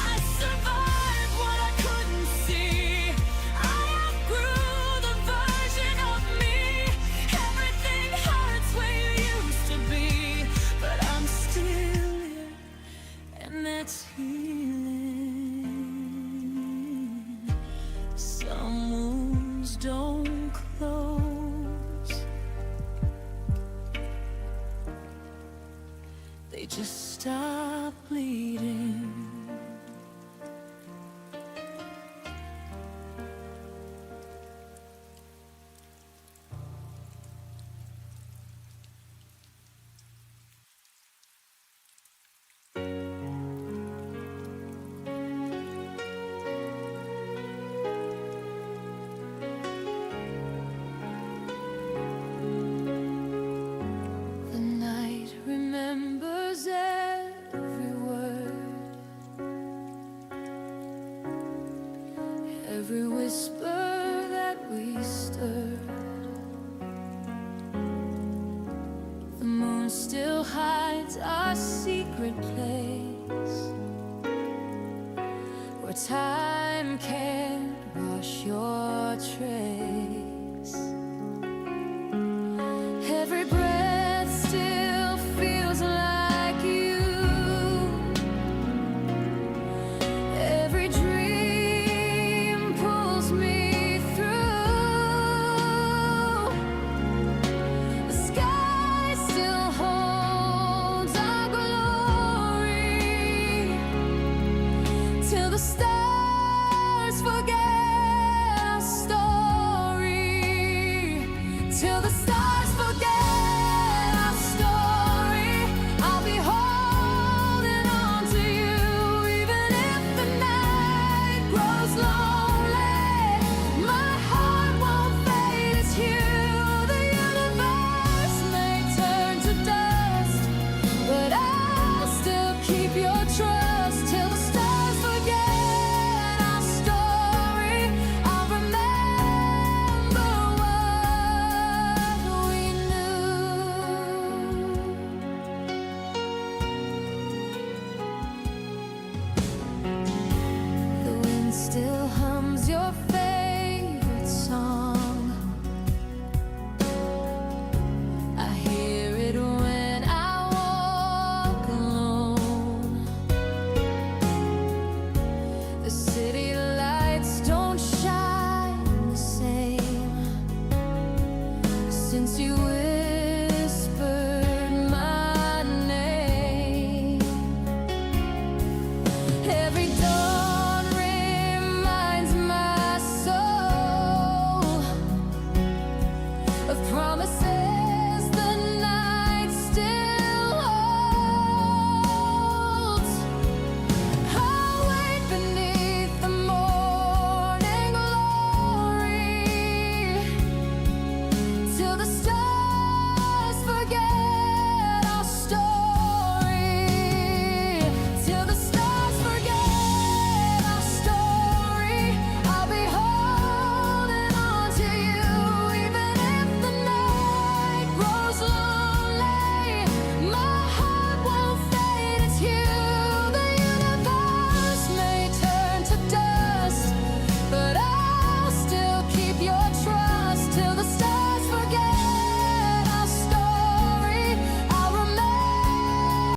I survived what I couldn't see, I outgrew the version of me. Everything hurts where you used to be, but I'm still here, and that's healing. Some wounds don't close, they just stop bleeding. hides a secret place where time can't wash your trace.